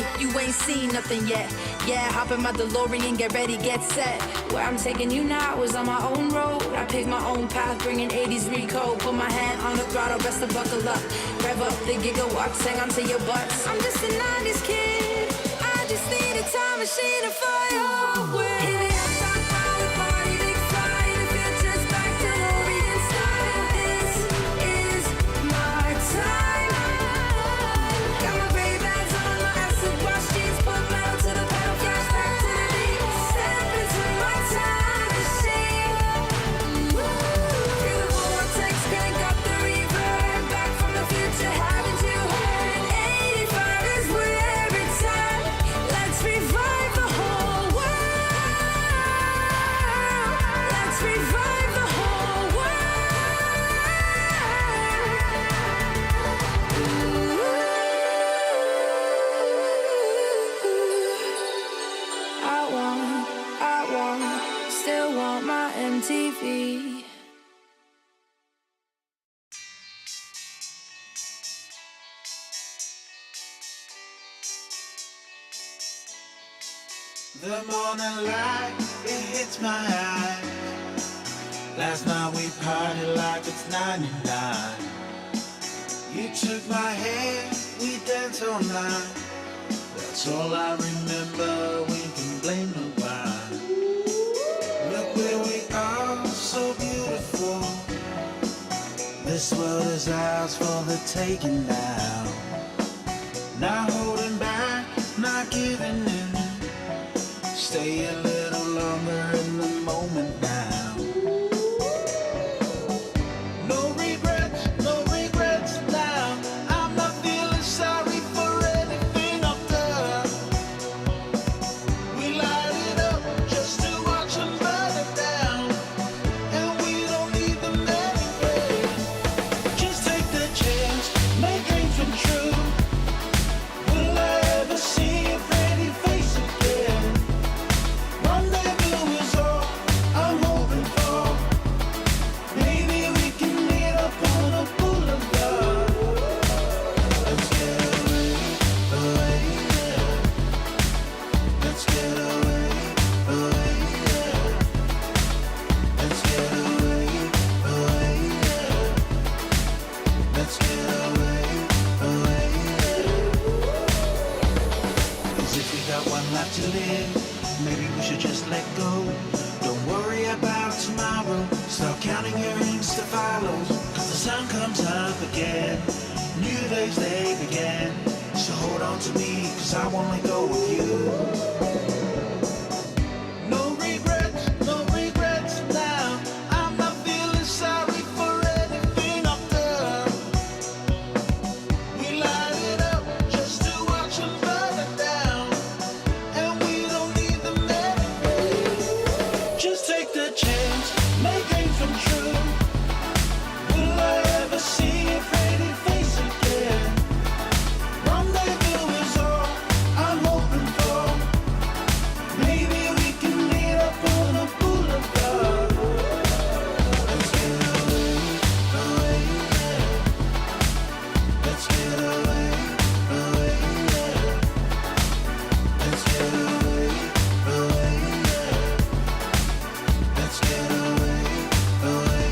me, you ain't seen nothing yet. Yeah, hop in my DeLorean, get ready, get set. Where I'm taking you now is on my own road. I pick my own path, bringing 80s recode. Put my hand on the throttle, best to buckle up. Rev up the gigawatts, hang on to your butts. I'm just a 90s kid, I just need a time machine to fly away. Hit it up, top power, party, big fly. The future's back, DeLorean style. This is my time. Got my Ray-Bans on, my acid wash jeans, put metal to the pedal, flash back to the beat. Step into my time machine. Through the vortex, crank up the reverb. Back from the future, haven't you heard? 85 is where it's at. Let's revive the whole world. Let's revive the whole world. Still want my MTV. The morning light, it hits my eyes. Last night we partied like it's 99. You took my hand, we danced all night. That's all I remember, we can blame nobody. Look where we are, so beautiful. This world is ours for the taking now. Not holding back, not giving in. Stay a little longer in the moment now. No regrets now. I'm not feeling sorry for anything I've done. We light it up just to watch them burn it down. And we don't need them anyway. Just take the chance, make dreams come true. Will I ever see your pretty face again? Rendezvous is all I'm hoping for. Maybe we can meet up on a boulevard. Let's get away, yeah. Let's get away, yeah. Let's get away, yeah. Let's get away, yeah. 'Cause if we got one life to live, maybe we should just let go. Don't worry about tomorrow. Start counting your Insta follows. 'Cause the sun comes up again. New days they begin. So hold on to me, 'cause I won't let go of you. No regrets now. I'm not feeling sorry for anything I've done. We light it up just to watch them burn it down. And we don't need them anyway. Just take the chance, make dreams come true. Will I ever see your pretty face again? Rendezvous is all I'm hoping for. Maybe we can meet up on a boulevard. Let's get away, yeah. Let's get away, yeah. Let's get away, yeah. Let's get away, yeah.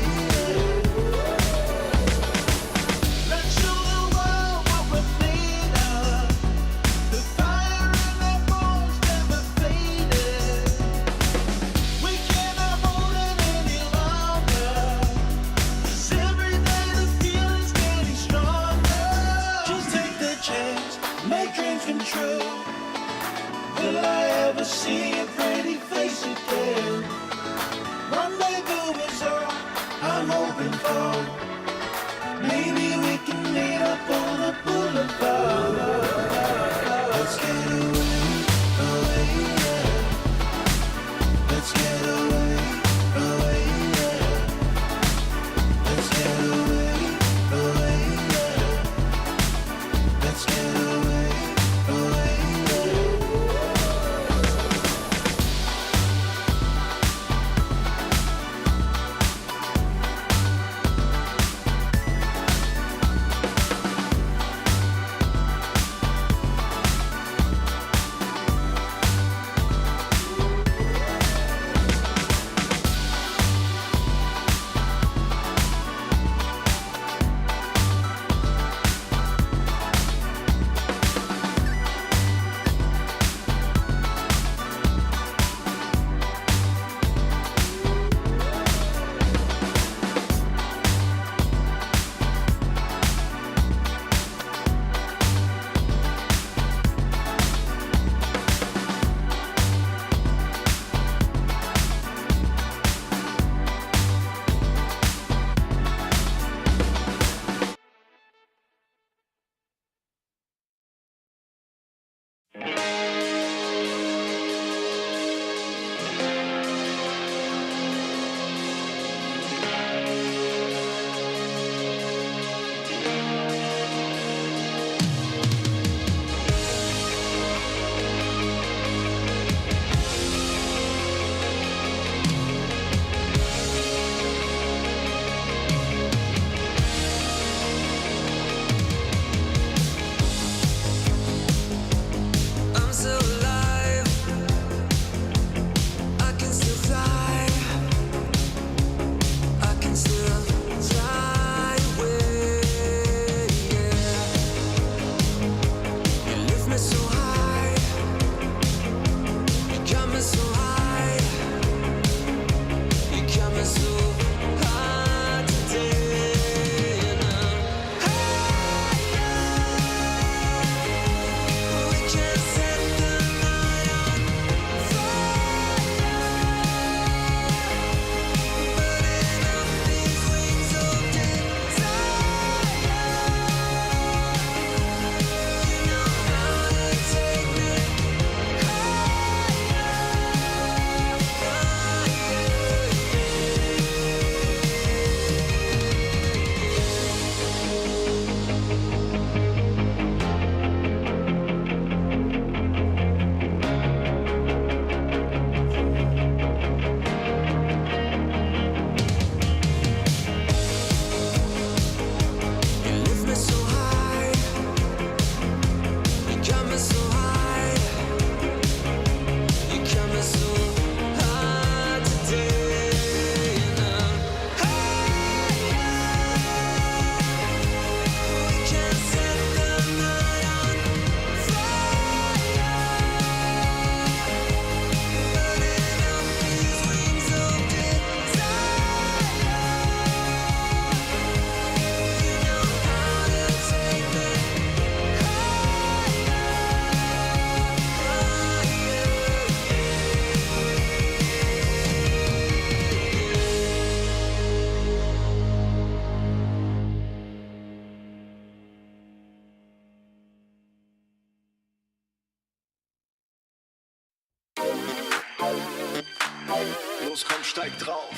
Los, komm, steig drauf.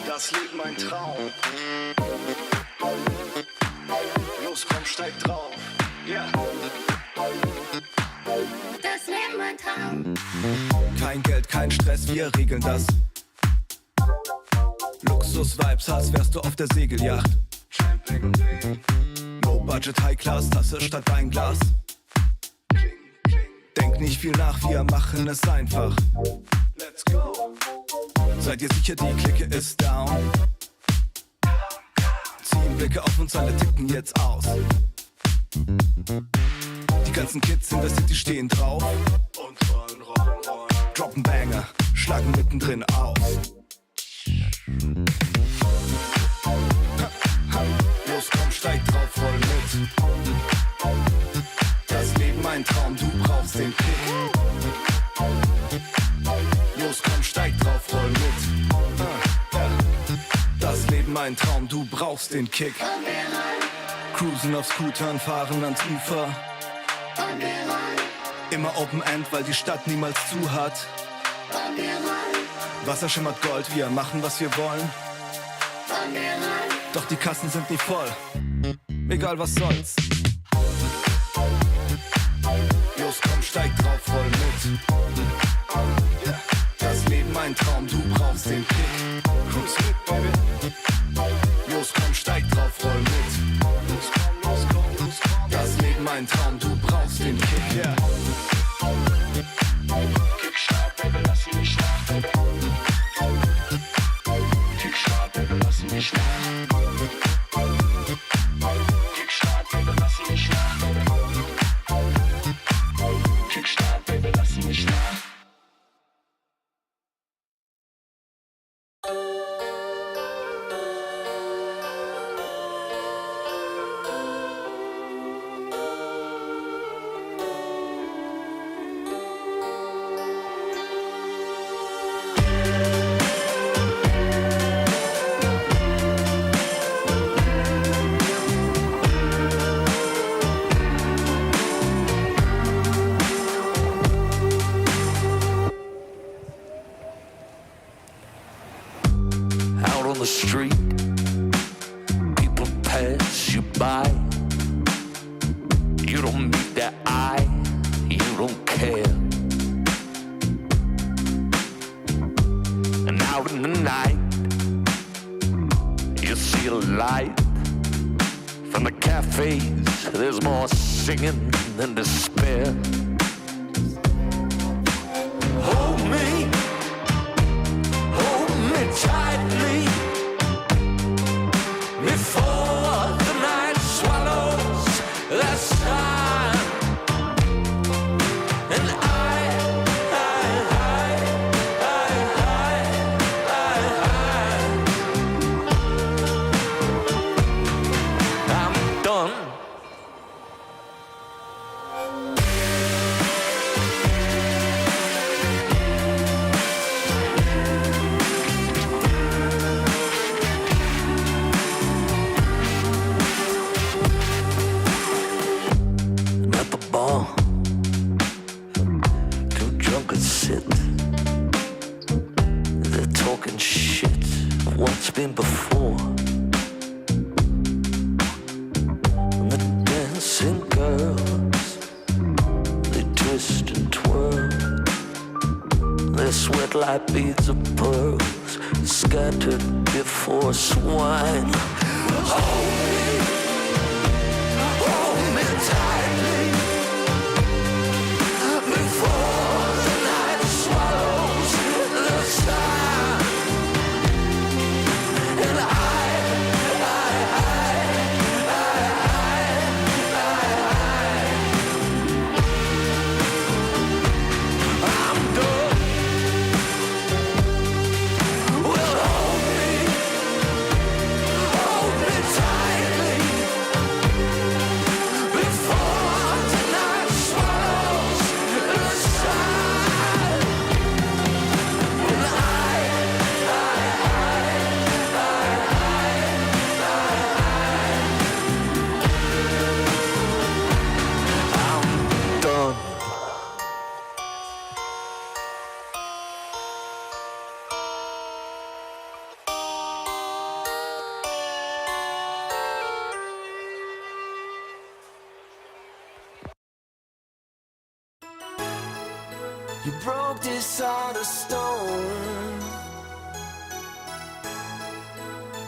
Das Leben mein Traum. Los, komm, steig drauf. Ja. Das Leben mein Traum. Kein Geld, kein Stress, wir regeln das. Luxus-Vibes, als wärst du auf der Segelyacht. Low Budget, High Class, Tasse statt Weinglas. Denk nicht viel nach, wir machen es einfach. Let's go. Seid ihr sicher, die Clique ist down? Ziehen Blicke auf uns, alle ticken jetzt aus. Die ganzen Kids in der City stehen drauf. Und rollen, rollen, rollen. Droppen Banger, schlagen mittendrin auf. Los, komm, steig drauf, roll mit. Das Leben ein Traum, du brauchst den Kick. Los, komm, steig drauf, roll mit. Das Leben ein Traum, du brauchst den Kick. Cruisen auf Scootern, fahren ans Ufer. Immer Open End, weil die Stadt niemals zu hat. Wasser schimmert Gold, wir machen was wir wollen. Doch die Kassen sind nie voll. Egal was soll's. Los, komm, steig drauf, roll mit. Das Leben ein Traum, du brauchst den Kick. Cruise mit, baby. Los, komm, steig drauf, roll mit. Los, komm, los, komm, los, komm. Das Leben ein Traum, du brauchst den Kick, yeah. Kick stark, baby, lass ihn nicht nach, baby. Kick stark, baby, lass ihn nicht nach. Kick stark, baby, lass ihn nicht nach, baby. Kick stark, baby, lass ihn nicht nach. On the street, people pass you by. You don't meet their eye, you don't care. And out in the night, you see a light. From the cafes, there's more singing than despair. Hold me tightly before the night swallows the sun. And I'm done. Been before. And the dancing girls, they twist and twirl. They sweat like beads of pearls, scattered before swine. Hold me tightly before the night swallows the sun. Tightly before You broke this heart of stone.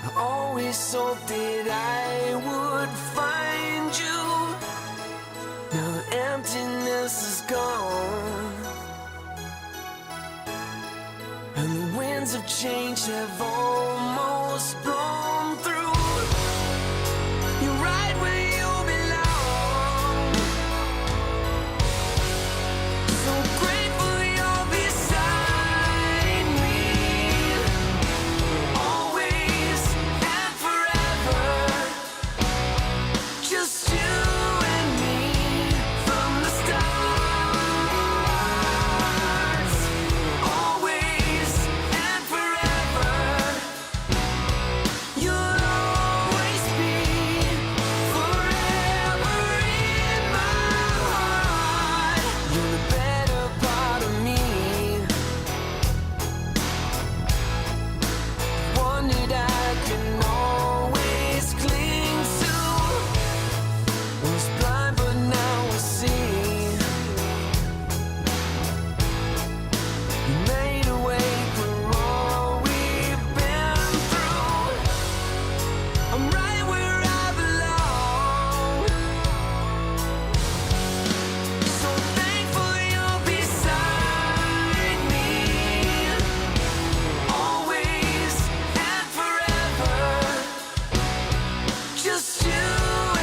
I always hoped that I would find you. Now the emptiness is gone, and the winds of change have almost blown through. You're right where you belong. So grateful you're beside me, always and forever. Just you and me from the stars, always and forever. You'll always be forever in my heart. You're the better part of me, one that I can always cling to. Was blind but now I see. You made a way from all we've been through. I'm right where I belong. So thankful you're beside me, always and forever. Just you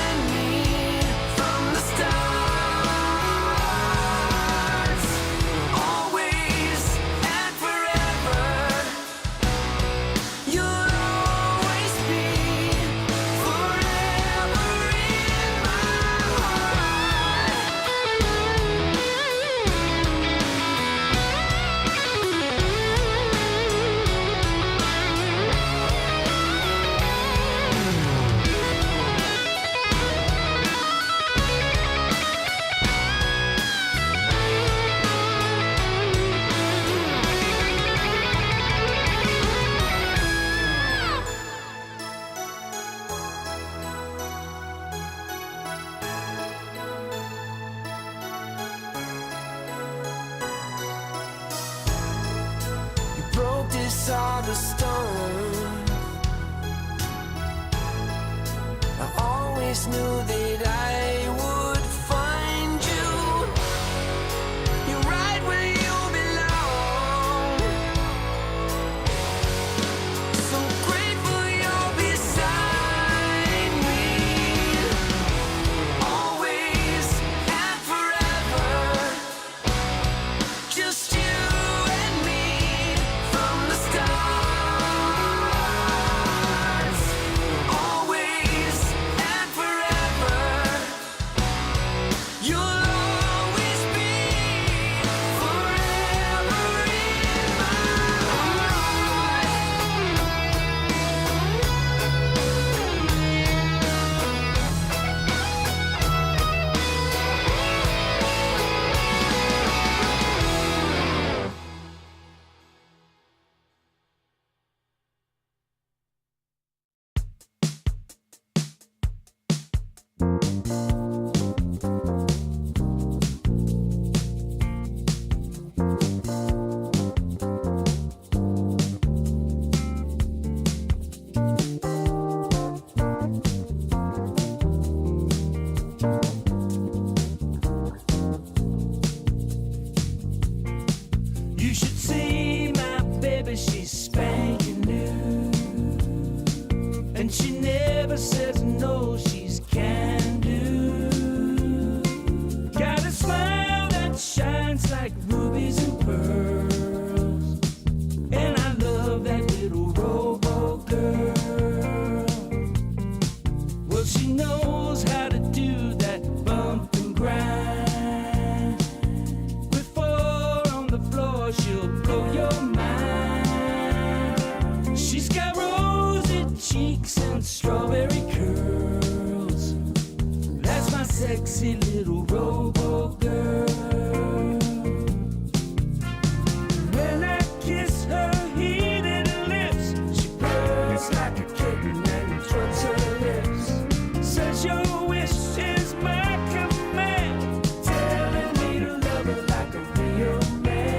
and me from the stars, always and forever. You'll always be forever in my You broke this heart of stone. I always knew that I would find you. You're right where you belong. So grateful you're beside me, always and forever. Just you and me from the stars, always and forever. You'll always be forever in my heart. You should see my baby, she's spanking new, and she never says no, she's can do. Got a smile that shines like rubies and pearls, and I love that little robo girl. Well, she knows how to do that bump and grind. With four on the floor, she'll blow your mind. She's got rosy cheeks and strawberry curls. That's my sexy little robo girl. When I kiss her heated lips, she purrs like a kitten and trucks her lips. Says your wish is my command, telling me to love her like a real man.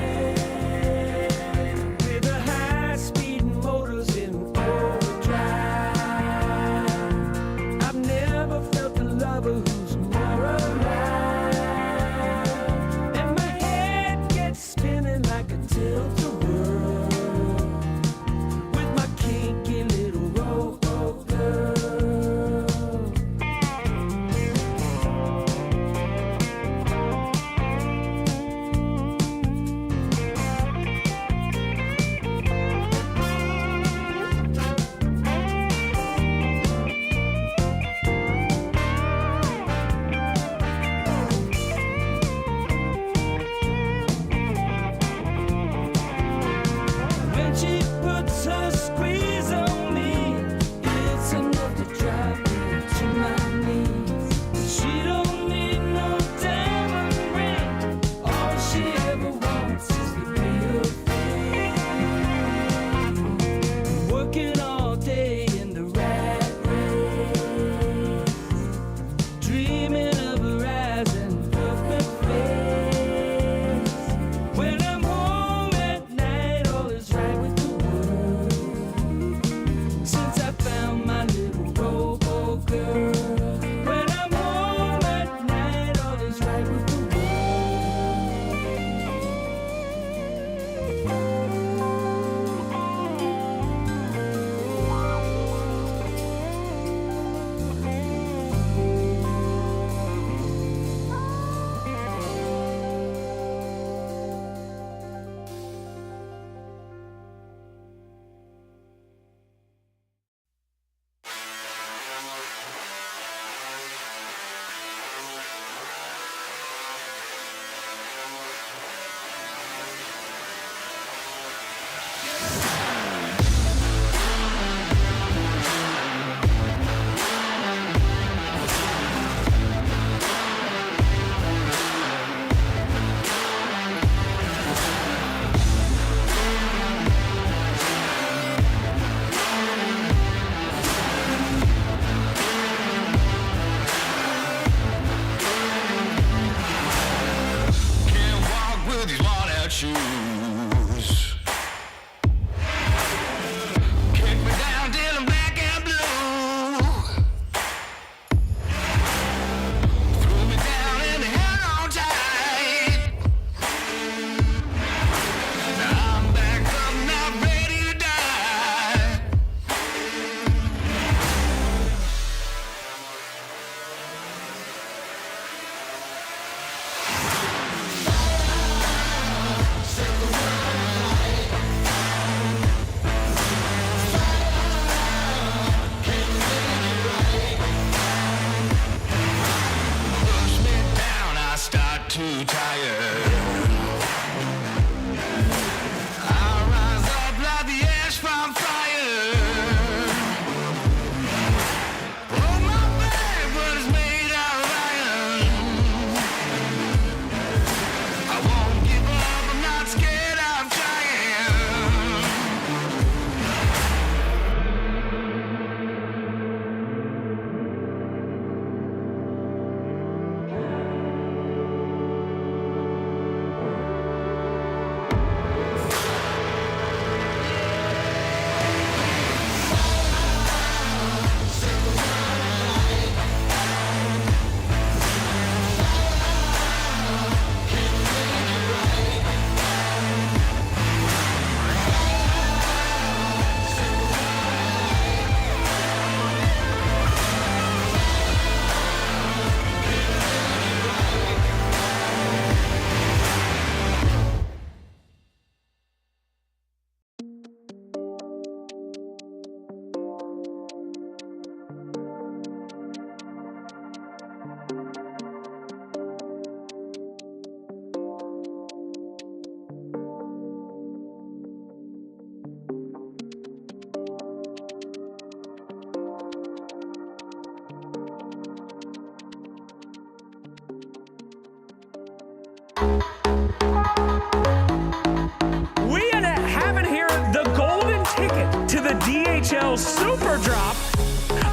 ticket to the DHL Super Drop.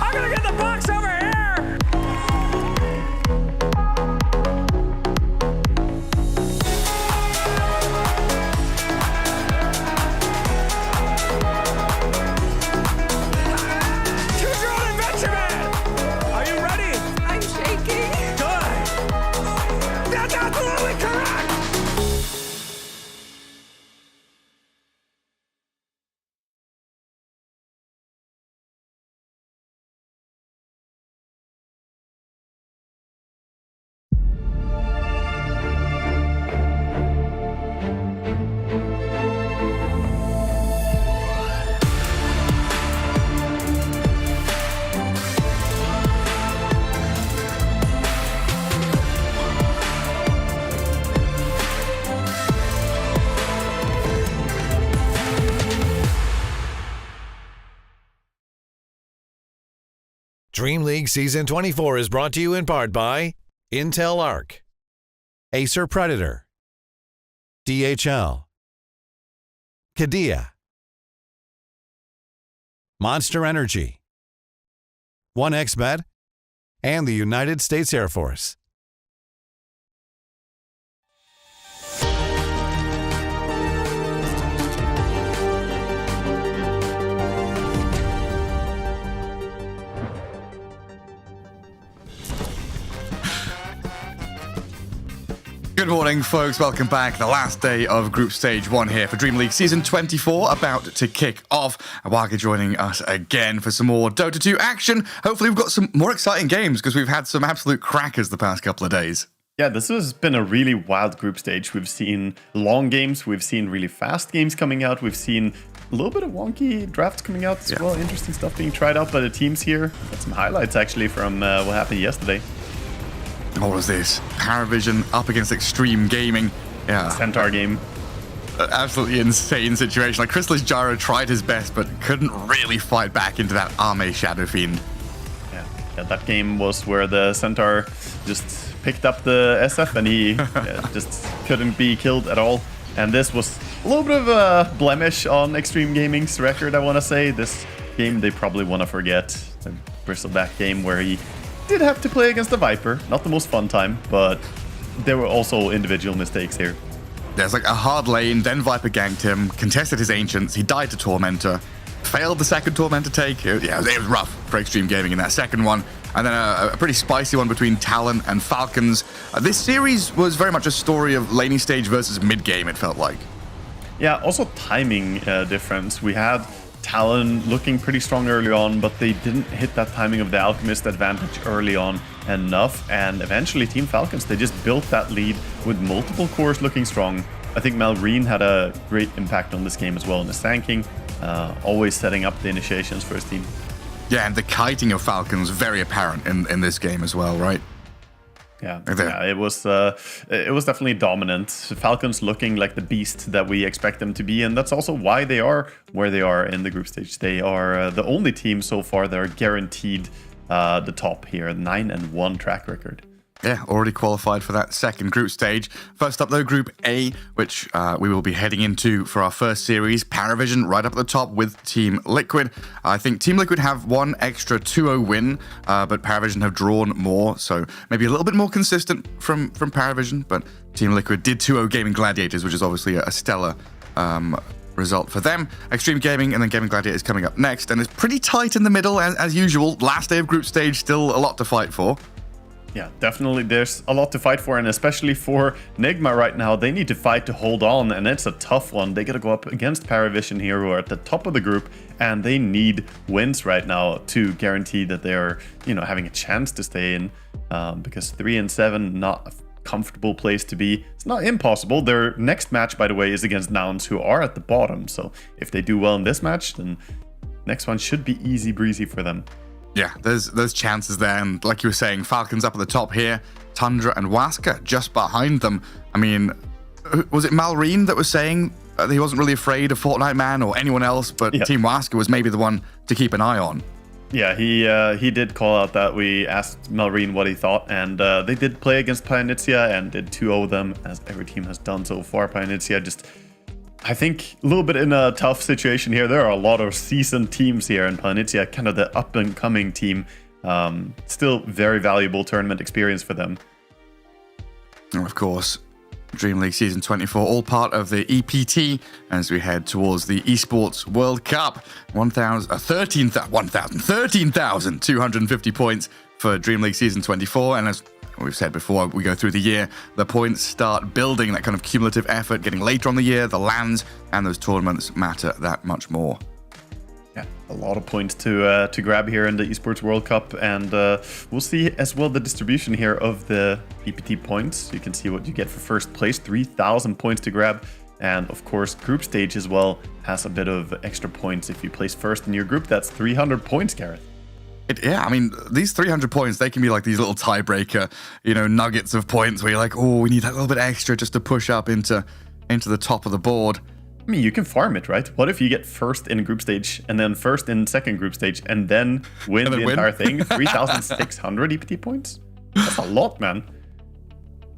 I'm gonna get the box over here. Choose your own adventure, man. Are you ready? I'm shaking. Good. That's absolutely correct. DreamLeague Season 24 is brought to you in part by Intel Arc, Acer Predator, DHL, Kadia, Monster Energy, 1xBet, and the United States Air Force. Good morning, folks. Welcome back. The last day of Group Stage 1 here for DreamLeague Season 24, about to kick off. Waska joining us again for some more Dota 2 action. Hopefully we've got some more exciting games, because we've had some absolute crackers the past couple of days. Yeah, this has been a really wild group stage. We've seen long games, we've seen really fast games coming out, we've seen a little bit of wonky drafts coming out as well. Interesting stuff being tried out by the teams here. Got some highlights actually from what happened yesterday. What was this? Parivision up against Extreme Gaming. Yeah. Centaur game. Absolutely insane situation. Like, Chrysalis Gyro tried his best, but couldn't really fight back into that Arme Shadow Fiend. Yeah, that game was where the Centaur just picked up the SF and he just couldn't be killed at all. And this was a little bit of a blemish on Extreme Gaming's record, I want to say. This game they probably want to forget. The Bristleback game where he did have to play against the Viper. Not the most fun time, but there were also individual mistakes here. There's like a hard lane, then Viper ganked him, contested his Ancients, he died to Tormentor, failed the second Tormentor take. It was rough for Extreme Gaming in that second one. And then a pretty spicy one between Talon and Falcons. This series was very much a story of laning stage versus mid-game, it felt like. Yeah, also timing difference. We had Talon looking pretty strong early on, but they didn't hit that timing of the Alchemist advantage early on enough. And eventually Team Falcons, they just built that lead with multiple cores looking strong. I think Malrine had a great impact on this game as well in his tanking, always setting up the initiations for his team. Yeah, and the kiting of Falcons very apparent in this game as well, right? Yeah, it was definitely dominant. Falcons looking like the beast that we expect them to be, and that's also why they are where they are in the group stage. They are the only team so far that are guaranteed the top here, 9-1 track record. Yeah, already qualified for that second group stage. First up, though, Group A, which we will be heading into for our first series. Parivision right up at the top with Team Liquid. I think Team Liquid have one extra 2-0 win, but Parivision have drawn more, so maybe a little bit more consistent from Parivision. But Team Liquid did 2-0 Gaming Gladiators, which is obviously a stellar result for them. Extreme Gaming and then Gaming Gladiators coming up next, and it's pretty tight in the middle as usual. Last day of group stage, still a lot to fight for. Yeah, definitely there's a lot to fight for, and especially for Nigma right now, they need to fight to hold on, and it's a tough one. They gotta go up against Parivision here, who are at the top of the group, and they need wins right now to guarantee that they're, having a chance to stay in, because 3-7, not a comfortable place to be. It's not impossible. Their next match, by the way, is against Nouns, who are at the bottom, so if they do well in this match, then next one should be easy breezy for them. Yeah, there's chances there, and like you were saying, Falcons up at the top here, Tundra and Waska just behind them. I mean, was it Malrine that was saying that he wasn't really afraid of Fortnite Man or anyone else, but Team Waska was maybe the one to keep an eye on? Yeah, he did call out that. We asked Malrine what he thought, and they did play against Pyanitsia and did 2-0 them, as every team has done so far. Pyanitsia just I think a little bit in a tough situation here. There are a lot of seasoned teams here, and Planitia, kind of the up-and-coming team. Still very valuable tournament experience for them. And of13 DreamLeague Season 24, all part of the EPT as we head towards the Esports World Cup. 13,250 points for DreamLeague Season 24, and as we've said before, we go through the year, the points start building, that kind of cumulative effort, getting later on the year, the lands and those tournaments matter that much more. Yeah, a lot of points to grab here in the Esports World Cup, and we'll see as well the distribution here of the EPT points. You can see what you get for first place, 3,000 points to grab, and of course group stage as well has a bit of extra points. If you place first in your group, that's 300 points, Gareth. Yeah, I mean, these 300 points, they can be like these little tiebreaker, nuggets of points where you're like, oh, we need that little bit extra just to push up into the top of the board. I mean, you can farm it, right? What if you get first in group stage and then first in second group stage and then win the entire thing? 3,600 EPT points? That's a lot, man.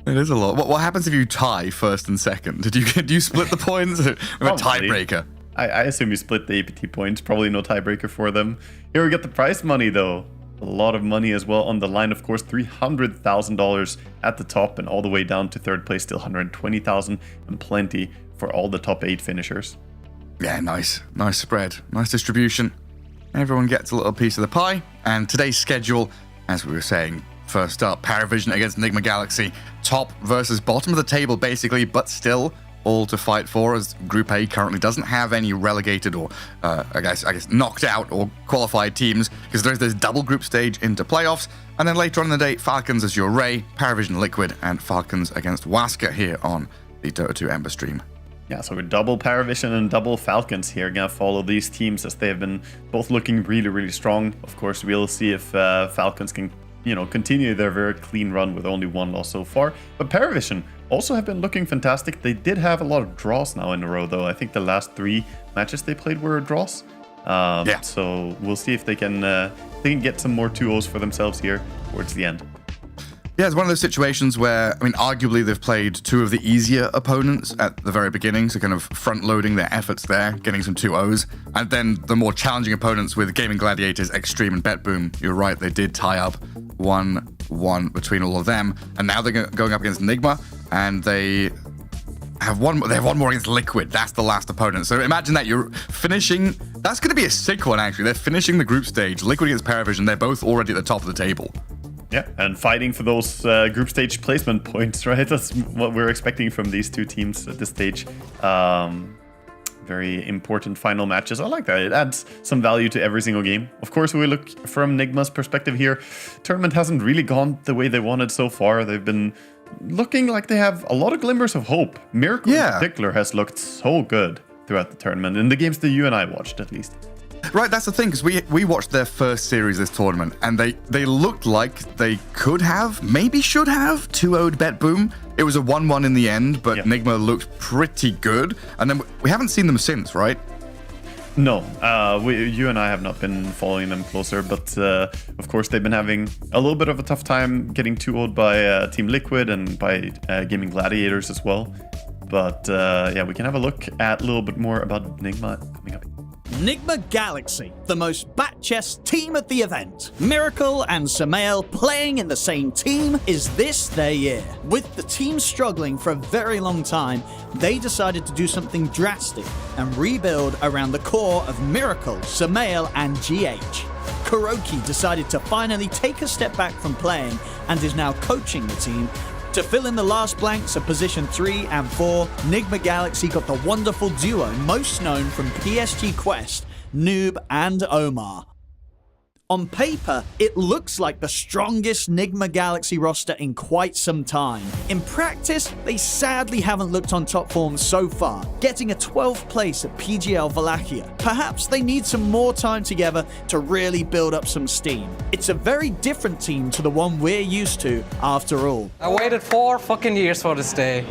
It is a lot. What happens if you tie first and second? Do you split the points with a tiebreaker? I assume you split the APT points. Probably no tiebreaker for them. Here we get the prize money, though. A lot of money as well on the line, of course. $300,000 at the top and all the way down to third place. Still $120,000 and plenty for all the top 8 finishers. Yeah, nice spread. Nice distribution. Everyone gets a little piece of the pie. And today's schedule, as we were saying, first up, Parivision against Nigma Galaxy. Top versus bottom of the table, basically, but still all to fight for, as Group A currently doesn't have any relegated or I guess knocked out or qualified teams, because there's this double group stage into playoffs, and then later on in the day, Falcons as your Ray, Parivision Liquid, and Falcons against Waska here on the Dota 2 Ember stream. Yeah, so we're double Parivision and double Falcons here. Gonna follow these teams as they have been both looking really, really strong. Of course, we'll see if Falcons can continue their very clean run with only 1 loss so far. But Parivision also have been looking fantastic. They did have a lot of draws now in a row, though. I think the last 3 matches they played were draws. Yeah. So we'll see if they can get some more 2-0s for themselves here towards the end. Yeah, it's one of those situations where, I mean, arguably they've played 2 of the easier opponents at the very beginning, so kind of front-loading their efforts there, getting some 2-0s. And then the more challenging opponents with Gaming Gladiators, Extreme, and BetBoom, you're right, they did tie up 1-1 between all of them. And now they're going up against Nigma, and they have one more against Liquid. That's the last opponent. So imagine that you're finishing. That's going to be a sick one, actually. They're finishing the group stage. Liquid against Parivision. They're both already at the top of the table. Yeah, and fighting for those group stage placement points, right? That's what we're expecting from these 2 teams at this stage. Very important final matches. I like that. It adds some value to every single game. Of course, we look from Nigma's perspective here. Tournament hasn't really gone the way they wanted so far. They've been looking like they have a lot of glimmers of hope. Miracle in particular has looked so good throughout the tournament, in the games that you and I watched, at least. Right, that's the thing, because we watched their first series this tournament, and they looked like they could have, maybe should have, 2-0'd BetBoom. It was a 1-1 in the end, but Nigma looked pretty good, and then we haven't seen them since, right? No, you and I have not been following them closer, but of course they've been having a little bit of a tough time getting 2-0'd by Team Liquid and by Gaming Gladiators as well. But yeah, we can have a look at a little bit more about Nigma coming up. Nigma Galaxy, the most bat-chest team at the event. Miracle and Samael playing in the same team. Is this their year? With the team struggling for a very long time, they decided to do something drastic and rebuild around the core of Miracle, Samael, and GH. Kuroki decided to finally take a step back from playing and is now coaching the team. To fill in the last blanks of position 3 and 4, Nigma Galaxy got the wonderful duo most known from PSG Quest, Noob and Omar. On paper, it looks like the strongest Nigma Galaxy roster in quite some time. In practice, they sadly haven't looked on top form so far, getting a 12th place at PGL Wallachia. Perhaps they need some more time together to really build up some steam. It's a very different team to the one we're used to, after all. I waited 4 fucking years for this day.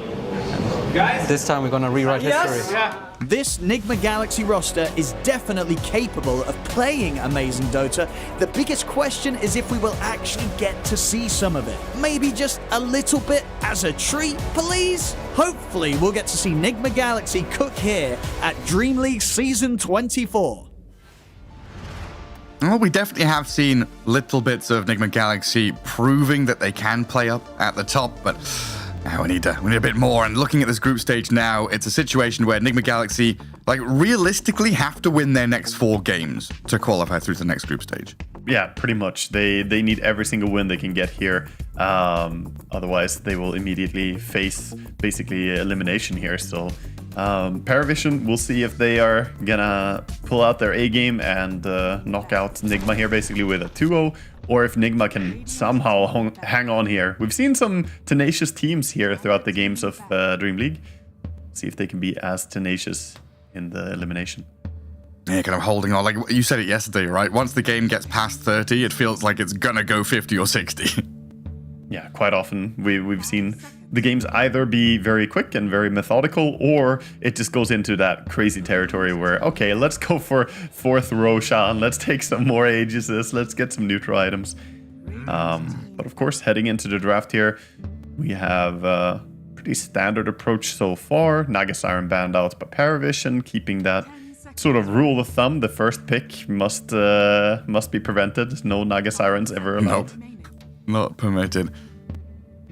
This time we're gonna rewrite history. This Nigma Galaxy roster is definitely capable of playing amazing Dota. The biggest question is if we will actually get to see some of it. Maybe just a little bit as a treat, please? Hopefully we'll get to see Nigma Galaxy cook here at DreamLeague Season 24. Well, we definitely have seen little bits of Nigma Galaxy proving that they can play up at the top, but we need a bit more. And looking at this group stage now, it's a situation where Nigma Galaxy, realistically have to win their next 4 games to qualify through to the next group stage. Yeah, pretty much. They need every single win they can get here. Otherwise, they will immediately face basically elimination here. So Parivision, we'll see if they are gonna pull out their A game and knock out Nigma here basically with a 2-0. Or if Nigma can somehow hang on here. We've seen some tenacious teams here throughout the games of DreamLeague. See if they can be as tenacious in the elimination. Yeah, kind of holding on. Like you said it yesterday, right? Once the game gets past 30, it feels like it's gonna go 50 or 60. Yeah, quite often we've seen the games either be very quick and very methodical, or it just goes into that crazy territory where, okay, let's go for 4th Roshan, let's take some more Aegises, let's get some neutral items. But of course, heading into the draft here, we have a pretty standard approach so far. Naga Siren banned out by Parivision, keeping that sort of rule of thumb. The first pick must be prevented. No Naga Sirens ever allowed. Nope. Not permitted.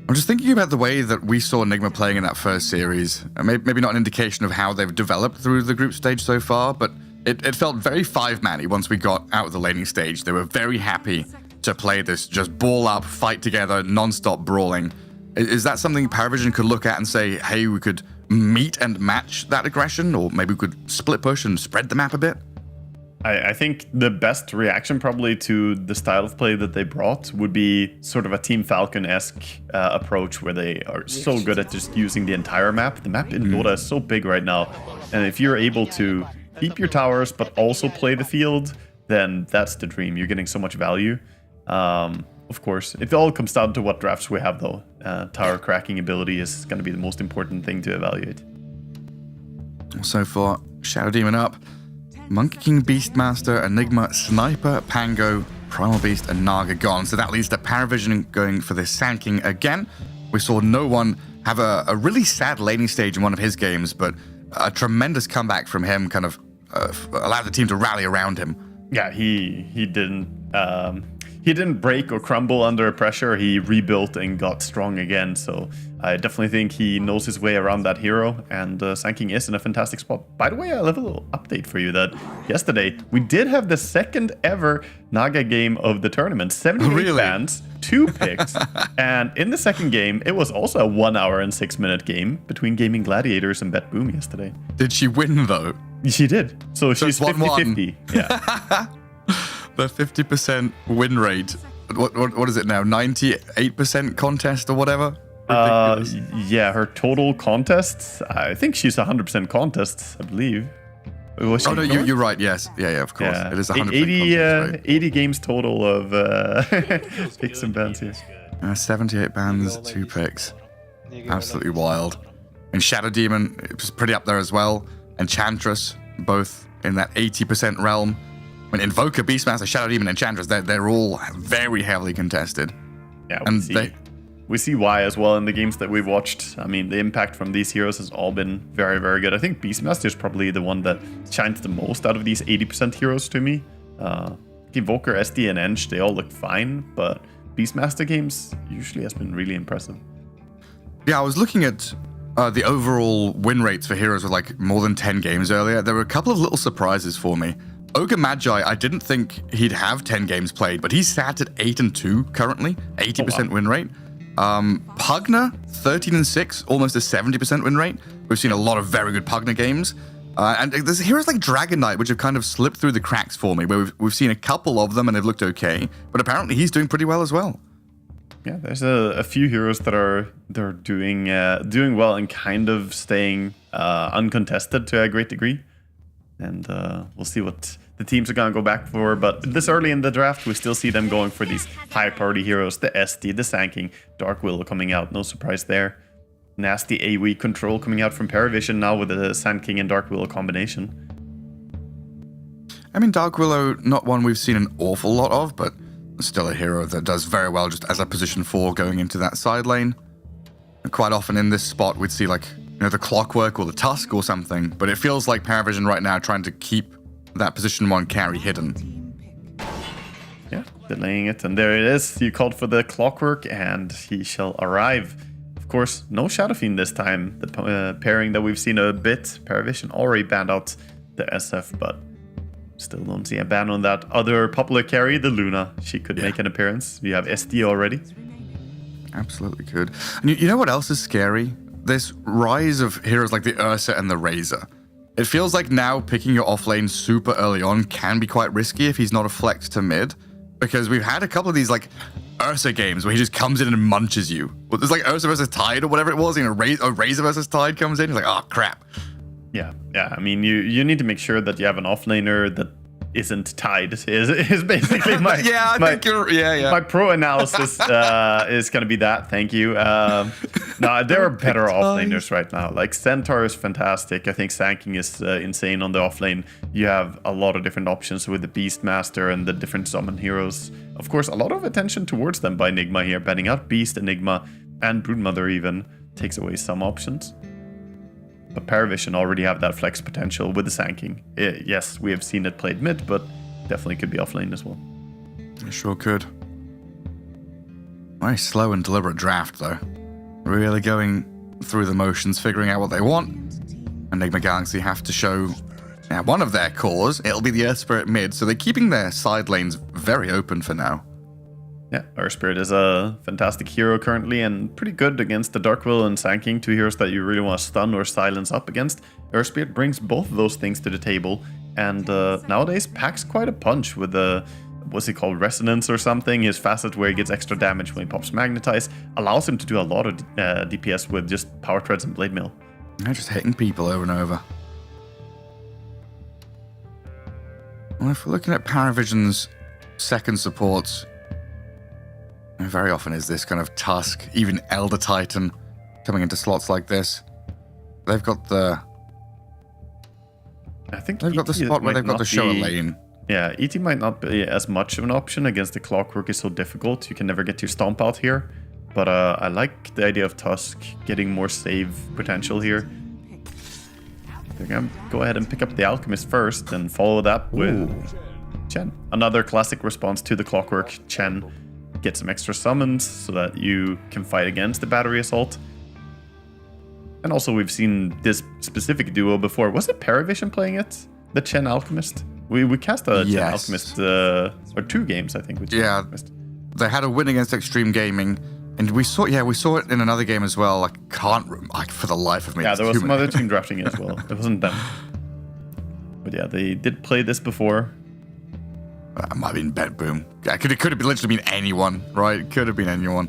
I'm just thinking about the way that we saw Nigma playing in that first series. Maybe not an indication of how they've developed through the group stage so far, but it felt very 5-man-y once we got out of the laning stage. They were very happy to play this just ball up, fight together, non-stop brawling. Is that something Parivision could look at and say, hey, we could meet and match that aggression, or maybe we could split push and spread the map a bit? I think the best reaction probably to the style of play that they brought would be sort of a Team Falcon-esque approach where they are so good at just using the entire map. The map in Dota is so big right now, and if you're able to keep your towers but also play the field, then that's the dream. You're getting so much value. Of course, it all comes down to what drafts we have though. Tower cracking ability is going to be the most important thing to evaluate. So far, Shadow Demon up. Monkey King, Beastmaster, Enigma, Sniper, Pango, Primal Beast, and Naga gone. So that leads to Parivision going for the Sand King again. We saw no one have a really sad laning stage in one of his games, but a tremendous comeback from him kind of allowed the team to rally around him. Yeah, he didn't break or crumble under pressure. He rebuilt and got strong again. So I definitely think he knows his way around that hero. And Sand King is in a fantastic spot. By the way, I have a little update for you that yesterday we did have the second ever Naga game of the tournament. 78 bans, 2 picks. And in the second game, it was also a 1 hour and 6 minute game between Gaming Gladiators and Bet Boom yesterday. Did she win though? She did. So she's 50-50. Yeah. The 50% win rate. What is it now? 98% contest or whatever? Yeah, her total contests. I think she's 100% contests, I believe. Was she no, you're right. Yes, yeah, of course. Yeah. It is 100%. 80 games total of picks and bans here. 78 bans, 2 picks. Absolutely wild. And Shadow Demon was pretty up there as well. Enchantress, both in that 80% realm. When Invoker, Beastmaster, Shadow Demon, Enchantress, they're all very heavily contested. Yeah, we see why as well in the games that we've watched. I mean, the impact from these heroes has all been very, very good. I think Beastmaster is probably the one that shines the most out of these 80% heroes to me. Invoker, SD, and Ench, they all look fine, but Beastmaster games usually has been really impressive. Yeah, I was looking at the overall win rates for heroes with like more than 10 games earlier. There were a couple of little surprises for me. Ogre Magi, I didn't think he'd have 10 games played, but he's sat at 8-2 currently, 80% win rate. Pugna, 13-6, almost a 70% win rate. We've seen a lot of very good Pugna games. And there's heroes like Dragon Knight, which have kind of slipped through the cracks for me, where we've seen a couple of them and they've looked okay, but apparently he's doing pretty well as well. Yeah, there's a few heroes that are doing well and kind of staying uncontested to a great degree. And we'll see what the teams are going to go back for. But this early in the draft, we still see them going for these high priority heroes. The SD, the Sand King, Dark Willow coming out. No surprise there. nasty AoE control coming out from Parivision now with the Sand King and Dark Willow combination. I mean, Dark Willow, not one we've seen an awful lot of, but still a hero that does very well just as a position 4 going into that side lane. And quite often in this spot, we'd see like, you know, the Clockwork or the Tusk or something, but it feels like Parivision right now trying to keep that position 1 carry hidden. Yeah, delaying it, and there it is. You called for the Clockwork, and he shall arrive. Of course, no Shadow Fiend this time. The pairing that we've seen a bit. Parivision already banned out the SF, but still don't see a ban on that other popular carry, the Luna. She could make an appearance. You have SD already. Absolutely could. And you know what else is scary? This rise of heroes like the Ursa and the Razor. It feels like now picking your offlane super early on can be quite risky if he's not a flex to mid. Because we've had a couple of these like Ursa games where he just comes in and munches you. Well, there's like Ursa versus Tide or whatever it was, you know, Razor versus Tide comes in, he's like, oh crap. Yeah. I mean, you need to make sure that you have an offlaner that isn't Tide. Is basically my my pro analysis is gonna be that. Thank you. No, there are better offlaners right now. Like Centaur is fantastic. I think Sanking is insane on the offlane. You have a lot of different options with the Beastmaster and the different summon heroes. Of course, a lot of attention towards them by Nigma here, banning out Beast, Enigma, and Broodmother even takes away some options. But Parivision already have that flex potential with the Sanking. Yes, we have seen it played mid, but definitely could be offlane as well. It sure could. Nice slow and deliberate draft, though. Really going through the motions, figuring out what they want. Enigma Galaxy have to show one of their cores. It'll be the Earth Spirit mid, so they're keeping their side lanes very open for now. Yeah, Earth Spirit is a fantastic hero currently and pretty good against the Dark Will and Sand King, 2 heroes that you really want to stun or silence up against. Earth Spirit brings both of those things to the table and nowadays packs quite a punch with the, what's he called, Resonance or something. His facet where he gets extra damage when he pops Magnetize allows him to do a lot of DPS with just Power Treads and Blade Mail. They're just hitting people over and over. Well, if we're looking at Parivision's second supports, very often is this kind of Tusk, even Elder Titan, coming into slots like this. They've got the... I think they've got the spot where they've got to show a lane. Yeah, ET might not be as much of an option against the Clockwork. Is so difficult. You can never get your Stomp out here. But I like the idea of Tusk getting more save potential here. They're going to go ahead and pick up the Alchemist first and follow that with Chen. Another classic response to the Clockwork. Chen, get some extra summons so that you can fight against the Battery Assault. And also we've seen this specific duo before. Was it Parivision playing it? The Chen Alchemist? We cast a Chen Alchemist, or 2 games, I think. With Chen Alchemist. They had a win against Extreme Gaming. And we saw it in another game as well. I can't, for the life of me. Yeah, there was some other team drafting it as well. It wasn't them. But yeah, they did play this before. That might have been Bet Boom. Yeah, it could have literally been anyone, right? It could have been anyone.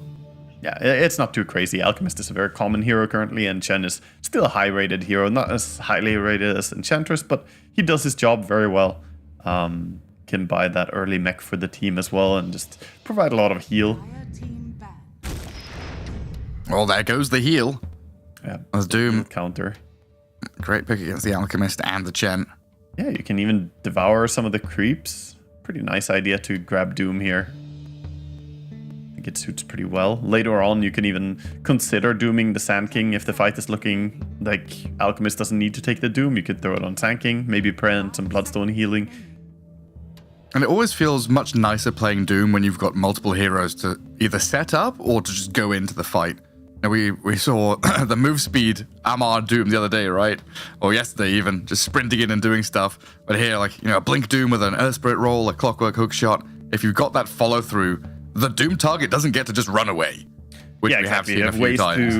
Yeah, it's not too crazy. Alchemist is a very common hero currently, and Chen is still a high-rated hero. Not as highly rated as Enchantress, but he does his job very well. Can buy that early mech for the team as well, and just provide a lot of heal. Well, there goes the heal. Yeah, as Doom counter. Great pick against the Alchemist and the Chen. Yeah, you can even devour some of the creeps. Pretty nice idea to grab Doom here. I think it suits pretty well. Later on, you can even consider dooming the Sand King if the fight is looking like Alchemist doesn't need to take the Doom. You could throw it on Sand King, maybe prevent some Bloodstone healing. And it always feels much nicer playing Doom when you've got multiple heroes to either set up or to just go into the fight. Now we saw the move speed Amar Doom the other day, right? Or yesterday even, just sprinting in and doing stuff. But here, like, you know, a Blink Doom with an Earth Spirit roll, a Clockwork hook shot. If you've got that follow through, the Doom target doesn't get to just run away. Which we have seen a few times.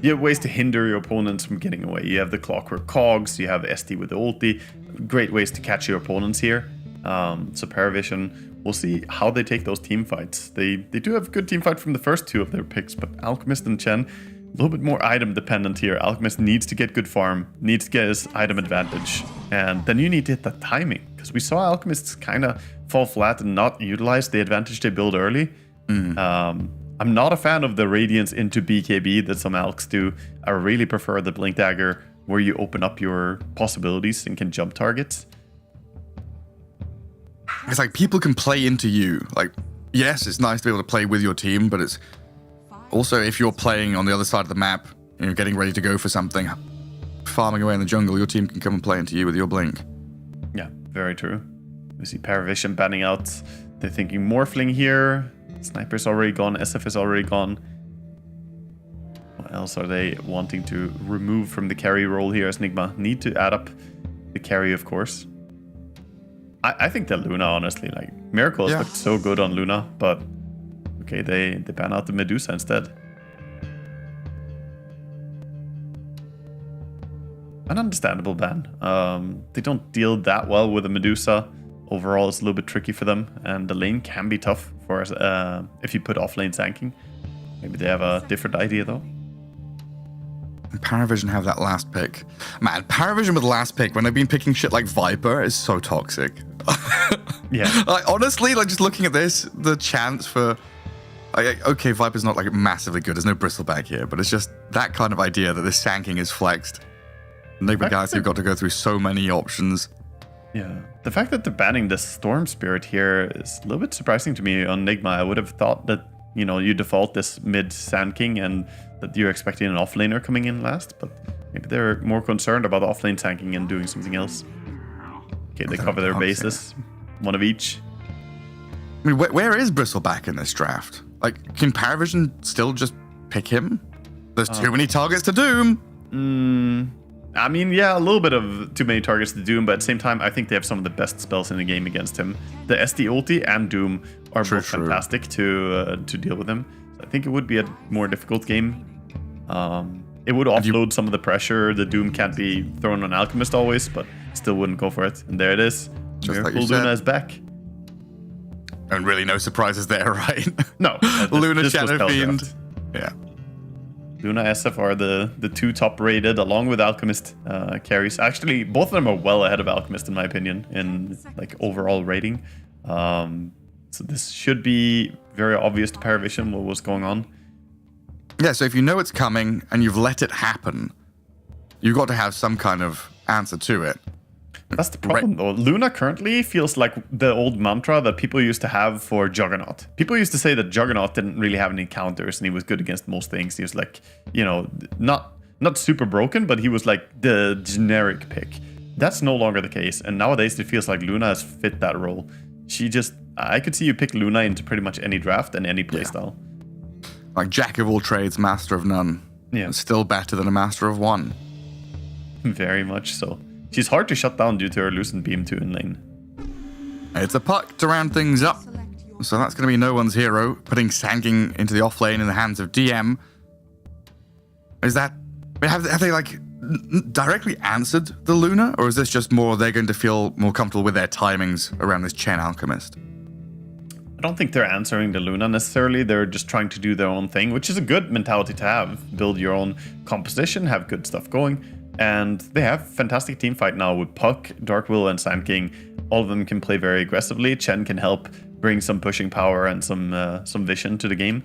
You have ways to hinder your opponents from getting away. You have the Clockwork Cogs, you have SD with the ulti. Great ways to catch your opponents here. So Parivision, we'll see how they take those team fights. They do have good team fight from the first 2 of their picks, but Alchemist and Chen, a little bit more item dependent here. Alchemist needs to get good farm, needs to get his item advantage, and then you need to hit that timing, because we saw Alchemists kind of fall flat and not utilize the advantage they build early. I'm I'm not a fan of the Radiance into BKB that some Alks do. I really prefer the Blink Dagger where you open up your possibilities and can jump targets. It's like people can play into you. Like, yes, it's nice to be able to play with your team, but it's also if you're playing on the other side of the map and you're getting ready to go for something, farming away in the jungle, your team can come and play into you with your Blink. Yeah, very true. We see Parivision banning out. They're thinking Morphling here. Sniper's already gone. SF is already gone. What else are they wanting to remove from the carry role here as Nigma? Need to add up the carry, of course. I think that Luna, honestly, like Miracle has looked so good on Luna, but okay, they ban out the Medusa instead. An understandable ban. They don't deal that well with the Medusa. Overall, it's a little bit tricky for them, and the lane can be tough for if you put off-lane tanking. Maybe they have a different idea, though. Parivision have that last pick. Man, Parivision with the last pick, when they've been picking shit like Viper, is so toxic. Yeah. Like, honestly, like just looking at this, the chance for... Like, okay, Viper's not like massively good. There's no bristleback here, but it's just that kind of idea that this sanking is flexed. Nigma guys who've got to go through so many options. Yeah. The fact that they're banning the Storm Spirit here is a little bit surprising to me on Nigma. I would have thought that, you know, you default this mid Sand King and that you're expecting an offlaner coming in last, but maybe they're more concerned about offlane tanking and doing something else. Okay, they cover their bases. One of each. I mean, where is Bristleback in this draft? Like, can Parivision still just pick him? There's too many targets to Doom. I mean, yeah, a little bit of too many targets to Doom, but at the same time, I think they have some of the best spells in the game against him. The SD ulti and Doom are both fantastic to deal with him. So I think it would be a more difficult game. It would offload some of the pressure. The Doom can't be thrown on Alchemist always, but still wouldn't go for it. And there it is. Just Miracle like you Luna said. is back. And really no surprises there, right? No. Luna this was Shadow Fiend. telegraphed. Yeah. Luna SF are the two top rated along with Alchemist carries. Actually, both of them are well ahead of Alchemist in my opinion in like overall rating. So this should be very obvious to Parivision what was going on. Yeah, so if you know it's coming and you've let it happen, you've got to have some kind of answer to it. That's the problem though. Luna currently feels like the old mantra that people used to have for Juggernaut. People used to say that Juggernaut didn't really have any counters and he was good against most things. He was like, you know, not super broken, but he was like the generic pick. That's no longer the case. And nowadays it feels like Luna has fit that role. I could see you pick Luna into pretty much any draft and any playstyle. Like jack of all trades, master of none. Yeah. Still better than a master of one. Very much so. She's hard to shut down due to her Lucent Beam too in lane. It's a puck to round things up. So that's going to be no one's hero. Putting Sanking into the offlane in the hands of DM. Is that... Have they like directly answered the Luna? Or is this just more they're going to feel more comfortable with their timings around this Chen Alchemist? I don't think they're answering the Luna necessarily. They're just trying to do their own thing, which is a good mentality to have. Build your own composition, have good stuff going. And they have fantastic team fight now with Puck, Dark Will, and Sand King. All of them can play very aggressively. Chen can help bring some pushing power and some vision to the game.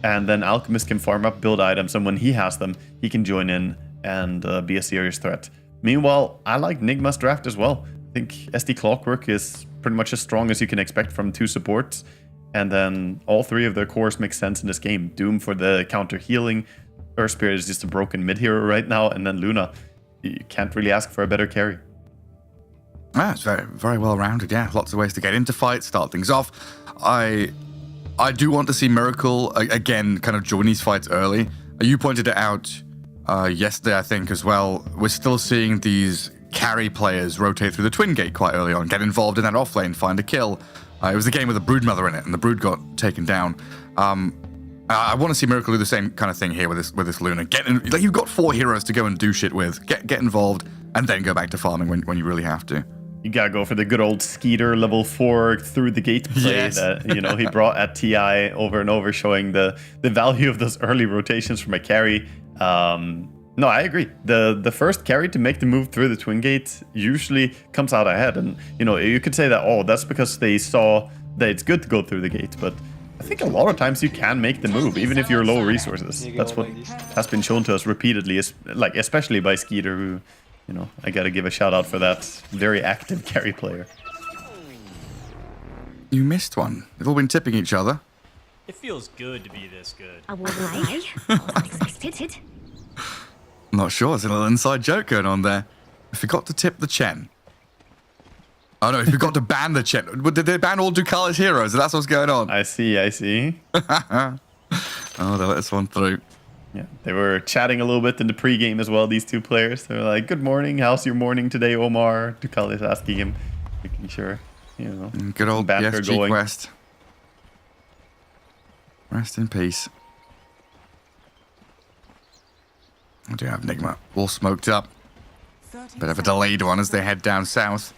And then Alchemist can farm up, build items, and when he has them, he can join in and be a serious threat. Meanwhile, I like Nigma's draft as well. I think SD Clockwork is pretty much as strong as you can expect from two supports. And then all three of their cores make sense in this game. Doom for the counter healing. Earth Spirit is just a broken mid hero right now. And then Luna. You can't really ask for a better carry. Ah, it's very, very well rounded. Yeah, lots of ways to get into fights, start things off. I do want to see Miracle again, kind of join these fights early. You pointed it out yesterday, I think, as well. We're still seeing these carry players rotate through the Twin Gate quite early on, get involved in that offlane, find a kill. It was the game with a Broodmother in it, and the Brood got taken down. I want to see Miracle do the same kind of thing here with this Luna. Like you've got 4 heroes to go and do shit with. Get involved, and then go back to farming when you really have to. You gotta go for the good old Skeeter level 4 through the gate play that he brought at TI over and over, showing the value of those early rotations from a carry. No, I agree. The first carry to make the move through the Twin Gate usually comes out ahead, and you could say that that's because they saw that it's good to go through the gate, but I think a lot of times you can make the move, even if you're low resources. That's what has been shown to us repeatedly, like especially by Skeeter, who, you know, I gotta give a shout out for that very active carry player. You missed one. They've all been tipping each other. It feels good to be this good. I won't lie. I wasn't expected. I'm not sure. There's a little inside joke going on there. I forgot to tip the Chen. Oh no, he forgot to ban the Chen. Did they ban all Ducali's heroes? That's what's going on. I see. Oh, they let this one through. Yeah, they were chatting a little bit in the pregame as well, these two players. They were like, good morning, how's your morning today, Omar? Ducali's asking him, making sure, you know, good old banter BSG going. Quest. Rest in peace. I do have Nigma all smoked up. Bit of a delayed one as they head down south.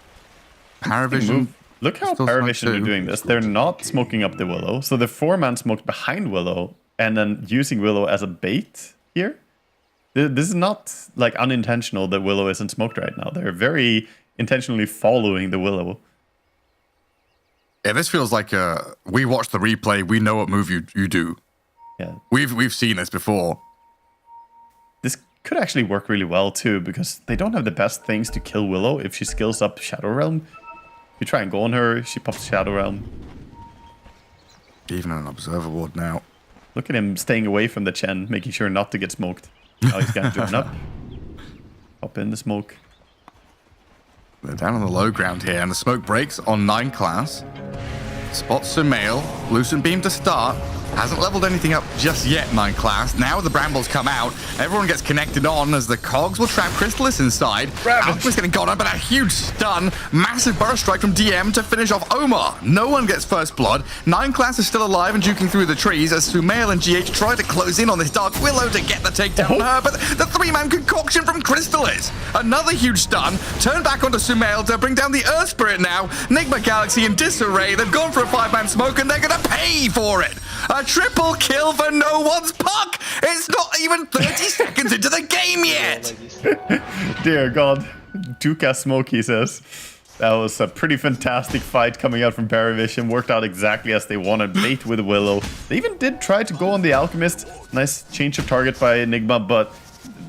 Parivision. Look how Parivision are doing this. They're not smoking up the Willow. So the 4-man smoked behind Willow and then using Willow as a bait here. This is not like unintentional that Willow isn't smoked right now. They're very intentionally following the Willow. Yeah, this feels like we watched the replay. We know what move you do. Yeah, we've seen this before. This could actually work really well too, because they don't have the best things to kill Willow if she skills up Shadow Realm. You try and go on her, she pops Shadow Realm. Even an Observer Ward now. Look at him staying away from the Chen, making sure not to get smoked. Now he's going to turn up. Pop in the smoke. They're down on the low ground here, and the smoke breaks on 9 class. Spots Sumail, Lucent Beam to start. Hasn't leveled anything up just yet, 9 class. Now the Brambles come out. Everyone gets connected on as the Cogs will trap Crystallis inside. Alchemist getting gone up, but a huge stun. Massive burst strike from DM to finish off Omar. No one gets first blood. 9 class is still alive and juking through the trees as Sumail and GH try to close in on this Dark Willow to get the takedown on her, but the 3-man concoction from Crystallis. Another huge stun. Turn back onto Sumail to bring down the Earth Spirit now. Nigma Galaxy in disarray. They've gone for a 5-man smoke and they're going to pay for it. A triple kill for no one's puck! It's not even 30 seconds into the game yet! Dear God. Duca smoke, he says. That was a pretty fantastic fight coming out from Parivision. Worked out exactly as they wanted. Bait with Willow. They even did try to go on the Alchemist. Nice change of target by Nigma, but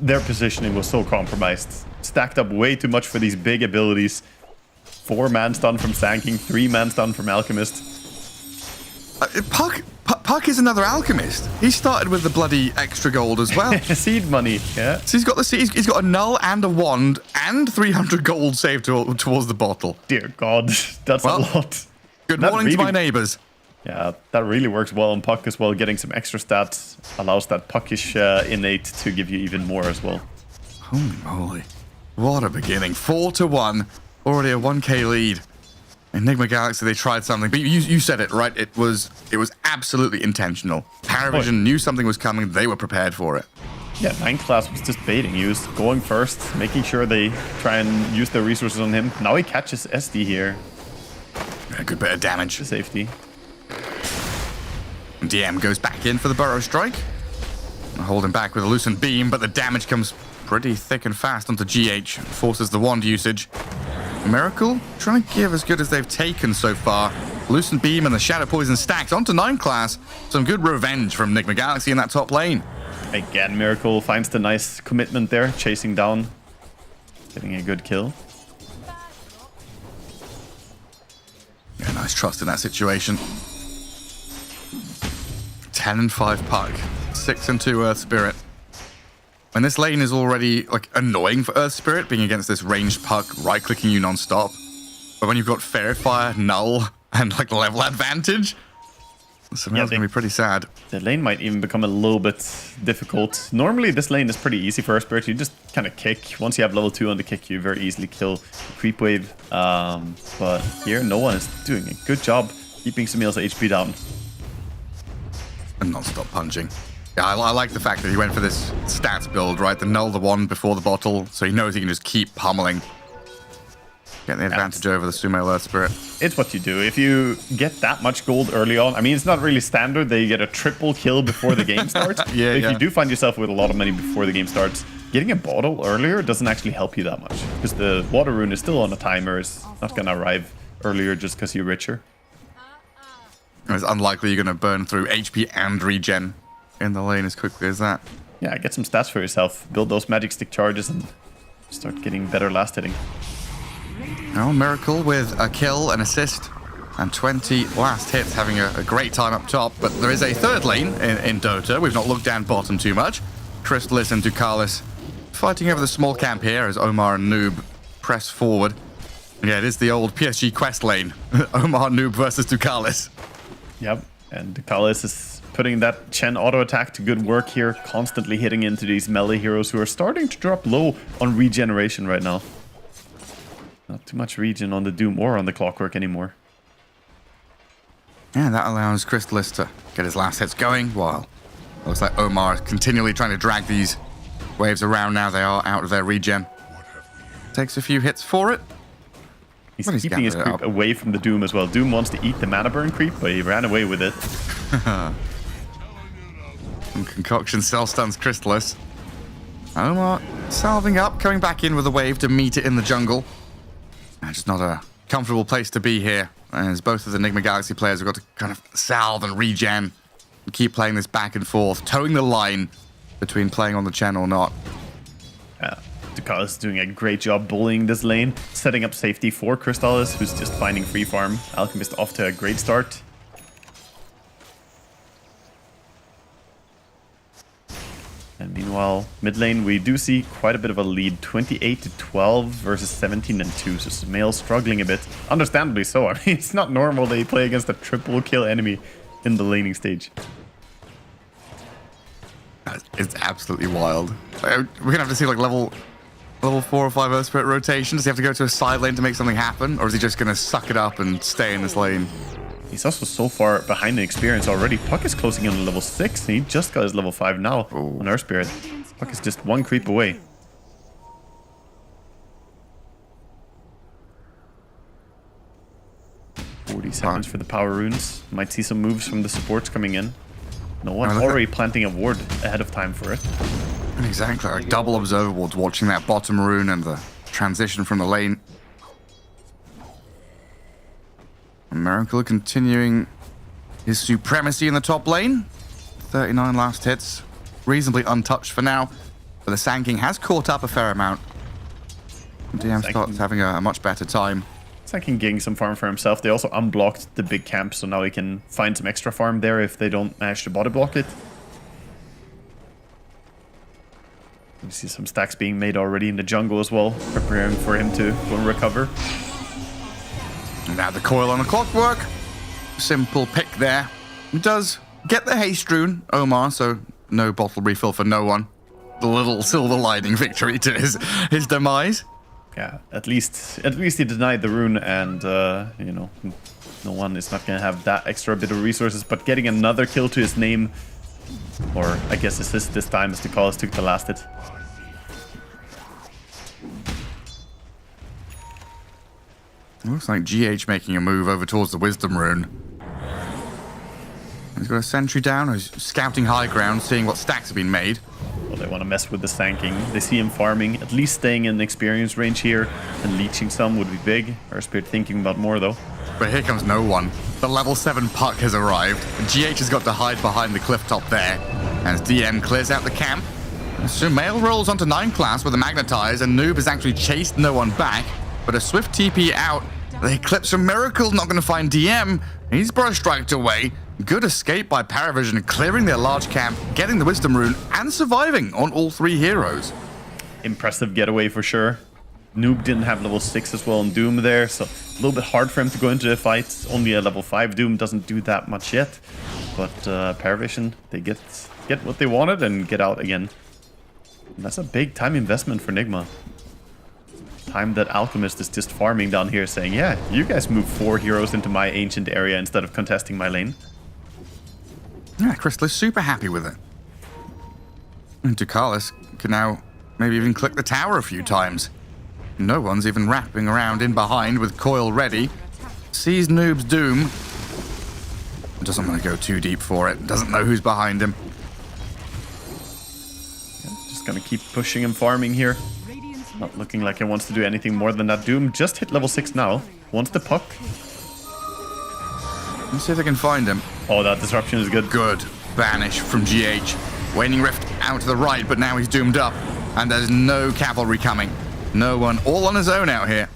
their positioning was so compromised. Stacked up way too much for these big abilities. 4-man stun from Sanking, 3-man stun from Alchemist. Puck is another alchemist. He started with the bloody extra gold as well. Seed money, yeah. So he's got the seed. He's got a null and a wand and 300 gold saved towards the bottle. Dear God, that's a lot. Good morning to my neighbors. Yeah, that really works well on Puck as well. Getting some extra stats allows that Puckish innate to give you even more as well. Holy moly. What a beginning. 4-1. Already a 1k lead. Enigma Galaxy, they tried something, but you said it, right? It was absolutely intentional. Parivision knew something was coming. They were prepared for it. Yeah, 9 class was just baiting. He was going first, making sure they try and use their resources on him. Now he catches SD here. A good bit of damage. To safety. DM goes back in for the Burrow Strike. Hold him back with a Lucent Beam, but the damage comes pretty thick and fast onto GH. Forces the wand usage. Miracle trying to give as good as they've taken so far. Lucent Beam and the Shadow Poison stacks onto 9 class. Some good revenge from Nigma Galaxy in that top lane. Again, Miracle finds the nice commitment there, chasing down, getting a good kill. Yeah, nice trust in that situation. 10-5 Puck, 6-2 Earth Spirit. And this lane is already like annoying for Earth Spirit, being against this ranged Puck, right-clicking you non-stop. But when you've got Fairy Fire, Null, and like level advantage, Sumail's gonna be pretty sad. The lane might even become a little bit difficult. Normally this lane is pretty easy for Earth Spirit. You just kind of kick. Once you have level 2 on the kick, you very easily kill the creep wave. But here, no one is doing a good job keeping Sumail's HP down. And non-stop punching. Yeah, I like the fact that he went for this stats build, right? The Null, the wand before the bottle, so he knows he can just keep pummeling. Get the advantage over the Sumail Earth Spirit. It's what you do. If you get that much gold early on, I mean, it's not really standard that you get a triple kill before the game starts. Yeah, if you do find yourself with a lot of money before the game starts, getting a bottle earlier doesn't actually help you that much. Because the water rune is still on a timer. It's not going to arrive earlier just because you're richer. It's unlikely you're going to burn through HP and regen in the lane as quickly as that. Yeah, get some stats for yourself. Build those magic stick charges and start getting better last hitting. Oh, Miracle with a kill, an assist, and 20 last hits, having a great time up top. But there is a third lane in Dota. We've not looked down bottom too much. Crystalis and Ducalis fighting over the small camp here as Omar and Noob press forward. Yeah, it is the old PSG quest lane. Omar, Noob versus Ducalis. Yep, and Ducalis is putting that Chen auto attack to good work here, constantly hitting into these melee heroes who are starting to drop low on regeneration right now. Not too much regen on the Doom or on the Clockwork anymore. And that allows Crystalis to get his last hits going, while it looks like Omar is continually trying to drag these waves around now. They are out of their regen. Takes a few hits for it. He's keeping his creep away from the Doom as well. Doom wants to eat the mana burn creep, but he ran away with it. Some concoction self-stuns Crystalis. Omar salving up, coming back in with a wave to meet it in the jungle. Just not a comfortable place to be here, as both of the Nigma Galaxy players have got to kind of salve and regen and keep playing this back and forth, towing the line between playing on the Chen or not. Ducalis is doing a great job bullying this lane, setting up safety for Crystalis, who's just finding free farm. Alchemist off to a great start. And meanwhile, mid lane, we do see quite a bit of a lead, 28-12 versus 17-2. So Sumail struggling a bit, understandably so. I mean, it's not normal they play against a triple kill enemy in the laning stage. It's absolutely wild. We're gonna have to see like level 4 or 5 Earth Spirit rotation. Does he have to go to a side lane to make something happen, or is he just gonna suck it up and stay in this lane? He's also so far behind the experience already. Puck is closing in on level 6, and he just got his level 5 now on Earth Spirit. Puck is just one creep away. $40 for the power runes. Might see some moves from the supports coming in. No one already planting a ward ahead of time for it. Exactly, like double observer wards, watching that bottom rune and the transition from the lane. Miracle continuing his supremacy in the top lane. 39 last hits, reasonably untouched for now, but the Sand King has caught up a fair amount. DM starts having a much better time. Sand King getting some farm for himself. They also unblocked the big camp, so now he can find some extra farm there if they don't manage to body block it. You see some stacks being made already in the jungle as well, preparing for him to go and recover. Now the coil on the Clockwork. Simple pick there. He does get the haste rune, Omar, so no bottle refill for no one. The little silver lining victory to his demise. Yeah, at least he denied the rune, and you know, no one is not gonna have that extra bit of resources. But getting another kill to his name, or I guess assist this time, as Ducalis took the last hit. Looks like GH making a move over towards the Wisdom Rune. He's got a sentry down, he's scouting high ground, seeing what stacks have been made. Well, they want to mess with the Sand King. They see him farming, at least staying in the experience range here, and leeching some would be big. Earth Spirit thinking about more though. But here comes no one. The level 7 puck has arrived. GH has got to hide behind the cliff top there. As DM clears out the camp. Sumail rolls onto 9 class with a Magnetize, and Noob has actually chased no one back. But a swift TP out. The Eclipse from Miracle not going to find DM. He's brush striked away. Good escape by Parivision, clearing their large camp, getting the Wisdom Rune, and surviving on all 3 heroes. Impressive getaway for sure. Noob didn't have level 6 as well in Doom there, so a little bit hard for him to go into the fight. Only a level 5 Doom doesn't do that much yet. But Parivision, they get what they wanted and get out again. And that's a big time investment for Nigma. Time that Alchemist is just farming down here, saying, yeah, you guys move 4 heroes into my ancient area instead of contesting my lane. Yeah, Crystalis super happy with it. And Ducalis can now maybe even click the tower a few times. No one's even wrapping around in behind with coil ready. Sees Noob's doom. Doesn't want to go too deep for it. Doesn't know who's behind him. Yeah, just gonna keep pushing and farming here. Not looking like he wants to do anything more than that. Doom just hit level 6 now. Wants the puck. Let's see if they can find him. Oh, that disruption is good. Good. Banish from GH. Waning Rift out to the right, but now he's doomed up. And there's no cavalry coming. No one. All on his own out here.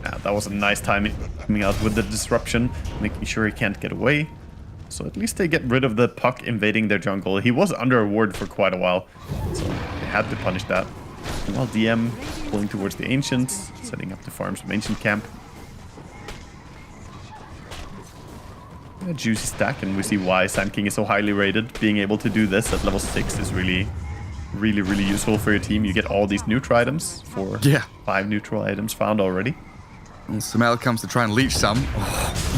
Yeah, that was a nice timing coming out with the disruption, making sure he can't get away. So at least they get rid of the Puck invading their jungle. He was under a ward for quite a while, so they had to punish that. And while DM pulling towards the Ancients, setting up the farms from Ancient Camp. A juicy stack, and we see why Sand King is so highly rated. Being able to do this at level 6 is really useful for your team. You get all these neutral items for 5 neutral items found already. And Sumail comes to try and leech some.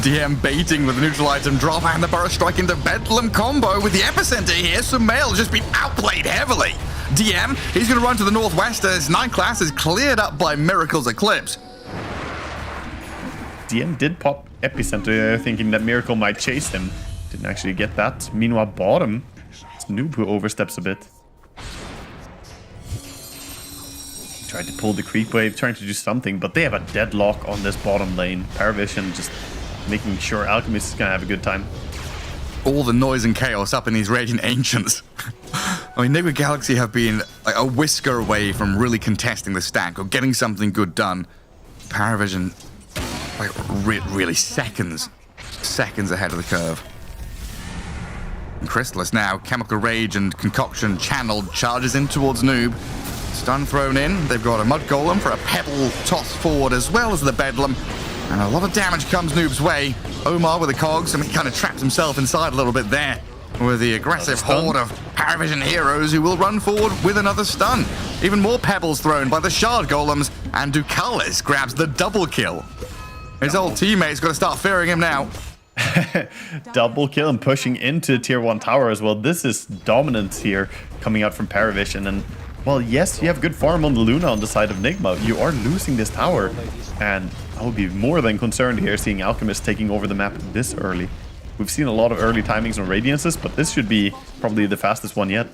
DM baiting with the neutral item drop, and the Burrow Strike into Bedlam combo with the epicenter here. Sumail just been outplayed heavily. DM, he's going to run to the northwest as 9 class is cleared up by Miracle's Eclipse. DM did pop epicenter thinking that Miracle might chase him. Didn't actually get that. Meanwhile, bottom, it's Noob who oversteps a bit. Tried to pull the creep wave, trying to do something, but they have a deadlock on this bottom lane. Parivision just making sure Alchemist is gonna have a good time. All the noise and chaos up in these Radiant Ancients. I mean, Nigma Galaxy have been like a whisker away from really contesting the stack or getting something good done. Parivision, like really seconds ahead of the curve. And Chrysalis now, Chemical Rage and Concoction channeled, charges in towards Noob. Stun thrown in. They've got a Mud Golem for a Pebble toss forward as well as the Bedlam. And a lot of damage comes Noob's way. Omar with the cogs, and he kind of traps himself inside a little bit there with the aggressive horde of Parivision heroes who will run forward with another stun. Even more pebbles thrown by the Shard Golems, and Ducalis grabs the double kill. His old teammates got to start fearing him now. Double kill and pushing into tier 1 tower as well. This is dominance here coming out from Parivision, and well, yes, you have good farm on the Luna on the side of Nigma. You are losing this tower, and I would be more than concerned here seeing Alchemist taking over the map this early. We've seen a lot of early timings on Radiances, but this should be probably the fastest one yet.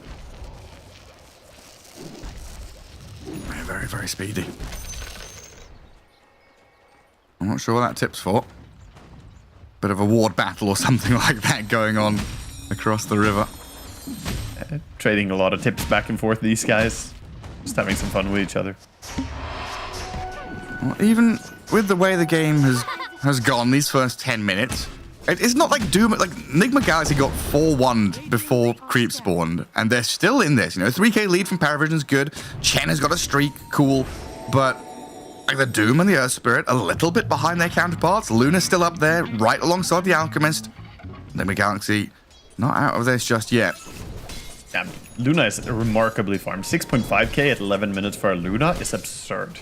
Very, very speedy. I'm not sure what that tip's for. Bit of a ward battle or something like that going on across the river. Trading a lot of tips back and forth, these guys. Just having some fun with each other. Well, even with the way the game has gone these first 10 minutes, it's not like Doom. Like, Nigma Galaxy got 4-1 before creep spawned, and they're still in this. You know, 3k lead from Parivision's good. Chen has got a streak, cool. But like the Doom and the Earth Spirit, a little bit behind their counterparts. Luna's still up there, right alongside the Alchemist. Nigma Galaxy not out of this just yet. Damn, Luna is remarkably farmed. 6.5k at 11 minutes for a Luna is absurd.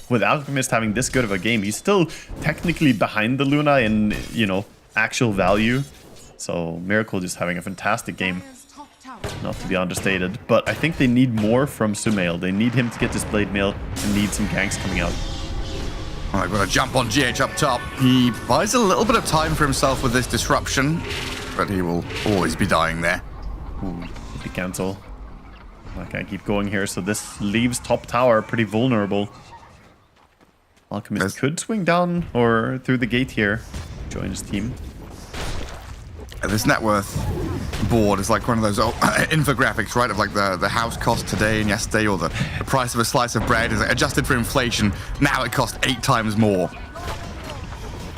With Alchemist having this good of a game, he's still technically behind the Luna in, you know, actual value. So Miracle just having a fantastic game. Not to be understated, but I think they need more from Sumail. They need him to get this Blade Mail and need some ganks coming out. Alright, we're going to jump on GH up top. He buys a little bit of time for himself with this disruption, but he will always be dying there. Ooh, he cancel. I can't keep going here, so this leaves top tower pretty vulnerable. Alchemist could swing down or through the gate here, join his team. This net worth board is like one of those old infographics, right? Of like the house cost today and yesterday, or the price of a slice of bread is adjusted for inflation. Now it costs 8 times more.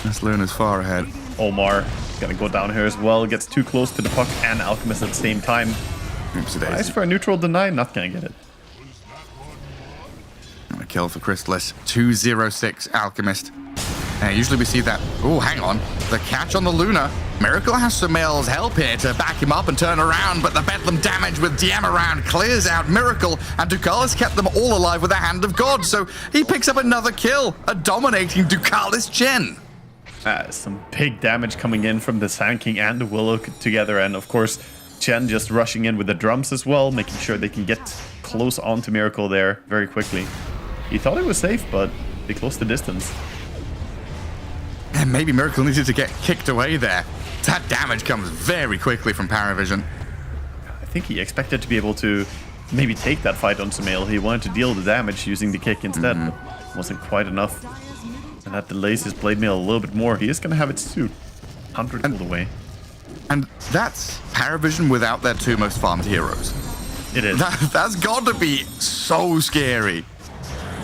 This Luna's far ahead. Omar gonna go down here as well. Gets too close to the puck and Alchemist at the same time. Nice for a neutral deny. Not gonna get it. And a kill for Chrysalis. 206 Alchemist. And usually we see that. Oh, hang on. The catch on the Luna. Miracle has Sumail's help here to back him up and turn around, but the Bedlam damage with DM around clears out Miracle, and Ducalis kept them all alive with the hand of God, so he picks up another kill, a dominating Ducalis Chen. Some big damage coming in from the Sand King and the Willow together, and of course Chen just rushing in with the drums as well, making sure they can get close onto Miracle there very quickly. He thought it was safe, but they closed the distance. And maybe Miracle needed to get kicked away there. That damage comes very quickly from Parivision. I think he expected to be able to maybe take that fight on Sumail. He wanted to deal the damage using the kick instead, but wasn't quite enough. And that delays his blade mail a little bit more. He is going to have it soon. 100 gold away. And that's Parivision without their two most farmed heroes. It is. That's got to be so scary.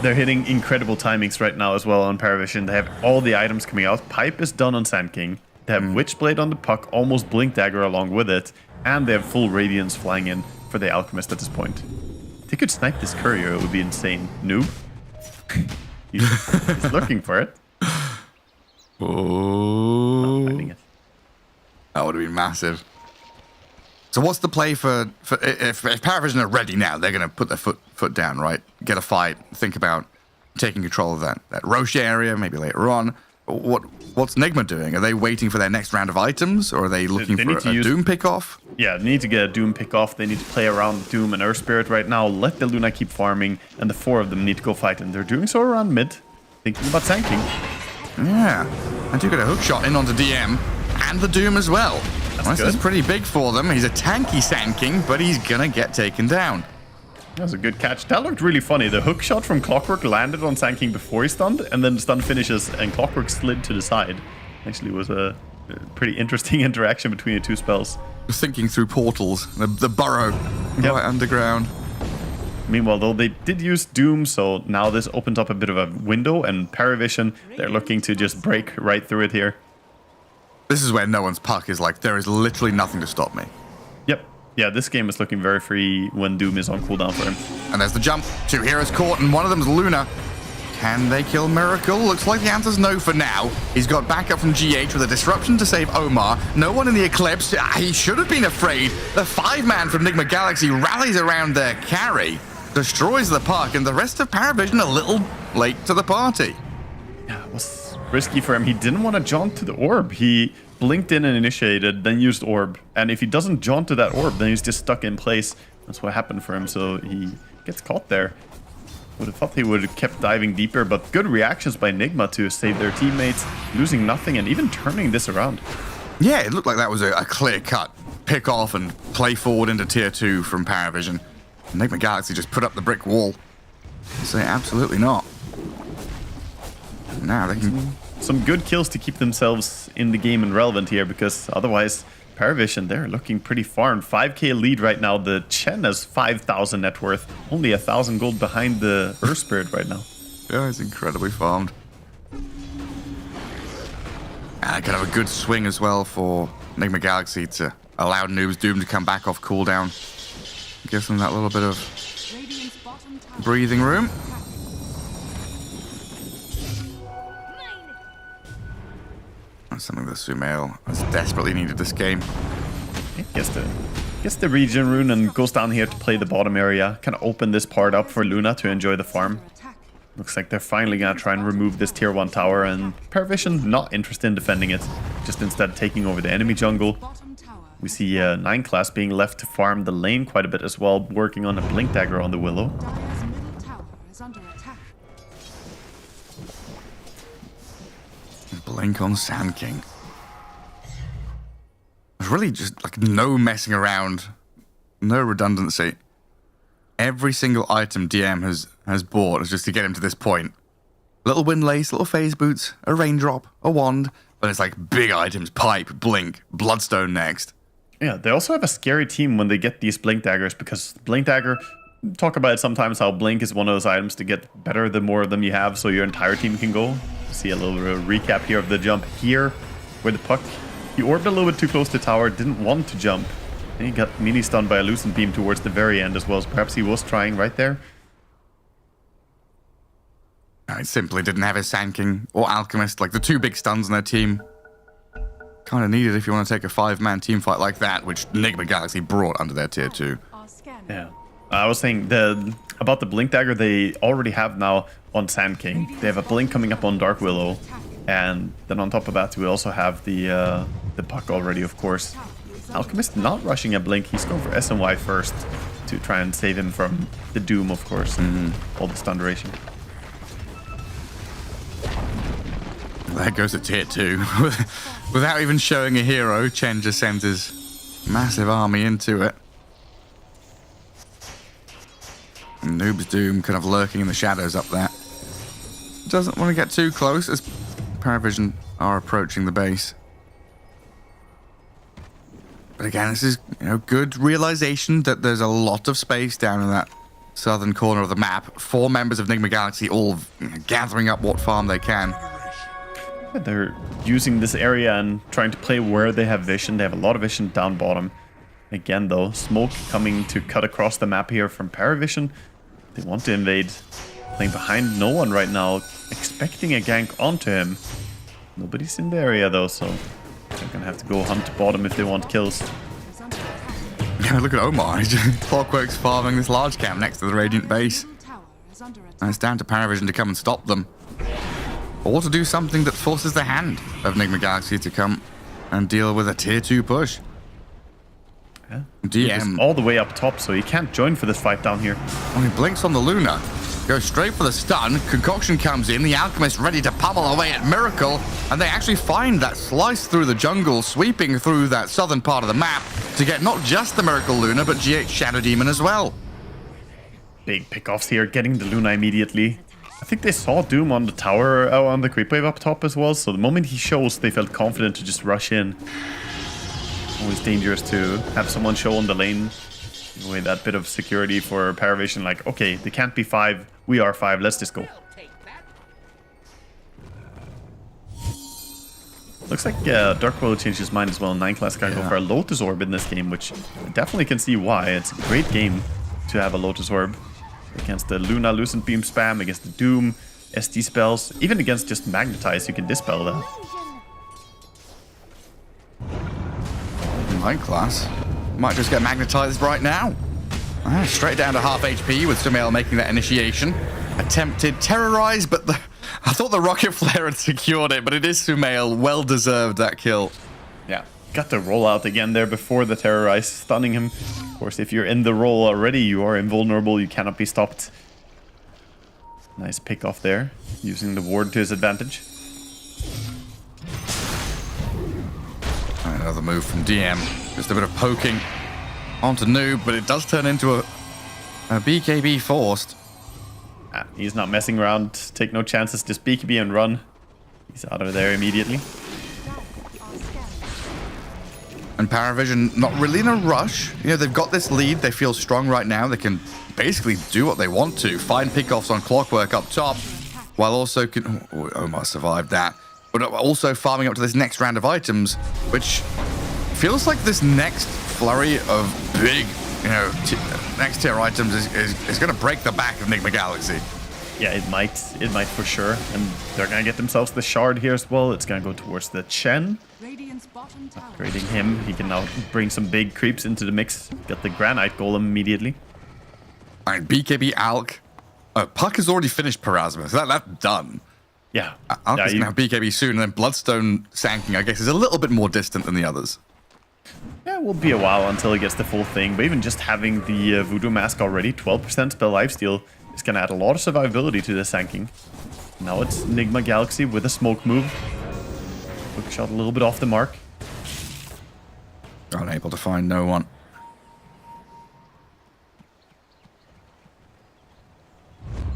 They're hitting incredible timings right now as well on Parivision. They have all the items coming out. Pipe is done on Sand King. They have Witchblade on the puck, almost Blink Dagger along with it. And they have full Radiance flying in for the Alchemist at this point. If they could snipe this courier, it would be insane. Noob. he's looking for it. Oh. Not finding it. That would have been massive. So what's the play for if Parivision are ready now, they're going to put their foot down, right? Get a fight, think about taking control of that Roche area, maybe later on. What's Nigma doing? Are they waiting for their next round of items, or are they looking for a Doom pick-off? Yeah, they need to get a Doom pick-off. They need to play around Doom and Earth Spirit right now. Let the Luna keep farming, and the 4 of them need to go fight, and they're doing so around mid, thinking about Sand King. Yeah, and you get a hook shot in onto DM, and the Doom as well. This is pretty big for them. He's a tanky Sand King, but he's gonna get taken down. That was a good catch. That looked really funny. The hook shot from Clockwork landed on Sand King before he stunned, and then the stun finishes, and Clockwork slid to the side. Actually, was a pretty interesting interaction between the two spells. Thinking through portals, the burrow right underground. Meanwhile, though, they did use Doom, so now this opens up a bit of a window, and Parivision, they're looking to just break right through it here. This is where no one's puck is like, there is literally nothing to stop me. Yep. Yeah, this game is looking very free when Doom is on cooldown for him. And there's the jump. 2 heroes caught, and one of them's Luna. Can they kill Miracle? Looks like the answer's no for now. He's got backup from GH with a disruption to save Omar. No one in the Eclipse. He should have been afraid. The 5-man from Nigma Galaxy rallies around their carry, destroys the puck, and the rest of Parivision a little late to the party. Yeah, it was risky for him. He didn't want to jaunt to the orb. He blinked in and initiated, then used orb. And if he doesn't jaunt to that orb, then he's just stuck in place. That's what happened for him, so he gets caught there. Would have thought he would have kept diving deeper, but good reactions by Nigma to save their teammates, losing nothing and even turning this around. Yeah, it looked like that was a clear-cut pick off and play forward into tier 2 from Parivision. Nigma Galaxy just put up the brick wall. Say absolutely not. Now they can... Some good kills to keep themselves in the game and relevant here, because otherwise Parivision, they're looking pretty farmed. 5k lead right now. The Chen has 5,000 net worth. Only 1,000 gold behind the Earth Spirit right now. Yeah, it's incredibly farmed. And kind of a good swing as well for Nigma Galaxy to allow Noob's Doom to come back off cooldown. Gives them that little bit of breathing room. That's something that Sumail has desperately needed this game. Gets the region rune and goes down here to play the bottom area. Kind of open this part up for Luna to enjoy the farm. Looks like they're finally going to try and remove this tier 1 tower, and Parivision not interested in defending it, just instead taking over the enemy jungle. We see 9 class being left to farm the lane quite a bit as well, working on a Blink Dagger on the Willow. Blink on Sand King. There's really just like no messing around, no redundancy. Every single item DM has bought is just to get him to this point. Little windlace, little phase boots, a raindrop, a wand, but it's like big items, pipe, blink, bloodstone next. Yeah, they also have a scary team when they get these Blink Daggers, because Blink Dagger, talk about it sometimes how Blink is one of those items to get better the more of them you have, so your entire team can go. See a little recap here of the jump here, where the puck, he orbed a little bit too close to tower, didn't want to jump, and he got mini stunned by a Lucent Beam towards the very end as well, so perhaps he was trying right there. I simply didn't have his Sand King or Alchemist, like the 2 big stuns in their team. Kind of needed if you want to take a 5-man team fight like that, which Nigma Galaxy brought under their tier 2. Yeah. I was saying about the Blink Dagger they already have now on Sand King. They have a Blink coming up on Dark Willow, and then on top of that we also have the puck already, of course. Alchemist not rushing a Blink, he's going for SNY first to try and save him from the Doom, of course, and all the stun duration. There goes a tier 2. Without even showing a hero, Chen just sends his massive army into it. And Noob's Doom kind of lurking in the shadows up there. doesn't want to get too close as Parivision are approaching the base. But again, this is good realization that there's a lot of space down in that southern corner of the map. 4 members of Nigma Galaxy all gathering up what farm they can. They're using this area and trying to play where they have vision. They have a lot of vision down bottom. Again, though, smoke coming to cut across the map here from Parivision. They want to invade. Playing behind no one right now, expecting a gank onto him. Nobody's in the area, though, so they're going to have to go hunt bottom if they want kills. Yeah, look at Omar. Clockwork's farming this large camp next to the Radiant base. And it's down to Parivision to come and stop them. Or to do something that forces the hand of Nigma Galaxy to come and deal with a tier 2 push. Yeah. DM all the way up top, so he can't join for this fight down here. When he blinks on the Luna, goes straight for the stun. Concoction comes in, the Alchemist ready to pummel away at Miracle, and they actually find that slice through the jungle, sweeping through that southern part of the map to get not just the Miracle Luna, but GH Shadow Demon as well. Big pickoffs here, getting the Luna immediately. I think they saw Doom on the tower, on the creep wave up top as well, so the moment he shows, they felt confident to just rush in. Always dangerous to have someone show on the lane. Give away that bit of security for Parivision, like, okay, they can't be 5, we are 5, let's just go. Looks like Dark World changed his mind as well. 9 class guy go for a Lotus Orb in this game, which I definitely can see why. It's a great game to have a Lotus Orb. Against the Luna Lucent Beam spam, against the Doom, SD spells, even against just Magnetize, you can dispel that. 9 class might just get magnetized right now. Straight down to half HP with Sumail making that initiation. Attempted terrorize, but I thought the rocket flare had secured it, but it is Sumail. Well deserved that kill. Yeah, got the rollout again there before the terrorize, stunning him. Of course, if you're in the roll already, you are invulnerable. You cannot be stopped. Nice pick off there, using the ward to his advantage. Another move from DM. Just a bit of poking onto Noob, but it does turn into a BKB forced. He's not messing around. Take no chances. Just BKB and run. He's out of there immediately. And Parivision not really in a rush. They've got this lead. They feel strong right now. They can basically do what they want to. Find pickoffs on Clockwork up top, while also Omar survived that. But also farming up to this next round of items, which feels like this next flurry of big, next tier items is going to break the back of Nigma Galaxy. Yeah, it might for sure. And they're going to get themselves the shard here as well. It's going to go towards the Chen. Upgrading him. He can now bring some big creeps into the mix. Got the Granite Golem immediately. All right, BKB Alk. Puck has already finished Parasmus. That's done. Yeah. Alk is going to have BKB soon, and then Bloodstone Sanking, I guess, is a little bit more distant than the others. Yeah, it will be a while until he gets the full thing. But even just having the Voodoo Mask already, 12% spell lifesteal, is going to add a lot of survivability to the Sanking. Now it's Nigma Galaxy with a smoke move. Quick shot a little bit off the mark. Unable to find no one.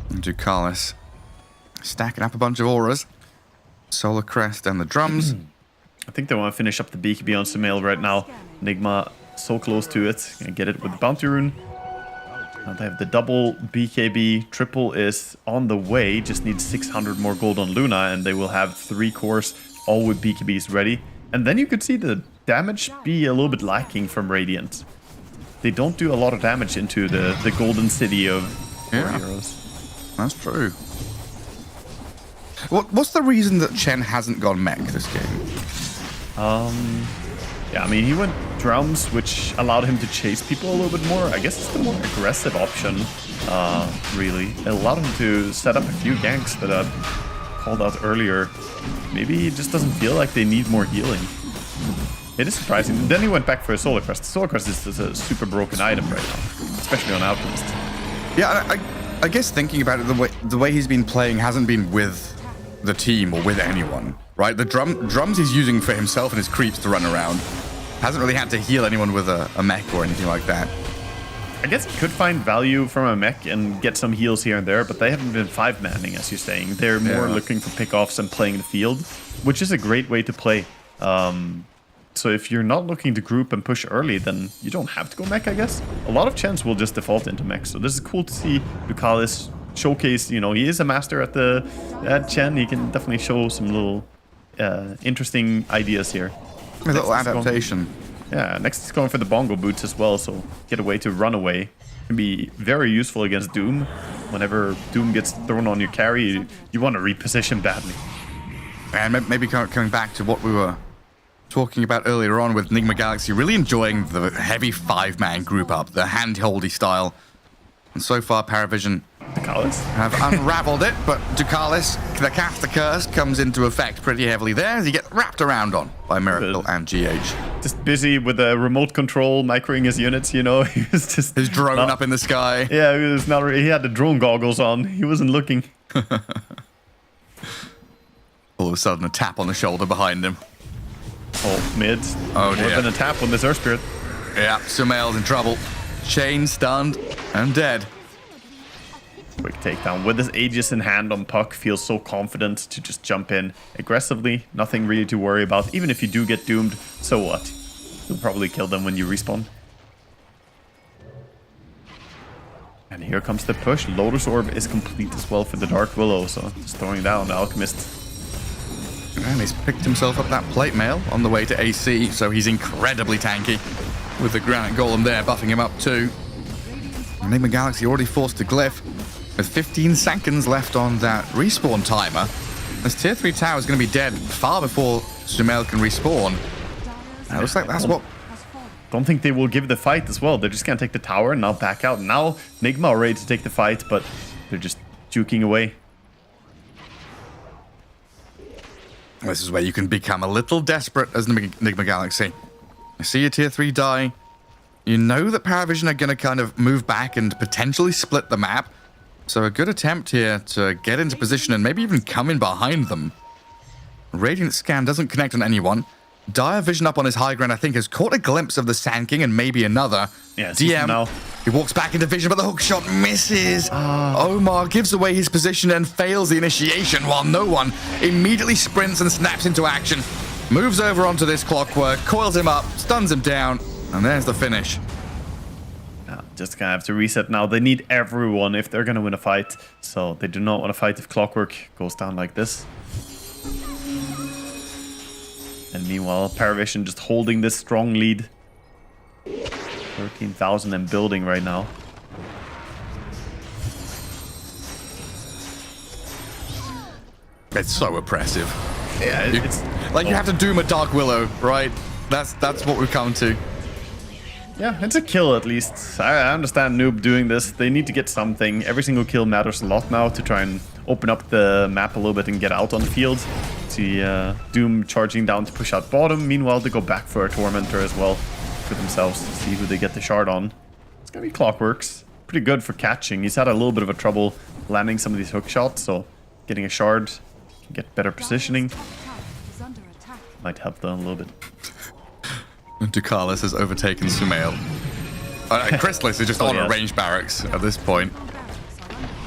Into Carlos. Stacking up a bunch of auras. Solar Crest and the drums. I think they want to finish up the BKB on Sumail right now. Nigma so close to it. Gonna get it with the Bounty Rune. Now they have the double BKB. Triple is on the way. Just need 600 more gold on Luna, and they will have 3 cores, all with BKBs ready. And then you could see the damage be a little bit lacking from Radiant. They don't do a lot of damage into the golden city of heroes. That's true. What's the reason that Chen hasn't gone mech this game? Yeah, I mean, he went drums, which allowed him to chase people a little bit more. I guess it's the more aggressive option, really. It allowed him to set up a few ganks that I called out earlier. Maybe he just doesn't feel like they need more healing. It is surprising. Then he went back for a Solar Crest. The Solar Crest is a super broken item right now, especially on Alchemist. Yeah, I guess thinking about it, the way he's been playing hasn't been with the team or with anyone, right? The drums he's using for himself and his creeps to run around. Hasn't really had to heal anyone with a mech or anything like that. I guess you could find value from a mech and get some heals here and there, but they haven't been 5-manning, as you're saying. They're more looking for pickoffs and playing the field, which is a great way to play. So if you're not looking to group and push early, then you don't have to go mech, I guess. A lot of champs will just default into mech, so this is cool to see Ducalis showcase. You know, he is a master at Chen. He can definitely show some little interesting ideas here. A little adaptation. Yeah, next is going for the bongo boots as well, so get a way to run away. Can be very useful against Doom. Whenever Doom gets thrown on your carry, you want to reposition badly. And maybe coming back to what we were talking about earlier on with Nigma Galaxy, really enjoying the heavy 5-man group up, the hand-holdy style. And so far, Parivision have unraveled it, but Ducalis, the caster curse, comes into effect pretty heavily there as he gets wrapped around on by Miracle and GH. Just busy with the remote control, microing his units, you know. He was just his drone up in the sky. Yeah, he was not. He had the drone goggles on. He wasn't looking. All of a sudden, a tap on the shoulder behind him. Oh, mid. Oh dear. More than a tap on this Earth Spirit. Yeah, Sumail's in trouble. Chain stunned and dead. Quick takedown. With his Aegis in hand on Puck, feels so confident to just jump in aggressively. Nothing really to worry about. Even if you do get doomed, so what? You'll probably kill them when you respawn. And here comes the push. Lotus Orb is complete as well for the Dark Willow, so just throwing down the Alchemist. And he's picked himself up that plate mail on the way to AC, so he's incredibly tanky. With the Granite Golem there buffing him up too. Nigma Galaxy already forced a glyph. With 15 seconds left on that respawn timer, this tier 3 tower is going to be dead far before Sumail can respawn. And it looks like that's what... Don't think they will give the fight as well. They're just going to take the tower and now back out. Now Nigma are ready to take the fight, but they're just juking away. This is where you can become a little desperate as Nigma Galaxy. You see your tier 3 die. You know that Parivision are going to kind of move back and potentially split the map. So a good attempt here to get into position and maybe even come in behind them. Radiant Scan doesn't connect on anyone. Dire Vision up on his high ground, I think, has caught a glimpse of the Sand King and maybe another. Yeah, DM, now. He walks back into vision, but the hook shot misses. Omar gives away his position and fails the initiation, while no one immediately sprints and snaps into action. Moves over onto this Clockwork, coils him up, stuns him down, and there's the finish. Just gonna have to reset now. They need everyone if they're gonna win a fight. So they do not want to fight if Clockwork goes down like this. And meanwhile, Parivision just holding this strong lead. 13,000 and building right now. It's so oppressive. Yeah, it's like you have to doom a Dark Willow, right? That's what we've come to. Yeah, it's a kill at least. I understand Noob doing this. They need to get something. Every single kill matters a lot now to try and open up the map a little bit and get out on the field. See Doom charging down to push out bottom. Meanwhile, they go back for a Tormentor as well for themselves to see who they get the shard on. It's gonna be Clockworks. Pretty good for catching. He's had a little bit of a trouble landing some of these hook shots, so getting a shard can get better positioning. Might help them a little bit. Ducalis has overtaken Sumail. Chrysalis is just on a range barracks at this point.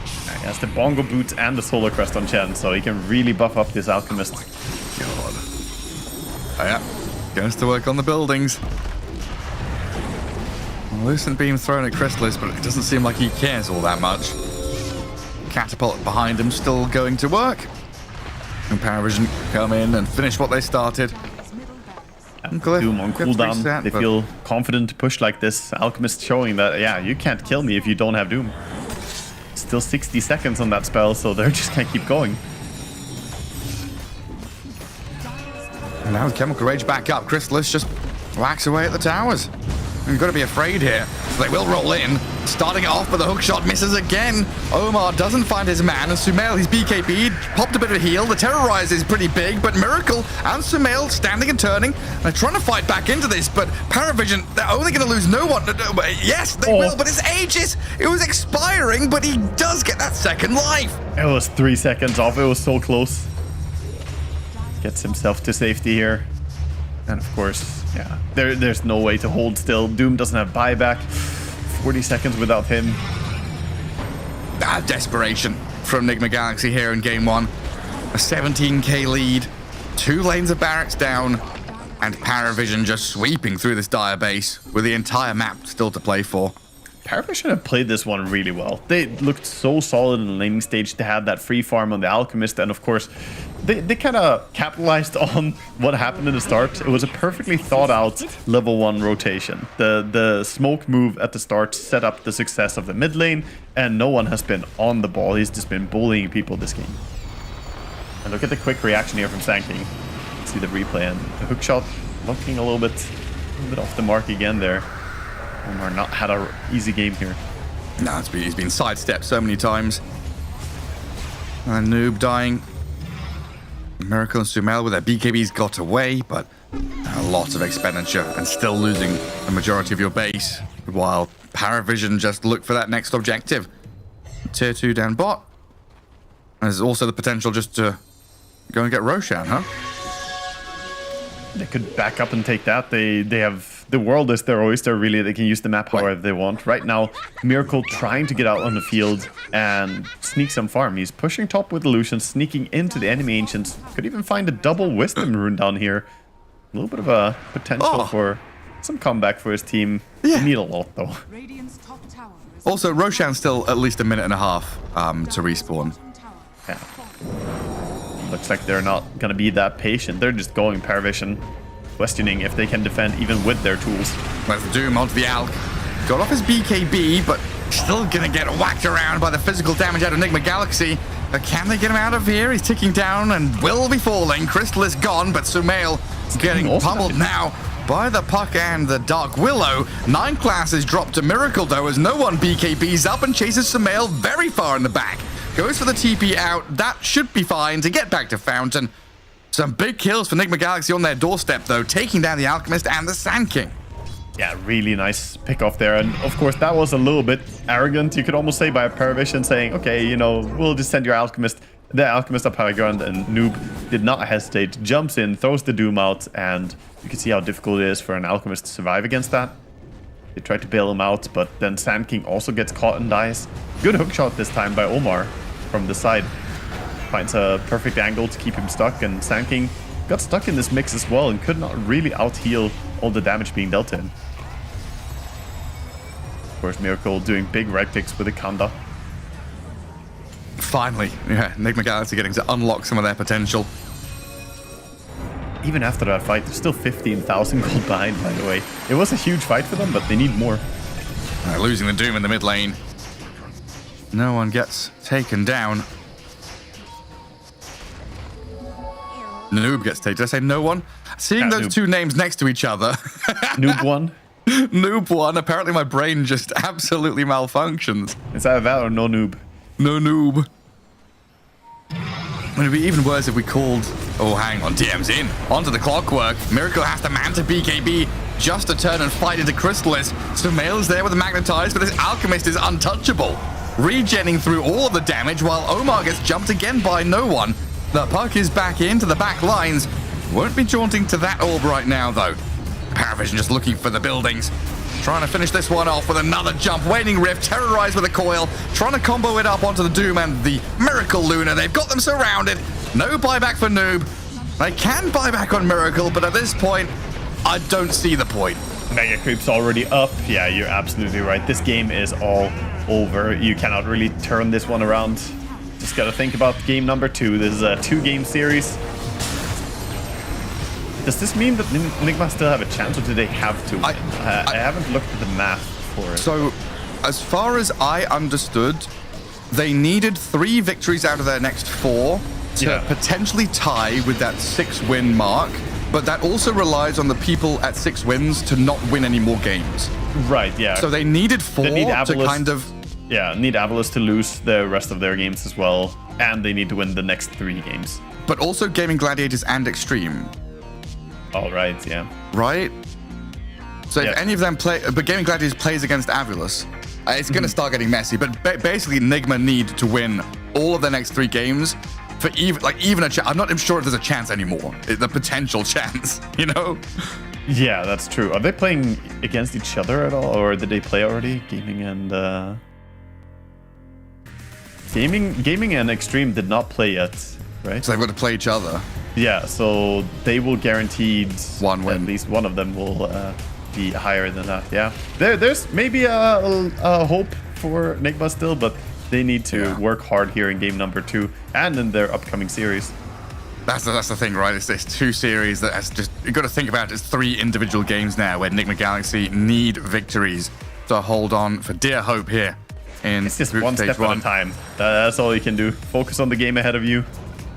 He has the bongo boots and the solar crest on Chen, so he can really buff up this alchemist. God. Oh yeah, goes to work on the buildings. Lucent beam thrown at Chrysalis, but it doesn't seem like he cares all that much. Catapult behind him still going to work. And Parivision come in and finish what they started. Doom on cooldown. They feel confident to push like this. Alchemist showing that, yeah, you can't kill me if you don't have Doom. Still 60 seconds on that spell, so they're just gonna keep going. And now Chemical Rage back up. Chrysalis just whacks away at the towers. You've got to be afraid here. So they will roll in. Starting it off, but the hook shot misses again. Omar doesn't find his man, and Sumail, he's BKB'd, popped a bit of a heal. The Terrorize is pretty big, but Miracle and Sumail standing and turning. They're trying to fight back into this, but Parivision, they're only going to lose no one. Yes, they will, but it's Aegis. It was expiring, but he does get that second life. It was 3 seconds off. It was so close. Gets himself to safety here. And of course, yeah, there's no way to hold still. Doom doesn't have buyback. 40 seconds without him. Desperation from Nigma Galaxy here in game 1. A 17k lead, 2 lanes of barracks down, and Parivision just sweeping through this dire base with the entire map still to play for. Parivision have played this one really well. They looked so solid in the laning stage. They had that free farm on the Alchemist, and of course, they kind of capitalized on what happened in the start. It was a perfectly thought out level 1 rotation. The smoke move at the start set up the success of the mid lane, and no one has been on the ball. He's just been bullying people this game. And look at the quick reaction here from Sanking. See the replay, and the hook shot looking a little bit off the mark again there. Omar not had an easy game here. No, he's been sidestepped so many times. And Noob dying. Miracle and Sumail with their BKBs got away, but a lot of expenditure and still losing the majority of your base, while Parivision just look for that next objective. Tier 2 down bot. There's also the potential just to go and get Roshan, huh? They could back up and take that. They have... The world is their oyster, really. They can use the map however they want. Right now, Miracle trying to get out on the field and sneak some farm. He's pushing top with Illusion, sneaking into the enemy Ancients. Could even find a double Wisdom rune down here. A little bit of a potential for some comeback for his team. Yeah. They need a lot, though. Also, Roshan's still at least a minute and a half to respawn. Yeah. Looks like they're not going to be that patient. They're just going Parivision, questioning if they can defend even with their tools. There's the Doom onto the Alk. Got off his BKB, but still gonna get whacked around by the physical damage out of Nigma Galaxy. But can they get him out of here? He's ticking down and will be falling. Crystal is gone, but Sumail getting pummeled now by the Puck and the Dark Willow. 9 classes dropped to Miracle, though, as no one BKBs up and chases Sumail very far in the back. Goes for the TP out. That should be fine to get back to Fountain. Some big kills for Nigma Galaxy on their doorstep, though, taking down the Alchemist and the Sand King. Yeah, really nice pick off there. And of course, that was a little bit arrogant, you could almost say, by Parivision saying, okay, you know, we'll just send your Alchemist, the Alchemist up high ground. And Noob did not hesitate, jumps in, throws the Doom out, and you can see how difficult it is for an Alchemist to survive against that. They tried to bail him out, but then Sand King also gets caught and dies. Good hook shot this time by Omar from the side. Finds a perfect angle to keep him stuck, and Sand King got stuck in this mix as well and could not really out-heal all the damage being dealt to him. Of course, Miracle doing big right picks with the Kanda. Finally, yeah, Nigma Galaxy getting to unlock some of their potential. Even after that fight, there's still 15,000 gold behind, by the way. It was a huge fight for them, but they need more. Losing the Doom in the mid lane. No one gets taken down. Noob gets taken. Did I say no one? Seeing those Noob. two names next to each other. Noob one. Noob one. Apparently my brain just absolutely malfunctions. It's either that or no noob. No noob. It'd be even worse if we called... Oh, hang on. DM's in. Onto the clockwork. Miracle has to man to BKB just to turn and fight into Crystallis. Sumail's there with the Magnetize, but this Alchemist is untouchable. Regenning through all of the damage while Omar gets jumped again by no one. The Puck is back into the back lines. Won't be jaunting to that orb right now, though. Parivision just looking for the buildings. Trying to finish this one off with another jump. Waning Rift, terrorized with a coil. Trying to combo it up onto the Doom and the Miracle Luna. They've got them surrounded. No buyback for Noob. They can buy back on Miracle, but at this point, I don't see the point. Mega Creep's already up. Yeah, you're absolutely right. This game is all over. You cannot really turn this one around. Just gotta think about game number 2. This is a 2-game series. Does this mean that Nigma still have a chance, or do they have to win? I haven't looked at the math for it. So, as far as I understood, they needed 3 victories out of their next 4 to potentially tie with that 6-win mark, but that also relies on the people at 6 wins to not win any more games. Right, yeah. So they needed 4 they need to kind of... Yeah, need Avalos to lose the rest of their games as well, and they need to win the next 3 games. But also Gaming Gladiators and Extreme. All right, yeah. Right? So if any of them play... But Gaming Gladiators plays against Avulus. It's going to start getting messy, but basically Nigma need to win all of their next 3 games for even a chance. I'm not even sure if there's a chance anymore. The potential chance, you know? Yeah, that's true. Are they playing against each other at all, or did they play already? Gaming and Extreme did not play yet, right? So they've got to play each other. Yeah, so they will guaranteed one win. At least one of them will be higher than that. Yeah, there's maybe a hope for Nigma still, but they need to work hard here in game number 2 and in their upcoming series. That's the thing, right? It's 2 series that has just, you've got to think about it as 3 individual games now where Nigma Galaxy need victories to hold on for dear hope here. It's just one step at a time. That's all you can do. Focus on the game ahead of you.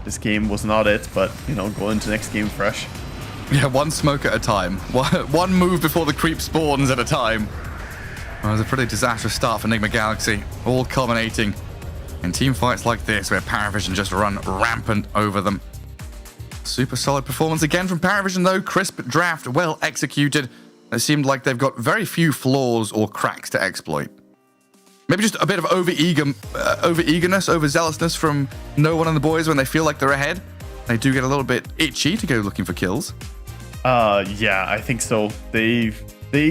This game was not it, but, you know, go into next game fresh. Yeah, one smoke at a time. One move before the creep spawns at a time. Well, it was a pretty disastrous start for Nigma Galaxy, all culminating in team fights like this where Parivision just run rampant over them. Super solid performance again from Parivision, though. Crisp draft, well executed. It seemed like they've got very few flaws or cracks to exploit. Maybe just a bit of over-eagerness, overzealousness from no one and the boys when they feel like they're ahead. They do get a little bit itchy to go looking for kills. Yeah, I think so. They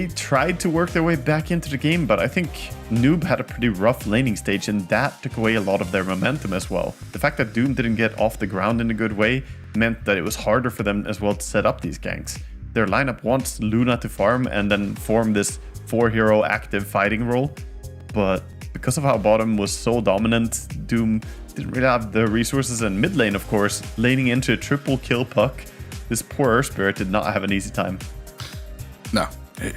tried to work their way back into the game, but I think Noob had a pretty rough laning stage, and that took away a lot of their momentum as well. The fact that Doom didn't get off the ground in a good way meant that it was harder for them as well to set up these ganks. Their lineup wants Luna to farm and then form this 4-hero active fighting role, but because of how bottom was so dominant, Doom didn't really have the resources, and mid lane, of course, laning into a triple kill puck. This poor Earth Spirit did not have an easy time. No,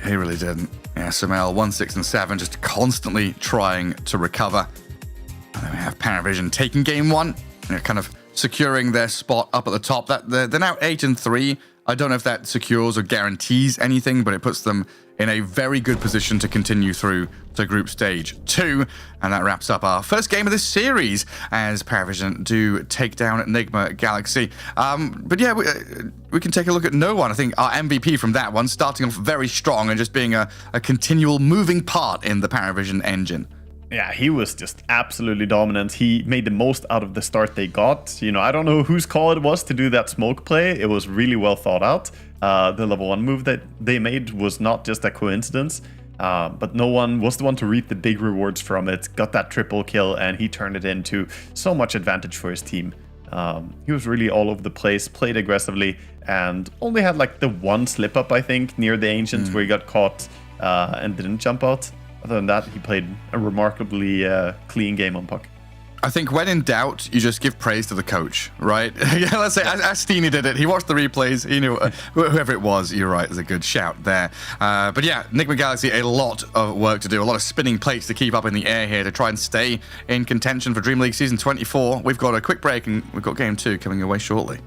he really didn't. Yeah, Sumail 1, 6, and 7 just constantly trying to recover. And then we have Parivision taking game 1, kind of securing their spot up at the top. They're now 8 and 3. I don't know if that secures or guarantees anything, but it puts them in a very good position to continue through to group stage 2. And that wraps up our first game of this series as Parivision do take down Nigma Galaxy. But yeah, we can take a look at No One. I think our MVP from that one, starting off very strong and just being a continual moving part in the Parivision engine. Yeah, he was just absolutely dominant. He made the most out of the start they got. You know, I don't know whose call it was to do that smoke play. It was really well thought out. The level 1 move that they made was not just a coincidence. But No One was the one to reap the big rewards from it. Got that triple kill, and he turned it into so much advantage for his team. He was really all over the place, played aggressively, and only had like the one slip up, I think, near the Ancients where he got caught and didn't jump out. Other than that, he played a remarkably clean game on puck. I think when in doubt, you just give praise to the coach, right? Yeah, let's say, as Steeny did it, he watched the replays, he knew whoever it was, you're right, is a good shout there. But yeah, Nigma Galaxy, a lot of work to do, a lot of spinning plates to keep up in the air here to try and stay in contention for DreamLeague Season 24. We've got a quick break and we've got Game 2 coming your way shortly.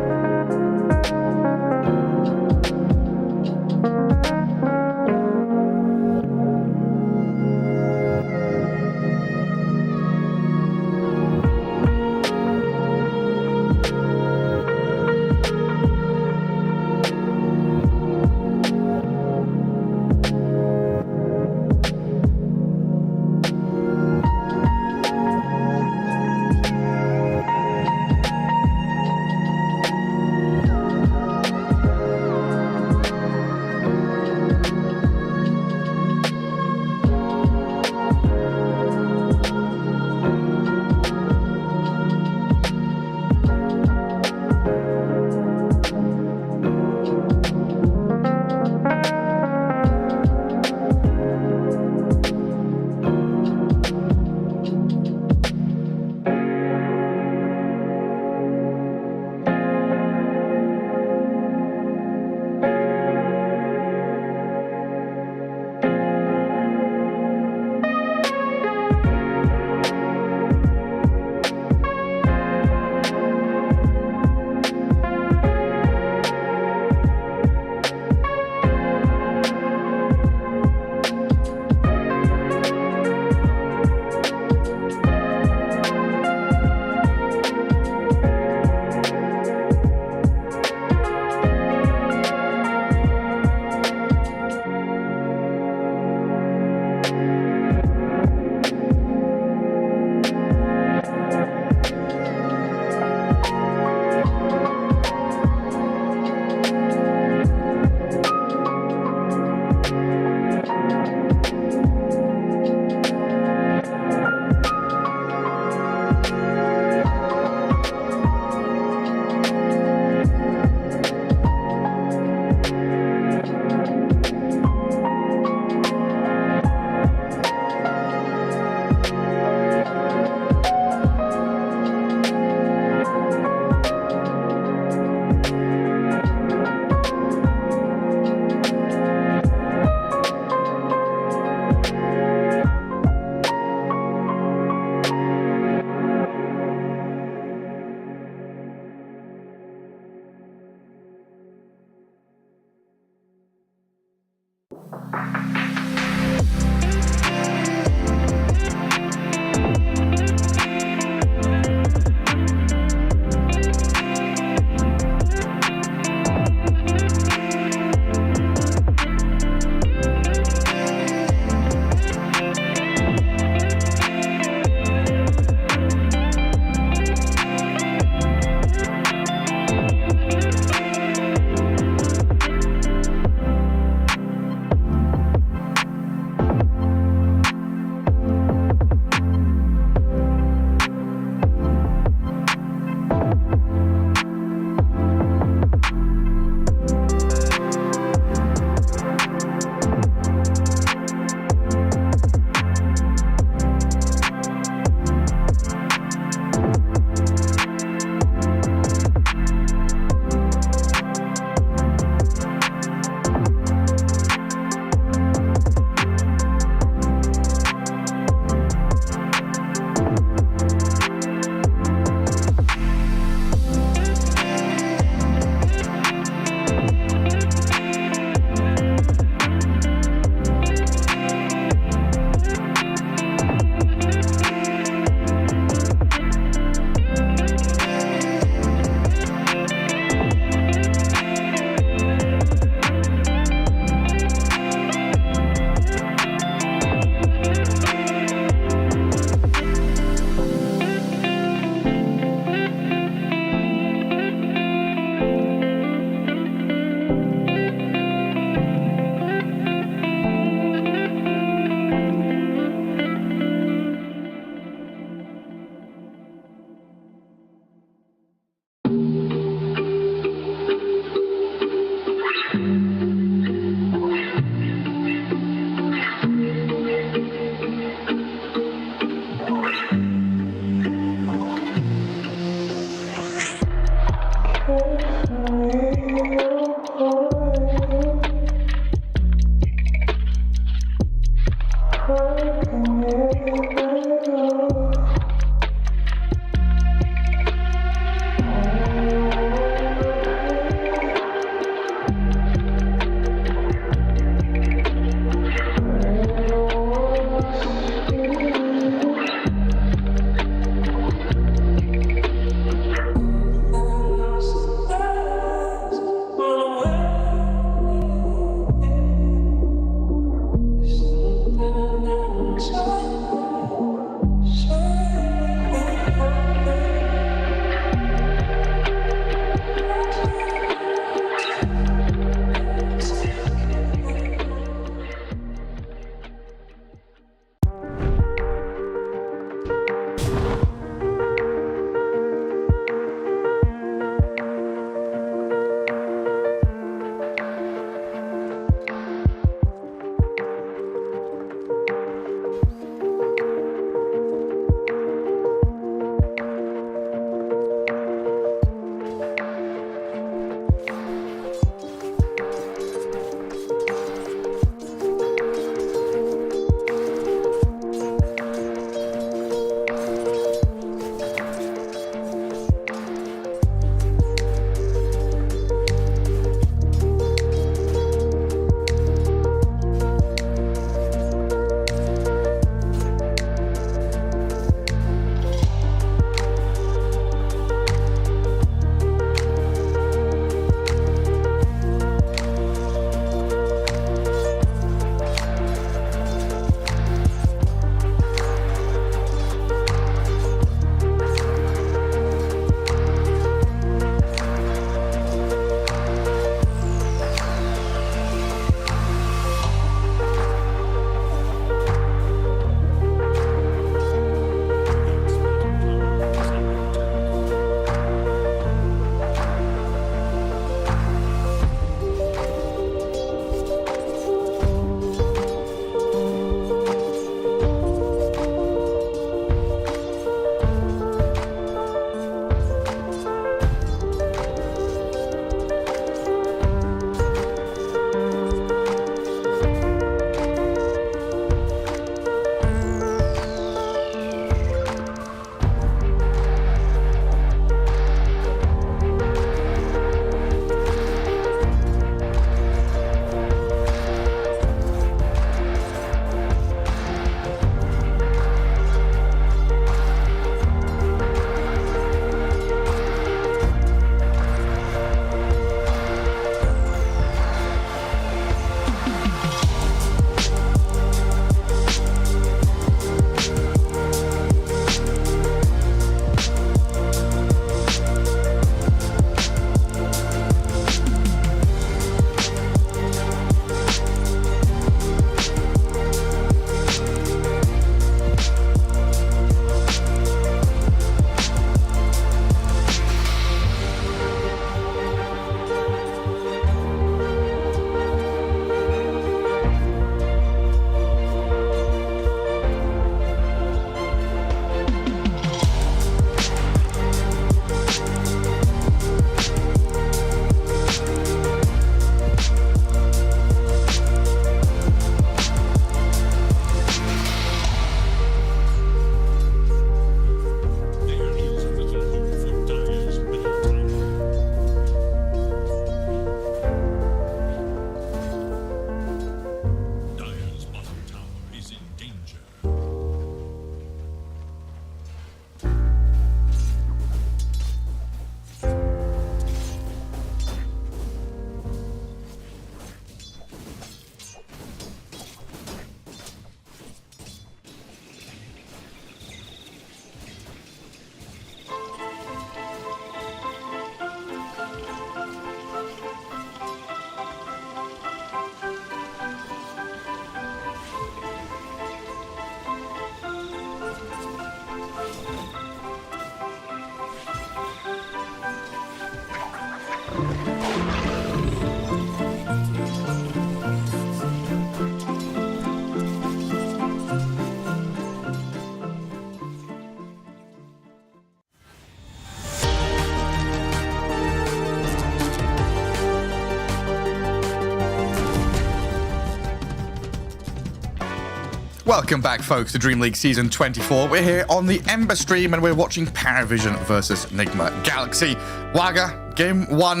Welcome back, folks, to Dream League Season 24. We're here on the Ember stream, and we're watching Parivision versus Nigma Galaxy. Waga, game 1.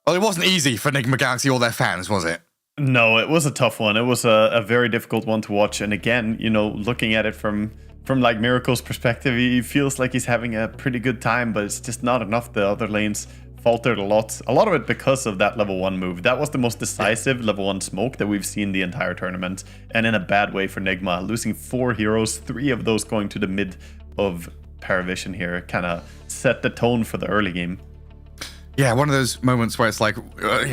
Well, it wasn't easy for Nigma Galaxy or their fans, was it? No, it was a tough one. It was a very difficult one to watch. And again, you know, looking at it from like Miracle's perspective, he feels like he's having a pretty good time, but it's just not enough. The other lanes faltered a lot of it because of that level 1 move. That was the most decisive level 1 smoke that we've seen the entire tournament, and in a bad way for Nigma, losing 4 heroes, 3 of those going to the mid of Parivision here, kind of set the tone for the early game. Yeah, one of those moments where it's like,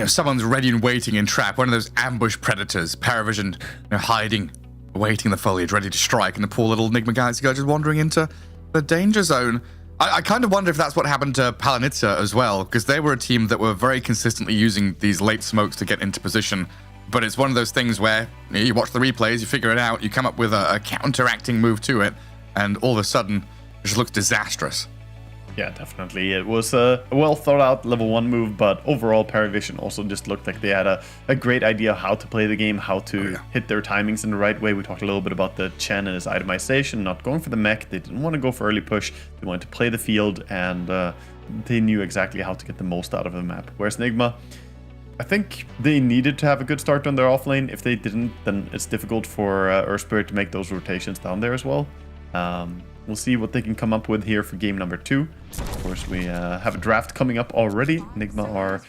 someone's ready and waiting in trap, one of those ambush predators, Parivision, hiding, waiting in the foliage, ready to strike, and the poor little Nigma Galaxy guy just wandering into the danger zone. I kind of wonder if that's what happened to Palanitza as well, because they were a team that were very consistently using these late smokes to get into position. But it's one of those things where you watch the replays, you figure it out, you come up with a counteracting move to it, and all of a sudden, it just looks disastrous. Yeah, definitely. It was a well thought out level 1 move, but overall Parivision also just looked like they had a great idea how to play the game, how to hit their timings in the right way. We talked a little bit about the Chen and his itemization, not going for the mech. They didn't want to go for early push. They wanted to play the field, and they knew exactly how to get the most out of the map. Whereas Nigma, I think they needed to have a good start on their offlane. If they didn't, then it's difficult for Earth Spirit to make those rotations down there as well. We'll see what they can come up with here for game number 2. Of course, we have a draft coming up already. Nigma are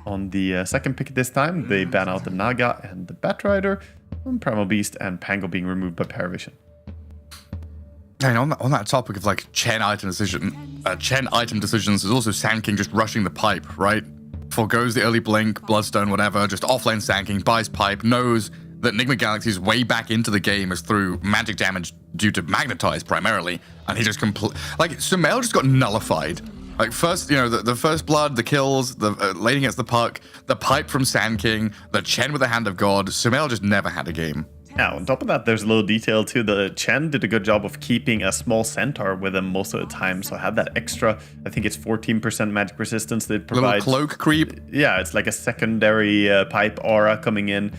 on the second pick this time. They ban out the Naga and the Batrider, and Primal Beast and Pango being removed by Parivision. And on that topic of like Chen item decisions, there's also Sand just rushing the pipe, right? Forgoes the early blink, Bloodstone, whatever, just offlane Sand buys pipe, knows that Nigma Galaxy's way back into the game is through magic damage due to Magnetize primarily, and he just Sumail just got nullified. Like first, the first blood, the kills, the lane against the puck, the pipe from Sand King, the Chen with the Hand of God. Sumail just never had a game. Now, on top of that, there's a little detail too. The Chen did a good job of keeping a small centaur with him most of the time, so had that extra, I think it's 14% magic resistance that provides. Little cloak creep. Yeah, it's like a secondary pipe aura coming in.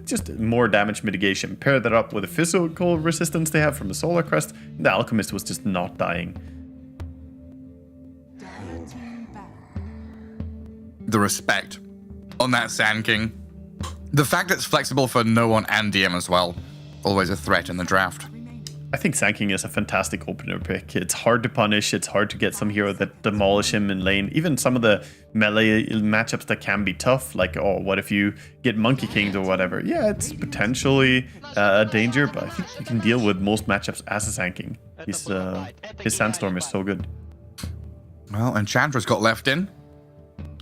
Just more damage mitigation. Pair that up with the physical resistance they have from the Solar Crest. The Alchemist was just not dying. The respect on that Sand King. The fact that it's flexible for no one and DM as well. Always a threat in the draft. I think Sand King is a fantastic opener pick. It's hard to punish. It's hard to get some hero that demolish him in lane. Even some of the melee matchups that can be tough, like, oh, what if you get Monkey Kinged or whatever? Yeah, it's potentially a danger, but I think you can deal with most matchups as a Sand King. His Sandstorm is so good. Well, Enchantress got left in.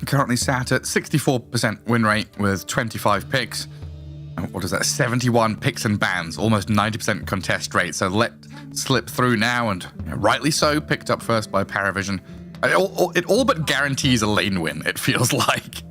Currently sat at 64% win rate with 25 picks. What is that? 71 picks and bans, almost 90% contest rate. So let slip through now, and rightly so, picked up first by Parivision. It all but guarantees a lane win, it feels like.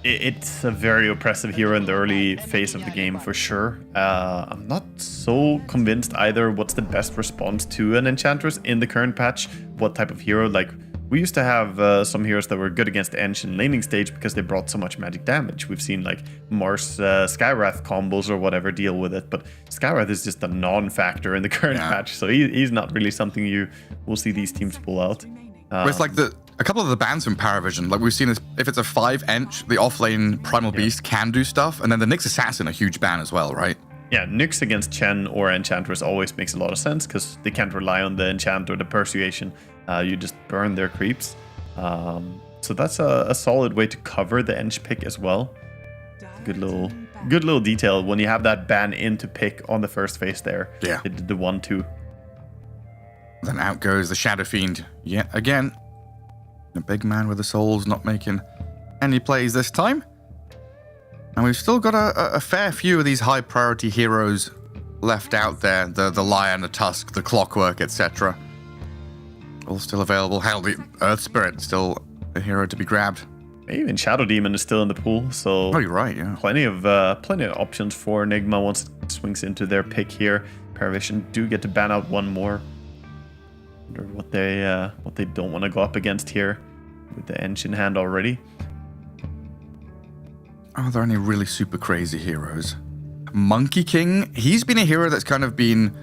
It's a very oppressive hero in the early phase of the game for sure. I'm not so convinced either what's the best response to an Enchantress in the current patch. What type of hero, like, we used to have some heroes that were good against Ench in laning stage because they brought so much magic damage. We've seen like Mars Skywrath combos or whatever deal with it, but Skywrath is just a non-factor in the current patch, so he's not really something you will see these teams pull out. It's like a couple of the bans from Parivision, like we've seen this, if it's a 5 Ench, the offlane Primal Beast can do stuff, and then the Nyx Assassin, a huge ban as well, right? Yeah, Nyx against Chen or Enchantress always makes a lot of sense because they can't rely on the enchant or the persuasion. You just burn their creeps. So that's a solid way to cover the Ench pick as well. Good little detail when you have that ban in to pick on the first phase there. Yeah. It did the 1-2. Then out goes the Shadow Fiend yet again. The big man with the souls not making any plays this time. And we've still got a fair few of these high priority heroes left out there. The Lion, the Tusk, the Clockwork, etc. All still available. Hell, the Earth Spirit still a hero to be grabbed. Even Shadow Demon is still in the pool, so you're right. Yeah, plenty of options for Nigma once it swings into their pick here. Parivision do get to ban out one more. Wonder what they don't want to go up against here with the Ench in hand already. Are there any really super crazy heroes? Monkey King, he's been a hero that's kind of been...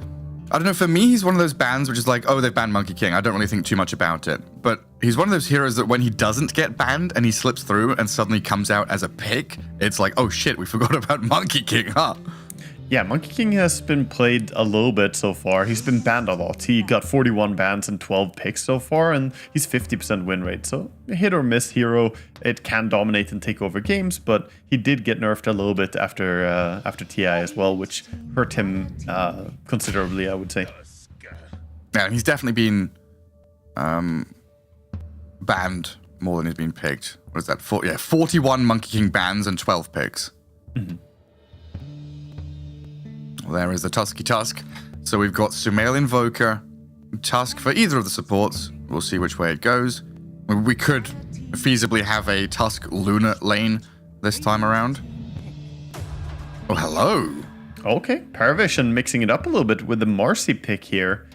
I don't know, for me, he's one of those bans which is like, oh, they've banned Monkey King. I don't really think too much about it. But he's one of those heroes that when he doesn't get banned and he slips through and suddenly comes out as a pick, it's like, oh shit, we forgot about Monkey King, huh? Yeah, Monkey King has been played a little bit so far. He's been banned a lot. He got 41 bans and 12 picks so far, and he's 50% win rate. So a hit or miss hero. It can dominate and take over games, but he did get nerfed a little bit after TI as well, which hurt him considerably, I would say. Yeah, he's definitely been banned more than he's been picked. What is that? 41 Monkey King bans and 12 picks. Mm-hmm. Well, there is the Tusky Tusk. So we've got Sumail Invoker, Tusk for either of the supports. We'll see which way it goes. We could feasibly have a Tusk Luna lane this time around. Oh, hello. Okay, Parivision mixing it up a little bit with the Marcy pick here.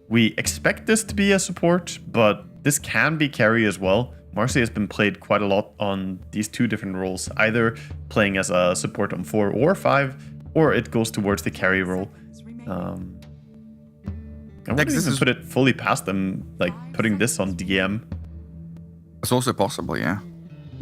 We expect this to be a support, but this can be carry as well. Marcy has been played quite a lot on these two different roles, either playing as a support on 4 or 5, or it goes towards the carry role. I wouldn't even put it fully past them, like putting this on DM. It's also possible, yeah.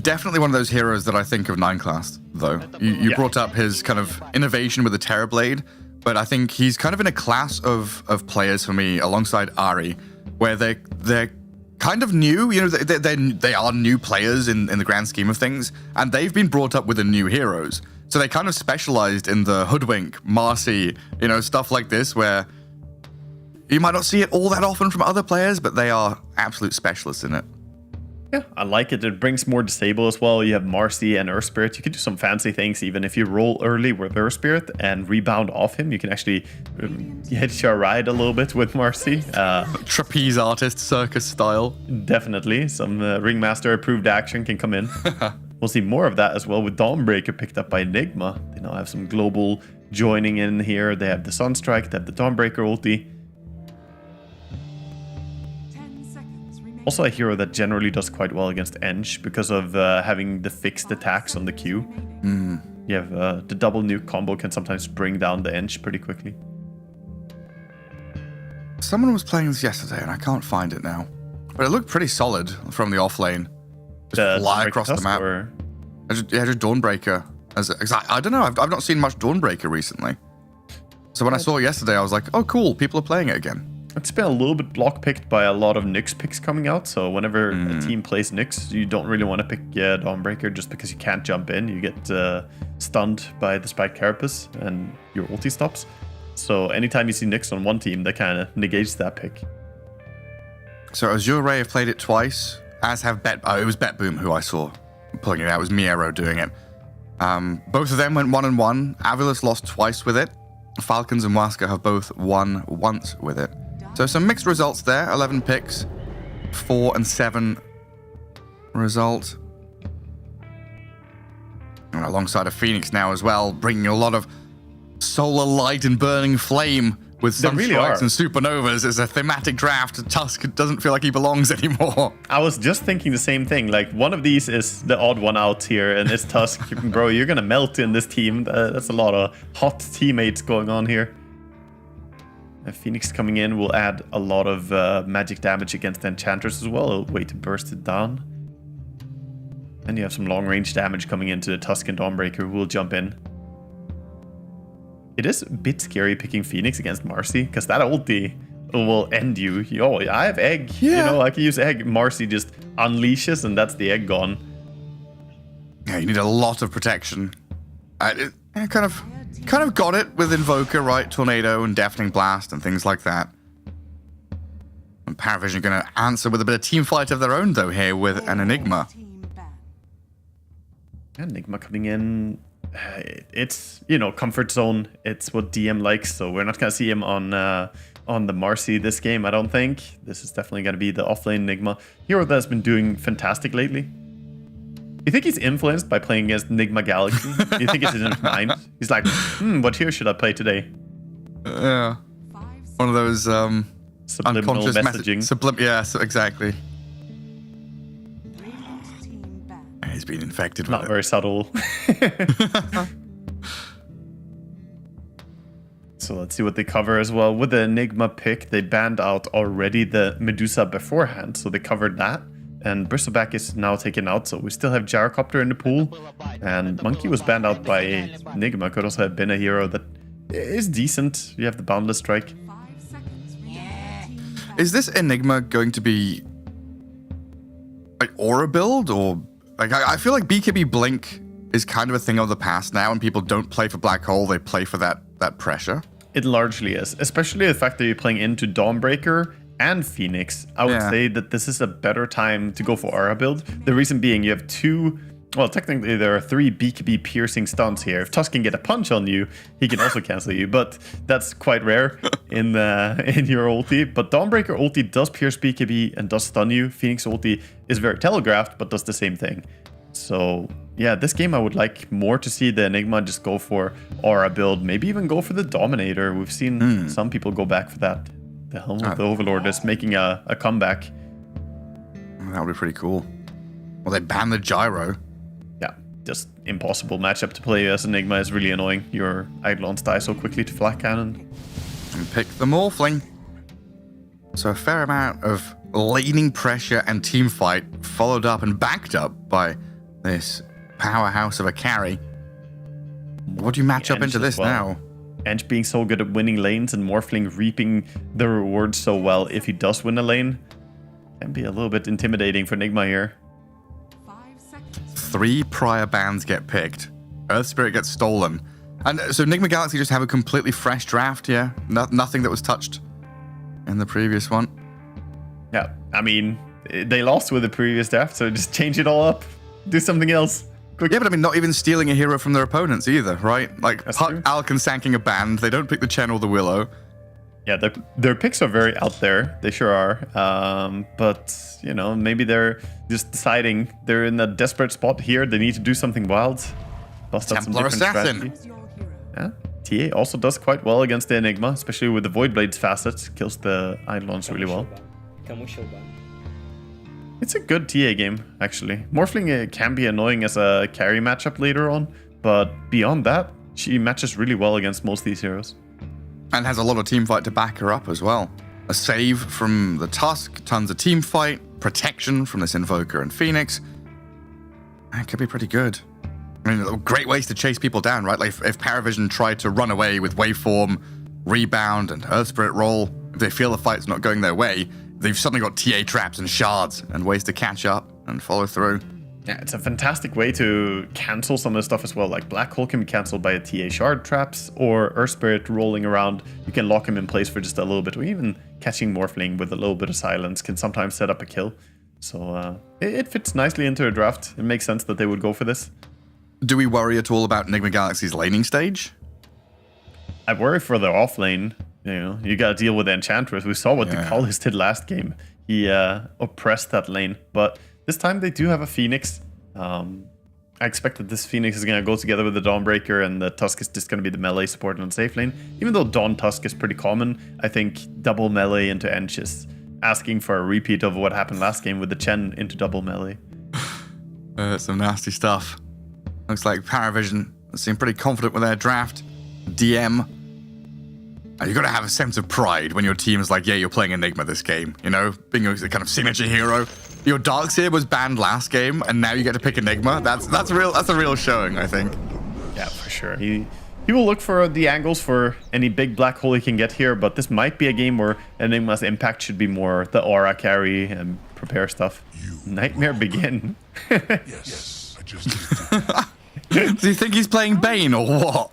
Definitely one of those heroes that I think of 9 class, though. You brought up his kind of innovation with the Terrorblade, but I think he's kind of in a class of players for me, alongside Ari, where they're kind of new. You know, they are new players in the grand scheme of things, and they've been brought up with the new heroes. So they kind of specialized in the Hoodwink, Marcy, you know, stuff like this, where you might not see it all that often from other players, but they are absolute specialists in it. Yeah, I like it. It brings more disable as well. You have Marcy and Earth Spirit. You can do some fancy things. Even if you roll early with Earth Spirit and rebound off him, you can actually hit your ride a little bit with Marcy. Trapeze artist circus style. Definitely. Some Ringmaster approved action can come in. We'll see more of that as well with Dawnbreaker picked up by Nigma. They now have some global joining in here. They have the Sunstrike, they have the Dawnbreaker ulti. Also a hero that generally does quite well against Ench because of having the fixed attacks on the Q. You have the double nuke combo can sometimes bring down the Ench pretty quickly. Someone was playing this yesterday and I can't find it now. But it looked pretty solid from the off lane. Just fly across the map. Just Dawnbreaker. I don't know, I've not seen much Dawnbreaker recently. So when I saw it yesterday, I was like, oh cool, people are playing it again. It's been a little bit block picked by a lot of Nyx picks coming out, so whenever a team plays Nyx, you don't really want to pick Dawnbreaker just because you can't jump in. You get stunned by the Spike Carapace and your ulti stops. So anytime you see Nyx on one team, that kind of negates that pick. So Azure Ray have played it twice, as have it was BetBoom who I saw pulling it out. It was Miero doing it. Both of them went 1-1. Avilis lost twice with it. Falcons and Waska have both won once with it. So some mixed results there. 11 picks, 4 and 7 result. And alongside of Phoenix now as well, bringing a lot of solar light and burning flame with Sunstrikes and Supernovas. It's a thematic draft. Tusk doesn't feel like he belongs anymore. I was just thinking the same thing. Like, one of these is the odd one out here, and it's Tusk. Bro, you're going to melt in this team. That's a lot of hot teammates going on here. Phoenix coming in will add a lot of magic damage against the Enchanters as well. A way to burst it down. And you have some long range damage coming into the Tusk and Dawnbreaker who will jump in. It is a bit scary picking Phoenix against Marcy, because that ulti will end you. Oh, I have egg. Yeah. You know, I can use egg. Marcy just unleashes and that's the egg gone. Yeah, you need a lot of protection. Kind of got it with Invoker, right? Tornado and Deafening Blast and things like that. And Parivision are going to answer with a bit of team fight of their own, though, here with an Enigma. Enigma coming in. It's, you know, comfort zone. It's what DM likes, so we're not going to see him on the Marcy this game, I don't think. This is definitely going to be the offlane Enigma. Hero that's been doing fantastic lately. You think he's influenced by playing against Nigma Galaxy? You think it's in his mind? He's like, what hero should I play today? Yeah. One of those subliminal messaging. Yeah, so exactly. He's been infected with Not very subtle. So let's see what they cover as well. With the Nigma pick, they banned out already the Medusa beforehand, so they covered that. And Bristleback is now taken out, so we still have Gyrocopter in the pool. And Monkey was banned out by Nigma, could also have been a hero that is decent. You have the Boundless Strike. Is this Enigma going to be like Aura build, or like I feel like BKB Blink is kind of a thing of the past now, and people don't play for Black Hole, they play for that pressure. It largely is, especially the fact that you're playing into Dawnbreaker and Phoenix. I would say that this is a better time to go for Aura build. The reason being, you have two, well, technically there are 3 BKB piercing stuns here. If Tusk can get a punch on you, he can also cancel you, but that's quite rare in your ulti. But Dawnbreaker ulti does pierce BKB and does stun you. Phoenix ulti is very telegraphed, but does the same thing. So yeah, this game I would like more to see the Enigma just go for Aura build, maybe even go for the Dominator. We've seen some people go back for that. The Helm of the Overlord is making a comeback. That would be pretty cool. Well, they banned the Gyro. Yeah, just impossible matchup to play as Enigma is really annoying. Your Eidolons die so quickly to Flak Cannon. And pick the Morphling. So a fair amount of laning pressure and team fight followed up and backed up by this powerhouse of a carry. What do you match up into this now? Ench being so good at winning lanes and Morphling reaping the rewards so well if he does win a lane can be a little bit intimidating for Nigma here. 3 prior bans get picked. Earth Spirit gets stolen. And so Nigma Galaxy just have a completely fresh draft, yeah? Nothing that was touched in the previous one. Yeah, I mean, they lost with the previous draft, so just change it all up. Do something else. Quick. Yeah, but I mean, not even stealing a hero from their opponents either, right? Like, Puck, Alkan sanking a band. They don't pick the Chen or the Willow. Yeah, their picks are very out there. They sure are. But, you know, maybe they're just deciding they're in a desperate spot here. They need to do something wild. Bust out some different strategy. Yeah, TA also does quite well against the Enigma, especially with the Voidblade's facet. Kills the Eidolons really well. It's a good TA game, actually. Morphling can be annoying as a carry matchup later on, but beyond that, she matches really well against most of these heroes. And has a lot of team fight to back her up as well. A save from the Tusk, tons of team fight, protection from this Invoker and Phoenix. That could be pretty good. I mean, great ways to chase people down, right? Like if Parivision tried to run away with Waveform, Rebound, and Earth Spirit roll, if they feel the fight's not going their way, they've suddenly got TA traps and shards and ways to catch up and follow through. Yeah, it's a fantastic way to cancel some of the stuff as well. Like Black Hole can be cancelled by a TA shard traps, or Earth Spirit rolling around. You can lock him in place for just a little bit, or even catching Morphling with a little bit of silence can sometimes set up a kill. So it fits nicely into a draft. It makes sense that they would go for this. Do we worry at all about Nigma Galaxy's laning stage? I worry for their off lane. You know, you gotta deal with the Enchantress. We saw what the Callis did last game. He oppressed that lane. But this time they do have a Phoenix. I expect that this Phoenix is gonna go together with the Dawnbreaker, and the Tusk is just gonna be the melee support on the safe lane. Even though Dawn Tusk is pretty common, I think double melee into Ench is asking for a repeat of what happened last game with the Chen into double melee. Some nasty stuff. Looks like Parivision seem pretty confident with their draft. DM. You gotta have a sense of pride when your team is like, yeah, you're playing Enigma this game, you know? Being a kind of signature hero. Your Darkseer was banned last game, and now you get to pick Enigma. That's a real showing, I think. Yeah, for sure. He will look for the angles for any big black hole he can get here, but this might be a game where Enigma's impact should be more the aura carry and prepare stuff. Nightmare begin. Yes, I just Do you think he's playing Bane or what?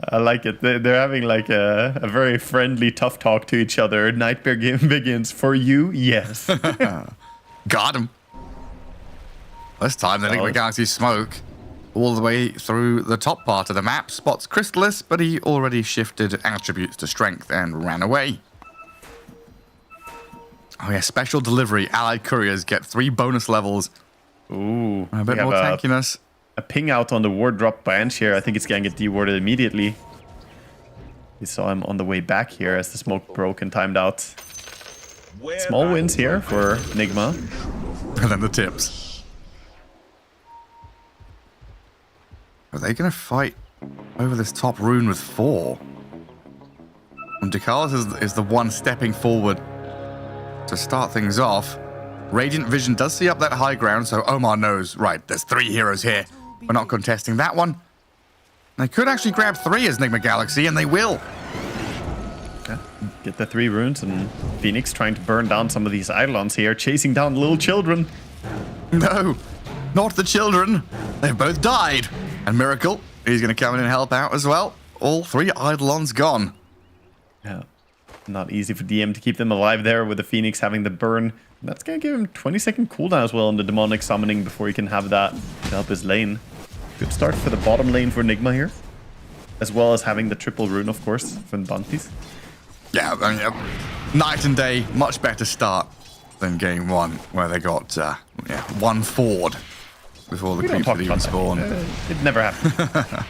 I like it. They're having like a very friendly, tough talk to each other. Nightmare game begins. For you, yes. Got him. This time, the Nigma Galaxy smoke all the way through the top part of the map. Spots Crystalis, but he already shifted attributes to strength and ran away. Oh yeah, special delivery. Allied couriers get 3 bonus levels. Ooh. A bit more tankiness. A ping out on the ward drop by Ench here. I think it's going to get dewarded immediately. We saw him on the way back here as the smoke broke and timed out. Small wins here for Nigma. And then the tips. Are they going to fight over this top rune with 4. And DeCarlos is the one stepping forward to start things off. Radiant Vision does see up that high ground, so Omar knows, right, there's 3 heroes here. We're not contesting that one. They could actually grab 3 as Nigma Galaxy, and they will. Yeah, get the 3 runes, and Phoenix trying to burn down some of these Eidolons here, chasing down little children. No, not the children. They've both died. And Miracle, he's going to come in and help out as well. All 3 Eidolons gone. Yeah, not easy for DM to keep them alive there with the Phoenix having the burn. That's going to give him 20-second cooldown as well on the demonic summoning before he can have that to help his lane. Good start for the bottom lane for Nigma here. As well as having the triple rune, of course, from bounties. Yeah, I mean, night and day, much better start than game 1, where they got 1 Ford before the creep could even spawn. It never happened.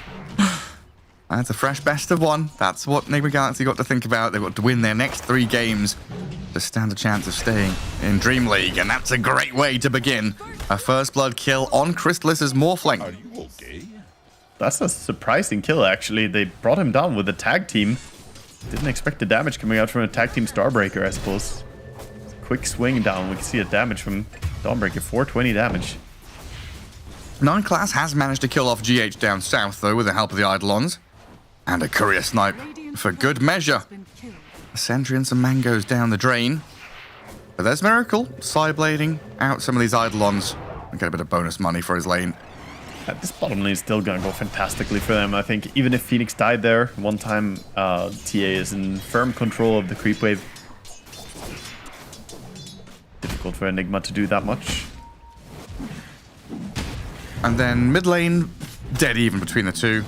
That's a fresh best of 1. That's what Nigma Galaxy got to think about. They've got to win their next 3 games to stand a chance of staying in Dream League, and that's a great way to begin. A first blood kill on Crystallis's Morphling. Are you okay? That's a surprising kill, actually. They brought him down with a tag team. Didn't expect the damage coming out from a tag team Starbreaker, I suppose. Quick swing down. We can see a damage from Dawnbreaker. 420 damage. 9 class has managed to kill off GH down south, though, with the help of the Eidolons. And a courier snipe for good measure. A sentry and some mangoes down the drain. But there's Miracle, side-blading out some of these Eidolons. And get a bit of bonus money for his lane. This bottom lane is still going to go fantastically for them. I think even if Phoenix died there, one time TA is in firm control of the creep wave. Difficult for Enigma to do that much. And then mid lane, dead even between the 2.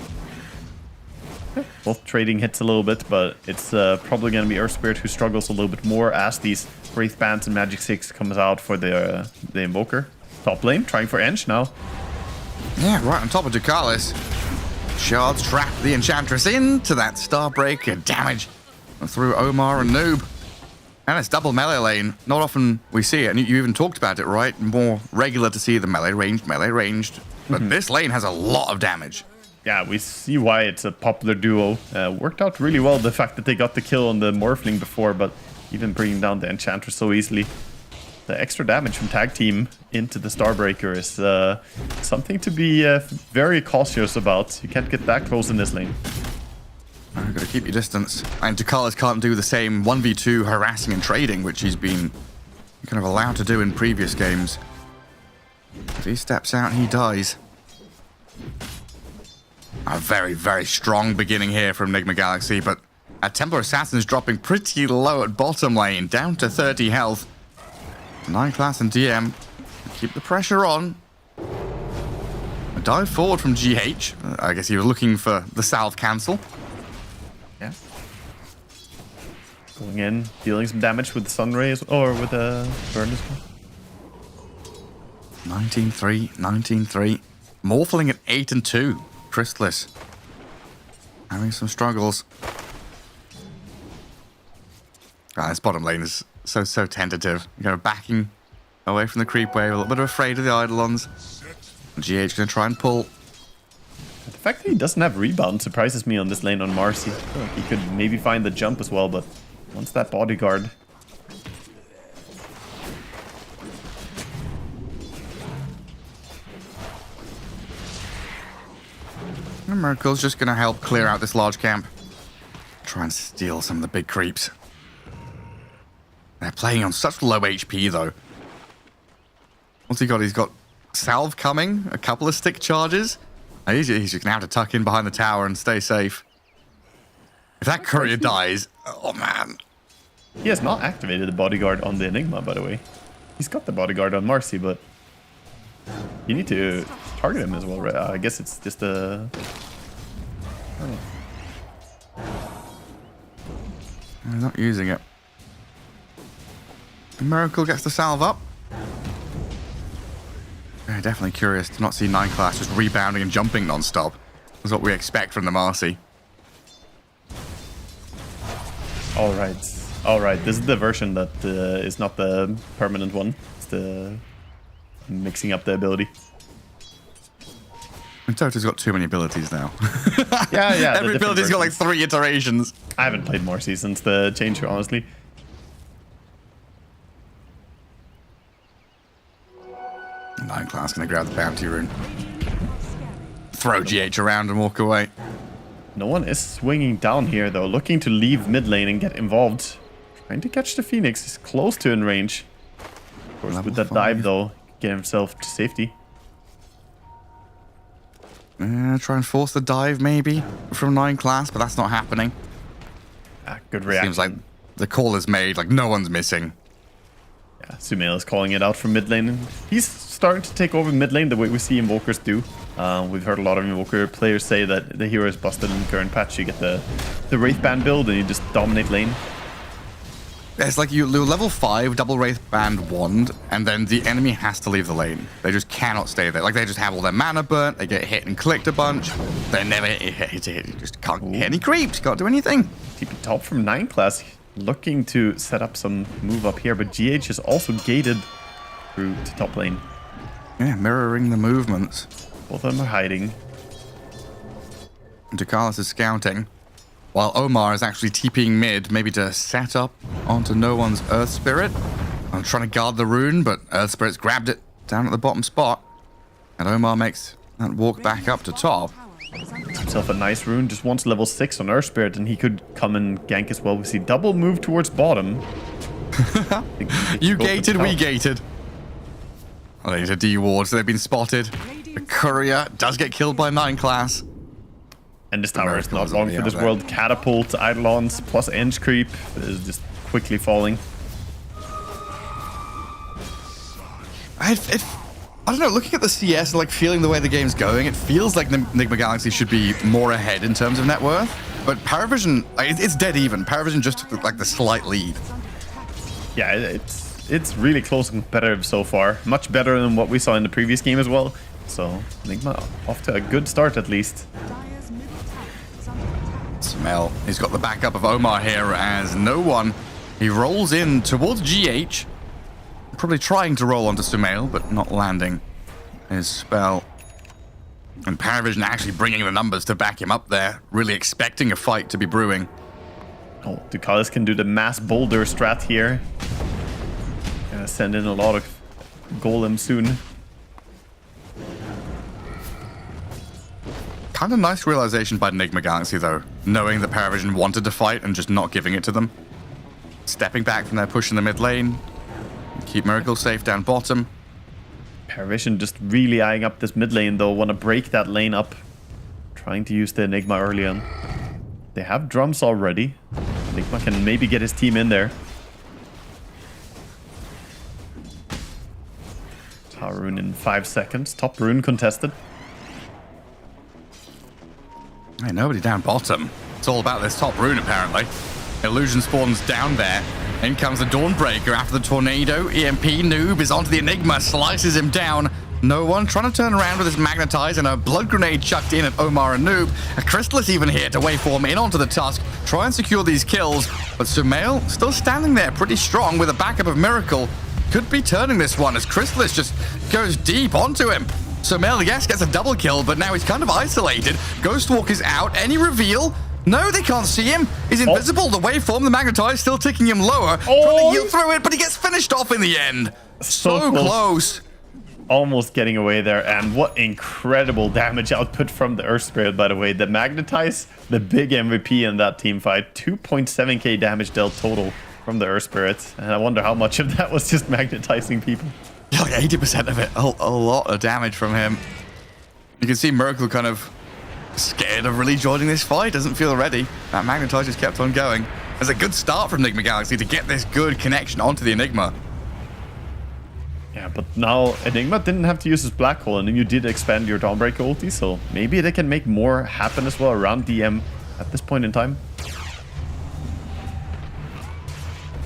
Both trading hits a little bit, but it's probably going to be Earth Spirit who struggles a little bit more as these Wraith Bands and Magic 6 comes out for the Invoker. Top lane, trying for Ench now. Yeah, right on top of DeCarlos. Shards trap the Enchantress into that Starbreaker damage through Omar and Noob. And it's double melee lane. Not often we see it, and you even talked about it, right? More regular to see the melee ranged. But this lane has a lot of damage. Yeah, we see why it's a popular duo. Worked out really well, the fact that they got the kill on the Morphling before, but even bringing down the Enchantress so easily. The extra damage from tag team into the Starbreaker is something to be very cautious about. You can't get that close in this lane. I've got to keep your distance. And DeCarlos can't do the same 1v2 harassing and trading, which he's been kind of allowed to do in previous games. If he steps out, he dies. A very, very strong beginning here from Nigma Galaxy, but a Templar Assassin is dropping pretty low at bottom lane, down to 30 health. 9 class and DM keep the pressure on. A dive forward from GH. I guess he was looking for the salve cancel. Yeah. Going in, dealing some damage with the Sunray or with the burn as well. 19-3, 19-3. Morphling at 8 and 2. Crystallis having some struggles. This bottom lane is so tentative. Backing away from the creep wave, a little bit afraid of the Eidolons. GH gonna try and pull. The fact that he doesn't have rebound surprises me on this lane on Marcy. I feel like he could maybe find the jump as well, but once that bodyguard. And Miracle's just gonna help clear out this large camp. Try and steal some of the big creeps. They're playing on such low HP, though. What's he got? He's got salve coming, a couple of stick charges. He's just going to have to tuck in behind the tower and stay safe. If that courier dies, oh man. He has not activated the bodyguard on the Enigma, by the way. He's got the bodyguard on Marcy, but you need to target him as well, right? I guess it's just a... I'm not using it. Miracle gets the salve up. Yeah, definitely curious to not see 9 class just rebounding and jumping non-stop. That's what we expect from the Marcy. Alright. This is the version that is not the permanent one. It's the mixing up the ability. Dota's got too many abilities now. Yeah. Every ability's got like 3 iterations. I haven't played more since the change, honestly. Nine class gonna grab the bounty rune. Throw GH around and walk away. No one is swinging down here, though. Looking to leave mid lane and get involved. Trying to catch the Phoenix. He's close to in range. Of course, with that dive, though, get himself to safety. Try and force the dive, maybe, from 9 class, but that's not happening. Good reaction. Seems like the call is made, like no one's missing. Yeah, Sumail is calling it out from mid lane. And he's starting to take over mid lane the way we see Invokers do. We've heard a lot of Invoker players say that the hero is busted in the current patch. You get the Wraith Band build and you just dominate lane. It's like you level 5 double Wraith Band wand, and then the enemy has to leave the lane. They just cannot stay there. Like they just have all their mana burnt, they get hit and clicked a bunch. They never hit. You just can't hit any creeps, can't do anything. TP top from 9 class, looking to set up some move up here, but GH is also gated through to top lane. Yeah, mirroring the movements. Both of them are hiding. Ducalis is scouting, while Omar is actually TPing mid, maybe to set up onto no one's Earth Spirit. I'm trying to guard the rune, but Earth Spirit's grabbed it down at the bottom spot. And Omar makes that walk back up to top. Himself a nice rune, just wants level 6 on Earth Spirit, and he could come and gank as well. We see double move towards bottom. You gated, we gated. Oh, they need a D-ward, so they've been spotted. The courier does get killed by 9 class. And this tower is not long for this world. Catapult, Eidolons, plus Enge Creep is just quickly falling. I don't know, looking at the CS and like feeling the way the game's going, it feels like Nigma Galaxy should be more ahead in terms of net worth. But Parivision, like, it's dead even. Parivision just took like the slight lead. Yeah, it's really close and competitive so far. Much better than what we saw in the previous game as well. So Nigma off to a good start at least. Smell, he's got the backup of Omar here as no one. He rolls in towards GH. Probably trying to roll onto Sumail, but not landing his spell. And Parivision actually bringing the numbers to back him up there. Really expecting a fight to be brewing. Oh, Ducalis can do the mass boulder strat here. Gonna send in a lot of golems soon. Kind of nice realization by Nigma Galaxy, though. Knowing that Parivision wanted to fight and just not giving it to them. Stepping back from their push in the mid lane. Keep Miracle safe down bottom. Parivision just really eyeing up this mid lane, though. Want to break that lane up. Trying to use the Enigma early on. They have drums already. Enigma can maybe get his team in there. Tower rune in 5 seconds. Top rune contested. Hey, nobody down bottom. It's all about this top rune, apparently. Illusion spawns down there. In comes the Dawnbreaker after the tornado. EMP noob is onto the Enigma, slices him down. No one trying to turn around with his Magnetize and a blood grenade chucked in at Omar and Noob. A Crystallis even here to waveform in onto the Tusk. Try and secure these kills. But Sumail still standing there pretty strong with a backup of Miracle. Could be turning this one as Crystallis just goes deep onto him. Sumail, yes, gets a double kill, but now he's kind of isolated. Ghostwalk is out. Any reveal? No, they can't see him. He's invisible. The waveform, the Magnetize, still ticking him lower. Trying to heal through it, but he gets finished off in the end. So close. Almost getting away there, and what incredible damage output from the Earth Spirit, by the way. The Magnetize, the big MVP in that team fight. 2.7k damage dealt total from the Earth Spirit, and I wonder how much of that was just magnetizing people. Yeah, like 80% of it. A lot of damage from him. You can see Miracle kind of scared of really joining this fight. Doesn't feel ready. That Magnetize just kept on going. It's a good start from Nigma Galaxy to get this good connection onto the Enigma. Yeah, but now Enigma didn't have to use his Black Hole, and then you did expand your Dawnbreaker ulti, so maybe they can make more happen as well around DM at this point in time.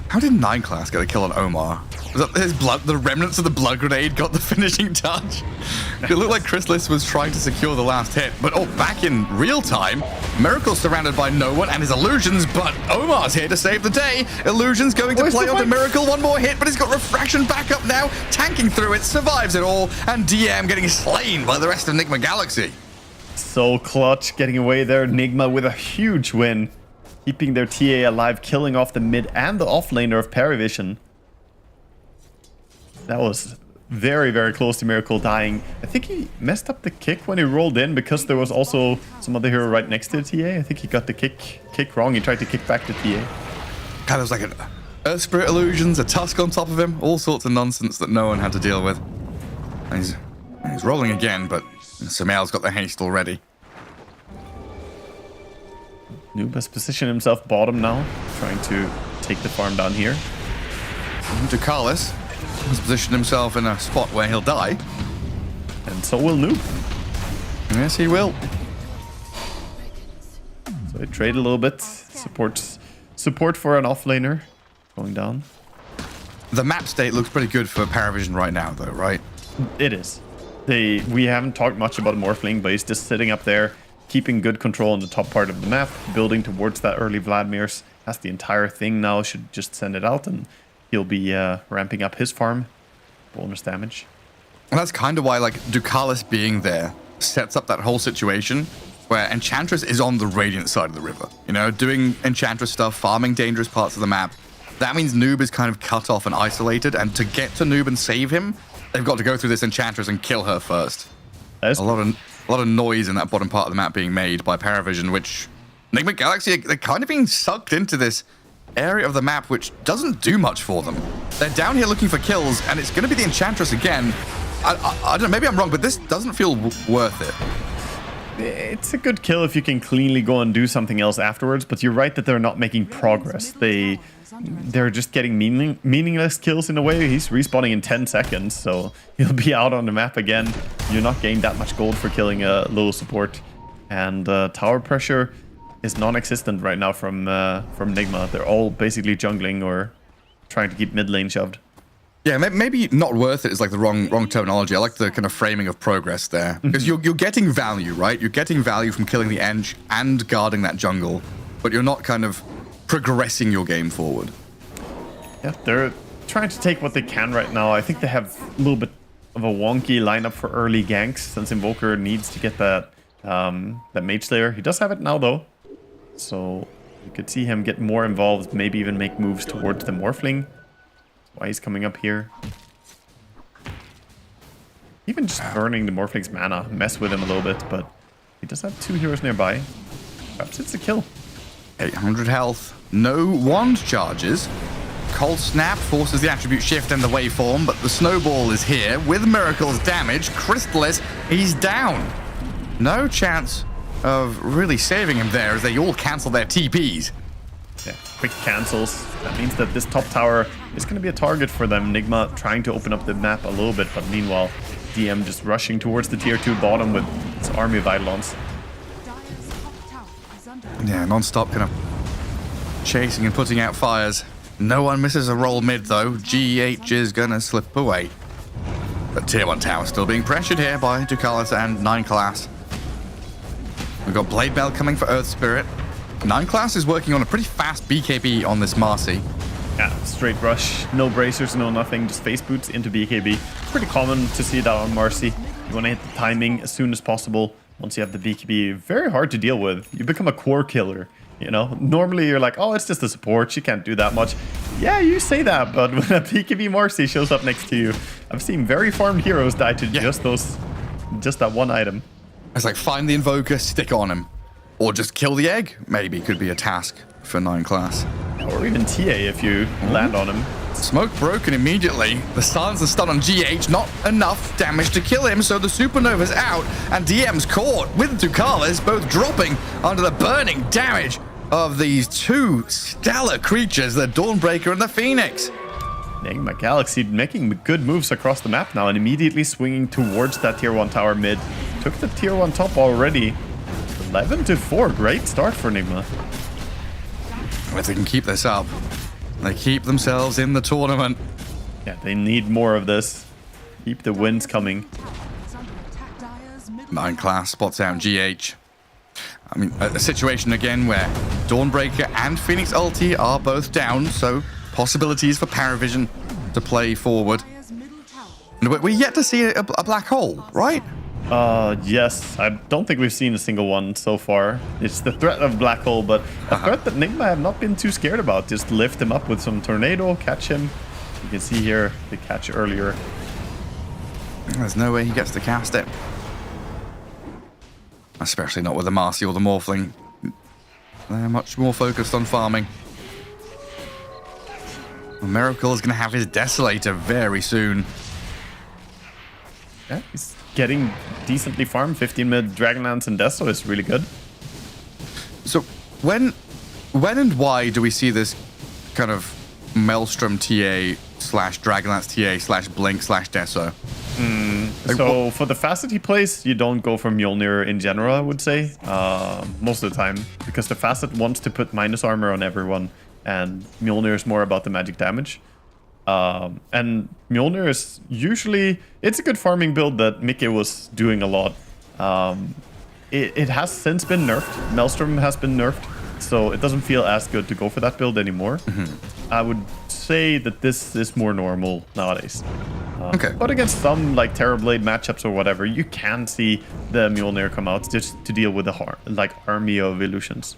How did 9 class get a kill on Omar? Was that his blood, the remnants of the blood grenade got the finishing touch? It looked like Crystallis was trying to secure the last hit, but back in real time, Miracle surrounded by no one and his illusions, but Omar's here to save the day. Illusion's going to play onto Miracle, one more hit, but he's got Refraction back up now, tanking through it, survives it all, and DM getting slain by the rest of Nigma Galaxy. So clutch, getting away there. Nigma with a huge win. Keeping their TA alive, killing off the mid and the offlaner of Parivision. That was very, very close to Miracle dying. I think he messed up the kick when he rolled in because there was also some other hero right next to the TA. I think he got the kick wrong. He tried to kick back the TA. Kind of like an Earth Spirit illusions, a Tusk on top of him, all sorts of nonsense that no one had to deal with. And he's rolling again, but Samael's got the haste already. Noob has positioned himself bottom now, trying to take the farm down here. Ducalis has positioned himself in a spot where he'll die. And so will Noob. Yes, he will. So they trade a little bit. Support for an offlaner going down. The map state looks pretty good for Parivision right now, though, right? It is. We haven't talked much about Morphling, but he's just sitting up there, keeping good control on the top part of the map, building towards that early Vladimir's. That's the entire thing now. Should just send it out, and he'll be ramping up his farm. Bonus damage. And that's kind of why, like, Ducalis being there sets up that whole situation where Enchantress is on the Radiant side of the river. You know, doing Enchantress stuff, farming dangerous parts of the map. That means Noob is kind of cut off and isolated, and to get to Noob and save him, they've got to go through this Enchantress and kill her first. A lot of noise in that bottom part of the map being made by Parivision, which Nigma Galaxy, they're kind of being sucked into this area of the map which doesn't do much for them. They're down here looking for kills, and it's going to be the Enchantress again. I don't know, maybe I'm wrong, but this doesn't feel worth it. It's a good kill if you can cleanly go and do something else afterwards, but you're right that they're not making progress. They're just getting meaningless kills in a way. He's respawning in 10 seconds, so he'll be out on the map again. You're not getting that much gold for killing a little support. And tower pressure is non-existent right now from Nigma. They're all basically jungling or trying to keep mid lane shoved. Yeah, maybe not worth it is like the wrong terminology. I like the kind of framing of progress there. Because you're getting value, right? You're getting value from killing the Eng and guarding that jungle, but you're not kind of progressing your game forward. Yeah, they're trying to take what they can right now. I think they have a little bit of a wonky lineup for early ganks since Invoker needs to get that Mage Slayer. He does have it now though, so you could see him get more involved, maybe even make moves towards the Morphling. That's why he's coming up here. Even just burning the Morphling's mana, mess with him a little bit, but he does have 2 heroes nearby. Perhaps it's a kill. 800 health. No wand charges. Cold Snap forces the attribute shift and the waveform, but the snowball is here with Miracle's damage. Crystalis, he's down. No chance of really saving him there as they all cancel their TPs. Yeah, quick cancels. That means that this top tower is going to be a target for them. Nigma trying to open up the map a little bit, but meanwhile, DM just rushing towards the tier 2 bottom with its army of Eidolons. Yeah, non-stop kind of chasing and putting out fires. No one misses a roll mid though. GH is gonna slip away. But tier 1 tower still being pressured here by Ducalis and 9 class. We've got Blade Bell coming for Earth Spirit. 9 class is working on a pretty fast BKB on this Marcy. Yeah, straight rush. No bracers, no nothing. Just face boots into BKB. Pretty common to see that on Marcy. You want to hit the timing as soon as possible. Once you have the BKB, very hard to deal with. You become a core killer, you know? Normally you're like, oh, it's just a support. She can't do that much. Yeah, you say that, but when a BKB Marcy shows up next to you, I've seen very farmed heroes die to just that one item. It's like find the Invoker, stick on him. Or just kill the egg, maybe, could be a task for 9 class. Or even TA if you land on him. Smoke broken immediately. The silence and stun on GH, not enough damage to kill him, so the Supernova's out, and DM's caught with Ducalis, both dropping under the burning damage of these 2 stellar creatures, the Dawnbreaker and the Phoenix. Nigma Galaxy making good moves across the map now and immediately swinging towards that tier 1 tower mid. Took the tier 1 top already. 11-4, great start for Nigma. If they can keep this up, they keep themselves in the tournament. Yeah, they need more of this. Keep the wins coming. 9 class spots out GH. I mean, a situation again where Dawnbreaker and Phoenix ulti are both down, so possibilities for Parivision to play forward. And we're yet to see a black hole, right? Yes. I don't think we've seen a single one so far. It's the threat of Black Hole, but a threat that Nigma have not been too scared about. Just lift him up with some Tornado, catch him. You can see here the catch earlier. There's no way he gets to cast it. Especially not with the Marcy or the Morphling. They're much more focused on farming. Miracle is going to have his Desolator very soon. Yeah, he's getting decently farmed. 15 mid Dragonlance and Deso is really good. So when and why do we see this kind of Maelstrom TA / Dragonlance TA / Blink / Deso? So for the facet he plays, you don't go for Mjolnir in general, I would say, most of the time, because the facet wants to put minus armor on everyone, and Mjolnir is more about the magic damage. And Mjolnir is usually, it's a good farming build that Mickey was doing a lot. It has since been nerfed. Maelstrom has been nerfed, so it doesn't feel as good to go for that build anymore. I would say that this is more normal nowadays. Okay. But against some like Terrorblade matchups or whatever, you can see the Mjolnir come out just to deal with the army of illusions.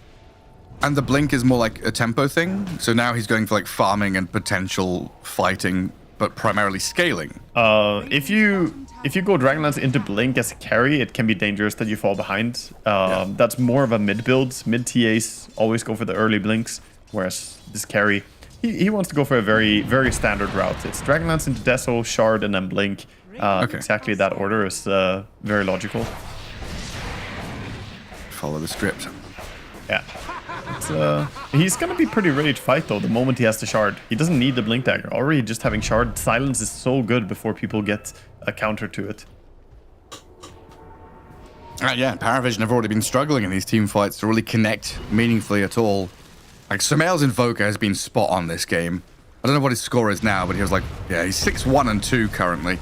And the Blink is more like a tempo thing. So now he's going for like farming and potential fighting, but primarily scaling. If you go Dragonlance into Blink as a carry, it can be dangerous that you fall behind. That's more of a mid build. Mid TAs always go for the early Blinks, whereas this carry, he wants to go for a very, very standard route. It's Dragonlance into Deso, Shard, and then Blink. Exactly that order is very logical. Follow the script. Yeah. He's gonna be pretty ready to fight though the moment he has the Shard. He doesn't need the Blink Dagger. Already just having Shard silence is so good before people get a counter to it. Yeah, Parivision have already been struggling in these team fights to really connect meaningfully at all. Like, Sumail's Invoker has been spot on this game. I don't know what his score is now, but he was like, yeah, he's 6-1 and 2 currently.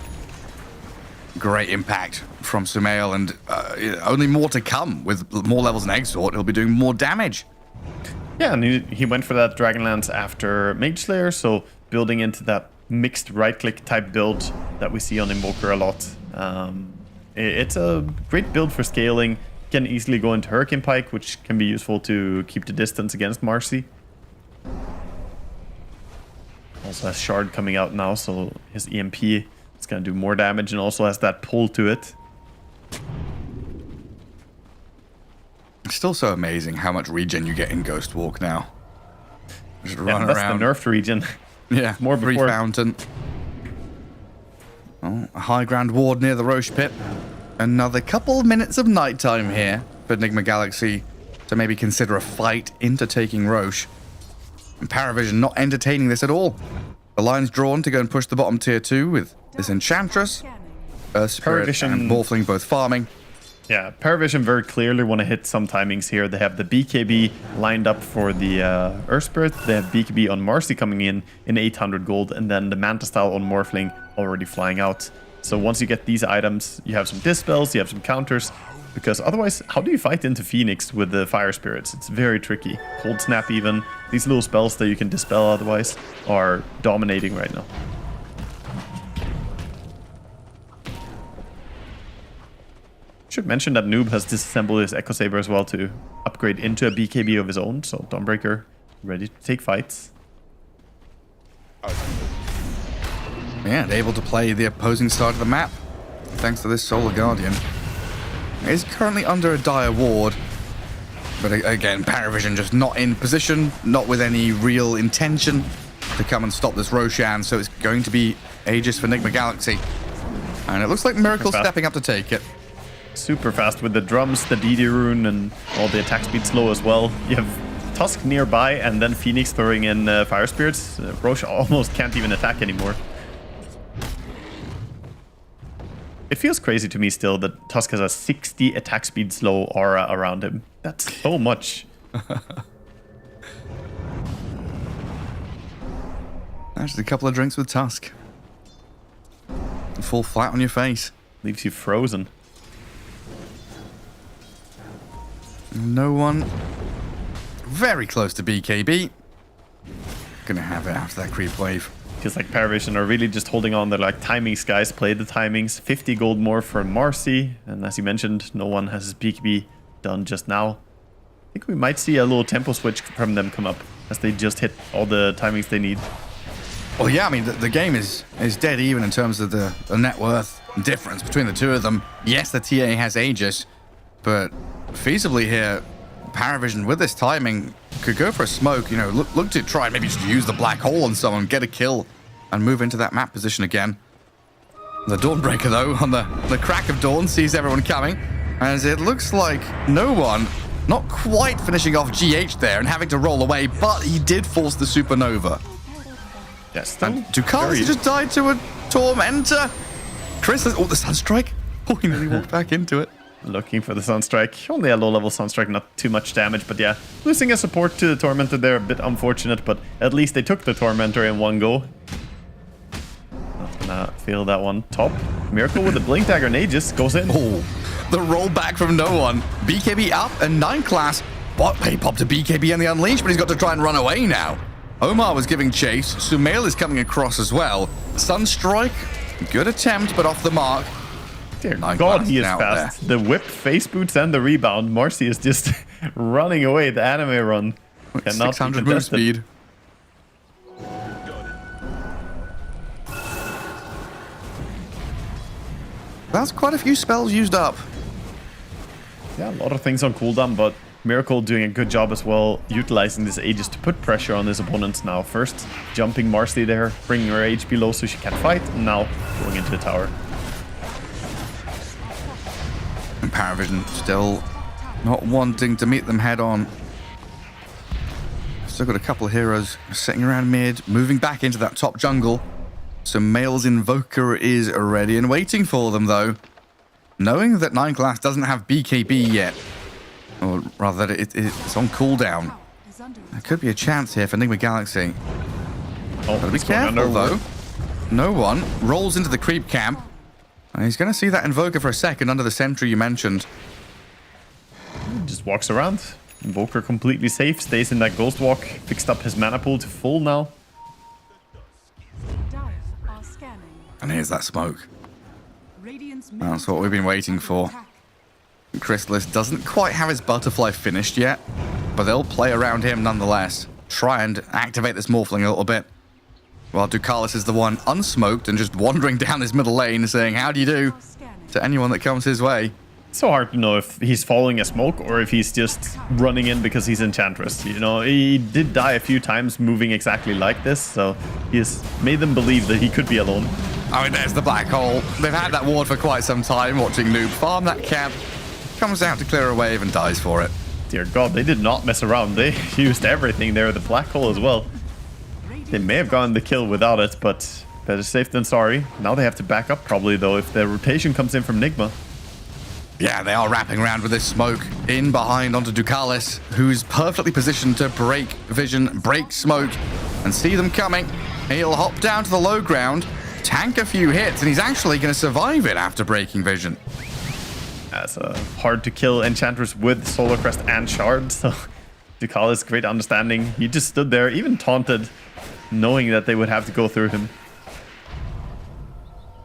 Great impact from Sumail, and only more to come. With more levels in Exhort, he'll be doing more damage. Yeah, and he went for that Dragonlance after Mage Slayer, so building into that mixed right-click type build that we see on Invoker a lot. It's a great build for scaling. Can easily go into Hurricane Pike, which can be useful to keep the distance against Marcy. Also has Shard coming out now, so his EMP is going to do more damage and also has that pull to it. It's still so amazing how much regen you get in Ghost Walk now. Just run that's around. The nerfed regen. Yeah, more free before. fountain. Oh, a high ground ward near the Roche pit. Another couple of minutes of nighttime here for Nigma Galaxy to maybe consider a fight into taking Roche. And Parivision not entertaining this at all. The line's drawn to go and push the bottom tier 2 with this Enchantress, Spirit and Morphling both farming. Yeah, Parivision very clearly want to hit some timings here. They have the BKB lined up for the Earth Spirit. They have BKB on Marcy coming in 800 gold, and then the Manta Style on Morphling already flying out. So once you get these items, you have some dispels, you have some counters, because otherwise, how do you fight into Phoenix with the Fire Spirits? It's very tricky. Cold Snap even. These little spells that you can dispel otherwise are dominating right now. Should mention that Noob has disassembled his Echo Saber as well to upgrade into a BKB of his own, so Dawnbreaker ready to take fights. Yeah, and able to play the opposing side of the map, thanks to this Solar Guardian. Is currently under a dire ward, but again, Parivision just not in position, not with any real intention to come and stop this Roshan, so it's going to be ages for Nigma Galaxy. And it looks like Miracle's stepping up to take it. Super fast with the drums, the DD rune, and all the attack speed slow as well. You have Tusk nearby, and then Phoenix throwing in Fire Spirits. Roche almost can't even attack anymore. It feels crazy to me still that Tusk has a 60 attack speed slow aura around him. That's so much. Just a couple of drinks with Tusk. Fall flat on your face. Leaves you frozen. No one very close to BKB. Gonna have it after that creep wave. Feels like Parivision are really just holding on. They're like, timings, guys. Play the timings. 50 gold more for Marcy. And as you mentioned, no one has his BKB done just now. I think we might see a little tempo switch from them come up as they just hit all the timings they need. Well, yeah, I mean, the game is dead even in terms of the net worth difference between the two of them. Yes, the TA has Aegis, but feasibly here, Parivision with this timing could go for a smoke, you know, look to try and maybe just use the black hole on someone, get a kill, and move into that map position again. The Dawnbreaker, though, on the crack of dawn, sees everyone coming, as it looks like no one, not quite finishing off GH there and having to roll away, but he did force the supernova. Yes, and Ducalis just died to a Tormentor. Chris, oh, the Sunstrike. Oh, he nearly walked back into it. Looking for the Sunstrike. Only a low-level Sunstrike, not too much damage, but yeah. Losing a support to the Tormentor there, a bit unfortunate, but at least they took the Tormentor in one go. Not gonna feel that one. Top. Miracle with the Blink Dagger and Aegis goes in. Oh, the rollback from no one. BKB up and 9 class. But he popped a BKB on the Unleash, but he's got to try and run away now. Omar was giving chase. Sumail is coming across as well. Sunstrike, good attempt, but off the mark. Dear God, he is fast. The whip, face boots, and the rebound. Marcy is just running away. The anime run cannot 600 move speed. That's quite a few spells used up. Yeah, a lot of things on cooldown, but Miracle doing a good job as well, utilizing this Aegis to put pressure on his opponents now. First, jumping Marcy there, bringing her HP low so she can fight, and now going into the tower. And Parivision still not wanting to meet them head on. Still got a couple of heroes sitting around mid, moving back into that top jungle. So Mail's Invoker is ready and waiting for them, though. Knowing that 9 class doesn't have BKB yet, or rather that it's on cooldown. There could be a chance here for Nigma Galaxy. Oh, gotta be careful, though. No one rolls into the creep camp. And he's going to see that Invoker for a second under the sentry you mentioned. He just walks around. Invoker completely safe, stays in that Ghost Walk, fixed up his mana pool to full now. And here's that smoke. That's what we've been waiting for. Chrysalis doesn't quite have his butterfly finished yet, but they'll play around him nonetheless. Try and activate this Morphling a little bit. While Ducalis is the one unsmoked and just wandering down his middle lane saying, how do you do, to anyone that comes his way. It's so hard to know if he's following a smoke or if he's just running in because he's Enchantress. You know, he did die a few times moving exactly like this, so he has made them believe that he could be alone. I mean, there's the black hole. They've had that ward for quite some time, watching Noob farm that camp. Comes out to clear a wave and dies for it. Dear God, they did not mess around. They used everything there, the black hole as well. They may have gotten the kill without it, but better safe than sorry. Now they have to back up probably, though, if the rotation comes in from Nigma. Yeah, they are wrapping around with this smoke in behind onto Ducalis, who's perfectly positioned to break vision, break smoke, and see them coming. He'll hop down to the low ground, tank a few hits, and he's actually going to survive it after breaking vision. That's hard to kill Enchantress with Solar Crest and Shard, so Ducalis, great understanding. He just stood there, even taunted, knowing that they would have to go through him.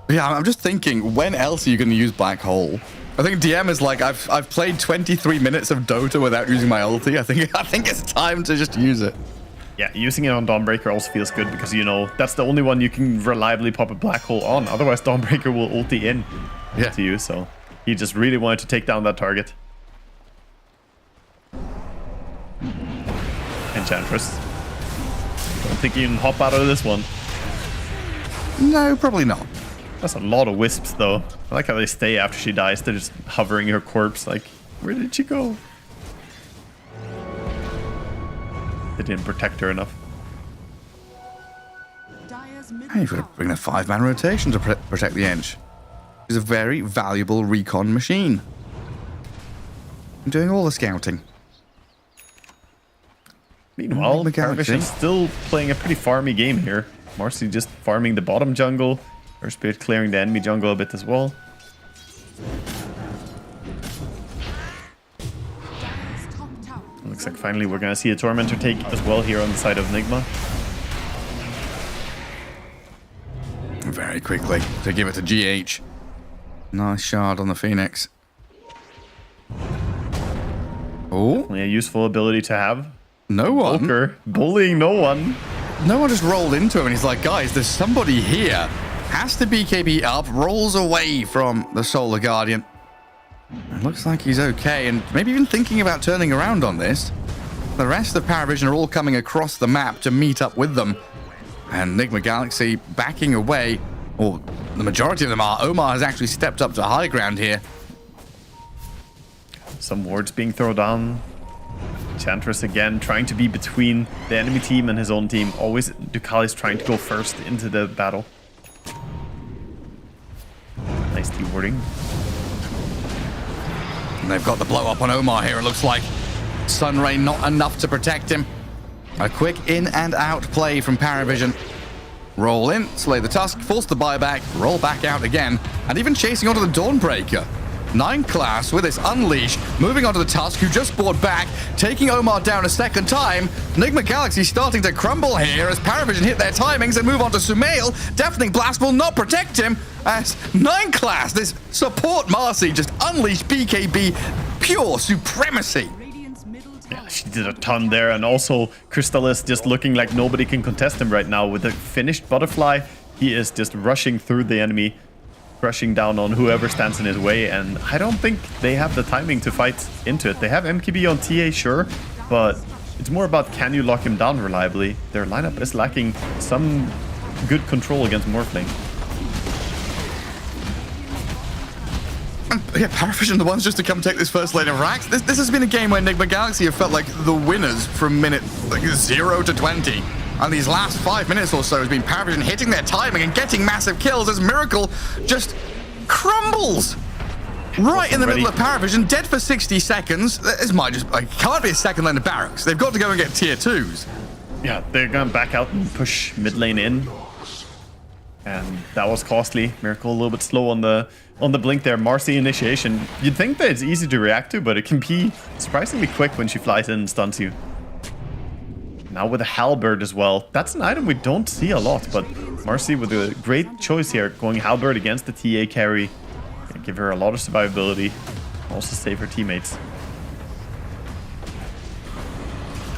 Yeah, I'm just thinking, when else are you going to use Black Hole? I think DM is like, I've played 23 minutes of Dota without using my ulti. I think it's time to just use it. Yeah, using it on Dawnbreaker also feels good because, you know, that's the only one you can reliably pop a Black Hole on. Otherwise, Dawnbreaker will ulti in to you, so he just really wanted to take down that target. Enchantress. Don't think you can hop out of this one. No, probably not. That's a lot of wisps, though. I like how they stay after she dies. They're just hovering her corpse, like, where did she go? They didn't protect her enough. Hey, you've got to bring a 5-man rotation to protect the Ench. It's a very valuable recon machine. I'm doing all the scouting. Meanwhile, Parivision still playing a pretty farmy game here. Marcy just farming the bottom jungle. Her Spirit clearing the enemy jungle a bit as well. Looks like finally we're going to see a Tormentor take as well here on the side of Nigma. very quickly to give it to GH. Nice shard on the Phoenix. Oh, a useful ability to have. No one. Poker, bullying no one. No one just rolled into him and he's like, guys, there's somebody here. Has to BKB up, rolls away from the Solar Guardian. It looks like he's okay, and maybe even thinking about turning around on this. The rest of Parivision are all coming across the map to meet up with them. And Nigma Galaxy backing away, or the majority of them are. Omar has actually stepped up to high ground here. Some wards being thrown down. Enchantress again trying to be between the enemy team and his own team. Always Ducali's trying to go first into the battle. Nice de-warding. And they've got the blow up on Omar here, it looks like. Sunray not enough to protect him. A quick in and out play from Parivision. Roll in, slay the Tusk, force the buyback, roll back out again, and even chasing onto the Dawnbreaker. 9 class with this unleash, moving onto the Tusk, who just bought back, taking Omar down a second time. Nigma Galaxy starting to crumble here as Parivision hit their timings and move on to Sumail. Deafening Blast will not protect him as 9 class, this support Marcy, just unleashed BKB, pure supremacy. Yeah, she did a ton there, and also Crystallis just looking like nobody can contest him right now with the finished butterfly. He is just rushing through the enemy, rushing down on whoever stands in his way, and I don't think they have the timing to fight into it. They have MKB on TA, sure, but it's more about can you lock him down reliably. Their lineup is lacking some good control against Morphling. Yeah, Parivision the ones just to come take this first lane of racks. This has been a game where Nigma Galaxy have felt like the winners from minute 0 to 20. And these last 5 minutes or so has been Parivision hitting their timing and getting massive kills as Miracle just crumbles. Right in the middle of Parivision, dead for 60 seconds. This might just, can't be a second lane of barracks. They've got to go and get tier 2s. Yeah, they're going to back out and push mid lane in. And that was costly. Miracle a little bit slow on the blink there. Marcy initiation. You'd think that it's easy to react to, but it can be surprisingly quick when she flies in and stuns you. Now with a halberd as well. That's an item we don't see a lot, but Marcy with a great choice here, going halberd against the TA carry. Give her a lot of survivability. Also save her teammates.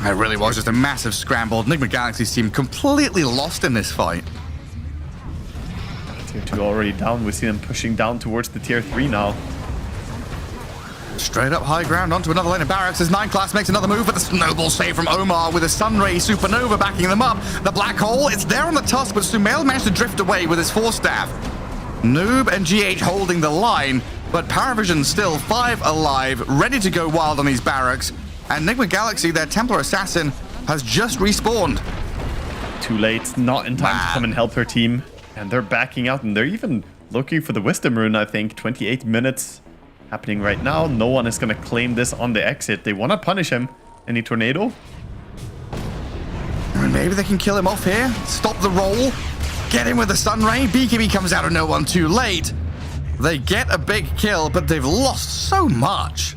It really was just a massive scramble. Nigma Galaxy's team completely lost in this fight. Tier 2 already down. We see them pushing down towards the tier 3 now. Straight up high ground onto another lane of barracks as 9 class makes another move, but the snowball save from Omar with a Sunray Supernova backing them up. The black hole, it's there on the Tusk, but Sumail managed to drift away with his 4-staff. Noob and GH holding the line, but Parivision still 5 alive, ready to go wild on these barracks. And Nigma Galaxy, their Templar Assassin, has just respawned. Too late, not in time to come and help her team. And they're backing out, and they're even looking for the Wisdom Rune, I think. 28 minutes happening right now. No one is going to claim this on the exit. They want to punish him. Any tornado? And maybe they can kill him off here. Stop the roll. Get him with the Sunray. BKB comes out of no one too late. They get a big kill, but they've lost so much.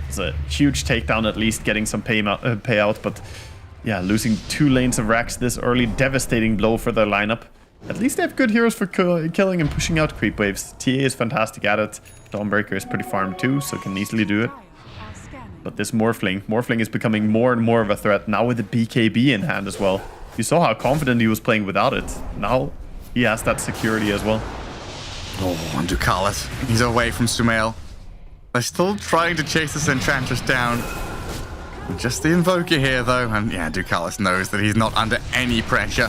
It's a huge takedown, at least getting some payout. But yeah, losing 2 lanes of racks this early. Devastating blow for their lineup. At least they have good heroes for killing and pushing out creep waves. TA is fantastic at it. Dawnbreaker is pretty farmed too, so can easily do it. But this Morphling is becoming more and more of a threat, now with the BKB in hand as well. You saw how confident he was playing without it. Now he has that security as well. Oh, and Ducalis. He's away from Sumail. They're still trying to chase this Enchantress down. Just the Invoker here, though. And yeah, Ducalis knows that he's not under any pressure.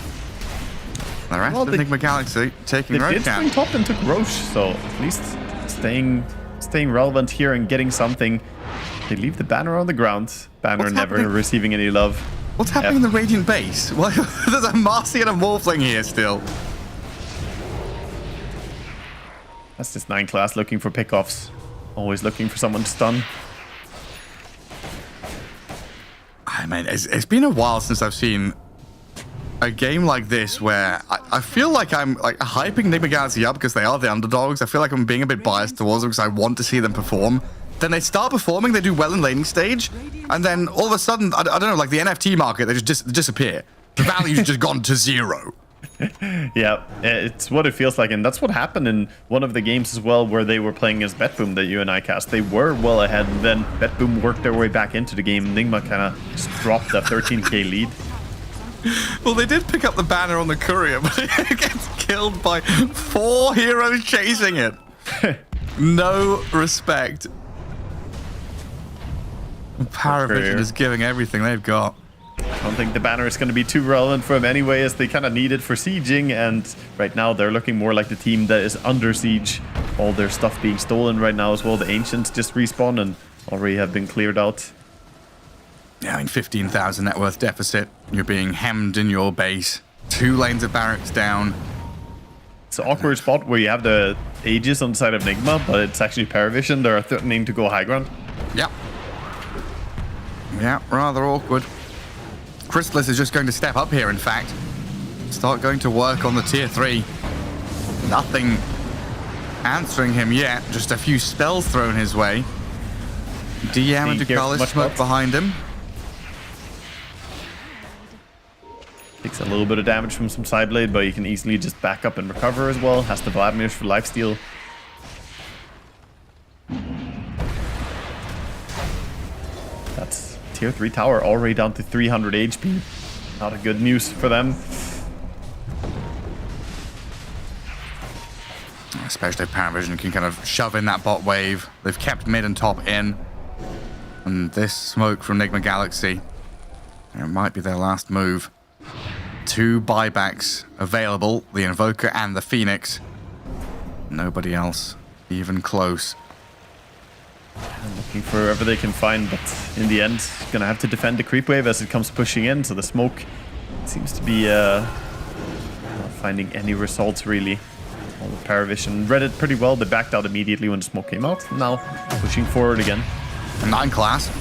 The rest of Nigma Galaxy taking Roche down. They did swing top and took Roche, so at least staying relevant here and getting something. They leave the banner on the ground. Banner never receiving any love. What's happening in the Radiant base? Well, there's a Marcy and a Morphling here still. That's just 9 class looking for pickoffs. Always looking for someone to stun. I mean, it's been a while since I've seen a game like this where I feel like I'm like hyping Nigma Galaxy up because they are the underdogs. I feel like I'm being a bit biased towards them because I want to see them perform. Then they start performing, they do well in laning stage, and then all of a sudden, I don't know, like the NFT market, they just disappear. The value's just gone to 0. Yeah, it's what it feels like, and that's what happened in one of the games as well, where they were playing as Betboom that you and I cast. They were well ahead, and then Betboom worked their way back into the game. Nigma kind of just dropped a 13k lead. Well, they did pick up the banner on the courier, but it gets killed by 4 heroes chasing it. No respect. Parivision is giving everything they've got. I don't think the banner is going to be too relevant for them anyway, as they kind of need it for sieging, and right now they're looking more like the team that is under siege. All their stuff being stolen right now as well. The Ancients just respawn and already have been cleared out. Yeah, I mean, 15,000 net worth deficit. You're being hemmed in your base. 2 lanes of barracks down. It's an awkward spot where you have the Aegis on the side of Nigma, but it's actually Parivision. They're threatening to go high ground. Yep. Yeah, rather awkward. Chrysalis is just going to step up here, in fact. Start going to work on the tier 3. Nothing answering him yet. Just a few spells thrown his way. DM and Ducalis smoke behind him. Takes a little bit of damage from some Sideblade, but you can easily just back up and recover as well. Has the Vladimir for lifesteal. That's tier 3 tower already down to 300 HP. Not a good news for them. Especially if Parivision can kind of shove in that bot wave. They've kept mid and top in. And this smoke from Nigma Galaxy, it might be their last move. 2 buybacks available, the Invoker and the Phoenix. Nobody else even close. Looking for wherever they can find, but in the end, gonna have to defend the creep wave as it comes pushing in. So the smoke seems to be not finding any results really. All the Parivision read it pretty well. They backed out immediately when the smoke came out. Now pushing forward again. 9 class.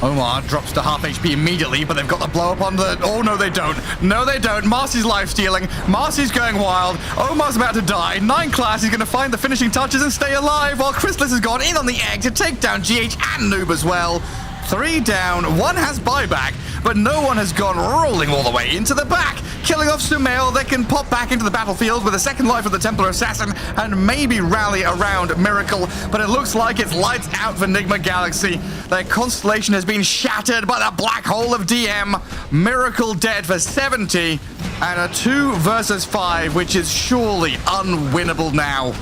Omar drops to half HP immediately, but they've got the blow up on the... Oh, no, they don't. No, they don't. Marcy's life stealing. Marcy's going wild. Omar's about to die. 9 class is going to find the finishing touches and stay alive, while Chrysalis has gone in on the egg to take down GH and Noob as well. 3 down. 1 has buyback, but no one has gone rolling all the way into the back. Killing off Sumail, they can pop back into the battlefield with a second life of the Templar Assassin and maybe rally around Miracle, but it looks like it's lights out for Nigma Galaxy. Their constellation has been shattered by the black hole of DM. Miracle dead for 70, and a 2 versus 5, which is surely unwinnable now.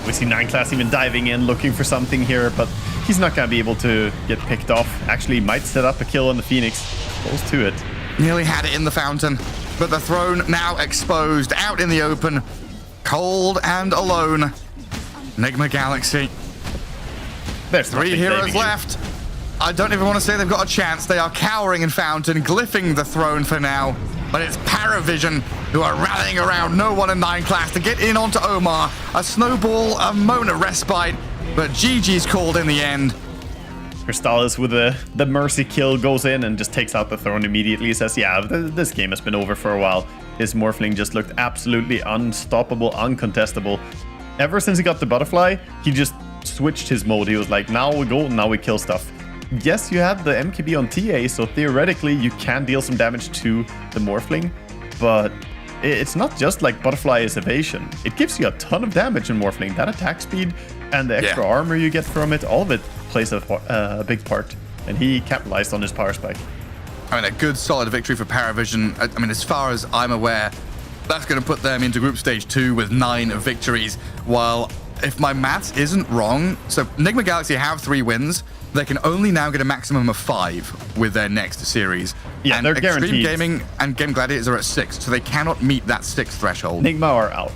We see 9 class even diving in, looking for something here, but he's not going to be able to get picked off. Actually, might set up a kill on the Phoenix. Close to it. Nearly had it in the fountain, but the throne now exposed, out in the open, cold and alone. Nigma Galaxy. There's 3 heroes left. I don't even want to say they've got a chance. They are cowering in fountain, glyphing the throne for now. But it's Parivision who are rallying around no one in 9 class to get in onto Omar. A snowball, a moment of respite, but GG's called in the end. Crystallis with the mercy kill goes in and just takes out the throne immediately. He says, yeah, this game has been over for a while. His Morphling just looked absolutely unstoppable, uncontestable. Ever since he got the butterfly, he just switched his mode. He was like, now we go, now we kill stuff. Yes, you have the MKB on TA, so theoretically you can deal some damage to the Morphling, but it's not just like butterfly is evasion. It gives you a ton of damage in Morphling. That attack speed and the extra armor you get from it, all of it plays a big part, and he capitalized on his power spike. I mean, a good solid victory for Parivision. I mean, as far as I'm aware, that's going to put them into group stage 2 with 9 victories, while if my maths isn't wrong, so Nigma Galaxy have 3 wins. They can only now get a maximum of 5 with their next series. Yeah, and they're guaranteed. Extreme Gaming and Game Gladiators are at 6, so they cannot meet that 6th threshold. Nigma are out,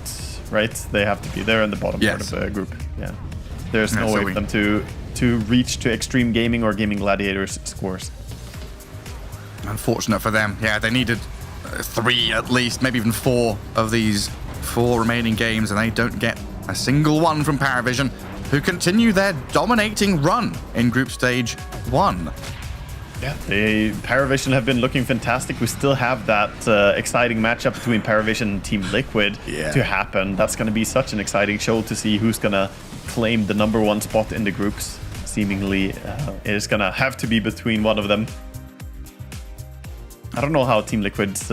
right? They have to be there in the bottom part of the group. Yeah, there's no way for them to reach to Extreme Gaming or Gaming Gladiators scores. Unfortunate for them. Yeah, they needed 3 at least, maybe even 4 of these 4 remaining games, and they don't get a single one from Parivision, who continue their dominating run in group stage 1. Yeah, Parivision have been looking fantastic. We still have that exciting matchup between Parivision and Team Liquid to happen. That's going to be such an exciting show to see who's going to claim the #1 spot in the groups. Seemingly, it is going to have to be between one of them. I don't know how Team Liquid's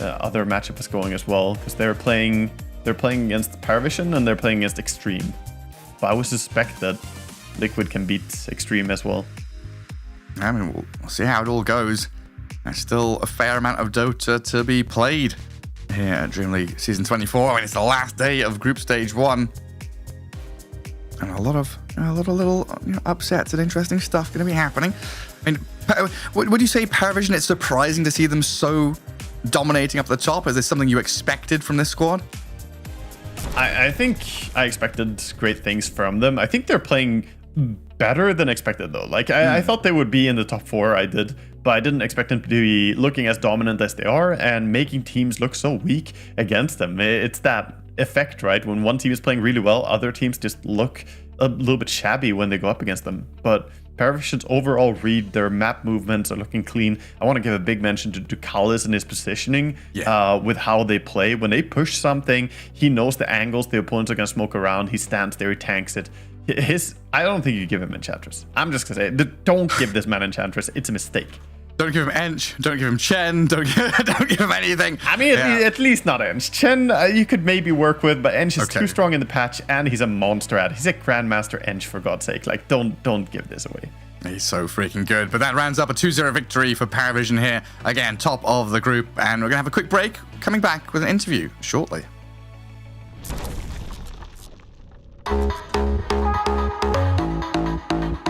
other matchups going as well, because they're playing against Parivision and they're playing against Extreme. But I would suspect that Liquid can beat Extreme as well. I mean, we'll see how it all goes. There's still a fair amount of Dota to be played here at DreamLeague Season 24. I mean, it's the last day of Group Stage 1. And a lot of little upsets and interesting stuff going to be happening. I mean, would you say Parivision, it's surprising to see them so dominating up the top? Is this something you expected from this squad? I think I expected great things from them. I think they're playing better than expected, though. Like, I thought they would be in the top 4, I did, but I didn't expect them to be looking as dominant as they are and making teams look so weak against them. It's that effect, right? When one team is playing really well, other teams just look a little bit shabby when they go up against them. But Parivision's overall read, their map movements are looking clean. I want to give a big mention to Callis and his positioning with how they play. When they push something, he knows the angles the opponents are going to smoke around. He stands there, he tanks it. I don't think you give him Enchantress. I'm just going to say, don't give this man Enchantress. It's a mistake. Don't give him Ench, don't give him Chen, don't give him anything. I mean, at least not Ench. Chen, you could maybe work with, but Ench is too strong in the patch, and he's a monster at it. He's a Grandmaster Ench, for God's sake. Like, don't give this away. He's so freaking good. But that rounds up a 2-0 victory for Parivision here. Again, top of the group, and we're going to have a quick break, coming back with an interview shortly.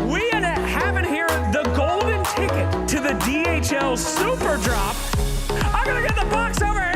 We have here the golden ticket to the DHL Super Drop. I'm gonna get the box over here.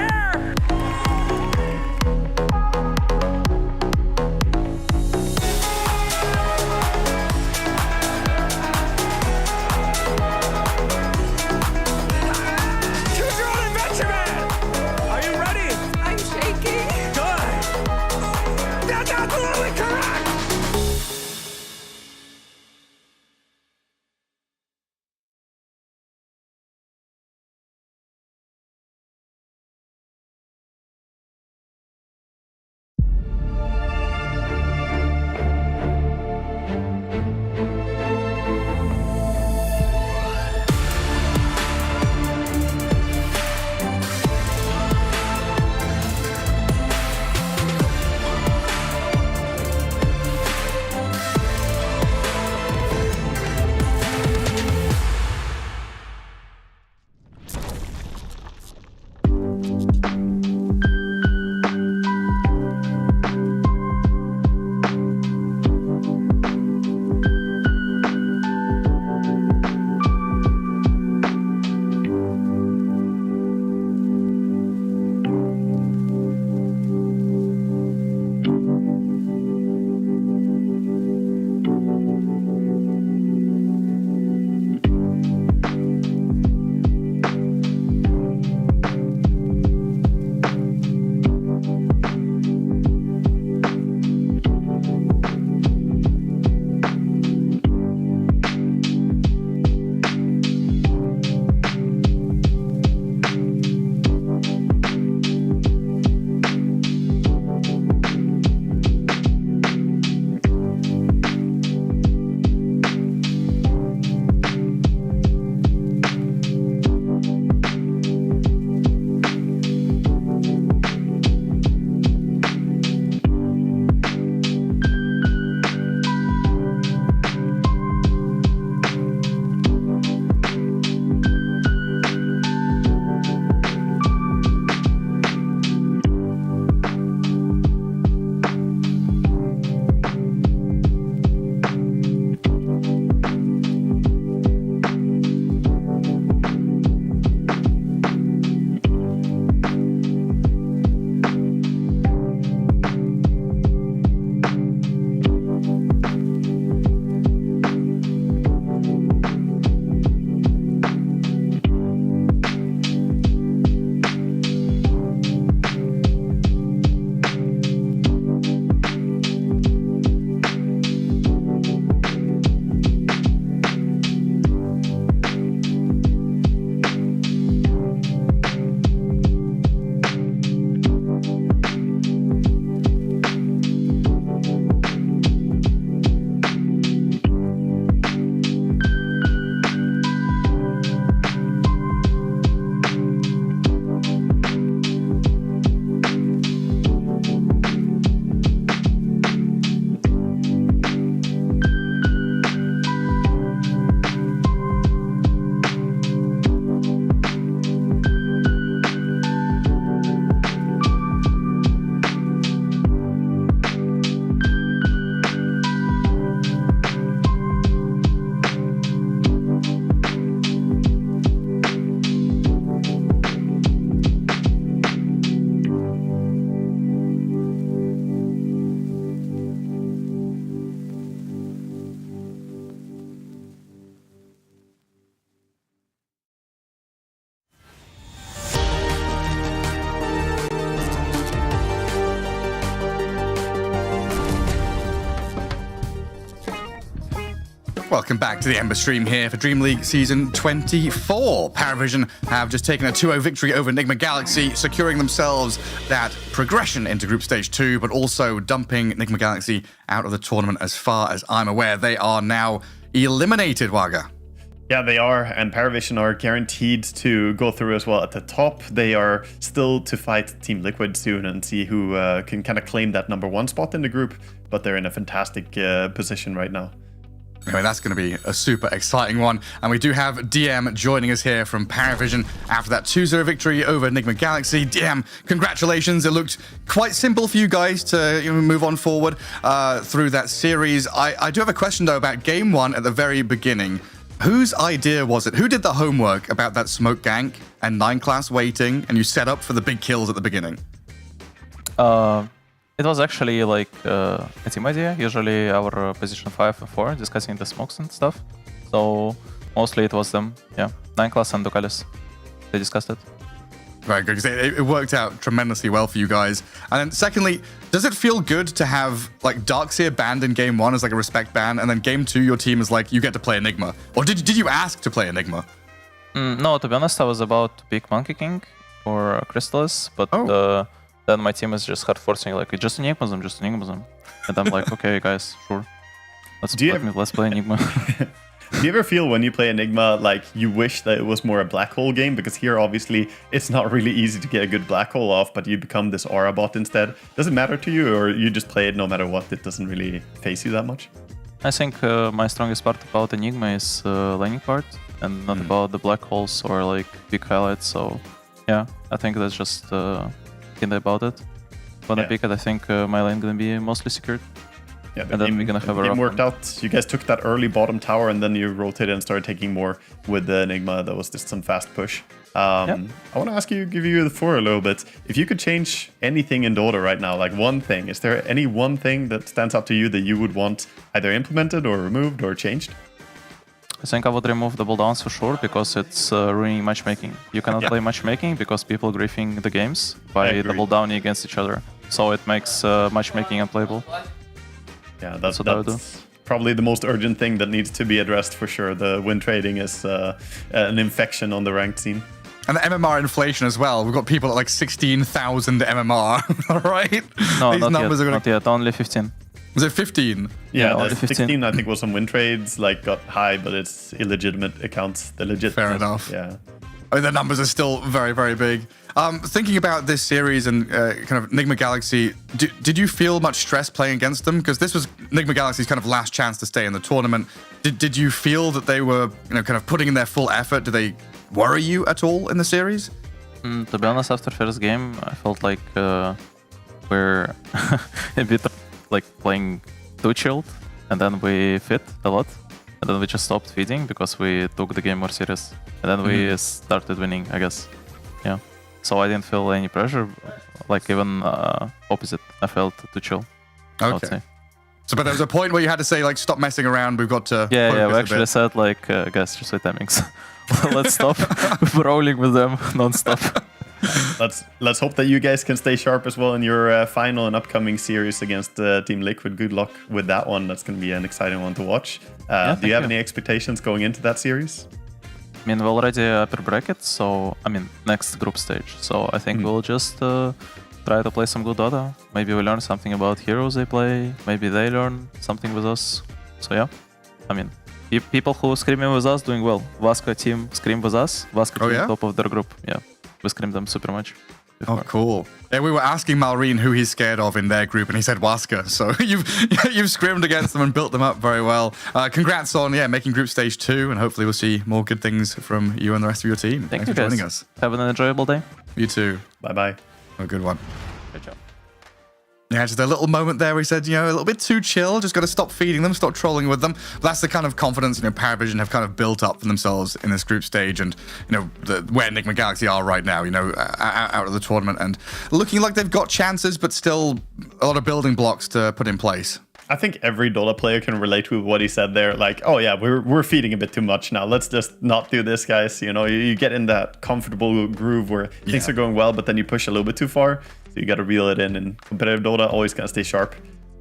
Welcome back to the Ember stream here for Dream League Season 24. Parivision have just taken a 2-0 victory over Nigma Galaxy, securing themselves that progression into Group Stage 2, but also dumping Nigma Galaxy out of the tournament as far as I'm aware. They are now eliminated, Waga. Yeah, they are, and Parivision are guaranteed to go through as well at the top. They are still to fight Team Liquid soon and see who can kind of claim that #1 spot in the group, but they're in a fantastic position right now. Anyway, that's going to be a super exciting one. And we do have DM joining us here from Parivision after that 2-0 victory over Nigma Galaxy. DM, congratulations. It looked quite simple for you guys to move on forward through that series. I do have a question, though, about Game 1 at the very beginning. Whose idea was it? Who did the homework about that smoke gank and 9-class waiting, and you set up for the big kills at the beginning? It was actually like a team idea, usually our position 5 and 4, discussing the smokes and stuff. So mostly it was them, yeah. 9-class and Ducalis, they discussed it. Very good, because it worked out tremendously well for you guys. And then secondly, does it feel good to have like Darkseer banned in Game 1 as like a respect ban, and then Game 2 your team is like, you get to play Enigma? Or did you ask to play Enigma? No, to be honest, I was about to pick Monkey King or Crystallis, but then my team is just hard forcing, like, just Enigma them. And I'm like, okay, guys, sure. Let's play Enigma. Do you ever feel when you play Enigma, like, you wish that it was more a black hole game? Because here, obviously, it's not really easy to get a good black hole off, but you become this aura bot instead. Does it matter to you, or you just play it no matter what? It doesn't really face you that much? I think my strongest part about Enigma is laning part, and not about the black holes or, like, big highlights. So, yeah, I think that's just... about it. When I pick it, I think my lane gonna be mostly secured. Yeah, and then we're gonna have a game worked out. You guys took that early bottom tower, and then you rotated and started taking more with the Enigma. That was just some fast push. I want to give you the floor a little bit. If you could change anything in Dota right now, like one thing, is there any one thing that stands out to you that you would want either implemented or removed or changed? I think I would remove double downs for sure, because it's ruining matchmaking. You cannot play matchmaking because people griefing the games by double downing against each other. So it makes matchmaking unplayable. Yeah, that's probably the most urgent thing that needs to be addressed for sure. The win trading is an infection on the ranked scene. And the MMR inflation as well. We've got people at like 16,000 MMR, right? No, not yet, only 15. Was it 15? Yeah, 16 I think was some win trades, like got high, but it's illegitimate accounts. The legit. Fair enough. Yeah. I mean, the numbers are still very, very big. Thinking about this series and kind of Nigma Galaxy, did you feel much stress playing against them? Because this was Nigma Galaxy's kind of last chance to stay in the tournament. Did you feel that they were, kind of putting in their full effort? Did they worry you at all in the series? To be honest, after first game, I felt like we're a bit like playing too chilled, and then we fit a lot, and then we just stopped feeding because we took the game more serious, and then we started winning, I guess. Yeah, so I didn't feel any pressure, like even opposite, I felt too chill. Okay. I would say. So, but there was a point where you had to say, like, stop messing around, we've got to yeah, we actually said, like, guys, just wait timings. Let's stop rolling with them non-stop. Let's hope that you guys can stay sharp as well in your final and upcoming series against Team Liquid. Good luck with that one. That's going to be an exciting one to watch. Do you have any expectations going into that series? I mean, we're already upper bracket, so I mean, next group stage. So I think we'll just try to play some good Dota. Maybe we learn something about heroes they play. Maybe they learn something with us. So yeah, I mean, people who screaming with us doing well. Waska team scream with us. Waska team top of their group. Yeah. We screamed them super much before. Oh, cool. Yeah, we were asking Malrine who he's scared of in their group, and he said Waska. So you've scrimmed against them and built them up very well. Congrats on making group stage 2, and hopefully we'll see more good things from you and the rest of your team. Thanks for joining us. Have an enjoyable day. You too. Bye-bye. A good one. Good job. Yeah, just a little moment there where he said, a little bit too chill, just got to stop feeding them, stop trolling with them. But that's the kind of confidence, Parivision have kind of built up for themselves in this group stage, and, where Nigma Galaxy are right now, out of the tournament, and looking like they've got chances, but still a lot of building blocks to put in place. I think every Dota player can relate with what he said there. Like, oh yeah, we're feeding a bit too much now. Let's just not do this, guys. You get in that comfortable groove where things are going well, but then you push a little bit too far. So you got to reel it in. And competitive Dota always gotta stay sharp.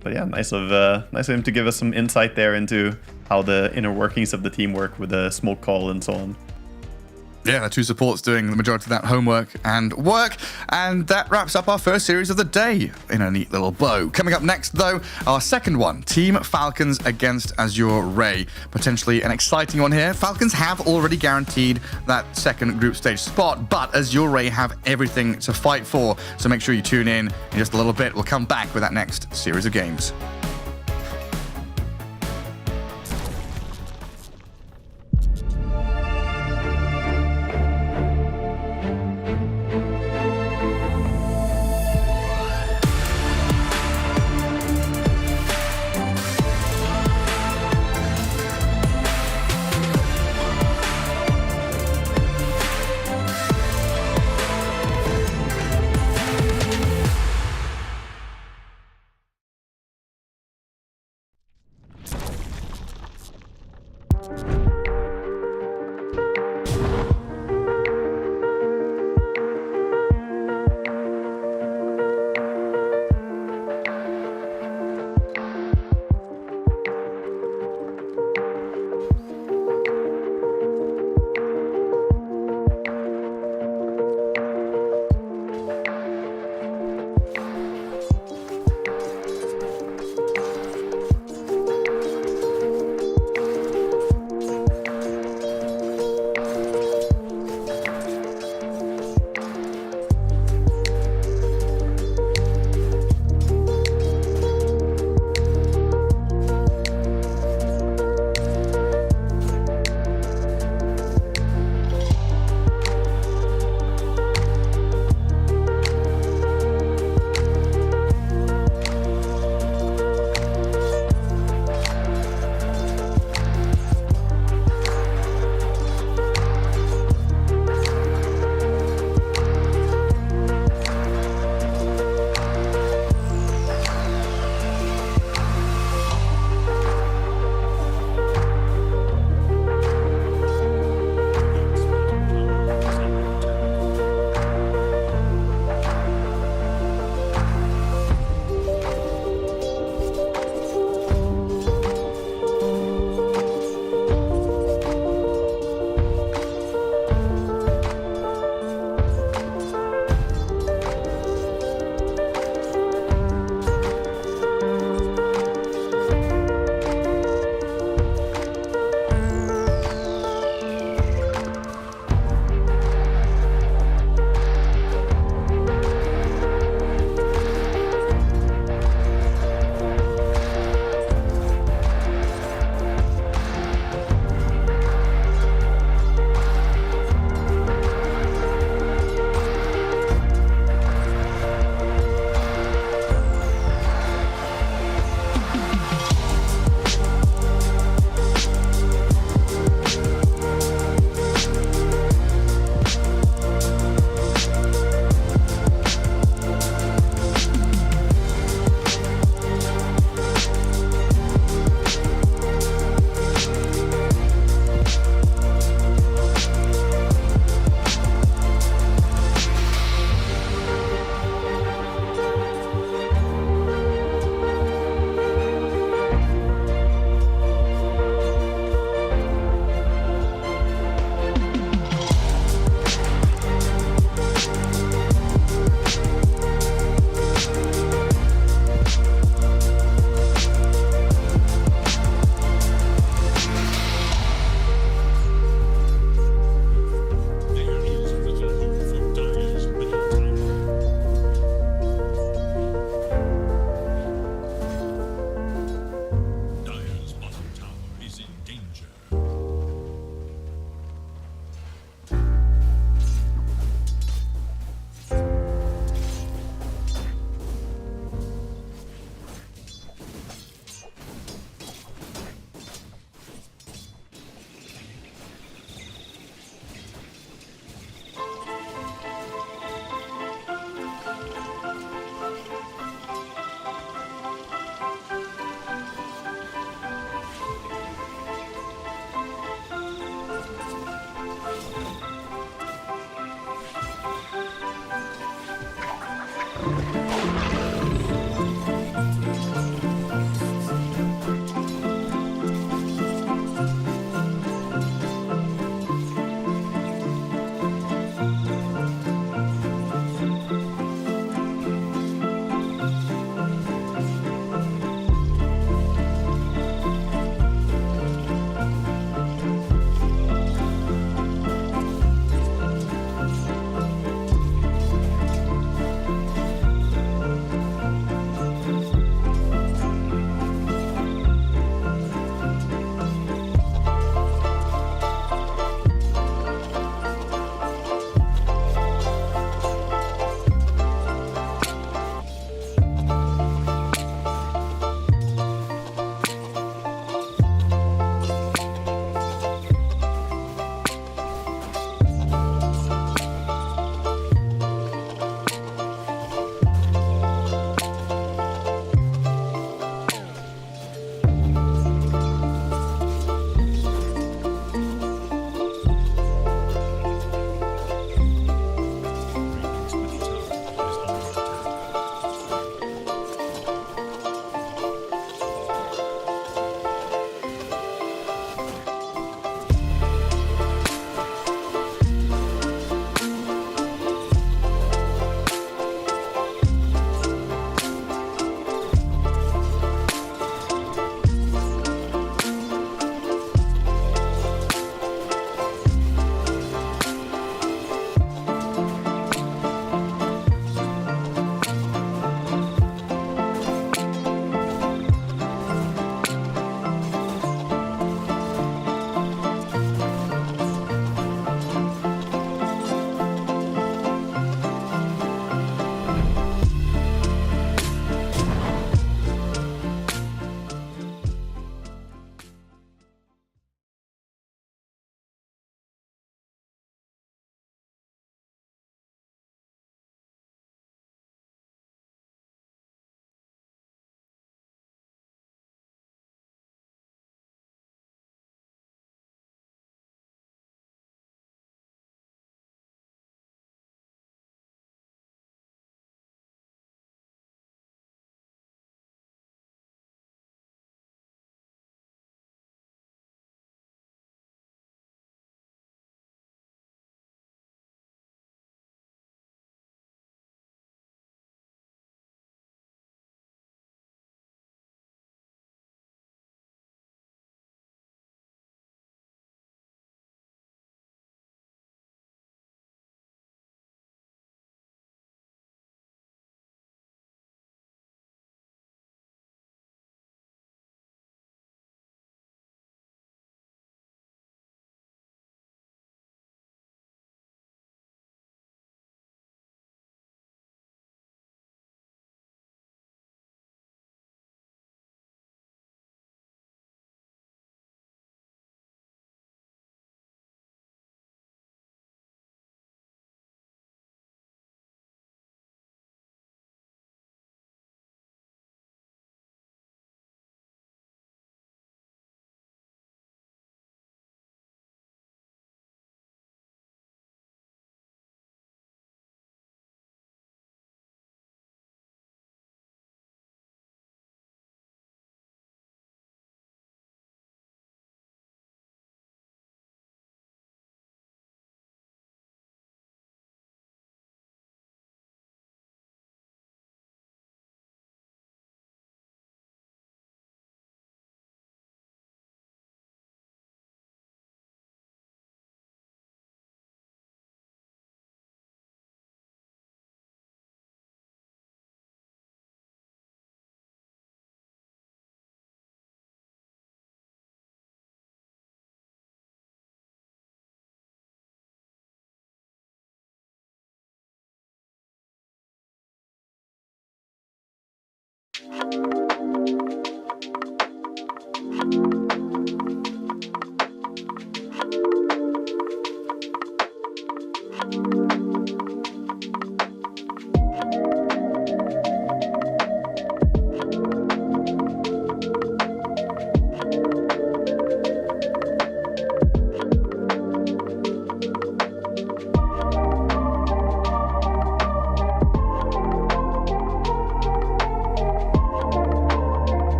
But yeah, nice of him to give us some insight there into how the inner workings of the team work with the smoke call and so on. Yeah, the two supports doing the majority of that homework and work. And that wraps up our first series of the day in a neat little bow. Coming up next, though, our second one, Team Falcons against Azure Ray. Potentially an exciting one here. Falcons have already guaranteed that second group stage spot, but Azure Ray have everything to fight for. So make sure you tune in just a little bit. We'll come back with that next series of games.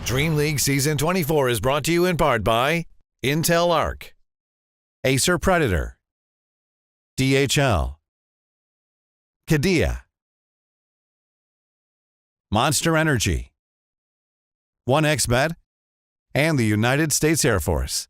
DreamLeague Season 24 is brought to you in part by Intel Arc, Acer Predator, DHL, Kadia, Monster Energy, 1xBet, and the United States Air Force.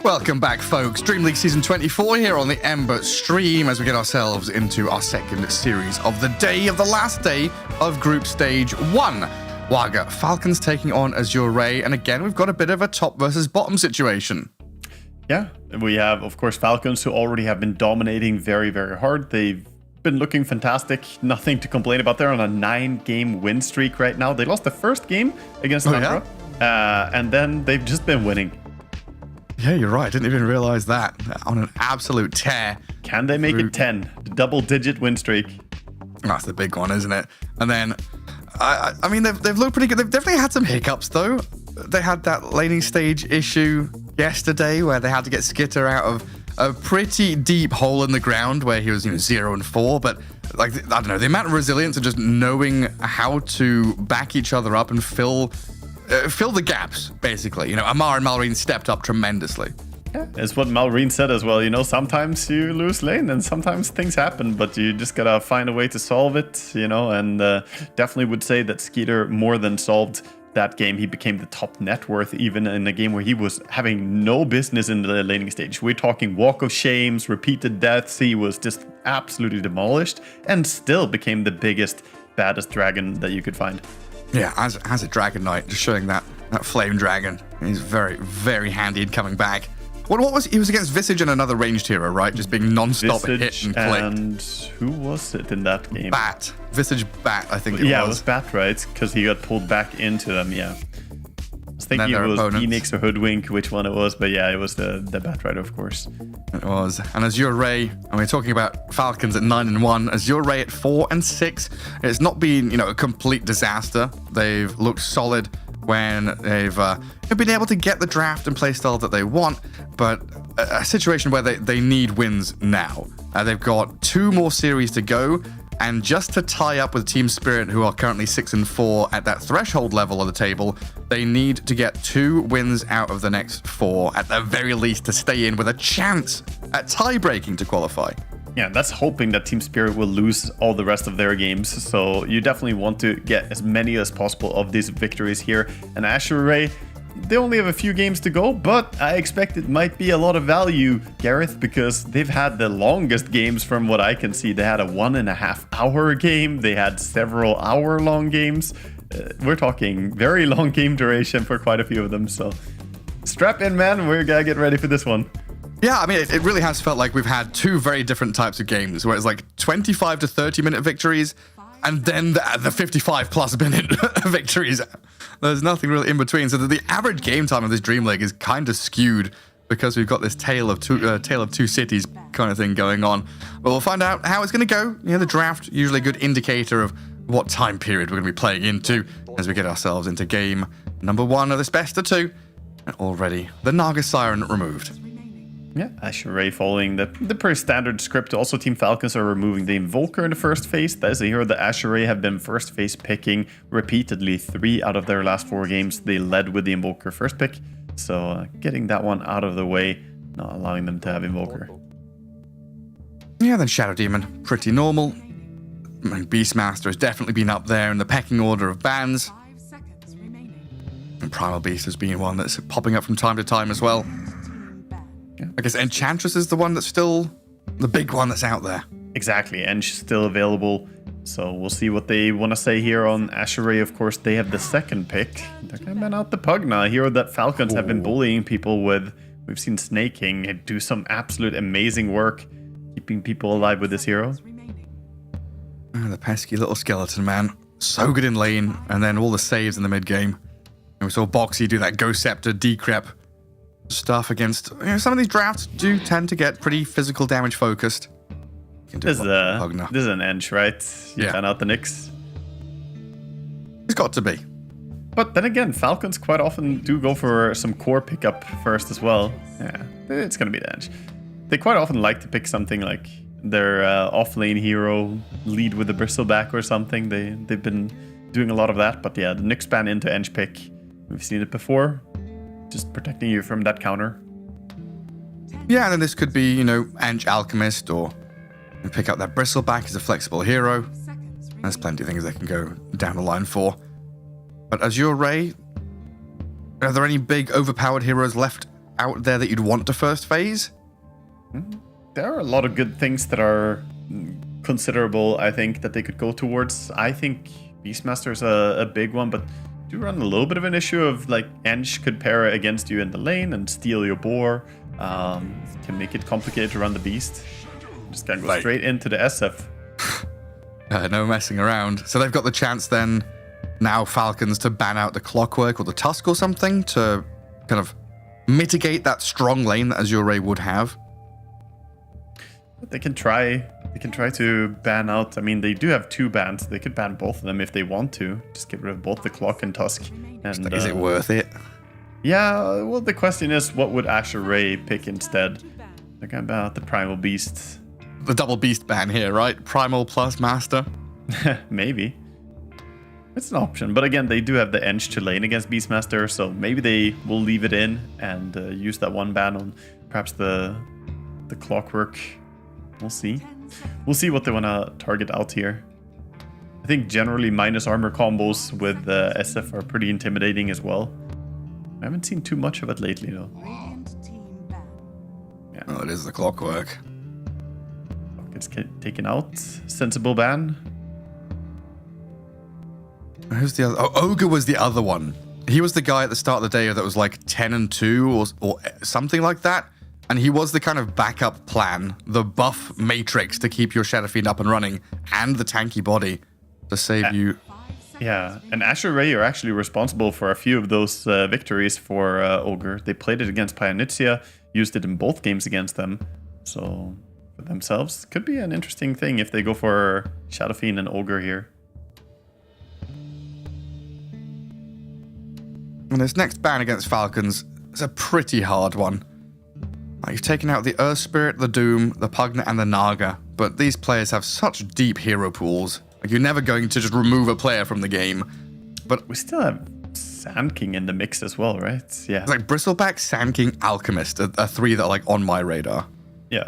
Welcome back, folks. DreamLeague Season 24 here on the Ember stream as we get ourselves into our second series of the day, of the last day of Group Stage 1. Waga, Falcons taking on Azure Ray, and again, we've got a bit of a top versus bottom situation. Yeah, we have, of course, Falcons who already have been dominating very, very hard. They've been looking fantastic. Nothing to complain about. They're on a 9-game win streak right now. They lost the first game against Nigma, and then they've just been winning. Yeah, you're right. I didn't even realize that. On an absolute tear. Can they make it 10? Double-digit win streak. That's the big one, isn't it? And then, I mean, they've looked pretty good. They've definitely had some hiccups, though. They had that laning stage issue yesterday where they had to get Skitter out of a pretty deep hole in the ground where he was, 0-4. But, like, I don't know, the amount of resilience and just knowing how to back each other up and fill the gaps, basically. Amar and Malrine stepped up tremendously. Yeah, it's what Malrine said as well. Sometimes you lose lane and sometimes things happen, but you just gotta find a way to solve it, and definitely would say that Skeeter more than solved that game. He became the top net worth even in a game where he was having no business in the laning stage. We're talking walk of shames, repeated deaths. He was just absolutely demolished and still became the biggest, baddest dragon that you could find. Yeah, as a Dragon Knight, just showing that Flame Dragon. He's very, very handy in coming back. What was he was against Visage and another ranged hero, right? Just being non-stop hit and flicked. And who was it in that game? Bat. Visage Bat, I think it was. Yeah, it was Bat, right? Because he got pulled back into them, yeah. I was thinking it was Phoenix or Hoodwink, which one it was, but yeah, it was the Bat Rider, of course. It was. And Azure Ray, and we're talking about Falcons at 9-1, Azure Ray at 4-6. It's not been, a complete disaster. They've looked solid when they've been able to get the draft and playstyle that they want, but a situation where they need wins now. They've got 2 more series to go, and just to tie up with Team Spirit, who are currently 6-4 at that threshold level of the table, they need to get 2 wins out of the next 4 at the very least to stay in with a chance at tie-breaking to qualify. Yeah, that's hoping that Team Spirit will lose all the rest of their games. So you definitely want to get as many as possible of these victories here. And Azure Ray, they only have a few games to go, but I expect it might be a lot of value, Gareth, because they've had the longest games from what I can see. They had a 1.5-hour game. They had several hour-long games. We're talking very long game duration for quite a few of them. So strap in, man. We're gonna get ready for this one. Yeah, I mean, it really has felt like we've had 2 very different types of games, where it's like 25 to 30-minute victories, and then the 55-plus minute victories. There's nothing really in between. So the average game time of this DreamLeague is kind of skewed because we've got this tale of two cities kind of thing going on. But we'll find out how it's going to go. The draft, usually a good indicator of what time period we're going to be playing into as we get ourselves into game number 1 of this best of 2. And already the Naga Siren removed. Yeah, Azure Ray following the pretty standard script. Also, Team Falcons are removing the Invoker in the first phase. That is a hero that Azure Ray have been first phase picking repeatedly. 3 out of their last 4 games, they led with the Invoker first pick. So getting that one out of the way, not allowing them to have Invoker. Yeah, then Shadow Demon, pretty normal. I mean, Beastmaster has definitely been up there in the pecking order of bans. And Primal Beast has been one that's popping up from time to time as well. I guess Enchantress is the one that's still the big one that's out there. Exactly, and she's still available. So we'll see what they want to say here on Azure Ray. Of course, they have the second pick. They're going to ban out the Pugna, a hero that Falcons have been bullying people with. We've seen Snaking do some absolute amazing work, keeping people alive with this hero. The pesky little skeleton, man. So good in lane, and then all the saves in the mid game. And we saw Boxy do that Ghost Scepter decrep stuff against, some of these drafts do tend to get pretty physical damage focused. This is an Ench, right? You ban out the Nyx. It's got to be. But then again, Falcons quite often do go for some core pickup first as well. Yeah, it's gonna be the Edge. They quite often like to pick something like their off-lane hero, lead with a bristleback or something. They've been doing a lot of that. But yeah, the Nyx ban into Edge pick, we've seen it before. Just protecting you from that counter. Yeah, and then this could be, you know, Edge Alchemist, or pick up that bristleback as a flexible hero. There's plenty of things they can go down the line for. But Azure Ray, are there any big overpowered heroes left out there that you'd want to first phase? There are a lot of good things that are considerable, I think, that they could go towards. I think Beastmaster is a big one, but do run a little bit of an issue of like Ench could pair against you in the lane and steal your boar. Can make it complicated to run the Beast. Just gotta go straight into the SF. No messing around. So they've got the chance then, now Falcons, to ban out the Clockwork or the Tusk or something to kind of mitigate that strong lane that Azure Ray would have. They can try to ban out. I mean, they do have 2 bans. They could ban both of them if they want to. Just get rid of both the Clock and Tusk. And is it worth it? Yeah, well, the question is, what would Azure Ray pick instead? Like about the Primal Beast. The double Beast ban here, right? Primal plus Master? Maybe. It's an option. But again, they do have the Ench to lane against Beastmaster, so maybe they will leave it in and use that 1 ban on perhaps the Clockwork. We'll see. We'll see what they want to target out here. I think generally minus armor combos with SF are pretty intimidating as well. I haven't seen too much of it lately, though. Yeah. Oh, it is the Clockwork. Gets taken out. Sensible ban. Who's the other? Oh, Ogre was the other one. He was the guy at the start of the day that was like 10-2 or something like that. And he was the kind of backup plan, the buff matrix to keep your Shadow Fiend up and running, and the tanky body to save you. Yeah, and Azure Ray are actually responsible for a few of those victories for Ogre. They played it against Pioneer, used it in both games against them. So for themselves, could be an interesting thing if they go for Shadow Fiend and Ogre here. And this next ban against Falcons is a pretty hard one. Like, you've taken out the Earth Spirit, the Doom, the Pugna, and the Naga, but these players have such deep hero pools. Like, you're never going to just remove a player from the game. But we still have Sand King in the mix as well, right? Yeah. It's like Bristleback, Sand King, Alchemist are 3 that are like on my radar. Yeah,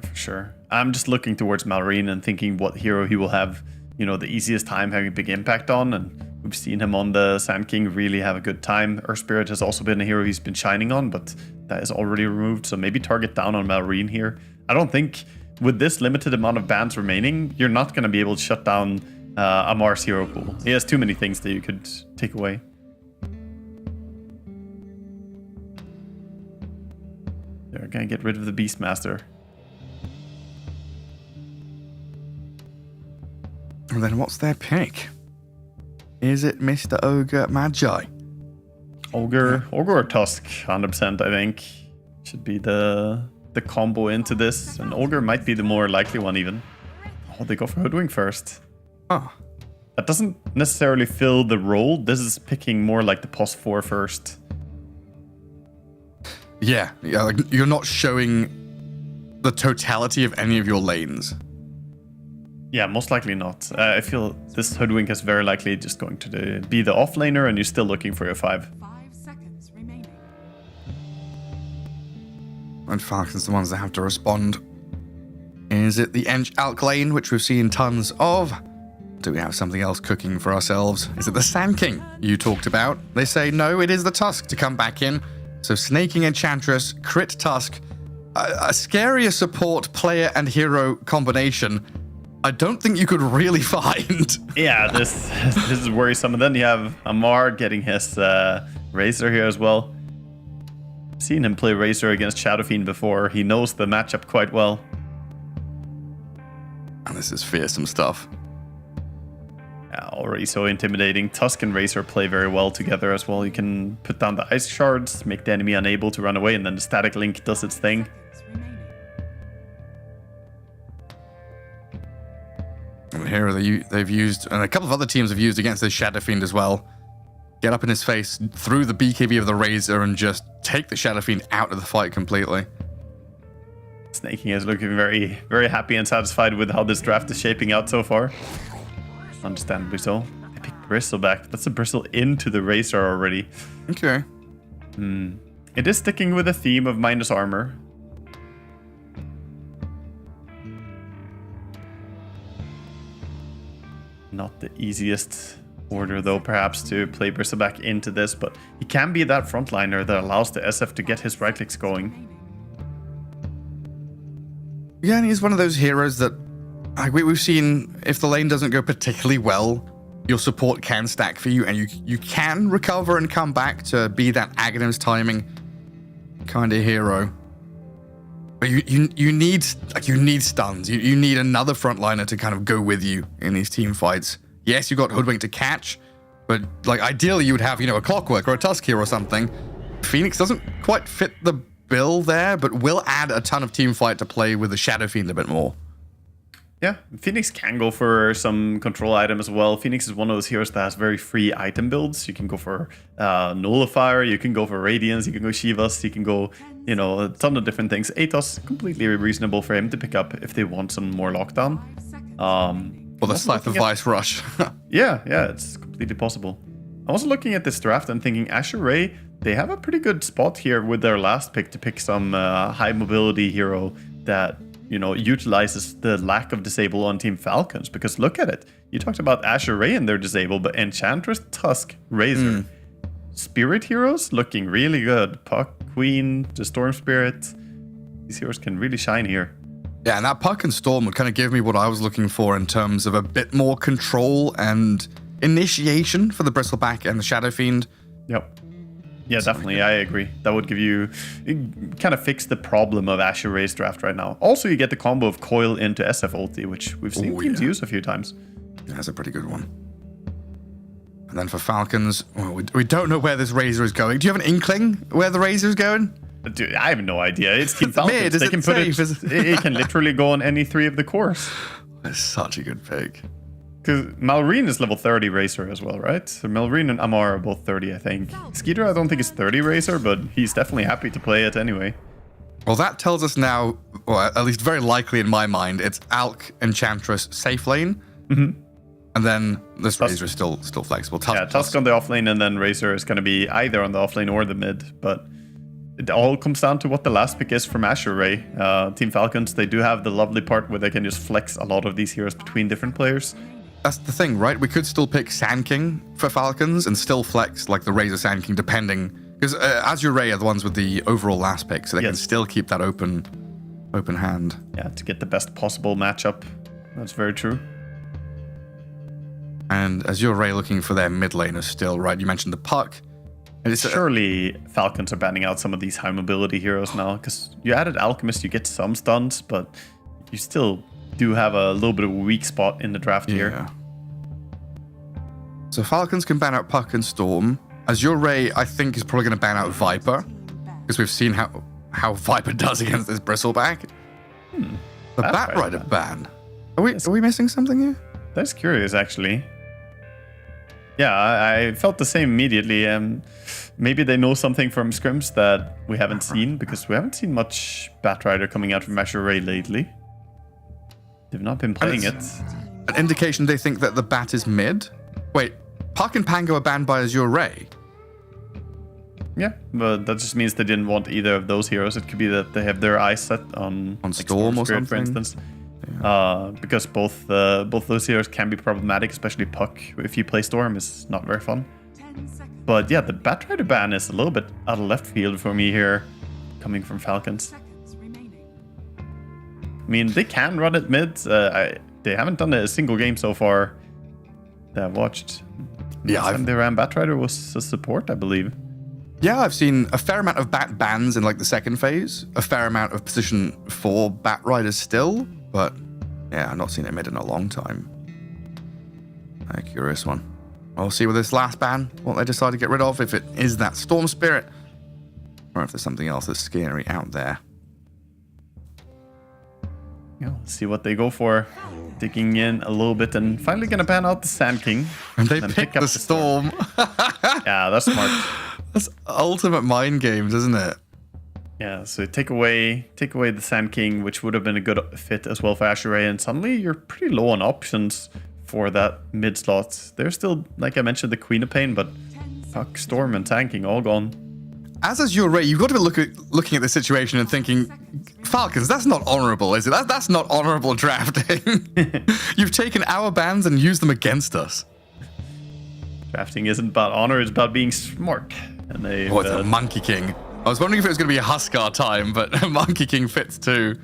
for sure. I'm just looking towards Malrine and thinking what hero he will have, you know, the easiest time having a big impact on, and we've seen him on the Sand King really have a good time. Earth Spirit has also been a hero he's been shining on, but that is already removed, so maybe target down on Malrine here. I don't think with this limited amount of bans remaining, you're not going to be able to shut down Amar's hero pool. He has too many things that you could take away. They're going to get rid of the Beastmaster. And then what's their pick? Is it Mr. Ogre Magi? Ogre or Tusk, 100%, I think. Should be the combo into this. And Ogre might be the more likely one, even. Oh, they go for Hoodwink first. Oh. That doesn't necessarily fill the role. This is picking more like the POS 4 first. Yeah, like you're not showing the totality of any of your lanes. Yeah, most likely not. I feel this Hoodwink is very likely just going to be the offlaner, and you're still looking for your 5. 5 seconds remaining. And Falcons the ones that have to respond. Is it the Ench Alk lane, which we've seen tons of? Do we have something else cooking for ourselves? Is it the Sand King you talked about? They say no, it is the Tusk to come back in. So Snaking Enchantress, crit Tusk, a scarier support player and hero combination I don't think you could really find. Yeah, this is worrisome. And then you have Amar getting his Razor here as well. Seen him play Razor against Shadow Fiend before. He knows the matchup quite well. And this is fearsome stuff. Yeah, already so intimidating. Tusk and Razor play very well together as well. You can put down the ice shards, make the enemy unable to run away, and then the static link does its thing. And here they've used, and a couple of other teams have used against this Shadow Fiend as well. get up in his face through the BKB of the Razor and just take the Shadow Fiend out of the fight completely. Snaking is looking very, very happy and satisfied with how this draft is shaping out so far. Understandably so. I picked Bristleback. That's a Bristle into the Razor already. Okay. It is sticking with the theme of minus armor. Not the easiest order, though, perhaps, to play Bristleback into this, but he can be that frontliner that allows the SF to get his right clicks going. Yeah, and he's one of those heroes that we've seen, if the lane doesn't go particularly well, your support can stack for you, and you can recover and come back to be that Aghanim's timing kind of hero. But you need stuns. You need another frontliner to kind of go with you in these team fights. Yes, you got Hoodwink to catch, but like ideally you would have, a Clockwork or a Tusk here or something. Phoenix doesn't quite fit the bill there, but will add a ton of team fight to play with the Shadow Fiend a bit more. Yeah, Phoenix can go for some control item as well. Phoenix is one of those heroes that has very free item builds. You can go for Nullifier, you can go for Radiance, you can go Shivas, you can go, a ton of different things. Atos, completely reasonable for him to pick up if they want some more lockdown. Or the Scythe of Vice Rush. Yeah, it's completely possible. I'm also looking at this draft and thinking Azure Ray, they have a pretty good spot here with their last pick to pick some high mobility hero that utilizes the lack of disable on Team Falcons. Because look at it. You talked about Azure Ray and their disable, but Enchantress, Tusk, Razor. Spirit heroes looking really good. Puck, Queen, the Storm Spirit. These heroes can really shine here. Yeah, and that Puck and Storm would kind of give me what I was looking for in terms of a bit more control and initiation for the Bristleback and the Shadow Fiend. Yep. Yeah, definitely. I agree. That would give you kind of fix the problem of Azure Ray's draft right now. Also, you get the combo of Coil into SF ulti, which we've seen teams use a few times. That's a pretty good one. And then for Falcons, we don't know where this Razor is going. Do you have an inkling where the Razor is going? Dude, I have no idea. It's Team Falcons. Mid, they can put it can literally go on any 3 of the cores. That's such a good pick. Because Malrine is level 30 Razor as well, right? So Malrine and Amar are both 30, I think. Skeeter, I don't think is 30 Razor, but he's definitely happy to play it anyway. Well, that tells us now, or at least very likely in my mind, it's Alk, Enchantress, safe lane. And then this Razor is still flexible. Tusk on the offlane, and then Razor is going to be either on the offlane or the mid. But it all comes down to what the last pick is from Azure Ray. Team Falcons, they do have the lovely part where they can just flex a lot of these heroes between different players. That's the thing, right? We could still pick Sand King for Falcons and still flex like the Razor Sand King, depending. Because Azure Ray are the ones with the overall last pick, so they can still keep that open hand. Yeah, to get the best possible matchup. That's very true. And Azure Ray looking for their mid laner still, right? You mentioned the Puck. Surely Falcons are banning out some of these high mobility heroes now, because you added Alchemist, you get some stuns, but you still do have a little bit of a weak spot in the draft here. So Falcons can ban out Puck and Storm. Azure Ray, I think, is probably going to ban out Viper, because we've seen how Viper does against this Bristleback. The Batrider ban. Are we missing something here? That's curious, actually. Yeah, I felt the same immediately. Maybe they know something from scrims that we haven't seen, because we haven't seen much Batrider coming out from Azure Ray lately. They've not been playing it. An indication they think that the Bat is mid? Wait, Puck and Pango are banned by Azure Ray? Yeah, but that just means they didn't want either of those heroes. It could be that they have their eyes set on Storm or something, for instance. Because both those heroes can be problematic, especially Puck. If you play Storm, it's not very fun. But yeah, the Batrider ban is a little bit out of left field for me here, coming from Falcons. I mean, they can run it mid. They haven't done a single game so far that I've watched. Yeah, Last time they ran Batrider was a support, I believe. Yeah, I've seen a fair amount of Bat bans in like the second phase, a fair amount of position 4 Batriders still, but yeah, I've not seen it mid in a long time. A curious one. We'll see with this last ban what they decide to get rid of, if it is that Storm Spirit, or if there's something else that's scary out there. Yeah, let's see what they go for. digging in a little bit and finally gonna ban out the Sand King. And they then pick the Storm. Yeah, that's smart. That's ultimate mind games, isn't it? Yeah, so take away the Sand King, which would have been a good fit as well for Azure, and suddenly you're pretty low on options for that mid slot. There's still, like I mentioned, the Queen of Pain, but fuck, Storm and Sand King all gone. As Azure, you've got to be looking at the situation and thinking, Falcons, that's not honorable, is it? That's not honorable drafting. You've taken our bans and used them against us. Drafting isn't about honor, it's about being smart. And they it's a Monkey King. I was wondering if it was going to be a Huskar time, but Monkey King fits too.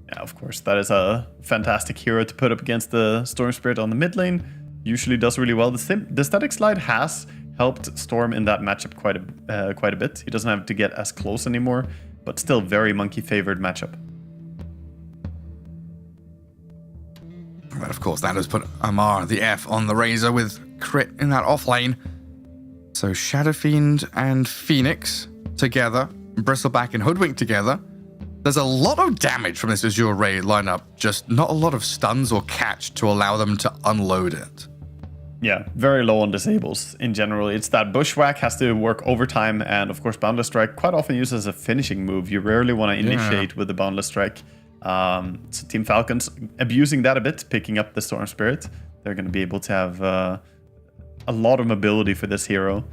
Yeah, of course, that is a fantastic hero to put up against the Storm Spirit on the mid lane. Usually does really well. The Static Slide has helped Storm in that matchup quite a bit. He doesn't have to get as close anymore, but still very Monkey favored matchup. But of course, that has put Amar, the F, on the Razor with crit in that off lane. So Shadow Fiend and Phoenix together, Bristleback and Hoodwink together. There's a lot of damage from this Azure Ray lineup, just not a lot of stuns or catch to allow them to unload it. Yeah, very low on disables in general. It's that Bushwhack has to work overtime, and of course Boundless Strike quite often used as a finishing move. You rarely want to initiate with the Boundless Strike. So Team Falcons abusing that a bit, picking up the Storm Spirit. They're going to be able to have a lot of mobility for this hero.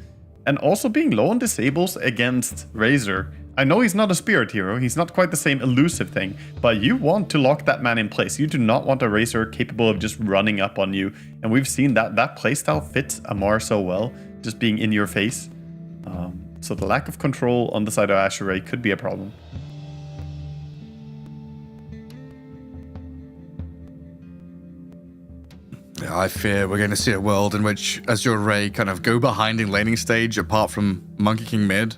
And also being low on disables against Razor. I know he's not a spirit hero, he's not quite the same elusive thing, but you want to lock that man in place. You do not want a Razor capable of just running up on you. And we've seen that playstyle fits Amar so well, just being in your face. So the lack of control on the side of Azure could be a problem. Yeah, I fear we're going to see a world in which Azure Ray kind of go behind in laning stage, apart from Monkey King mid,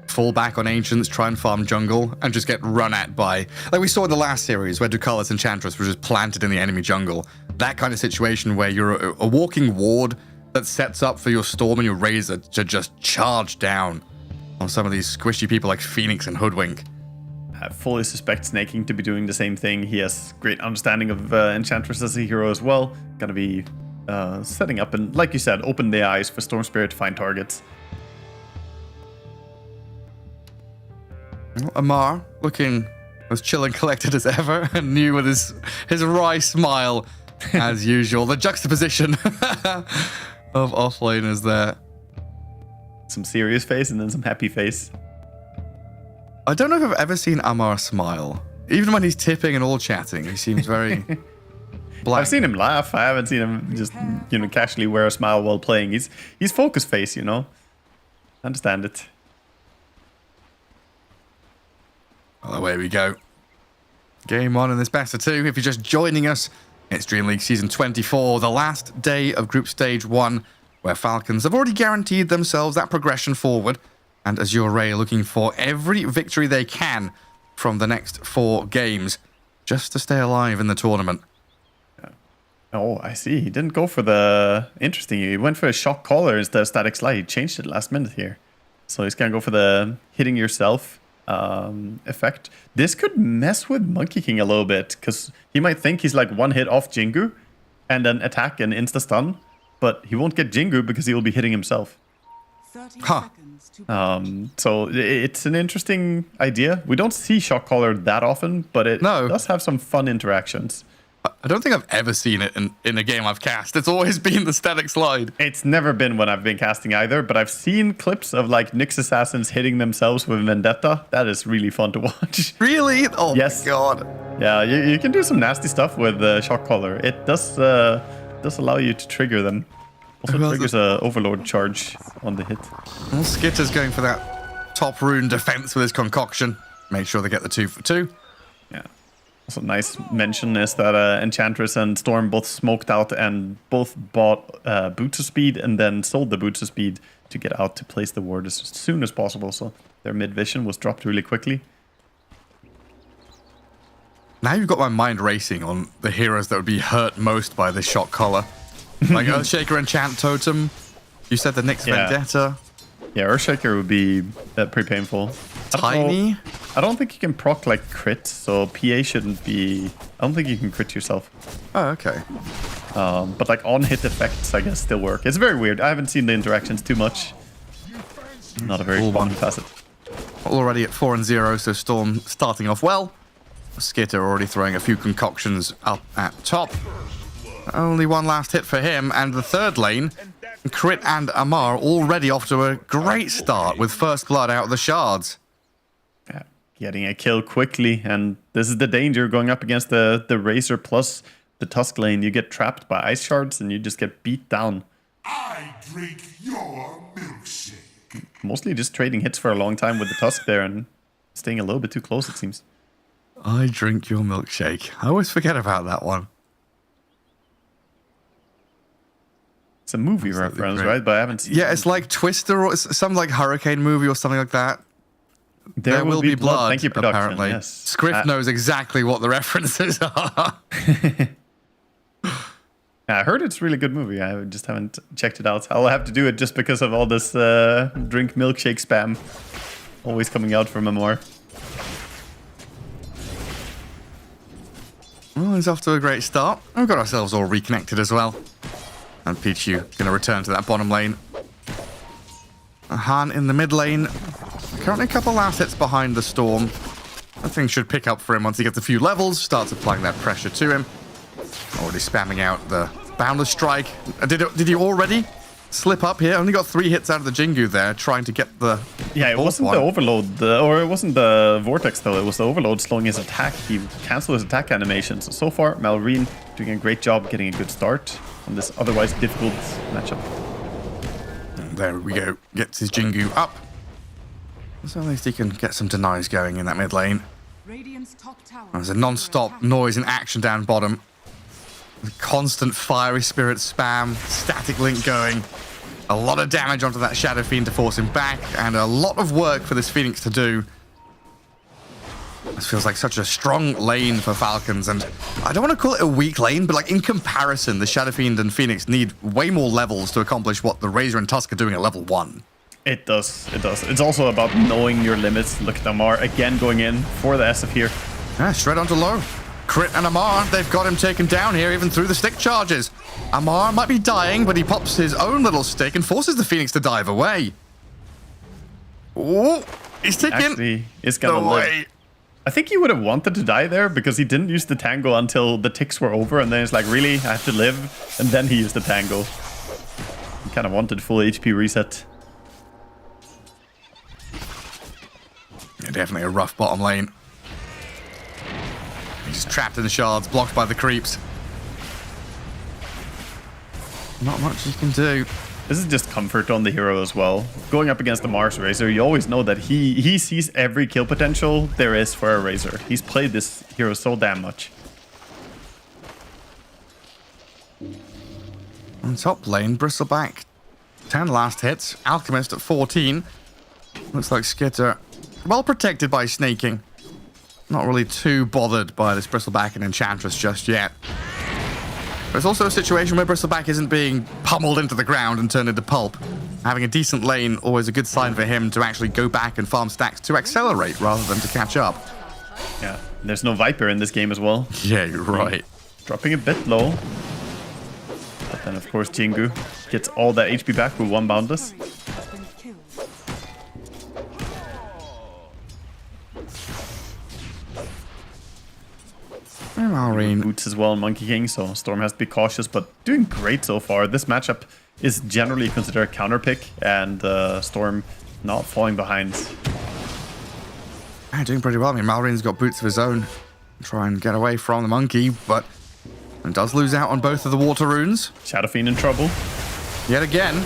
fall back on Ancients, try and farm jungle, and just get run at by, like we saw in the last series where Ducalis Enchantress was just planted in the enemy jungle. That kind of situation where you're a walking ward that sets up for your Storm and your Razor to just charge down on some of these squishy people like Phoenix and Hoodwink. I fully suspect Snaking to be doing the same thing. He has great understanding of Enchantress as a hero as well. Gonna be setting up and, like you said, open the eyes for Storm Spirit to find targets. Well, Amar looking as chill and collected as ever, and new with his wry smile as usual. The juxtaposition of offlaners there. Some serious face and then some happy face. I don't know if I've ever seen Amar smile. Even when he's tipping and all chatting, he seems very blank. I've seen him laugh. I haven't seen him just, casually wear a smile while playing. He's focus face, I understand it. Well, away we go. Game 1 in this best of 2. If you're just joining us, it's DreamLeague Season 24, the last day of Group Stage 1, where Falcons have already guaranteed themselves that progression forward, and Azure Ray looking for every victory they can from the next 4 games, just to stay alive in the tournament. Oh, I see. He didn't go for the... Interesting. He went for a shock collar instead of static slide. He changed it last minute here. So he's going to go for the hitting yourself effect. This could mess with Monkey King a little bit, because he might think he's like one hit off Jingu and then attack and insta-stun, but he won't get Jingu because he will be hitting himself. Huh. So it's an interesting idea. We don't see shock collar that often, but it does have some fun interactions. I don't think I've ever seen it in a game I've cast. It's always been the static slide. It's never been when I've been casting either, but I've seen clips of like Nyx assassins hitting themselves with Vendetta. That is really fun to watch. Really? Oh yes. My god. Yeah, you can do some nasty stuff with shock collar. It does allow you to trigger them. Also triggers a overload charge on the hit. Well, Skitter's going for that top rune defense with his concoction. Make sure they get the 2 for 2. Yeah. Also nice mention is that Enchantress and Storm both smoked out and both bought boots of speed and then sold the boots of speed to get out to place the ward as soon as possible. So their mid vision was dropped really quickly. Now you've got my mind racing on the heroes that would be hurt most by this shock collar. Like Earthshaker Enchant Totem. You said the Nyx Vendetta. Yeah, Earthshaker would be pretty painful. Tiny. I don't think you can proc like crit, so PA shouldn't be... I don't think you can crit yourself. Oh, okay. But like on-hit effects, I guess, still work. It's very weird. I haven't seen the interactions too much. Not a very fun facet. Already at 4-0, so Storm starting off well. Skitter already throwing a few concoctions up at top. Only one last hit for him, and the third lane, Crit and Amar already off to a great start with first blood out of the shards. Yeah, getting a kill quickly, and this is the danger going up against the Razor plus the Tusk lane. You get trapped by ice shards and you just get beat down. I drink your milkshake. Mostly just trading hits for a long time with the Tusk there and staying a little bit too close, it seems. I drink your milkshake. I always forget about that one. It's a movie reference, right? But I haven't seen it. Yeah, it's like Twister or some like hurricane movie or something like that. There will be blood. Thank you, production. Apparently. Yes. Script knows exactly what the references are. I heard it's a really good movie. I just haven't checked it out. I'll have to do it just because of all this drink milkshake spam always coming out from Amar. Well, he's off to a great start. We've got ourselves all reconnected as well. And Pichu going to return to that bottom lane. Han in the mid lane. Currently a couple last hits behind the Storm. I think should pick up for him once he gets a few levels. Starts applying that pressure to him. Already spamming out the Boundless Strike. Did he already slip up here? Only got 3 hits out of the Jingu there, trying to get the... Yeah, it wasn't the Overload, or it wasn't the Vortex though. It was the Overload slowing his attack. He canceled his attack animations. So far, Malrine doing a great job getting a good start on this otherwise difficult matchup. And there we go. Gets his Jingu up. So at least he can get some denies going in that mid lane. There's a non-stop noise and action down bottom. Constant Fiery Spirit spam, static link going. A lot of damage onto that Shadow Fiend to force him back, and a lot of work for this Phoenix to do. This feels like such a strong lane for Falcons, and I don't want to call it a weak lane, but like in comparison, the Shadow Fiend and Phoenix need way more levels to accomplish what the Razor and Tusk are doing at level 1. It does, it does. It's also about knowing your limits. Look at Amar again going in for the SF here. Yeah, straight onto low. Crit and Amar, they've got him taken down here, even through the stick charges. Amar might be dying, but he pops his own little stick and forces the Phoenix to dive away. Oh, he's taking Actually, it's gonna live. I think he would have wanted to die there because he didn't use the tango until the ticks were over, and then it's like, really, I have to live? And then he used the tango. He kind of wanted full HP reset. Yeah, definitely a rough bottom lane. He's trapped in the shards, blocked by the creeps. Not much he can do. This is just comfort on the hero as well. Going up against the Mars Razor, you always know that he sees every kill potential there is for a Razor. He's played this hero so damn much. On top lane, Bristleback, 10 last hits. Alchemist at 14. Looks like Skitter well protected by snaking. Not really too bothered by this Bristleback and Enchantress just yet. There's also a situation where Bristleback isn't being pummeled into the ground and turned into pulp. Having a decent lane, always a good sign for him to actually go back and farm stacks to accelerate rather than to catch up. Yeah, there's no Viper in this game as well. Yeah, you're right. Dropping a bit low. But then, of course, Jingu gets all that HP back with 1 Boundless. Malrine. Boots as well, Monkey King, so Storm has to be cautious, but doing great so far. This matchup is generally considered a counter pick, and Storm not falling behind. Yeah, doing pretty well. I mean, Malrine's got boots of his own. Try and get away from the Monkey, but does lose out on both of the water runes. Shadow Fiend in trouble. Yet again,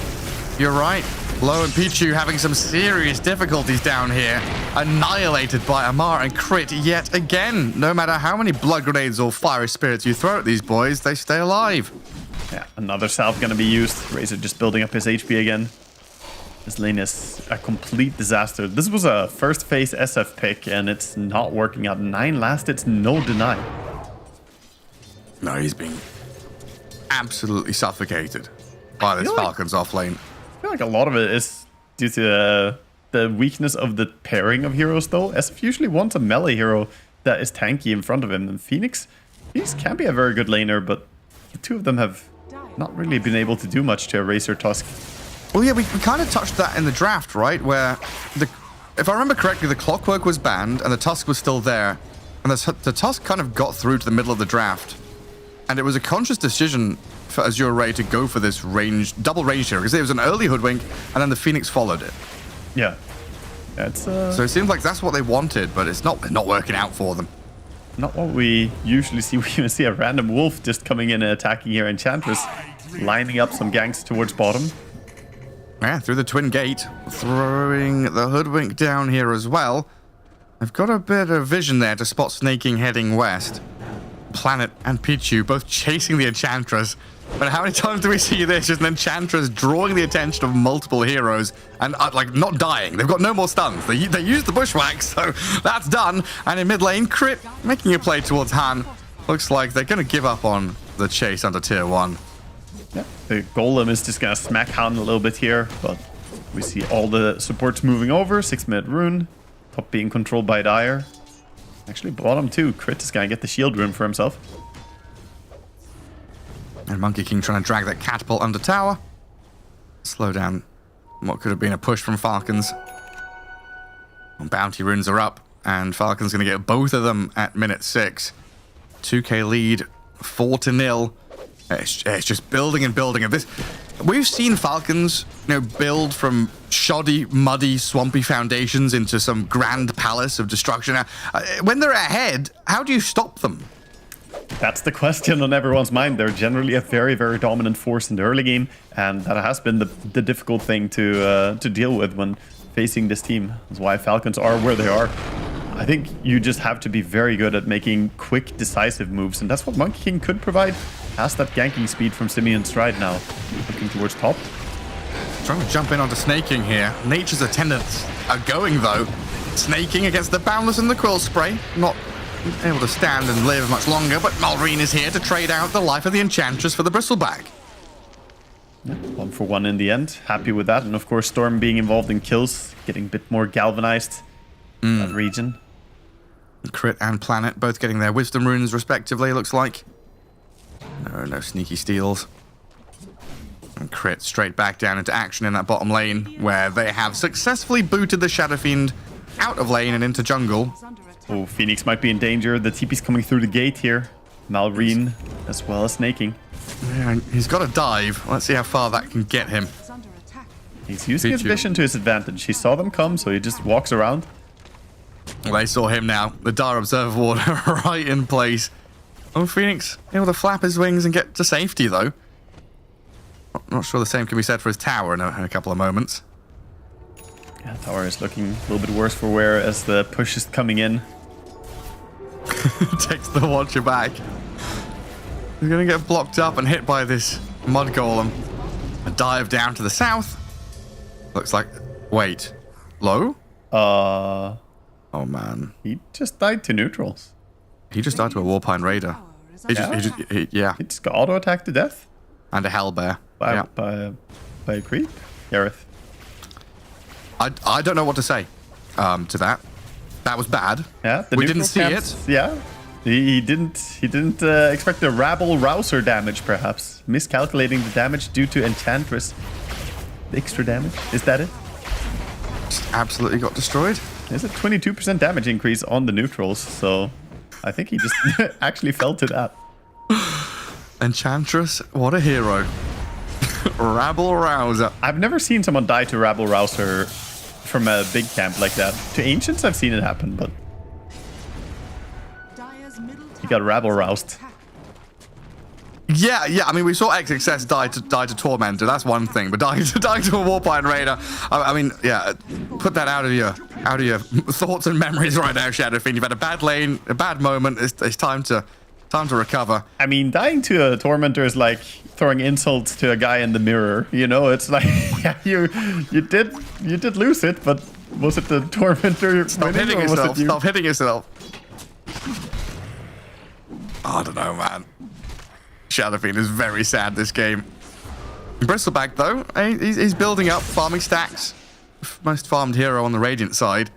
you're right. Low and Pichu having some serious difficulties down here. Annihilated by Amar and Crit yet again. No matter how many blood grenades or fiery spirits you throw at these boys, they stay alive. Yeah, another salve gonna be used. Razor just building up his HP again. This lane is a complete disaster. This was a first phase SF pick and it's not working out. 9 last hits, no deny. No, he's being absolutely suffocated by this Falcons off lane. I feel like a lot of it is due to the weakness of the pairing of heroes, though. SF usually wants a melee hero that is tanky in front of him. And Phoenix can be a very good laner, but the two of them have not really been able to do much to erase her Tusk. Well, yeah, we kind of touched that in the draft, right? Where, if I remember correctly, the Clockwork was banned and the Tusk was still there. And the Tusk kind of got through to the middle of the draft. And it was a conscious decision for Azure Ray to go for this double range hero. Because it was an early Hoodwink, and then the Phoenix followed it. Yeah. So it seems like that's what they wanted, but it's not working out for them. Not what we usually see. We even see a random wolf just coming in and attacking here. Enchantress lining up some ganks towards bottom. Yeah, through the twin gate, throwing the Hoodwink down here as well. I've got a bit of vision there to spot Snaking heading west. Planet and Pichu both chasing the Enchantress. But how many times do we see this? Just an Enchantress drawing the attention of multiple heroes and like not dying. They've got no more stuns. They used the Bushwhack, so that's done. And in mid lane, Crit making a play towards Han. Looks like they're going to give up on the chase under tier 1. Yeah, the Golem is just going to smack Han a little bit here, but we see all the supports moving over. 6-minute rune. Top being controlled by Dire. Actually, bottom too. Crit is going to get the shield rune for himself. And Monkey King trying to drag that catapult under tower. Slow down what could have been a push from Falcons. And bounty runes are up, and Falcons going to get both of them at minute 6. 2k lead, 4-0. It's just building and building. Of this, we've seen Falcons, build from shoddy, muddy, swampy foundations into some grand palace of destruction. Now, when they're ahead, how do you stop them? That's the question on everyone's mind. They're generally a very, very dominant force in the early game, and that has been the difficult thing to deal with when facing this team. That's why Falcons are where they are. I think you just have to be very good at making quick, decisive moves, and that's what Monkey King could provide. Has that ganking speed from Simeon Stride now. Looking towards top. Trying to jump in onto Snaking here. Nature's attendants are going, though. Snaking against the Boundless and the Quill Spray. Not able to stand and live much longer, but Malrine is here to trade out the life of the Enchantress for the Bristleback. Yeah, 1-for-1 in the end. Happy with that. And of course, Storm being involved in kills, getting a bit more galvanized in that region. Crit and Planet both getting their Wisdom runes respectively, looks like. No sneaky steals. And Crit straight back down into action in that bottom lane, where they have successfully booted the Shadow Fiend out of lane and into jungle. Oh, Phoenix might be in danger. The TP's coming through the gate here. Malrine as well as Snaking. Yeah, he's got to dive. Let's see how far that can get him. He's using his vision to his advantage. He saw them come, so he just walks around. Well, they saw him now. The Dire Observer Ward right in place. Oh, Phoenix able to flap his wings and get to safety, though. Not sure the same can be said for his tower in a couple of moments. Yeah, tower is looking a little bit worse for wear as the push is coming in. Takes the Watcher back. He's going to get blocked up and hit by this Mud Golem. A dive down to the south. Looks like... Wait. Low? Oh, man. He just died to neutrals. He just died to a Warpine Raider. He just got auto-attacked to death. And a Hellbear. By a creep? Gareth. I don't know what to say to that. That was bad. Yeah, we didn't see it. Yeah, he didn't expect the Rabble Rouser damage, perhaps. Miscalculating the damage due to Enchantress. The extra damage, is that it? Just absolutely got destroyed. There's a 22% damage increase on the neutrals, so I think he just actually fell to that. Enchantress, what a hero. Rabble Rouser. I've never seen someone die to Rabble Rouser from a big camp like that. To Ancients, I've seen it happen, but he got Rabble Roused. Yeah. I mean, we saw XXS die to Tormentor. That's one thing, but dying to a Warpine Raider. I mean, yeah. Put that out of your thoughts and memories right now, Shadowfiend. You've had a bad lane, a bad moment. It's time to recover. I mean, dying to a Tormentor is like throwing insults to a guy in the mirror. You know, it's like, yeah, you did lose it, but was it the Tormentor? Stop hitting yourself. Stop hitting yourself. I don't know, man. Shadowfiend is very sad this game. Bristleback, though, he's building up, farming stacks. most farmed hero on the Radiant side.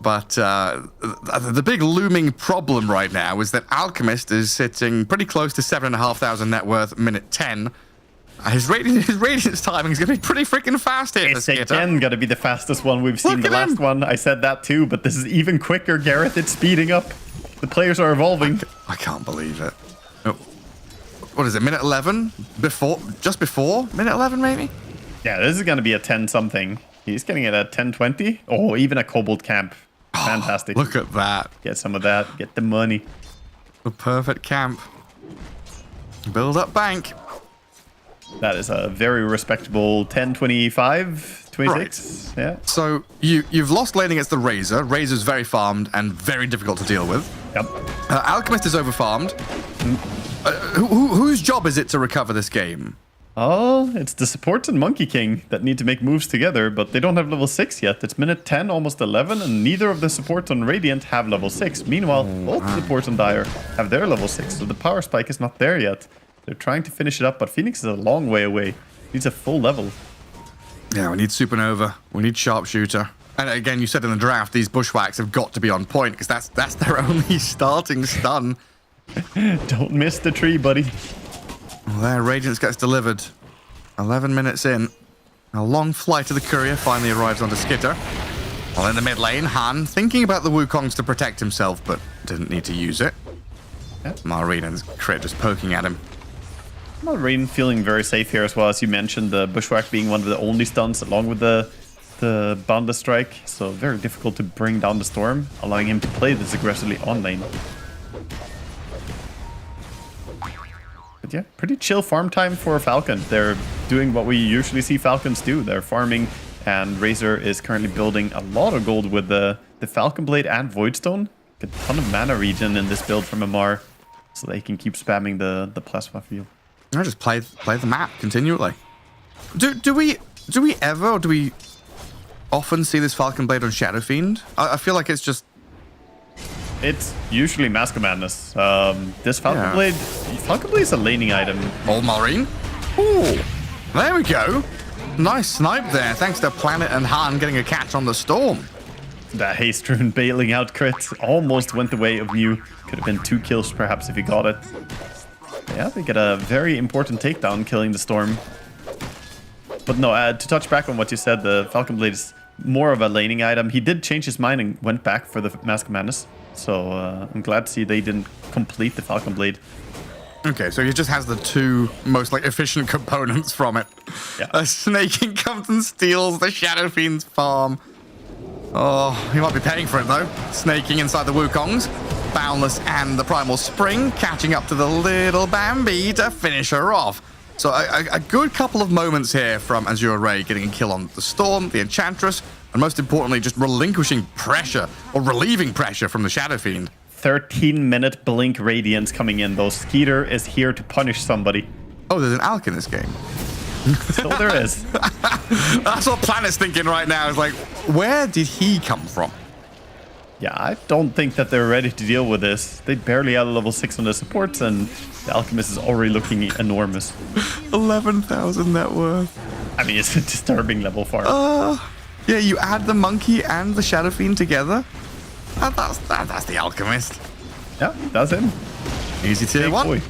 But the big looming problem right now is that Alchemist is sitting pretty close to 7,500 net worth, minute 10. His Radiant's timing is going to be pretty freaking fast here. It's again going to be the fastest one we've seen. The last one, I said that too, but this is even quicker, Gareth. It's speeding up. The players are evolving. I can't believe it. Oh, what is it, minute 11? Just before minute 11, maybe? Yeah, this is going to be a 10-something. He's getting it at 10-20. Oh, even a Kobold camp. Fantastic. Look at that. Get some of that. Get the money. The perfect camp. Build up bank. That is a very respectable 10, 25, 26. Right. Yeah. So you've lost lane against the Razor. Razor's very farmed and very difficult to deal with. Yep. Alchemist is overfarmed. Whose job is it to recover this game? Oh, it's the supports and Monkey King that need to make moves together, but they don't have level 6 yet. It's minute 10, almost 11, and neither of the supports on Radiant have level 6. Meanwhile, both the supports on Dire have their level 6, so the power spike is not there yet. They're trying to finish it up, but Phoenix is a long way away. Needs a full level. Yeah, we need Supernova. We need Sharpshooter. And again, you said in the draft, these Bushwhacks have got to be on point, because that's their only starting stun. Don't miss the tree, buddy. Well, there, Radiance gets delivered. 11 minutes in. A long flight of the courier finally arrives onto Skitter. Well, in the mid lane, Han thinking about the Wukongs to protect himself, but didn't need to use it. Yeah. Marina's crit just poking at him. Marine feeling very safe here as well, as you mentioned, the Bushwhack being one of the only stuns along with the Banda Strike. So very difficult to bring down the Storm, allowing him to play this aggressively on lane. But yeah, pretty chill farm time for Falcon. They're doing what we usually see Falcons do. They're farming, and Razor is currently building a lot of gold with the Falcon Blade and Voidstone. A ton of mana regen in this build from Amar, so they can keep spamming the plasma field. I just play the map continually. Do we ever, or do we often see this Falcon Blade on Shadow Fiend? I feel like it's just... It's usually Mask of Madness. This Falcon Blade is a laning item. Old Marine. Ooh, there we go. Nice snipe there, thanks to Planet and Han getting a catch on the Storm. That Haste Rune bailing out crit almost went the way of Mew. Could have been 2 kills perhaps if he got it. Yeah, they get a very important takedown, killing the Storm. But no, to touch back on what you said, the Falcon Blade is more of a laning item. He did change his mind and went back for the Mask of Madness. So I'm glad to see they didn't complete the Falcon Blade. Okay, so he just has the 2 most efficient components from it. Yeah. Snaking comes and steals the Shadow Fiend's farm. Oh, he might be paying for it though. Snaking inside the Wukongs. Boundless and the Primal Spring catching up to the little Bambi to finish her off. So a good couple of moments here from Azure Ray getting a kill on the Storm, the Enchantress, and most importantly, just relinquishing pressure or relieving pressure from the Shadow Fiend. 13-minute Blink Radiance coming in, though. Skeeter is here to punish somebody. Oh, there's an Alk in this game. So there is. That's what Planet's thinking right now. Is like, where did he come from? Yeah, I don't think that they're ready to deal with this. They barely had a level 6 on the supports, and the Alchemist is already looking enormous. 11,000 net worth. I mean, it's a disturbing level farm. Yeah, you add the Monkey and the Shadow Fiend together. That's the Alchemist. Yeah, that's him. Easy tier 1. Boy.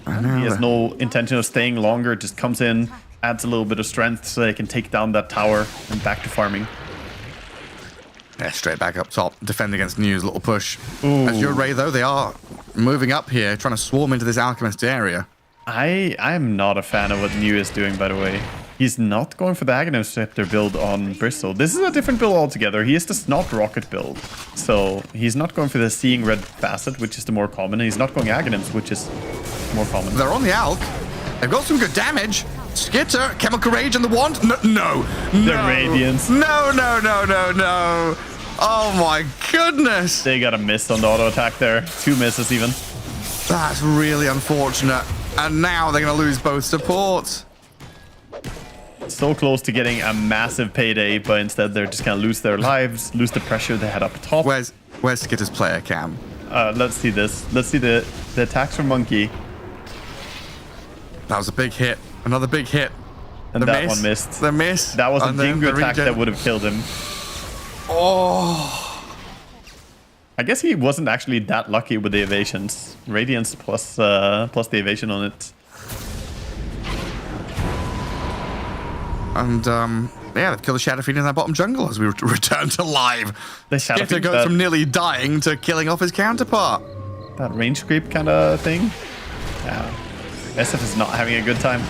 He has no intention of staying longer, just comes in, adds a little bit of strength so they can take down that tower and back to farming. Yeah, straight back up top, defend against News, little push. Ooh. As your Ray, though, they are moving up here, trying to swarm into this Alchemist area. I'm not a fan of what New is doing, by the way. He's not going for the Aghanim Scepter build on Bristol. This is a different build altogether. He is the Snot Rocket build. So he's not going for the Seeing Red Facet, which is the more common. And he's not going Aghanims, which is more common. They're on the Alk. They've got some good damage. Skitter, Chemical Rage and the Wand. No. The Radiance. No. Oh my goodness. They got a miss on the auto attack there. 2 misses even. That's really unfortunate. And now they're going to lose both supports. So close to getting a massive payday, but instead they're just going to lose their lives, lose the pressure they had up top. Where's Skitter's player cam? Let's see this. Let's see the attacks from Monkey. That was a big hit. Another big hit. And the that miss, one missed. The miss. That was a and the Jingu attack regen. that would have killed him. Oh. I guess he wasn't actually that lucky with the evasions. Radiance plus the evasion on it. And, yeah, they've killed the Shadow Fiend in that bottom jungle as we return to live. The Shadow Skitter Fiend, goes from nearly dying to killing off his counterpart. that range creep kind of thing. Yeah. SF is not having a good time.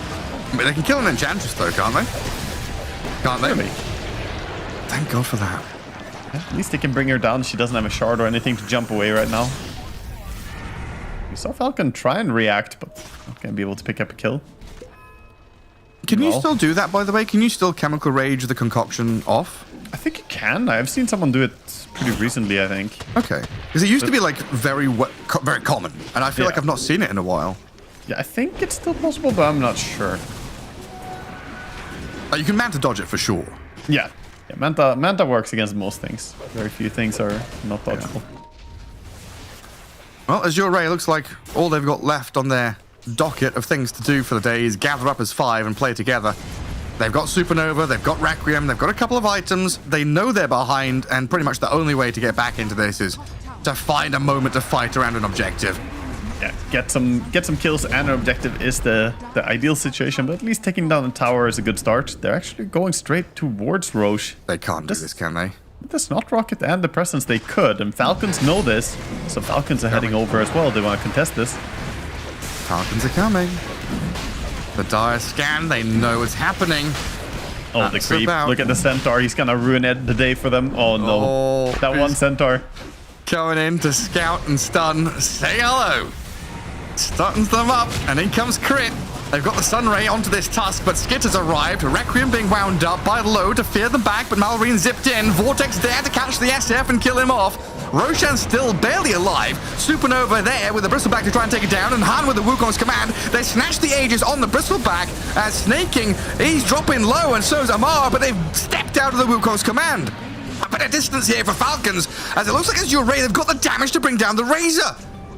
But they can kill an Enchantress, though, can't they? Can't they? Really? Thank God for that. Yeah, at least they can bring her down. She doesn't have a shard or anything to jump away right now. We saw Falcon try and react, but not going to be able to pick up a kill. Can you still do that, by the way? Can you still Chemical Rage the concoction off? I think you can. I've seen someone do it pretty recently, I think. Okay. Because it used to be, like, very common. And I feel like I've not seen it in a while. Yeah, I think it's still possible, but I'm not sure. You can Manta dodge it for sure. Yeah. Yeah, Manta works against most things. Very few things are not dodgeable. Well, Azure Ray looks like all they've got left on their docket of things to do for the day is gather up as 5 and play together. They've got Supernova, they've got Requiem, they've got a couple of items. They know they're behind, and pretty much the only way to get back into this is to find a moment to fight around an objective. Yeah, get some kills and an objective is the ideal situation, but at least taking down the tower is a good start. They're actually going straight towards Roche. They can't do this, can they? With the Snot Rocket and the Presence, they could, and Falcons know this, so Falcons are heading over as well. They want to contest this. Falcons are coming. The dire scan, they know what's happening. Oh, the creep. Look at the Centaur. He's going to ruin the day for them. Oh, no. Oh, that one Centaur. Going in to scout and stun. Say hello. Stuns them up, and in comes Crit. They've got the Sun Ray onto this Tusk, but Skitter's arrived. Requiem being wound up by Low to fear them back, but Malrine zipped in. Vortex there to catch the SF and kill him off. Roshan's still barely alive. Supernova there with the Bristleback to try and take it down, and Han with the Wukong's command. They snatch the Aegis on the Bristleback as Snaking, he's dropping low, and so's Amar, but they've stepped out of the Wukong's command. A bit of distance here for Falcons, as it looks like Azure Ray, they've got the damage to bring down the Razor.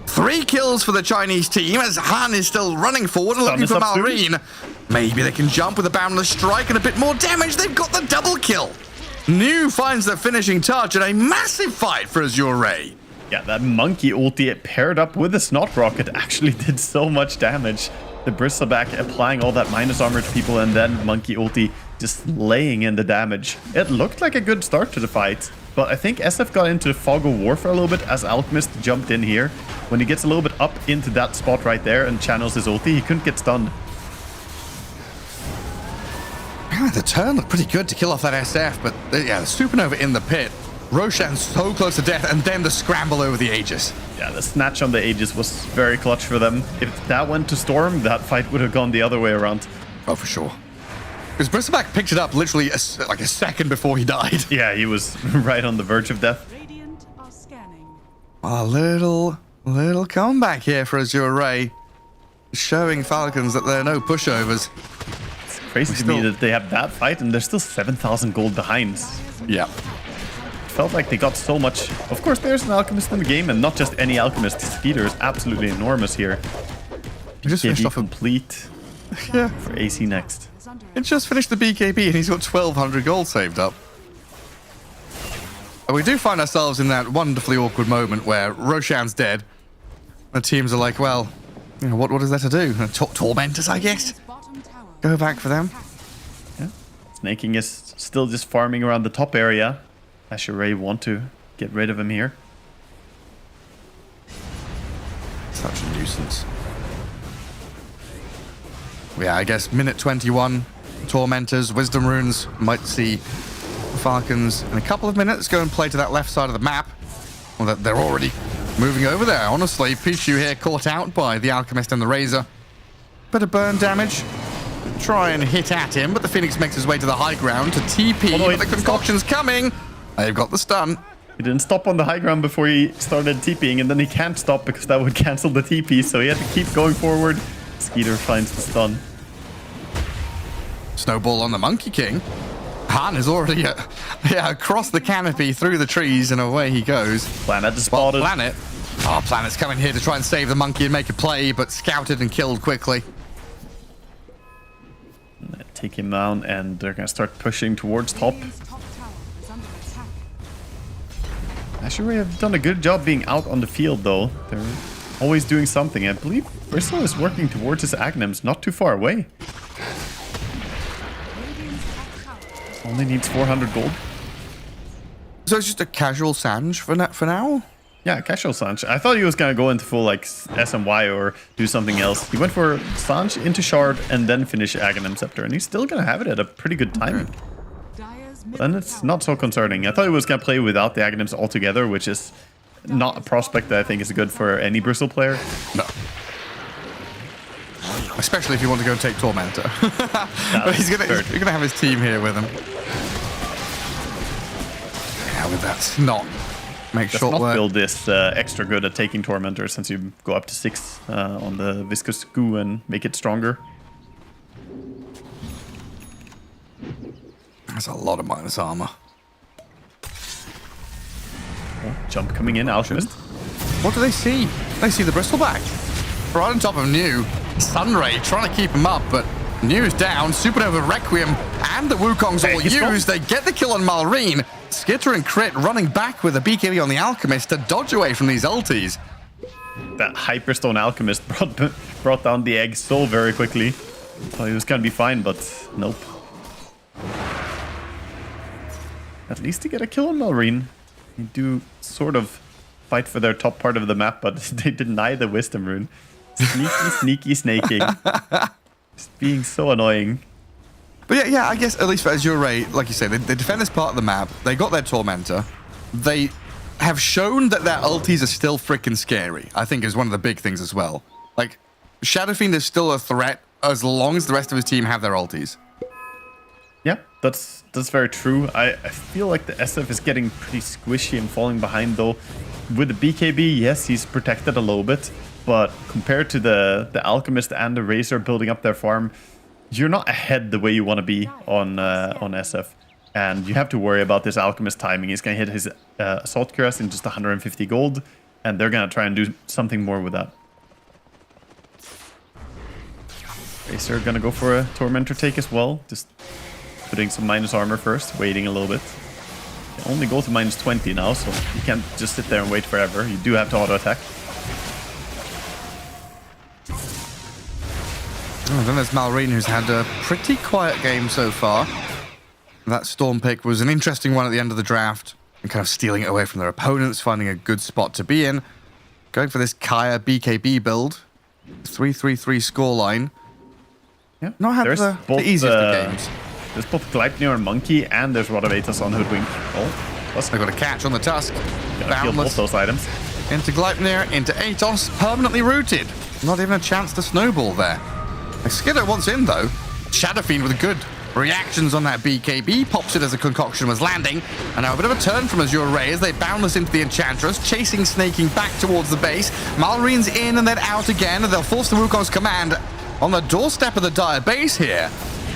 3 kills for the Chinese team as Han is still running forward and looking for Malrine. Maybe they can jump with a Boundless Strike and a bit more damage. They've got the double kill. New finds the finishing touch and a massive fight for Azure Ray. Yeah, that Monkey ulti paired up with the Snot Rocket actually did so much damage. The Bristleback applying all that minus armor to people, and then Monkey ulti just laying in the damage. It looked like a good start to the fight, but I think SF got into the fog of war for a little bit as Alchemist jumped in here. When he gets a little bit up into that spot right there and channels his ulti, he couldn't get stunned. Yeah, the turn looked pretty good to kill off that SF, but yeah, the Supernova in the pit. Roshan's so close to death, and then the scramble over the Aegis. Yeah, the snatch on the Aegis was very clutch for them. If that went to Storm, that fight would have gone the other way around. Oh, for sure. Because Bristleback picked it up literally like a second before he died. Yeah, he was right on the verge of death. A little comeback here for Azure Ray, showing Falcons that there are no pushovers. It's crazy to me that they have that fight and they're still 7,000 gold behind. Yeah. Felt like they got so much. Of course, there's an Alchemist in the game, and not just any Alchemist. Skeeter is absolutely enormous here. He just finished off complete for AC next. It just finished the BKB and he's got 1,200 gold saved up. And we do find ourselves in that wonderfully awkward moment where Roshan's dead. The teams are like, well, you know, what is there to do? Tormentors, I guess? Go back for them. Yeah. Snaking is still just farming around the top area. Azure Ray want to get rid of him here. Such a nuisance. Yeah, I guess minute 21, Tormentors, Wisdom Runes, might see Falcons in a couple of minutes go and play to that left side of the map. Well, they're already moving over there, honestly. Pichu here caught out by the Alchemist and the Razor. Bit of burn damage. Try and hit at him, but the Phoenix makes his way to the high ground to TP, but the concoction's coming. They've got the stun. He didn't stop on the high ground before he started TPing, and then he can't stop because that would cancel the TP, so he had to keep going forward. Skeeter finds the stun. Snowball on the Monkey King. Han is already across the canopy, through the trees, and away he goes. Planet is spotted. Planet. Oh, Planet's coming here to try and save the monkey and make a play, but scouted and killed quickly. take him down, and they're gonna start pushing towards top. Azure have done a good job being out on the field, though. They're always doing something. I believe Bristol is working towards his Aghanim's not too far away. Only needs 400 gold. So it's just a casual Sanj for now? Yeah, casual Sanj. I thought he was gonna go into full like SMY or do something else. He went for Sanj into Shard and then finish Aghanim Scepter, and he's still gonna have it at a pretty good timing. And it's not so concerning. I thought he was gonna play without the Aghanims altogether, which is not a prospect that I think is good for any Bristol player. No. Especially if you want to go and take Tormentor. But he's gonna have his team here with him. Yeah, with that not make short not work. Build this extra good at taking Tormentor, since you go up to 6 on the Viscous Goo and make it stronger. That's a lot of minus armor. Oh, jump coming in, Alchemist. What do they see? They see the Bristleback. Right on top of New. Sunray trying to keep him up, but New's down. Supernova Requiem and the Wukong's all used. They get the kill on Malrine. Skitter and Crit running back with a BKB on the Alchemist to dodge away from these ultis. That Hyperstone Alchemist brought down the egg so very quickly. Thought he was gonna be fine, but nope. At least to get a kill on Malrine. They do sort of fight for their top part of the map, but they deny the Wisdom Rune. Sneaky snaking. Just being so annoying. But yeah, I guess at least for Azure, like you say, they defend this part of the map. They got their Tormentor. They have shown that their ultis are still freaking scary, I think is one of the big things as well. Like, Shadow Fiend is still a threat as long as the rest of his team have their ultis. Yeah, that's very true. I feel like the SF is getting pretty squishy and falling behind, though. With the BKB, yes, he's protected a little bit, but compared to the Alchemist and the Razor building up their farm, you're not ahead the way you want to be on SF. And you have to worry about this Alchemist timing. He's going to hit his Assault Cuirass in just 150 gold, and they're going to try and do something more with that. Razor going to go for a Tormentor take as well, just putting some minus armor first, waiting a little bit. You can only go to minus 20 now, so you can't just sit there and wait forever. You do have to auto-attack. Oh, then there's Malrine, who's had a pretty quiet game so far. That Storm pick was an interesting one at the end of the draft, and kind of stealing it away from their opponents, finding a good spot to be in. Going for this Kaya BKB build. 3-3-3 scoreline. Yeah, not had the easiest of games. There's both Gleipnir and Monkey, and there's Rotovatus on Hoodwink. Oh, plus they've got a catch on the Tusk. Gotta kill both those items. Into Gleipnir, into Atos, permanently rooted. Not even a chance to snowball there. Skidder wants in though. Shadow Fiend with good reactions on that BKB, pops it as a concoction was landing. And now a bit of a turn from Azure Ray as they boundless into the Enchantress, chasing, snaking back towards the base. Malrine's in and then out again, and they'll force the Wukong's command on the doorstep of the Dire base here.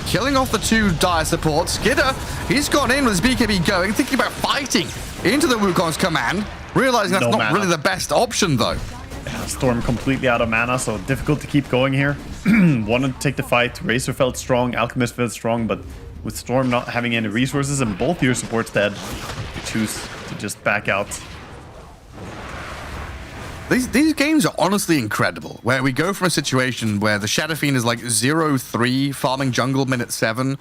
Killing off the two Dire supports. Skidder, he's gone in with his BKB going, thinking about fighting into the Wukong's command, realizing that's not really the best option though. Yeah, Storm completely out of mana, so difficult to keep going here. Wanted to take the fight. Razor felt strong, Alchemist felt strong, but with Storm not having any resources and both your supports dead, you choose to just back out. These games are honestly incredible, where we go from a situation where the Shadow Fiend is like 0-3, farming jungle minute 7,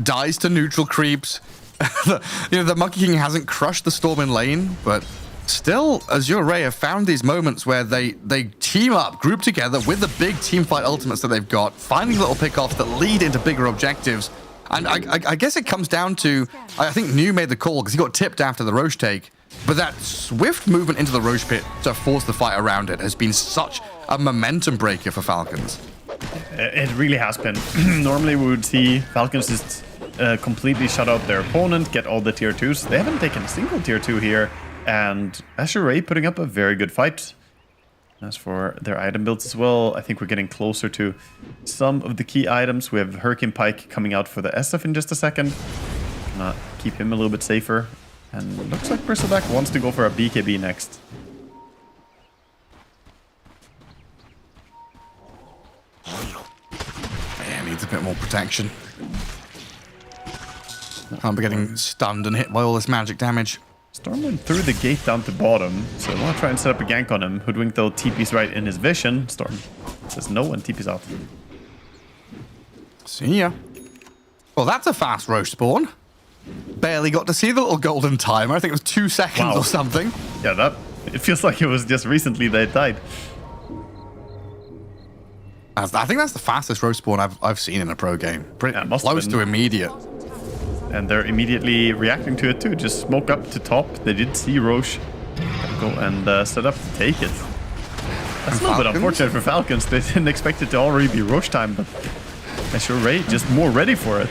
dies to neutral creeps. The Monkey King hasn't crushed the Storm in lane, but still, Azure Ray have found these moments where they team up, group together with the big teamfight ultimates that they've got, finding little pickoffs that lead into bigger objectives. And I guess it comes down to, I think New made the call because he got tipped after the Roche take, but that swift movement into the Roche pit to force the fight around it has been such a momentum breaker for Falcons. It really has been. Normally we would see Falcons just completely shut out their opponent, get all the tier 2s. They haven't taken a single tier 2 here. And Azure Ray putting up a very good fight. As for their item builds as well, I think we're getting closer to some of the key items. We have Hurricane Pike coming out for the SF in just a second. Gonna keep him a little bit safer. And looks like Bristleback wants to go for a BKB next. Yeah, needs a bit more protection. Can't be getting stunned and hit by all this magic damage. Storm went through the gate down to bottom, so I want to try and set up a gank on him. Hoodwink though TP's right in his vision. Storm says no and TP's out. See ya. Well, that's a fast Roche spawn. Barely got to see the little golden timer. I think it was 2 seconds or something. Yeah, it feels like it was just recently they died. I think that's the fastest Roche spawn I've seen in a pro game. Pretty close to immediate. And they're immediately reacting to it too. Just smoke up to top. They did see Roche go and set up to take it. That's a little bit unfortunate for Falcons. They didn't expect it to already be Roche time, but Ray just more ready for it.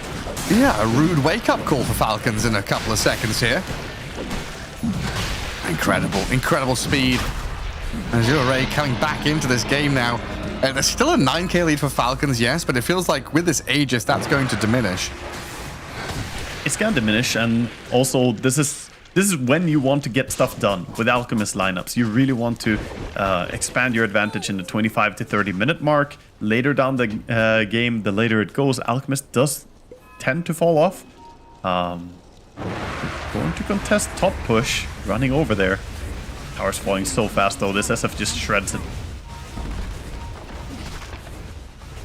Yeah, a rude wake-up call for Falcons in a couple of seconds here. Incredible speed. Ray coming back into this game now. There's still a 9k lead for Falcons, yes, but it feels like with this Aegis, that's going to diminish. It's gonna diminish, and also this is when you want to get stuff done with Alchemist lineups. You really want to expand your advantage in the 25 to 30 minute mark. Later down the game, the later it goes, Alchemist does tend to fall off. Going to contest top push, running over there. Tower's falling so fast though, this SF just shreds it.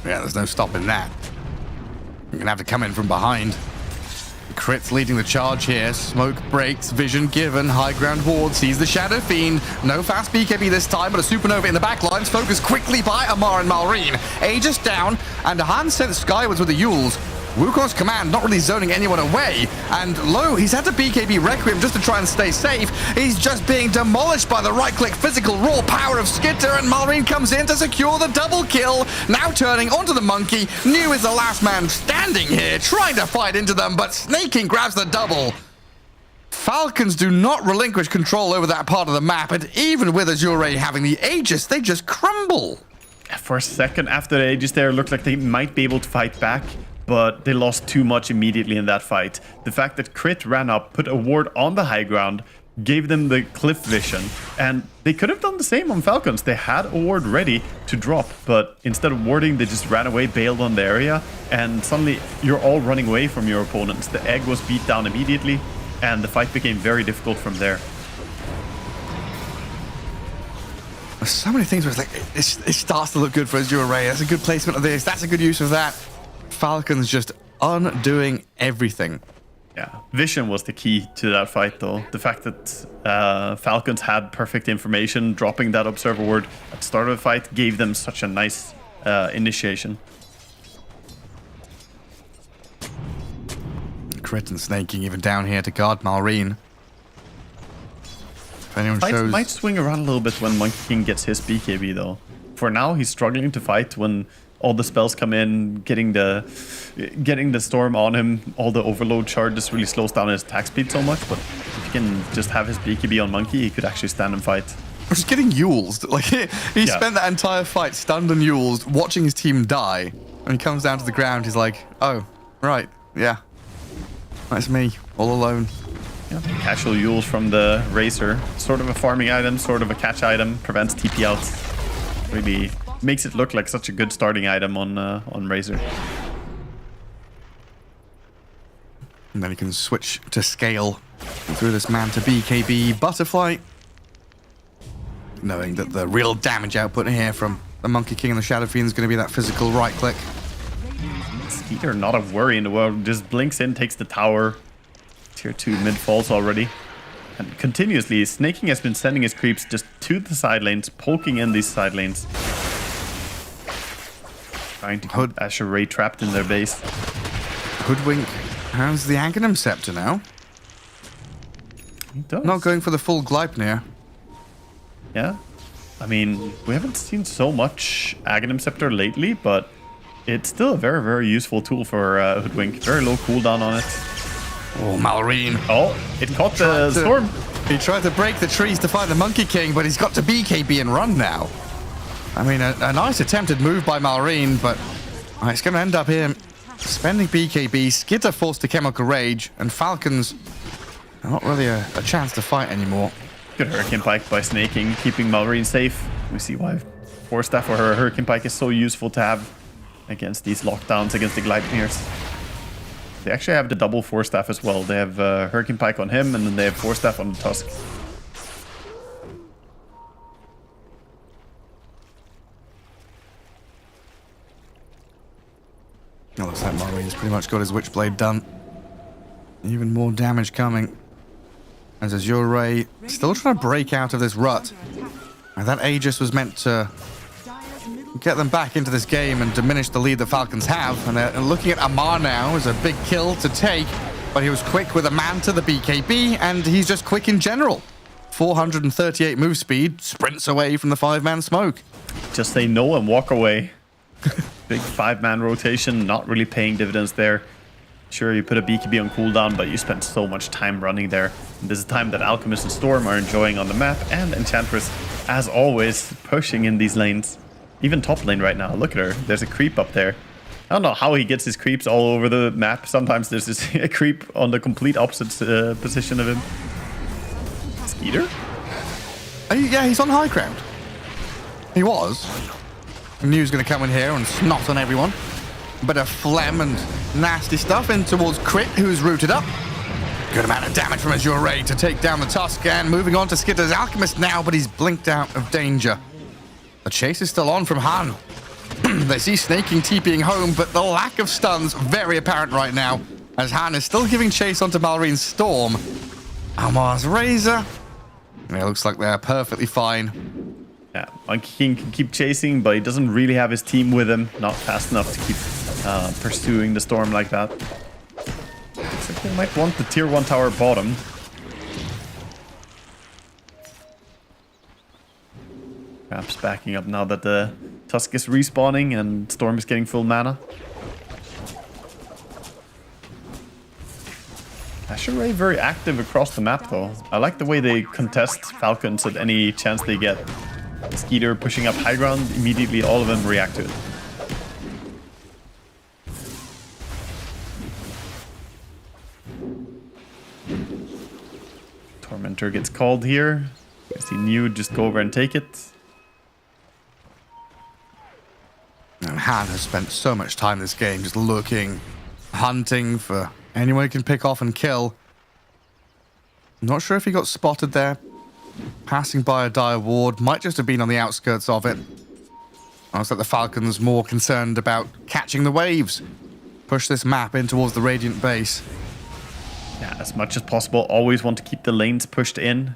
Yeah, there's no stopping that. You're gonna have to come in from behind. Crit's leading the charge here. Smoke breaks, vision given, high ground ward, sees the Shadow Fiend. No fast BKB this time, but a Supernova in the back lines, focused quickly by Amar and Malrine. Aegis down, and a hand sent skywards with the Yules. Wukong's command not really zoning anyone away, and Low, he's had to BKB Requiem just to try and stay safe. He's just being demolished by the right-click physical raw power of Skitter, and Malrine comes in to secure the double kill. Now turning onto the monkey. New is the last man standing here, trying to fight into them, but Snaking grabs the double. Falcons do not relinquish control over that part of the map, and even with Azure having the Aegis, they just crumble. For a second after the Aegis there, it looked like they might be able to fight back, but they lost too much immediately in that fight. The fact that Crit ran up, put a ward on the high ground, gave them the cliff vision, and they could have done the same on Falcons. They had a ward ready to drop, but instead of warding, they just ran away, bailed on the area, and suddenly you're all running away from your opponents. The egg was beat down immediately, and the fight became very difficult from there. There's so many things where it's like, it starts to look good for Azure Ray. That's a good placement of this. That's a good use of that. Falcons just undoing everything. Yeah, vision was the key to that fight though. The fact that Falcons had perfect information, dropping that observer ward at the start of the fight gave them such a nice initiation. Crit and Snaking even down here to guard Malrine. If anyone shows... might swing around a little bit when Monkey King gets his BKB though. For now, he's struggling to fight when all the spells come in, getting the storm on him. All the overload charges really slows down his attack speed so much, but if he can just have his BKB on Monkey, he could actually stand and fight. Just getting Yulesed. Like, he spent that entire fight stunned and Yulesed, watching his team die. When he comes down to the ground, he's like, oh, right, yeah. That's me, all alone. Yeah, casual Yules from the Razor. Sort of a farming item, sort of a catch item, prevents TP outs. Really makes it look like such a good starting item on Razor. And then he can switch to scale through this man to BKB Butterfly. Knowing that the real damage output here from the Monkey King and the Shadow Fiend is going to be that physical right click. Skeeter, not a worry in the world, just blinks in, takes the tower. Tier 2 mid falls already. And continuously, Snaking has been sending his creeps just to the side lanes, poking in these side lanes. Trying to keep Azure Ray trapped in their base. Hoodwink has the Aghanim Scepter now. He does. Not going for the full Gleipnir. Yeah. I mean, we haven't seen so much Aghanim Scepter lately, but it's still a very, very useful tool for Hoodwink. Very low cooldown on it. Oh, Malrine. Oh, it caught the storm. He tried to break the trees to find the Monkey King, but he's got to BKB and run now. I mean, a nice attempted move by Malrine, but it's going to end up here spending BKB. Skitter forced to Chemical Rage, and Falcons not really a chance to fight anymore. Good Hurricane Pike by Snaking, keeping Malrine safe. We see why Force Staff or her Hurricane Pike is so useful to have against these lockdowns, against the Gleipnirs. They actually have the double Force Staff as well. They have Hurricane Pike on him, and then they have Force Staff on the Tusk. It looks like Maureen's pretty much got his Witchblade done. Even more damage coming. As Azure still trying to break out of this rut. Now, that Aegis was meant to get them back into this game and diminish the lead the Falcons have. And they're looking at Amar now as a big kill to take. But he was quick with a Manta, the BKB, and he's just quick in general. 438 move speed, sprints away from the 5-man smoke. Just say no and walk away. Big 5-man rotation, not really paying dividends there. Sure, you put a BKB on cooldown, but you spent so much time running there. And this is time that Alchemist and Storm are enjoying on the map, and Enchantress, as always, pushing in these lanes. Even top lane right now, look at her. There's a creep up there. I don't know how he gets his creeps all over the map. Sometimes there's this a creep on the complete opposite position of him. Skeeter? Yeah, he's on high ground. He was. I knew he was going to come in here and snot on everyone. Bit of phlegm and nasty stuff in towards Crit, who's rooted up. Good amount of damage from Azure to take down the Tusk, and moving on to Skitter's Alchemist now, but he's blinked out of danger. The chase is still on from Han. They see Snaking TPing home, but the lack of stuns very apparent right now, as Han is still giving chase onto Malreen's Storm. Amar's Razor. It looks like they're perfectly fine. Yeah, Monkey King can keep chasing, but he doesn't really have his team with him. Not fast enough to keep pursuing the Storm like that. Looks like they might want the tier 1 tower bottom. Perhaps backing up now that the Tusk is respawning and Storm is getting full mana. Azure very active across the map though. I like the way they contest Falcons at any chance they get. Skeeter pushing up high ground, immediately all of them react to it. Tormentor gets called here. Guess he knew, just go over and take it. And Han has spent so much time this game just looking, hunting for anyone he can pick off and kill. I'm not sure if he got spotted there. Passing by a dire ward, might just have been on the outskirts of it. I was like the Falcons more concerned about catching the waves. Push this map in towards the Radiant base. Yeah, as much as possible, always want to keep the lanes pushed in.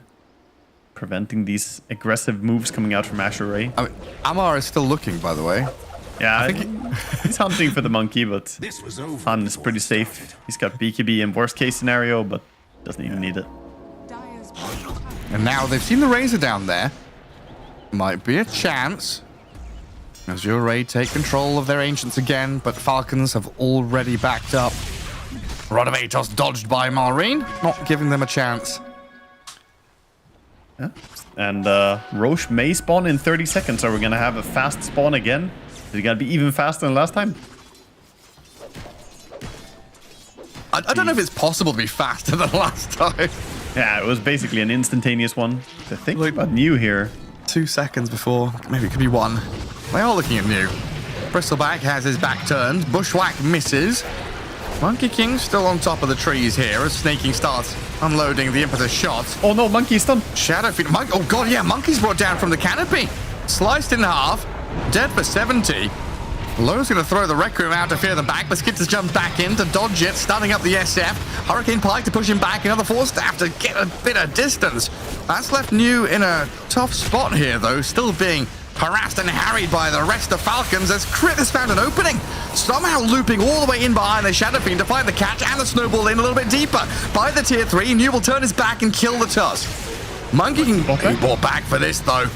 Preventing these aggressive moves coming out from Azure. I mean, Amar is still looking, by the way. Yeah, I think he's hunting for the monkey, but Han is pretty safe. He's got BKB in worst case scenario, but doesn't even need it. And now they've seen the Razor down there. Might be a chance. Azure take control of their Ancients again, but Falcons have already backed up. Rod of Atos dodged by Malreen, not giving them a chance. Yeah. And Roche may spawn in 30 seconds. Are we going to have a fast spawn again? Is it going to be even faster than last time? I don't know if it's possible to be faster than last time. Yeah, it was basically an instantaneous one. I think like about new here. 2 seconds before. Maybe it could be 1. They are looking at new. Bristleback has his back turned. Bushwhack misses. Monkey King still on top of the trees here as Snaking starts unloading the impetus shots. Oh no, Monkey's done. Shadowfiend. Oh god, yeah, Monkey's brought down from the canopy. Sliced in half. Dead for 70. Lowe's going to throw the Rec Room out to fear the back, but Skitters jumps back in to dodge it, stunning up the SF. Hurricane Pike to push him back, another Force Staff to get a bit of distance. That's left New in a tough spot here, though, still being harassed and harried by the rest of Falcons as Crit has found an opening. Somehow looping all the way in behind the Shadowfiend to find the catch and the snowball in a little bit deeper. By the tier 3, New will turn his back and kill the Tusk. Monkey can be brought back for this, though.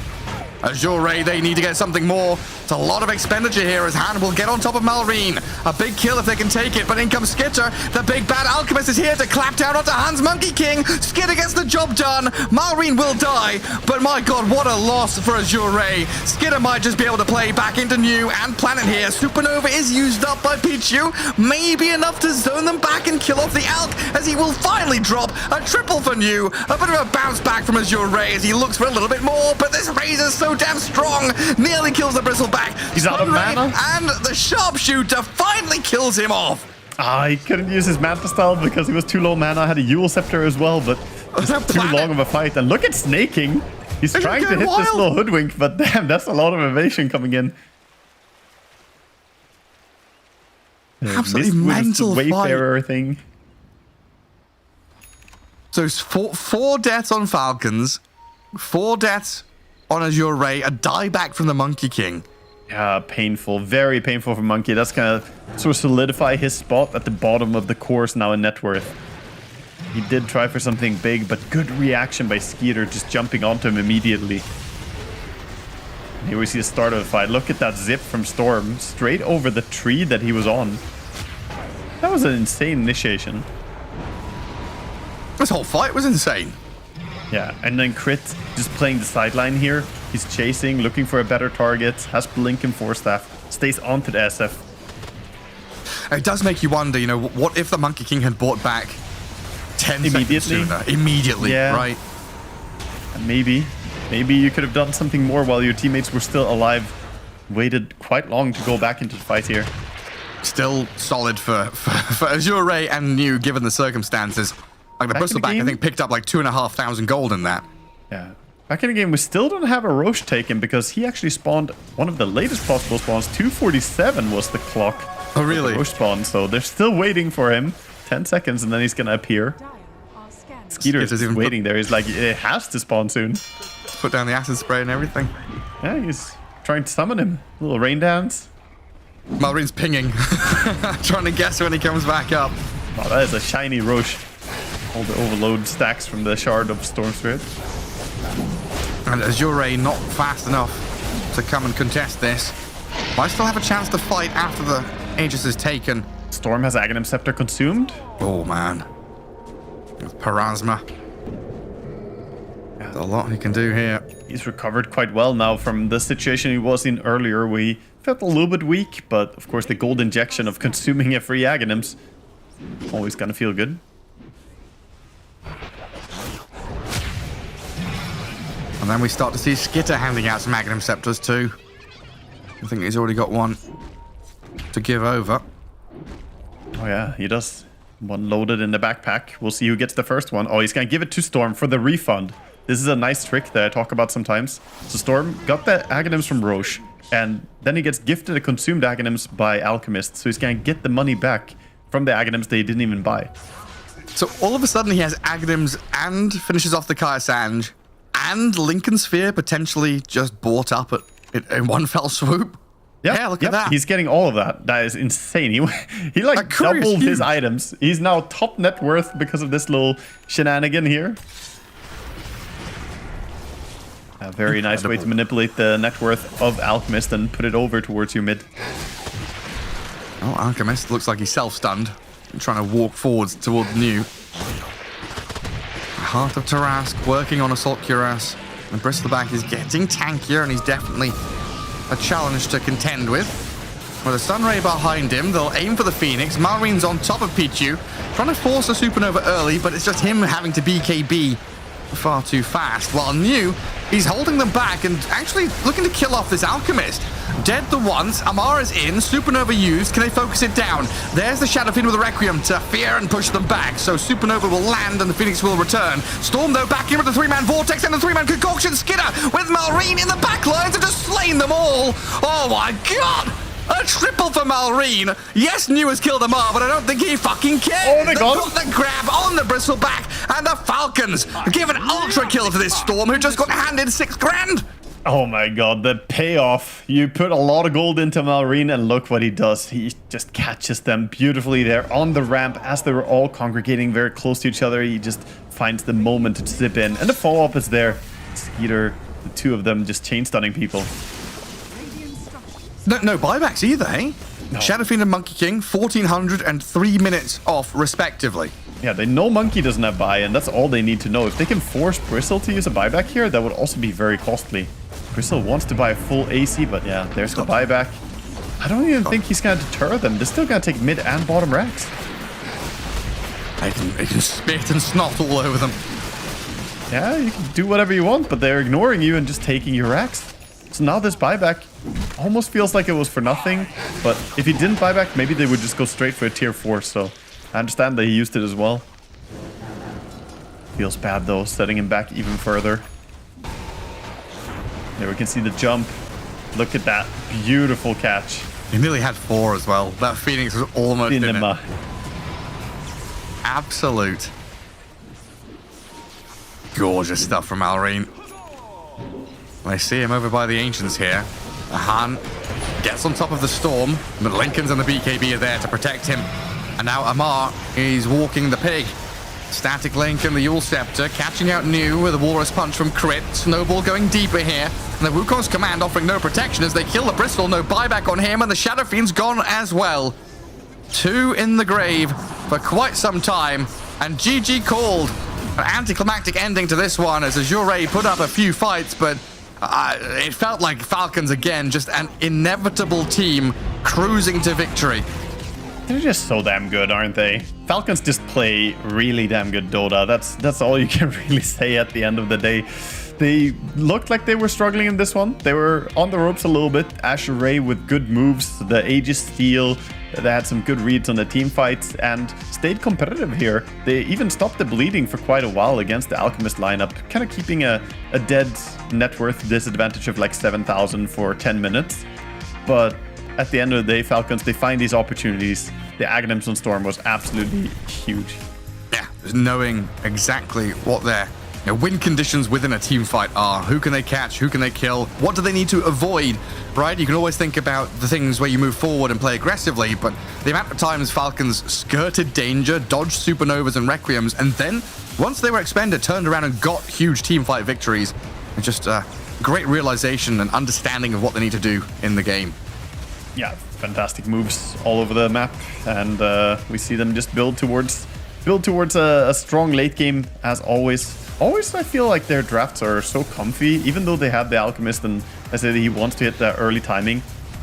Azure, they need to get something more. It's a lot of expenditure here as Han will get on top of Malreen. A big kill if they can take it, but in comes Skitter. The big bad Alchemist is here to clap down onto Han's Monkey King. Skitter gets the job done. Malreen will die, but my god, what a loss for Azure. Skitter might just be able to play back into New and Planet here. Supernova is used up by Pichu. Maybe enough to zone them back and kill off the Alk as he will finally drop a triple for New. A bit of a bounce back from Azure as he looks for a little bit more, but this Razor's so damn strong. Nearly kills the Bristleback. He's out of mana. And the Sharpshooter finally kills him off. He couldn't use his Manta style because he was too low mana. Had a Yule Scepter as well, but just too long of a fight. And look at Snaking. He's trying to hit this little hoodwink, but damn, that's a lot of evasion coming in. Absolutely mental Wayfarer thing. So it's four deaths on Falcons, 4 deaths on Azure Ray, a dieback from the Monkey King. Yeah, painful. Very painful for Monkey. That's going to sort of solidify his spot at the bottom of the course now in net worth. He did try for something big, but good reaction by Skeeter, just jumping onto him immediately. And here we see the start of the fight. Look at that zip from Storm, straight over the tree that he was on. That was an insane initiation. This whole fight was insane. Yeah, and then Crit just playing the sideline here. He's chasing, looking for a better target, has Blink and Force Staff, stays onto the SF. It does make you wonder, you know, what if the Monkey King had bought back 10 seconds sooner? Immediately, yeah. Right? And maybe you could have done something more while your teammates were still alive. Waited quite long to go back into the fight here. Still solid for Azure Ray and New, given the circumstances. Like the Bristleback, I think, picked up like 2,500 gold in that. Yeah. Back in the game, we still don't have a Roche taken because he actually spawned one of the latest possible spawns. 247 was the clock. Oh, really? Roche spawn, so they're still waiting for him. 10 seconds and then he's gonna appear. Skeeter is just waiting there. He's like, it has to spawn soon. Put down the acid spray and everything. Yeah, he's trying to summon him. A little rain dance. Malreen's pinging. Trying to guess when he comes back up. Oh, that is a shiny Roche. All the overload stacks from the Shard of Storm Spirit. And Azure not fast enough to come and contest this. Might still have a chance to fight after the Aegis is taken. Storm has Aghanim Scepter consumed. Oh, man. With Parasma. There's a lot he can do here. He's recovered quite well now from the situation he was in earlier. We felt a little bit weak, but of course the gold injection of consuming a free Aghanims always gonna feel good. And then we start to see Skitter handing out some Aghanim Scepters too. I think he's already got one to give over. Oh yeah, he does. One loaded in the backpack. We'll see who gets the first one. Oh, he's gonna give it to Storm for the refund. This is a nice trick that I talk about sometimes. So Storm got the Aghanims from Roche, and then he gets gifted a consumed Aghanims by Alchemist. So he's gonna get the money back from the Aghanims that he didn't even buy. So all of a sudden he has Aghanims and finishes off the Kaya Sanj and Lincoln Sphere potentially just bought up in one fell swoop. Yep, yeah, look at that. He's getting all of that. That is insane. He like doubled his items. He's now top net worth because of this little shenanigan here. A very nice way to manipulate the net worth of Alchemist and put it over towards your mid. Oh, Alchemist looks like he's self-stunned. Trying to walk forwards towards New. Heart of Tarask working on Assault Cuirass. And Bristleback is getting tankier, and he's definitely a challenge to contend with. With a Sunray behind him, they'll aim for the Phoenix. Malreen's on top of Pichu, trying to force a Supernova early, but it's just him having to BKB far too fast. While New, he's holding them back and actually looking to kill off this Alchemist. Dead the once, Amara's in, Supernova used, can they focus it down? There's the Shadow Fiend with the Requiem to fear and push them back, so Supernova will land and the Phoenix will return. Storm though back in with the 3-man Vortex and the 3-man Concoction. Skinner with Malreen in the back lines and just slain them all. Oh my god! A triple for Malreen. Yes, New has killed Amar, but I don't think he fucking cares. Oh, they got the grab on the Bristleback, and the Falcons give an ultra kill to this Storm, who just got handed 6 grand. Oh my god, the payoff. You put a lot of gold into Malreen, and look what he does. He just catches them beautifully there on the ramp as they were all congregating very close to each other. He just finds the moment to zip in, and the follow-up is there. Skeeter, the two of them just chain stunning people. No buybacks either, eh? No. Shadow Fiend and Monkey King, 1,400 and 3 minutes off, respectively. Yeah, they know Monkey doesn't have buy, and that's all they need to know. If they can force Bristle to use a buyback here, that would also be very costly. Bristle wants to buy a full AC, but yeah, there's the buyback. I don't even think he's going to deter them. They're still going to take mid and bottom racks. They can spit and snot all over them. Yeah, you can do whatever you want, but they're ignoring you and just taking your racks. So now this buyback almost feels like it was for nothing, but if he didn't buy back, maybe they would just go straight for a tier 4, so I understand that he used it as well. Feels bad though, setting him back even further. There we can see the jump. Look at that beautiful catch. He nearly had 4 as well. That Phoenix was almost in it. Absolute. Gorgeous stuff from Alreen. I see him over by the Ancients here. Han gets on top of the Storm, but Lincolns and the BKB are there to protect him. And now Amar is walking the pig. Static Link and the Yule Scepter catching out New with a Walrus Punch from Crit. Snowball going deeper here. And the Wukong's command offering no protection as they kill the Bristol. No buyback on him, and the Shadow Fiend's gone as well. 2 in the grave for quite some time. And GG called. An anticlimactic ending to this one as Azure put up a few fights, but it felt like Falcons again, just an inevitable team cruising to victory. They're just so damn good, aren't they? Falcons just play really damn good Dota. That's all you can really say at the end of the day. They looked like they were struggling in this one. They were on the ropes a little bit. Azure with good moves, the Aegis steal. They had some good reads on the team fights and stayed competitive here. They even stopped the bleeding for quite a while against the Alchemist lineup, kind of keeping a dead net worth disadvantage of like 7,000 for 10 minutes. But at the end of the day, Falcons, they find these opportunities. The Aghanims on Storm was absolutely huge. Yeah, just knowing exactly what their win conditions within a team fight are. Who can they catch? Who can they kill? What do they need to avoid? Right? You can always think about the things where you move forward and play aggressively, but the amount of times Falcons skirted danger, dodged Supernovas and Requiems, and then, once they were expended, turned around and got huge team fight victories. It's just a great realization and understanding of what they need to do in the game. Yeah, fantastic moves all over the map, and we see them just build towards a strong late game as always. Always, I feel like their drafts are so comfy, even though they have the Alchemist and I said he wants to hit that early timing.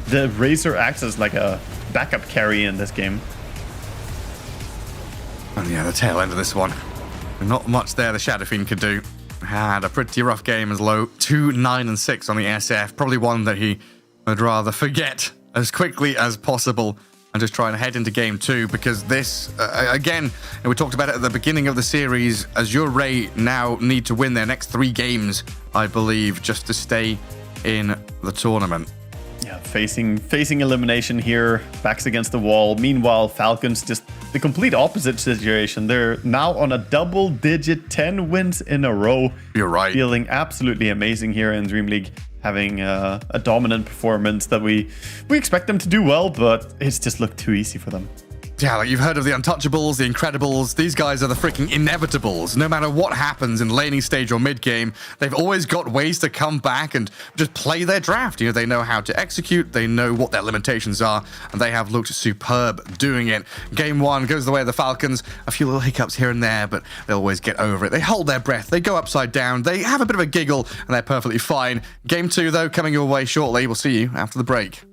The Razor acts as like a backup carry in this game. And yeah, the tail end of this one. Not much there the Shadow Fiend could do. Had a pretty rough game as low 2, 9, and 6 on the SF. Probably one that he would rather forget as quickly as possible and just try and head into game 2, because this, again, and we talked about it at the beginning of the series, Azure now need to win their next 3 games, I believe, just to stay in the tournament. Yeah, facing elimination here, backs against the wall. Meanwhile, Falcons just the complete opposite situation. They're now on a double-digit 10 wins in a row. You're right. Feeling absolutely amazing here in DreamLeague, having a dominant performance that we expect them to do well, but it's just looked too easy for them. Yeah, like you've heard of the Untouchables, the Incredibles. These guys are the freaking inevitables. No matter what happens in laning stage or mid game, they've always got ways to come back and just play their draft. You know, they know how to execute, they know what their limitations are, and they have looked superb doing it. Game 1 goes the way of the Falcons. A few little hiccups here and there, but they always get over it. They hold their breath, they go upside down, they have a bit of a giggle, and they're perfectly fine. Game 2, though, coming your way shortly. We'll see you after the break.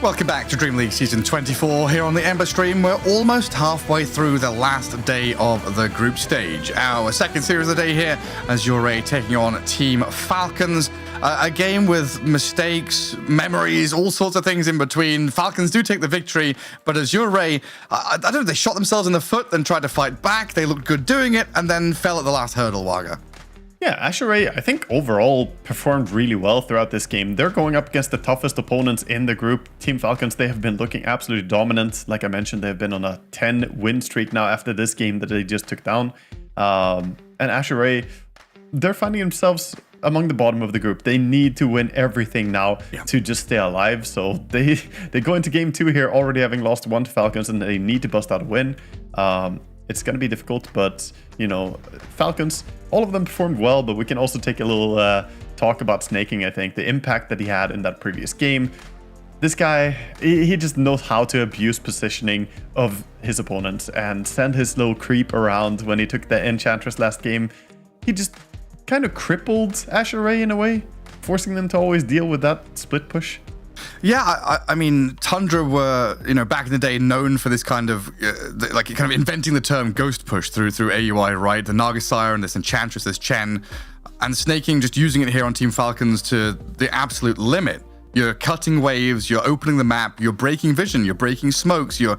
Welcome back to DreamLeague Season 24 here on the Ember stream. We're almost halfway through the last day of the group stage. Our second series of the day here as Azure taking on Team Falcons. A game with mistakes, memories, all sorts of things in between. Falcons do take the victory, but Azure, I don't know, they shot themselves in the foot, then tried to fight back. They looked good doing it, and then fell at the last hurdle, Waga. Yeah, Azure, I think overall performed really well throughout this game. They're going up against the toughest opponents in the group. Team Falcons, they have been looking absolutely dominant. Like I mentioned, they've been on a 10-win streak now after this game that they just took down. And Azure, they're finding themselves among the bottom of the group. They need to win everything now to just stay alive. So they go into game 2 here already having lost 1 to Falcons, and they need to bust out a win. It's going to be difficult, but, you know, Falcons, all of them performed well, but we can also take a little talk about Snaking, I think. The impact that he had in that previous game. This guy, he just knows how to abuse positioning of his opponents and send his little creep around. When he took the Enchantress last game, he just kind of crippled Azure in a way, forcing them to always deal with that split push. Yeah, I mean, Tundra were, you know, back in the day known for this kind of, like, kind of inventing the term ghost push through AUI, right? The Nagasire and this Enchantress, this Chen, and Snaking just using it here on Team Falcons to the absolute limit. You're cutting waves, you're opening the map, you're breaking vision, you're breaking smokes, you're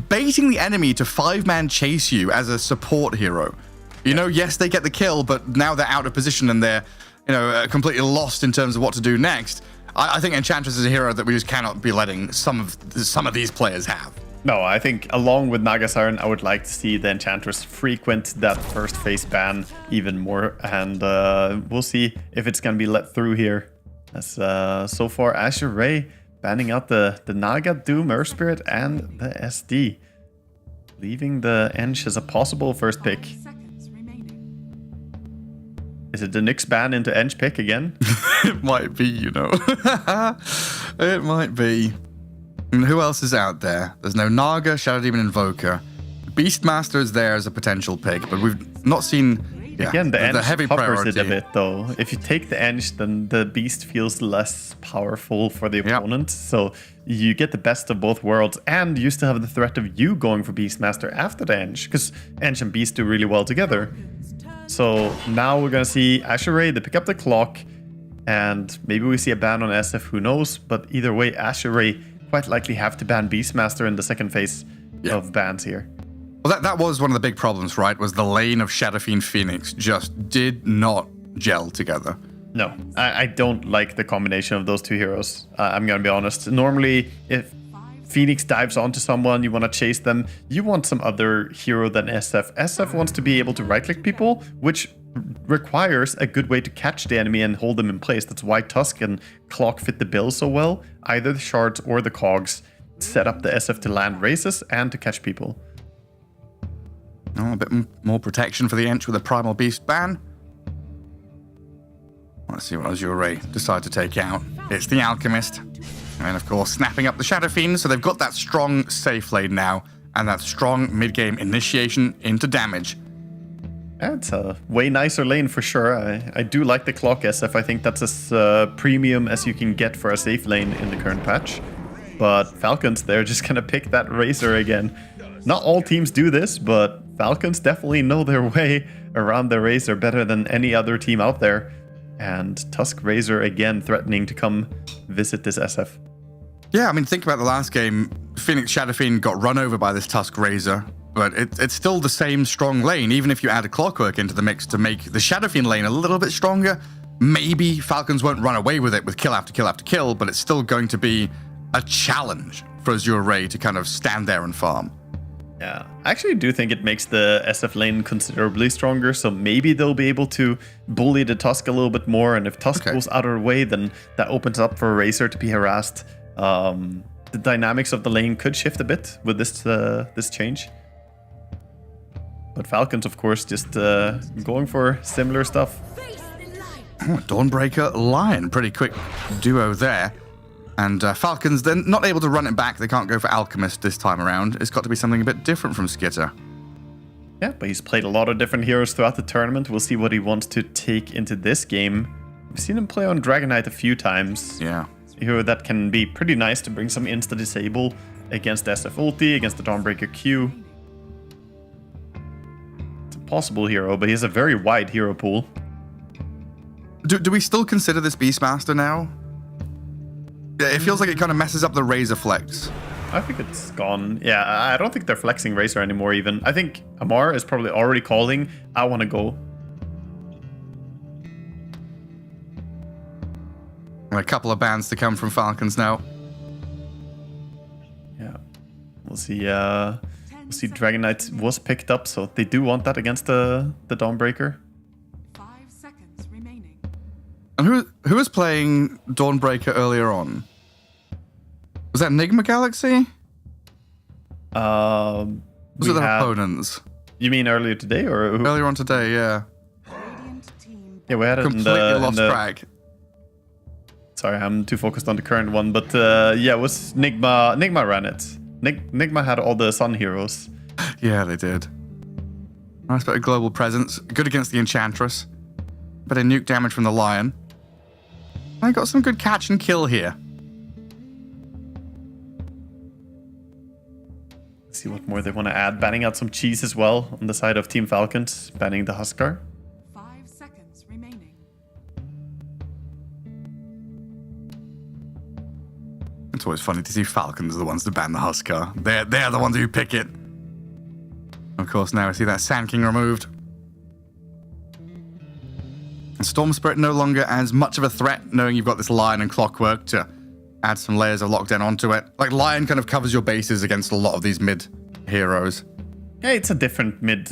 baiting the enemy to 5-man chase you as a support hero. You know, yes, they get the kill, but now they're out of position and they're, you know, completely lost in terms of what to do next. I think Enchantress is a hero that we just cannot be letting some of these players have. No, I think along with Nagasaren, I would like to see the Enchantress frequent that first phase ban even more, and we'll see if it's going to be let through here. As so far, Azure banning out the Naga, Doom, Earth Spirit, and the SD, leaving the Ench as a possible first pick. Is it the Nyx ban into Ench pick again? It might be, you know. It might be. And who else is out there? There's no Naga, Shadow Demon, Invoker. Beastmaster is there as a potential pick, but we've not seen... Yeah, again, the Ench heavy covers priority. it a bit, though. If you take the Ench, then the Beast feels less powerful for the opponent. So you get the best of both worlds, and you still have the threat of you going for Beastmaster after the Ench, because Ench and Beast do really well together. So now we're going to see Azure, they pick up the clock, and maybe we see a ban on SF, who knows. But either way, Azure quite likely have to ban Beastmaster in the second phase of bans here. Well, that was one of the big problems, right? Was the lane of Shadow Fiend Phoenix just did not gel together. No, I don't like the combination of those two heroes. I'm going to be honest. Normally, if Phoenix dives onto someone, you want to chase them, you want some other hero than SF. SF wants to be able to right-click people, which requires a good way to catch the enemy and hold them in place. That's why Tusk and Clock fit the bill so well. Either the shards or the cogs set up the SF to land races and to catch people. Oh, a bit more protection for the Ench with a Primal Beast ban. Let's see what Azure decide to take out. It's the Alchemist. And of course, snapping up the Shadow Fiend, so they've got that strong safe lane now, and that strong mid-game initiation into damage. It's a way nicer lane for sure. I do like the Clock SF. I think that's as premium as you can get for a safe lane in the current patch. But Falcons, they're just gonna pick that Razor again. Not all teams do this, but Falcons definitely know their way around the Razor better than any other team out there. And Tusk Razor again threatening to come visit this SF. Yeah, I mean, think about the last game. Phoenix Shadow Fiend got run over by this Tusk Razor, but it's still the same strong lane, even if you add a Clockwork into the mix to make the Shadow Fiend lane a little bit stronger. Maybe Falcons won't run away with it with kill after kill after kill, but it's still going to be a challenge for Azure to kind of stand there and farm. Yeah, I actually do think it makes the SF lane considerably stronger, so maybe they'll be able to bully the Tusk a little bit more, and if Tusk goes out of the way, then that opens up for Razor to be harassed. The dynamics of the lane could shift a bit with this change. But Falcons, of course, just going for similar stuff. Oh, Dawnbreaker, Lion, pretty quick duo there. And Falcons, they're not able to run it back. They can't go for Alchemist this time around. It's got to be something a bit different from Skitter. Yeah, but he's played a lot of different heroes throughout the tournament. We'll see what he wants to take into this game. We've seen him play on Dragon Knight a few times. Yeah. hero that can be pretty nice to bring some insta-disable against the SF ulti, against the Dawnbreaker Q. It's a possible hero, but he has a very wide hero pool. Do we still consider this Beastmaster now? Yeah, it feels like it kind of messes up the Razor flex. I think it's gone. Yeah, I don't think they're flexing Razor anymore even. I think Amar is probably already calling, I want to go. A couple of bans to come from Falcons now. Yeah, we'll see. We'll see. Dragon Knight was picked up, so they do want that against the Dawnbreaker. 5 seconds remaining. And who was playing Dawnbreaker earlier on? Was that Nigma Galaxy? Was it their opponents? You mean earlier today or who? Earlier on today, yeah. Yeah, we had it completely lost track. Sorry, I'm too focused on the current one, but yeah, it was Nigma. Nigma ran it. Nigma had all the Sun heroes. Yeah, they did. Nice bit of global presence. Good against the Enchantress. Bit of nuke damage from the Lion. I got some good catch and kill here. Let's see what more they want to add. Banning out some cheese as well on the side of Team Falcons. Banning the Huskar. 5 seconds remaining. It's always funny to see Falcons are the ones to ban the Huskar. They're the ones who pick it. Of course, now we see that Sand King removed. And Storm Spirit no longer as much of a threat, knowing you've got this Lion and Clockwork to add some layers of lockdown onto it. Like, Lion kind of covers your bases against a lot of these mid heroes. Yeah, it's a different mid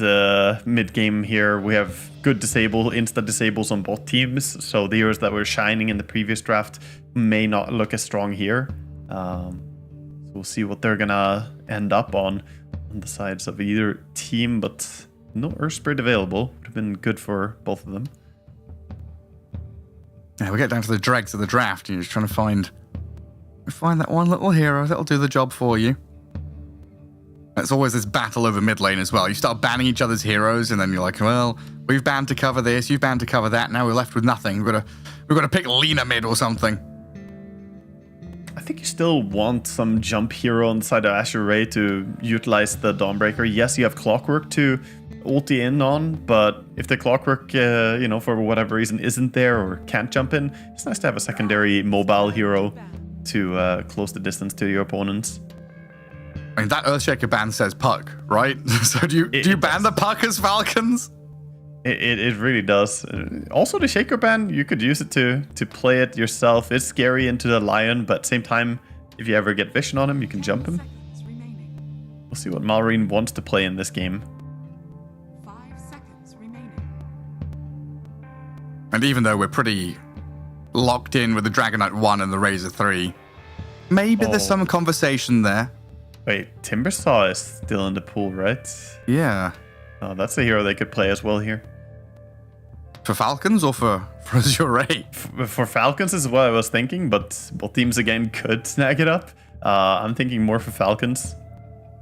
game here. We have good insta disables on both teams. So the heroes that were shining in the previous draft may not look as strong here. So we'll see what they're gonna end up on the sides of either team, but no Earth Spirit available. Would have been good for both of them. Yeah, we get down to the dregs of the draft, and you're just trying to find that one little hero that'll do the job for you. It's always this battle over mid lane as well. You start banning each other's heroes, and then you're like, well, we've banned to cover this, you've banned to cover that. Now we're left with nothing. We've got to pick Lina mid or something. I think you still want some jump hero on the side of Azure Ray to utilize the Dawnbreaker. Yes, you have Clockwork to ulti in on, but if the Clockwork, for whatever reason isn't there or can't jump in, it's nice to have a secondary mobile hero to close the distance to your opponents. I mean, that Earthshaker ban says Puck, right? So do you ban the Puck as Falcons? It really does. Also, the Shaker ban, you could use it to play it yourself. It's scary into the Lion, but at the same time, if you ever get vision on him, you can jump him. We'll see what Malrine wants to play in this game. 5 seconds remaining. And even though we're pretty locked in with the Dragon Knight 1 and the Razor 3, maybe there's some conversation there. Wait, Timbersaw is still in the pool, right? Yeah. Oh, that's a hero they could play as well here. For Falcons or for Azure Ray? For Falcons is what I was thinking, but both teams again could snag it up. I'm thinking more for Falcons.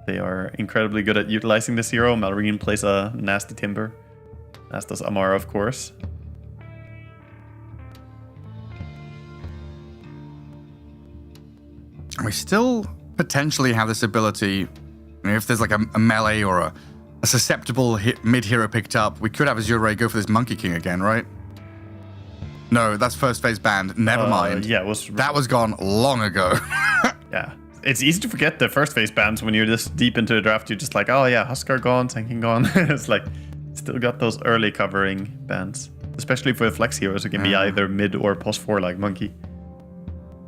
They are incredibly good at utilizing this hero. Malrine plays a nasty Timber, as does Amara, of course. We still potentially have this ability, if there's like a melee or a susceptible mid-hero picked up, we could have Azure Ray go for this Monkey King again, right? No, that's first phase banned. Never mind. Yeah, that was gone long ago. Yeah. It's easy to forget the first phase bans when you're this deep into the draft. You're just like, oh yeah, Huskar gone, Sand King gone. It's like, still got those early covering bans. Especially for the flex heroes who can be either mid or post 4 like Monkey.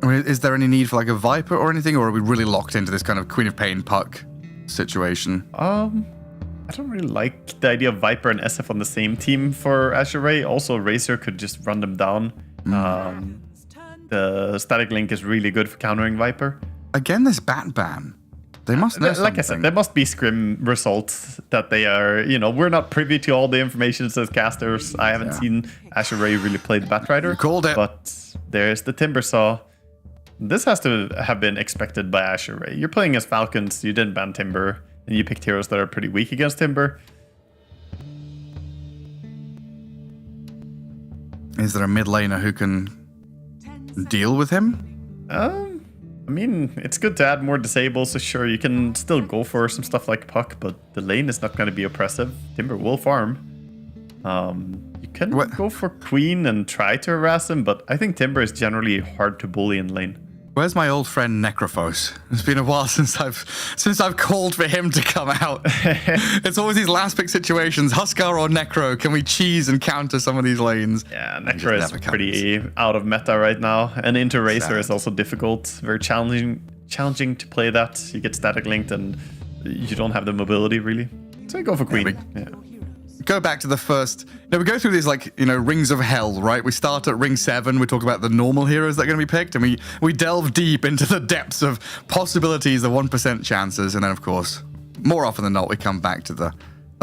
I mean, is there any need for like a Viper or anything, or are we really locked into this kind of Queen of Pain Puck situation? I don't really like the idea of Viper and SF on the same team for Azure Ray. Also, Razor could just run them down. The Static Link is really good for countering Viper. Again, this Bat ban. They must know something. Like I said, there must be scrim results that they are, we're not privy to all the information as casters. I haven't seen Azure Ray really play the Batrider. You called it. But there's the Timbersaw. This has to have been expected by Azure Ray. You're playing as Falcons, you didn't ban Timber, and you picked heroes that are pretty weak against Timber. Is there a mid laner who can deal with him? I mean, it's good to add more disables, so sure, you can still go for some stuff like Puck, but the lane is not going to be oppressive. Timber will farm. You can go for Queen and try to harass him, but I think Timber is generally hard to bully in lane. Where's my old friend Necrophos? It's been a while since I've called for him to come out. It's always these last pick situations. Huskar or Necro, can we cheese and counter some of these lanes? Yeah, Necro is pretty out of meta right now. And into Racer is also difficult. Very challenging to play that. You get static linked and you don't have the mobility really. So you go for Queen. Go back to the first. We go through these rings of hell, right? We start at ring 7. We talk about the normal heroes that are going to be picked, and we delve deep into the depths of possibilities, the 1% chances, and then of course, more often than not, we come back to the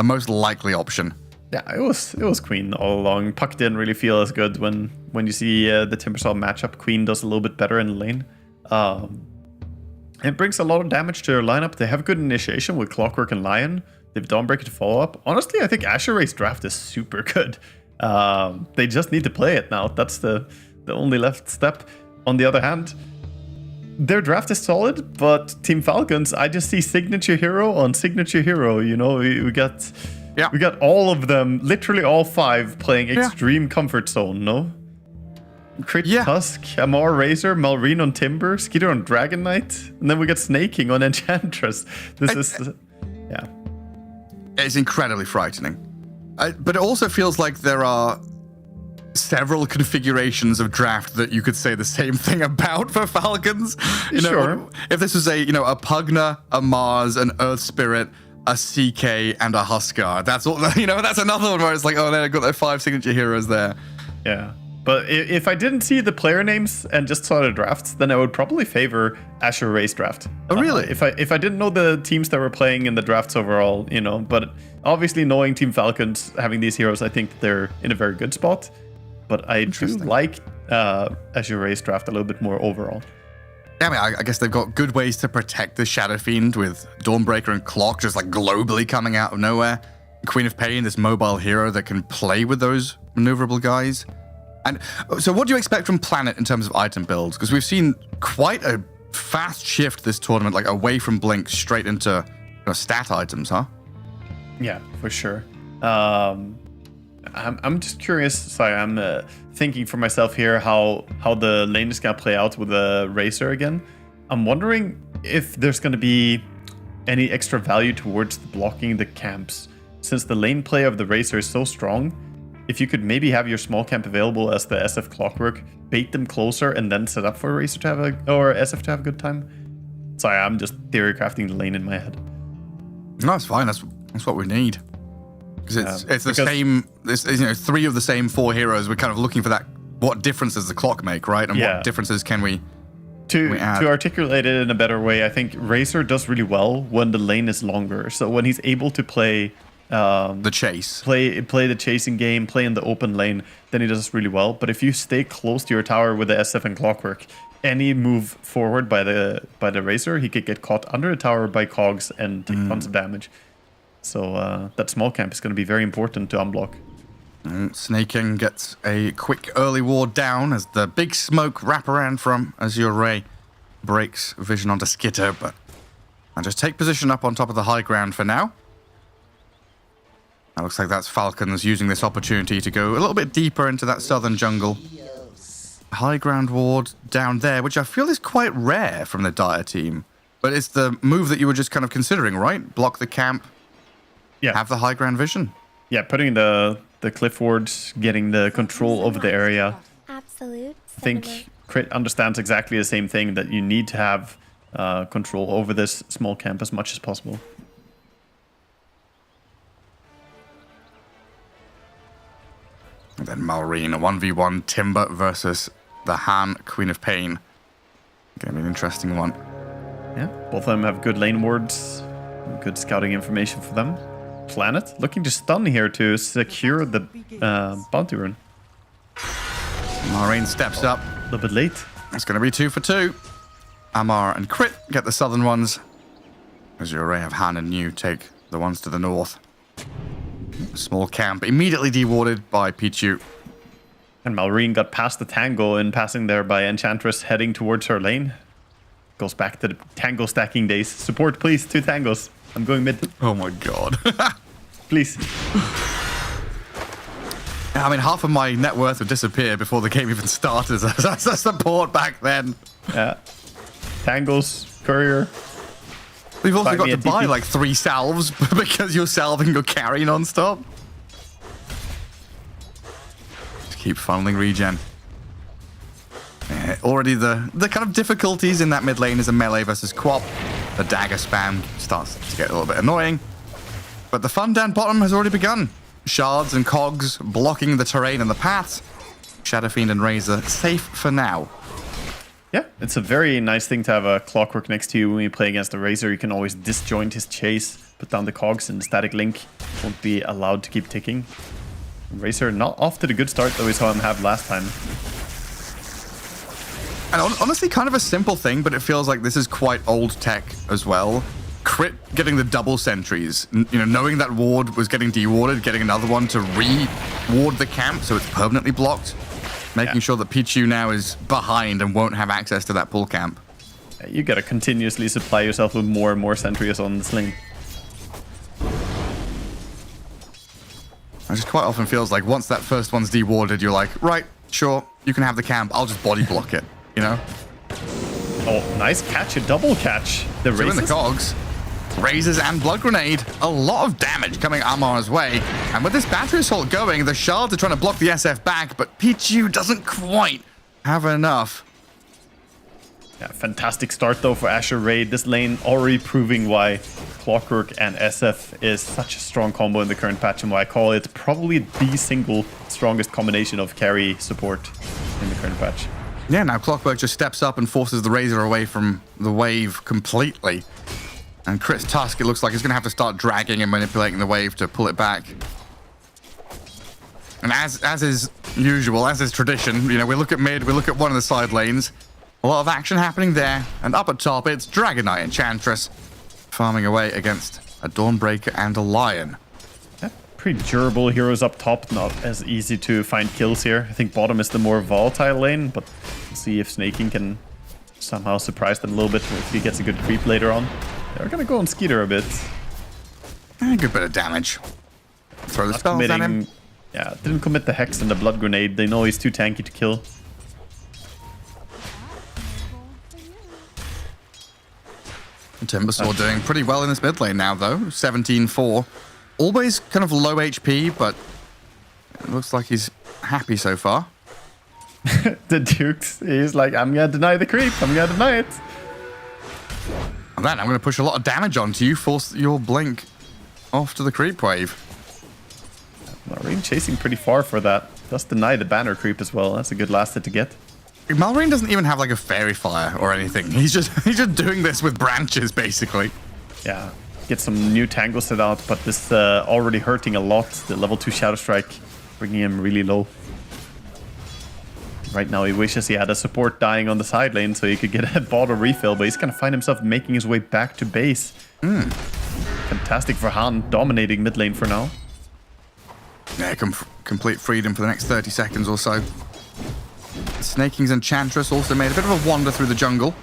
most likely option. Yeah, it was Queen all along. Puck didn't really feel as good when you see the Timbersaw matchup. Queen does a little bit better in the lane. It brings a lot of damage to their lineup. They have good initiation with Clockwork and Lion. They have Dawnbreaker to follow up. Honestly, I think Azure Ray's draft is super good. They just need to play it now. That's the only left step. On the other hand, their draft is solid, but Team Falcons, I just see signature hero on signature hero. We got all of them, literally all 5 playing extreme comfort zone. No. Crit Tusk, Amar Razor, Malrine on Timber, Skitter on Dragon Knight, and then we got Snaking on Enchantress. It's incredibly frightening. But it also feels like there are several configurations of draft that you could say the same thing about for Falcons. Sure. If this was a Pugna, a Mars, an Earth Spirit, a CK, and a Huskar, that's all. That's another one where it's like, oh, they've got their 5 signature heroes there. Yeah. But if I didn't see the player names and just saw the drafts, then I would probably favor Azure Ray's draft. Oh, really? If I didn't know the teams that were playing in the drafts overall, but obviously knowing Team Falcons, having these heroes, I think they're in a very good spot. But I do like Azure Ray's draft a little bit more overall. Yeah, I guess they've got good ways to protect the Shadow Fiend with Dawnbreaker and Clock just globally coming out of nowhere. Queen of Pain, this mobile hero that can play with those maneuverable guys. And so what do you expect from Planet in terms of item builds? Because we've seen quite a fast shift this tournament, away from Blink straight into stat items, huh? Yeah, for sure. I'm just curious. Sorry, I'm thinking for myself here how the lane is going to play out with the Racer again. I'm wondering if there's going to be any extra value towards blocking the camps. Since the lane play of the Racer is so strong, if you could maybe have your small camp available as the SF Clockwork, bait them closer, and then set up for a Racer to have or SF to have a good time. Sorry, I'm just theory crafting the lane in my head. No, it's fine. That's what we need. Because it's the same. It's 3 of the same 4 heroes. We're kind of looking for that. What difference does the clock make, right? And what differences can we? To articulate it in a better way, I think Racer does really well when the lane is longer. So when he's able to play. The chase. Play the chasing game, play in the open lane, then he does really well. But if you stay close to your tower with the SF and Clockwork, any move forward by the Racer, he could get caught under the tower by cogs and take tons of damage. So that small camp is going to be very important to unblock. Snaking gets a quick early ward down as the big smoke wraparound from Azure Ray breaks vision onto Skitter, but I'll just take position up on top of the high ground for now. It looks like that's Falcons using this opportunity to go a little bit deeper into that southern jungle. High ground ward down there, which I feel is quite rare from the Dire team. But it's the move that you were just kind of considering, right? Block the camp, have the high ground vision. Yeah, putting the cliff wards, getting the control over the area. Absolute. I think Crit understands exactly the same thing, that you need to have control over this small camp as much as possible. And then Malrine, a 1v1 Timber versus the Han, Queen of Pain. Gonna be an interesting one. Yeah, both of them have good lane wards, good scouting information for them. Planet looking to stun here to secure the bounty rune. Malrine steps up. A little bit late. It's gonna be 2 for 2. Amar and Crit get the southern ones. Azure Ray have Han and New take the ones to the north. A small camp immediately dewarded by Pichu. And Malrine got past the tango and passing there by Enchantress heading towards her lane. Goes back to the tango stacking days. Support, please. 2 tangos. I'm going mid. Oh my god. Please. I mean, half of my net worth would disappear before the game even started as a support back then. Yeah. Tangos, courier. We've also Buy got me to a buy TP. like 3 salves because you're salving your carry non-stop. Just keep funneling regen. Yeah, already the kind of difficulties in that mid lane is a melee versus quap. The dagger spam starts to get a little bit annoying. But the fun down bottom has already begun. Shards and cogs blocking the terrain and the paths. Shadow Fiend and Razor safe for now. Yeah, it's a very nice thing to have a Clockwork next to you when you play against the Razor. You can always disjoint his chase, put down the cogs, and the static link won't be allowed to keep ticking. Razor not off to the good start that we saw him have last time. And honestly, kind of a simple thing, but it feels like this is quite old tech as well. Crit getting the double sentries, knowing that ward was getting dewarded, getting another one to re-ward the camp so it's permanently blocked. Making sure that Pichu now is behind and won't have access to that pull camp. You gotta continuously supply yourself with more and more sentries on this lane. It just quite often feels like once that first one's dewarded, you're like, right, sure, you can have the camp, I'll just body block it, you know? Oh, nice catch, a double catch. The So in the Razors. cogs, Razors and Blood Grenade, a lot of damage coming Amar's way. And with this battery assault going, the Shards are trying to block the SF back, but Pichu doesn't quite have enough. Yeah, fantastic start though for Asher Raid. This lane already proving why Clockwork and SF is such a strong combo in the current patch and why I call it probably the single strongest combination of carry support in the current patch. Yeah, now Clockwork just steps up and forces the Razor away from the wave completely. And Crit's Tusk, it looks like he's going to have to start dragging and manipulating the wave to pull it back. And as is usual, as is tradition, we look at mid, we look at one of the side lanes. A lot of action happening there. And up at top, it's Dragon Knight Enchantress farming away against a Dawnbreaker and a Lion. Yeah, pretty durable heroes up top, not as easy to find kills here. I think bottom is the more volatile lane, but we'll see if Snaking can somehow surprise them a little bit if he gets a good creep later on. They're gonna go on Skeeter a bit. A good bit of damage. Throw the spells at him. Yeah, didn't commit the Hex and the Blood Grenade. They know he's too tanky to kill. Timbersaw doing pretty well in this mid lane now, though. 17-4. Always kind of low HP, but it looks like he's happy so far. The Dukes, he's like, I'm gonna deny the creep. I'm gonna deny it. And then I'm going to push a lot of damage onto you, force your blink off to the creep wave. Malrine chasing pretty far for that. Does deny the banner creep as well. That's a good last hit to get. Malrine doesn't even have like a fairy fire or anything. He's just doing this with branches, basically. Yeah, get some new tango set out, but this already hurting a lot. The level 2 Shadow Strike bringing him really low. Right now he wishes he had a support dying on the side lane so he could get a bottle refill, but he's gonna find himself making his way back to base. Fantastic for Han, dominating mid lane for now. Yeah, complete freedom for the next 30 seconds or so. Snaking's Enchantress also made a bit of a wander through the jungle.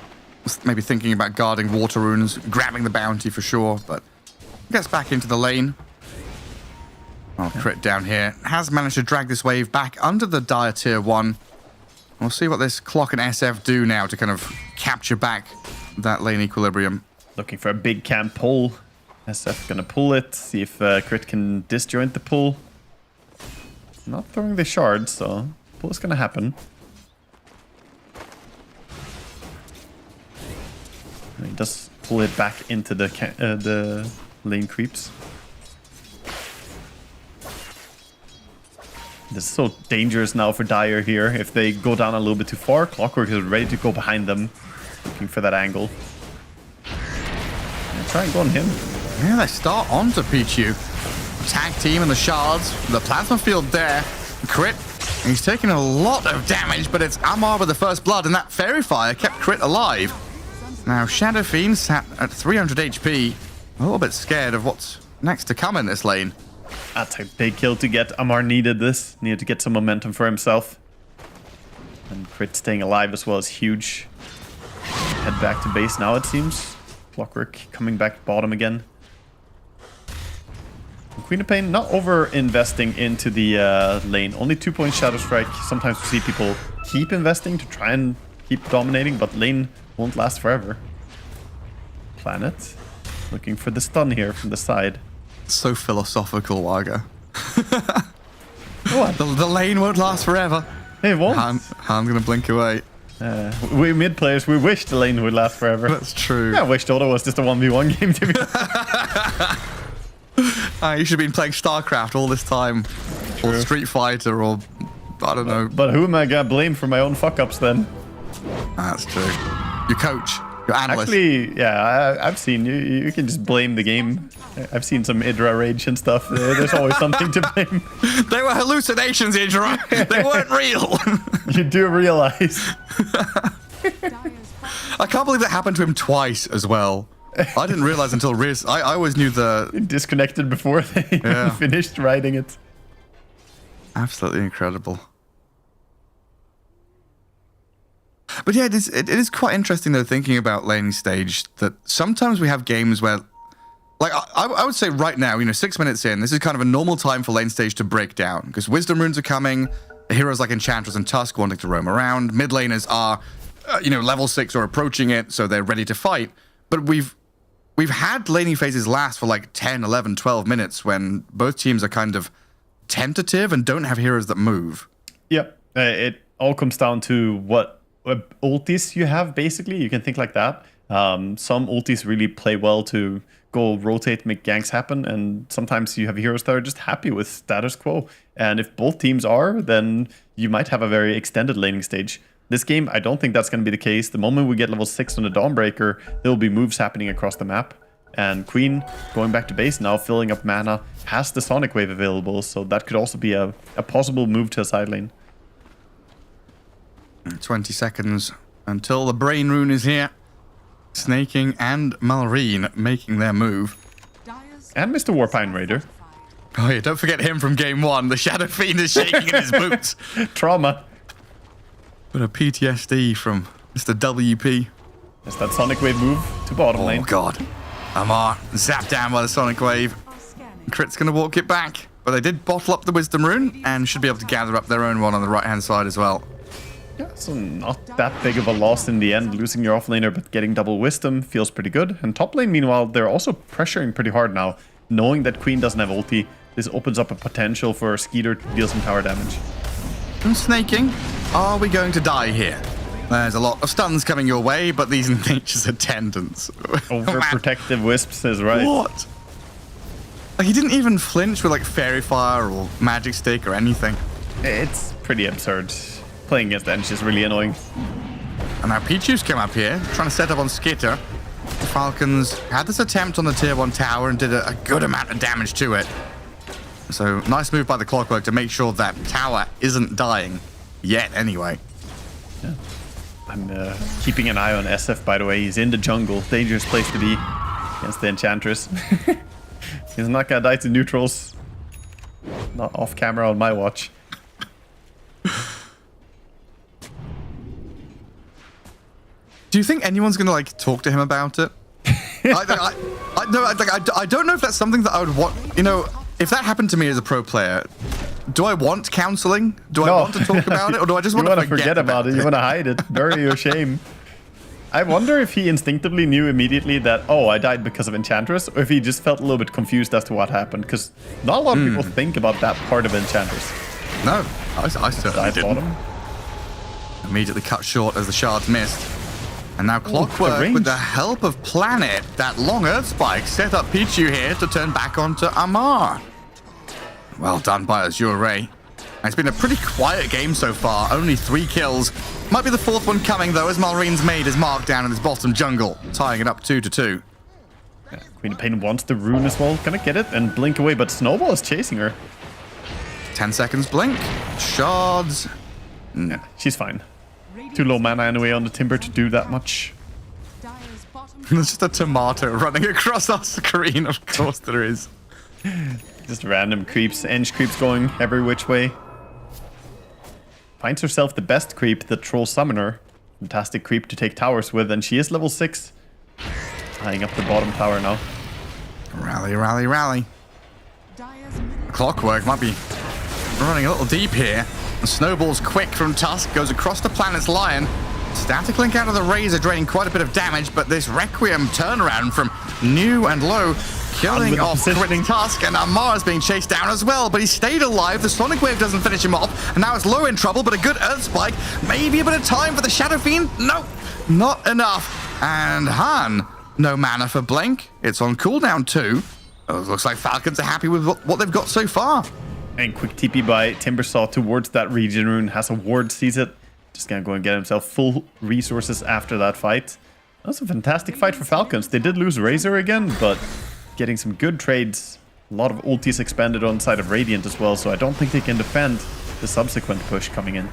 Was maybe thinking about guarding water runes, grabbing the bounty for sure, but gets back into the lane. Oh, Crit down here. Has managed to drag this wave back under the Dire Tier 1. We'll see what this Clock and SF do now to kind of capture back that lane equilibrium. Looking for a big camp pull. SF gonna pull it, see if Crit can disjoint the pull. Not throwing the shards, so pull is gonna happen. And he does pull it back into the lane creeps. This is so dangerous now for Dire here. If they go down a little bit too far, Clockwork is ready to go behind them, looking for that angle. And try and go on him. Yeah, they start onto Pichu. Tag team and the shards. The plasma field there. Crit. He's taking a lot of damage, but it's Amar with the first blood, and that fairy fire kept Crit alive. Now, Shadow Fiend sat at 300 HP. A little bit scared of what's next to come in this lane. That's a big kill to get. Amar needed this. Needed to get some momentum for himself. And Crit staying alive as well is huge. Head back to base now, it seems. Clockwork coming back bottom again. Queen of Pain not over-investing into the lane. Only 2 points Shadow Strike. Sometimes we see people keep investing to try and keep dominating, but lane won't last forever. Planet. Looking for the stun here from the side. So philosophical, Waga. What? The lane won't last forever. It won't. I'm gonna blink away. We mid players, we wish the lane would last forever. That's true. Yeah, I wish Dota was just a 1v1 game to be You should have been playing StarCraft all this time. True. Or Street Fighter, or I don't know. But who am I gonna blame for my own fuck-ups then? That's true. Your coach, your analyst. Actually, yeah, I've seen you can just blame the game. I've seen some Idra rage and stuff. There's always something to blame. They were hallucinations, Idra. They weren't real. You do realize. I can't believe that happened to him twice as well. I didn't realize until Riz. I always knew the... Disconnected before they finished writing it. Absolutely incredible. But yeah, it is quite interesting though, thinking about laning stage, that sometimes we have games where... Like, I would say right now, 6 minutes in, this is kind of a normal time for lane stage to break down, because Wisdom Runes are coming, heroes like Enchantress and Tusk wanting to roam around, mid laners are, level 6 or approaching it, so they're ready to fight. But we've had laning phases last for like 10, 11, 12 minutes when both teams are kind of tentative and don't have heroes that move. Yep. It all comes down to what ultis you have, basically. You can think like that. Some ultis really play well to go rotate, make ganks happen, and sometimes you have heroes that are just happy with status quo. And if both teams are, then you might have a very extended laning stage. This game, I don't think that's going to be the case. The moment we get level 6 on the Dawnbreaker, there will be moves happening across the map. And Queen, going back to base now, filling up mana, has the Sonic Wave available, so that could also be a possible move to a side lane. 20 seconds until the Brain Rune is here. Snaking and Malrine making their move. And Mr. Warpine Raider. Oh yeah, don't forget him from game 1. The Shadow Fiend is shaking in his boots. Trauma. But a PTSD from Mr. WP. It's that Sonic Wave move to bottom lane. Oh god. Amar zapped down by the Sonic Wave. Crit's gonna walk it back. But they did bottle up the Wisdom Rune and should be able to gather up their own one on the right hand side as well. Yeah, so not that big of a loss in the end. Losing your offlaner but getting double Wisdom feels pretty good. And top lane, meanwhile, they're also pressuring pretty hard now. Knowing that Queen doesn't have ulti, this opens up a potential for Skeeter to deal some tower damage. And snaking, are we going to die here? There's a lot of stuns coming your way, but these Nature's Attendants. Overprotective Wisps is right. What? Like, he didn't even flinch with like Fairy Fire or Magic Stick or anything. It's pretty absurd. Playing against Ench is really annoying. And now Pichu's come up here, trying to set up on Skitter. The Falcons had this attempt on the tier 1 tower and did a good amount of damage to it. So, nice move by the Clockwork to make sure that tower isn't dying. Yet, anyway. Yeah. I'm keeping an eye on SF, by the way. He's in the jungle. Dangerous place to be against the Enchantress. He's not gonna die to neutrals. Not off camera on my watch. Do you think anyone's gonna like talk to him about it? I don't know if that's something that I would want. If that happened to me as a pro player, do I want counseling? Do I want to talk about it, or do I just want to forget about it? You want to hide it, bury your shame. I wonder if he instinctively knew immediately that, oh, I died because of Enchantress, or if he just felt a little bit confused as to what happened, because not a lot of people think about that part of Enchantress. No, I certainly didn't. Bottom. Immediately cut short as the shards missed. And now Clockwork, with the help of Planet, that long Earth Spike set up Pichu here to turn back onto Amar. Well done by Azure Ray. And it's been a pretty quiet game so far, only 3 kills. Might be the 4th one coming though, as Malrine's made his mark down in his bottom jungle, tying it up 2-2. Yeah, Queen of Pain wants the rune as well, gonna get it and blink away, but Snowball is chasing her. 10 seconds blink, shards. Yeah, she's fine. Too low mana anyway on the Timber to do that much. There's just a tomato running across our screen, of course there is. Just random creeps, Ench creeps going every which way. finds herself the best creep, the Troll Summoner. Fantastic creep to take towers with, and she is level 6. Eyeing up the bottom tower now. Rally, rally, rally. Clockwork might be running a little deep here. The snowball's quick from Tusk, goes across the planet's Lion. Static link out of the Razor, draining quite a bit of damage, but this Requiem turnaround from New and Low, killing off quitting Tusk, and Amara's being chased down as well, but he stayed alive. The Sonic Wave doesn't finish him off, and now it's Low in trouble, but a good Earth Spike. Maybe a bit of time for the Shadow Fiend? No, not enough. And Han, no mana for Blink. It's on cooldown too. Looks like Falcons are happy with what they've got so far. And quick TP by Timbersaw towards that Regen Rune. Has a ward, sees it. Just gonna go and get himself full resources after that fight. That was a fantastic fight for Falcons. They did lose Razor again, but getting some good trades. A lot of ultis expended on the side of Radiant as well, so I don't think they can defend the subsequent push coming in.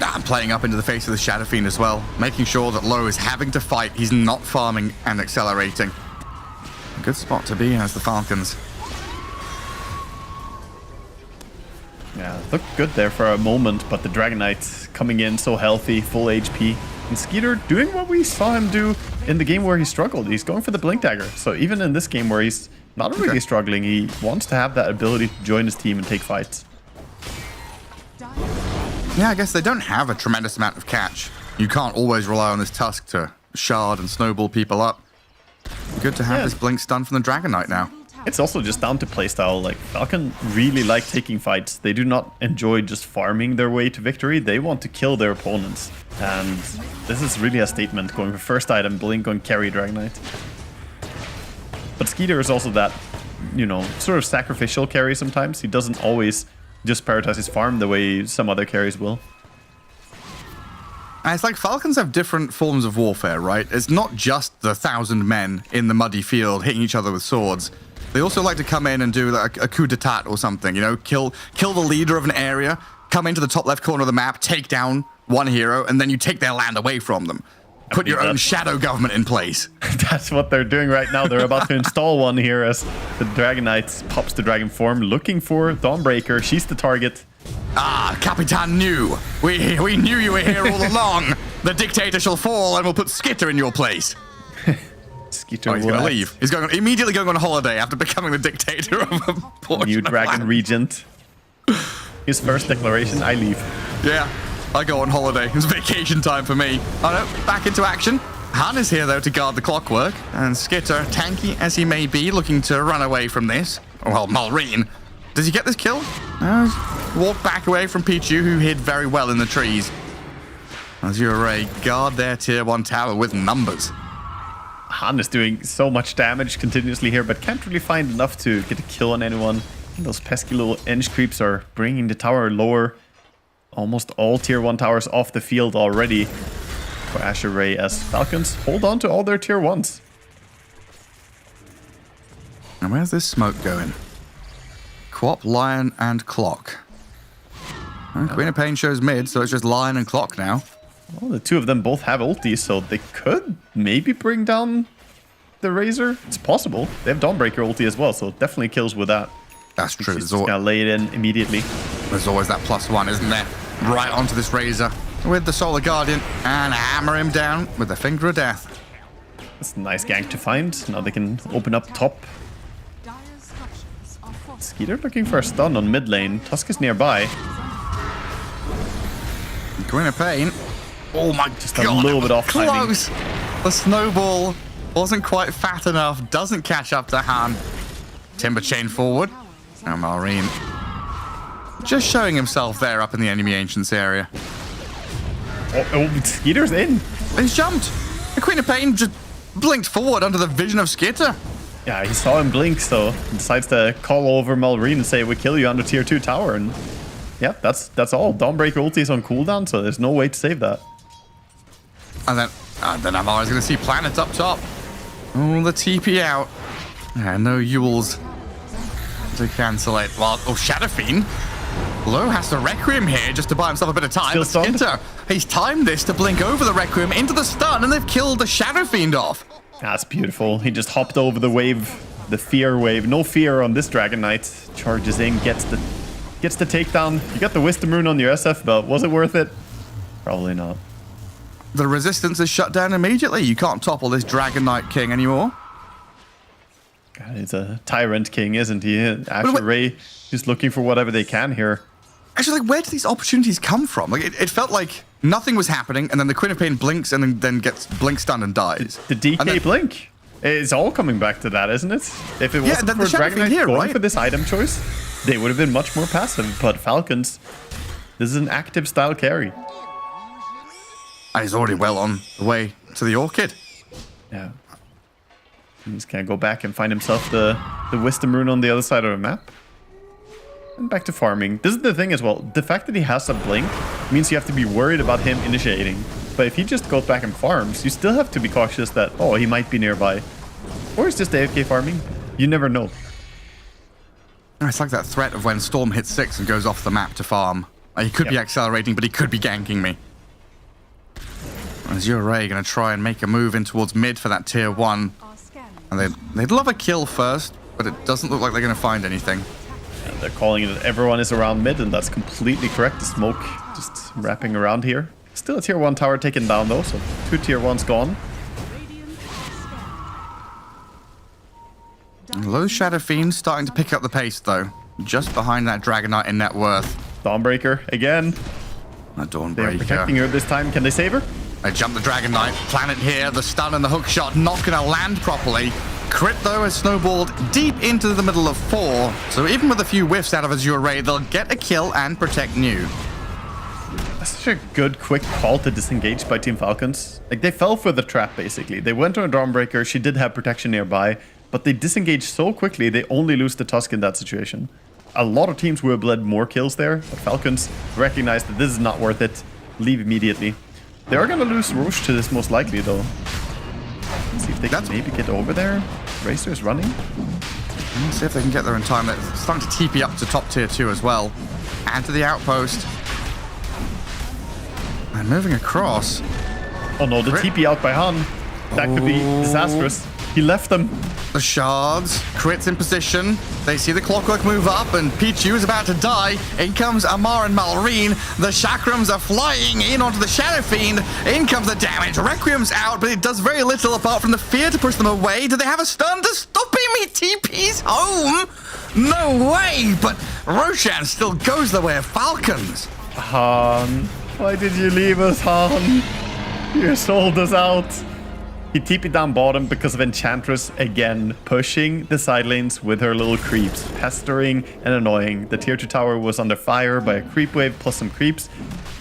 And playing up into the face of the Shadow Fiend as well, making sure that Low is having to fight. He's not farming and accelerating. A good spot to be as the Falcons. Yeah, looked good there for a moment, but the Dragon Knight coming in so healthy, full HP. And Skeeter doing what we saw him do in the game where he struggled. He's going for the Blink Dagger. So even in this game where he's not really struggling, he wants to have that ability to join his team and take fights. Yeah, I guess they don't have a tremendous amount of catch. You can't always rely on this Tusk to shard and snowball people up. Good to have this Blink stun from the Dragon Knight now. It's also just down to playstyle. Like, Falcon really like taking fights. They do not enjoy just farming their way to victory. They want to kill their opponents. And this is really a statement, going for first item, Blink on carry Dragon Knight. But Skeeter is also that, you know, sort of sacrificial carry sometimes. He doesn't always just prioritize his farm the way some other carries will. And it's like Falcons have different forms of warfare, right? It's not just the 1,000 men in the muddy field hitting each other with swords. They also like to come in and do like a coup d'etat or something, you know, kill the leader of an area, come into the top left corner of the map, take down one hero, and then you take their land away from them. Put your own shadow government in place. That's what they're doing right now. They're about to install one here as the Dragon Knight pops the dragon form, looking for Dawnbreaker. She's the target. Ah, Capitan knew. We knew you were here all along. The dictator shall fall and we'll put Skitter in your place. Skeeter he's going to leave. He's immediately going on holiday after becoming the dictator of a portion New of Dragon land. Regent. His first declaration, I leave. Yeah, I go on holiday. It's vacation time for me. Oh no, back into action. Han is here though to guard the clockwork. And Skitter, tanky as he may be, looking to run away from this. Well, Malrine. Does he get this kill? No, walk back away from Pichu, who hid very well in the trees. Azure Ray guard their tier 1 tower with numbers. Han is doing so much damage continuously here, but can't really find enough to get a kill on anyone. And those pesky little Eng creeps are bringing the tower lower. Almost all tier 1 towers off the field already for Azure Ray as Falcons hold on to all their tier 1s. And where's this smoke going? Quap, Lion, and Clock. Queen of Pain shows mid, so it's just Lion and Clock now. Well, the two of them both have ultis, so they could maybe bring down the Razor. It's possible. They have Dawnbreaker ulti as well, so definitely kills with that. That's true. She's just gonna lay it in immediately. There's always that +1, isn't there? Right onto this Razor with the Solar Guardian and hammer him down with the Finger of Death. That's a nice gank to find. Now they can open up top. Skeeter looking for a stun on mid lane. Tusk is nearby. Queen of Pain. Oh my Just god. a little bit off close. timing. The snowball wasn't quite fat enough. Doesn't catch up to Han. Timber chain forward. Now Malrine. Just showing himself there up in the enemy ancients area. Oh, Skeeter's in. He's jumped. The Queen of Pain just blinked forward under the vision of Skitter. Yeah, he saw him blink, so he decides to call over Malrine and say, we kill you under tier 2 tower. And yeah, that's all. Dawnbreaker ulti is on cooldown, so there's no way to save that. And then Amara's going to see planets up top. Oh, the TP out. Yeah, no Yules to cancel it. Well, Shadow Fiend. Low has the Requiem here just to buy himself a bit of time. But Skitter, he's timed this to blink over the Requiem into the stun, and they've killed the Shadow Fiend off. That's beautiful. He just hopped over the wave, the fear wave. No fear on this Dragon Knight. Charges in, gets the Gets the takedown. You got the Wisdom Rune on your SF belt. Was it worth it? Probably not. The resistance is shut down immediately. You can't topple this Dragon Knight King anymore. God, he's a Tyrant King, isn't he? Asher Ray just looking for whatever they can here. Actually, like, where do these opportunities come from? Like, it felt like nothing was happening, and then the Queen of Pain blinks and then gets blink stunned and dies. The DK blink. It's all coming back to that, isn't it? If it wasn't for Dragon Knight going for this item choice, they would have been much more passive. But Falcons, this is an active style carry. And he's already well on the way to the Orchid. Yeah. He's gonna go back and find himself the Wisdom Rune on the other side of the map. And back to farming. This is the thing as well. The fact that he has a blink means you have to be worried about him initiating. But if he just goes back and farms, you still have to be cautious that, oh, he might be nearby. Or it's just AFK farming. You never know. It's like that threat of when Storm hits 6 and goes off the map to farm. He could be accelerating, but he could be ganking me. Azure Ray going to try and make a move in towards mid for that tier 1. And they'd love a kill first, but it doesn't look like they're going to find anything. And they're calling it that everyone is around mid, and that's completely correct. The smoke just wrapping around here. Still a tier 1 tower taken down though, so 2 tier 1s gone. Low Shadow Fiend starting to pick up the pace though. Just behind that Dragon Knight in net worth. Dawnbreaker again. A Dawnbreaker. They're protecting her this time. Can they save her? They jump the Dragon Knight. Planet here. The stun and the hook shot not going to land properly. Crit though has snowballed deep into the middle of 4. So even with a few whiffs out of Azure Ray, they'll get a kill and protect New. That's such a good, quick call to disengage by Team Falcons. Like, they fell for the trap, basically. They went on a Dawnbreaker. She did have protection nearby, but they disengaged so quickly, they only lose the Tusk in that situation. A lot of teams would have bled more kills there, but Falcons recognize that this is not worth it. Leave immediately. They are going to lose Roche to this, most likely, though. Let's see if they can maybe get over there. Racer is running. Let's see if they can get there in time. They're starting to TP up to top tier 2 as well. And to the outpost. And moving across. Oh no, the TP out by Han. That could be disastrous. He left them. The shards. Crits in position. They see the clockwork move up, and Pichu is about to die. In comes Amar and Malrine. The Chakrams are flying in onto the Shadow Fiend. In comes the damage. Requiem's out, but it does very little apart from the fear to push them away. Do they have a stun to stop him? He TP's home. No way, but Roshan still goes the way of Falcons. Han, why did you leave us, Han? You sold us out. He TP'd down bottom because of Enchantress again, pushing the side lanes with her little creeps, pestering and annoying. The tier 2 tower was under fire by a creep wave plus some creeps,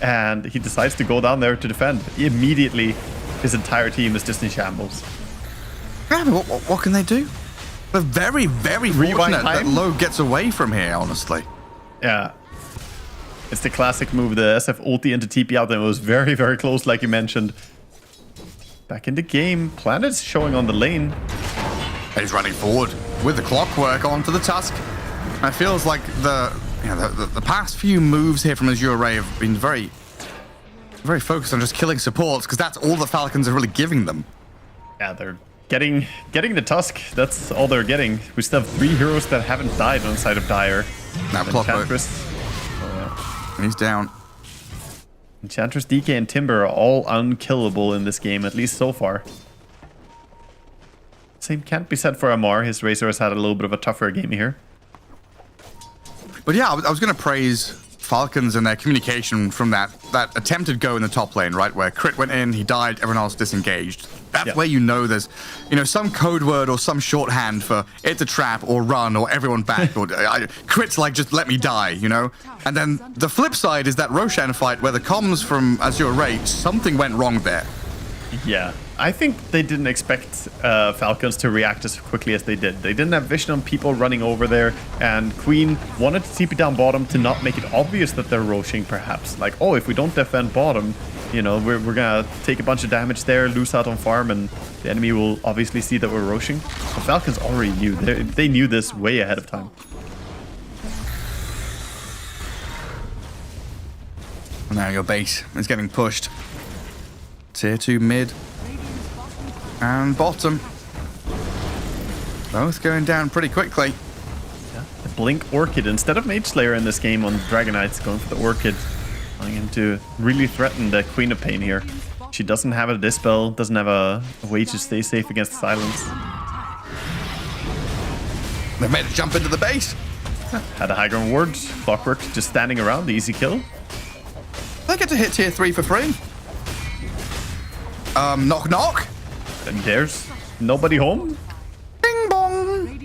and he decides to go down there to defend. Immediately, his entire team is just in shambles. Yeah, but what can they do? They're very, very fortunate that Low gets away from here, honestly. Yeah. It's the classic move, the SF ulti into TP out, and it was very, very close, like you mentioned. Back in the game, Planet's showing on the lane. He's running forward with the clockwork onto the Tusk. It feels like the past few moves here from Azure Ray have been very, very focused on just killing supports, because that's all the Falcons are really giving them. Yeah, they're getting the Tusk. That's all they're getting. We still have 3 heroes that haven't died on the side of Dire. Now clockwork. And he's down. Enchantress, DK, and Timber are all unkillable in this game, at least so far. Same can't be said for Amar. His Razor has had a little bit of a tougher game here. But yeah, I was going to praise Falcons and their communication from that attempted go in the top lane, right? Where Crit went in, he died, everyone else disengaged. That's where you know there's, some code word or some shorthand for it's a trap or run or everyone back or Crit's like just let me die, And then the flip side is that Roshan fight where the comms from Azure Ray, something went wrong there. Yeah, I think they didn't expect Falcons to react as quickly as they did. They didn't have vision on people running over there, and Queen wanted to TP down bottom to not make it obvious that they're roshing, perhaps. Like, oh, if we don't defend bottom, we're gonna take a bunch of damage there, lose out on farm, and the enemy will obviously see that we're roshing. The Falcons already knew. They knew this way ahead of time. Now your base is getting pushed. Tier 2 mid and bottom. Both going down pretty quickly. Yeah. blink Orchid instead of Mage Slayer in this game on Dragonites, going for the Orchid, trying him to really threaten the Queen of Pain here. She doesn't have a Dispel, doesn't have a way to stay safe against Silence. They've made a jump into the base. Had a high ground ward, Clockwork just standing around, the easy kill. They get to hit tier 3 for free. Knock knock. And there's nobody home. Bing bong.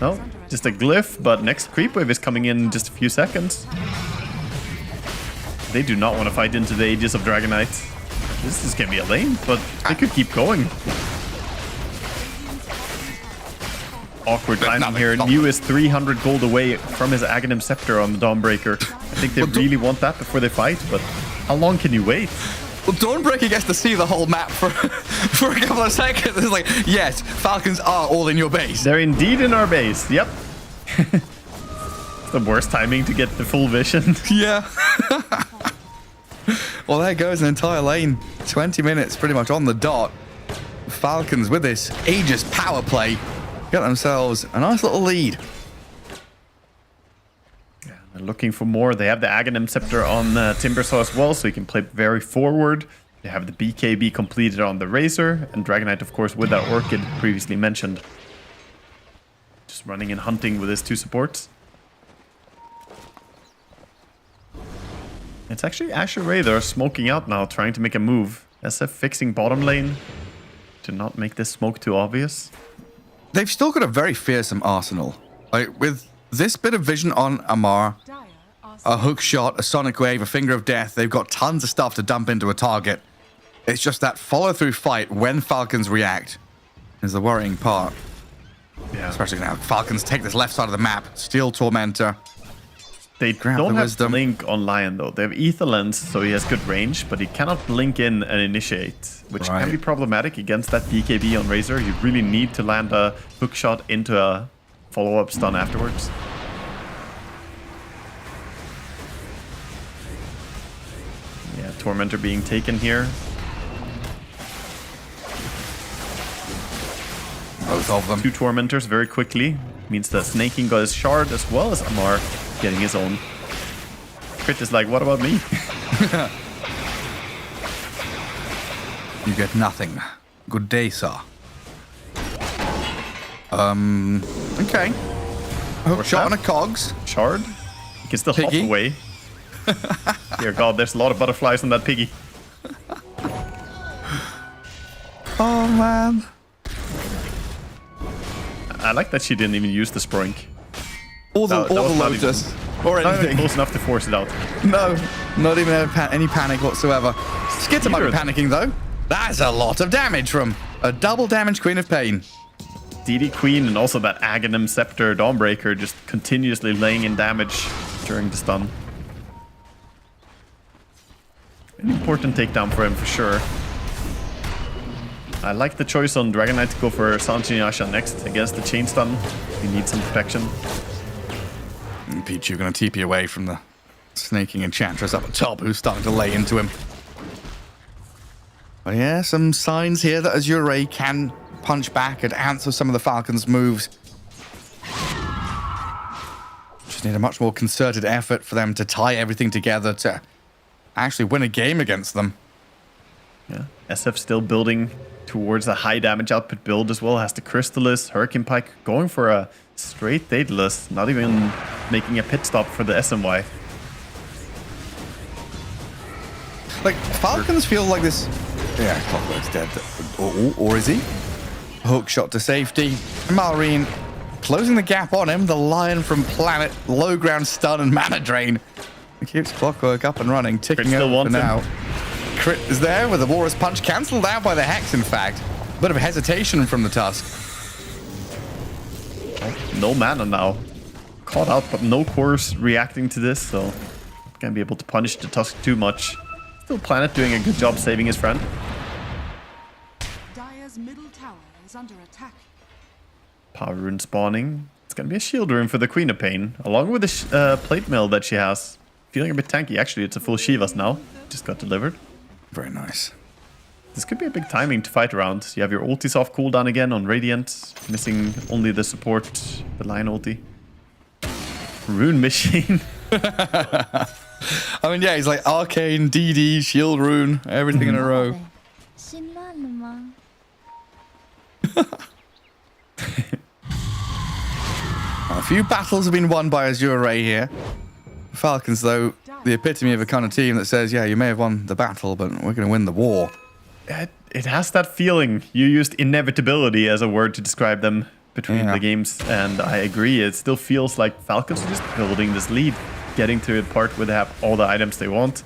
No, just a glyph, but next creep wave is coming in just a few seconds. They do not want to fight into the Aegis of Dragonite. This is gonna be a lane, but they could keep going. Awkward timing here. Mew is 300 gold away from his Aghanim Scepter on the Dawnbreaker. I think they really want that before they fight, but how long can you wait? Well, Dawnbreaker gets to see the whole map for for a couple of seconds. It's like, yes, Falcons are all in your base. They're indeed in our base. Yep. It's the worst timing to get the full vision. Yeah. Well, there goes an entire lane. 20 minutes pretty much on the dot. Falcons with this Aegis power play got themselves a nice little lead. Yeah, they're looking for more. They have the Aghanim Scepter on Timbersaw as well, so he can play very forward. They have the BKB completed on the Razor, and Dragonite, of course, with that Orchid previously mentioned. Just running and hunting with his two supports. It's actually Asher Ray that are smoking out now, trying to make a move. SF fixing bottom lane to not make this smoke too obvious. They've still got a very fearsome arsenal. Like, with this bit of vision on Amar, a hook shot, a sonic wave, a finger of death, they've got tons of stuff to dump into a target. It's just that follow-through fight when Falcons react is the worrying part. Yeah. Especially now, Falcons take this left side of the map, steal Tormentor. They don't have Blink on Lion, though. They have Ether Lens, so he has good range, but he cannot blink in and initiate, which can be problematic against that BKB on Razor. You really need to land a hook shot into a follow-up stun afterwards. Yeah, Tormentor being taken here. Both of them. Two Tormentors very quickly. Means that Snaking got his shard as well as Amar getting his own. Crit is like, what about me? You get nothing. Good day, sir. Okay. Hook shot on a cogs. Shard. You can still hop away. Dear God, there's a lot of butterflies on that piggy. Oh, man. I like that she didn't even use the Sproink. Or the Lotus. Or anything. Close enough to force it out. No, not even any panic whatsoever. Skitter might be panicking, though. That's a lot of damage from a double damage Queen of Pain. DD Queen and also that Aghanim Scepter Dawnbreaker just continuously laying in damage during the stun. An important takedown for him for sure. I like the choice on Dragonite to go for Sanjinyasha next against the chain stun. We need some protection. And Pichu going to TP away from the snaking Enchantress up at top, who's starting to lay into him. But yeah, some signs here that Azure can punch back and answer some of the Falcons' moves. Just need a much more concerted effort for them to tie everything together to actually win a game against them. Yeah, SF still building towards a high damage output build as well. Has the Crystallis, Hurricane Pike, going for a straight Daedalus, not even making a pit stop for the SMY. Like, Falcons feel like this... Yeah, Clockwork's dead. Or is he? Hook shot to safety. Malrine closing the gap on him. The Lion from Planet, low ground stun and mana drain. It keeps Clockwork up and running, ticking over for now. Crit is there with the Walrus Punch cancelled out by the Hex, in fact. Bit of hesitation from the Tusk. No mana now. Caught out, but no cores reacting to this, so can't be able to punish the Tusk too much. Still Planet doing a good job saving his friend. Dire's middle tower is under attack. Power Rune spawning. It's gonna be a shield rune for the Queen of Pain, along with the plate mill that she has. Feeling a bit tanky. Actually, it's a full Shivas now. Just got delivered. Very nice. This could be a big timing to fight around. You have your ulti soft cooldown again on Radiant, missing only the support, the Lion ulti. rune machine. I mean, yeah, he's like arcane, DD, shield rune, everything in a row. A few battles have been won by Azure Ray here. Falcons, though, the epitome of a kind of team that says, yeah, you may have won the battle, but we're going to win the war. It has that feeling. You used inevitability as a word to describe them between the games, and I agree. It still feels like Falcons are just building this lead, getting to a part where they have all the items they want.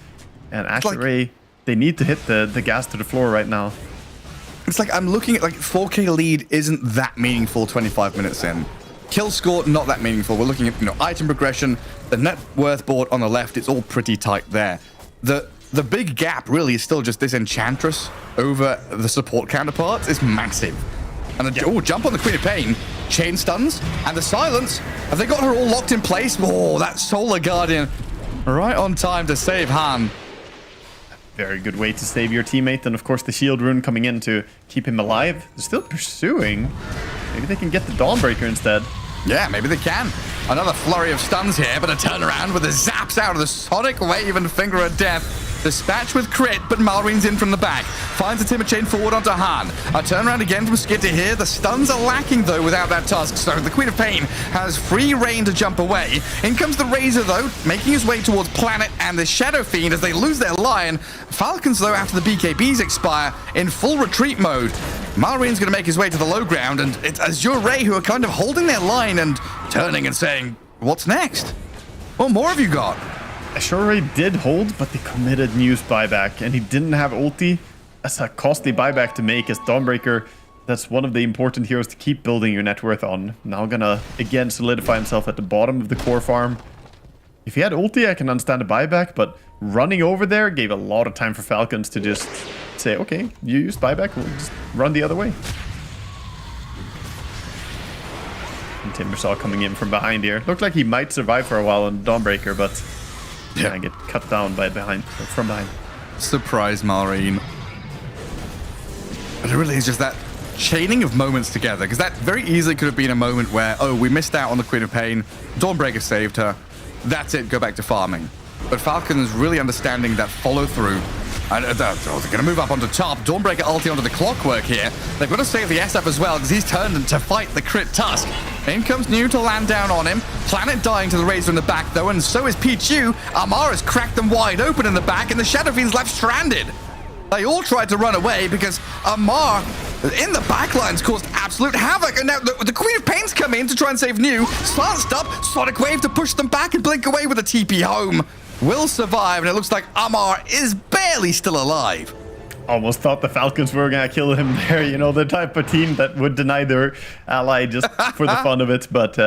And Azure Ray, they need to hit the gas to the floor right now. It's like I'm looking at like 4K lead isn't that meaningful 25 minutes in. Kill score, not that meaningful. We're looking at, you know, item progression, the net worth board on the left, it's all pretty tight there. The big gap really is still just this Enchantress over the support counterparts is massive. And the jump on the Queen of Pain, chain stuns, and the silence. Have they got her all locked in place? Oh, that Solar Guardian right on time to save Han. Very good way to save your teammate, and of course the shield rune coming in to keep him alive. They're still pursuing. Maybe they can get the Dawnbreaker instead. Yeah, maybe they can. Another flurry of stuns here, but a turnaround with the zaps out of the Sonic Wave and Finger of Death. Dispatch with crit, but Malreen's in from the back. Finds a Timber Chain forward onto Han. A turnaround again from Skid to here. The stuns are lacking, though, without that tusk. So the Queen of Pain has free reign to jump away. In comes the Razor, though, making his way towards Planet and the Shadow Fiend as they lose their Lion. Falcons, though, after the BKBs expire, in full retreat mode. Malreen's going to make his way to the low ground, and it's Azure Ray who are kind of holding their line and turning and saying, what's next? What more have you got? Azure Ray did hold, but they committed News buyback, and he didn't have ulti. That's a costly buyback to make as Dawnbreaker. That's one of the important heroes to keep building your net worth on. Now gonna, again, solidify himself at the bottom of the core farm. If he had ulti, I can understand the buyback, but running over there gave a lot of time for Falcons to just say, okay, you used buyback, we'll just run the other way. And Timbersaw coming in from behind here. Looked like he might survive for a while on Dawnbreaker, but yeah, get cut down from behind. Surprise, Malreen. But it really is just that chaining of moments together, because that very easily could have been a moment where, oh, we missed out on the Queen of Pain, Dawnbreaker saved her, that's it, go back to farming. But Falcons really understanding that follow through. And they're going to move up onto top. Dawnbreaker ulti onto the Clockwork here. They've got to save the SF as well, because he's turned to fight the crit tusk. In comes New to land down on him. Planet dying to the Razor in the back, though, and so is Pichu. Amar has cracked them wide open in the back, and the Shadow Fiend's left stranded. They all tried to run away because Amar in the backlines caused absolute havoc. And now the Queen of Pain's come in to try and save New. Slanced up, Sonic Wave to push them back and blink away with a TP home. Will survive, and it looks like Amar is barely still alive. Almost thought the Falcons were gonna kill him there, you know, the type of team that would deny their ally just for the fun of it. But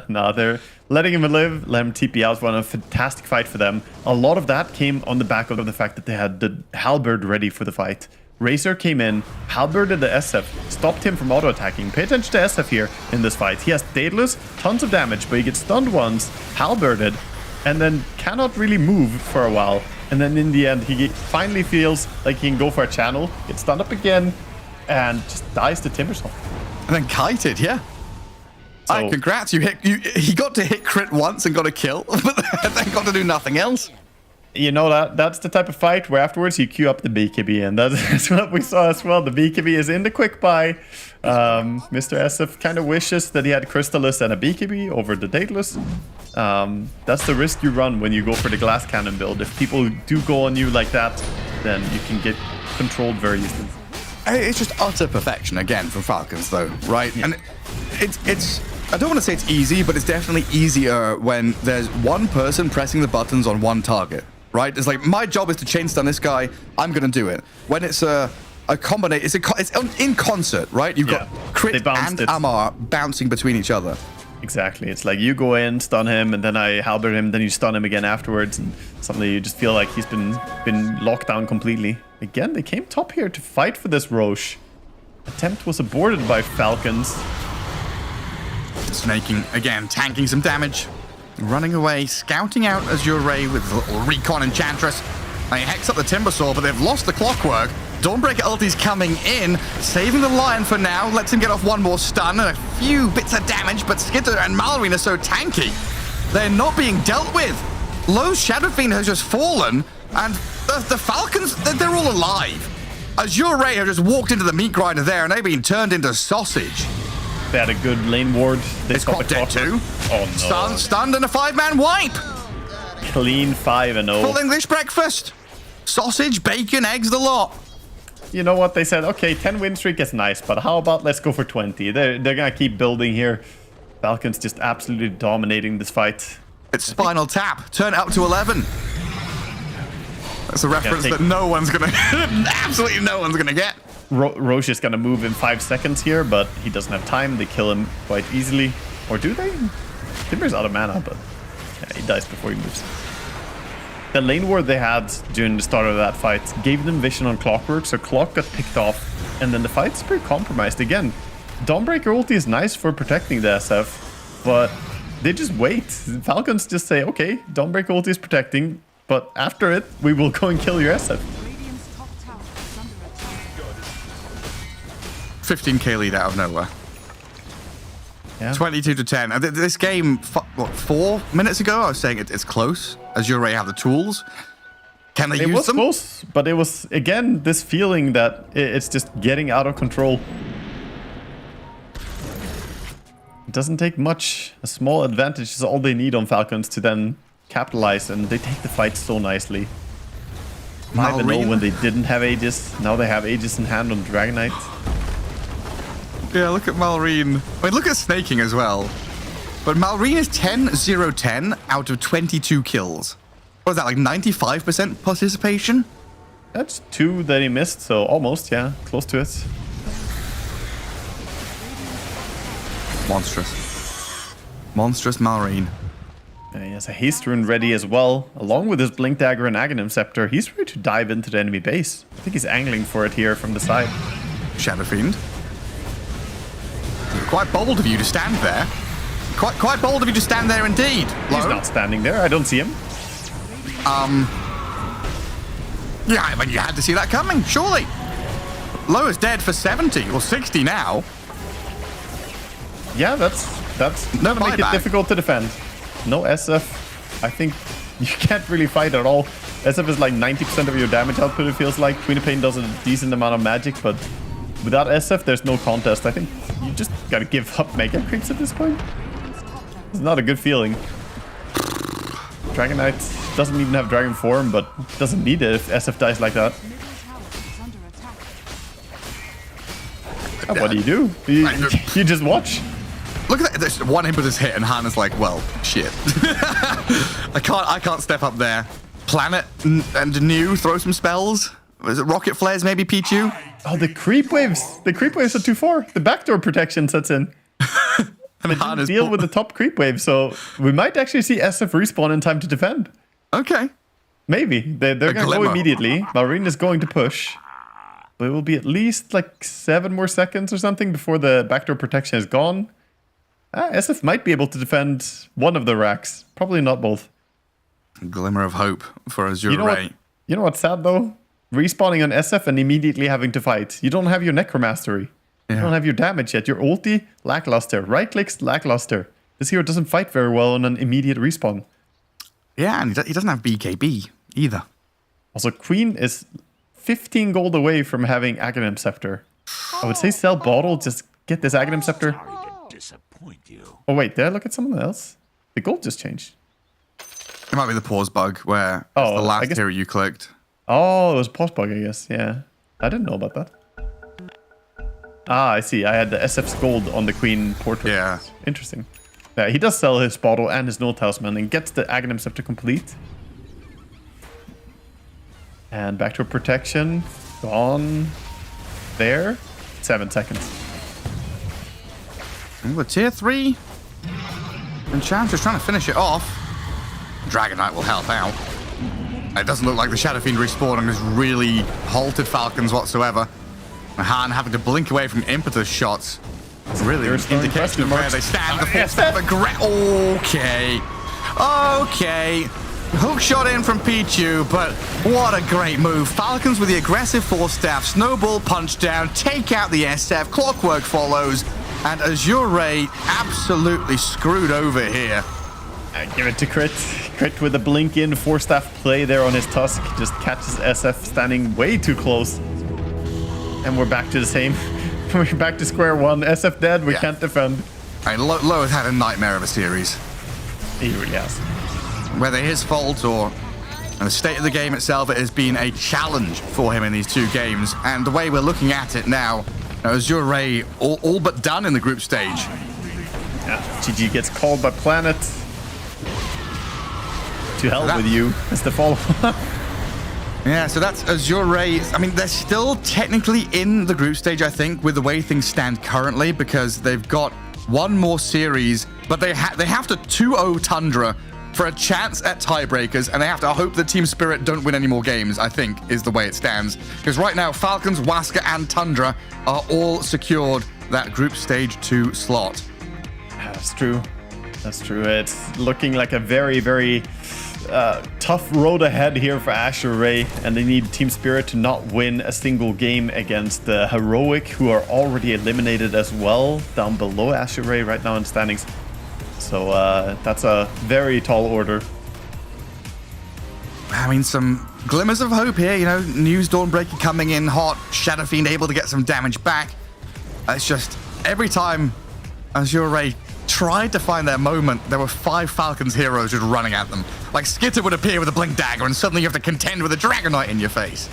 no, they're letting him live, let him TP out. One a fantastic fight for them. A lot of that came on the back of the fact that they had the Halberd ready for the fight. Razor came in, halberded the SF, stopped him from auto-attacking. Pay attention to SF here in this fight. He has Daedalus, tons of damage, but he gets stunned once, halberded, and then cannot really move for a while. And then in the end, he finally feels like he can go for a channel, gets stunned up again, and just dies to Timbersaw. And then kited, yeah. So, congrats, he got to hit crit once and got a kill, but then got to do nothing else. You know, that's the type of fight where afterwards you queue up the BKB, and that's what we saw as well. The BKB is in the quick buy. Mr. SF kind of wishes that he had Crystallis and a BKB over the Daedalus. That's the risk you run when you go for the glass cannon build. If people do go on you like that, then you can get controlled very easily. It's just utter perfection again from Falcons, though, right? Yeah. And it's I don't want to say it's easy, but it's definitely easier when there's one person pressing the buttons on one target, right? It's like, my job is to chain stun this guy, I'm going to do it. When it's a combination, it's in concert, right? You've got Crit and Amar bouncing between each other. Exactly. It's like you go in, stun him, and then I halberd him, then you stun him again afterwards, and suddenly you just feel like he's been locked down completely. Again, they came top here to fight for this Roche. Attempt was aborted by Falcons. Snaking, again, tanking some damage. Running away, scouting out Azure Ray with a little recon Enchantress. They hex up the Timbersaw, but they've lost the Clockwork. Dawnbreaker ulti's coming in, saving the Lion for now, lets him get off one more stun and a few bits of damage, but Skitter and Malreen are so tanky. They're not being dealt with. Lowe's Shadow Fiend has just fallen, and the Falcons, they're all alive. Azure Ray have just walked into the meat grinder there, and they've been turned into sausage. They had a good lane ward. It's Quap dead too. Oh no. Stunned and a 5-man wipe. Clean 5-0. Full English breakfast. Sausage, bacon, eggs, the lot. You know what? They said, okay, 10 win streak is nice, but how about let's go for 20? They're gonna keep building here. Falcons just absolutely dominating this fight. It's Spinal Tap. Turn it up to 11. That's a reference that no one's gonna, absolutely no one's gonna get. Roche is gonna move in 5 seconds here, but he doesn't have time. They kill him quite easily. Or do they? Timber's out of mana, but yeah, he dies before he moves. The lane ward they had during the start of that fight gave them vision on Clockwork, so Clock got picked off, and then the fight's pretty compromised. Again, Dawnbreaker ulti is nice for protecting the SF, but they just wait. Falcons just say, okay, Dawnbreaker ulti is protecting, but after it, we will go and kill your SF. 15k lead out of nowhere. Yeah. 22 to 10. And this game, what, 4 minutes ago, I was saying it's close. Azure Ray have the tools. Can they use them? It was close, but it was, again, this feeling that it's just getting out of control. It doesn't take much. A small advantage is all they need on Falcons to then capitalize, and they take the fight so nicely. 5-0 when they didn't have Aegis. Now they have Aegis in hand on Dragon Knight. Yeah, look at Malrine. I mean, look at Snaking as well. But Malrine is 10-0-10 out of 22 kills. What is that, like 95% participation? That's 2 that he missed, so almost, yeah. Close to it. Monstrous. Monstrous Malrine. He has a haste rune ready as well. Along with his Blink Dagger and Aghanim Scepter, he's ready to dive into the enemy base. I think he's angling for it here from the side. Shadow Fiend. Quite bold of you to stand there. Quite bold of you to stand there indeed. He's not standing there. I don't see him. Yeah, I mean, you had to see that coming, surely. Low is dead for 70 or 60 now. Yeah, that's no gonna make it difficult to defend. No SF. I think you can't really fight at all. SF is like 90% of your damage output, it feels like. Queen of Pain does a decent amount of magic, but without SF, there's no contest. I think you just gotta give up Mega Creeps at this point. It's not a good feeling. Dragon Knight doesn't even have Dragon Form, but doesn't need it if SF dies like that. What do? You just watch. Look at that. There's one impetus hit, and Hannah's like, well, shit. I can't step up there. Planet and New, throw some spells. Is it Rocket Flares, maybe, Pichu? Oh, the creep waves. The creep waves are too far. The backdoor protection sets in. And Hannah's deal with the top creep wave, so we might actually see SF respawn in time to defend. Okay. Maybe. They're going to go immediately. Marine is going to push. But it will be at least like 7 more seconds or something before the backdoor protection is gone. SF might be able to defend one of the racks. Probably not both. A glimmer of hope for Azure Ray. You know what's sad though? Respawning on SF and immediately having to fight. You don't have your Necromastery. You don't have your damage yet. Your ulti, lackluster. Right clicks, lackluster. This hero doesn't fight very well on an immediate respawn. Yeah, and he doesn't have BKB either. Also, Queen is 15 gold away from having Aghanim Scepter. I would say sell bottle, just get this Aghanim Scepter. Oh wait, did I look at someone else? The gold just changed. It might be the pause bug where it's the last hero you clicked. Oh, it was a pause bug, I guess. Yeah. I didn't know about that. Ah, I see. I had the SF's gold on the Queen portrait. Yeah. Interesting. Yeah, he does sell his bottle and his Null Talisman and gets the Aghanim Scepter complete. And back to a protection. Gone. There. 7 seconds. The tier 3. And Chance is trying to finish it off. Dragon Knight will help out. It doesn't look like the Shadow Fiend respawning has really halted Falcons whatsoever. Han having to blink away from impetus shots. Really indication of where they stand. The full step okay. Okay. Hook shot in from Pichu, but what a great move. Falcons with the aggressive 4-staff, snowball punch down, take out the SF, Clockwork follows, and Azure Ray absolutely screwed over here. Give it to Crit. Crit with a blink in, 4-staff play there on his Tusk. Just catches SF standing way too close. And we're back to the same. We're back to square one. SF dead, we can't defend. Low has had a nightmare of a series. He really has. Whether his fault or the state of the game itself, it has been a challenge for him in these 2 games. And the way we're looking at it now, Azure Ray all but done in the group stage. Yeah, GG gets called by Planet. To hell with you, as the follow-up. Yeah, so that's Azure Ray. I mean, they're still technically in the group stage, I think, with the way things stand currently, because they've got one more series, but they have to 2-0 Tundra for a chance at tiebreakers, and they have to hope that Team Spirit don't win any more games, I think, is the way it stands. Because right now, Falcons, Waska, and Tundra are all secured that group stage 2 slot. That's true. That's true. It's looking like a very, very tough road ahead here for Azure Ray, and they need Team Spirit to not win a single game against the Heroic, who are already eliminated as well, down below Azure Ray right now in standings. So that's a very tall order. I mean, some glimmers of hope here, News Dawnbreaker coming in hot, Shadow Fiend able to get some damage back. It's just every time Azure Ray tried to find their moment, there were 5 Falcons heroes just running at them. Like Skitter would appear with a Blink Dagger, and suddenly you have to contend with a Dragonite in your face.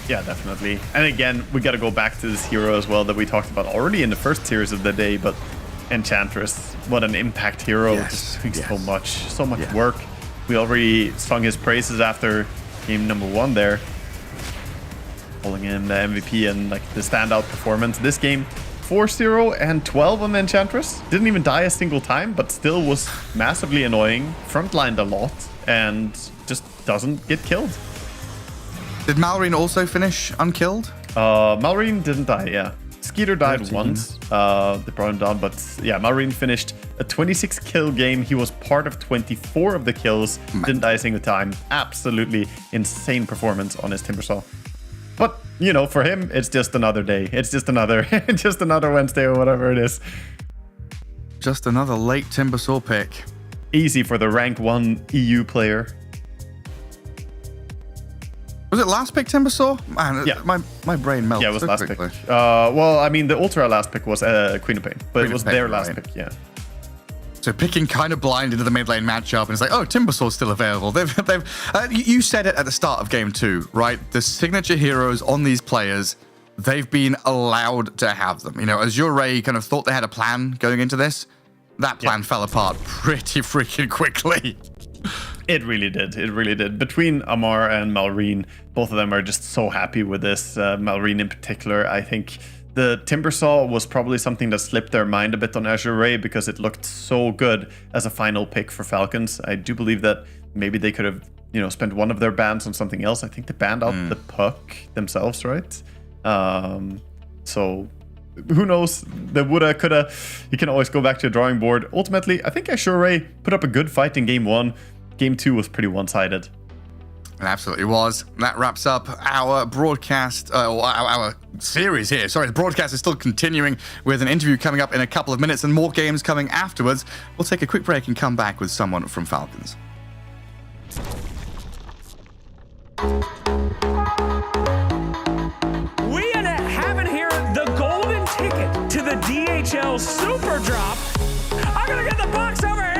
Yeah, definitely. And again, we got to go back to this hero as well that we talked about already in the first series of the day, but Enchantress, what an impact hero. Just doing so much work. We already sung his praises after game number 1 there, calling him the MVP and like the standout performance. This game, 4-0 and 12 on Enchantress. Didn't even die a single time, but still was massively annoying. Frontlined a lot and just doesn't get killed. Did Malrine also finish unkilled? Malrine didn't die, yeah. Skeeter died 13. once. They brought him down, but yeah, Malrine finished a 26 kill game. He was part of 24 of the kills. Didn't die a single time. Absolutely insane performance on his Timbersaw. But, for him, it's just another day. It's just another Wednesday or whatever it is. Just another late Timbersaw pick. Easy for the rank 1 EU player. Was it last pick Timbersaw? Man, yeah. My brain melted. Yeah, it was so last quickly. pick. Well, I mean, the Ultra last pick was Queen of Pain, but Queen it was of Pain, their last right. pick, yeah. So picking kind of blind into the mid lane matchup, and it's like, oh, Timbersaw's still available. You said it at the start of game 2, right? The signature heroes on these players, they've been allowed to have them. Azure Ray kind of thought they had a plan going into this. That plan fell apart pretty freaking quickly. It really did. It really did. Between Amar and Malrine, both of them are just so happy with this. Malrine in particular, I think the Timbersaw was probably something that slipped their mind a bit on Azure Ray because it looked so good as a final pick for Falcons. I do believe that maybe they could have, spent one of their bans on something else. I think they banned out the Puck themselves, right? So who knows? The woulda, coulda. You can always go back to the drawing board. Ultimately, I think Azure Ray put up a good fight in game 1. Game 2 was pretty one-sided. It absolutely was. That wraps up our broadcast, our series here. Sorry, the broadcast is still continuing with an interview coming up in a couple of minutes and more games coming afterwards. We'll take a quick break and come back with someone from Falcons. We have in here the golden ticket to the DHL Super Drop. I'm gonna get the box over here.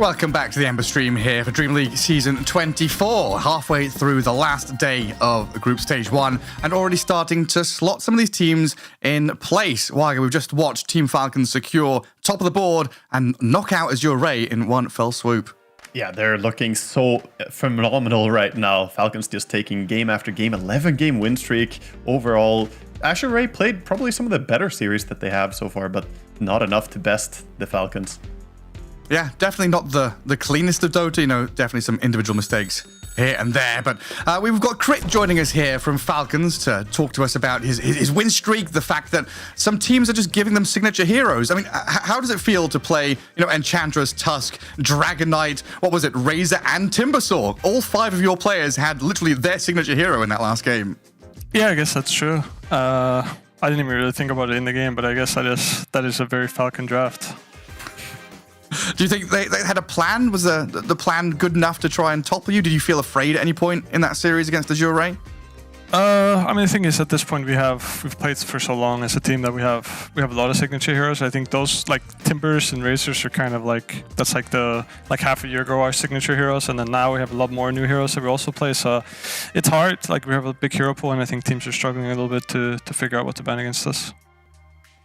Welcome back to the Ember stream here for Dream League Season 24. Halfway through the last day of Group Stage 1 and already starting to slot some of these teams in place. Waga, we've just watched Team Falcons secure top of the board and knock out Azure Ray in one fell swoop. Yeah, they're looking so phenomenal right now. Falcons just taking game after game, 11-game win streak overall. Azure Ray played probably some of the better series that they have so far, but not enough to best the Falcons. Yeah, definitely not the cleanest of Dota, definitely some individual mistakes here and there. But we've got Crit joining us here from Falcons to talk to us about his win streak, the fact that some teams are just giving them signature heroes. I mean, how does it feel to play, Enchantress, Tusk, Dragon Knight, what was it, Razor and Timbersaw? All 5 of your players had literally their signature hero in that last game. Yeah, I guess that's true. I didn't even really think about it in the game, but I guess that is a very Falcon draft. Do you think they had a plan? Was the plan good enough to try and topple you? Did you feel afraid at any point in that series against Azure Ray? I mean, the thing is, at this point, we've played for so long as a team that we have a lot of signature heroes. I think those like Timbers and Razors are kind of like that's like half a year ago our signature heroes, and then now we have a lot more new heroes that we also play. So it's hard. Like we have a big hero pool, and I think teams are struggling a little bit to figure out what to ban against us.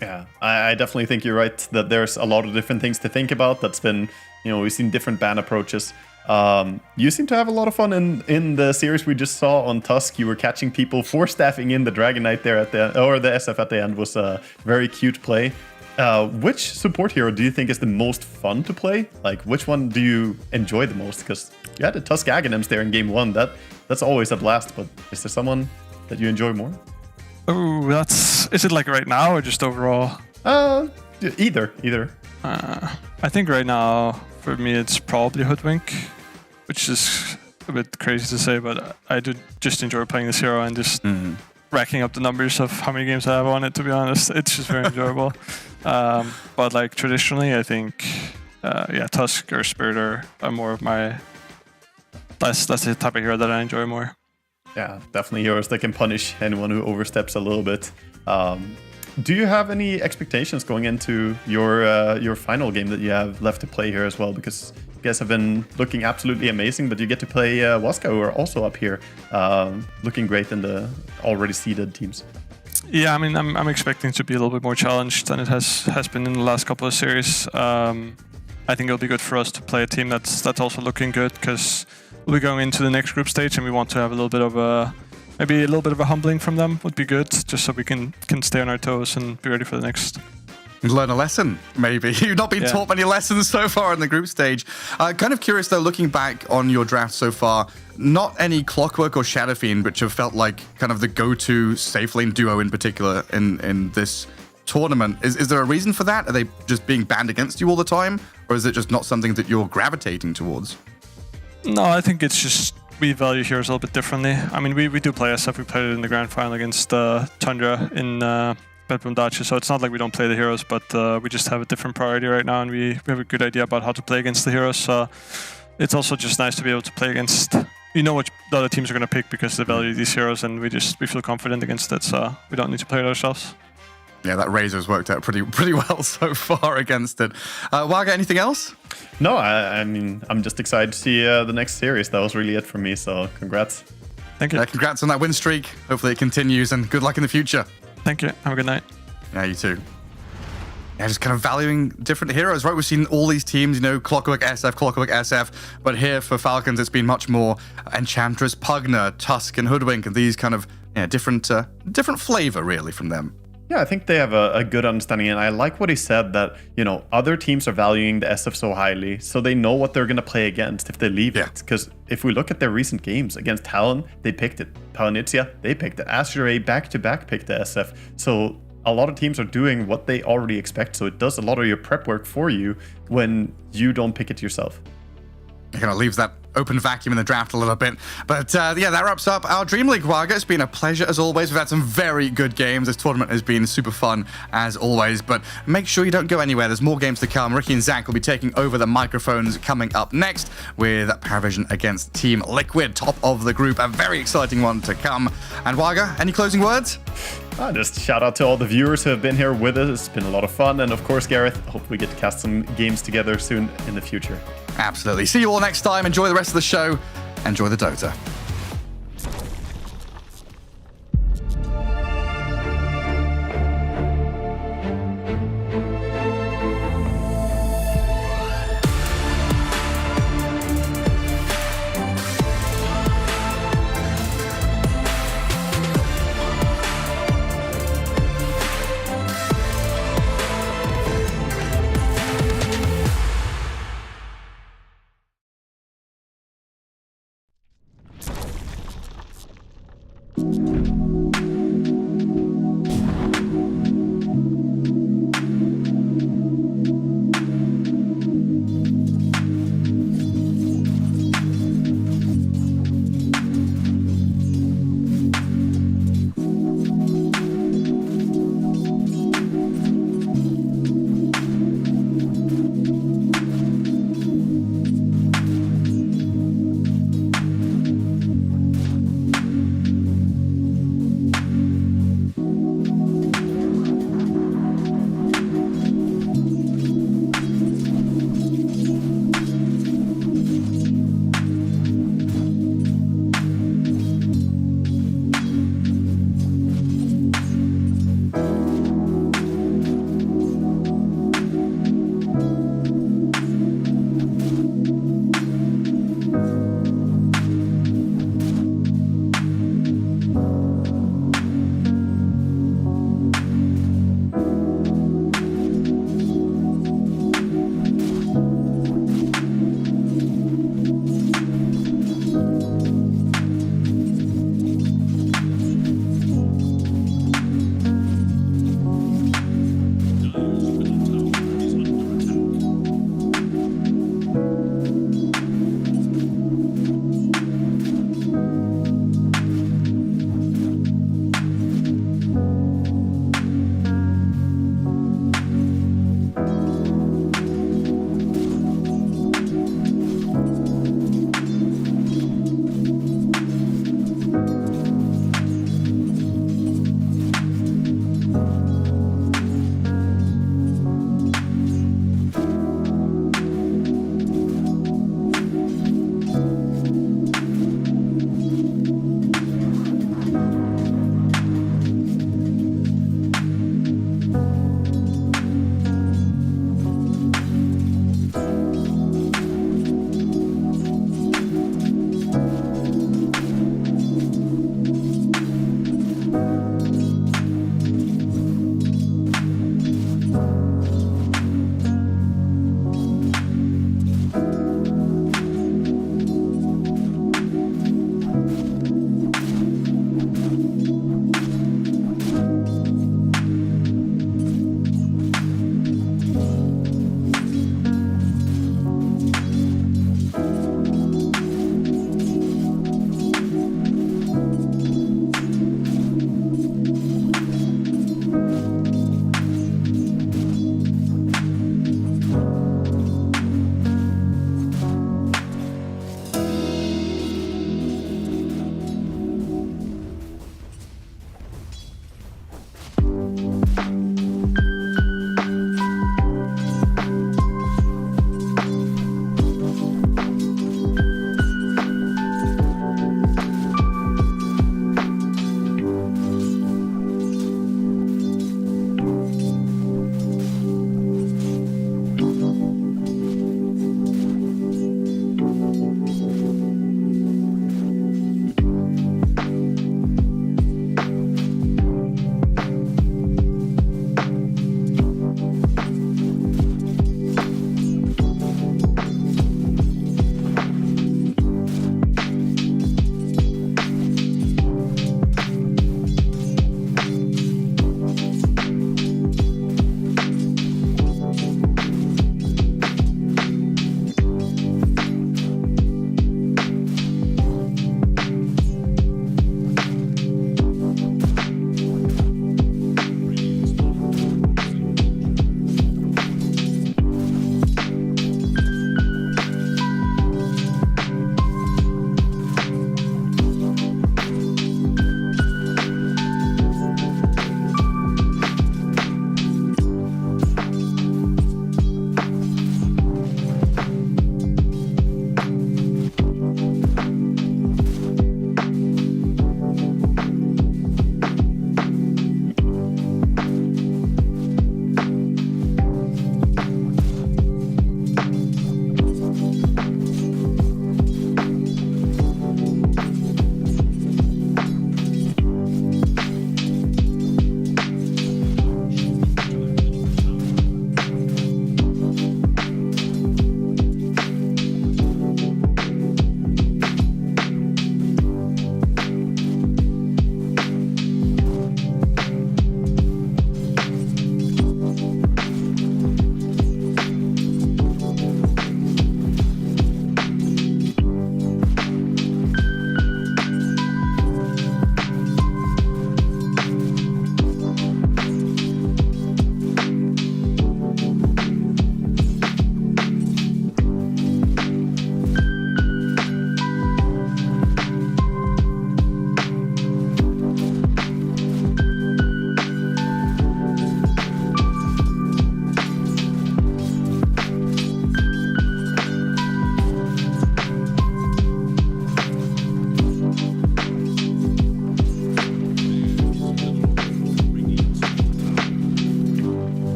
Yeah, I definitely think you're right that there's a lot of different things to think about. That's been, we've seen different ban approaches. You seem to have a lot of fun in the series we just saw on Tusk. You were catching people, staffing in the Dragon Knight there or the SF at the end was a very cute play. Which support hero do you think is the most fun to play? Like, which one do you enjoy the most? Because you had the Tusk Aghanims there in game 1. That's always a blast, but is there someone that you enjoy more? Oh, is it like right now or just overall? Either. I think right now, for me, it's probably Hoodwink, which is a bit crazy to say, but I do just enjoy playing this hero and just racking up the numbers of how many games I have on it, to be honest. It's just very enjoyable. But like traditionally, I think, Tusk or Spirit are more of my... That's the type of hero that I enjoy more. Yeah, definitely heroes that can punish anyone who oversteps a little bit. Do you have any expectations going into your final game that you have left to play here as well? Because you guys have been looking absolutely amazing, but you get to play Waska, who are also up here, looking great in the already seeded teams. Yeah, I mean, I'm expecting to be a little bit more challenged than it has been in the last couple of series. I think it'll be good for us to play a team that's also looking good, because we'll be going into the next group stage, and we want to have a little bit of a humbling from them would be good, just so we can stay on our toes and be ready for the next. Learn a lesson, maybe. You've not been taught many lessons so far in the group stage. Kind of curious, though, looking back on your draft so far, not any Clockwork or Shadow Fiend, which have felt like kind of the go-to safe lane duo in particular in this tournament. Is there a reason for that? Are they just being banned against you all the time? Or is it just not something that you're gravitating towards? No, I think it's just we value heroes a little bit differently. I mean, we do play SF. We played it in the grand final against Tundra in Bedroom Dachi, so it's not like we don't play the heroes, but we just have a different priority right now, and we have a good idea about how to play against the heroes. So it's also just nice to be able to play against... We know what the other teams are going to pick because they value these heroes, and we feel confident against it, so we don't need to play it ourselves. Yeah, that Razor's worked out pretty well so far against it. Waga, anything else? No, I mean, I'm just excited to see the next series. That was really it for me, so congrats. Thank you. Congrats on that win streak. Hopefully it continues, and good luck in the future. Thank you. Have a good night. Yeah, you too. Yeah, just kind of valuing different heroes, right? We've seen all these teams, Clockwork SF, but here for Falcons, it's been much more Enchantress, Pugner, Tusk, and Hoodwink, and these kind of different flavor, really, from them. Yeah, I think they have a good understanding, and I like what he said that, other teams are valuing the SF so highly, so they know what they're going to play against if they leave it. Because if we look at their recent games, against Talon, they picked it. Palanizia, they picked it. Azure Ray back-to-back picked the SF. So a lot of teams are doing what they already expect, so it does a lot of your prep work for you when you don't pick it yourself. It kind of leaves that open vacuum in the draft a little bit. But that wraps up our Dream League, Waga. It's been a pleasure as always. We've had some very good games. This tournament has been super fun as always. But make sure you don't go anywhere. There's more games to come. Ricky and Zach will be taking over the microphones coming up next with Parivision against Team Liquid, top of the group. A very exciting one to come. And Waga, any closing words? Just shout out to all the viewers who have been here with us. It's been a lot of fun. And of course, Gareth, hope we get to cast some games together soon in the future. Absolutely. See you all next time. Enjoy the rest of the show. Enjoy the Dota.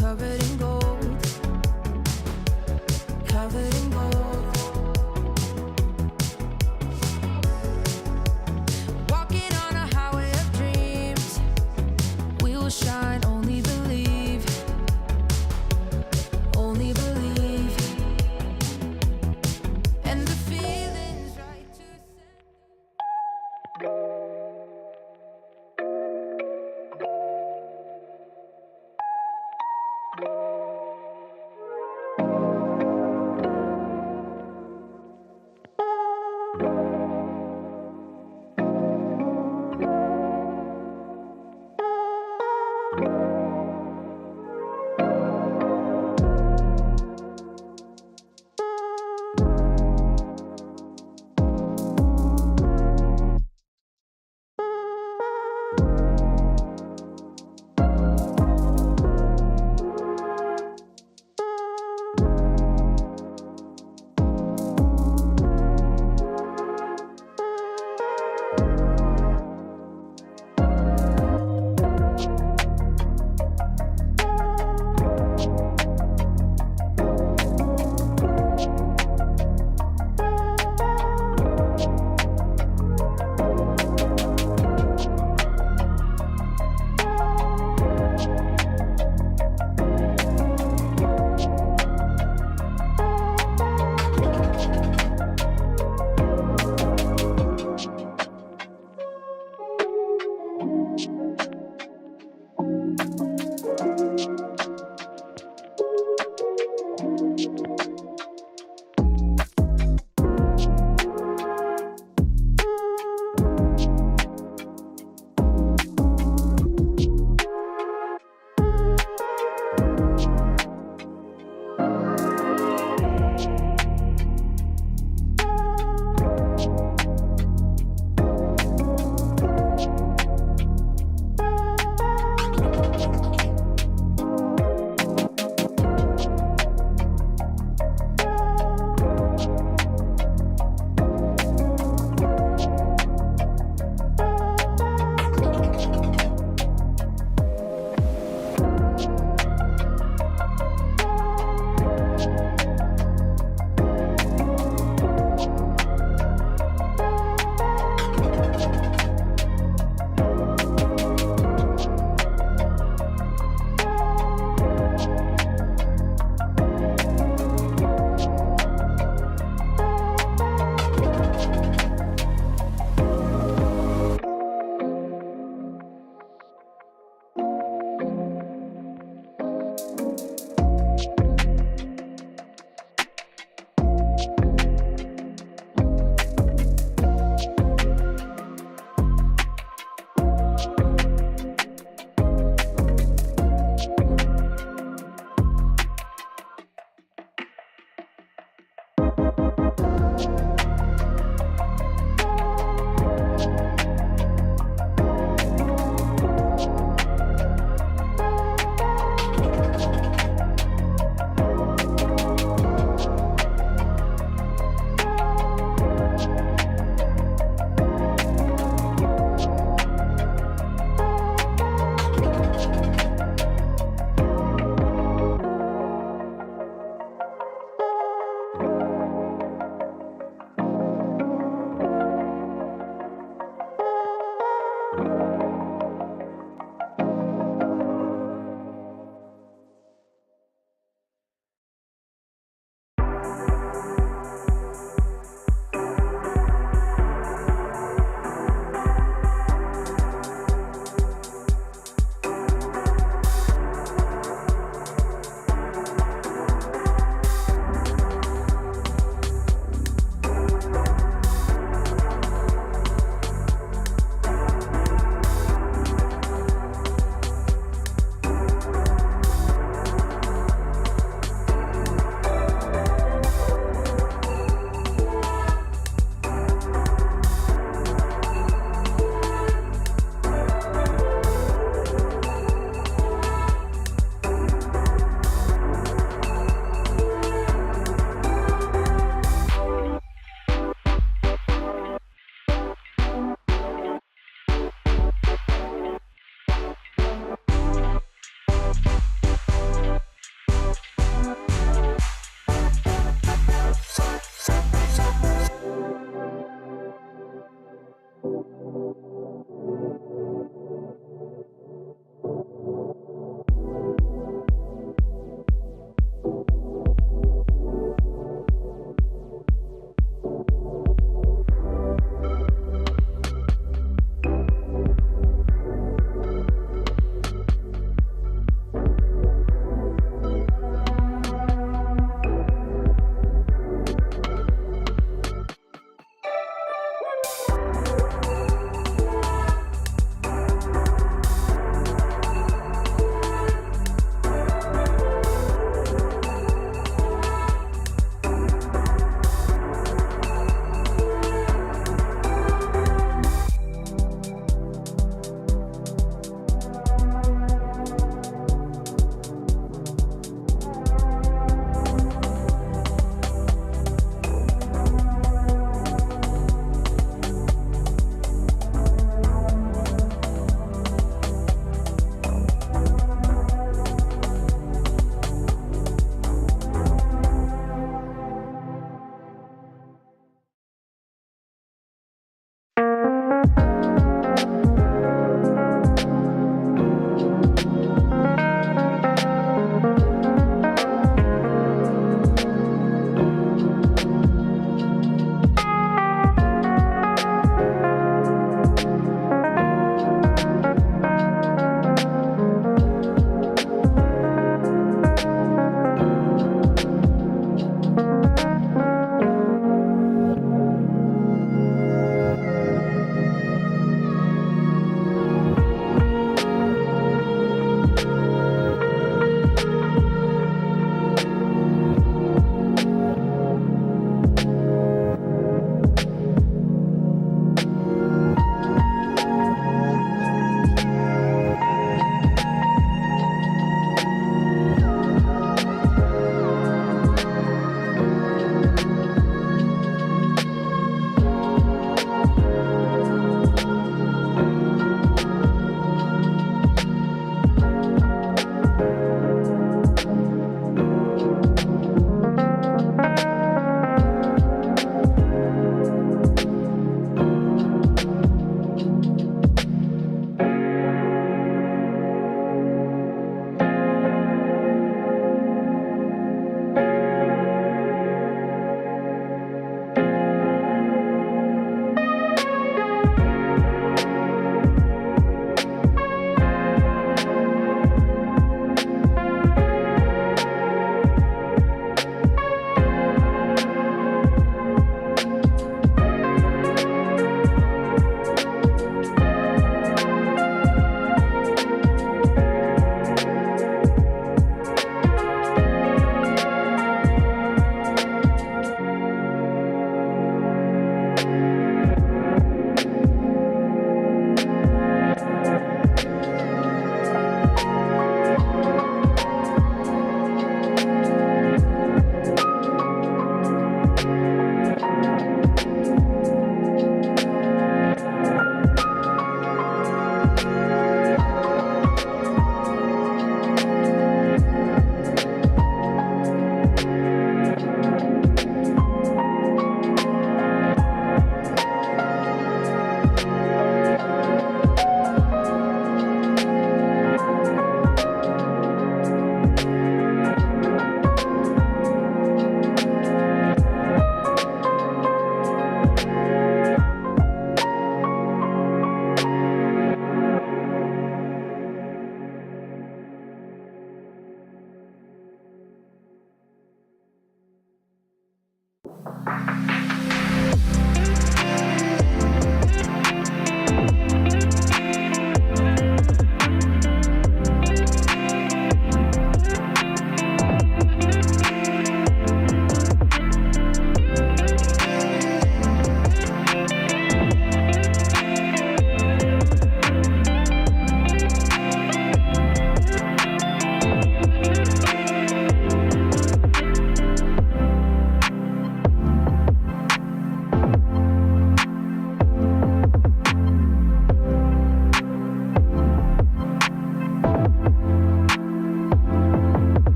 covered in gold, covered in gold. Walking on a highway of dreams, we will shine, only believe, only believe. And the feeling's right to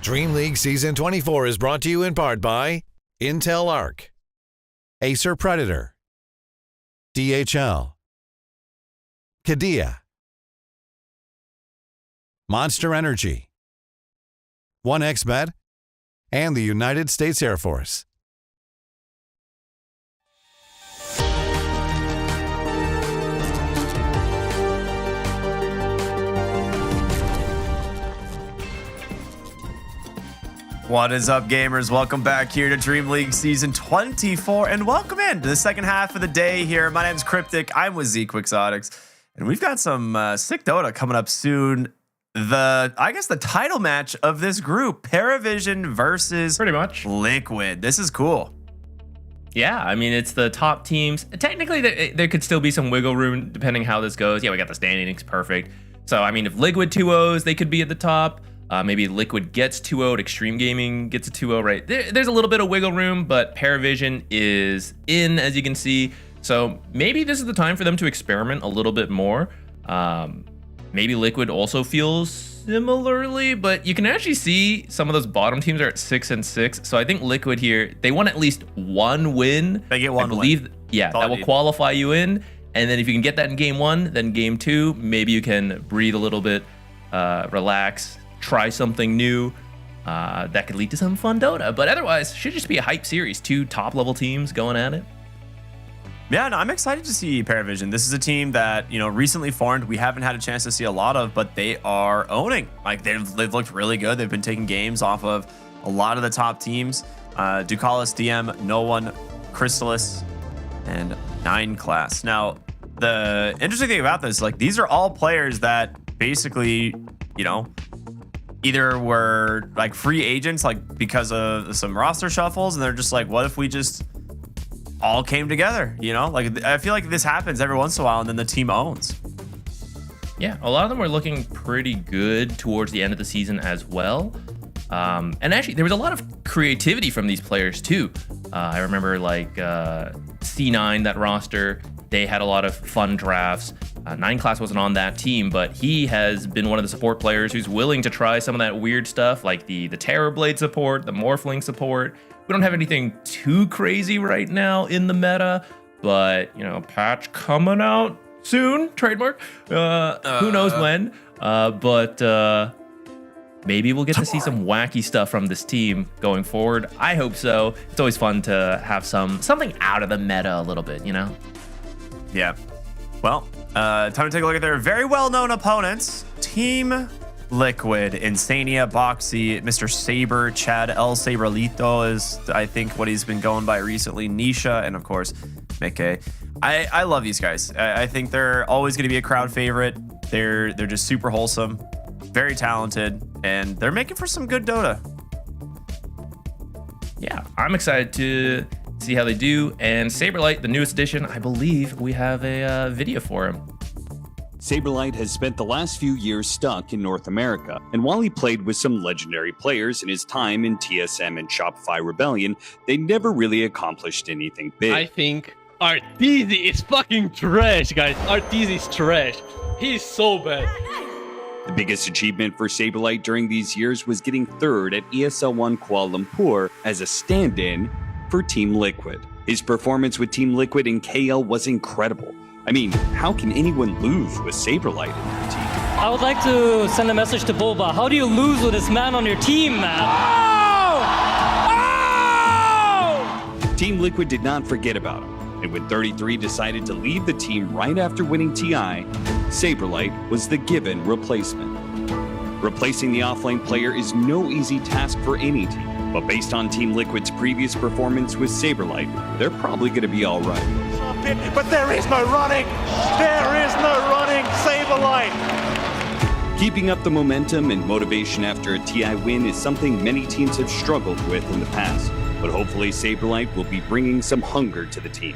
DreamLeague Season 24 is brought to you in part by Intel Arc, Acer Predator, DHL, Kadia, Monster Energy, 1xBet, and the United States Air Force. What is up, gamers? Welcome back here to Dream League Season 24, and welcome in to the second half of the day here. My name's Cryptic. I'm with Z Quixotics, and we've got some sick Dota coming up soon. I guess the title match of this group, Parivision versus pretty much Liquid. This is cool. Yeah, I mean, it's the top teams. Technically, there could still be some wiggle room depending how this goes. Yeah, we got the standings perfect. So, I mean, if Liquid 2-0s, they could be at the top. Maybe Liquid gets 2-0'd, Extreme Gaming gets a 2-0, right? There's a little bit of wiggle room, but Parivision is in, as you can see. So maybe this is the time for them to experiment a little bit more. Maybe Liquid also feels similarly, but you can actually see some of those bottom teams are at 6-6. So I think Liquid here, they want at least one win. They get one win. Yeah, that will qualify you in. And then if you can get that in game 1, then game 2, maybe you can breathe a little bit, relax, try something new. That could lead to some fun Dota. But otherwise, should just be a hype series. 2 top-level teams going at it. Yeah, no, I'm excited to see Parivision. This is a team that, you know, recently formed. We haven't had a chance to see a lot of, but they are owning. Like, they've looked really good. They've been taking games off of a lot of the top teams. Ducalis, DM, No One, Crystalis, and 9 Class. Now, the interesting thing about this, like, these are all players that basically, you know, either were like free agents, like because of some roster shuffles, and they're just like, what if we just all came together? You know, like, I feel like this happens every once in a while, and then the team owns. Yeah, a lot of them were looking pretty good towards the end of the season as well. And actually, there was a lot of creativity from these players too. I remember like C9, that roster, they had a lot of fun drafts. 9 Class wasn't on that team, but he has been one of the support players who's willing to try some of that weird stuff, like the Terror Blade support, the Morphling support. We don't have anything too crazy right now in the meta, but, you know, patch coming out soon, trademark. Who knows when, but maybe we'll get to see some wacky stuff from this team going forward. I hope so. It's always fun to have something out of the meta a little bit, you know? Yeah. Well, time to take a look at their very well-known opponents. Team Liquid, Insania, Boxy, Mr. Saber, Chad El Saberlito is, I think, what he's been going by recently. Nisha, and of course, Mickey. I love these guys. I think they're always going to be a crowd favorite. They're just super wholesome, very talented, and they're making for some good Dota. Yeah, I'm excited to see how they do. And Saberlight, the newest addition, I believe we have a video for him. Saberlight has spent the last few years stuck in North America, and while he played with some legendary players in his time in TSM and Shopify Rebellion, they never really accomplished anything big. I think Arteezy is fucking trash, guys. Arteezy is trash. He's so bad. The biggest achievement for Saberlight during these years was getting 3rd at ESL 1 Kuala Lumpur as a stand-in for Team Liquid. His performance with Team Liquid in KL was incredible. I mean, how can anyone lose with Saberlight in their team? I would like to send a message to Boba. How do you lose with this man on your team, man? Oh! Team Liquid did not forget about him, and when 33 decided to leave the team right after winning TI, Saberlight was the given replacement. Replacing the offlane player is no easy task for any team, but based on Team Liquid's previous performance with Saberlight, they're probably going to be all right. But there is no running! There is no running! Saberlight! Keeping up the momentum and motivation after a TI win is something many teams have struggled with in the past, but hopefully Saberlight will be bringing some hunger to the team.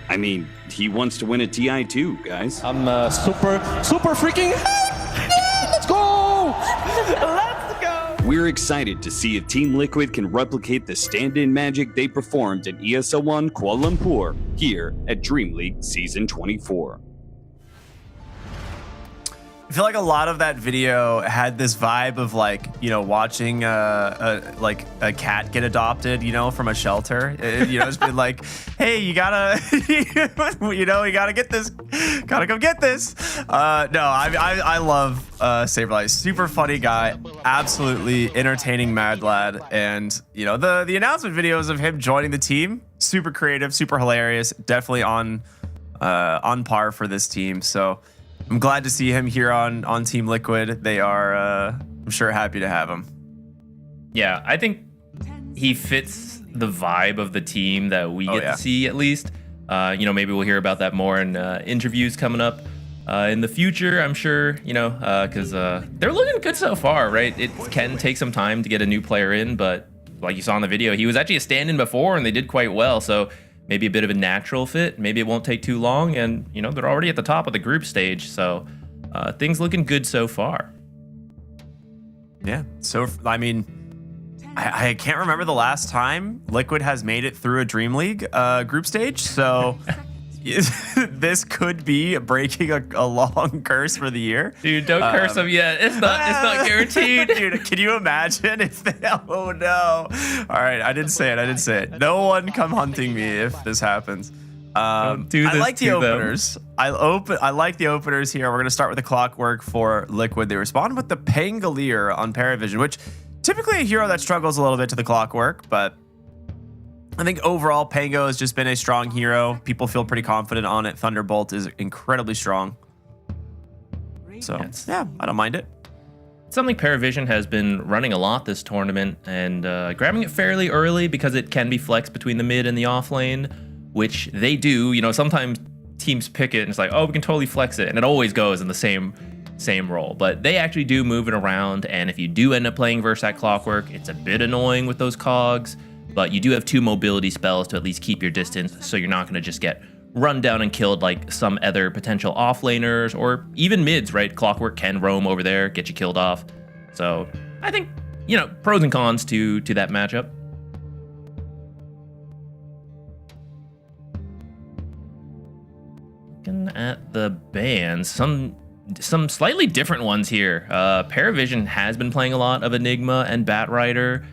I mean, he wants to win a TI too, guys. I'm super freaking Let's go! Let's go! We're excited to see if Team Liquid can replicate the stand-in magic they performed in ESL 1 Kuala Lumpur here at Dream League Season 24. I feel like a lot of that video had this vibe of like, you know, watching like a cat get adopted, you know, from a shelter. You know, it's been like, hey, you gotta, you know, you gotta get this, gotta come get this. No, I love Saberlight. Super funny guy, absolutely entertaining mad lad, and you know the announcement videos of him joining the team, super creative, super hilarious, definitely on par for this team. So I'm glad to see him here on Team Liquid. They are, I'm sure, happy to have him. Yeah, I think he fits the vibe of the team that we get to see, at least. You know, maybe we'll hear about that more in interviews coming up in the future, I'm sure, you know, because they're looking good so far, right? It can take some time to get a new player in, but like you saw in the video, he was actually a stand-in before and they did quite well. So maybe a bit of a natural fit. Maybe it won't take too long. And, you know, they're already at the top of the group stage. So things looking good so far. Yeah. So, I mean, I can't remember the last time Liquid has made it through a DreamLeague group stage. So this could be breaking a long curse for the year. Dude, don't curse them yet. It's not guaranteed. Dude, can you imagine if they, oh no. All right, I didn't say it. No one come hunting me if this happens. I like the openers. I like the openers here. We're going to start with the clockwork for Liquid. They respond with the Pangolier on Parivision, which typically a hero that struggles a little bit to the clockwork, but I think overall Pango has just been a strong hero. People feel pretty confident on it. Thunderbolt is incredibly strong. So yeah, I don't mind it. Something Parivision has been running a lot this tournament and grabbing it fairly early because it can be flexed between the mid and the off lane, which they do. You know, sometimes teams pick it and it's like, oh, we can totally flex it, and it always goes in the same role. But they actually do move it around, and if you do end up playing versus that clockwork, it's a bit annoying with those cogs. But you do have 2 mobility spells to at least keep your distance, so you're not going to just get run down and killed like some other potential offlaners or even mids, right? Clockwork can roam over there, get you killed off. So I think, you know, pros and cons to that matchup. Looking at the bans, some slightly different ones here. Parivision has been playing a lot of Enigma and Batrider.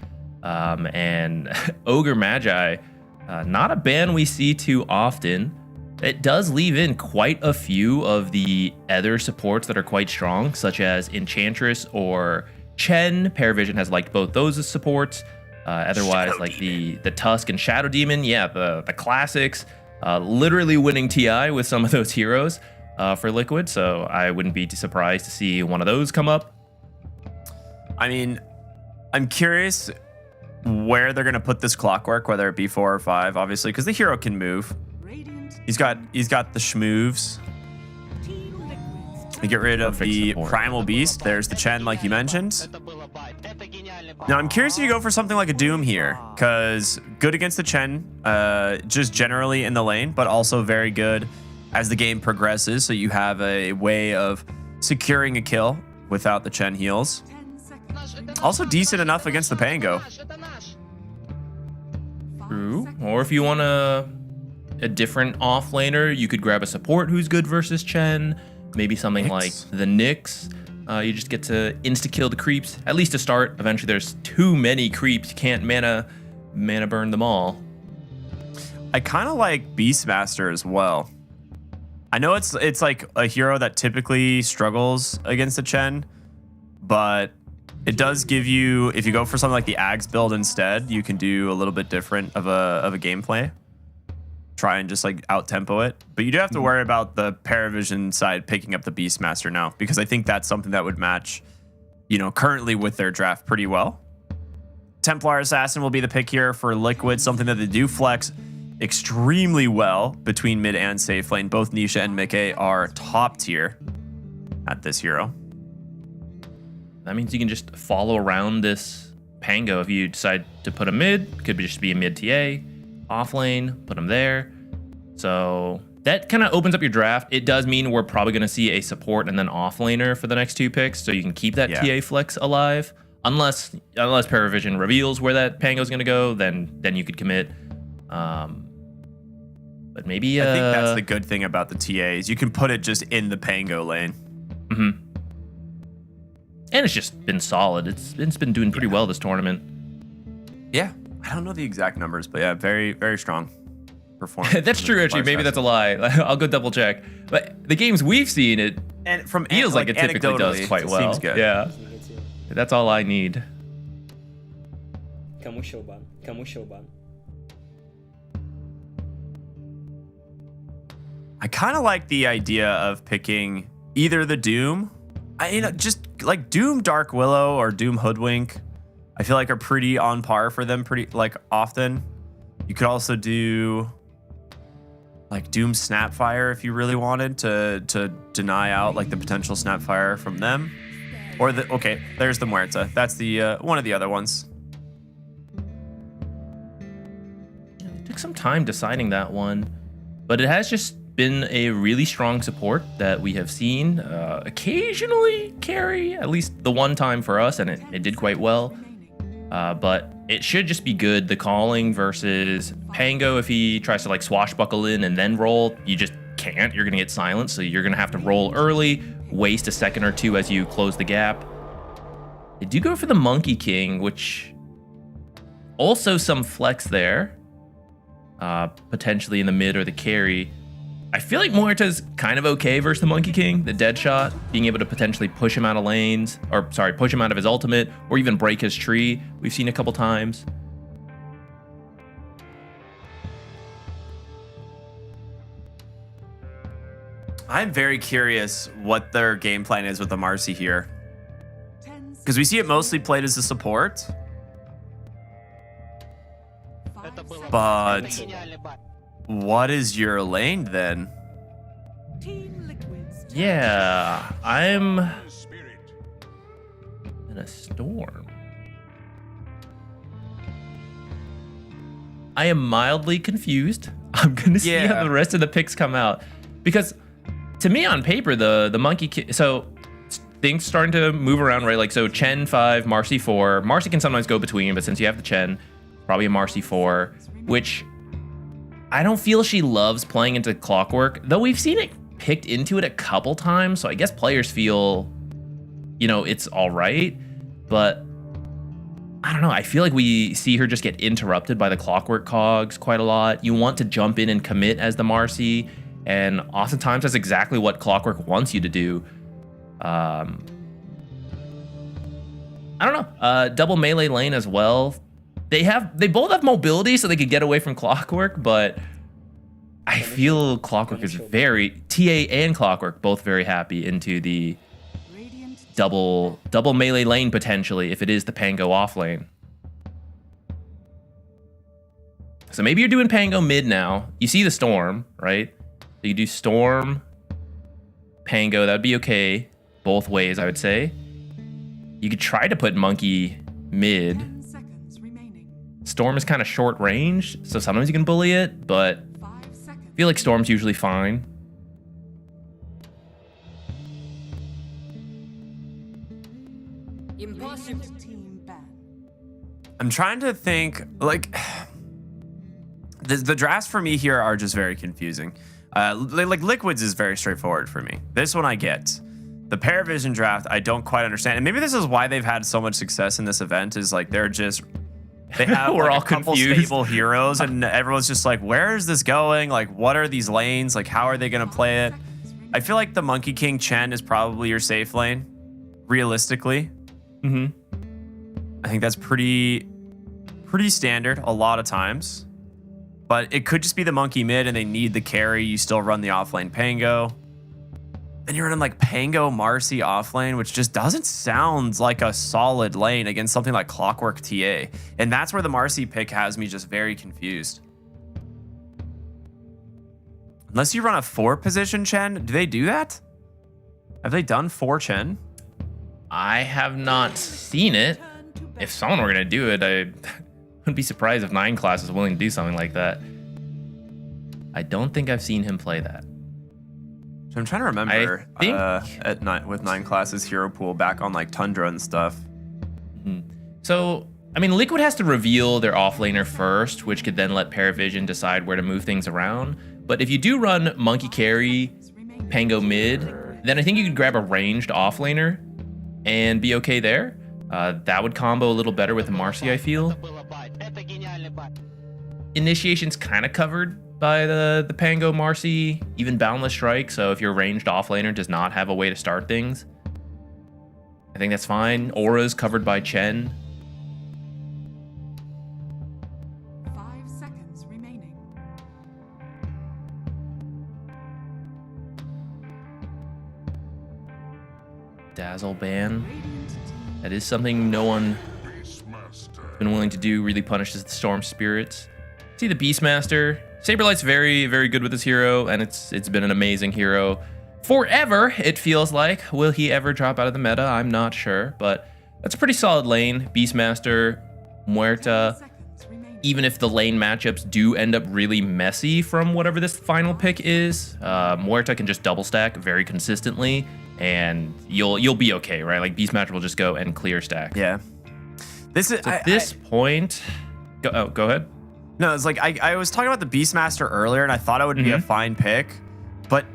And Ogre Magi, not a ban we see too often. It does leave in quite a few of the other supports that are quite strong, such as Enchantress or Chen. Parivision has liked both those as supports. Otherwise, Shadow like Demon. the Tusk and Shadow Demon, yeah, the classics. Literally winning TI with some of those heroes for Liquid, so I wouldn't be too surprised to see one of those come up. I mean, I'm curious where they're going to put this clockwork, whether it be 4 or 5, obviously, because the hero can move. He's got the schmoves. You get rid of the Primal Beast. There's the Chen, like you mentioned. Now, I'm curious if you go for something like a Doom here, because good against the Chen, just generally in the lane, but also very good as the game progresses, so you have a way of securing a kill without the Chen heals. Also decent enough against the Pango. True. Or if you want a different offlaner, you could grab a support who's good versus Chen. Maybe something like the Nyx. You just get to insta-kill the creeps, at least to start. Eventually there's too many creeps. You can't mana burn them all. I kind of like Beastmaster as well. I know it's like a hero that typically struggles against the Chen, but it does give you, if you go for something like the Ags build instead, you can do a little bit different of a gameplay. Try and just like out-tempo it. But you do have to worry about the Parivision side picking up the Beastmaster now, because I think that's something that would match, you know, currently with their draft pretty well. Templar Assassin will be the pick here for Liquid, something that they do flex extremely well between mid and safe lane. Both Nisha and Mickey are top tier at this hero. That means you can just follow around this Pango if you decide to put a mid. Could just be a mid TA, off lane, put him there. So that kind of opens up your draft. It does mean we're probably going to see a support and then off laner for the next 2 picks, so you can keep that TA flex alive. Unless Parivision reveals where that Pango is going to go, then you could commit. But maybe I think that's the good thing about the TAs. You can put it just in the Pango lane. And it's just been solid. It's been doing pretty well this tournament. Yeah, I don't know the exact numbers, but yeah, very, very strong performance. That's true, actually. Maybe that's a lie. I'll go double check. But the games we've seen, it feels like it typically does quite well. Seems good. Yeah. That's all I need. I kind of like the idea of picking either the Doom, just like Doom Dark Willow or Doom Hoodwink. I feel like are pretty on par for them pretty like often. You could also do like Doom Snapfire if you really wanted to deny out like the potential Snapfire from them. Or there's the Muerta. That's the one of the other ones. Took some time deciding that one, but it has just been a really strong support that we have seen occasionally carry, at least the one time for us, and it did quite well. But it should just be good. The calling versus Pango, if he tries to like swashbuckle in and then roll, you just can't. You're gonna get silenced, so you're gonna have to roll early, waste a second or two as you close the gap. They do go for the Monkey King, which also some flex there, potentially in the mid or the carry. I feel like Muerta's kind of okay versus the Monkey King, the dead shot, being able to potentially push him out of lanes, or sorry, push him out of his ultimate, or even break his tree. We've seen a couple times. I'm very curious what their game plan is with the Marcy here. Because we see it mostly played as a support. But what is your lane then? Yeah, I'm in a storm. I am mildly confused. I'm gonna see how the rest of the picks come out, because to me on paper the Monkey so things starting to move around, right? Like so Chen 5, Marcy 4. Marcy can sometimes go between, but since you have the Chen, probably a Marcy 4, which I don't feel she loves playing into Clockwork, though we've seen it picked into it a couple times, so I guess players feel, it's all right, but I don't know. I feel like we see her just get interrupted by the Clockwork cogs quite a lot. You want to jump in and commit as the Marcy, and oftentimes that's exactly what Clockwork wants you to do. I don't know. Double melee lane as well. They both have mobility, so they could get away from Clockwork, but I feel Clockwork is TA and Clockwork both very happy into the double melee lane potentially if it is the Pango off lane. So maybe you're doing Pango mid now. You see the Storm, right? So you do Storm, Pango, that would be okay. Both ways, I would say. You could try to put Monkey mid. Storm is kind of short range, so sometimes you can bully it, but I feel like Storm's usually fine. I'm trying to think, like, the drafts for me here are just very confusing. Like Liquids is very straightforward for me. This one I get. The Parivision draft, I don't quite understand. And maybe this is why they've had so much success in this event, is like they have We're like all a couple confused. stable heroes, and everyone's just like, where is this going? Like, what are these lanes? Like, how are they going to play it? I feel like the Monkey King Chen is probably your safe lane, realistically. I think that's pretty standard a lot of times. But it could just be the Monkey mid and they need the carry. You still run the offlane Pango. Then you're running like Pango Marcy offlane, which just doesn't sound like a solid lane against something like Clockwork TA. And that's where the Marcy pick has me just very confused. Unless you run a 4-position Chen, do they do that? Have they done 4 Chen? I have not seen it. If someone were going to do it, I wouldn't be surprised if 9 class is willing to do something like that. I don't think I've seen him play that. So I'm trying to remember with 9 classes hero pool back on like Tundra and stuff. So, I mean, Liquid has to reveal their offlaner first, which could then let Parivision decide where to move things around. But if you do run Monkey carry, Pango mid, then I think you could grab a ranged offlaner and be okay there. That would combo a little better with Marcy, I feel. Initiation's kind of covered by the Pango Marcy, even Boundless Strike, so if your ranged offlaner does not have a way to start things, I think that's fine. Aura's covered by Chen. 5 seconds remaining. Dazzle ban. That is something no one been willing to do. Really punishes the Storm Spirits. See the Beastmaster. Saberlight's very, very good with this hero, and it's been an amazing hero forever, it feels like. Will he ever drop out of the meta? I'm not sure, but that's a pretty solid lane. Beastmaster, Muerta. Even if the lane matchups do end up really messy from whatever this final pick is, Muerta can just double stack very consistently, and you'll be okay, right? Like Beastmaster will just go and clear stack. Yeah. This is at this point. Go ahead. No, it's like I was talking about the Beastmaster earlier, and I thought it would be a fine pick, but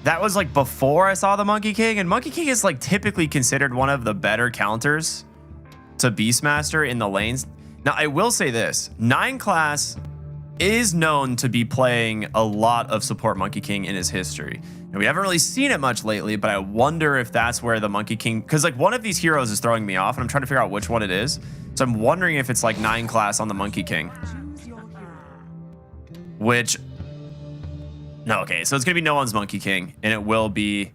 that was like before I saw the Monkey King, and Monkey King is like typically considered one of the better counters to Beastmaster in the lanes. Now, I will say this, 9 class is known to be playing a lot of support Monkey King in his history. And we haven't really seen it much lately, but I wonder if that's where the Monkey King, because like one of these heroes is throwing me off, and I'm trying to figure out which one it is. So I'm wondering if it's like 9 class on the Monkey King. Which, no, okay, so it's going to be no one's Monkey King, and it will be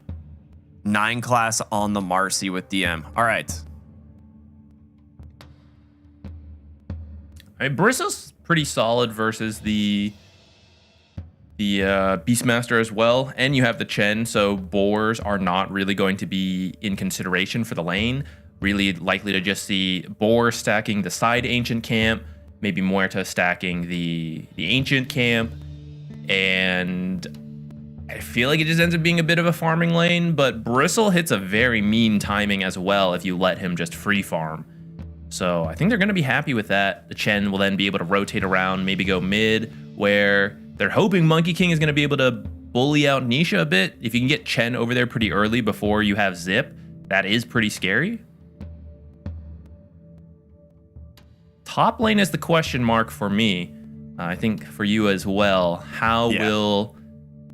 9 class on the Marcy with DM. All right. I mean, Bristle's pretty solid versus the Beastmaster as well, and you have the Chen, so boars are not really going to be in consideration for the lane. Really likely to just see boar stacking the side ancient camp, maybe Muerta stacking the ancient camp, and I feel like it just ends up being a bit of a farming lane, but Bristle hits a very mean timing as well if you let him just free farm. So I think they're going to be happy with that. The Chen will then be able to rotate around, maybe go mid, where they're hoping Monkey King is going to be able to bully out Nisha a bit. If you can get Chen over there pretty early before you have Zip, that is pretty scary. Top lane is the question mark for me. I think for you as well. How will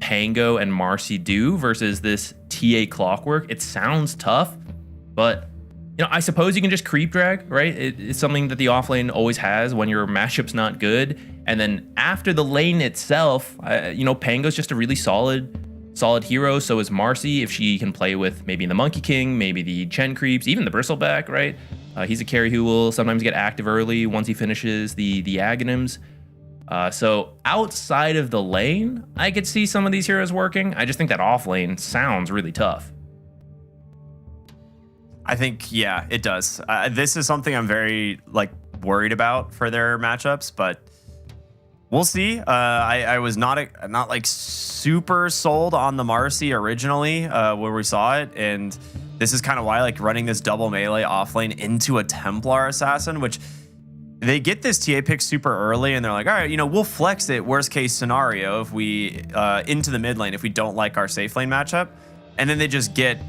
Pango and Marcy do versus this TA Clockwork? It sounds tough, but you know, I suppose you can just creep drag, right? It's something that the offlane always has when your matchup's not good. And then after the lane itself, you know, Pango's just a really solid hero. So is Marcy if she can play with maybe the Monkey King, maybe the Chen creeps, even the Bristleback, right? He's a carry who will sometimes get active early once he finishes the Aghanims. So outside of the lane, I could see some of these heroes working. I just think that off lane sounds really tough. I think, yeah, it does. This is something I'm very like worried about for their matchups, but we'll see. I was not like super sold on the Marcy originally where we saw it, and this is kind of why like running this double melee offlane into a Templar Assassin, which they get this TA pick super early, and they're like, all right, you know, we'll flex it worst case scenario if we into the mid lane if we don't like our safe lane matchup, and then they just get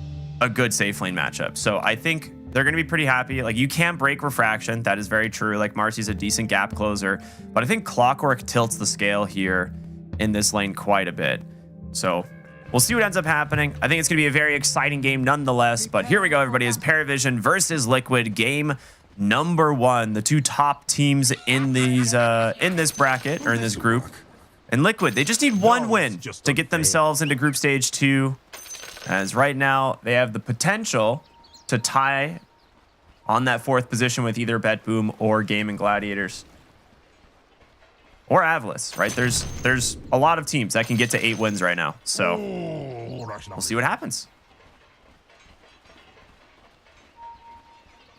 a good safe lane matchup. So I think they're going to be pretty happy. Like, you can break refraction. That is very true. Like, Marcy's a decent gap closer, but I think Clockwork tilts the scale here in this lane quite a bit. So we'll see what ends up happening. I think it's going to be a very exciting game nonetheless, but here we go, everybody. Is Parivision versus Liquid, game number 1. The 2 top teams in these in this bracket, or in this group. And Liquid, they just need 1 win to get themselves into group stage 2. As right now, they have the potential to tie on that 4th position with either Bet Boom or Gaming Gladiators. Or Avalis, right? There's a lot of teams that can get to 8 wins right now. So we'll see what happens.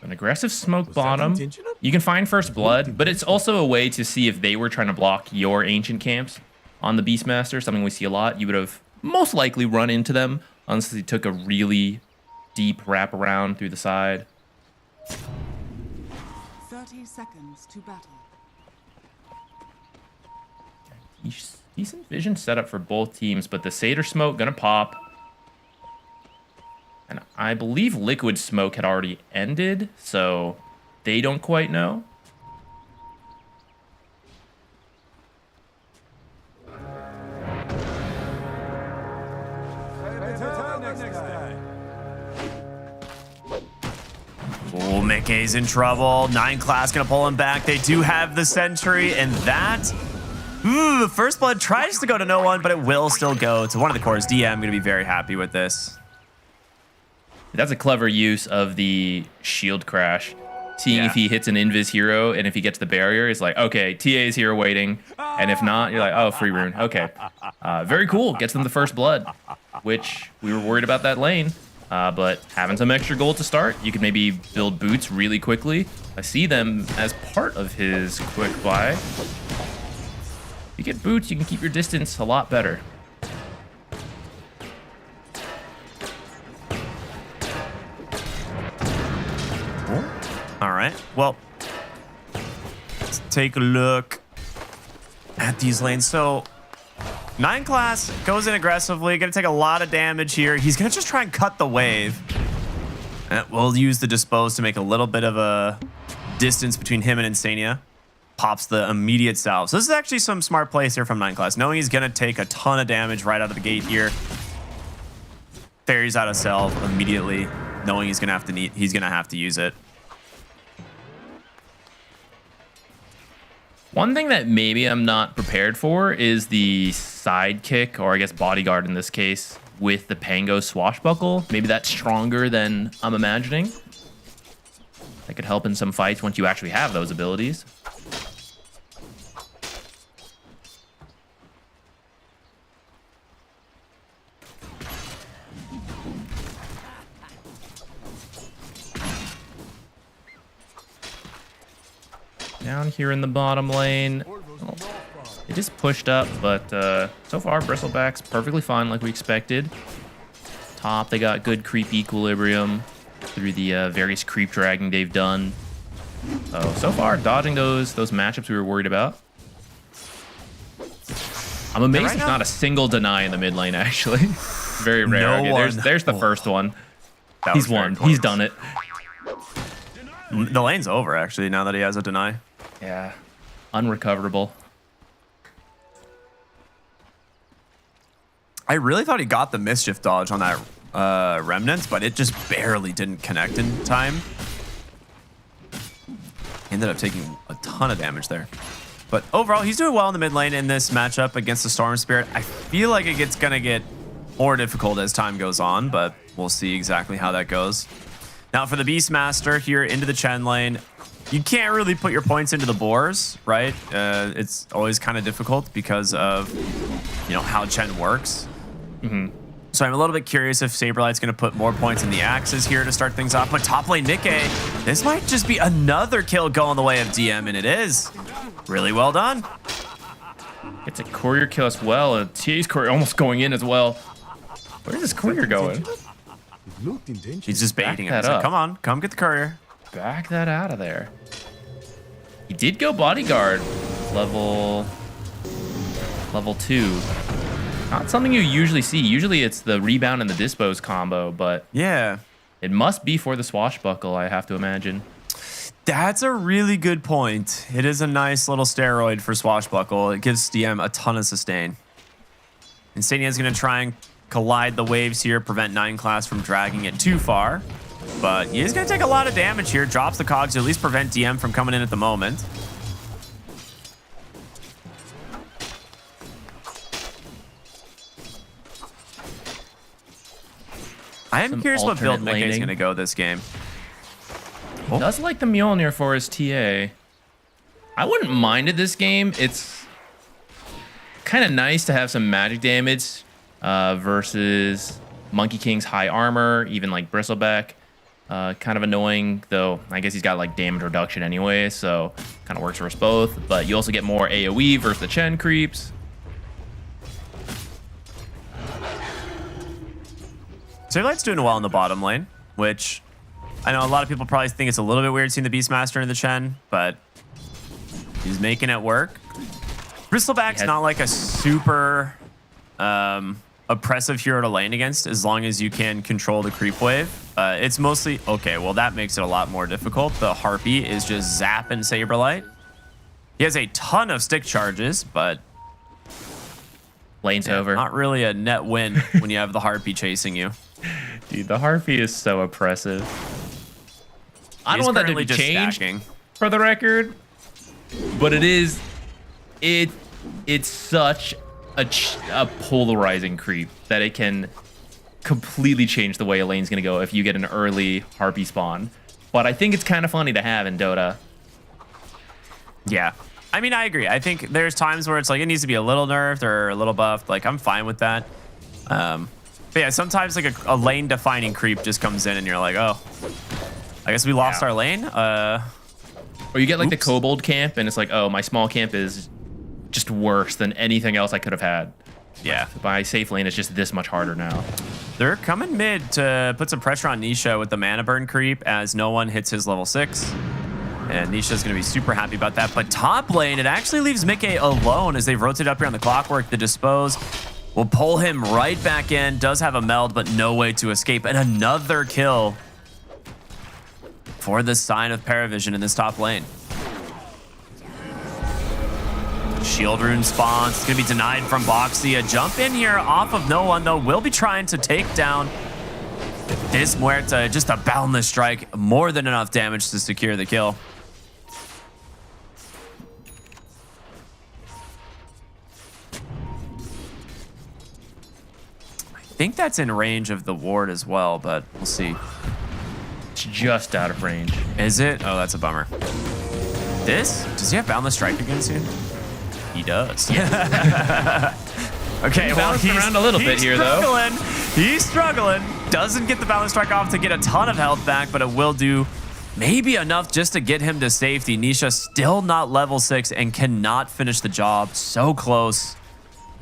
An aggressive smoke bottom. You can find first blood, but it's also a way to see if they were trying to block your ancient camps on the Beastmaster, something we see a lot. You would have most likely run into them unless they took a really deep wrap around through the side. 30 seconds to battle. Decent vision setup for both teams, but the Satyr smoke gonna pop. And I believe Liquid Smoke had already ended, so they don't quite know. Oh, Mickey's in trouble. 9 class gonna pull him back. They do have the sentry, and that... Ooh, First Blood tries to go to no one, but it will still go to one of the cores. DM gonna be very happy with this. That's a clever use of the shield crash. Seeing if he hits an invis hero, and if he gets the barrier, it's like, okay, TA is here waiting. And if not, you're like, oh, free rune. Okay. Very cool. Gets them the first blood, which we were worried about that lane. But having some extra gold to start, you could maybe build boots really quickly. I see them as part of his quick buy. If you get boots, you can keep your distance a lot better. All right, well, let's take a look at these lanes. So 9 class goes in aggressively, gonna take a lot of damage here. He's gonna just try and cut the wave. And we'll use the dispose to make a little bit of a distance between him and Insania. Pops the immediate salve. So this is actually some smart plays here from 9 class, knowing he's gonna take a ton of damage right out of the gate here. Ferries out of salve immediately, knowing he's gonna have to use it. One thing that maybe I'm not prepared for is the sidekick, or I guess bodyguard in this case, with the Pango swashbuckle. Maybe that's stronger than I'm imagining. That could help in some fights once you actually have those abilities. Down here in the bottom lane. Oh, it is pushed up, but so far Bristleback's perfectly fine like we expected. Top, they got good creep equilibrium through the various creep dragging they've done. So far dodging those matchups we were worried about. I'm amazed there's not a single deny in the mid lane actually. Very rare. Okay, there's the first one. He's won. He's done it. The lane's over actually now that he has a deny. Yeah, unrecoverable. I really thought he got the mischief dodge on that remnant, but it just barely didn't connect in time. Ended up taking a ton of damage there. But overall, he's doing well in the mid lane in this matchup against the Storm Spirit. I feel like it's gonna get more difficult as time goes on, but we'll see exactly how that goes. Now for the Beastmaster here into the Chen lane, you can't really put your points into the boars, right? It's always kind of difficult because of, how Chen works. So I'm a little bit curious if Saberlight's going to put more points in the axes here to start things off. But top lane Nikkei, this might just be another kill going the way of DM, and it is. Really well done. It's a courier kill as well. And TA's courier almost going in as well. Where's this courier going? He's just baiting it. Like, come on, come get the courier. Back that out of there. He did go bodyguard level 2. Not something you usually see. Usually it's the rebound and the dispose combo, but yeah, it must be for the swashbuckle, I have to imagine. That's a really good point. It is a nice little steroid for swashbuckle. It gives DM a ton of sustain. Insania is going to try and collide the waves here, prevent 9 class from dragging it too far. But he is going to take a lot of damage here. Drops the cogs to at least prevent DM from coming in at the moment. I am curious what build Mickey is going to go this game. He does like the Mjolnir for his TA. I wouldn't mind it this game. It's kind of nice to have some magic damage versus Monkey King's high armor, even like Bristleback. Kind of annoying, though. I guess he's got like damage reduction anyway, so kind of works for us both. But you also get more AoE versus the Chen creeps. Saberlight's doing well in the bottom lane, which I know a lot of people probably think it's a little bit weird seeing the Beastmaster in the Chen, but he's making it work. Bristleback's not like a super oppressive hero to lane against as long as you can control the creep wave. It's mostly... Okay, well, that makes it a lot more difficult. The Harpy is just zapping Saberlight. He has a ton of stick charges, but... Lane's over. Not really a net win when you have the Harpy chasing you. Dude, the Harpy is so oppressive. I don't want that to change for the record, but it's such a polarizing creep that it can completely change the way a lane's gonna go if you get an early Harpy spawn. But I think it's kind of funny to have in Dota. Yeah. I mean, I agree. I think there's times where it's like it needs to be a little nerfed or a little buffed. Like, I'm fine with that. But yeah, sometimes like a lane defining creep just comes in and you're like, oh, I guess we lost our lane. Or you get like the kobold camp and it's like, oh, my small camp is just worse than anything else I could have had. Yeah. My safe lane is just this much harder now. They're coming mid to put some pressure on Nisha with the mana burn creep as no one hits his level 6. And Nisha's going to be super happy about that. But top lane, it actually leaves Mickey alone as they've rotated up here on the clockwork. The dispose will pull him right back in. Does have a meld, but no way to escape. And another kill for the sign of Parivision in this top lane. Shield rune spawns. It's going to be denied from Boxy. A jump in here off of no one, though. Will be trying to take down this Muerta. Just a boundless strike. More than enough damage to secure the kill. I think that's in range of the ward as well, but we'll see. It's just out of range. Is it? Oh, that's a bummer. This? Does he have boundless strike again soon? He does. Okay, well, he's around a little bit here, though. He's struggling. Doesn't get the balance strike off to get a ton of health back, but it will do maybe enough just to get him to safety. Nisha still not level 6 and cannot finish the job. So close.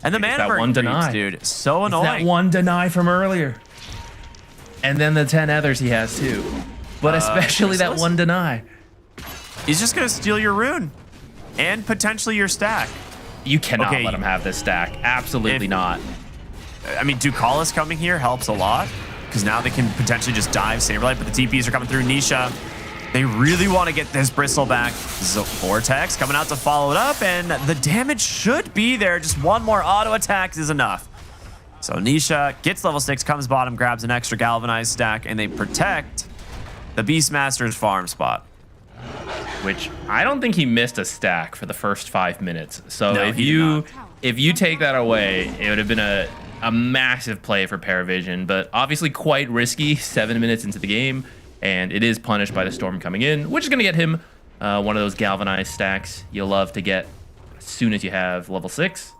And the mana burn creeps, dude. So annoying. That one deny from earlier. And then the 10 others he has too. But especially that one deny. He's just going to steal your rune and potentially your stack. You cannot let him have this stack. Absolutely not. I mean, Ducalis coming here helps a lot because now they can potentially just dive Saberlight, but the TPs are coming through Nisha. They really want to get this Bristle back. Vortex coming out to follow it up, and the damage should be there. Just one more auto attack is enough. So Nisha gets level 6, comes bottom, grabs an extra Galvanized stack, and they protect the Beastmaster's farm spot. Which I don't think he missed a stack for the first 5 minutes. So No, if you take that away, it would have been a massive play for Parivision, but obviously quite risky 7 minutes into the game. And it is punished by the storm coming in, which is going to get him one of those galvanized stacks you'll love to get as soon as you have level 6.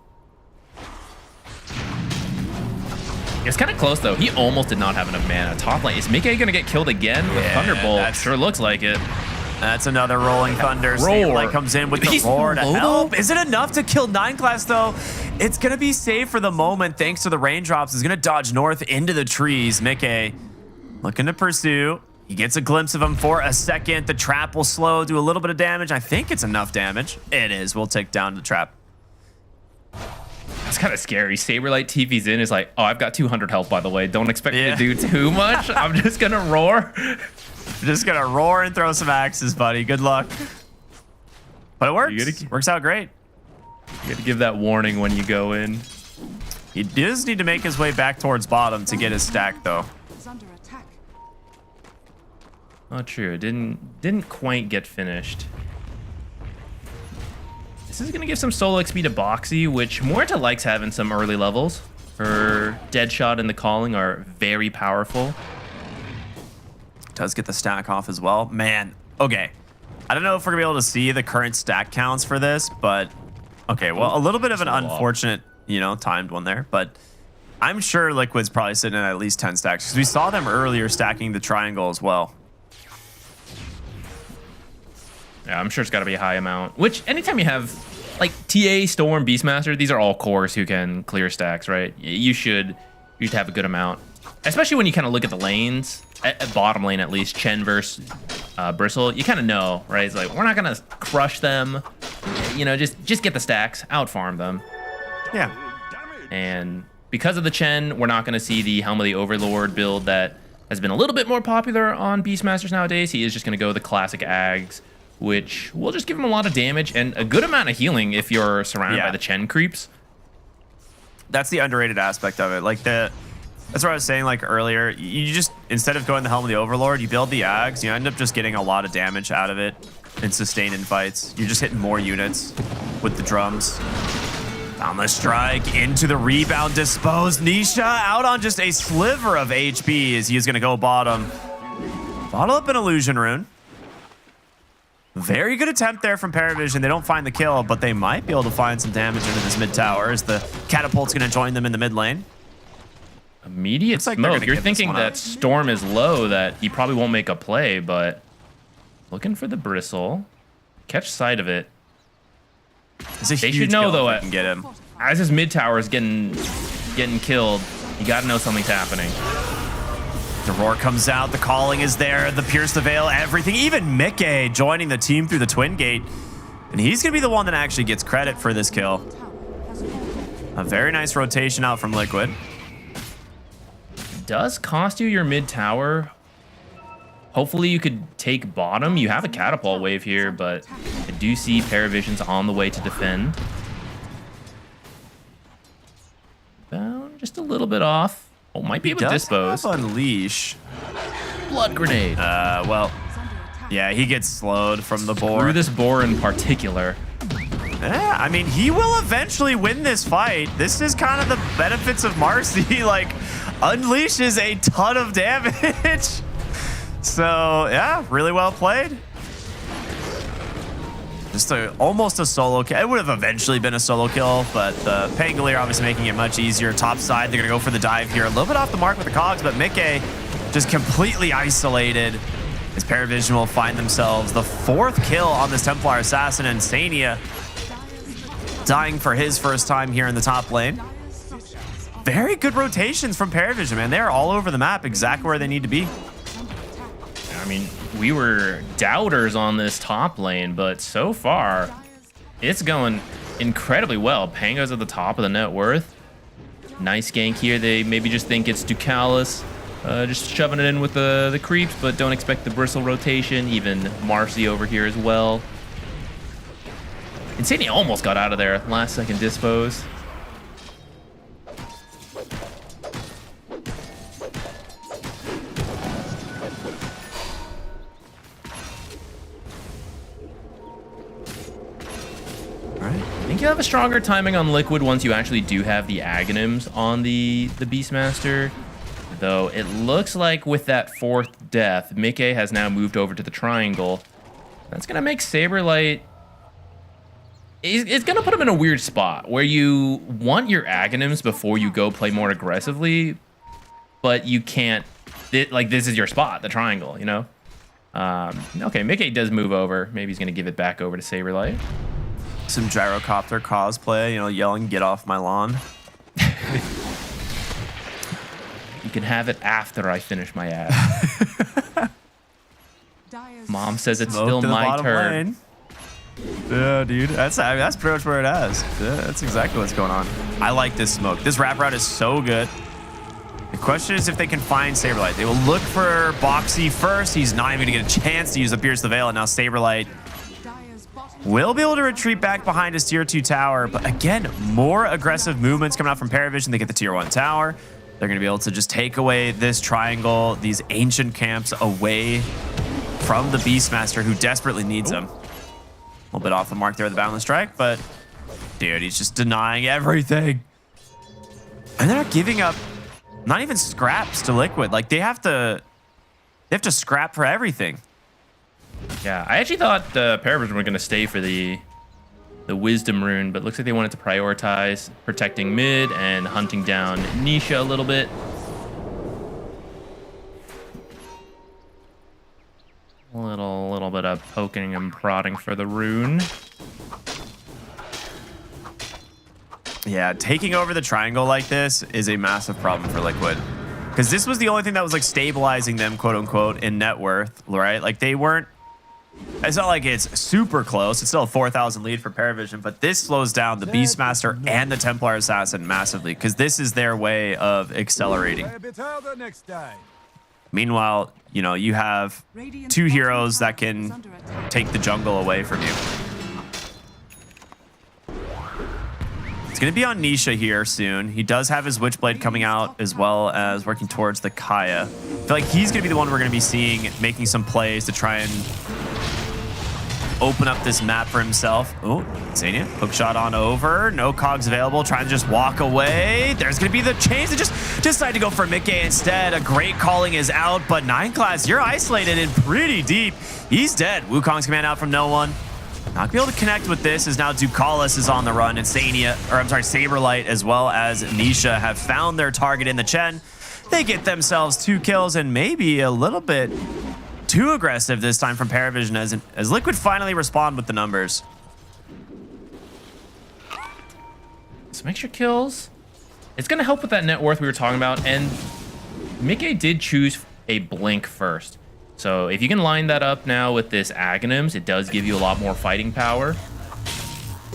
It's kind of close, though. He almost did not have enough mana. Top lane. Is Mickey going to get killed again with Thunderbolt? Sure looks like it. That's another Rolling Thunder. Saberlight comes in with the roar to help. Is it enough to kill 9 class, though? It's going to be safe for the moment thanks to the raindrops. He's going to dodge north into the trees. Mickey looking to pursue. He gets a glimpse of him for a second. The trap will slow, do a little bit of damage. I think it's enough damage. It is. We'll take down the trap. That's kind of scary. Saberlight TV's in is like, oh, I've got 200 health, by the way. Don't expect me to do too much. I'm just going to roar. Just going to roar and throw some axes, buddy. Good luck. But it works. Works out great. You got to give that warning when you go in. He does need to make his way back towards bottom to get his stack, though. Oh, true. Didn't quite get finished. This is going to give some solo XP to Boxy, which Muerta likes having some early levels. Her Deadshot and the Calling are very powerful. Does get the stack off as well. Man, okay. I don't know if we're going to be able to see the current stack counts for this, but... Okay, well, a little bit of an unfortunate, timed one there, but... I'm sure Liquid's probably sitting at least 10 stacks, because we saw them earlier stacking the triangle as well. Yeah, I'm sure it's got to be a high amount. Which, anytime you have, like, TA, Storm, Beastmaster, these are all cores who can clear stacks, right? You should have a good amount. Especially when you kind of look at the lanes, at bottom lane at least, Chen versus Bristle, you kind of know, right? It's like, we're not going to crush them. Just get the stacks, out-farm them. Yeah. And because of the Chen, we're not going to see the Helm of the Overlord build that has been a little bit more popular on Beastmasters nowadays. He is just going to go the classic Ags, which will just give him a lot of damage and a good amount of healing if you're surrounded by the Chen creeps. That's the underrated aspect of it. Like that's what I was saying like earlier. You just, instead of going the Helm of the Overlord, you build the Ags, you end up just getting a lot of damage out of it and sustain in fights. You're just hitting more units with the drums. Down the strike, into the rebound, disposed. Nisha out on just a sliver of HP as he is going to go bottom. Bottle up an illusion rune. Very good attempt there from Parivision. They don't find the kill, but they might be able to find some damage into this mid tower as the catapult's going to join them in the mid lane. Immediate smoke. You're thinking that Storm is low, that he probably won't make a play, but looking for the bristle. Catch sight of it. They should know though, get him. As his mid tower is getting killed, you got to know something's happening. The roar comes out, the calling is there, the pierce the veil, everything. Even Mickey joining the team through the twin gate, and he's gonna be the one that actually gets credit for this kill. A very nice rotation out from Liquid. Does cost you your mid tower. Hopefully you could take bottom. You have a catapult wave here, but I do see Parivision's on the way to defend. Bound just a little bit off. Oh, might be able to dispose. Unleash. Blood grenade. Well, yeah, he gets slowed from the boar. Through this boar in particular. Yeah, I mean, he will eventually win this fight. This is kind of the benefits of Marcy. Like, unleashes a ton of damage. So, yeah, really well played. Just almost a solo kill. It would have eventually been a solo kill, but the Pangolier obviously making it much easier. Top side, they're going to go for the dive here. A little bit off the mark with the cogs, but Mickey just completely isolated. As Parivision will find themselves the 4th kill on this Templar Assassin, and Sania dying for his first time here in the top lane. Very good rotations from Parivision, man. They're all over the map, exactly where they need to be. I mean, we were doubters on this top lane, but so far, it's going incredibly well. Pango's at the top of the net worth. Nice gank here. They maybe just think it's Ducalis, just shoving it in with the creeps, but don't expect the bristle rotation. Even Marcy over here as well. Insania almost got out of there. Last second dispose. I think you have a stronger timing on Liquid once you actually do have the Aghanims on the Beastmaster. Though it looks like with that 4th death, Mickey has now moved over to the triangle. That's going to make Saberlight... It's going to put him in a weird spot where you want your Aghanims before you go play more aggressively, but you can't... Like, this is your spot, the triangle, you know? Okay, Mickey does move over. Maybe he's going to give it back over to Saberlight. Some gyrocopter cosplay, you know, yelling, "Get off my lawn." You can have it after I finish my ad. Mom says it's still my turn. Yeah, dude. That's pretty much where it is. Yeah, that's exactly what's going on. I like this smoke. This wrap route is so good. The question is if they can find Saberlight. They will look for Boxy first. He's not even going to get a chance to use the Pierce the Veil, and now Saberlight will be able to retreat back behind his tier 2 tower. But again, more aggressive movements coming out from Parivision. They get the tier 1 tower. They're going to be able to just take away this triangle, these ancient camps away from the Beastmaster, who desperately needs them. A little bit off the mark there with the Boundless Strike, but dude, he's just denying everything. And they're not giving up, not even scraps to Liquid. Like, they have to scrap for everything. Yeah, I actually thought Parivision were going to stay for the Wisdom Rune, but looks like they wanted to prioritize protecting mid and hunting down Nisha a little bit. A little bit of poking and prodding for the rune. Yeah, taking over the triangle like this is a massive problem for Liquid. Because this was the only thing that was like stabilizing them, quote unquote, in net worth, right? Like they weren't It's not like it's super close. It's still a 4,000 lead for Parivision, but this slows down the Beastmaster and the Templar Assassin massively because this is their way of accelerating. Meanwhile, you know, you have 2 heroes that can take the jungle away from you. It's going to be on Nisha here soon. He does have his Witchblade coming out as well as working towards the Kaya. I feel like he's going to be the one we're going to be seeing making some plays to try and open up this map for himself. Oh, Zania, hook shot on over. No cogs available. Trying to just walk away. There's going to be the change. They just decide to go for Mickey instead. A great calling is out, but 9 class, you're isolated and pretty deep. He's dead. Wukong's command out from no one. Not be able to connect with this as now Ducalis is on the run, and Saberlight as well as Nisha have found their target in the Chen. They get themselves 2 kills and maybe a little bit too aggressive this time from Parivision as Liquid finally respond with the numbers. Some extra kills. It's going to help with that net worth we were talking about, and Mickey did choose a blink first. So if you can line that up now with this Aghanims, it does give you a lot more fighting power.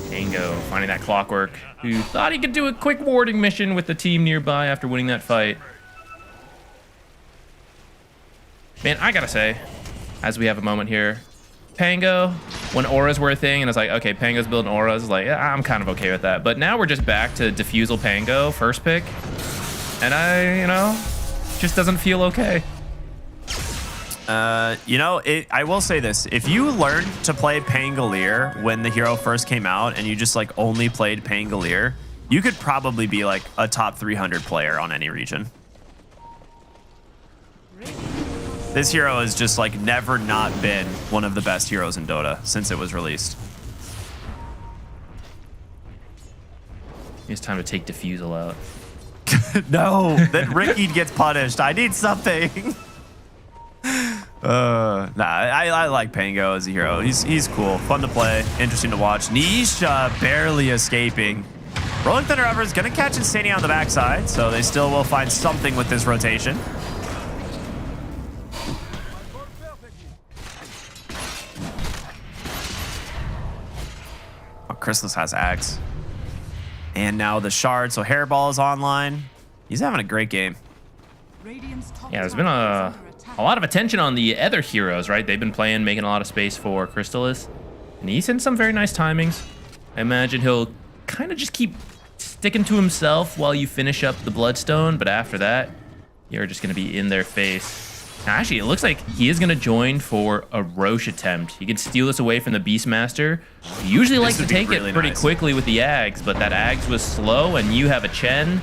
Tango finding that Clockwork, who thought he could do a quick warding mission with the team nearby after winning that fight. Man, I gotta say, as we have a moment here, Pango, when auras were a thing, and it's like, okay, Pango's building auras, it's like, yeah, I'm kind of okay with that. But now we're just back to Diffusal Pango, first pick. And just doesn't feel okay. I will say this. If you learned to play Pangolier when the hero first came out and you just like only played Pangolier, you could probably be like a top 300 player on any region. This hero has just like never not been one of the best heroes in Dota since it was released. It's time to take Diffusal out. No, then Ricky gets punished. I need something. I like Pango as a hero. He's cool, fun to play, interesting to watch. Nisha barely escaping. Rolling Thunder Ever is gonna catch Insania on the backside, so they still will find something with this rotation. Oh, Chrysalis has Axe. And now the Shard, so Hairball is online. He's having a great game. Yeah, there's been a lot of attention on the other heroes, right? They've been playing, making a lot of space for Crystalis. And he's in some very nice timings. I imagine he'll kind of just keep sticking to himself while you finish up the Bloodstone, but after that, you're just going to be in their face. Now, actually, it looks like he is going to join for a Roche attempt. He can steal this away from the Beastmaster. He usually likes to take it pretty quickly with the Ags, but that Ags was slow, and you have a Chen.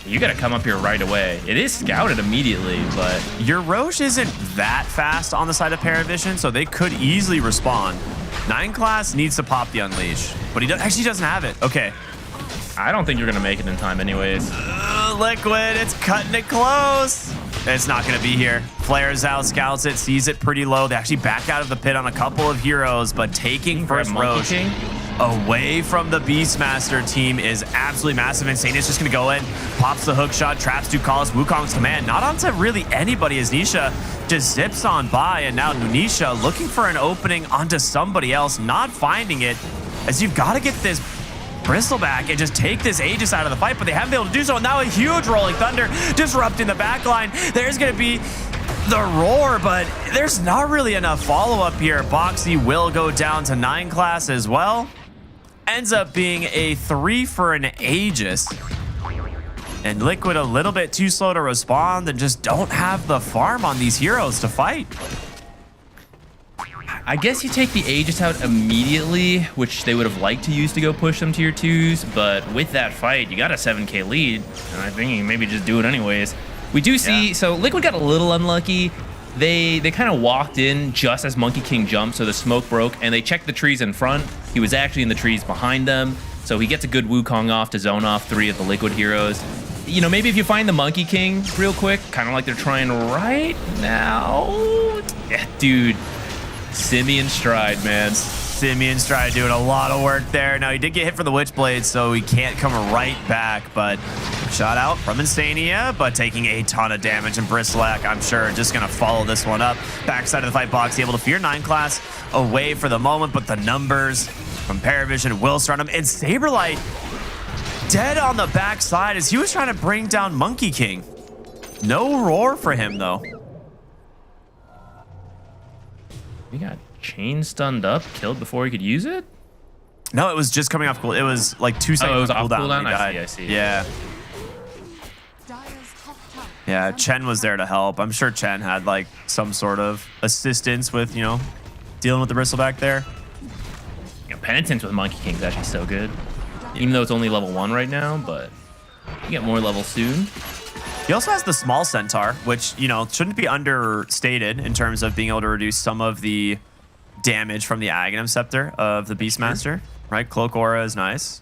You got to come up here right away. It is scouted immediately, but your Roche isn't that fast on the side of Parivision, so they could easily respond. 9 class needs to pop the Unleash, but he actually doesn't have it. Okay. I don't think you're going to make it in time anyways. Liquid, it's cutting it close. It's not going to be here. Flares out, scouts it, sees it pretty low. They actually back out of the pit on a couple of heroes, but taking first Roche away from the Beastmaster team is absolutely massive. Insania's just going to go in, pops the hook shot, traps Ducalis, Wukong's command. Not onto really anybody as Nisha just zips on by, and now Nisha looking for an opening onto somebody else, not finding it, as you've got to get this Bristol back and just take this Aegis out of the fight, but they haven't been able to do so. And now a huge Rolling Thunder disrupting the backline. There's going to be the roar, but there's not really enough follow-up here. Boxy will go down to 9 class as well. Ends up being a 3 for an Aegis. And Liquid a little bit too slow to respond and just don't have the farm on these heroes to fight. I guess you take the Aegis out immediately, which they would have liked to use to go push them tier 2s, but with that fight, you got a 7k lead, and I think you maybe just do it anyways. We do see, so Liquid got a little unlucky. They kind of walked in just as Monkey King jumped, so the smoke broke, and they checked the trees in front. He was actually in the trees behind them, so he gets a good Wukong off to zone off 3 of the Liquid heroes. You know, maybe if you find the Monkey King real quick, kind of like they're trying right now. Yeah, dude. Simeon Stride, man. Simeon Stride doing a lot of work there. Now, he did get hit for the Witchblade, so he can't come right back, but shot out from Insania, but taking a ton of damage. And Bristlack, I'm sure, just going to follow this one up. Backside of the fight box, able to fear 9 class away for the moment, but the numbers from Parivision will start him. And Saberlight dead on the backside as he was trying to bring down Monkey King. No roar for him, though. He got chain stunned up, killed before he could use it? No, it was just coming off cool. It was like 2 seconds it was off off cooldown. cooldown? When he died. I see. Yeah. Yeah, Chen was there to help. I'm sure Chen had like some sort of assistance with, you know, dealing with the Bristleback there. Yeah, Penitence with Monkey King is actually so good. Even though it's only level 1 right now, but you get more levels soon. He also has the small centaur, which, you know, shouldn't be understated in terms of being able to reduce some of the damage from the Aghanim Scepter of the Beastmaster, right? Cloak Aura is nice.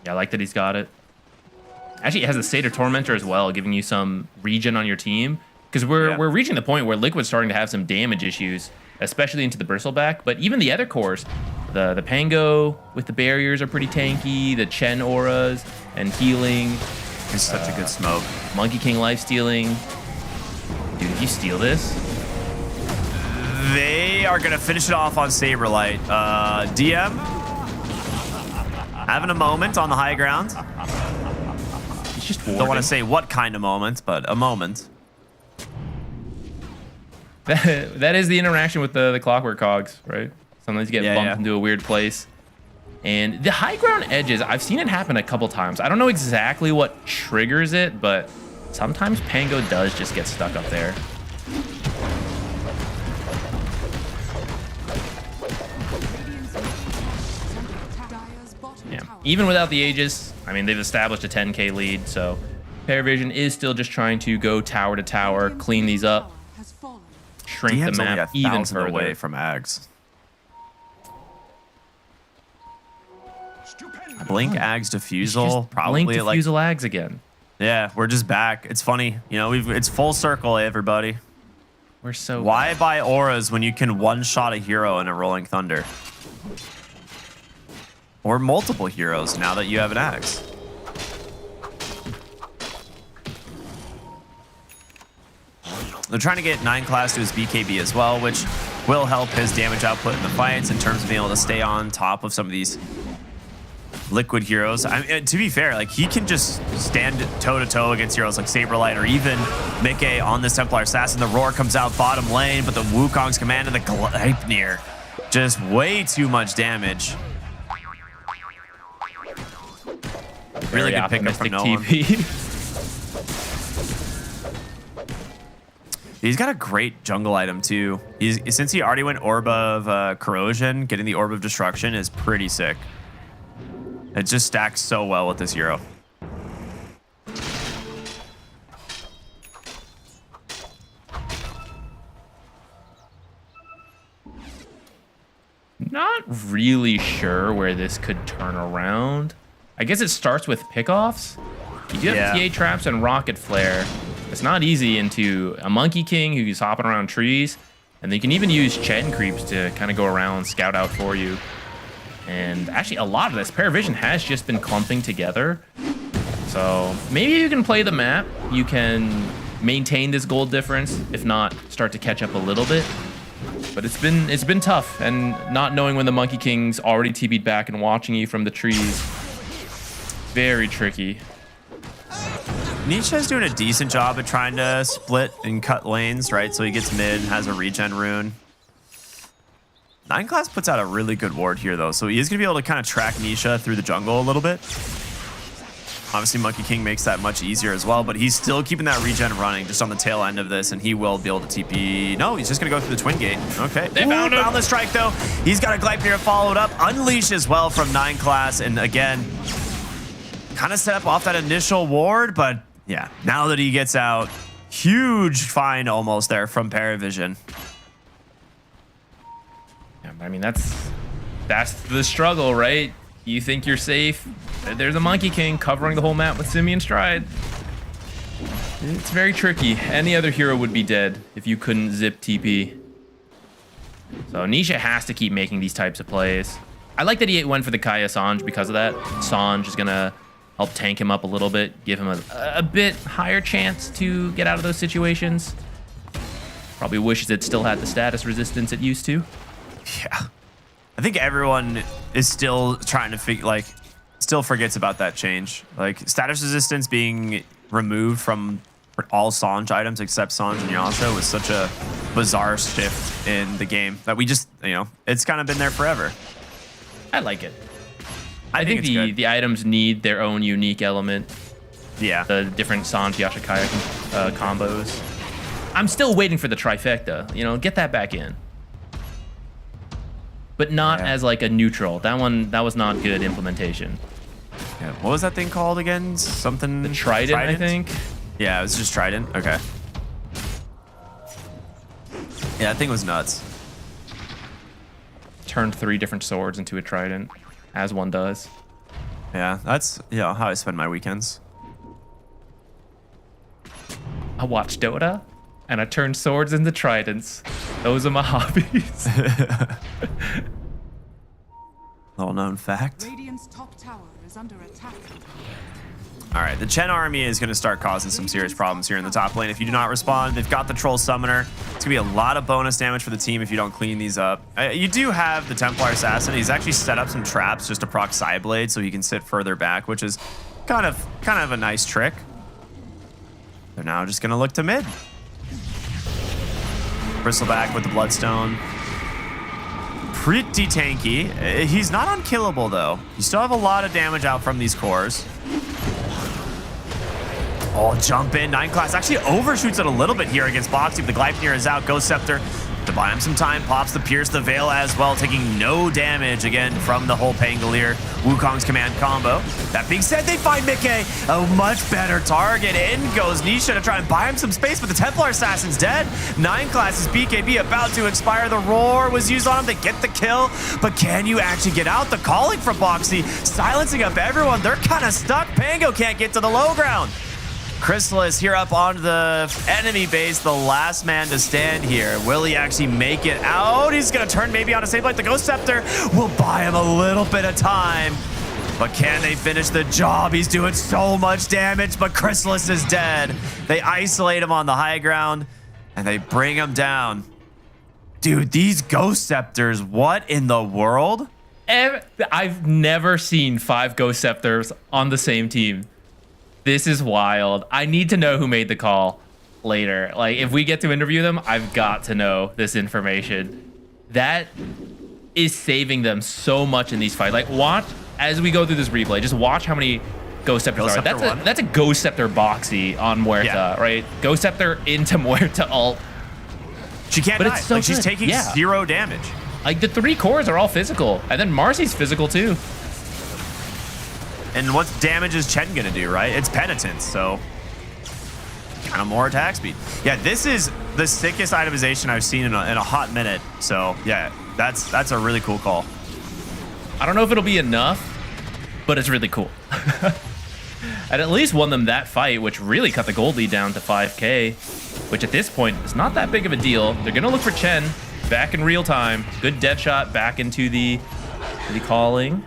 Yeah, I like that he's got it. Actually, it has the Satyr Tormentor as well, giving you some regen on your team. Because we're reaching the point where Liquid's starting to have some damage issues, especially into the Bristleback. But even the other cores, the Pango with the barriers are pretty tanky, the Chen auras and healing. It's such a good smoke. Monkey King lifestealing. Dude, if you steal this... They are going to finish it off on Saberlight. DM having a moment on the high ground. He's just don't want to say what kind of moment, but a moment. That is the interaction with the Clockwork Cogs, right? Sometimes you get bumped into a weird place. And the high ground edges, I've seen it happen a couple times. I don't know exactly what triggers it, but sometimes Pango does just get stuck up there. Yeah. Even without the Aegis, I mean, they've established a 10k lead, so Parivision is still just trying to go tower to tower, clean these up, shrink the map even further away from Ags. Blink Ags Diffusal, probably Blink Diffusal Ags again. Yeah, we're just back. It's funny, you know, it's full circle, everybody. We're so why buy auras when you can one-shot a hero in a Rolling Thunder? Or multiple heroes now that you have an axe. They're trying to get 9 class to his BKB as well, which will help his damage output in the fights in terms of being able to stay on top of some of these Liquid heroes. I mean, to be fair, like he can just stand toe-to-toe against heroes like Saberlight or even Mickey on this Templar Assassin. The Roar comes out bottom lane, but the Wukong's command and the Gleipnir. Just way too much damage. Really good pickup from Nolan. He's got a great jungle item too. Since he already went Orb of Corrosion, getting the Orb of Destruction is pretty sick. It just stacks so well with this hero. Not really sure where this could turn around. I guess it starts with pickoffs. You do have TA traps and rocket flare. It's not easy into a Monkey King who's hopping around trees. And they can even use Chen creeps to kind of go around, scout out for you. And actually, a lot of this, Parivision has just been clumping together. So maybe you can play the map. You can maintain this gold difference. If not, start to catch up a little bit. But it's been tough. And not knowing when the Monkey King's already TP'd back and watching you from the trees. Very tricky. Nisha's doing a decent job at trying to split and cut lanes, right? So he gets mid, has a regen rune. 9 class puts out a really good ward here, though, so he is going to be able to kind of track Nisha through the jungle a little bit. Obviously, Monkey King makes that much easier as well, but he's still keeping that regen running just on the tail end of this, and he will be able to TP. No, he's just going to go through the Twin Gate. Okay. They found him. Found the strike, though. He's got a Gleipnir followed up. Unleash as well from 9 class, and again, kind of set up off that initial ward, but yeah, now that he gets out, huge find almost there from Parivision. I mean, that's the struggle, right? You think you're safe. There's a Monkey King covering the whole map with Simeon Stride. It's very tricky. Any other hero would be dead if you couldn't zip TP. So Nisha has to keep making these types of plays. I like that he went for the Kaya Sanj because of that. Sanj is going to help tank him up a little bit, give him a bit higher chance to get out of those situations. Probably wishes it still had the status resistance it used to. Yeah. I think everyone is still trying to figure, like, still forgets about that change. Like, status resistance being removed from all Sanj items except Sanj and Yasha was such a bizarre shift in the game that we just, you know, it's kind of been there forever. I like it. I think the items need their own unique element. Yeah. The different Sanj Yashikaya combos. I'm still waiting for the trifecta. You know, get that back in. But not as like a neutral. That was not good implementation. Yeah. What was that thing called again? Something. The Trident, I think. Yeah, it was just Trident. Okay. Yeah, that thing was nuts. Turned 3 different swords into a Trident, as one does. Yeah, that's how I spend my weekends. I watch Dota, and I turn swords into Tridents. Those are my hobbies. Little known fact. Radiant's top tower is under attack. All right, the Chen army is going to start causing some serious problems here in the top lane. If you do not respond, they've got the Troll Summoner. It's going to be a lot of bonus damage for the team if you don't clean these up. You do have the Templar Assassin. He's actually set up some traps just to proc Psyblade so he can sit further back, which is kind of a nice trick. They're now just going to look to mid. Bristleback with the Bloodstone. Pretty tanky. He's not unkillable, though. You still have a lot of damage out from these cores. Oh, jump in. 9 class actually overshoots it a little bit here against Boxy, but the Gleipnir is out. Ghost Scepter to buy him some time. Pops the Pierce the Veil as well, taking no damage again from the whole Pangolier Wukong's command combo. That being said, they find Mickey a much better target. In goes Nisha to try and buy him some space, but the Templar Assassin's dead. 9 classes BKB about to expire. The Roar was used on him. They get the kill, but can you actually get out? The calling from Boxy, silencing up everyone. They're kind of stuck. Pango can't get to the low ground. Chrysalis here up on the enemy base, the last man to stand here. Will he actually make it out? He's going to turn maybe on a save like the Ghost Scepter. Will buy him a little bit of time. But can they finish the job? He's doing so much damage, but Chrysalis is dead. They isolate him on the high ground, and they bring him down. Dude, these Ghost Scepters, what in the world? I've never seen 5 Ghost Scepters on the same team. This is wild. I need to know who made the call later. Like, if we get to interview them, I've got to know this information. That is saving them so much in these fights. Like, watch as we go through this replay. Just watch how many Ghost Scepters are. That's a Ghost Scepter Boxy on Muerta, right? Ghost Scepter into Muerta ult. She can't die. So she's taking 0 damage. Like, the 3 cores are all physical. And then Marcy's physical, too. And what damage is Chen gonna do, right? It's Penitence, so kind of more attack speed. Yeah, this is the sickest itemization I've seen in a hot minute. So yeah, that's a really cool call. I don't know if it'll be enough, but it's really cool. And at least won them that fight, which really cut the gold lead down to 5K, which at this point is not that big of a deal. They're gonna look for Chen back in real time. Good dead shot back into the calling.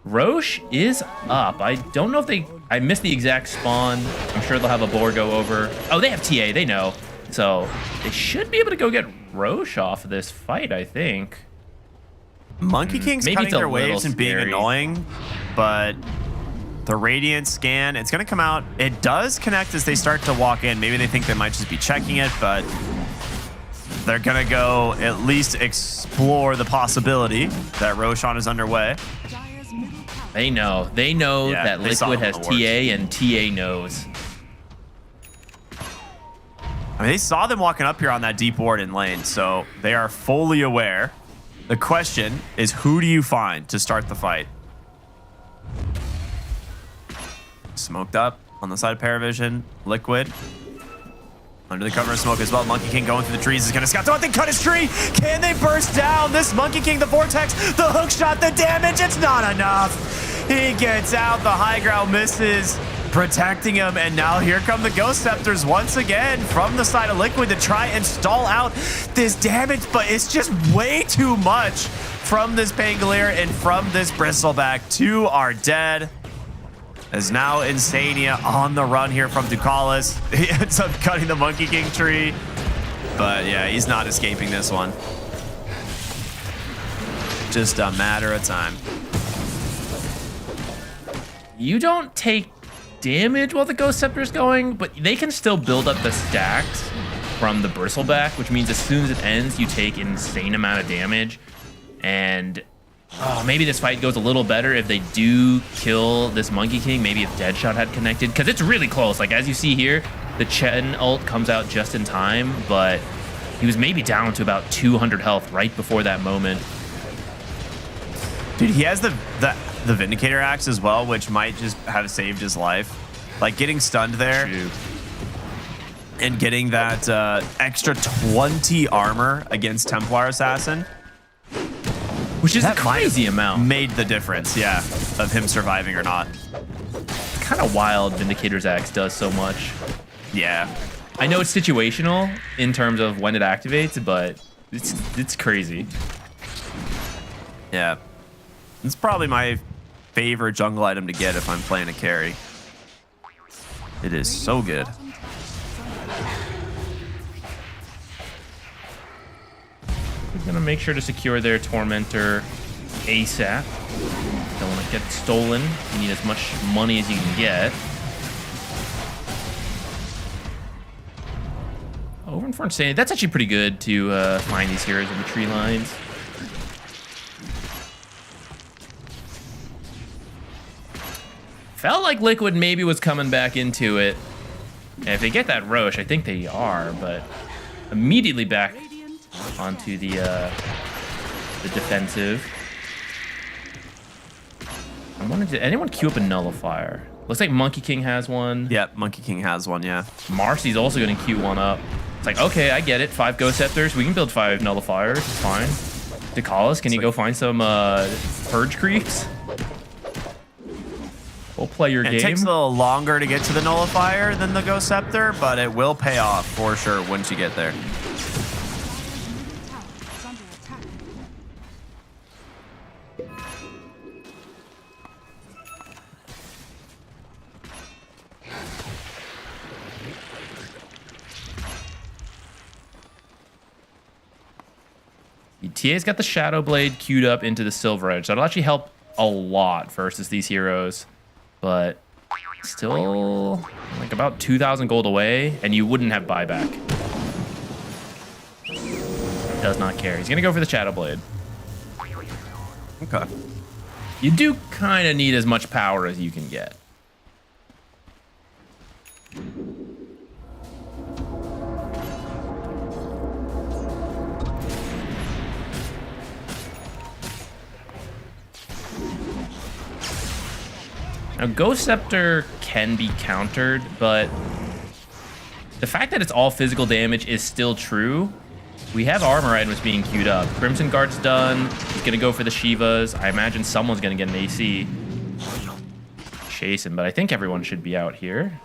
Roche is up. I don't know if I missed the exact spawn. I'm sure they'll have a boar go over. Oh, they have TA, they know. So they should be able to go get Roche off of this fight, I think. Monkey King's cutting their waves and being annoying, but the Radiant scan, it's gonna come out. It does connect as they start to walk in. Maybe they think they might just be checking it, but they're gonna go at least explore the possibility that Roshan is underway. They know that Liquid has TA and TA knows. I mean, they saw them walking up here on that deep ward in lane, so they are fully aware. The question is, who do you find to start the fight? Smoked up on the side of Parivision. Liquid under the cover of smoke as well. Monkey King going through the trees is going to scout. Don't they cut his tree? Can they burst down? This Monkey King, the vortex, the hook shot, the damage. It's not enough. He gets out. The high ground misses. protecting him. And now here come the Ghost Scepters once again from the side of Liquid to try and stall out this damage, but it's just way too much from this Pangolier and from this Bristleback. 2 are dead. As now Insania on the run here from Ducalis. He ends up cutting the Monkey King tree. But yeah, he's not escaping this one. Just a matter of time. You don't take damage while the Ghost Scepter's going, but they can still build up the stacks from the Bristleback, which means as soon as it ends, you take an insane amount of damage. And maybe this fight goes a little better if they do kill this Monkey King. Maybe if Deadshot had connected, because it's really close. Like, as you see here, the Chen ult comes out just in time, but he was maybe down to about 200 health right before that moment. Dude, he has the Vindicator axe as well, which might just have saved his life. Like, getting stunned there. Shoot. And getting that extra 20 armor against Templar Assassin. Which is a crazy amount. Made the difference, yeah, of him surviving or not. It's kind of wild Vindicator's axe does so much. Yeah. I know it's situational in terms of when it activates, but it's crazy. Yeah. It's probably my favorite jungle item to get if I'm playing a carry. It is so good. We're gonna make sure to secure their Tormentor ASAP. Don't want to get stolen. You need as much money as you can get. Over in front, saying that's actually pretty good to find these heroes in the tree lines. Felt like Liquid maybe was coming back into it. And if they get that Roche, I think they are, but immediately back onto the defensive. I wanted to. Anyone queue up a Nullifier? Looks like Monkey King has one. Yep, Monkey King has one, yeah. Marcy's also going to queue one up. It's like, okay, I get it. 5 Ghost Scepters. We can build 5 Nullifiers. It's fine. Ducalis, can you go find some Purge Creeps? We'll play your game. It takes a little longer to get to the Nullifier than the Ghost Scepter, but it will pay off for sure once you get there. TA's got the Shadow Blade queued up into the Silver Edge. That'll actually help a lot versus these heroes. But still like about 2,000 gold away, and you wouldn't have buyback. Does not care. He's gonna go for the Shadow Blade. Okay. You do kind of need as much power as you can get. Now, Ghost Scepter can be countered, but the fact that it's all physical damage is still true. We have armor items being queued up. Crimson Guard's done. He's going to go for the Shivas. I imagine someone's going to get an AC. Chase him, but I think everyone should be out here.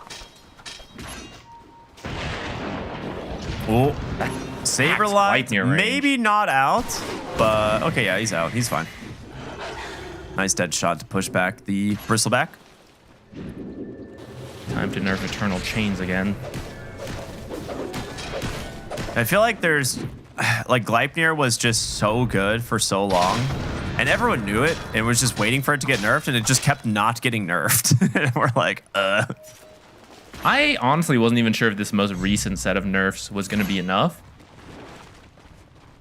Oh, Saberlight, maybe not out, but okay, yeah, he's out. He's fine. Nice dead shot to push back the Bristleback. Time to nerf Eternal Chains again. I feel like there's, like, Gleipnir was just so good for so long, and everyone knew it, and was just waiting for it to get nerfed, and it just kept not getting nerfed. And we're like, I honestly wasn't even sure if this most recent set of nerfs was going to be enough.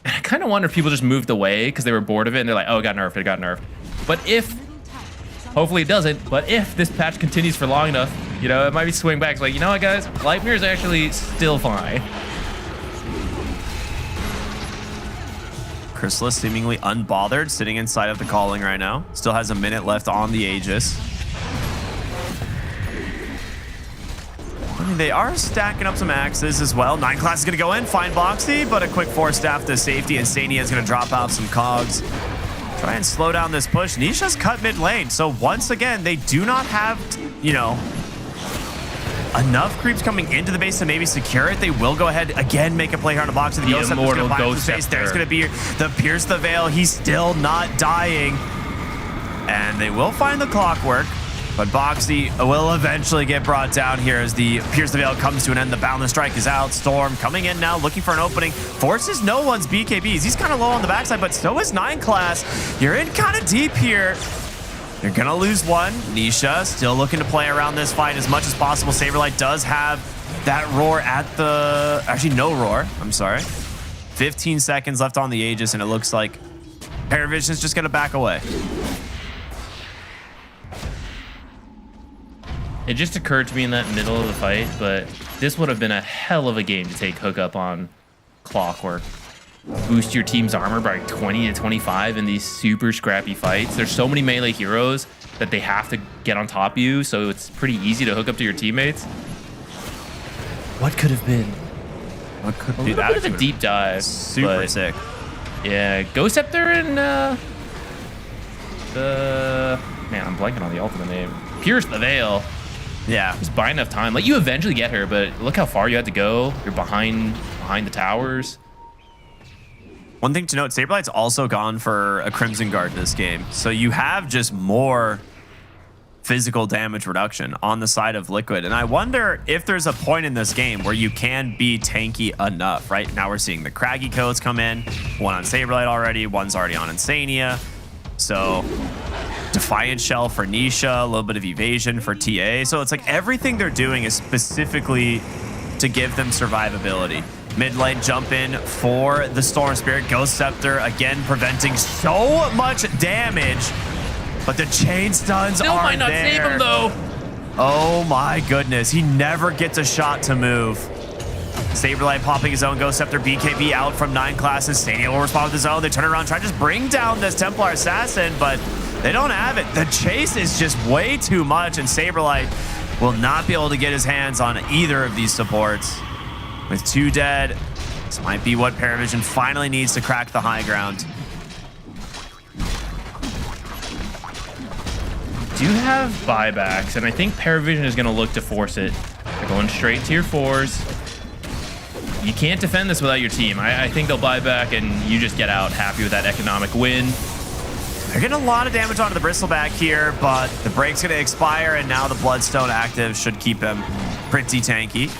And I kind of wonder if people just moved away because they were bored of it, and they're like, oh, it got nerfed, it got nerfed. But if, hopefully it doesn't, but if this patch continues for long enough, you know, it might be swing back. It's like, you know what, guys? Gleipnir is actually still fine. Chrysalis seemingly unbothered, sitting inside of the calling right now. Still has a minute left on the Aegis. I mean, they are stacking up some axes as well. 9 Class is going to go in, find Boxy, but a quick 4-staff to safety, and Sania is going to drop out some cogs. Try and slow down this push. Nisha's cut mid lane, so once again, they do not have, you know, enough creeps coming into the base to maybe secure it. They will go ahead again, make a play here on the box of the Ghost Scepter. Immortal Ghost There's Scepter. going to be the Pierce the Veil. He's still not dying. And they will find the Clockwork. But Boxy will eventually get brought down here as the Pierce the Veil comes to an end. The Boundless Strike is out. Storm coming in now, looking for an opening. Forces no one's BKBs. He's kind of low on the backside, but so is 9 Class. You're in kind of deep here. You're going to lose one. Nisha still looking to play around this fight as much as possible. Saberlight does have that roar at the... Actually, no roar. I'm sorry. 15 seconds left on the Aegis, and it looks like Parivision's just going to back away. It just occurred to me in that middle of the fight, but this would have been a hell of a game to take hookup on Clockwork. Boost your team's armor by 20 to 25 in these super scrappy fights. There's so many melee heroes that they have to get on top of you, so it's pretty easy to hook up to your teammates. What could have been? What could be? A little bit of a deep dive. Super sick. Yeah, Ghost Scepter and the... Man, I'm blanking on the ultimate name. Pierce the Veil. Yeah. Just buy enough time. Like, you eventually get her, but look how far you had to go. You're behind the towers. One thing to note, Saberlight's also gone for a Crimson Guard this game. So you have just more physical damage reduction on the side of Liquid. And I wonder if there's a point in this game where you can be tanky enough. Right now we're seeing the Craggy codes come in. One on Saberlight already. One's already on Insania. So Defiant Shell for Nisha. A little bit of evasion for TA. So it's like everything they're doing is specifically to give them survivability. Mid lane jump in for the Storm Spirit. Ghost Scepter again preventing so much damage, but the chain stuns Still are might not there. save him though. Oh my goodness, he never gets a shot to move. Saberlight popping his own Ghost Scepter. BKB out from 9 classes. Stania will respond with his own. They turn around, try to just bring down this Templar Assassin, but they don't have it. The chase is just way too much, and Saberlight will not be able to get his hands on either of these supports. With 2 dead, this might be what Parivision finally needs to crack the high ground. Do have buybacks, and I think Parivision is going to look to force it. They're going straight tier 4s. You can't defend this without your team. I think they'll buy back, and you just get out happy with that economic win. They're getting a lot of damage onto the Bristleback here, but the break's going to expire, and now the Bloodstone active should keep him pretty tanky.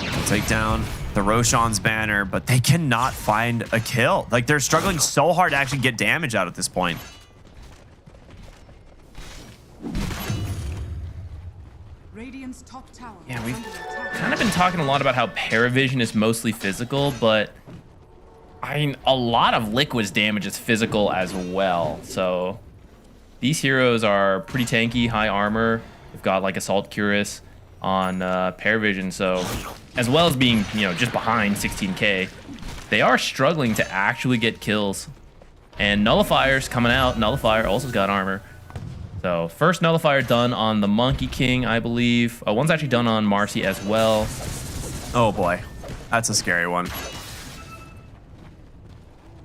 They'll take down the Roshan's banner, but they cannot find a kill. Like, they're struggling so hard to actually get damage out at this point. Radiant's top tower. Yeah, we've kind of been talking a lot about how Parivision is mostly physical, but I mean, a lot of Liquid's damage is physical as well. So these heroes are pretty tanky, high armor. They've got like Assault Cuirass on Parivision, so as well as being, you know, just behind 16k, they are struggling to actually get kills. And Nullifier's coming out. Nullifier also got armor. So first Nullifier done on the Monkey King, I believe. One's actually done on Marcy as well. Oh boy, that's a scary one.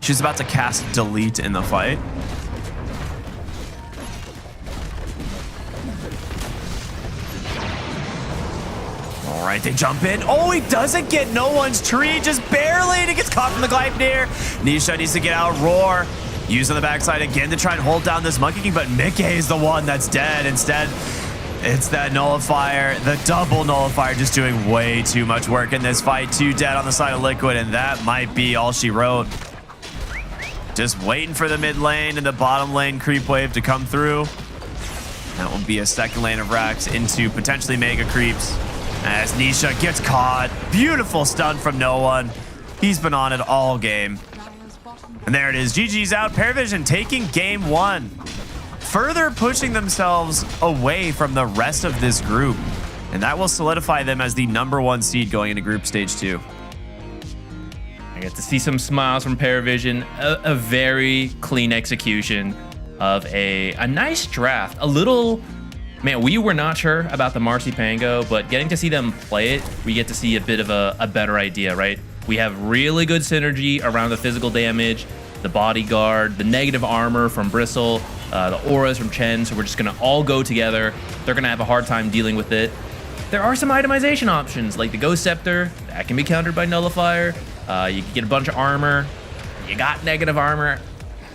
She's about to cast Delete in the fight. All right, they jump in. Oh, he doesn't get no one's tree, just barely, and he gets caught from the Gleipnir. Nisha needs to get out. Roar used on the backside again to try and hold down this Monkey King, but Mickey is the one that's dead. Instead, it's that Nullifier, the double Nullifier, just doing way too much work in this fight. 2 dead on the side of Liquid, and that might be all she wrote. Just waiting for the mid lane and the bottom lane creep wave to come through. That will be a second lane of racks into potentially mega creeps as Nisha gets caught. Beautiful stun from no one. He's been on it all game. And there it is. GG's out. Parivision taking game 1. Further pushing themselves away from the rest of this group. And that will solidify them as the #1 seed going into group stage 2. I get to see some smiles from Parivision. A very clean execution of a nice draft. A little, man, we were not sure about the Marcy Pango, but getting to see them play it, we get to see a bit of a better idea, right? We have really good synergy around the physical damage, the bodyguard, the negative armor from Bristle, the auras from Chen, so we're just gonna all go together. They're gonna have a hard time dealing with it. there are some itemization options, like the Ghost Scepter, that can be countered by Nullifier. You can get a bunch of armor. You got negative armor.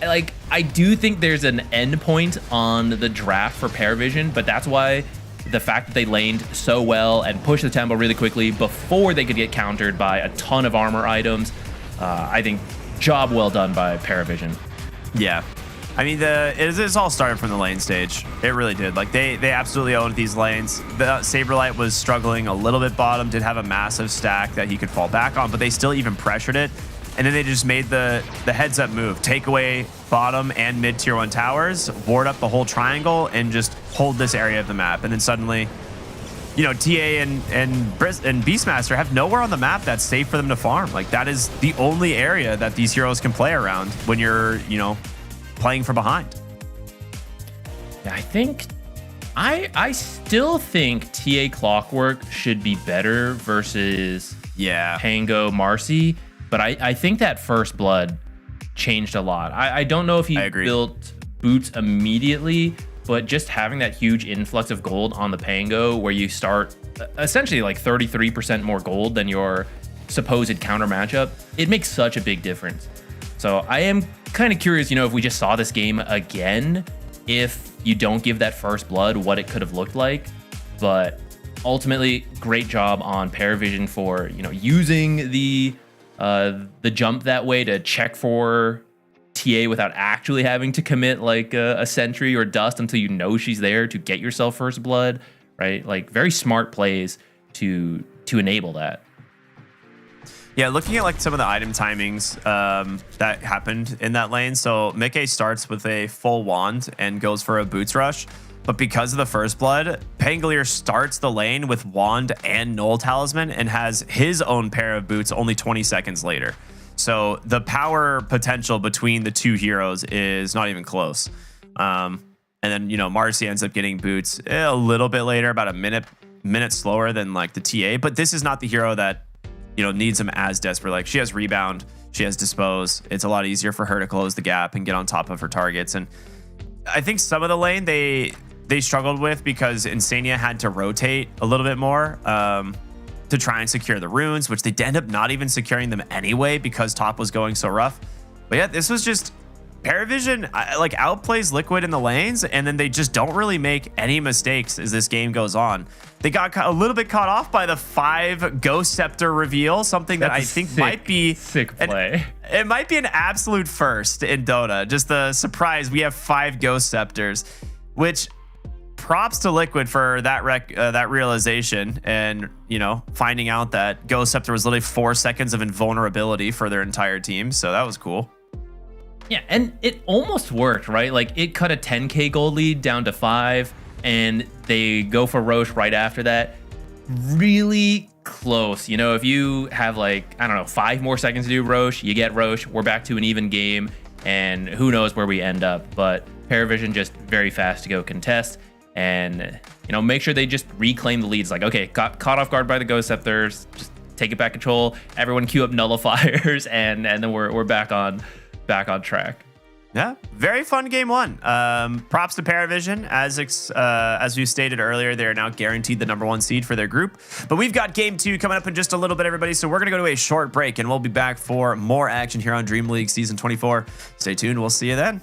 Like, I do think there's an end point on the draft for Parivision, but that's why the fact that they laned so well and pushed the tempo really quickly before they could get countered by a ton of armor items, I think job well done by Parivision. Yeah. I mean, it all started from the lane stage. It really did. Like, they absolutely owned these lanes. The Saberlight was struggling a little bit bottom, did have a massive stack that he could fall back on, but they still even pressured it. And then they just made the heads up move, take away bottom and mid tier 1 towers, board up the whole triangle, and just hold this area of the map. And then suddenly, you know, TA and Beastmaster have nowhere on the map that's safe for them to farm. Like, that is the only area that these heroes can play around when you're, you know, playing from behind. Yeah, I still think TA Clockwork should be better versus Pango Marcy. But I think that first blood changed a lot. I don't know if he built boots immediately, but just having that huge influx of gold on the Pango where you start essentially like 33% more gold than your supposed counter matchup, it makes such a big difference. So I am kind of curious, you know, if we just saw this game again, if you don't give that first blood, what it could have looked like. But ultimately, great job on Parivision for, you know, using the jump that way to check for TA without actually having to commit like a sentry or dust until you know she's there to get yourself first blood, right? Like, very smart plays to enable that. Yeah, looking at like some of the item timings that happened in that lane. So Mickey starts with a full wand and goes for a boots rush. But because of the first blood, Pangolier starts the lane with wand and null talisman and has his own pair of boots only 20 seconds later. So the power potential between the two heroes is not even close. And then, you know, Marcy ends up getting boots a little bit later, about a minute slower than like the TA. But this is not the hero that, you know, needs him as desperate. Like, she has rebound, she has dispose. It's a lot easier for her to close the gap and get on top of her targets. And I think some of the lane they struggled with because Insania had to rotate a little bit more to try and secure the runes, which they end up not even securing them anyway because top was going so rough. But yeah, this was just Parivision like outplays Liquid in the lanes, and then they just don't really make any mistakes as this game goes on. They got a little bit caught off by the 5 Ghost Scepter reveal, something that I think might be sick play. It might be an absolute first in Dota. Just the surprise, we have 5 Ghost Scepters, which props to Liquid for that realization, and, you know, finding out that Ghost Scepter was literally 4 seconds of invulnerability for their entire team. So that was cool. Yeah, and it almost worked, right? Like, it cut a 10k gold lead down to 5, and they go for Roche right after that. Really close. You know, if you have like, I don't know, 5 more seconds to do Roche, you get Roche, we're back to an even game, and who knows where we end up. But Parivision just very fast to go contest, and, you know, make sure they just reclaim the leads. Like, okay, got caught off guard by the Ghost Scepters, just take it back control, everyone queue up nullifiers, and then we're back on track. Yeah, very fun game 1. Props to Parivision. As we stated earlier, they are now guaranteed the #1 seed for their group. But we've got game 2 coming up in just a little bit, everybody. So we're going to go to a short break, and we'll be back for more action here on Dream League Season 24. Stay tuned. We'll see you then.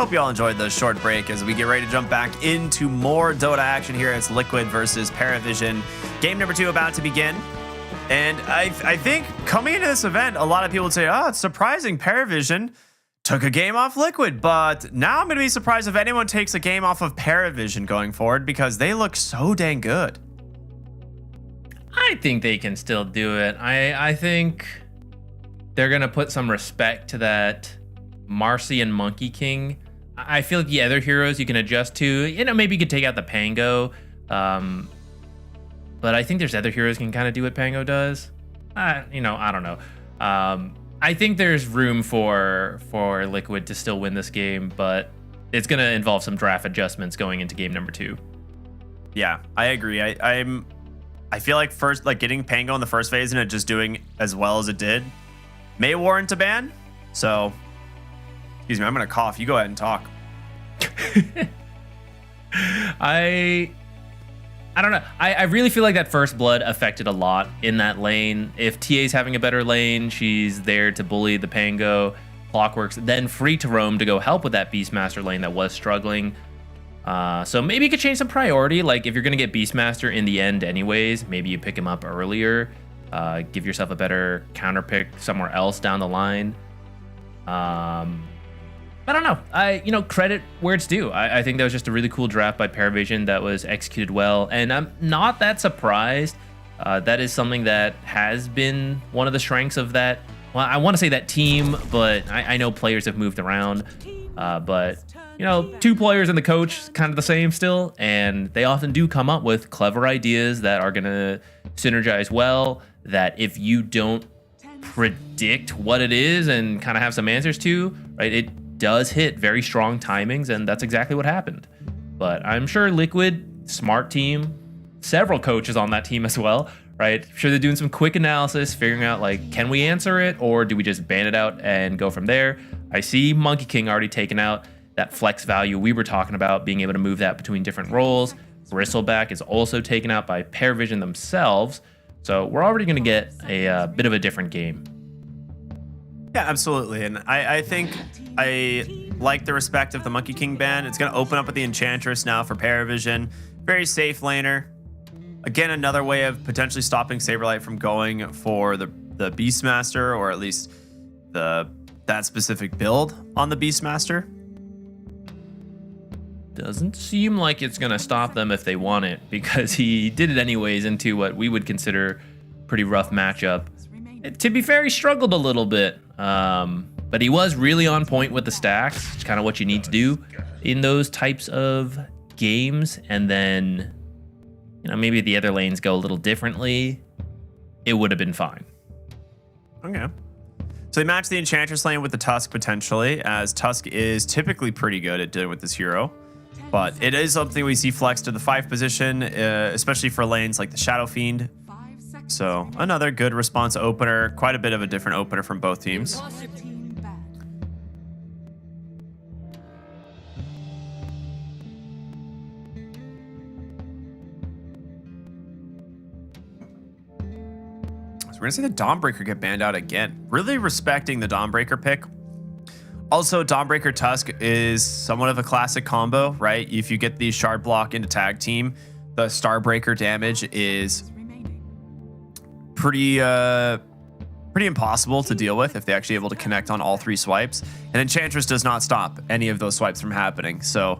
Hope you all enjoyed the short break as we get ready to jump back into more Dota action here. It's Liquid versus Parivision. Game number 2 about to begin. And I think coming into this event, a lot of people would say, oh, it's surprising Parivision took a game off Liquid. But now I'm going to be surprised if anyone takes a game off of Parivision going forward because they look so dang good. I think they can still do it. I think they're going to put some respect to that Marcy and Monkey King. I feel like the other heroes you can adjust to. You know, maybe you could take out the Pango. But I think there's other heroes can kind of do what Pango does. You know, I don't know. I think there's room for Liquid to still win this game, but it's going to involve some draft adjustments going into game number 2. Yeah, I agree. I feel like getting Pango in the first phase and it just doing as well as it did may warrant a ban. So, excuse me, I'm going to cough. You go ahead and talk. I don't know. I really feel like that first blood affected a lot in that lane. If TA's having a better lane, she's there to bully the Pango. Clockwork's then free to roam to go help with that Beastmaster lane that was struggling. So maybe you could change some priority. Like if you're going to get Beastmaster in the end anyways, maybe you pick him up earlier. Give yourself a better counter pick somewhere else down the line. I don't know. Credit where it's due. I think that was just a really cool draft by Parivision that was executed well, and I'm not that surprised. That is something that has been one of the strengths of that. Well, I want to say that team, but I know players have moved around. But 2 players and the coach, kind of the same still, and they often do come up with clever ideas that are gonna synergize well. That if you don't predict what it is and kind of have some answers to, right, it does hit very strong timings, and that's exactly what happened. But I'm sure Liquid, smart team, several coaches on that team as well, right? I'm sure they're doing some quick analysis, figuring out like, can we answer it or do we just ban it out and go from there? I see Monkey King already taken out. That flex value we were talking about, being able to move that between different roles. Bristleback is also taken out by Parivision themselves. So we're already going to get a bit of a different game. Yeah, absolutely. And I think I like the respect of the Monkey King ban. It's going to open up with the Enchantress now for Parivision. Very safe laner. Again, another way of potentially stopping Saberlight from going for the Beastmaster, or at least that specific build on the Beastmaster. Doesn't seem like it's going to stop them if they want it, because he did it anyways into what we would consider pretty rough matchup. To be fair, he struggled a little bit, but he was really on point with the stacks. It's kind of what you need to do in those types of games. And then, maybe the other lanes go a little differently. It would have been fine. Okay. So they match the Enchantress lane with the Tusk potentially, as Tusk is typically pretty good at dealing with this hero. But it is something we see flex to the 5 position, especially for lanes like the Shadow Fiend. So another good response opener, quite a bit of a different opener from both teams. So we're gonna see the Dawnbreaker get banned out again. Really respecting the Dawnbreaker pick. Also, Dawnbreaker Tusk is somewhat of a classic combo, right? If you get the Shard Block into tag team, the Starbreaker damage is pretty impossible to deal with if they're actually able to connect on all 3 swipes. And Enchantress does not stop any of those swipes from happening. So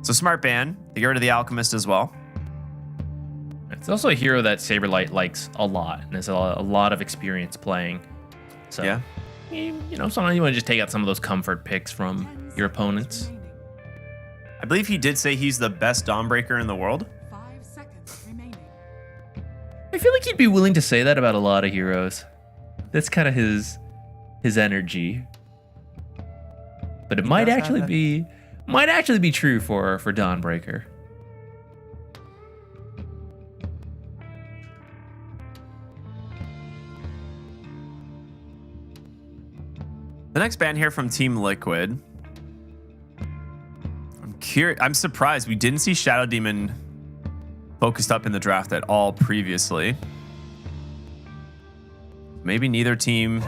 it's a smart ban. They get rid of the Alchemist as well. It's also a hero that Saberlight likes a lot and has a lot of experience playing. So yeah. Sometimes you want to just take out some of those comfort picks from your opponents. I believe he did say he's the best Dawnbreaker in the world. I feel like he'd be willing to say that about a lot of heroes. That's kind of his energy. But it might actually be true for Dawnbreaker. The next ban here from Team Liquid. I'm surprised we didn't see Shadow Demon focused up in the draft at all previously. Maybe neither team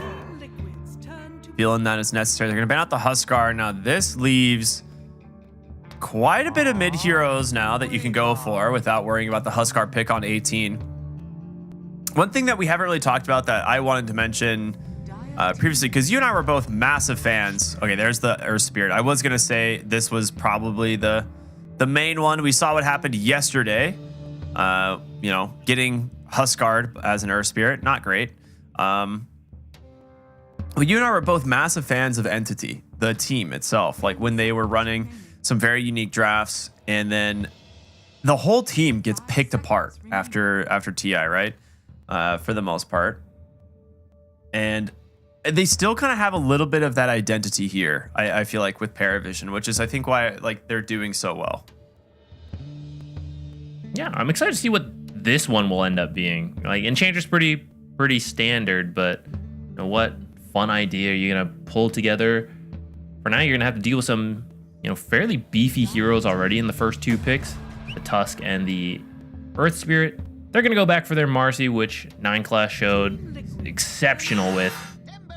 feeling that it's necessary. They're going to ban out the Huskar. Now, this leaves quite a bit of mid heroes now that you can go for without worrying about the Huskar pick on 18. One thing that we haven't really talked about that I wanted to mention previously, because you and I were both massive fans. Okay, there's the Earth Spirit. I was going to say this was probably the main one. We saw what happened yesterday. You know, getting Huskard as an Earth Spirit, not great. But you and I were both massive fans of Entity, the team itself. Like when they were running some very unique drafts, and then the whole team gets picked apart after TI, right? For the most part. And they still kind of have a little bit of that identity here, I feel like, with Parivision, which is, I think, why like they're doing so well. Yeah, I'm excited to see what this one will end up being. Like, Enchantress pretty standard, but you know what fun idea are you gonna pull together? For now, you're gonna have to deal with some, you know, fairly beefy heroes already in the first 2 picks, the Tusk and the Earth Spirit. They're gonna go back for their Marcy, which 9 class showed exceptional with.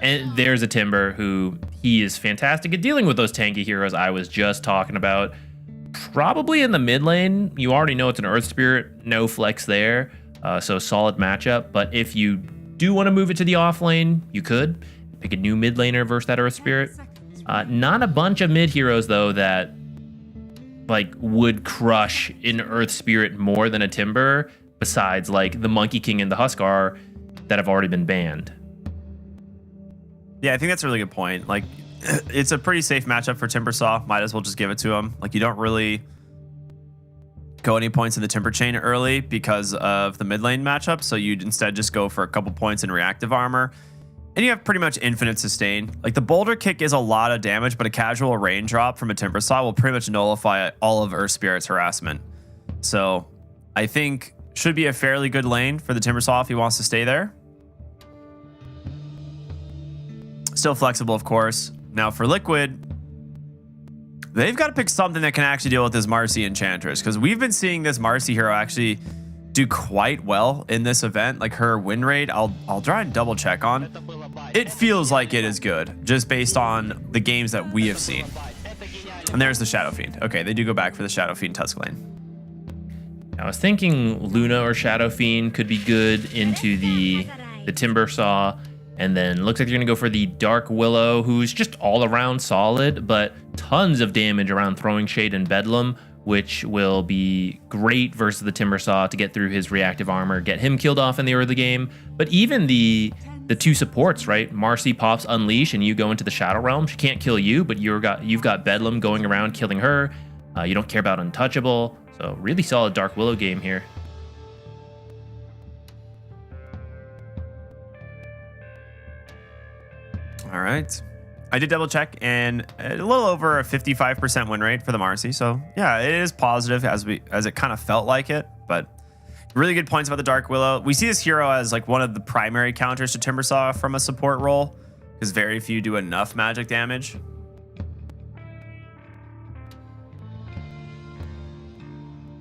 And there's a Timber who he is fantastic at dealing with those tanky heroes I was just talking about. Probably in the mid lane, you already know it's an Earth Spirit, no flex there, so solid matchup. But if you do want to move it to the off lane, you could pick a new mid laner versus that Earth Spirit. Not a bunch of mid heroes though that like would crush an Earth Spirit more than a Timber, besides like the Monkey King and the Huskar that have already been banned. Yeah, I think that's a really good point. Like, it's a pretty safe matchup for Timbersaw. Might as well just give it to him. Like, you don't really go any points in the Timber chain early because of the mid lane matchup. So you'd instead just go for a couple points in reactive armor. And you have pretty much infinite sustain. Like, the Boulder Kick is a lot of damage, but a casual raindrop from a Timbersaw will pretty much nullify all of Earth Spirit's harassment. So I think should be a fairly good lane for the Timbersaw if he wants to stay there. Still flexible, of course. Now for Liquid, they've got to pick something that can actually deal with this Marcy Enchantress, because we've been seeing this Marcy hero actually do quite well in this event. Like her win rate, I'll try and double check on. It feels like it is good just based on the games that we have seen. And there's the Shadow Fiend. Okay, they do go back for the Shadow Fiend Tusk lane. I was thinking Luna or Shadow Fiend could be good into the Timbersaw. And then looks like you're going to go for the Dark Willow, who's just all around solid, but tons of damage around Throwing Shade and Bedlam, which will be great versus the Timbersaw to get through his reactive armor, get him killed off in the early game. But even the 2 supports, right? Marcy pops Unleash and you go into the Shadow Realm. She can't kill you, but you've got Bedlam going around killing her. You don't care about Untouchable. So really solid Dark Willow game here. All right. I did double check, and a little over a 55% win rate for the Marcy. So yeah, it is positive as it kind of felt like it, but really good points about the Dark Willow. We see this hero as like one of the primary counters to Timbersaw from a support role, because very few do enough magic damage.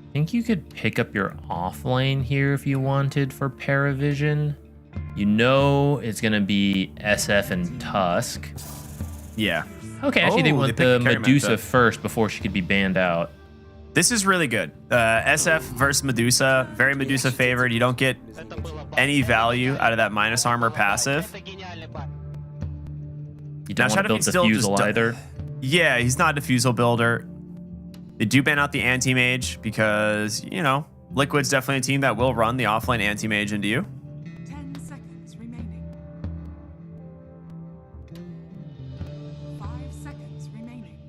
I think you could pick up your off lane here if you wanted for Parivision. You know it's going to be SF and Tusk. Yeah. Okay, actually they went the Medusa first before she could be banned out. This is really good. SF versus Medusa, very Medusa favored. You don't get any value out of that minus armor passive. You don't want to build Diffusal either. Yeah, he's not a Diffusal builder. They do ban out the Anti-Mage because, you know, Liquid's definitely a team that will run the offlane Anti-Mage into you. 10 seconds remaining. 5 seconds remaining.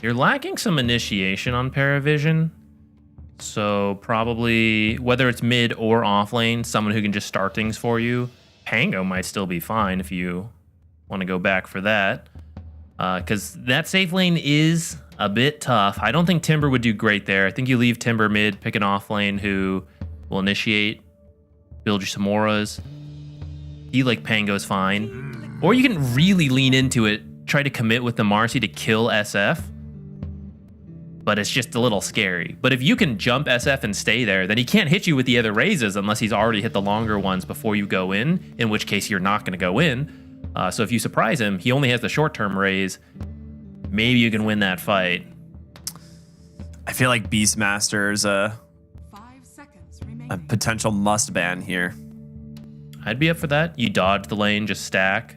You're lacking some initiation on Parivision. So probably, whether it's mid or off lane, someone who can just start things for you. Pango might still be fine if you want to go back for that. Because that safe lane is a bit tough. I don't think Timber would do great there. I think you leave Timber mid, pick an off lane who will initiate, build you some auras. He like Pango's fine. Or you can really lean into it, try to commit with the Marcy to kill SF. but it's just a little scary. But if you can jump SF and stay there, then he can't hit you with the other raises unless he's already hit the longer ones before you go in which case you're not going to go in. So if you surprise him, he only has the short-term raise. Maybe you can win that fight. I feel like Beastmaster's a potential must ban here. I'd be up for that. You dodge the lane, just stack.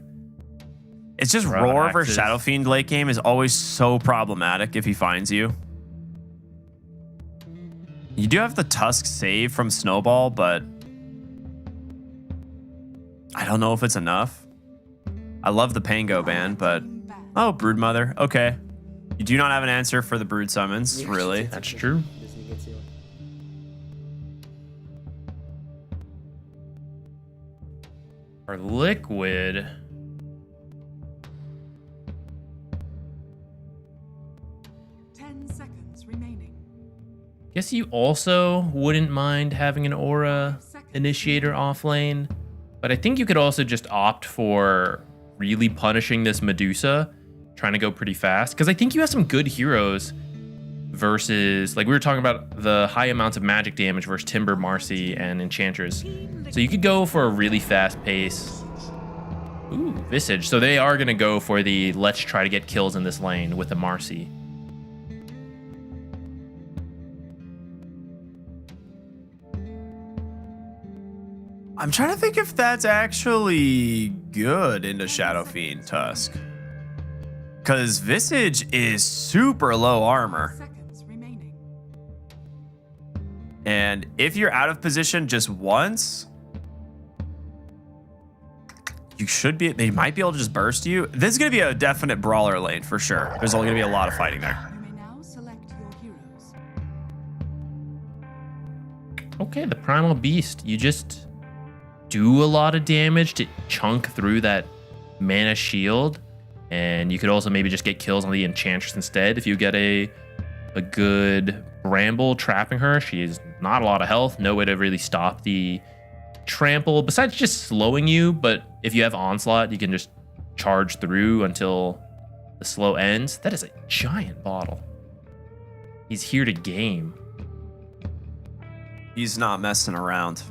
It's just Roar versus Shadow Fiend late game is always so problematic if he finds you. You do have the Tusk save from Snowball, but I don't know if it's enough. I love the Pango ban, but oh, Broodmother. Okay. You do not have an answer for the Brood summons, really. That's true. For Liquid, guess you also wouldn't mind having an Aura Initiator off lane, but I think you could also just opt for really punishing this Medusa, trying to go pretty fast, because I think you have some good heroes versus, like we were talking about the high amounts of magic damage versus Timber, Marcy, and Enchantress. So you could go for a really fast pace. Ooh, Visage. So they are going to go for the let's try to get kills in this lane with the Marcy. I'm trying to think if that's actually good into Shadow Fiend Tusk. Because Visage is super low armor. And if you're out of position just once, you should be, they might be able to just burst you. This is going to be a definite brawler lane for sure. There's only going to be a lot of fighting there. Okay, the Primal Beast. You just do a lot of damage to chunk through that mana shield, and you could also maybe just get kills on the Enchantress instead if you get a good Bramble trapping her. She has not a lot of health, no way to really stop the trample besides just slowing you, but if you have Onslaught, you can just charge through until the slow ends. That is a giant bottle. He's here to game. He's not messing around.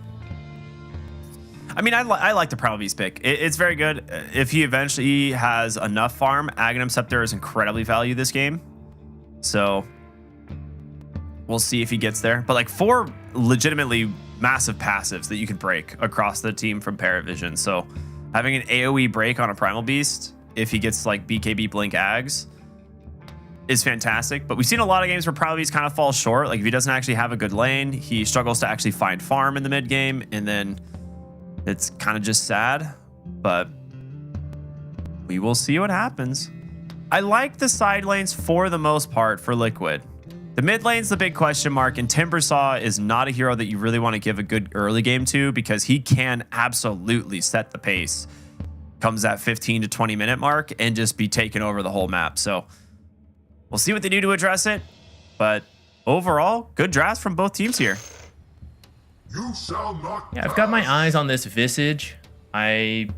I mean, I like the Primal Beast pick. It's very good. If he eventually has enough farm, Aghanim Scepter is incredibly valued this game. So we'll see if he gets there. But like 4 legitimately massive passives that you can break across the team from Parivision. So having an AoE break on a Primal Beast, if he gets like BKB Blink Ags, is fantastic. But we've seen a lot of games where Primal Beast kind of falls short. Like if he doesn't actually have a good lane, he struggles to actually find farm in the mid game, and then it's kind of just sad, but we will see what happens. I like the side lanes for the most part for Liquid. The mid lane's the big question mark, and Timbersaw is not a hero that you really want to give a good early game to because he can absolutely set the pace. Comes that 15 to 20 minute mark and just be taking over the whole map. So we'll see what they do to address it, but overall, good drafts from both teams here. You shall not. Yeah, I've got my eyes on this Visage. I'm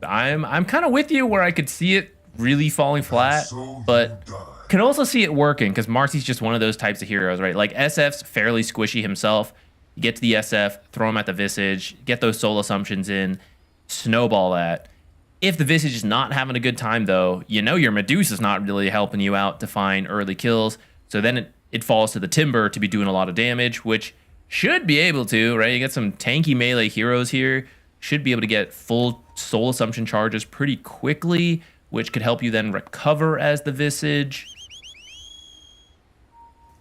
kind of with you where I could see it really falling flat, but can also see it working because Marcy's just one of those types of heroes, right? Like SF's fairly squishy himself. You get to the SF, throw him at the Visage, get those soul assumptions in, snowball that. If the Visage is not having a good time though, you know your Medusa's not really helping you out to find early kills. So then it falls to the Timber to be doing a lot of damage, which should be able to, right? You get some tanky melee heroes here. Should be able to get full soul assumption charges pretty quickly, which could help you then recover as the Visage.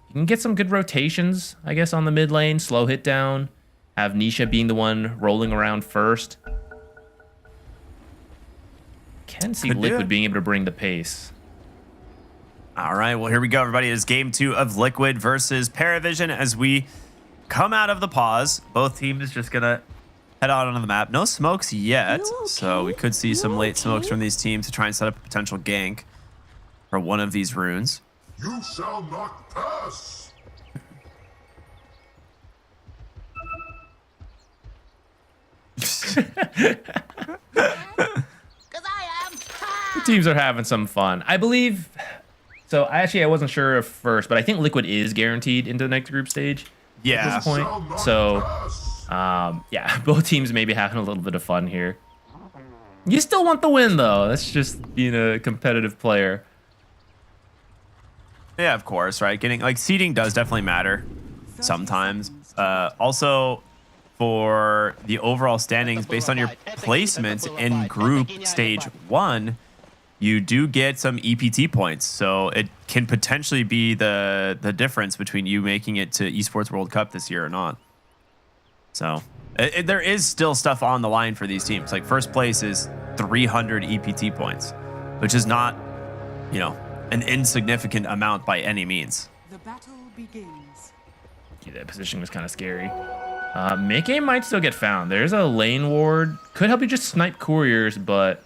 You can get some good rotations, I guess, on the mid lane. Slow hit down. Have Nisha being the one rolling around first. Can see Liquid being able to bring the pace. All right, well, here we go, everybody. It's game 2 of Liquid versus Parivision as we come out of the pause. Both teams just gonna head out onto the map. No smokes yet, so we could see some late smokes from these teams to try and set up a potential gank for one of these runes. You shall not pass. The teams are having some fun. I believe So I wasn't sure at first, but I think Liquid is guaranteed into the next group stage. Yeah. At this point. So, yeah, both teams may be having a little bit of fun here. You still want the win, though. That's just being a competitive player. Yeah, of course, right? Getting like seeding does definitely matter sometimes. Also, for the overall standings, based on your placements in group stage 1, you do get some EPT points. So it can potentially be the difference between you making it to Esports World Cup this year or not. So there is still stuff on the line for these teams. Like first place is 300 EPT points, which is not, you know, an insignificant amount by any means. The battle begins. Yeah, that position was kind of scary. Mickey might still get found. There's a lane ward. Could help you just snipe couriers, but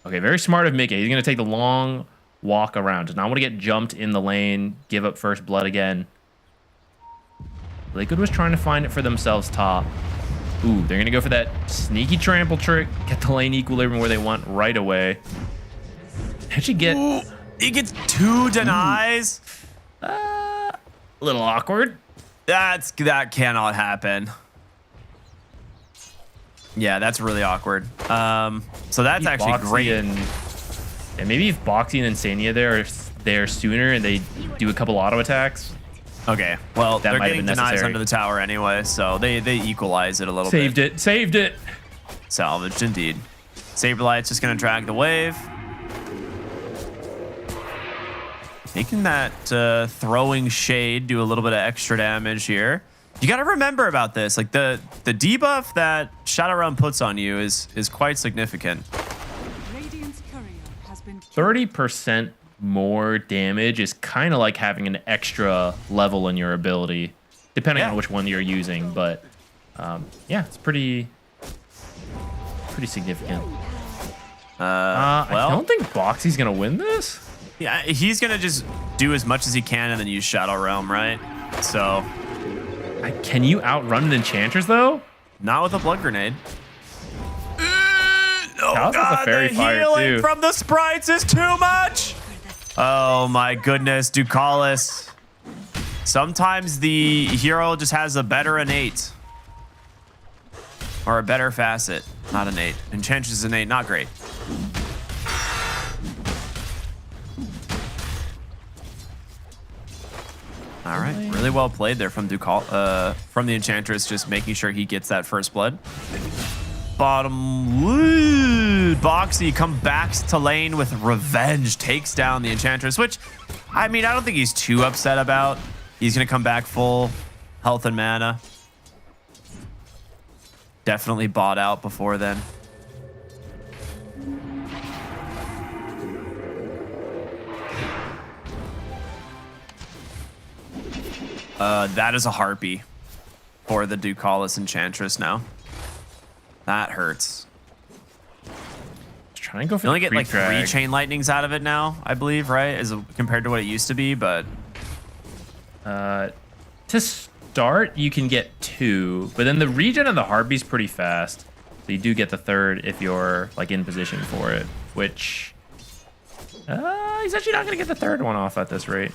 okay, very smart of Mickey. He's going to take the long walk around. Does not want to get jumped in the lane, give up first blood again. Liquid was trying to find it for themselves top. Ooh, they're going to go for that sneaky trample trick. Get the lane equilibrium where they want right away. How'd you get... Ooh, he gets 2 denies. A little awkward. That cannot happen. Yeah, that's really awkward. So that's actually Boxy great. And maybe if Boxy and Insania there are there sooner and they do a couple auto attacks. Okay, well, that they're might have getting been denies necessary. under the tower anyway, so they equalize it a little bit. Saved it. Salvaged indeed. Saberlight's just gonna drag the wave. Making that throwing shade do a little bit of extra damage here. You got to remember about this. Like the debuff that Shadow Realm puts on you is quite significant. Radiant's courier has been 30% more damage is kind of like having an extra level in your ability, depending on which one you're using. But yeah, it's pretty significant. I don't think Boxy's gonna win this. Yeah, he's gonna just do as much as he can and then use Shadow Realm, right? So, can you outrun an Enchantress though? Not with a blood grenade. Oh god, the fairy fire healing too. from the sprites is too much. Oh my goodness, Ducalis. Sometimes the hero just has a better innate. Or a better facet. Not innate. Enchantress is innate, not great. All right, really well played there from from the Enchantress, just making sure he gets that first blood. Bottom, Boxy come back to lane with revenge, takes down the Enchantress, which, I mean, I don't think he's too upset about. He's gonna come back full health and mana. Definitely bought out before then. That is a harpy for the Ducalis Enchantress now. That hurts. Trying to go for you only get like 3 chain lightnings out of it now, I believe, right? As compared to what it used to be, but to start you can get 2, but then the regen of the harpy's pretty fast, so you do get the 3rd if you're like in position for it, which he's actually not gonna get the 3rd one off at this rate.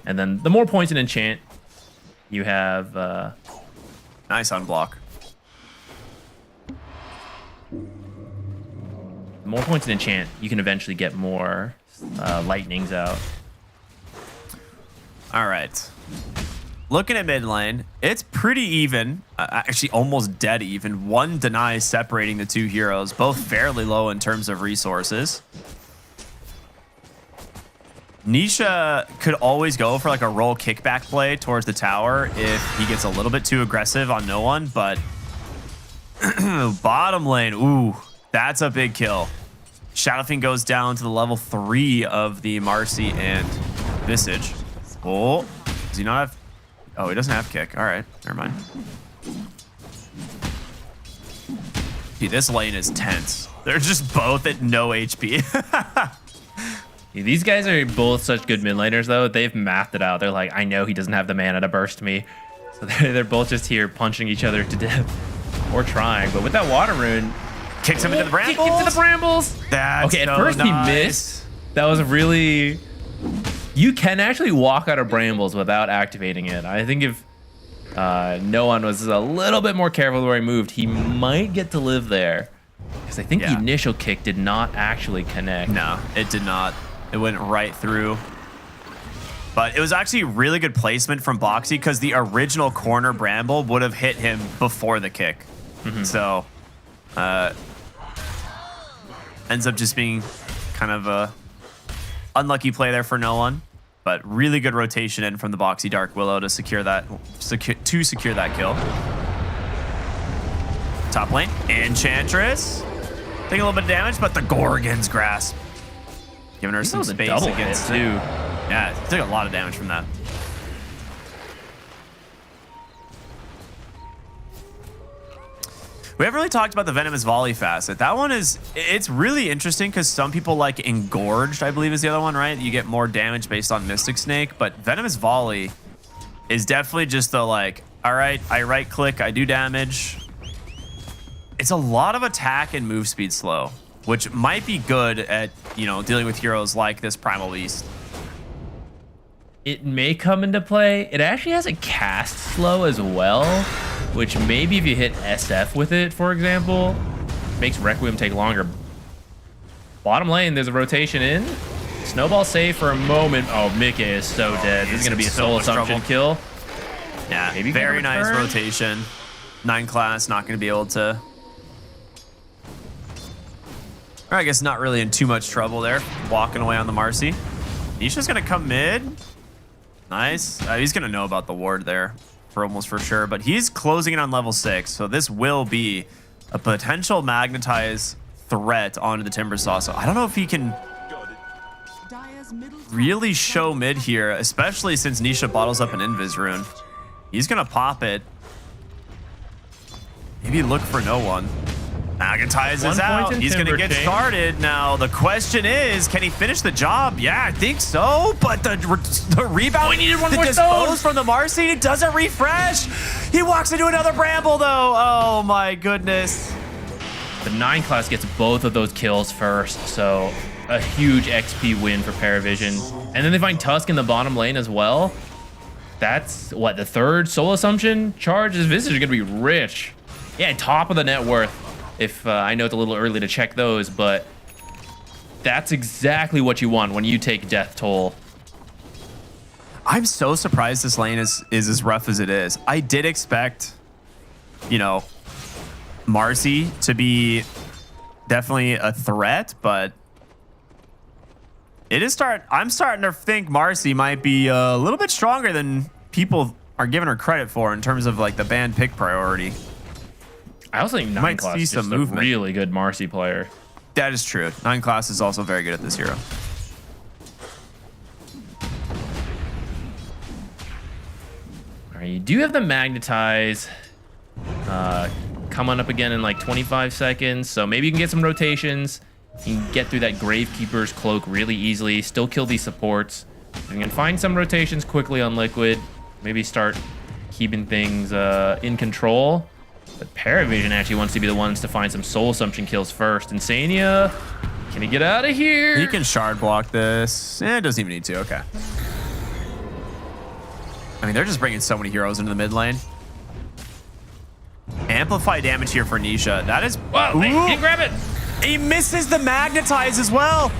And then the more points in enchant you have, nice unblock. The more points in enchant, you can eventually get more lightnings out. All right. Looking at mid lane, it's pretty even. Actually, almost dead even. 1 deny separating the 2 heroes, both fairly low in terms of resources. Nisha could always go for like a roll kickback play towards the tower if he gets a little bit too aggressive on no one, but bottom lane, ooh, that's a big kill. Shadowfiend goes down to the level 3 of the Marcy and Visage. Oh, does he not have? Oh, he doesn't have kick. All right, never mind. Dude, this lane is tense. They're just both at no HP. These guys are both such good mid laners, though. They've mathed it out. They're like, I know he doesn't have the mana to burst me. So they're both just here punching each other to death. Or trying. But with that water rune... Kicks him into the brambles. Kick into the brambles. That's okay, at so first nice. he missed. That was really... You can actually walk out of brambles without activating it. I think if no one was a little bit more careful where he moved, he might get to live there. Because I think the initial kick did not actually connect. No, it did not. It went right through. But it was actually really good placement from Boxy because the original corner bramble would have hit him before the kick. So, ends up just being kind of a unlucky play there for no one. But really good rotation in from the Boxy Dark Willow to secure that kill. Top lane, Enchantress. Taking a little bit of damage, but the Gorgon's Grasp. Giving her some space against too. Yeah, took a lot of damage from that. We haven't really talked about the Venomous Volley facet. That one it's really interesting because some people like Engorged, I believe is the other one, right? You get more damage based on Mystic Snake, but Venomous Volley is definitely just the like, all right, I right click, I do damage. It's a lot of attack and move speed slow, which might be good at, dealing with heroes like this Primal Beast. It may come into play. It actually has a cast slow as well, which maybe if you hit SF with it, for example, makes Requiem take longer. Bottom lane, there's a rotation in. Snowball save for a moment. Oh, Mickey is so dead. This is going to be a soul assumption kill. Yeah, maybe very nice rotation. 9 class, not going to be able to... I guess not really in too much trouble there. Walking away on the Marcy. Nisha's going to come mid. Nice. He's going to know about the ward there for almost for sure, but he's closing it on level 6. So this will be a potential magnetize threat onto the Timbersaw. So I don't know if he can really show mid here, especially since Nisha bottles up an Invis rune. He's going to pop it. Maybe look for no one. Magnetize is out. He's going to get started. Now, the question is, can he finish the job? Yeah, I think so. But the rebound, we needed one more dispose from the Marcy doesn't refresh. He walks into another bramble, though. Oh, my goodness. The 9 class gets both of those kills first. So, a huge XP win for Parivision. And then they find Tusk in the bottom lane as well. That's, what, the third soul assumption charge? This Visage is going to be rich. Yeah, top of the net worth. If I know it's a little early to check those, but that's exactly what you want when you take death toll. I'm so surprised this lane is as rough as it is. I did expect, Marcy to be definitely a threat, but I'm starting to think Marcy might be a little bit stronger than people are giving her credit for in terms of like the band pick priority. I also think 9 class is just a really good Marcy player. That is true. 9 class is also very good at this hero. All right, you do have the Magnetize coming up again in like 25 seconds, so maybe you can get some rotations. You can get through that Gravekeeper's cloak really easily, still kill these supports. You can find some rotations quickly on Liquid, maybe start keeping things in control. But Parivision actually wants to be the ones to find some soul assumption kills first. Insania, can he get out of here? He can shard block this. It doesn't even need to. Okay. I mean, they're just bringing so many heroes into the mid lane. Amplify damage here for Nisha. That is... Whoa, he can grab it. He misses the Magnetize as well.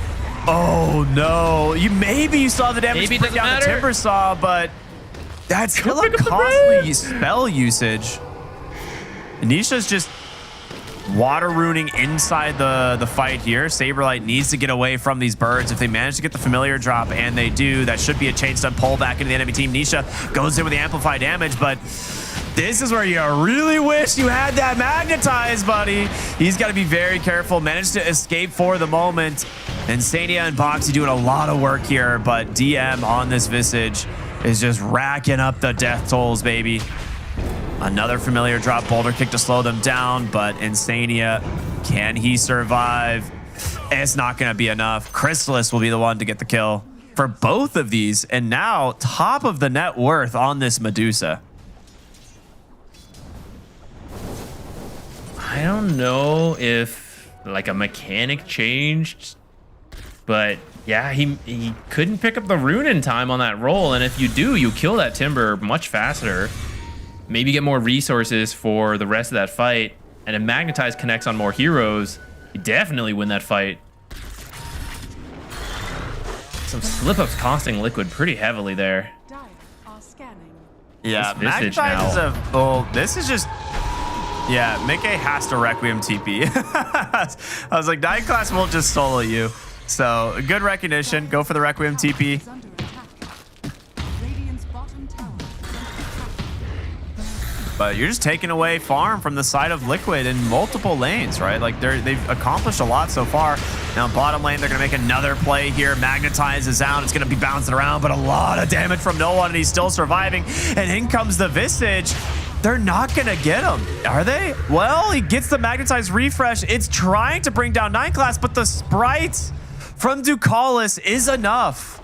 Oh, no. Maybe you saw the damage bring down the Timbersaw, but that's still a costly spell usage. Nisha's just water ruining inside the fight here. Saberlight needs to get away from these birds. If they manage to get the familiar drop, and they do, that should be a chain stun pull back into the enemy team. Nisha goes in with the amplify damage, but this is where you really wish you had that Magnetize, buddy. He's got to be very careful. Managed to escape for the moment. And Insania and Boxy doing a lot of work here, but DM on this Visage is just racking up the death tolls, baby. Another familiar drop, boulder kick to slow them down, but Insania, can he survive? It's not going to be enough. Chrysalis will be the one to get the kill for both of these, and now top of the net worth on this Medusa. I don't know if like a mechanic changed But yeah, he couldn't pick up the rune in time on that roll. And if you do, you kill that Timber much faster. Maybe get more resources for the rest of that fight. And if Magnetize connects on more heroes, you definitely win that fight. Some slip-ups costing Liquid pretty heavily there. Yeah, This Visage Magnetize is now. oh, this is just... Yeah, Mickey has to Requiem TP. I was like, 9 class won't just solo you. So, good recognition. Go for the Requiem TP. But you're just taking away farm from the side of Liquid in multiple lanes, right? Like, they've accomplished a lot so far. Now, bottom lane, they're going to make another play here. Magnetize is out. It's going to be bouncing around, but a lot of damage from no one, and he's still surviving. And in comes the Visage. They're not going to get him, are they? Well, he gets the Magnetize refresh. It's trying to bring down 9 class, but the Sprite from Ducalis is enough.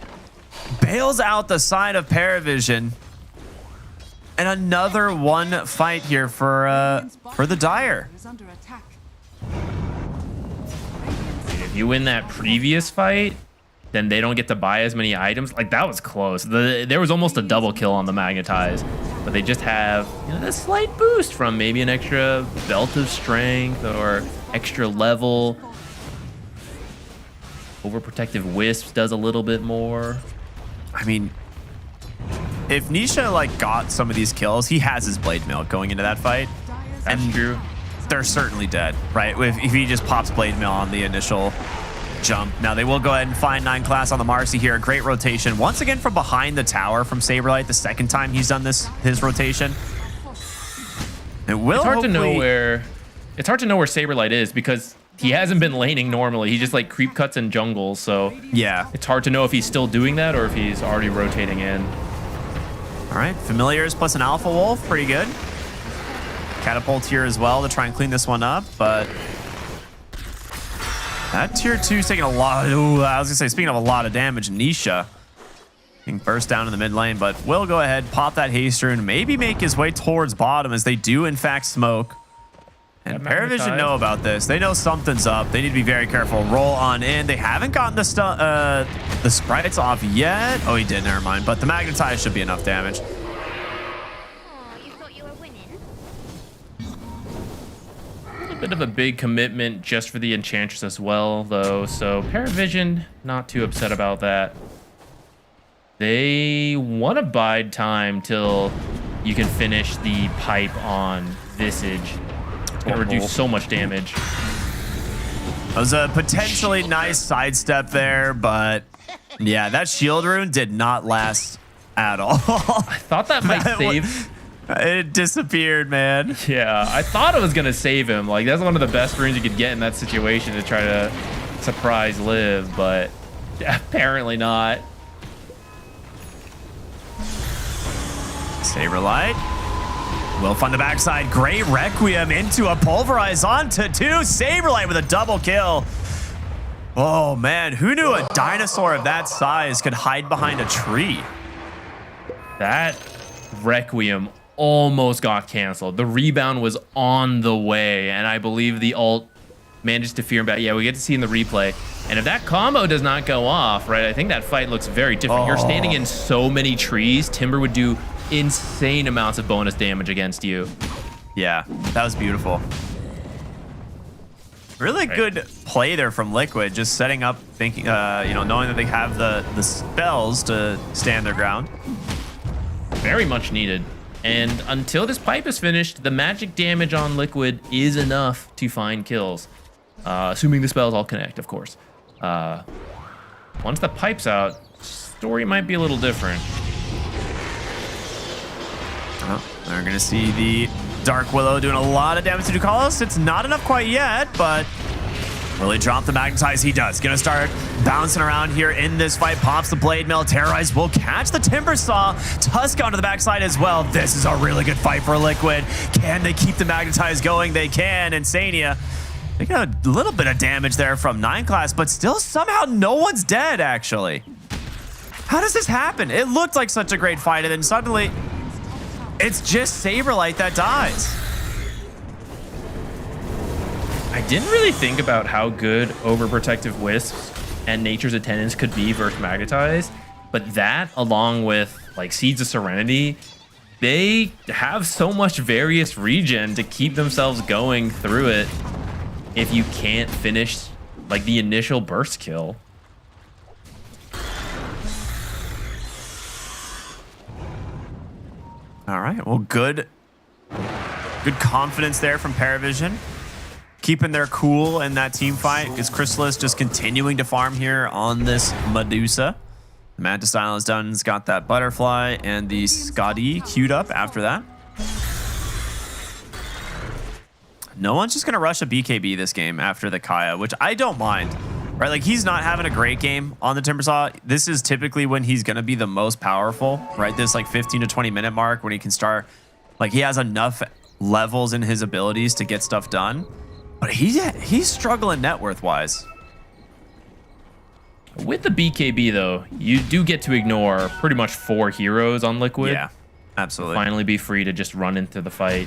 Bails out the side of Parivision. And another one fight here for the Dire. If you win that previous fight, then they don't get to buy as many items. Like, that was close. There was almost a double kill on the Magnetize, but they just have, you know, a slight boost from maybe an extra belt of strength or extra level. Overprotective Wisps does a little bit more. I mean, if Nisha like got some of these kills, he has his Blade Mail going into that fight. That's true. They're certainly dead, right? If he just pops Blade Mail on the initial jump. Now they will go ahead and find 9 class on the Marcy here. Great rotation. Once again from behind the tower from Saberlight. The second time he's done his rotation. It will It's hard to know where Saberlight is because he hasn't been laning normally. He just like creep cuts in jungles. So yeah, it's hard to know if he's still doing that or if he's already rotating in. All right, Familiars plus an Alpha Wolf, pretty good. Catapult here as well to try and clean this one up, but that tier 2 is taking a lot. Ooh, I was gonna say, speaking of a lot of damage, Nisha being burst down in the mid lane, but will go ahead, pop that haste rune, maybe make his way towards bottom as they do in fact smoke. And Parivision know about this. They know something's up. They need to be very careful. Roll on in. They haven't gotten the sprites off yet. Oh, he did. Never mind. But the Magnetize should be enough damage. A bit of a big commitment just for the Enchantress as well, though. So Parivision, not too upset about that. They want to bide time till you can finish the pipe on Visage. It's going to reduce so much damage. That was a potentially nice sidestep there, but yeah, that shield rune did not last at all. I thought that might save. It disappeared, man. Yeah, I thought it was going to save him. Like, that's one of the best runes you could get in that situation to try to surprise Liv, but apparently not. Saberlight. Wilf on the backside. Great Requiem into a Pulverize onto 2. Saberlight with a double kill. Oh, man. Who knew a dinosaur of that size could hide behind a tree? That Requiem almost got canceled. The rebound was on the way, and I believe the ult managed to fear him back. Yeah, we get to see in the replay. And if that combo does not go off, right, I think that fight looks very different. You're standing in so many trees. Timber would do insane amounts of bonus damage against you. Yeah, that was beautiful. Really good play there from Liquid, just setting up, thinking, you know, knowing that they have the spells to stand their ground. Very much needed. And until this pipe is finished, the magic damage on Liquid is enough to find kills. Assuming the spells all connect, of course. Once the pipe's out, story might be a little different. They're going to see the Dark Willow doing a lot of damage to Ducalis. It's not enough quite yet, but will he drop the Magnetize? He does. Going to start bouncing around here in this fight. Pops the Blade Mail. Terrorize will catch the Timber Saw. Tusk onto the backside as well. This is a really good fight for Liquid. Can they keep the Magnetize going? They can. Insania. They got a little bit of damage there from 9 class, but still somehow no one's dead, actually. How does this happen? It looked like such a great fight, and then suddenly it's just Saberlight that dies. I didn't really think about how good Overprotective Wisps and Nature's Attendants could be versus Magnetized, but that, along with like Seeds of Serenity, they have so much various regen to keep themselves going through it if you can't finish like the initial burst kill. All right, well, good confidence there from Parivision. Keeping their cool in that team fight because Chrysalis just continuing to farm here on this Medusa. The Manta Style is done. It's got that Butterfly and the Scotty queued up after that. No one's just going to rush a BKB this game after the Kaya, which I don't mind. Right, like he's not having a great game on the Timbersaw. This is typically when he's going to be the most powerful, right? This like 15 to 20 minute mark when he can start, like he has enough levels in his abilities to get stuff done. But he's struggling net worth wise. With the BKB though, you do get to ignore pretty much 4 heroes on Liquid. Yeah, absolutely. Finally be free to just run into the fight.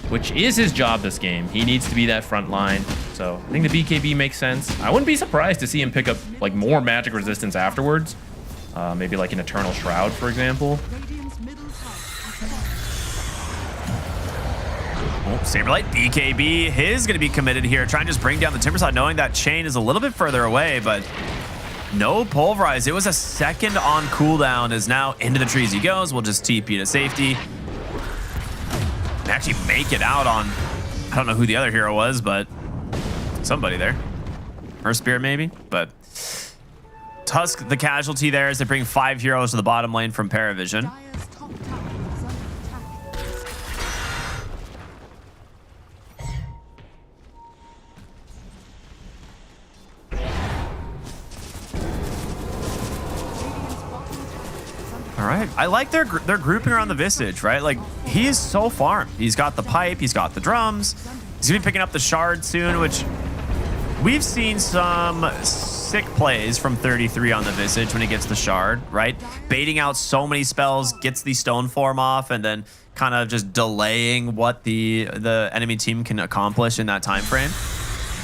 Which is his job this game. He needs to be that front line. So I think the BKB makes sense. I wouldn't be surprised to see him pick up like more magic resistance afterwards. Maybe like an Eternal Shroud, for example. Oh, Saberlight, BKB, his going to be committed here. Trying to just bring down the Timbersaw, knowing that chain is a little bit further away, but no pulverize. It was a second on cooldown, is now into the trees he goes. We'll just TP to safety. Actually make it out on, I don't know who the other hero was, but somebody there. Her Spirit maybe, but Tusk the casualty there as they bring 5 heroes to the bottom lane from Parivision. All right, I like their grouping around the Visage, right? Like, he is so farmed. He's got the pipe, he's got the drums. He's gonna be picking up the shard soon, which we've seen some sick plays from 33 on the Visage when he gets the shard, right? Baiting out so many spells, gets the stone form off, and then kind of just delaying what the enemy team can accomplish in that time frame.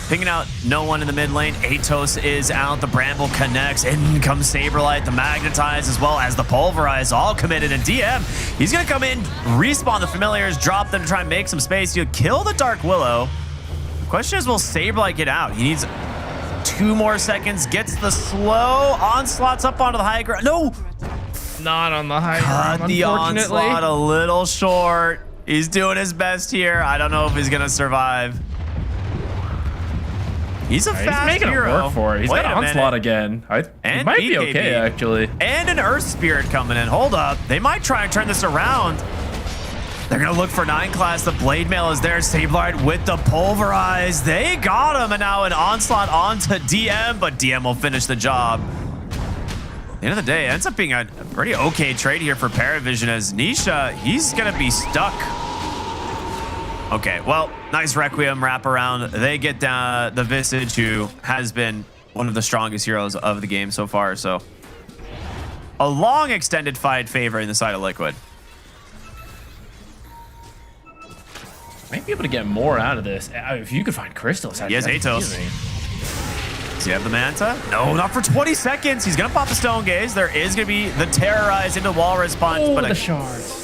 Picking out no one in the mid lane. Atos is out. The Bramble connects. In comes Saberlight, the Magnetize, as well as the Pulverize, all committed. And DM, he's going to come in, respawn the Familiars, drop them to try and make some space. He'll kill the Dark Willow. The question is, will Saberlight get out? He needs 2 more seconds. Gets the slow. Onslaught's up onto the high ground. No! Not on the high ground, Cut the Onslaught a little short. He's doing his best here. I don't know if he's going to survive. He's a fast making hero. It work for it. He's got Onslaught again. He might be okay, actually. And an Earth Spirit coming in. Hold up. They might try and turn this around. They're going to look for 9 class. The Blade Mail is there. Saberlight with the Pulverize. They got him. And now an Onslaught onto DM, but DM will finish the job. At the end of the day, it ends up being a pretty okay trade here for Parivision as Nisha, he's going to be stuck. Okay, well, nice Requiem wraparound. They get the Visage, who has been one of the strongest heroes of the game so far. So a long extended fight favoring the side of Liquid. Might be able to get more out of this. If you could find crystals. He has Atos. Does he have the Manta? No, not for 20 seconds. He's going to pop a Stone Gaze. There is going to be the Terrorize into Walrus Punch. Oh, but the shards.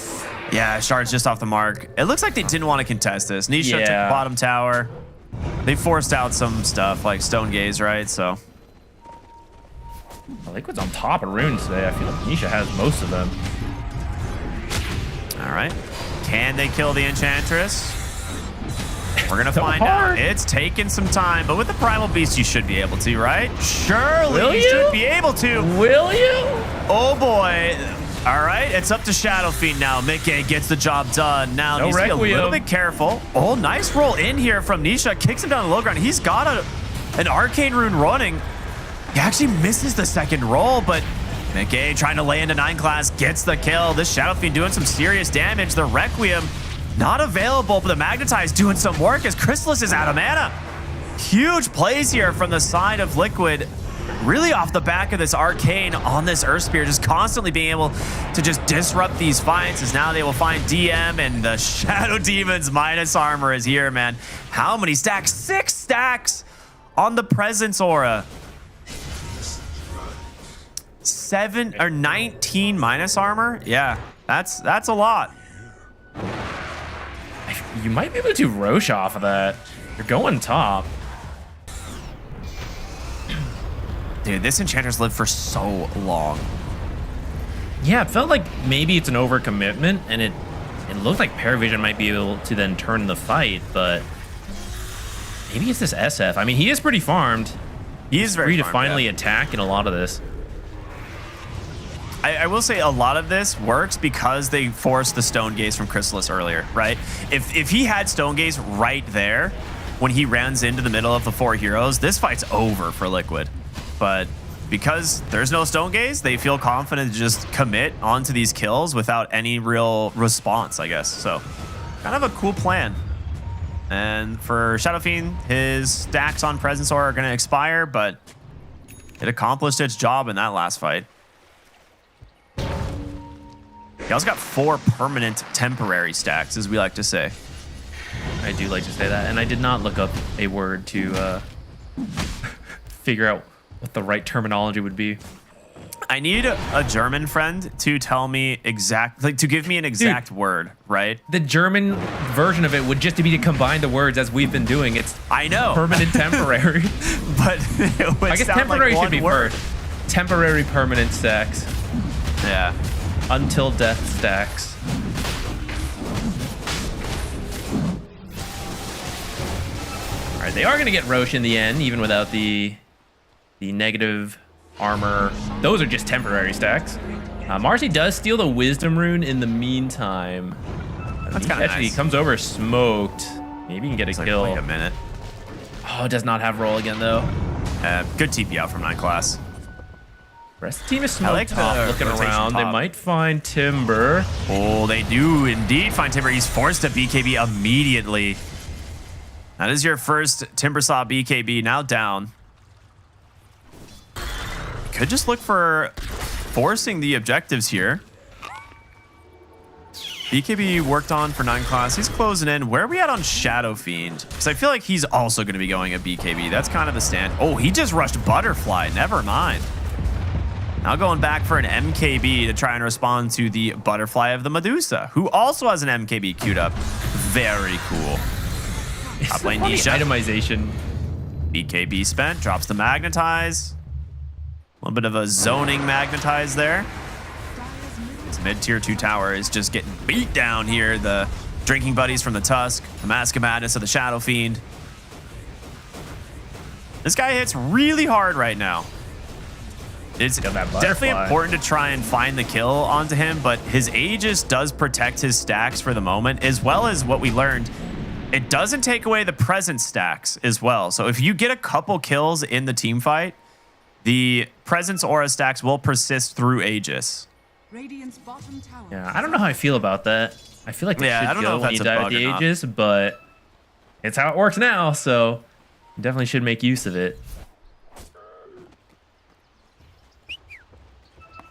Yeah, shard's just off the mark. It looks like they didn't want to contest this. Nisha took bottom tower. They forced out some stuff like Stone Gaze, right? So Liquid's on top of runes today. I feel like Nisha has most of them. All right. Can they kill the Enchantress? We're going to find out. It's taking some time, but with the Primal Beast, you should be able to, right? Surely you should be able to. Will you? Oh, boy. All right, it's up to Shadow Fiend now. Mickey gets the job done. Now needs to be a little bit careful. Oh, nice roll in here from Nisha. Kicks him down the low ground. He's got an Arcane Rune running. He actually misses the second roll, but Mickey trying to lay into 9 class gets the kill. This Shadow Fiend doing some serious damage. The Requiem not available, but the Magnetize doing some work as Chrysalis is out of mana. Huge plays here from the side of Liquid. really off the back of this arcane on this Earth Spear, just constantly being able to just disrupt these fights, as now they will find DM, and the Shadow Demons minus armor is here, man. How many stacks? 6 stacks on the Presence Aura. 19 minus armor? Yeah, that's a lot. You might be able to do Roche off of that. You're going top. Dude, this Enchanter's lived for so long. Yeah, it felt like maybe it's an overcommitment, and it looked like Parivision might be able to then turn the fight, but maybe it's this SF. I mean, he is pretty farmed. He is very free to farmed, finally yeah. attack in a lot of this. I will say a lot of this works because they forced the Stone Gaze from Chrysalis earlier, right? If he had Stone Gaze right there when he runs into the middle of the 4 heroes, this fight's over for Liquid. But because there's no Stone Gaze, they feel confident to just commit onto these kills without any real response, I guess. So kind of a cool plan. And for Shadow Fiend, his stacks on Presence Aura are going to expire, but it accomplished its job in that last fight. He also got 4 permanent temporary stacks, as we like to say. I do like to say that, and I did not look up a word to figure out what the right terminology would be. I need a German friend to tell me to give me an exact word, right? The German version of it would just be to combine the words as we've been doing. It's I know permanent temporary, but it would I guess sound temporary like should be word. first. Temporary permanent stacks. Yeah. Until death stacks. All right, they are going to get Roche in the end, even without the negative armor. Those are just temporary stacks. Marcy does steal the Wisdom Rune in the meantime. That's kind of nice. He comes over smoked. Maybe he can get a kill. Like a minute. Oh, does not have roll again, though. Good TP out from 9 class. Rest of the team is smoked like top, the looking rotation around. They top. might find Timber. Oh, they do indeed find Timber. He's forced to BKB immediately. That is your first Timbersaw BKB, now down. Could just look for forcing the objectives here. BKB worked on for 9 class. He's closing in. Where are we at on Shadow Fiend? Because I feel like he's also going to be going at BKB. That's kind of the stand. Oh, he just rushed Butterfly. Never mind. Now going back for an MKB to try and respond to the Butterfly of the Medusa, who also has an MKB queued up. Very cool. Top lane Nisha. Itemization. BKB spent. Drops the Magnetize. A little bit of a zoning Magnetize there. This mid-tier 2 tower is just getting beat down here. The Drinking Buddies from the Tusk. The Mask of Madness of the Shadow Fiend. This guy hits really hard right now. It's definitely important to try and find the kill onto him, but his Aegis does protect his stacks for the moment, as well as what we learned. It doesn't take away the presence stacks as well. So if you get a couple kills in the team fight, the presence aura stacks will persist through Aegis. Yeah, I don't know how I feel about that. I feel like they I should don't know go if when you that's a die bug with the or not. Aegis, but it's how it works now, so you definitely should make use of it.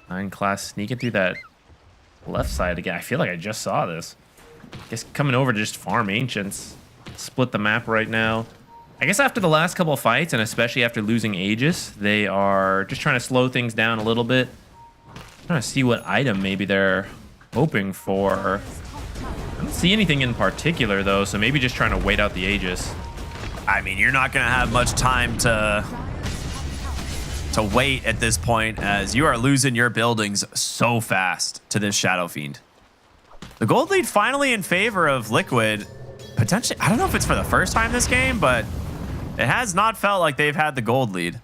9 class sneaking through that left side again. I feel like I just saw this. I guess coming over to just farm Ancients. Split the map right now. I guess after the last couple of fights, and especially after losing Aegis, they are just trying to slow things down a little bit. Trying to see what item maybe they're hoping for. I don't see anything in particular, though, so maybe just trying to wait out the Aegis. I mean, you're not going to have much time to wait at this point, as you are losing your buildings so fast to this Shadow Fiend. The gold lead finally in favor of Liquid. Potentially, I don't know if it's for the first time this game, but it has not felt like they've had the gold lead.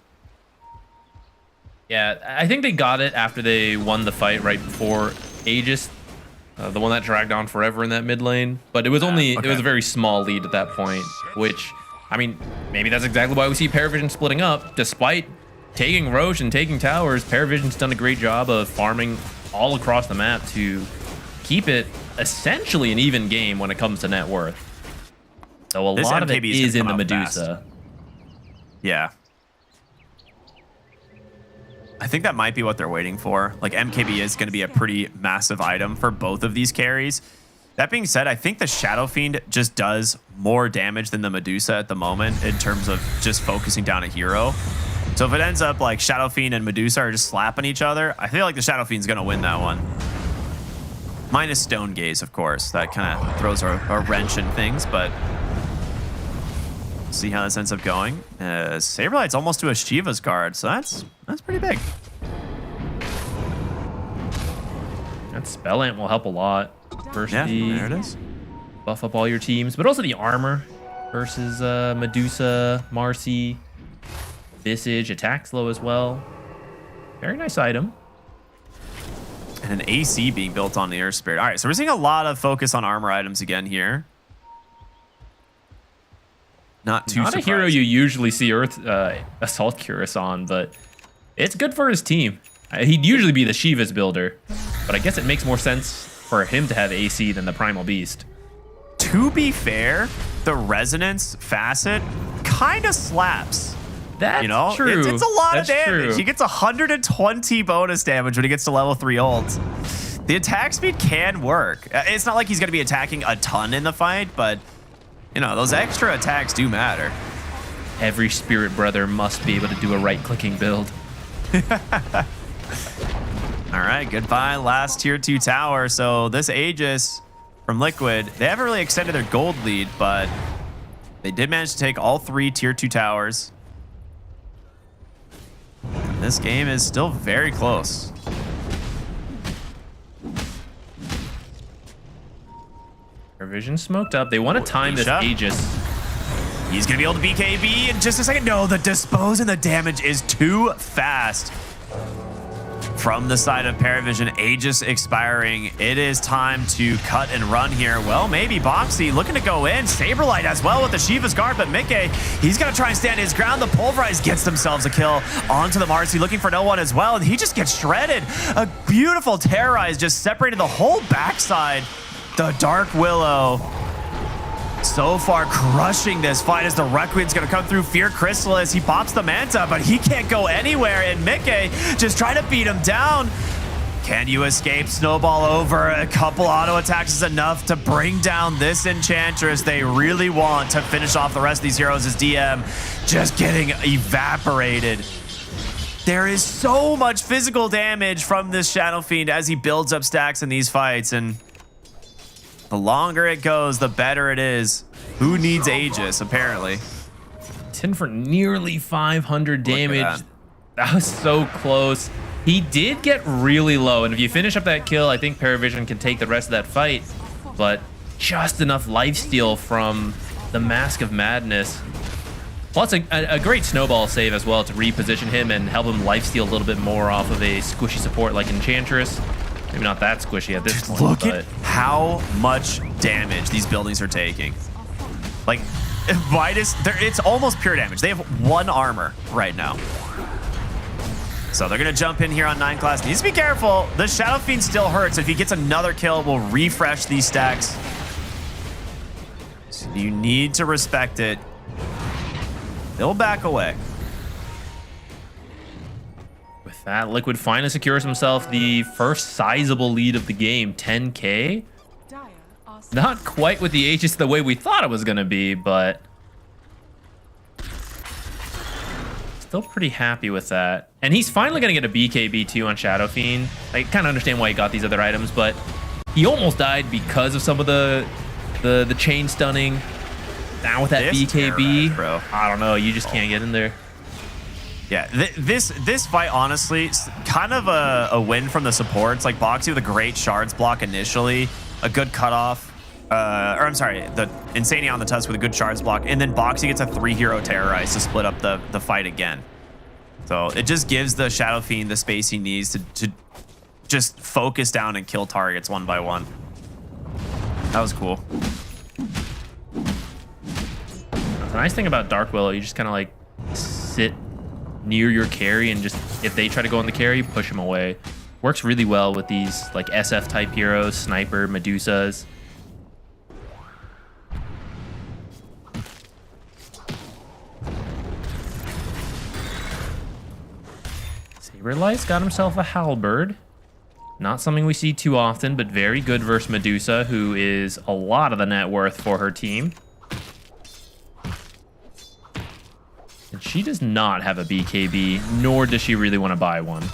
Yeah, I think they got it after they won the fight right before Aegis, the one that dragged on forever in that mid lane. But it was only it was a very small lead at that point, which, I mean, maybe that's exactly why we see Parivision splitting up. Despite taking Roche and taking towers, Parivision's done a great job of farming all across the map to keep it essentially an even game when it comes to net worth. So a lot of it is in the Medusa. Yeah. I think that might be what they're waiting for. Like MKB is going to be a pretty massive item for both of these carries. That being said, I think the Shadow Fiend just does more damage than the Medusa at the moment in terms of just focusing down a hero. So if it ends up like Shadow Fiend and Medusa are just slapping each other, I feel like the Shadow Fiend's going to win that one. Minus Stone Gaze, of course. That kind of throws a wrench in things, but see how this ends up going. Saberlight's almost to a Shiva's guard, so that's pretty big. That Spell Ant will help a lot. First, there it is. Buff up all your teams, but also the armor versus Medusa, Marcy, Visage, attack slow as well. Very nice item. And an AC being built on the Air Spirit. All right, so we're seeing a lot of focus on armor items again here. Not a hero you usually see Earth Assault Cuirass on, but it's good for his team. He'd usually be the Shiva's builder, but I guess it makes more sense for him to have AC than the Primal Beast. To be fair, the Resonance facet kind of slaps. That's true. It's a lot of damage. True. He gets 120 bonus damage when he gets to level 3 ults. The attack speed can work. It's not like he's going to be attacking a ton in the fight, but you know, those extra attacks do matter. Every Spirit Brother must be able to do a right-clicking build. All right, goodbye last tier 2 tower. So this Aegis from Liquid, they haven't really extended their gold lead, but they did manage to take all 3 tier 2 towers. And this game is still very close. Parivision smoked up. They want to time this Aegis. He's going to be able to BKB in just a second. No, the dispose and the damage is too fast. From the side of Parivision, Aegis expiring. It is time to cut and run here. Well, maybe Boxy looking to go in. Saberlight as well with the Shiva's guard, but Mickey, he's going to try and stand his ground. The Pulverize gets themselves a kill onto the Marcy, looking for no one as well, and he just gets shredded. A beautiful Terrorize just separated the whole backside. The Dark Willow so far crushing this fight as the Requiem's going to come through. Fear Chrysalis, he pops the Manta, but he can't go anywhere, and Mickey just trying to beat him down. Can you escape? Snowball over. A couple auto attacks is enough to bring down this Enchantress. They really want to finish off the rest of these heroes as DM just getting evaporated. There is so much physical damage from this Shadow Fiend as he builds up stacks in these fights, and the longer it goes, the better it is. Who needs Aegis, apparently? 10 for nearly 500 damage. That was so close. He did get really low, and if you finish up that kill, I think Parivision can take the rest of that fight, but just enough lifesteal from the Mask of Madness. Plus a great snowball save as well to reposition him and help him lifesteal a little bit more off of a squishy support like Enchantress. Maybe not that squishy at this point. Look at how much damage these buildings are taking. Like, Vitus, it's almost pure damage. They have 1 armor right now. So they're going to jump in here on 9 class. Needs to be careful. The Shadow Fiend still hurts. If he gets another kill, we'll refresh these stacks. So you need to respect it. They'll back away. With that, Liquid finally secures himself the first sizable lead of the game, 10K. Not quite with the Aegis the way we thought it was going to be, but still pretty happy with that. And he's finally going to get a BKB too on Shadow Fiend. I kind of understand why he got these other items, but he almost died because of some of the chain stunning. Now with that BKB, bro, I don't know. You just can't get in there. Yeah, this fight, honestly, kind of a win from the supports. Like Boxy with a great shards block initially, a good cutoff. Or I'm sorry, the Insania on the Tusk with a good shards block, and then Boxy gets a 3-hero Terrorize to split up the fight again. So it just gives the Shadow Fiend the space he needs to just focus down and kill targets one by one. That was cool. The nice thing about Dark Willow, you just kind of like sit near your carry and just, if they try to go on the carry, push them away. Works really well with these like SF type heroes, Sniper, Medusas. Saberlight's got himself a halberd. Not something we see too often, but very good versus Medusa, who is a lot of the net worth for her team. And she does not have a BKB, nor does she really want to buy one.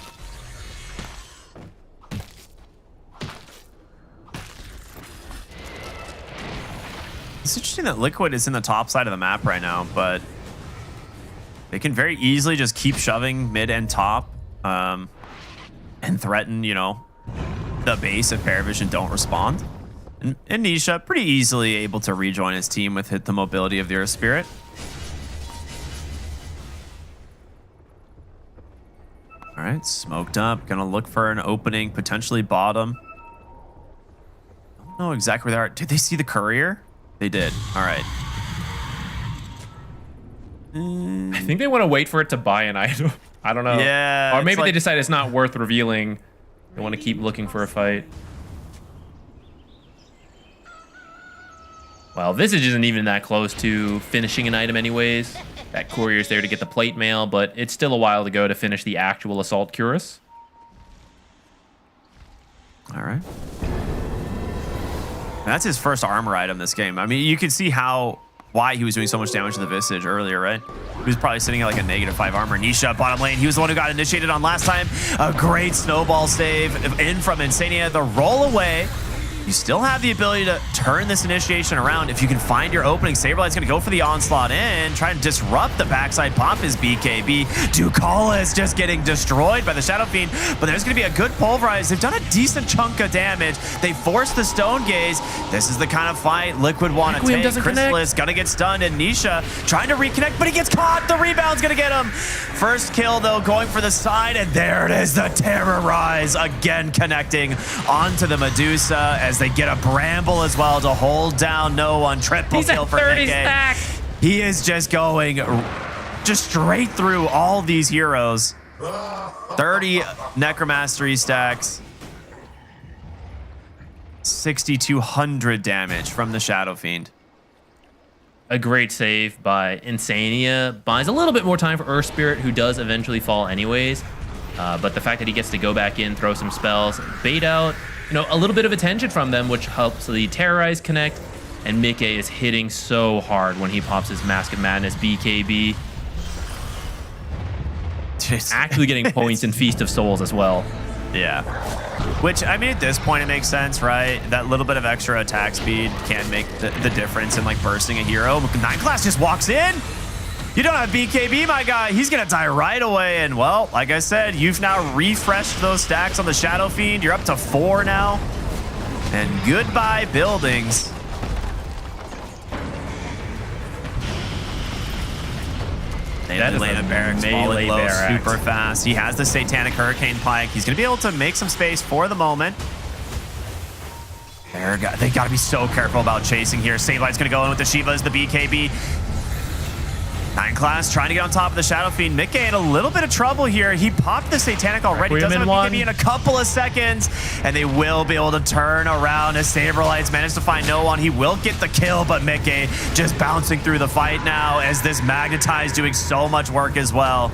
It's interesting that Liquid is in the top side of the map right now, but they can very easily just keep shoving mid and top and threaten, you know, the base if Parivision don't respond. And Nisha pretty easily able to rejoin his team with the mobility of the Earth Spirit. All right, smoked up. Gonna look for an opening, potentially bottom. I don't know exactly where they are. Did they see the courier? They did. All right. I think they want to wait for it to buy an item. I don't know. Yeah. Or maybe they decide it's not worth revealing. They want to keep looking for a fight. Well, Visage isn't even that close to finishing an item anyways. That courier's there to get the plate mail, but it's still a while to go to finish the actual Assault Cuirass. All right. That's his first armor item this game. I mean, you can see why he was doing so much damage to the Visage earlier, right? He was probably sitting at like a -5 armor. Nisha, bottom lane. He was the one who got initiated on last time. A great snowball save in from Insania. The roll away. You still have the ability to turn this initiation around if you can find your opening. Saberlight's going to go for the onslaught in, try and disrupt the backside pop his BKB. Ducalis just getting destroyed by the Shadow Fiend, but there's going to be a good pulverize. They've done a decent chunk of damage. They forced the Stone Gaze. This is the kind of fight Liquid want to take. Chrysalis going to get stunned, and Nisha trying to reconnect, but he gets caught. The rebound's going to get him. First kill, though, going for the side, and there it is, the Terrorize again connecting onto the Medusa as they get a Bramble as well to hold down no one. Triple kill for 30 Nick. stack. He is just going just straight through all these heroes. 30 Necromastery stacks. 6,200 damage from the Shadow Fiend. A great save by Insania. Buys a little bit more time for Earth Spirit, who does eventually fall anyways. But the fact that he gets to go back in, throw some spells, bait out, you know, a little bit of attention from them, which helps the Terrorize connect. And Mikke is hitting so hard when he pops his Mask of Madness BKB. Actually getting points in Feast of Souls as well. Yeah. Which, I mean, at this point, it makes sense, right? That little bit of extra attack speed can make the difference in, like, bursting a hero. 9 class just walks in. You don't have BKB, my guy. He's going to die right away. And, well, like I said, you've now refreshed those stacks on the Shadow Fiend. You're up to 4 now. And goodbye, buildings. That is Lana Barracks falling low super fast. He has the Satanic Hurricane Pike. He's going to be able to make some space for the moment. They got to be so careful about chasing here. Sabelight's going to go in with the Shivas, the BKB. 9 class trying to get on top of the Shadow Fiend. Mikke in a little bit of trouble here. He popped the Satanic already. Doesn't have BKB in a couple of seconds. And they will be able to turn around as Saberlight's managed to find no one. He will get the kill, but Mikke just bouncing through the fight now as this Magnetize doing so much work as well.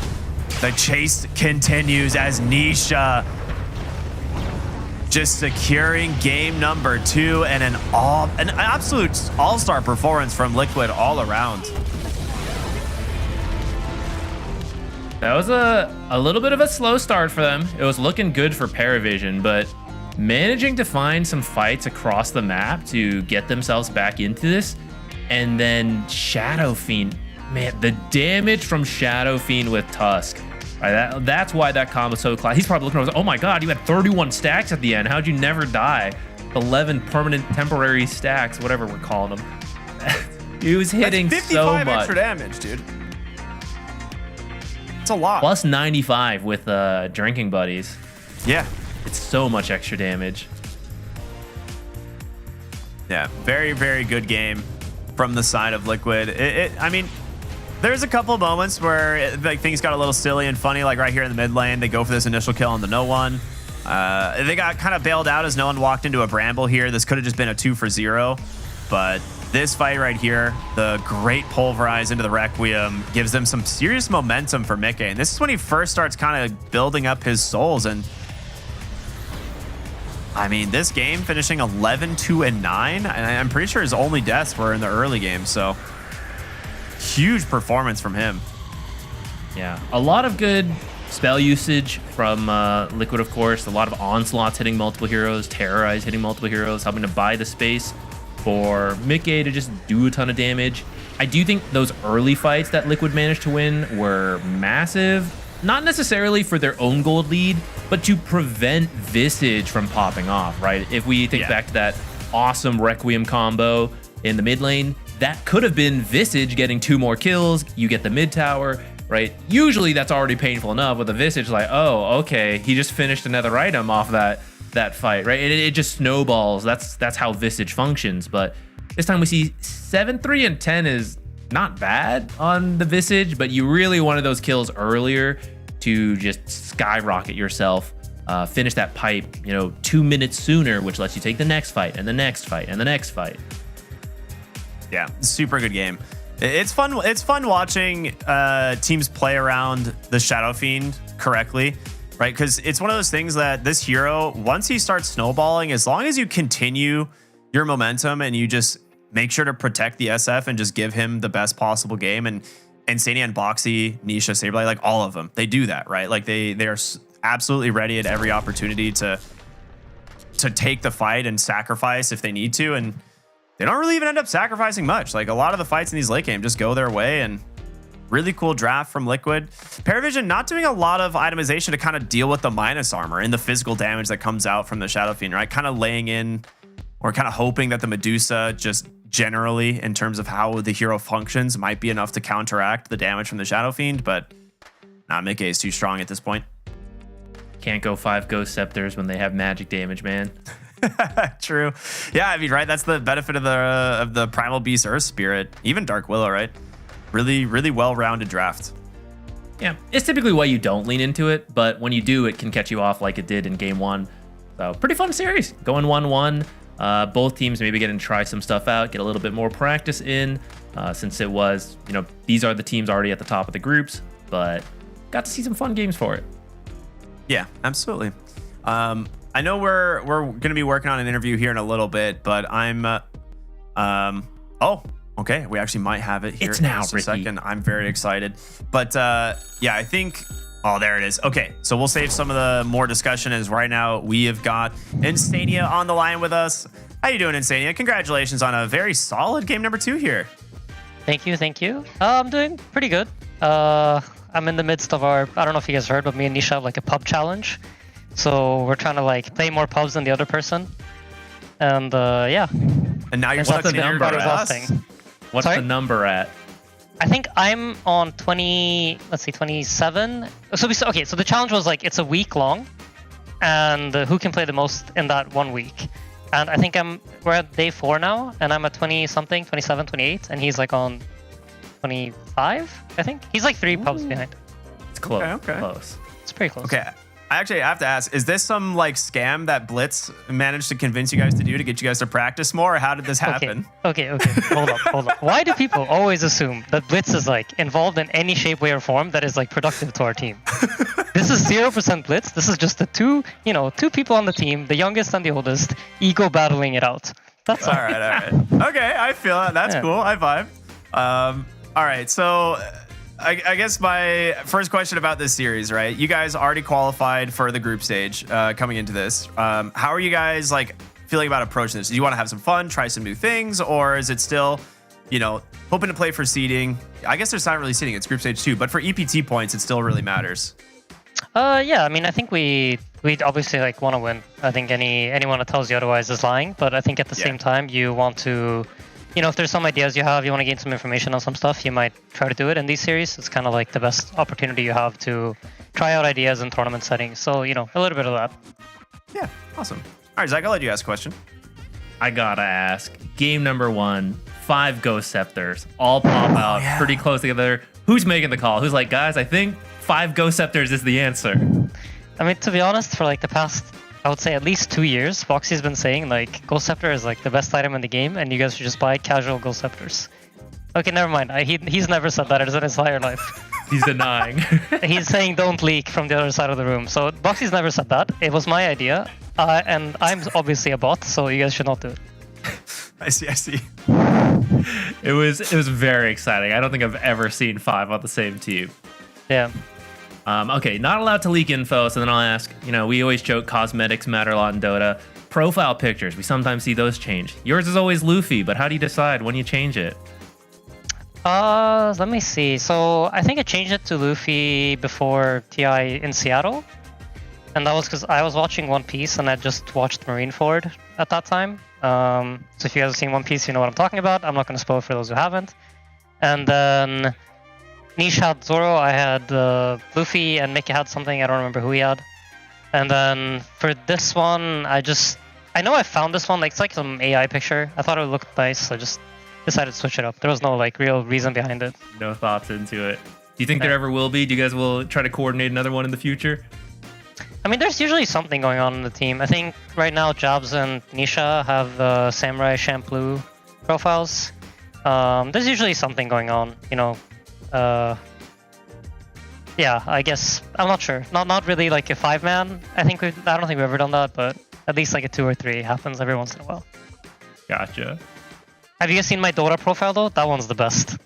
The chase continues as Nisha just securing game number 2 and an absolute all-star performance from Liquid all around. That was a little bit of a slow start for them. It was looking good for Parivision, but managing to find some fights across the map to get themselves back into this. And then Shadow Fiend, man, the damage from Shadow Fiend with Tusk. Right, that's why that combo is so class. He's probably looking over, oh my god, you had 31 stacks at the end. How'd you never die? 11 permanent temporary stacks, whatever we're calling them. He was hitting so much. 55 extra damage, dude. A lot. Plus 95 with drinking buddies. Yeah, it's so much extra damage. Yeah, very, very good game from the side of Liquid. I mean, there's a couple of moments where like things got a little silly and funny, like right here in the mid lane. They go for this initial kill on the no one. They got kind of bailed out as no one walked into a Bramble here. This could have just been a 2 for 0, but this fight right here, the great pulverize into the Requiem, gives them some serious momentum for Mickey. And this is when he first starts kind of building up his souls. And I mean, this game finishing 11-2-9, and I'm pretty sure his only deaths were in the early game. So huge performance from him. Yeah, a lot of good spell usage from Liquid, of course. A lot of onslaughts hitting multiple heroes, terrorize hitting multiple heroes, helping to buy the space for Mickey to just do a ton of damage. I do think those early fights that Liquid managed to win were massive, not necessarily for their own gold lead, but to prevent Visage from popping off, right? If we think back to that awesome Requiem combo in the mid lane, that could have been Visage getting 2 more kills, you get the mid tower, right? Usually that's already painful enough with a Visage like, oh, okay, he just finished another item off that fight, right? It just snowballs. That's how Visage functions. But this time we see 7-3 and 10 is not bad on the Visage, but you really wanted those kills earlier to just skyrocket yourself, finish that pipe, 2 minutes sooner, which lets you take the next fight and the next fight and the next fight. Yeah, super good game. It's fun. It's fun watching teams play around the Shadow Fiend correctly, right? Because it's one of those things that this hero, once he starts snowballing, as long as you continue your momentum and you just make sure to protect the SF and just give him the best possible game. And Insania and Boxy, Nisha, Saberlight, like all of them, they do that, right? Like they are absolutely ready at every opportunity to take the fight and sacrifice if they need to. And they don't really even end up sacrificing much. Like a lot of the fights in these late game just go their way, and really cool draft from Liquid. Parivision not doing a lot of itemization to kind of deal with the minus armor and the physical damage that comes out from the Shadow Fiend, right? Kind of laying in or kind of hoping that the Medusa just generally in terms of how the hero functions might be enough to counteract the damage from the Shadow Fiend, but Mickey is too strong at this point. Can't go 5 Ghost Scepters when they have magic damage, man. True. Yeah, I mean, right, that's the benefit of the Primal Beast Earth Spirit, even Dark Willow, right? Really, really well-rounded draft. Yeah, it's typically why you don't lean into it, but when you do, it can catch you off like it did in game 1. So pretty fun series. Going 1-1. Both teams maybe getting to try some stuff out, get a little bit more practice in, since it was, these are the teams already at the top of the groups, but got to see some fun games for it. Yeah, absolutely. I know we're going to be working on an interview here in a little bit, but I'm oh, okay, we actually might have it here. It's now, in just a Ricky. second. I'm very excited. But yeah, I think oh, there it is. Okay, so we'll save some of the more discussion as right now we have got Insania on the line with us. How you doing, Insania? Congratulations on a very solid game number 2 here. Thank you. I'm doing pretty good. I'm in the midst of our, I don't know if you guys heard, but me and Nisha have like a pub challenge. So we're trying to like play more pubs than the other person. And yeah. And now you're What's the number at? What's Sorry? the number at? I think I'm on 27. So the challenge was like, it's a week long. And who can play the most in that 1 week? And I think we're at day 4 now. And I'm at 20 something, 27, 28. And he's like on 25, I think. He's like 3 pubs behind. It's close. Okay. Close. It's pretty close. Okay. I have to ask, is this some like scam that Blitz managed to convince you guys to do to get you guys to practice more, or how did this happen? Okay. Hold up. Why do people always assume that Blitz is like involved in any shape, way, or form that is like productive to our team? This is 0% Blitz. This is just the two people on the team, the youngest and the oldest, ego battling it out. That's all. All right. Okay, I feel it. That's cool. I vibe. All right, so I guess my first question about this series, right? You guys already qualified for the group stage coming into this. How are you guys like feeling about approaching this? Do you want to have some fun, try some new things, or is it still, hoping to play for seeding? I guess there's not really seeding; it's group stage 2, but for EPT points, it still really matters. Yeah. I mean, I think we obviously like want to win. I think anyone that tells you otherwise is lying. But I think at the same time, you want to. If there's some ideas you have, you want to gain some information on some stuff, you might try to do it in these series. It's kind of like the best opportunity you have to try out ideas in tournament settings. So, a little bit of that. Yeah, awesome. All right, Zach, I'll let you ask a question. I gotta ask. Game number 1, 5 Ghost Scepters, all pop out pretty close together. Who's making the call? Who's like, guys, I think 5 Ghost Scepters is the answer? I mean, to be honest, for like the past I would say at least 2 years, Foxy's been saying like Ghost Scepter is like the best item in the game, and you guys should just buy casual Ghost Scepters. Okay, never mind. He's never said that in his entire life. He's denying. He's saying don't leak from the other side of the room. So Boxy's never said that. It was my idea, and I'm obviously a bot, so you guys should not do it. I see. It was very exciting. I don't think I've ever seen 5 on the same team. Yeah. Okay, not allowed to leak info, so then I'll ask, we always joke cosmetics matter a lot in Dota. Profile pictures, we sometimes see those change. Yours is always Luffy, but how do you decide when you change it? Let me see. So I think I changed it to Luffy before TI in Seattle. And that was because I was watching One Piece and I just watched Marineford at that time. So if you guys have seen One Piece, you know what I'm talking about. I'm not going to spoil for those who haven't. And then Nish had Zoro, I had Luffy, and Mickey had something. I don't remember who he had. And then for this one, I know I found this one. Like, it's like some AI picture. I thought it looked nice. So I just decided to switch it up. There was no like real reason behind it. No thoughts into it. Do you think there ever will be? Do you guys will try to coordinate another one in the future? I mean, there's usually something going on in the team. I think right now Jabs and Nisha have Samurai Shampoo profiles. There's usually something going on, yeah, I guess I'm not sure. Not really like a 5-man. I don't think we've ever done that, but at least like a 2 or 3 happens every once in a while. Gotcha. Have you guys seen my Dota profile though? That one's the best.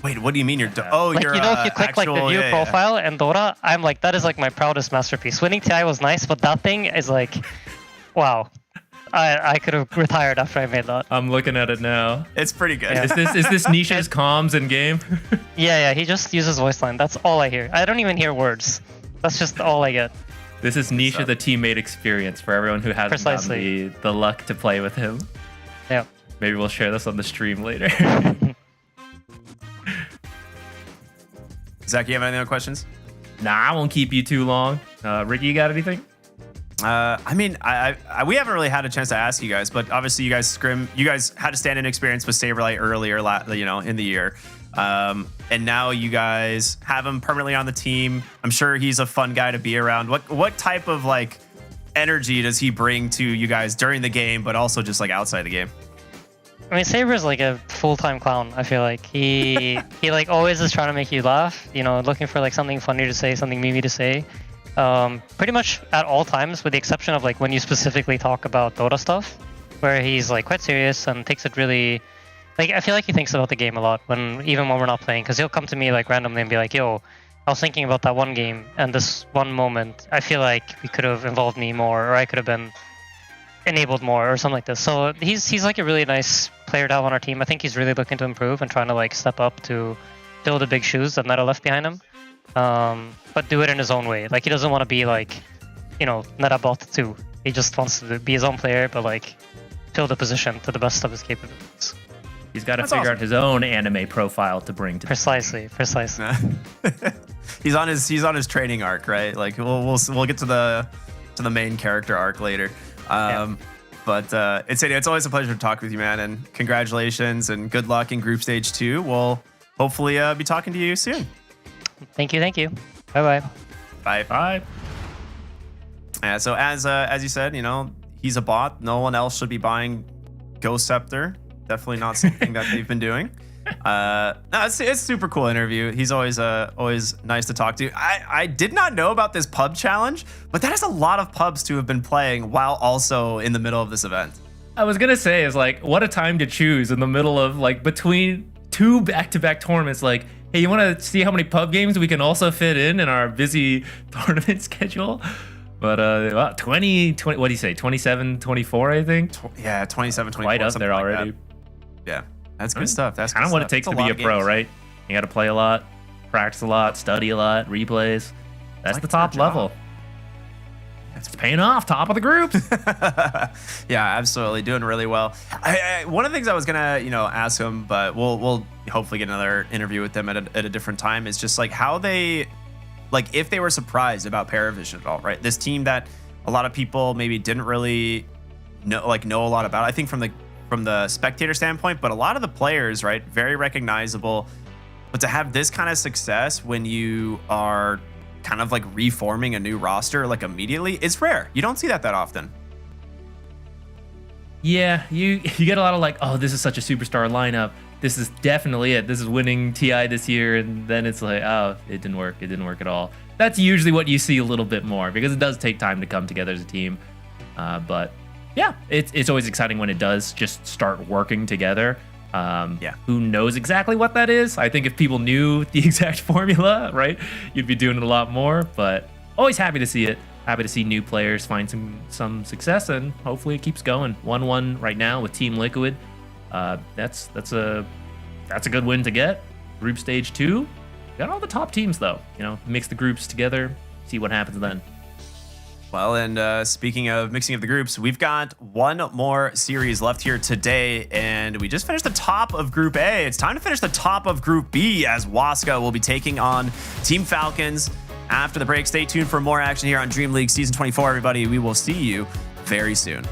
Wait, what do you mean you're... If you click like the view profile in Dota, I'm like, that is like my proudest masterpiece. Winning TI was nice, but that thing is like, wow. I could have retired after I made that. I'm looking at it now. It's pretty good. Yeah. Is this Nisha's comms in game? Yeah, he just uses voice line. That's all I hear. I don't even hear words. That's just all I get. This is Nisha, the teammate experience for everyone who hasn't gotten the luck to play with him. Yeah. Maybe we'll share this on the stream later. Zach, you have any other questions? Nah, I won't keep you too long. Ricky, you got anything? I mean, we haven't really had a chance to ask you guys, but obviously you guys had a stand-in experience with Saberlight earlier, in the year. And now you guys have him permanently on the team. I'm sure he's a fun guy to be around. What type of like energy does he bring to you guys during the game, but also just like outside the game? I mean, Saber's like a full-time clown. I feel like he like always is trying to make you laugh. Looking for like something funny to say, something memey to say. Pretty much at all times, with the exception of like when you specifically talk about Dota stuff, where he's like quite serious and takes it really. Like, I feel like he thinks about the game a lot even when we're not playing, because he'll come to me like randomly and be like, "Yo, I was thinking about that one game and this one moment. I feel like we could have involved me more, or I could have been enabled more, or something like this." So he's like a really nice player to have on our team. I think he's really looking to improve and trying to like step up to fill the big shoes that Neta left behind him. But do it in his own way. Like, he doesn't want to be like, Neta bot 2. He just wants to be his own player, but like fill the position to the best of his capabilities. He's got to figure out his own anime profile to bring to. Precisely. He's on his training arc, right? Like we'll get to the main character arc later. But it's always a pleasure to talk with you, man, and congratulations and good luck in Group Stage 2. We'll hopefully be talking to you soon. Thank you. Bye. Bye. Yeah, so as you said, he's a bot. No one else should be buying Ghost Scepter. Definitely not something that they've been doing. No, it's a super cool interview. He's always nice to talk to. I did not know about this pub challenge, but that is a lot of pubs to have been playing while also in the middle of this event. I was gonna say, is like, what a time to choose in the middle of like between 2 back-to-back tournaments. Like, hey, you want to see how many pub games we can also fit in our busy tournament schedule? But 20, what do you say, 27, 24, I think? Yeah, 27, 24. Right up there already. Like yeah, that's good stuff. That's kind of what it takes to be a pro, right? You got to play a lot, practice a lot, study a lot, replays. That's the top level. It's paying off, top of the group. Yeah, absolutely, doing really well. One of the things I was gonna, ask him, but we'll hopefully get another interview with them at a different time. Is just like how they, like if they were surprised about Parivision at all, right? This team that a lot of people maybe didn't really know a lot about. I think from the spectator standpoint, but a lot of the players, right, very recognizable. But to have this kind of success when you are kind of like reforming a new roster like immediately, it's rare. You don't see that often. Yeah, you get a lot of like, oh, this is such a superstar lineup. This is definitely it. This is winning TI this year, and then it's like, oh, it didn't work. It didn't work at all. That's usually what you see a little bit more because it does take time to come together as a team. But yeah, it's always exciting when it does just start working together. Who knows exactly what that is? I think if people knew the exact formula, right, you'd be doing it a lot more. But always happy to see it. Happy to see new players find some success, and hopefully it keeps going. 1-1 right now with Team Liquid. That's a good win to get. Group stage 2. Got all the top teams though. Mix the groups together, see what happens then. Well, and speaking of mixing of the groups, we've got one more series left here today, and we just finished the top of Group A. It's time to finish the top of Group B as Waska will be taking on Team Falcons. After the break, stay tuned for more action here on Dream League Season 24, everybody. We will see you very soon.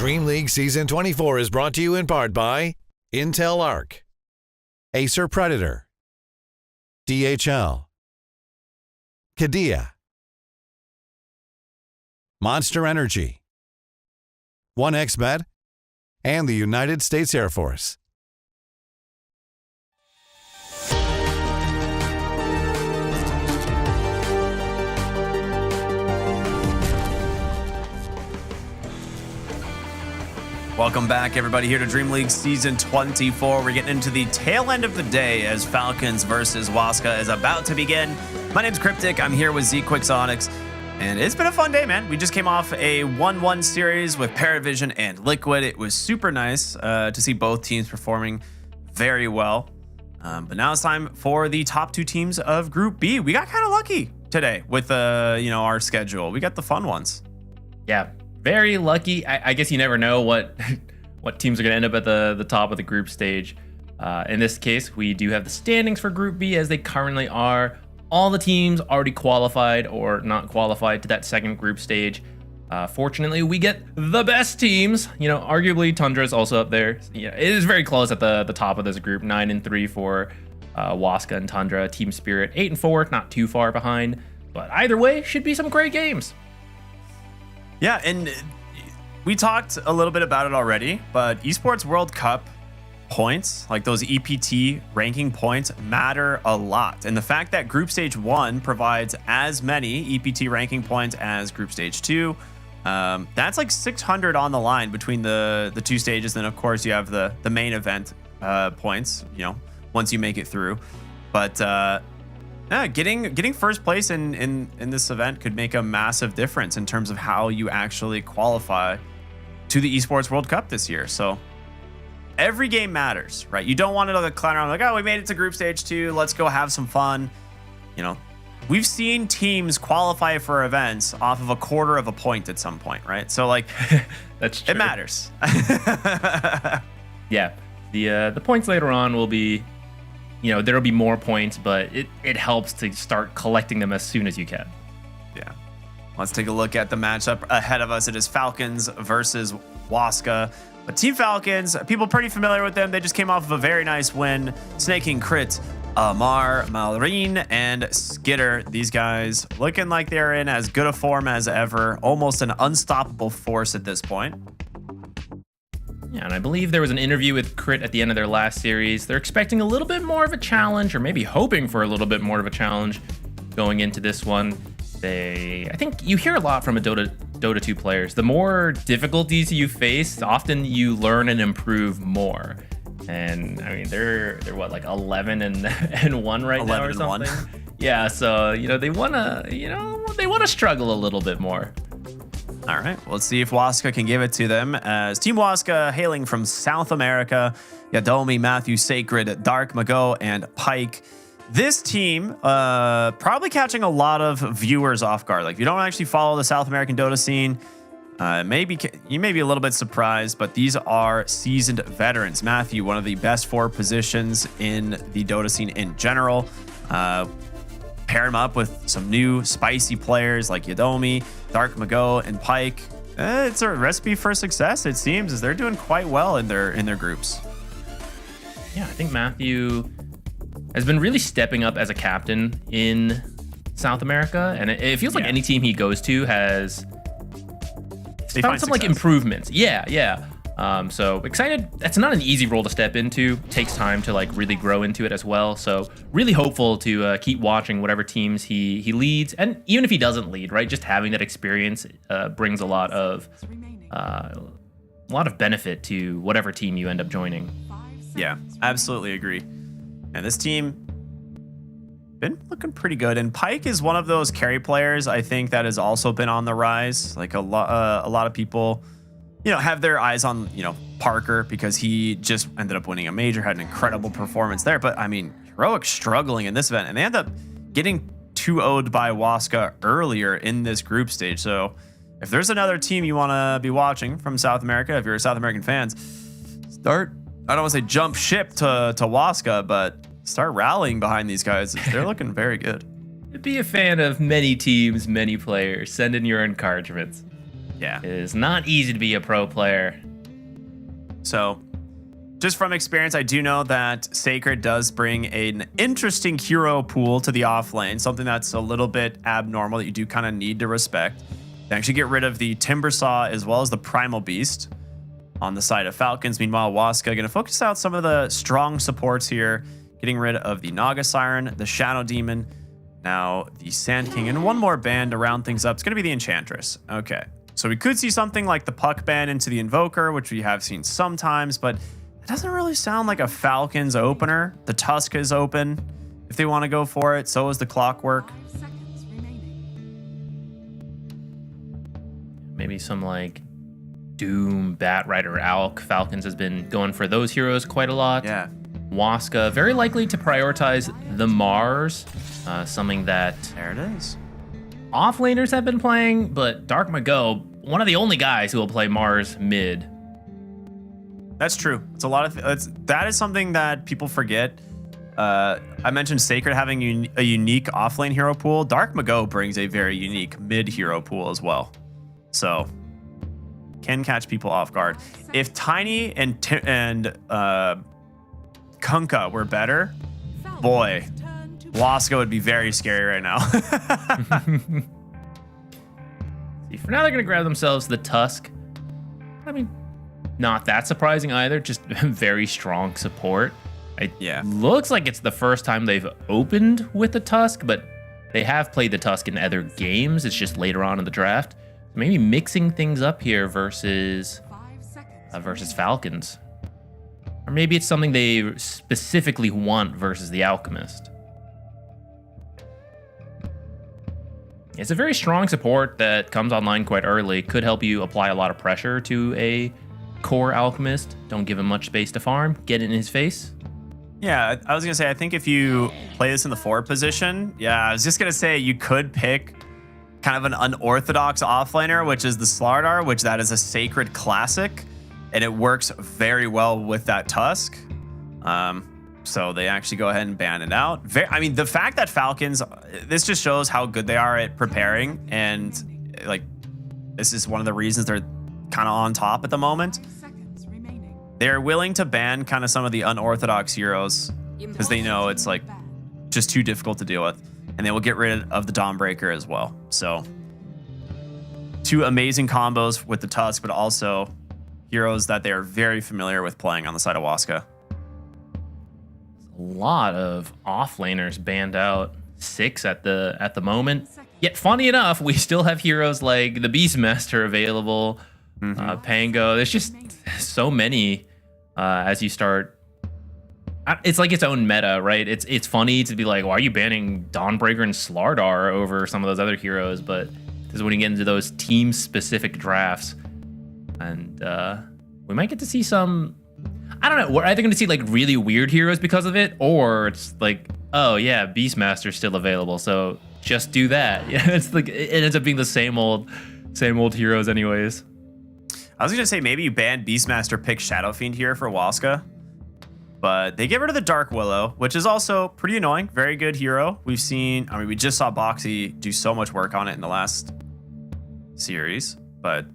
DreamLeague Season 24 is brought to you in part by Intel Arc, Acer Predator, DHL, Kadia, Monster Energy, 1xBet, and the United States Air Force. Welcome back, everybody, here to DreamLeague Season 24. We're getting into the tail end of the day as Falcons versus Waska is about to begin. My name's Cryptic. I'm here with ZQuicksonics, and it's been a fun day, man. We just came off a 1-1 series with Parivision and Liquid. It was super nice to see both teams performing very well. But now it's time for the top two teams of Group B. We got kind of lucky today with our schedule. We got the fun ones. Yeah. Very lucky. I guess you never know what teams are going to end up at the top of the group stage. In this case, we do have the standings for Group B as they currently are. All the teams already qualified or not qualified to that second group stage. Fortunately, we get the best teams. Arguably Tundra is also up there. It is very close at the top of this group. 9-3 for Waska and Tundra. Team Spirit 8-4, not too far behind. But either way, should be some great games. Yeah, and we talked a little bit about it already, but Esports World Cup points, like those EPT ranking points, matter a lot. And the fact that Group Stage 1 provides as many EPT ranking points as Group Stage 2, that's like 600 on the line between the two stages. Then, of course, you have the main event points, once you make it through. But yeah, getting first place in this event could make a massive difference in terms of how you actually qualify to the Esports World Cup this year. So every game matters, right? You don't want to clown around like, oh, we made it to Group Stage 2. Let's go have some fun. We've seen teams qualify for events off of a quarter of a point at some point, right? So like, that's true. It matters. Yeah, the points later on will be. There'll be more points, but it helps to start collecting them as soon as you can. Yeah. Let's take a look at the matchup ahead of us. It is Falcons versus Waska. But Team Falcons, people pretty familiar with them. They just came off of a very nice win, snaking crit Amar, Malrine, and Skitter. These guys looking like they're in as good a form as ever. Almost an unstoppable force at this point. Yeah, and I believe there was an interview with Crit at the end of their last series. They're expecting a little bit more of a challenge, or maybe hoping for a little bit more of a challenge going into this one. I think you hear a lot from Dota 2 players. The more difficulties you face, often you learn and improve more. And I mean, they're what, like 11 and 1 right now or something. Yeah, so they wanna struggle a little bit more. All right, let's see if Waska can give it to them. As Team Waska, hailing from South America, Yadomi, Matthew, Sacred, Dark, Mago, and Pike. This team probably catching a lot of viewers off guard. Like, if you don't actually follow the South American Dota scene, maybe you may be a little bit surprised, but these are seasoned veterans. Matthew, one of the best 4 positions in the Dota scene in general. Pair him up with some new spicy players like Yadomi, Dark Mago, and Pike. It's a recipe for success, it seems, as they're doing quite well in their groups. Yeah, I think Matthew has been really stepping up as a captain in South America, and it feels like any team he goes to has found some like improvements. Yeah. So excited. That's not an easy role to step into. Takes time to like really grow into it as well. So really hopeful to keep watching whatever teams he leads, and even if he doesn't lead, right? Just having that experience brings a lot of benefit to whatever team you end up joining. Yeah, absolutely agree. And this team been looking pretty good. And Pike is one of those carry players I think that has also been on the rise. Like a lot of people, have their eyes on, Parker because he just ended up winning a major, had an incredible performance there. But I mean, Heroic struggling in this event, and they end up getting 2-0'd by Waska earlier in this group stage. So if there's another team you want to be watching from South America, if you're a South American fans, I don't want to say jump ship to Waska, but start rallying behind these guys. They're looking very good. Be a fan of many teams, many players. Send in your encouragements. Yeah. It is not easy to be a pro player. So, just from experience, I do know that Sacred does bring an interesting hero pool to the offlane, something that's a little bit abnormal that you do kind of need to respect. They actually get rid of the Timbersaw as well as the Primal Beast on the side of Falcons. Meanwhile, Waska going to focus out some of the strong supports here, getting rid of the Naga Siren, the Shadow Demon, now the Sand King, and one more band to round things up. It's going to be the Enchantress. Okay, so we could see something like the Puck ban into the Invoker, which we have seen sometimes, but it doesn't really sound like a Falcons opener. The Tusk is open if they want to go for it. So is the Clockwork. Maybe some like Doom, Batrider, Alk. Falcons has been going for those heroes quite a lot. Yeah. Waska, very likely to prioritize the Mars, something that there it is. Offlaners have been playing, but Dark Mago, one of the only guys who will play Mars mid. That's true. It's a lot of that is something that people forget. I mentioned Sacred having a unique offlane hero pool. Dark Mago brings a very unique mid hero pool as well, so can catch people off guard. If Tiny and Kunkka were better, boy, Waska would be very scary right now. See, for now, they're going to grab themselves the Tusk. I mean, not that surprising either. Just very strong support. It looks like it's the first time they've opened with the Tusk, but they have played the Tusk in other games. It's just later on in the draft. Maybe mixing things up here versus Falcons. Or maybe it's something they specifically want versus the Alchemist. It's a very strong support that comes online quite early. Could help you apply a lot of pressure to a core Alchemist. Don't give him much space to farm. Get it in his face. Yeah, I was going to say, I think if you play this in the forward position, I was just going to say you could pick kind of an unorthodox offlaner, which is the Slardar, which that is a Sacred classic, and it works very well with that Tusk. So they actually go ahead and ban it out. I mean, the fact that Falcons, this just shows how good they are at preparing, and like this is one of the reasons they're kind of on top at the moment. They're willing to ban kind of some of the unorthodox heroes because they know it's like just too difficult to deal with. And they will get rid of the Dawnbreaker as well. So 2 amazing combos with the Tusk, but also heroes that they are very familiar with playing on the side of Waska. A lot of offlaners banned out, 6 at the moment. Yet funny enough, we still have heroes like the Beastmaster available, Pango. There's just so many as you start. It's like its own meta, right? It's funny to be like, why are you banning Dawnbreaker and Slardar over some of those other heroes? But this is when you get into those team-specific drafts. And we might get to see some... I don't know. We're either going to see like really weird heroes because of it, or it's like, oh yeah, Beastmaster's still available, so just do that. Yeah, it's like it ends up being the same old heroes anyways. I was going to say maybe you ban Beastmaster, pick Shadow Fiend here for Waska. But they get rid of the Dark Willow, which is also pretty annoying. Very good hero. We just saw Boxy do so much work on it in the last series. But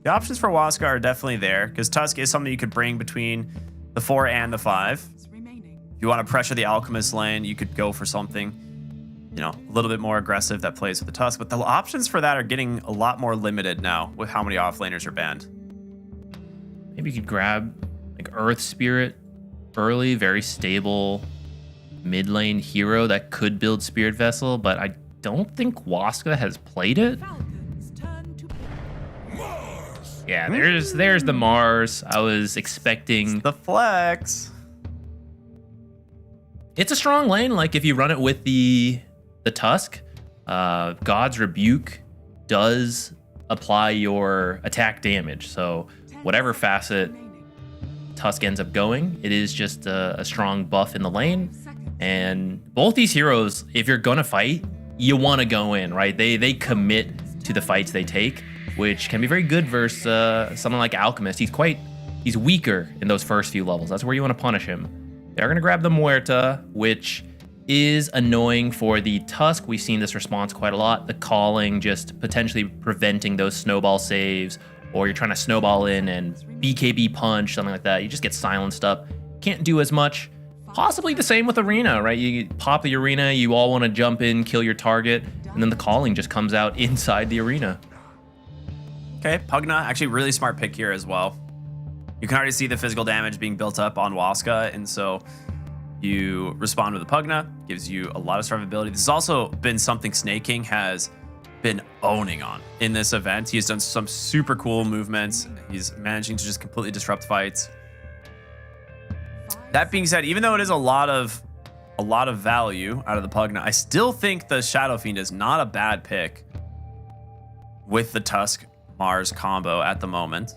the options for Waska are definitely there, because Tusk is something you could bring between the 4 and the 5. If you want to pressure the Alchemist lane, you could go for something, a little bit more aggressive that plays with the Tusk. But the options for that are getting a lot more limited now with how many offlaners are banned. Maybe you could grab like Earth Spirit early, very stable mid lane hero that could build Spirit Vessel, but I don't think Waska has played it. Yeah, there's the Mars. I was expecting the flex. It's a strong lane. Like if you run it with the Tusk, God's Rebuke does apply your attack damage. So whatever facet Tusk ends up going, it is just a strong buff in the lane. And both these heroes, if you're gonna fight, you want to go in, right? They commit to the fights they take, which can be very good versus someone like Alchemist. He's weaker in those first few levels. That's where you want to punish him. They're gonna grab the Muerta, which is annoying for the Tusk. We've seen this response quite a lot. The calling just potentially preventing those snowball saves, or you're trying to snowball in and BKB punch, something like that. You just get silenced up. Can't do as much. Possibly the same with Arena, right? You pop the Arena, you all want to jump in, kill your target, and then the calling just comes out inside the Arena. Okay, Pugna, actually really smart pick here as well. You can already see the physical damage being built up on Waska, and so you respond with the Pugna, gives you a lot of survivability. This has also been something Snake King has been owning on in this event. He's done some super cool movements. He's managing to just completely disrupt fights. That being said, even though it is a lot of value out of the Pugna, I still think the Shadow Fiend is not a bad pick with the Tusk Mars combo at the moment.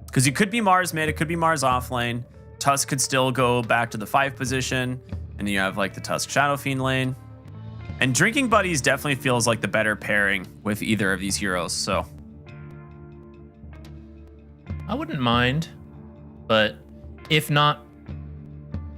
Because you could be Mars mid, it could be Mars offlane. Tusk could still go back to the 5 position, and you have like the Tusk Shadow Fiend lane. And Drinking Buddies definitely feels like the better pairing with either of these heroes, so. I wouldn't mind, but if not,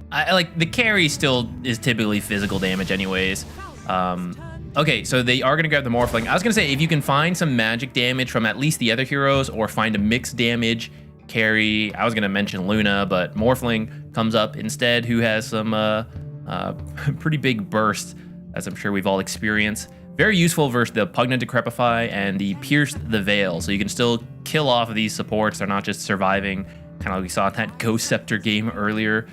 I like the carry still is typically physical damage anyways. Okay, so they are going to grab the Morphling. I was going to say, if you can find some magic damage from at least the other heroes or find a mixed damage carry, I was going to mention Luna, but Morphling comes up instead, who has some pretty big bursts, as I'm sure we've all experienced. Very useful versus the Pugna Decrepify and the Pierce the Veil, so you can still kill off of these supports. They're not just surviving, kind of like we saw in that Ghost Scepter game earlier.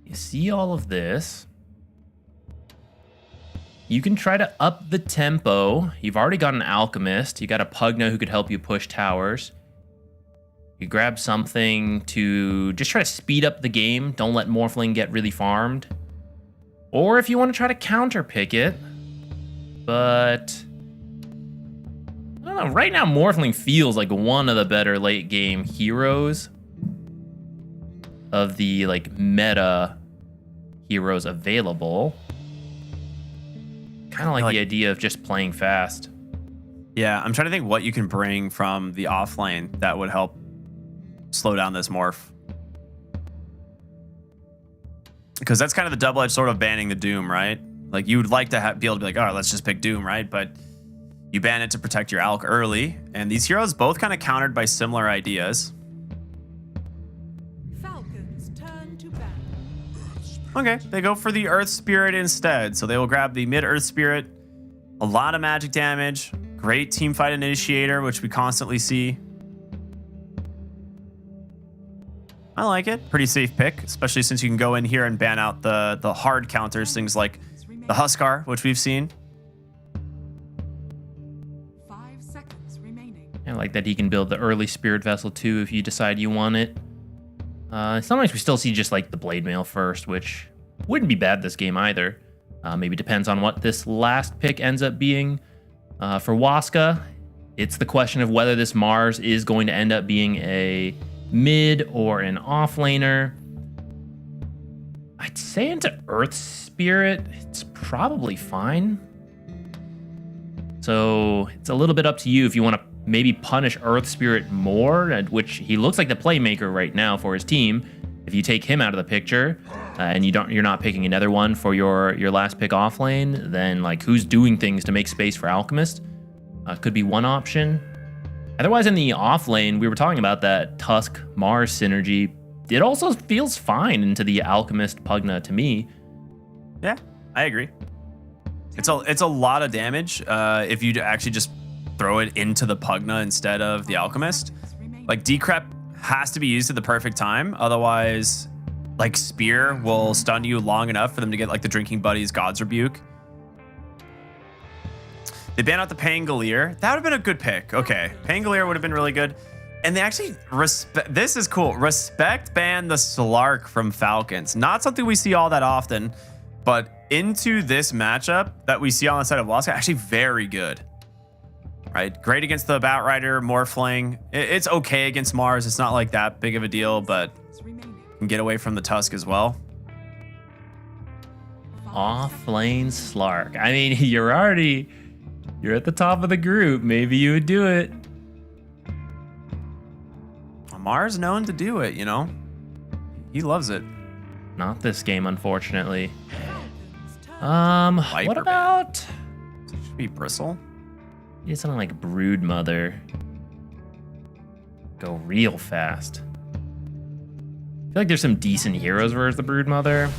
You see all of this. You can try to up the tempo. You've already got an Alchemist. You got a Pugna who could help you push towers. You grab something to just try to speed up the game. Don't let Morphling get really farmed. Or if you want to try to counter pick it. But I don't know. Right now, Morphling feels like one of the better late game heroes of the like meta heroes available. Kind of like the idea of just playing fast. Yeah, I'm trying to think what you can bring from the offlane that would help slow down this morph. Because that's kind of the double-edged sword of banning the Doom, right? Like, you would like to be able to be like, all right, let's just pick Doom, right? But you ban it to protect your Alk early. And these heroes both kind of countered by similar ideas. Falcons turn to battle. Okay, they go for the Earth Spirit instead. So they will grab the mid-Earth Spirit. A lot of magic damage. Great teamfight initiator, which we constantly see. I like it. Pretty safe pick, especially since you can go in here and ban out the hard counters, things like the Huskar, which we've seen. 5 seconds remaining. I like that he can build the early Spirit Vessel too if you decide you want it. Sometimes we still see just like the Blade Mail first, which wouldn't be bad this game either. Maybe depends on what this last pick ends up being. For Waska, it's the question of whether this Mars is going to end up being a mid or an offlaner. I'd say into Earth Spirit, it's probably fine. So it's a little bit up to you if you want to maybe punish Earth Spirit more, which he looks like the playmaker right now for his team. If you take him out of the picture and you're not picking another one for your last pick offlane, then like who's doing things to make space for Alchemist could be one option. Otherwise, in the off lane, we were talking about that Tusk Mars synergy. It also feels fine into the Alchemist Pugna to me. Yeah, I agree. It's a lot of damage if you actually just throw it into the Pugna instead of the Alchemist. Like Decrep has to be used at the perfect time. Otherwise, like Spear will stun you long enough for them to get like the Drinking Buddies God's Rebuke. They ban out the Pangolier. That would have been a good pick. Okay, Pangolier would have been really good. And they actually this is cool. Respect ban the Slark from Falcons. Not something we see all that often, but into this matchup that we see on the side of Waska, actually very good. Right, great against the Batrider, Morphling. It's okay against Mars. It's not like that big of a deal, but can get away from the Tusk as well. Off lane Slark. I mean, you're already You're at the top of the group. Maybe you would do it. Amar's known to do it, you know? He loves it. Not this game, unfortunately. What about... Should be Bristle. It's something like Brood Mother. Go real fast. I feel like there's some decent heroes versus the Brood Mother.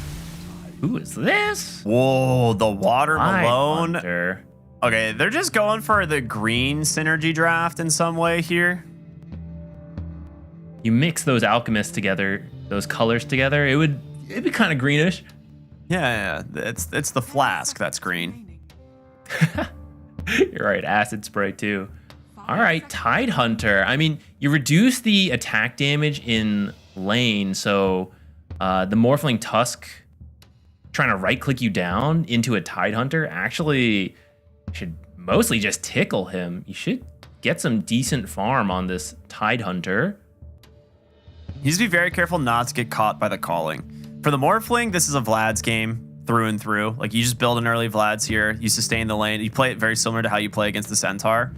Who is this? Whoa, the Water Malone. Hunter. Okay, they're just going for the green synergy draft in some way here. You mix those alchemists together, those colors together, it'd be kind of greenish. Yeah, it's the flask that's green. You're right, acid spray too. All right, Tide Hunter. I mean, you reduce the attack damage in lane, so the Morphling Tusk trying to right-click you down into a Tide Hunter actually should mostly just tickle him. You should get some decent farm on this Tide Hunter. You just be very careful not to get caught by the calling. For the Morphling, this is a Vlad's game through and through. Like, you just build an early Vlad's here, you sustain the lane, you play it very similar to how you play against the Centaur.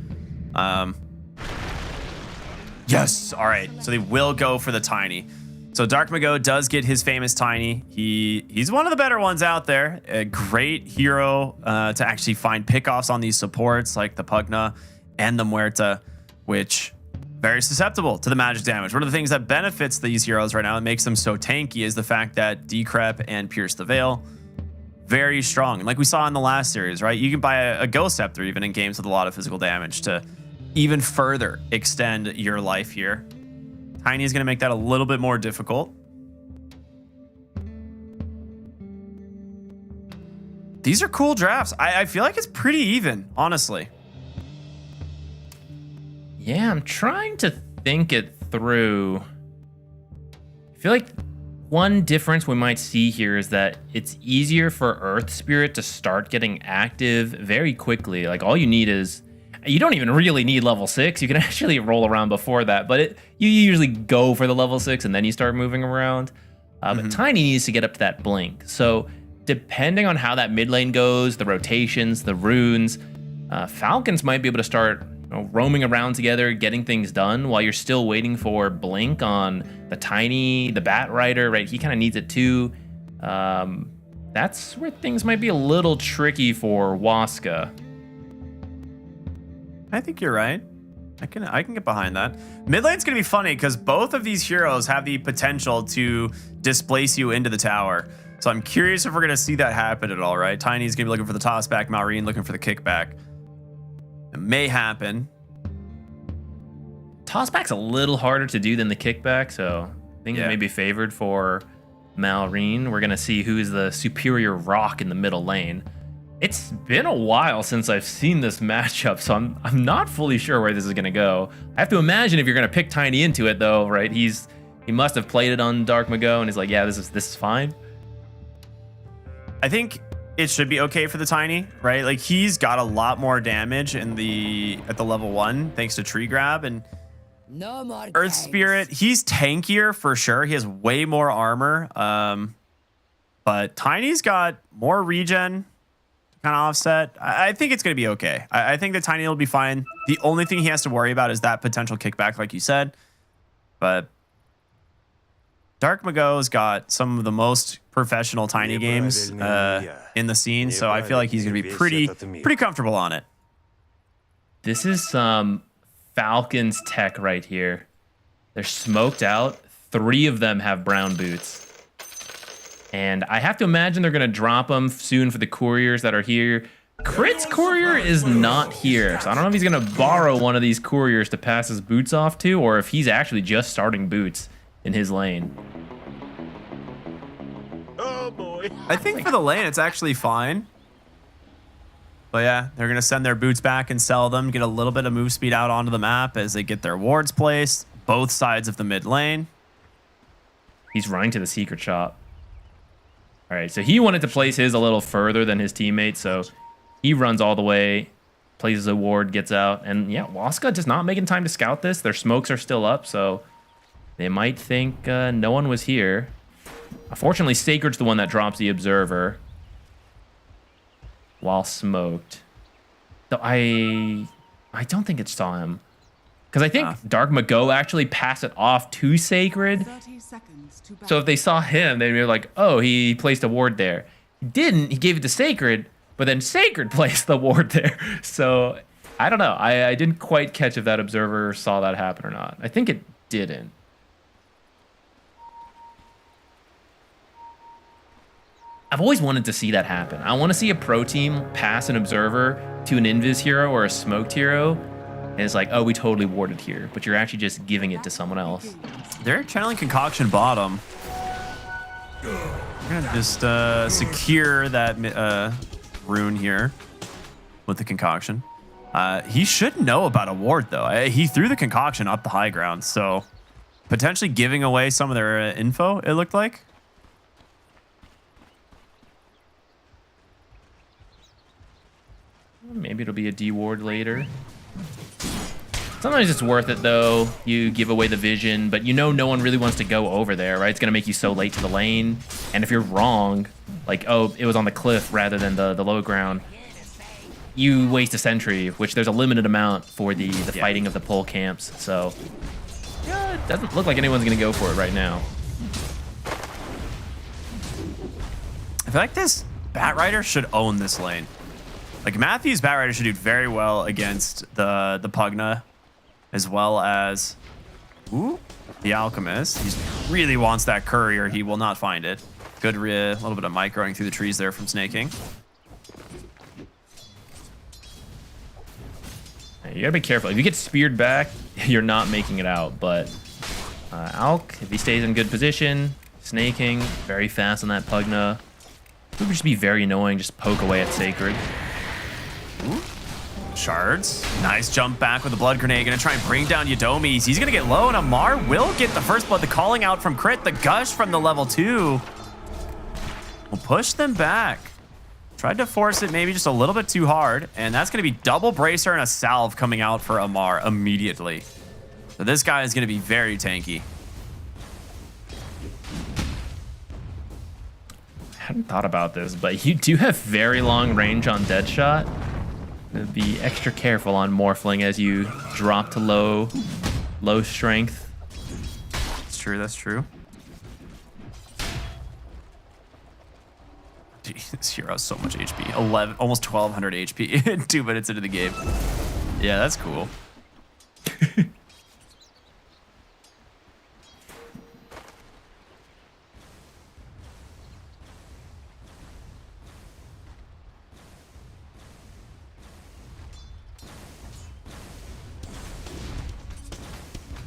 Yes, all right, so they will go for the Tiny. So Dark Mago does get his famous Tiny. He's one of the better ones out there. A great hero to actually find pickoffs on these supports like the Pugna and the Muerta, which very susceptible to the magic damage. One of the things that benefits these heroes right now and makes them so tanky is the fact that Decrep and Pierce the Veil, very strong. And like we saw in the last series, right? You can buy a Ghost Scepter even in games with a lot of physical damage to even further extend your life here. Tiny is going to make that a little bit more difficult. These are cool drafts. I feel like it's pretty even, honestly. Yeah, I'm trying to think it through. I feel like one difference we might see here is that it's easier for Earth Spirit to start getting active very quickly. Like, all you need is, you don't even really need level 6. You can actually roll around before that, but you usually go for the level 6 and then you start moving around. But Tiny needs to get up to that blink. So depending on how that mid lane goes, the rotations, the runes, Falcons might be able to start roaming around together, getting things done while you're still waiting for blink on the Tiny, the Bat Rider, right? He kind of needs it too. That's where things might be a little tricky for Waska. I think you're right. I can get behind that. Mid lane's gonna be funny because both of these heroes have the potential to displace you into the tower. So I'm curious if we're gonna see that happen at all, right? Tiny's gonna be looking for the toss back, Maureen looking for the kickback. It may happen. Tossback's a little harder to do than the kickback, so I think it may be favored for Maureen. We're gonna see who's the superior rock in the middle lane. It's been a while since I've seen this matchup, so I'm not fully sure where this is gonna go. I have to imagine if you're gonna pick Tiny into it though, right? He must have played it on Dark Mago and he's like, yeah, this is fine. I think it should be okay for the Tiny, right? Like, he's got a lot more damage at the level 1 thanks to Tree Grab and Earth Spirit. He's tankier for sure. He has way more armor. But Tiny's got more regen kind of offset. I think it's going to be okay. I think the Tiny will be fine. The only thing he has to worry about is that potential kickback, like you said. But Dark Mago's got some of the most professional Tiny games in the scene, so I feel like he's going to be pretty comfortable on it. This is some Falcons tech right here. They're smoked out. 3 of them have brown boots. And I have to imagine they're going to drop them soon for the couriers that are here. Crit's courier is not here, so I don't know if he's going to borrow one of these couriers to pass his boots off to, or if he's actually just starting boots in his lane. Oh boy. I think for the lane, it's actually fine. But yeah, they're going to send their boots back and sell them, get a little bit of move speed out onto the map as they get their wards placed, both sides of the mid lane. He's running to the secret shop. All right, so he wanted to place his a little further than his teammates, so he runs all the way, places a ward, gets out, and yeah, Waska just not making time to scout this. Their smokes are still up, so they might think no one was here. Unfortunately, Sacred's the one that drops the Observer while smoked. Though I don't think it saw him. Because I think Dark Mago actually passed it off to Sacred. 30 seconds to So if they saw him, they'd be like, oh, he placed a ward there. He didn't. He gave it to Sacred, but then Sacred placed the ward there. So I don't know. I didn't quite catch if that observer saw that happen or not. I think it didn't. I've always wanted to see that happen. I want to see a pro team pass an observer to an invis hero or a smoked hero. And it's like, oh, we totally warded here, but you're actually just giving it to someone else. They're channeling Concoction bottom. We're gonna just secure that rune here with the Concoction. He should know about a ward though. He threw the Concoction up the high ground, so potentially giving away some of their info, it looked like. Maybe it'll be a D ward later. Sometimes it's worth it though. You give away the vision, but you know no one really wants to go over there, right? It's gonna make you so late to the lane. And if you're wrong, like, oh, it was on the cliff rather than the low ground, you waste a sentry, which there's a limited amount for the fighting of the pole camps. So yeah, it doesn't look like anyone's gonna go for it right now. I feel like this Batrider should own this lane. Like Matthew's Batrider should do very well against the Pugna, as well as the Alchemist. He really wants that courier. He will not find it. Good, little bit of microing through the trees there from Snaking. You gotta be careful. If you get speared back, you're not making it out. But Alk, if he stays in good position, Snaking, very fast on that Pugna. It would just be very annoying. Just poke away at Sacred. Ooh. Shards. Nice jump back with the Blood Grenade. Gonna try and bring down Yadomis. He's gonna get low, and Amar will get the first blood. The calling out from Crit. The gush from the level 2 will push them back. Tried to force it maybe just a little bit too hard, and that's gonna be double bracer and a salve coming out for Amar immediately. So this guy is gonna be very tanky. I hadn't thought about this, but you do have very long range on Deadshot. Be extra careful on Morphling as you drop to low strength. That's true, that's true. Jeez, this hero has so much HP. Almost 1200 HP 2 minutes into the game. Yeah, that's cool.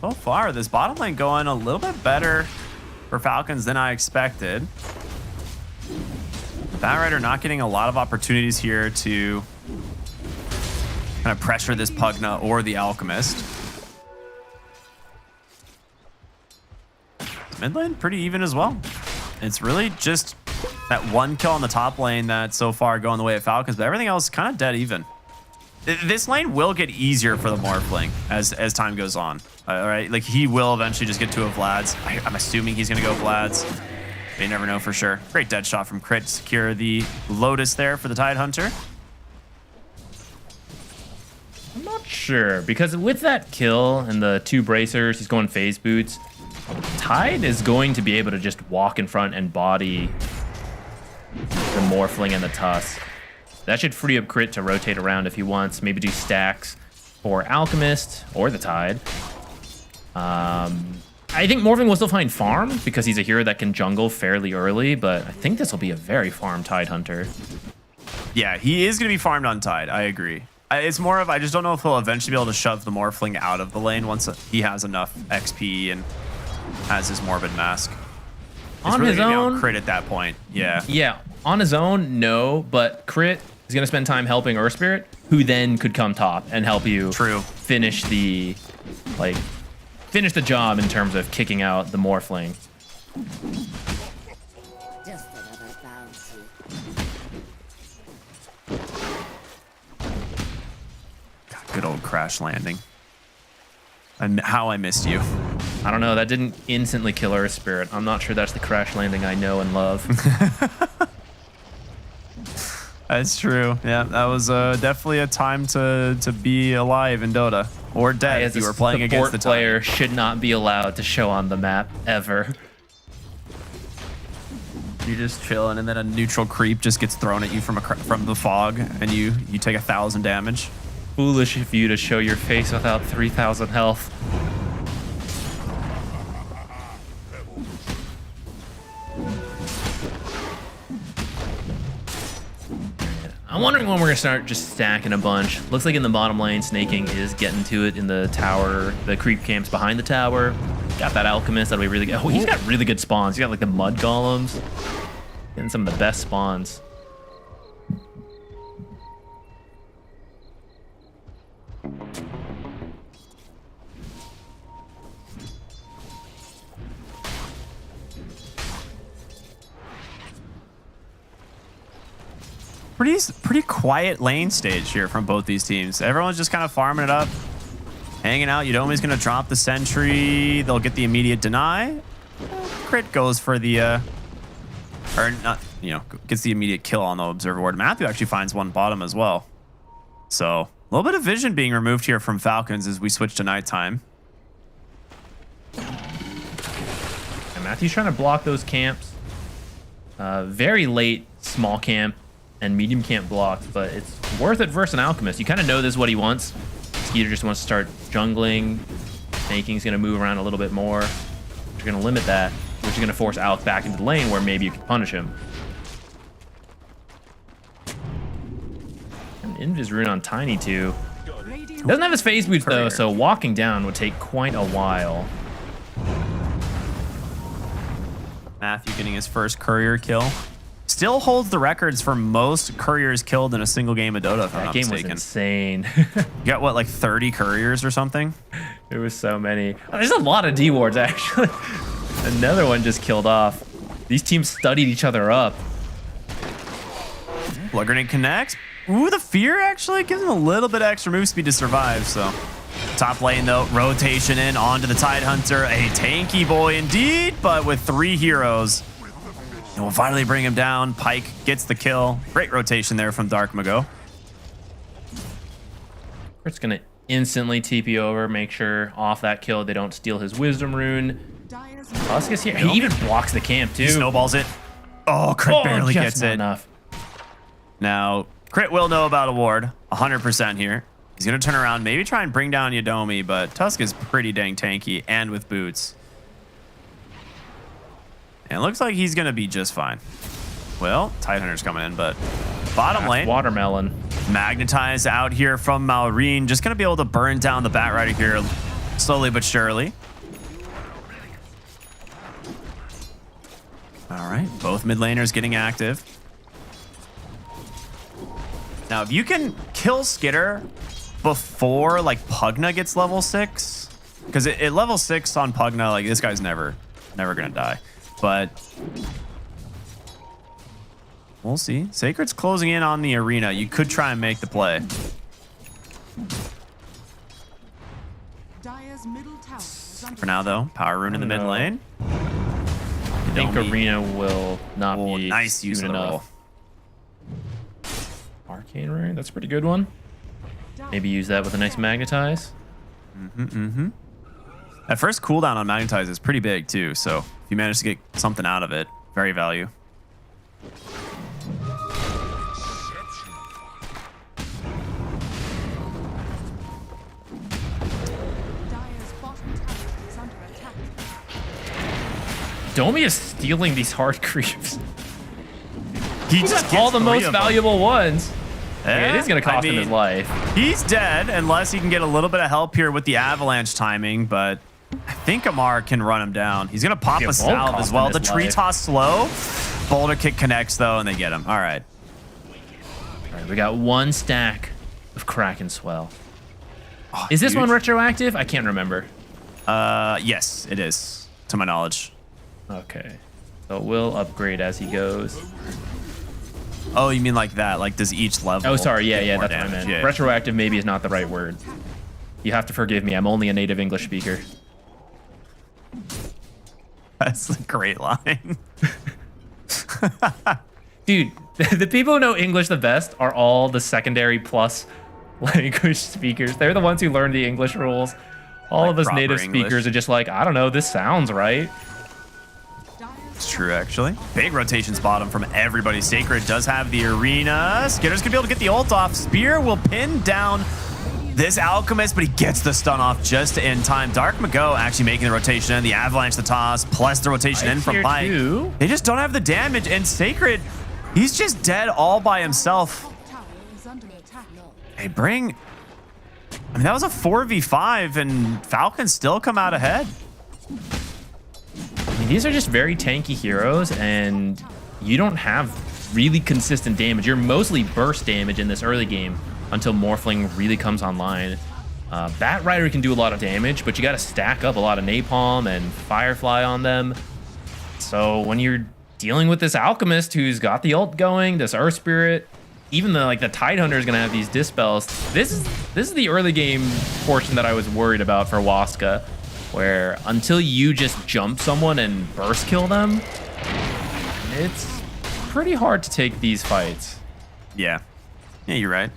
So far, this bottom lane going a little bit better for Falcons than I expected. Batrider not getting a lot of opportunities here to kind of pressure this Pugna or the Alchemist. Mid lane pretty even as well. It's really just that one kill on the top lane that's so far going the way of Falcons, but everything else kind of dead even. This lane will get easier for the Morphling as time goes on. All right, like he will eventually just get to a Vlad's. I'm assuming he's gonna go Vlad's. But you never know for sure. Great dead shot from Crit to secure the Lotus there for the Tide Hunter. I'm not sure, because with that kill and the 2 bracers, he's going phase boots. Tide is going to be able to just walk in front and body the Morphling and the Tusk. That should free up Crit to rotate around if he wants. Maybe do stacks for Alchemist or the Tide. I think Morphling will still find farm because he's a hero that can jungle fairly early, but I think this will be a very farm Tide Hunter. Yeah, he is going to be farmed on Tide. I agree. It's more of, I just don't know if he'll eventually be able to shove the Morphling out of the lane once he has enough XP and has his Morbid Mask. It's On really his gonna be own, on Crit at that point. Yeah. Yeah, on his own, no, but Crit is going to spend time helping Earth Spirit, who then could come top and help you finish the job in terms of kicking out the Morphling. Good old crash landing. And how I missed you. I don't know, that didn't instantly kill Earth Spirit. I'm not sure that's the crash landing I know and love. That's true. Yeah, that was definitely a time to be alive in Dota. Or dead if you were playing against the player should not be allowed to show on the map ever. You're just chilling, and then a neutral creep just gets thrown at you from the fog, and you take 1,000 damage. Foolish of you to show your face without 3,000 health. I'm wondering when we're gonna start just stacking a bunch. Looks like in the bottom lane, Snaking is getting to it in the tower. The creep camps behind the tower. Got that alchemist. That'll be really good. Oh, he's got really good spawns. He's got like the mud golems. Getting some of the best spawns. Pretty quiet lane stage here from both these teams. Everyone's just kind of farming it up, hanging out. Yudomi's going to drop the sentry. They'll get the immediate deny. Crit goes for the, or not, you know, gets the immediate kill on the observer ward. Matthew actually finds one bottom as well. So a little bit of vision being removed here from Falcons as we switch to nighttime. And Matthew's trying to block those camps. Very late small camp and medium camp blocked, but it's worth it versus an alchemist. You kind of know this is what he wants. Skeeter just wants to start jungling. Snaking's going to move around a little bit more. You're going to limit that, which is going to force Alec back into the lane where maybe you can punish him. And Invis rune on Tiny too. Doesn't have his phase boots though, so walking down would take quite a while. Matthew getting his first courier kill. Still holds the records for most couriers killed in a single game of Dota, if I'm not That game mistaken. was insane. You got, what, like 30 couriers or something? There was so many. Oh, there's a lot of D wards, actually. Another one just killed off. These teams studied each other up. Blood Grenade connects. Ooh, the Fear actually gives him a little bit of extra move speed to survive, so. Top lane, though, rotation in onto the Tidehunter. A tanky boy indeed, but with 3 heroes. And we'll finally bring him down. Pike gets the kill. Great rotation there from Dark Mago. It's going to instantly TP over, make sure off that kill they don't steal his Wisdom Rune. Waska's here. He even blocks the camp, too. He snowballs it. Oh, Crit barely gets it. Enough. Now, Crit will know about a ward. 100% here. He's going to turn around, maybe try and bring down Yudomi, but Tusk is pretty dang tanky and with boots. And it looks like he's going to be just fine. Well, Tidehunter's coming in, but bottom lane. Watermelon. Magnetize out here from Malrine. Just going to be able to burn down the Batrider here slowly but surely. All right, both mid laners getting active. Now, if you can kill Skitter before like Pugna gets level 6, because at level 6 on Pugna, like this guy's never gonna die. But we'll see. Sacred's closing in on the arena. You could try and make the play. For now, though, Power Rune in the mid lane. I think arena will not be nice use of enough. Arcane Rune, that's a pretty good one. Maybe use that with a nice Magnetize. That first cooldown on Magnetize is pretty big too, so if you manage to get something out of it, very value. Domi is stealing these hard creeps. He just got all the most valuable ones. Yeah, it is going to cost him his life. He's dead unless he can get a little bit of help here with the avalanche timing, but I think Amar can run him down. He's going to pop a salve as well. The tree toss slow. Boulder kick connects though, and they get him. All right. All right, we got 1 stack of Kraken Swell. Oh, is this one retroactive? I can't remember. Yes, it is, to my knowledge. Okay. So it will upgrade as he goes. Oh, you mean like that? Like, does each level? Oh, sorry. Yeah, that's what I damage? meant. Yeah. Retroactive maybe is not the right word. You have to forgive me. I'm only a native English speaker. That's a great line. Dude, The people who know English the best are all the secondary plus language speakers. They're the ones who learn the English rules. All Like of us proper native English. speakers are just like, I don't know, this sounds right. It's true, actually. Big rotations bottom from everybody. Sacred does have the arena. Skitter's gonna be able to get the ult off. Spear will pin down this Alchemist, but he gets the stun off just in time. Dark Mago actually making the rotation in. The Avalanche, the toss, plus the rotation in from here Pike. too. They just don't have the damage, and Sacred, he's just dead all by himself. Hey, bring... I mean, that was a 4v5, and Falcons still come out ahead. I mean, these are just very tanky heroes, and you don't have really consistent damage. You're mostly burst damage in this early game until Morphling really comes online. Bat Rider can do a lot of damage, but you got to stack up a lot of Napalm and Firefly on them. So when you're dealing with this Alchemist who's got the ult going, this Earth Spirit, even the Tidehunter is going to have these Dispels. This is the early game portion that I was worried about for Waska, where until you just jump someone and burst kill them, it's pretty hard to take these fights. Yeah, you're right.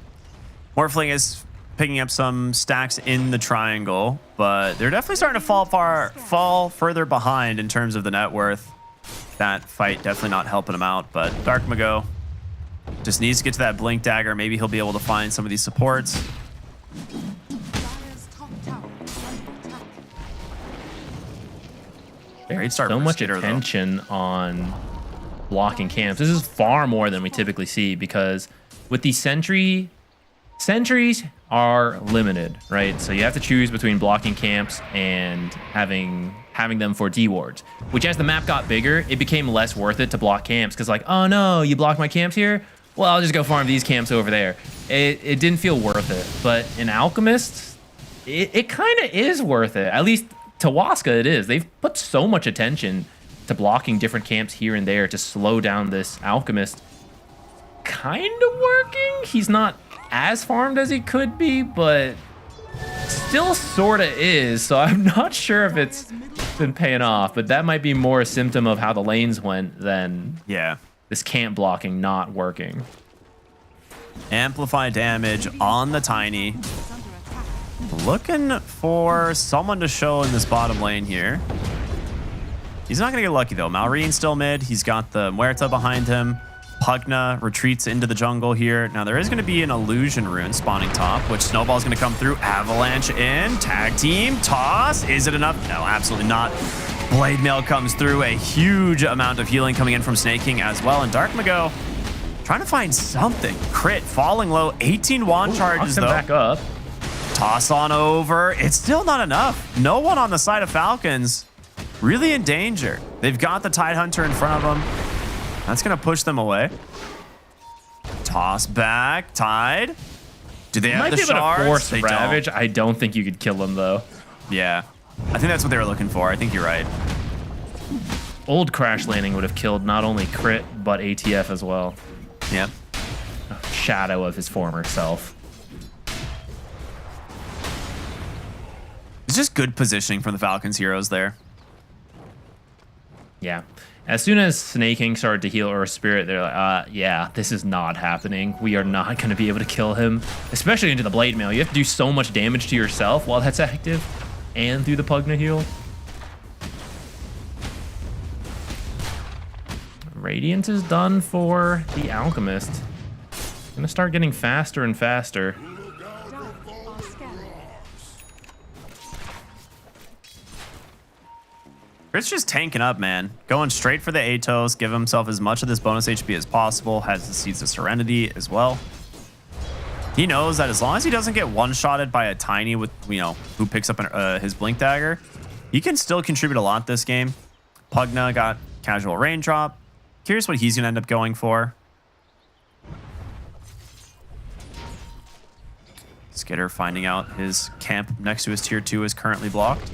Morphling is picking up some stacks in the triangle, but they're definitely starting to fall further behind in terms of the net worth. That fight definitely not helping him out, but Dark Mago just needs to get to that Blink Dagger. Maybe he'll be able to find some of these supports. Great start So for much Skitter, though. attention on blocking camps. This is far more than we typically see, because with the sentries are limited, right? So you have to choose between blocking camps and having them for D wards, which as the map got bigger, it became less worth it to block camps, because like, oh no, you blocked my camps here? Well, I'll just go farm these camps over there. It didn't feel worth it. But in Alchemist, it kind of is worth it. At least to Waska it is. They've put so much attention to blocking different camps here and there to slow down this Alchemist. Kind of working. He's not as farmed as he could be, but still sort of is. So I'm not sure if it's been paying off, but that might be more a symptom of how the lanes went than this camp blocking not working. Amplify damage on the Tiny. Looking for someone to show in this bottom lane here. He's not going to get lucky, though. Malrine still mid. He's got the Muerta behind him. Pugna retreats into the jungle here. Now, there is going to be an Illusion Rune spawning top, which Snowball's going to come through. Avalanche in. Tag team. Toss. Is it enough? No, absolutely not. Blade Mail comes through. A huge amount of healing coming in from Snake King as well. And Dark Mago trying to find something. Crit. Falling low. 18 wand charges, though. Back up. Toss on over. It's still not enough. No one on the side of Falcons really in danger. They've got the Tidehunter in front of them. That's going to push them away. Toss back. Tide. Do they have the shards? Might be able to force They Ravage. don't. I don't think you could kill him, though. Yeah. I think that's what they were looking for. I think you're right. Old Crash Landing would have killed not only Crit, but ATF as well. Yep. A shadow of his former self. It's just good positioning from the Falcons heroes there. Yeah. As soon as Snake King started to heal Earth Spirit, they're like, yeah, this is not happening. We are not going to be able to kill him, especially into the Blade Mail. You have to do so much damage to yourself while that's active and through the Pugna heal. Radiance is done for the Alchemist. Gonna start getting faster and faster. Crit's just tanking up, man. Going straight for the Atos, give himself as much of this bonus HP as possible. Has the Seeds of Serenity as well. He knows that as long as he doesn't get one-shotted by a Tiny with, who picks up his Blink Dagger, he can still contribute a lot this game. Pugna got Casual Raindrop. Curious what he's going to end up going for. Skitter finding out his camp next to his tier 2 is currently blocked.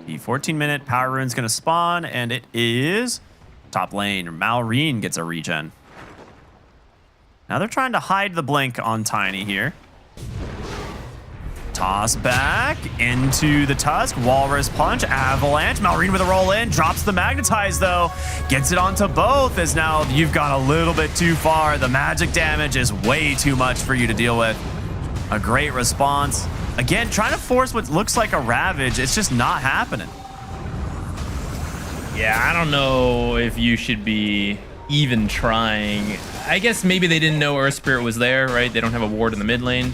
The 14-minute Power Rune's going to spawn, and it is top lane. Malrine gets a regen. Now they're trying to hide the blink on Tiny here. Toss back into the Tusk. Walrus punch. Avalanche. Malrine with a roll in. Drops the Magnetize, though. Gets it onto both, as now you've gone a little bit too far. The magic damage is way too much for you to deal with. A great response. Again, trying to force what looks like a Ravage. It's just not happening. Yeah, I don't know if you should be even trying. I guess maybe they didn't know Earth Spirit was there, right? They don't have a ward in the mid lane.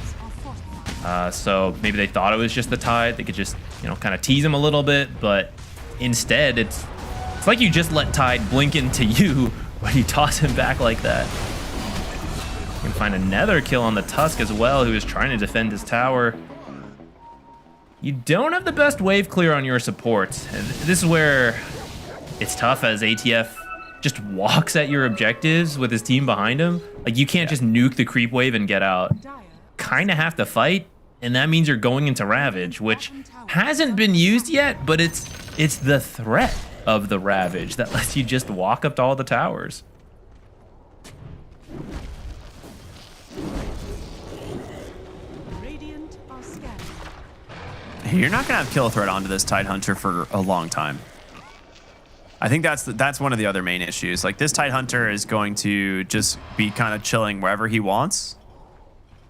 So maybe they thought it was just the Tide. They could just, you know, kind of tease him a little bit, but instead it's like you just let Tide blink into you when you toss him back like that. You can find another kill on the Tusk as well, who is trying to defend his tower. You don't have the best wave clear on your supports. And this is where it's tough as ATF just walks at your objectives with his team behind him. Like, you can't just nuke the creep wave and get out. Kind of have to fight, and that means you're going into Ravage, which hasn't been used yet, but it's the threat of the Ravage that lets you just walk up to all the towers. You're not gonna have kill threat onto this Tidehunter for a long time. I think that's one of the other main issues. Like, this Tidehunter is going to just be kind of chilling wherever he wants,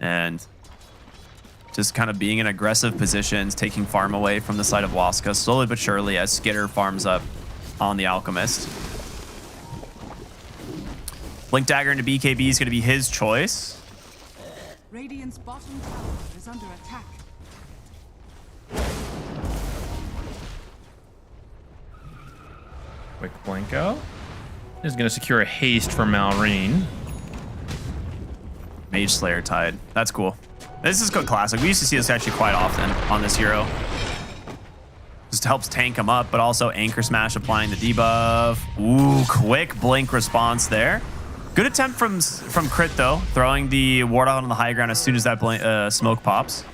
and just kind of being in aggressive positions, taking farm away from the side of Waska slowly but surely as Skitter farms up on the Alchemist. Blink Dagger into BKB is going to be his choice. Radiant's bottom tower is under attack. Quick Blinko. This is going to secure a haste for Malrine. Mage Slayer Tide. That's cool. This is good classic. We used to see this actually quite often on this hero. Just helps tank him up, but also Anchor Smash applying the debuff. Ooh, quick blink response there. Good attempt from Crit, though. Throwing the ward out on the high ground as soon as that smoke pops.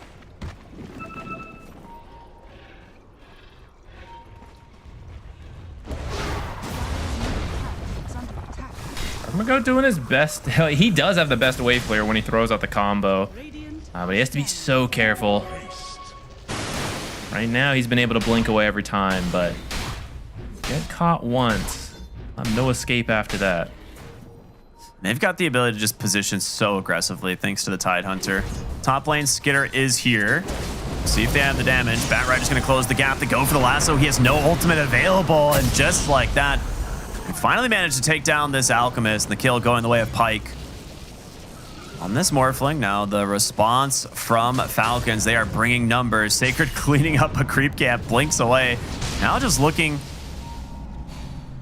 I'm gonna go doing his best. He does have the best wave clear when he throws out the combo, but he has to be so careful. Right now, he's been able to blink away every time, but get caught once. No escape after that. They've got the ability to just position so aggressively thanks to the Tidehunter. Top lane Skitter is here. See if they have the damage. Batrider's going to close the gap. They go for the lasso. He has no ultimate available, and just like that, we finally managed to take down this Alchemist, and the kill going the way of Pyke. On this Morphling now, the response from Falcons, they are bringing numbers. Sacred cleaning up a creep camp, blinks away. Now just looking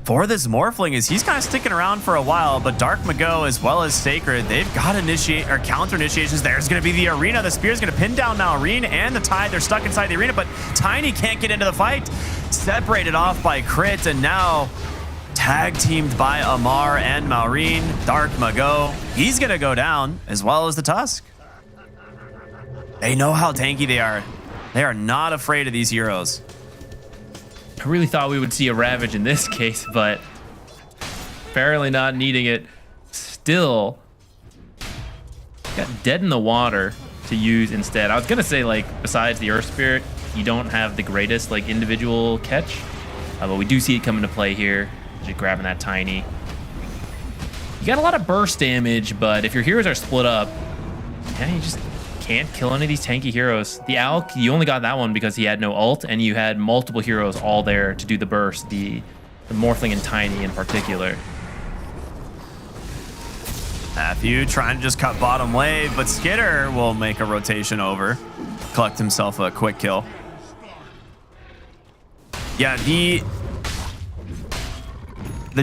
for this Morphling, as he's kind of sticking around for a while, but Dark Mago as well as Sacred, they've got counter initiations. There's going to be the arena. The spear's going to pin down Malrine and the Tide. They're stuck inside the arena, but Tiny can't get into the fight. Separated off by Crit, and now tag teamed by Amar and Malrine. Dark Mago, he's going to go down, as well as the Tusk. They know how tanky they are. They are not afraid of these heroes. I really thought we would see a Ravage in this case, but apparently not needing it. Still got Dead in the Water to use instead. I was gonna say, like, besides the Earth Spirit, you don't have the greatest like individual catch, but we do see it come into play here. Just grabbing that Tiny. You got a lot of burst damage, but if your heroes are split up, yeah, you just can't kill any of these tanky heroes. The Alk, you only got that one because he had no ult, and you had multiple heroes all there to do the burst, the Morphling and Tiny in particular. Matthew trying to just cut bottom wave, but Skitter will make a rotation over, collect himself a quick kill. Yeah, the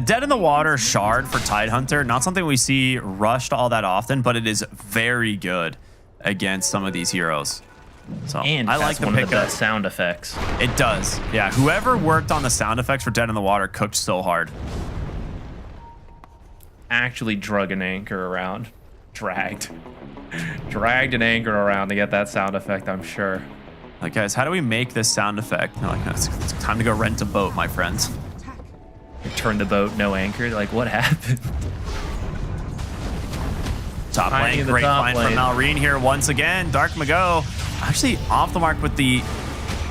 Dead in the Water shard for Tidehunter, not something we see rushed all that often, but it is very good against some of these heroes. So And I like one of the best sound effects. It does. Yeah, whoever worked on the sound effects for Dead in the Water cooked so hard. Actually drug an anchor around. Dragged an anchor around to get that sound effect, I'm sure. Like, guys, how do we make this sound effect? They're like, it's time to go rent a boat, my friends. Turn the boat, no anchor. Like, what happened? Top lane, great find from Malrine here once again. Dark Mago Actually off the mark with the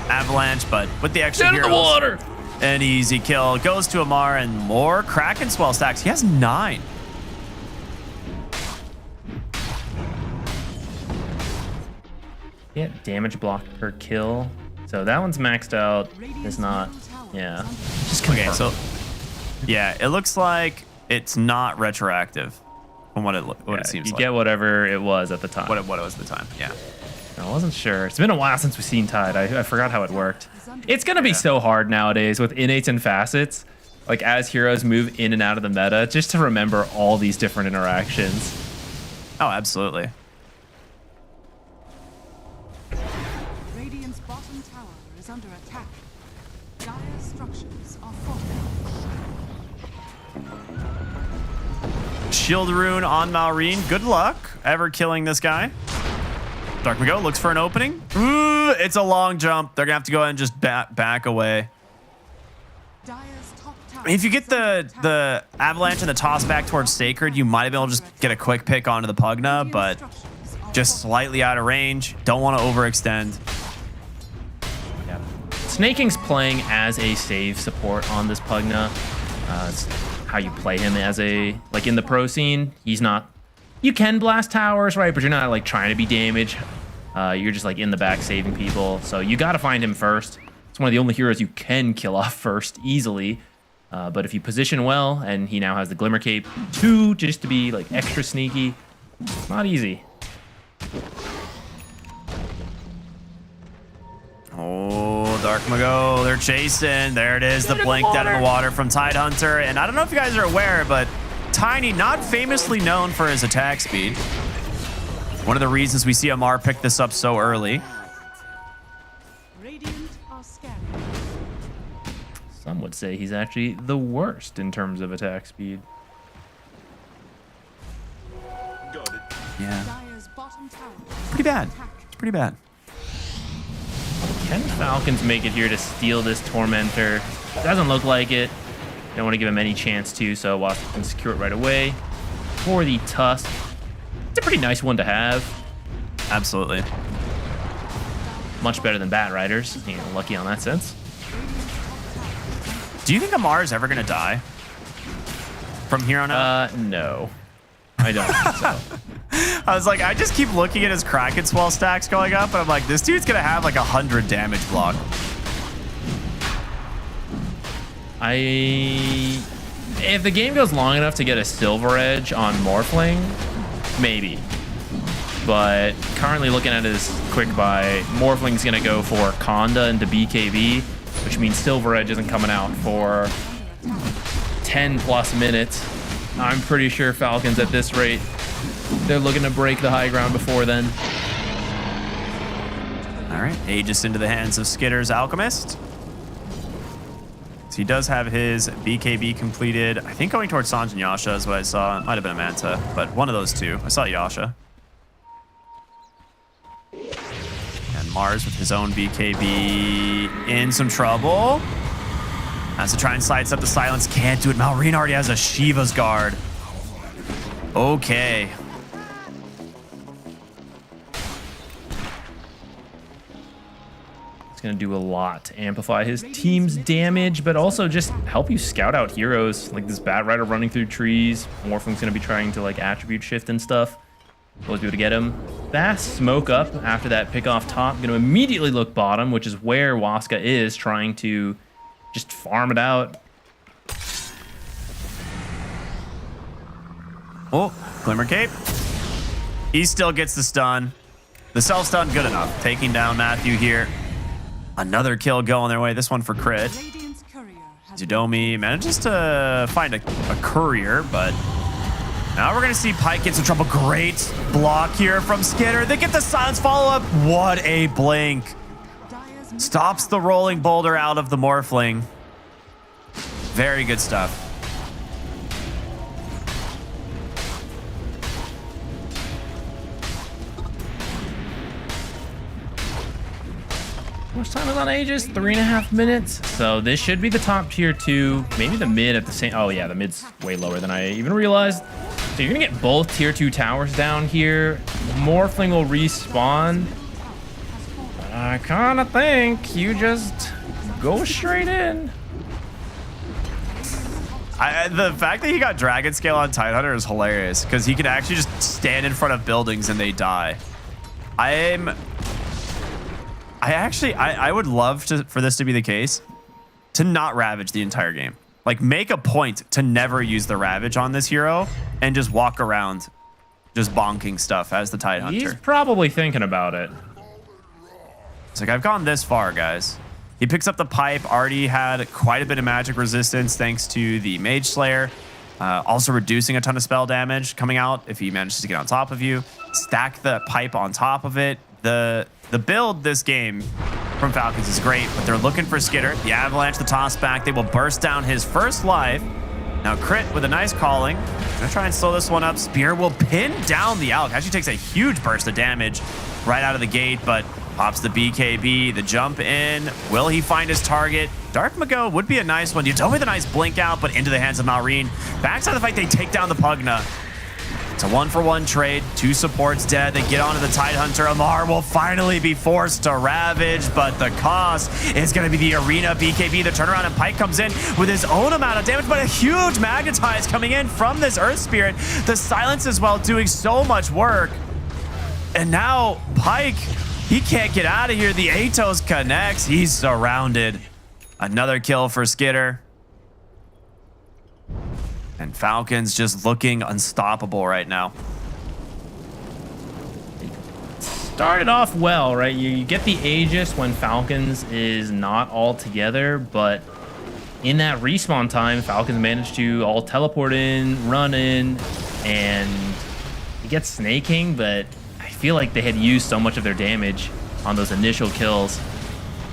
avalanche, but with the extra Down in heroes. the water. An easy kill goes to Amar, and more Kraken swell stacks. He has 9. Yeah, damage block per kill. So that one's maxed out. It's not. Yeah. Just confirm. Okay, so yeah, it looks like it's not retroactive from what it seems you like. get whatever it was at the time. What it was at the time. Yeah. I wasn't sure. It's been a while since we've seen Tide. I forgot how it worked. It's going to be so hard nowadays with innates and facets, like as heroes move in and out of the meta, just to remember all these different interactions. Oh, absolutely. Radiant's bottom tower is under attack. Dire structures are fortified. Shield rune on Maureen. Good luck ever killing this guy. Dark Mago looks for an opening. Ooh, it's a long jump. They're gonna have to go ahead and just back away. If you get the avalanche and the toss back towards Sacred, you might have been able to just get a quick pick onto the Pugna, but just slightly out of range. Don't want to overextend. Yeah. Snaking's playing as a save support on this Pugna. It's how you play him as a, like in the pro scene. He's not, you can blast towers, right? But you're not like trying to be damage. You're just like in the back saving people. So you got to find him first. It's one of the only heroes you can kill off first easily. But if you position well, and he now has the Glimmer Cape too, just to be like extra sneaky, it's not easy. Oh, Dark Mago, they're chasing. There it is, the blink dead in the water from Tidehunter. And I don't know if you guys are aware, but Tiny, not famously known for his attack speed. One of the reasons we see Amar pick this up so early. Radiant are scattered. Some would say he's actually the worst in terms of attack speed. Yeah. Dire's bottom tower. Pretty bad. It's pretty bad. Can Falcons make it here to steal this Tormentor? Doesn't look like it. Don't want to give him any chance to, so Waska can secure it right away. For the Tusk. It's a pretty nice one to have. Absolutely. Much better than Bat Riders. You know, lucky on that sense. Do you think Amar is ever going to die? From here on out? No. I don't think so. I was like, I just keep looking at his Kraken Swell stacks going up, and I'm like, this dude's going to have like 100 damage block. If the game goes long enough to get a Silver Edge on Morphling, maybe. But currently looking at his quick buy, Morphling's going to go for Conda into BKB, which means Silver Edge isn't coming out for 10 plus minutes. I'm pretty sure Falcons at this rate, they're looking to break the high ground before then. All right, Aegis into the hands of Skitter's Alchemist. So he does have his BKB completed. I think going towards Sanj and Yasha is what I saw. It might have been a Manta, but one of those two. I saw Yasha. And Mars with his own BKB in some trouble. Has to try and sidestep the silence. Can't do it. Maureen already has a Shiva's Guard. Okay. It's going to do a lot to amplify his team's damage, but also just help you scout out heroes. Like this Bat Rider running through trees. Morphing's going to be trying to like attribute shift and stuff. Always be able to get him. Fast smoke up after that pick off top. Going to immediately look bottom, which is where Waska is trying to just farm it out. Oh, Glimmer Cape. He still gets the stun. The self-stun, good enough. Taking down Matthew here. Another kill going their way. This one for crit. Zudomi manages to find a courier, but now we're going to see Pike get some trouble. Great block here from Skitter. They get the silence follow-up. What a blink. Stops the rolling boulder out of the Morphling. Very good stuff. How much time is on Aegis? 3.5 minutes. So this should be the top tier 2. Maybe the mid at the same. Oh yeah, the mid's way lower than I even realized. So you're gonna get both tier 2 towers down here. Morphling will respawn. I kind of think you just go straight in. The fact that he got Dragon Scale on Tidehunter is hilarious because he can actually just stand in front of buildings and they die. I would love for this to be the case, to not Ravage the entire game. Like, make a point to never use the Ravage on this hero and just walk around just bonking stuff as the Tidehunter. He's probably thinking about it. It's like, I've gone this far, guys. He picks up the pipe, already had quite a bit of magic resistance thanks to the Mage Slayer. Also reducing a ton of spell damage coming out if he manages to get on top of you. Stack the pipe on top of it. The build this game from Falcons is great, but they're looking for Skitter. The Avalanche, the toss back. They will burst down his first life. Now Crit with a nice calling. Gonna try and slow this one up. Spear will pin down the Alk. Actually takes a huge burst of damage right out of the gate, but pops the BKB, the jump in. Will he find his target? Dark Mago would be a nice one. Yudomi with a nice blink out, but into the hands of Malrine. Backside of the fight, they take down the Pugna. It's a 1-for-1 trade. 2 supports dead. They get onto the Tidehunter. Amar will finally be forced to Ravage, but the cost is going to be the Arena BKB. The turnaround and Pike comes in with his own amount of damage, but a huge Magnetize coming in from this Earth Spirit. The Silence as well doing so much work. And now Pike, he can't get out of here. The Atos connects. He's surrounded. Another kill for Skitter. And Falcons just looking unstoppable right now. Started off well, right? You get the Aegis when Falcons is not all together, but in that respawn time, Falcons managed to all teleport in, run in, and it gets snaking, but I feel like they had used so much of their damage on those initial kills.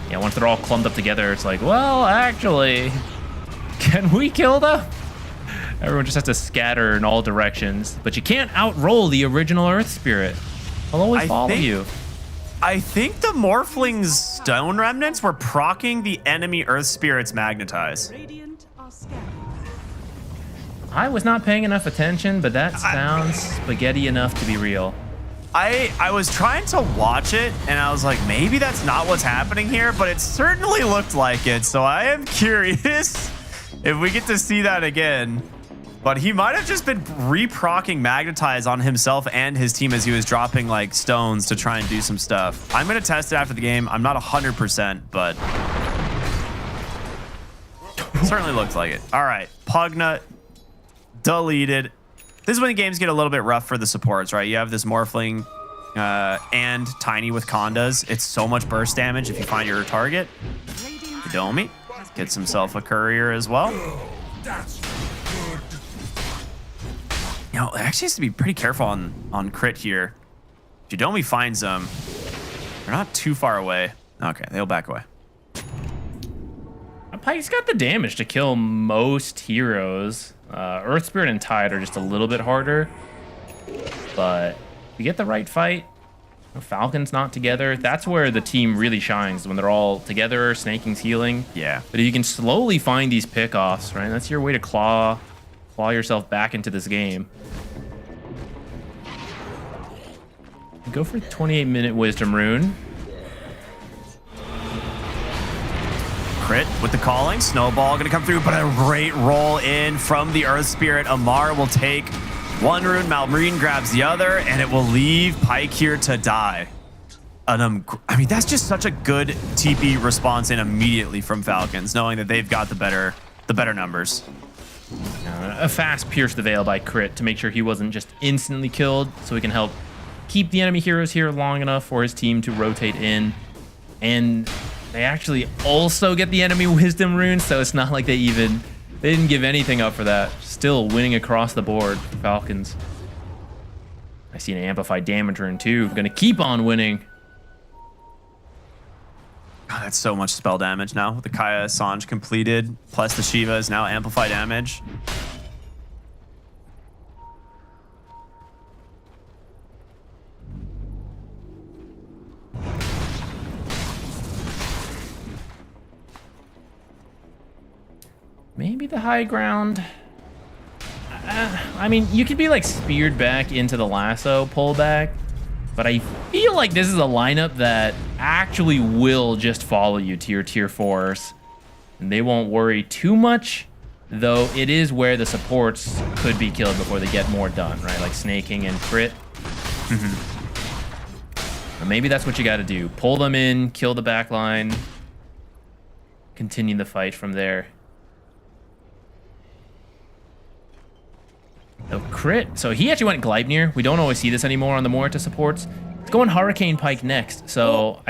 Yeah, once they're all clumped up together, it's like, well, actually, can we kill them? Everyone just has to scatter in all directions, but you can't outroll the original Earth Spirit. I'll always follow you. I think the Morphling's Stone Remnants were proccing the enemy Earth Spirit's Magnetize. I was not paying enough attention, but that sounds spaghetti enough to be real. I was trying to watch it, and I was like, maybe that's not what's happening here, but it certainly looked like it, so I am curious if we get to see that again. But he might have just been re-procking Magnetize on himself and his team as he was dropping like stones to try and do some stuff. I'm going to test it after the game. I'm not 100%, but it certainly looked like it. All right, Pugna deleted. This is when the games get a little bit rough for the supports, right? You have this Morphling and Tiny with Condas. It's so much burst damage if you find your target. Yudomi gets himself a courier as well. You know, it actually has to be pretty careful on Crit here. If Yudomi finds them, they're not too far away. Okay, they'll back away. Pike's got the damage to kill most heroes. Earth Spirit and Tide are just a little bit harder. But if you get the right fight, Falcon's not together. That's where the team really shines, when they're all together, Snaking's healing. Yeah. But if you can slowly find these pickoffs, right? That's your way to claw yourself back into this game. Go for 28-minute Wisdom Rune. Crit with the calling. Snowball going to come through, but a great roll in from the Earth Spirit. Amar will take one rune. Malmarine grabs the other, and it will leave Pike here to die. And, I mean, that's just such a good TP response in immediately from Falcons, knowing that they've got the better numbers. A fast Pierce the Veil by Crit to make sure he wasn't just instantly killed, so he can help keep the enemy heroes here long enough for his team to rotate in. And they actually also get the enemy Wisdom Rune, so it's not like they didn't give anything up for that. Still winning across the board for Falcons. I see an Amplified Damage Rune too. Gonna keep on winning. God, that's so much spell damage now. The Kaya Sanj completed, plus the Shiva is now Amplify damage. Maybe the high ground. I mean, you could be like speared back into the lasso pullback, but I feel like this is a lineup that actually will just follow you to your tier 4s. And they won't worry too much, though it is where the supports could be killed before they get more done, right? Like snaking and crit. Or maybe that's what you got to do. Pull them in, kill the back line, continue the fight from there. So crit. So he actually went Gleipnir. We don't always see this anymore on the Morta supports. It's going Hurricane Pike next. So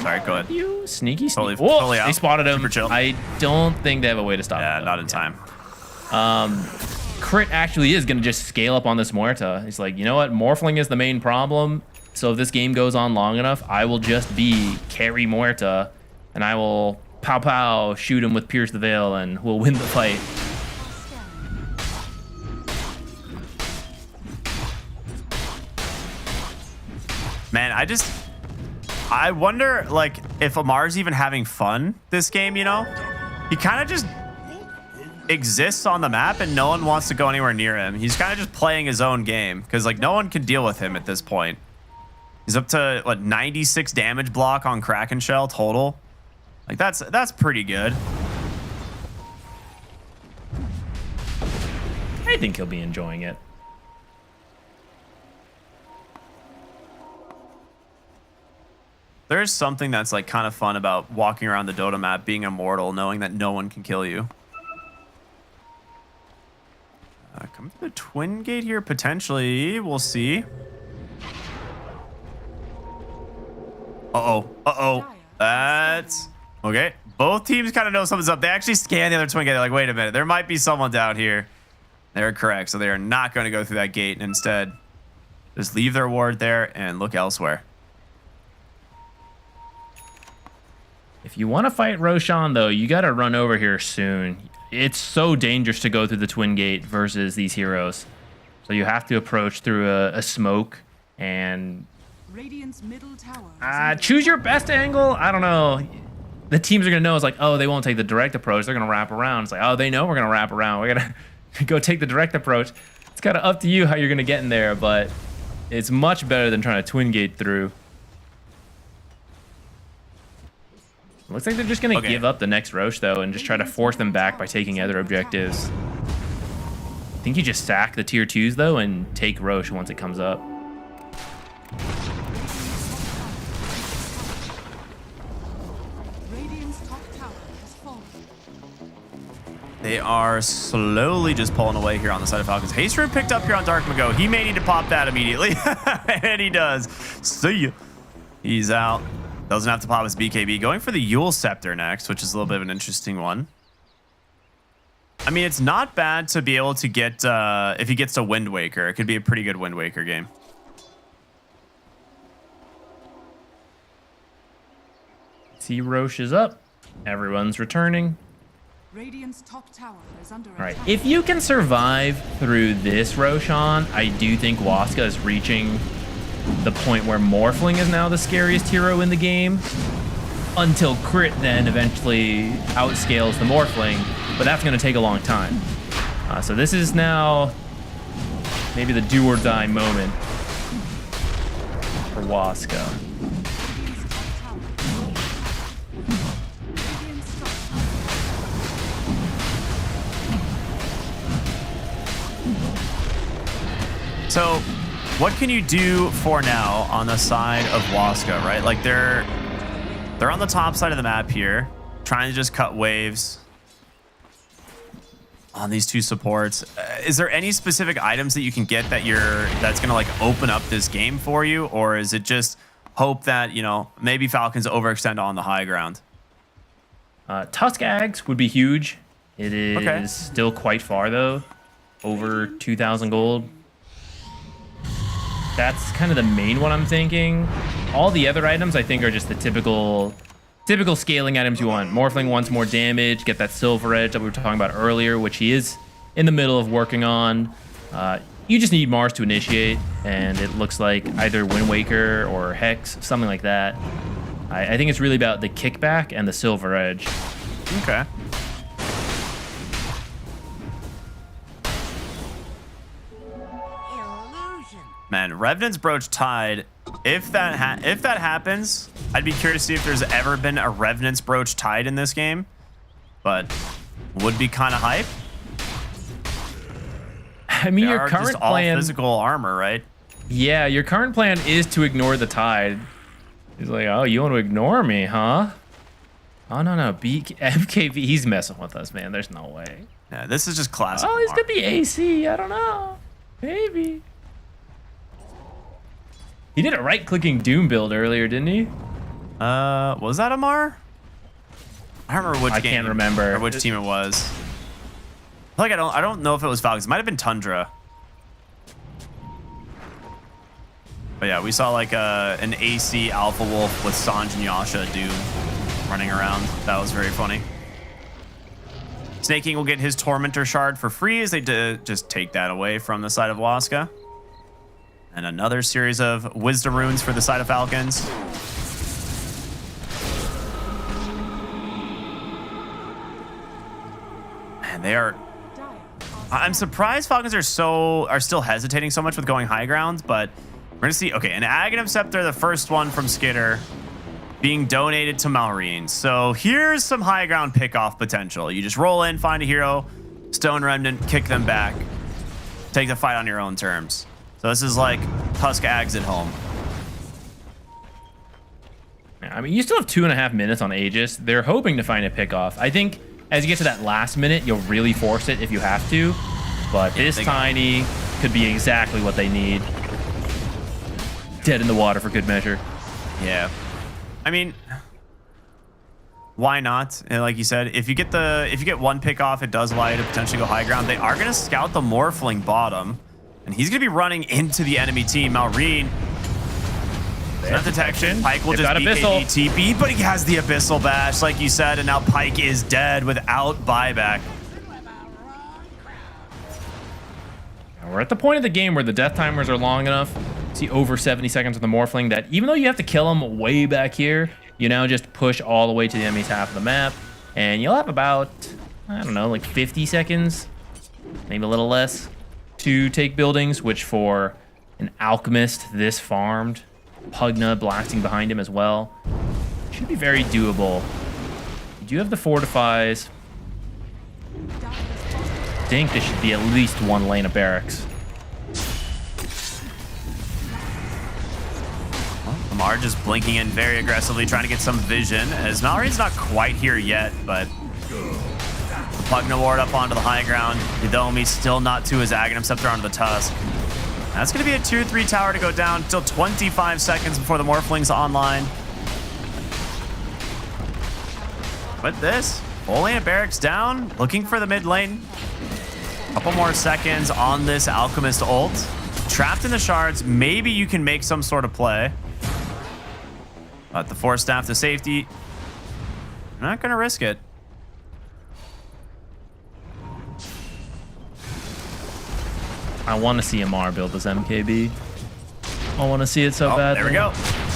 Sorry, go ahead. You sneaky. Totally, Whoa, totally out. They spotted him. Super chill. I don't think they have a way to stop him. Yeah, not in time. Crit actually is going to just scale up on this Morta. He's like, you know what? Morphling is the main problem. So if this game goes on long enough, I will just be carry Morta, and I will pow pow shoot him with Pierce the Veil, and we'll win the fight. Man, I wonder, like, if Amar's even having fun this game, you know? He kind of just exists on the map and no one wants to go anywhere near him. He's kind of just playing his own game because, like, no one can deal with him at this point. He's up to, what, 96 damage block on Kraken Shell total? Like, that's pretty good. I think he'll be enjoying it. There's something that's, like, kind of fun about walking around the Dota map, being immortal, knowing that no one can kill you. Come to the twin gate here, potentially. We'll see. Uh-oh. That's... Okay. Both teams kind of know something's up. They actually scan the other twin gate. They're like, wait a minute. There might be someone down here. They're correct. So they are not going to go through that gate. And instead, just leave their ward there and look elsewhere. If you want to fight Roshan, though, you got to run over here soon. It's so dangerous to go through the twin gate versus these heroes. So you have to approach through a smoke and Radiant's middle tower. choose your best angle. I don't know. The teams are going to know. It's like, oh, they won't take the direct approach. They're going to wrap around. It's like, oh, they know we're going to wrap around. We're going to go take the direct approach. It's kind of up to you how you're going to get in there, but it's much better than trying to twin gate through. Looks like they're just going to give up the next Roche, though, and just try to force them back by taking other objectives. I think you just sack the tier 2s, though, and take Roche once it comes up. Radiant's top tower has fallen. They are slowly just pulling away here on the side of Falcons. Haste picked up here on Dark Mago. He may need to pop that immediately. And he does. See ya. He's out. Doesn't have to pop his BKB. Going for the Yule Scepter next, which is a little bit of an interesting one. I mean, it's not bad to be able to get, if he gets to Wind Waker, it could be a pretty good Wind Waker game. See, Roche is up. Everyone's returning. Radiant's top tower is under All right, attack. if you can survive through this Roshan, I do think Waska is reaching the point where Morphling is now the scariest hero in the game, until Crit then eventually outscales the Morphling, but that's going to take a long time. So this is now maybe the do or die moment for Waska. So, what can you do for now on the side of Waska, right? Like, they're on the top side of the map here, trying to just cut waves on these two supports. Is there any specific items that you can get that's gonna like open up this game for you, or is it just hope that, you know, maybe Falcons overextend on the high ground? Tusk Ags would be huge. It is still quite far though, over 2,000 gold. That's kind of the main one I'm thinking. All the other items I think are just the typical scaling items you want. Morphling wants more damage, get that Silver Edge that we were talking about earlier, which he is in the middle of working on. You just need Mars to initiate, and it looks like either Wind Waker or Hex, something like that. I think it's really about the kickback and the Silver Edge. Okay. Man, Revenant's Brooch Tide If that happens, I'd be curious to see if there's ever been a Revenant's Brooch tied in this game. But would be kind of hype. I mean, your current just all plan, physical armor, right? Yeah, your current plan is to ignore the tide. He's like, oh, you want to ignore me, huh? Oh, no. MKV, he's messing with us, man. There's no way. Yeah, this is just classic. Oh, he's got the AC. I don't know. Maybe. He did a right-clicking Doom build earlier, didn't he? Was that Amar? I don't remember which game. I can't remember. Or which team it was. I don't know if it was Falcons. It might have been Tundra. But yeah, we saw like an AC Alpha Wolf with Sanj and Yasha Doom running around. That was very funny. Snake King will get his Tormentor Shard for free as they just take that away from the side of Waska. And another series of Wisdom Runes for the side of Falcons. And they are... I'm surprised Falcons are still hesitating so much with going high ground, but we're gonna see. Okay, an Aghanim Scepter, the first one from Skitter, being donated to Malrine. So here's some high ground pickoff potential. You just roll in, find a hero, Stone Remnant, kick them back, take the fight on your own terms. So this is like Tusk Ags at home. I mean, you still have 2.5 minutes on Aegis. They're hoping to find a pickoff. I think as you get to that last minute, you'll really force it if you have to. But this Tiny could be exactly what they need. Dead in the water for good measure. Yeah. I mean, why not? And like you said, if you get one pick off, it does allow you to potentially go high ground. They are going to scout the Morphling bottom, and he's going to be running into the enemy team. Malrine. Not detection. Pike will just BKB TP, but he has the Abyssal Bash, like you said, and now Pike is dead without buyback. We're at the point of the game where the death timers are long enough. See over 70 seconds with the Morphling that even though you have to kill him way back here, you now just push all the way to the enemy's half of the map, and you'll have about, I don't know, like 50 seconds, maybe a little less, to take buildings, which for an Alchemist this farmed, Pugna blasting behind him as well, should be very doable. You do have the Fortifies. I think there should be at least one lane of barracks. Amar just blinking in very aggressively, trying to get some vision, as Malorine's not quite here yet, but Pugna ward up onto the high ground. Hidomi still not to his Aghanim Scepter onto the Tusk. That's going to be a 2-3 tower to go down. Still 25 seconds before the Morphling's online. But this, full lane of barracks down, looking for the mid lane. Couple more seconds on this Alchemist ult. Trapped in the shards, maybe you can make some sort of play. But the Force Staff to safety, not going to risk it. I want to see Amar build this MKB. I want to see it so bad. There we go.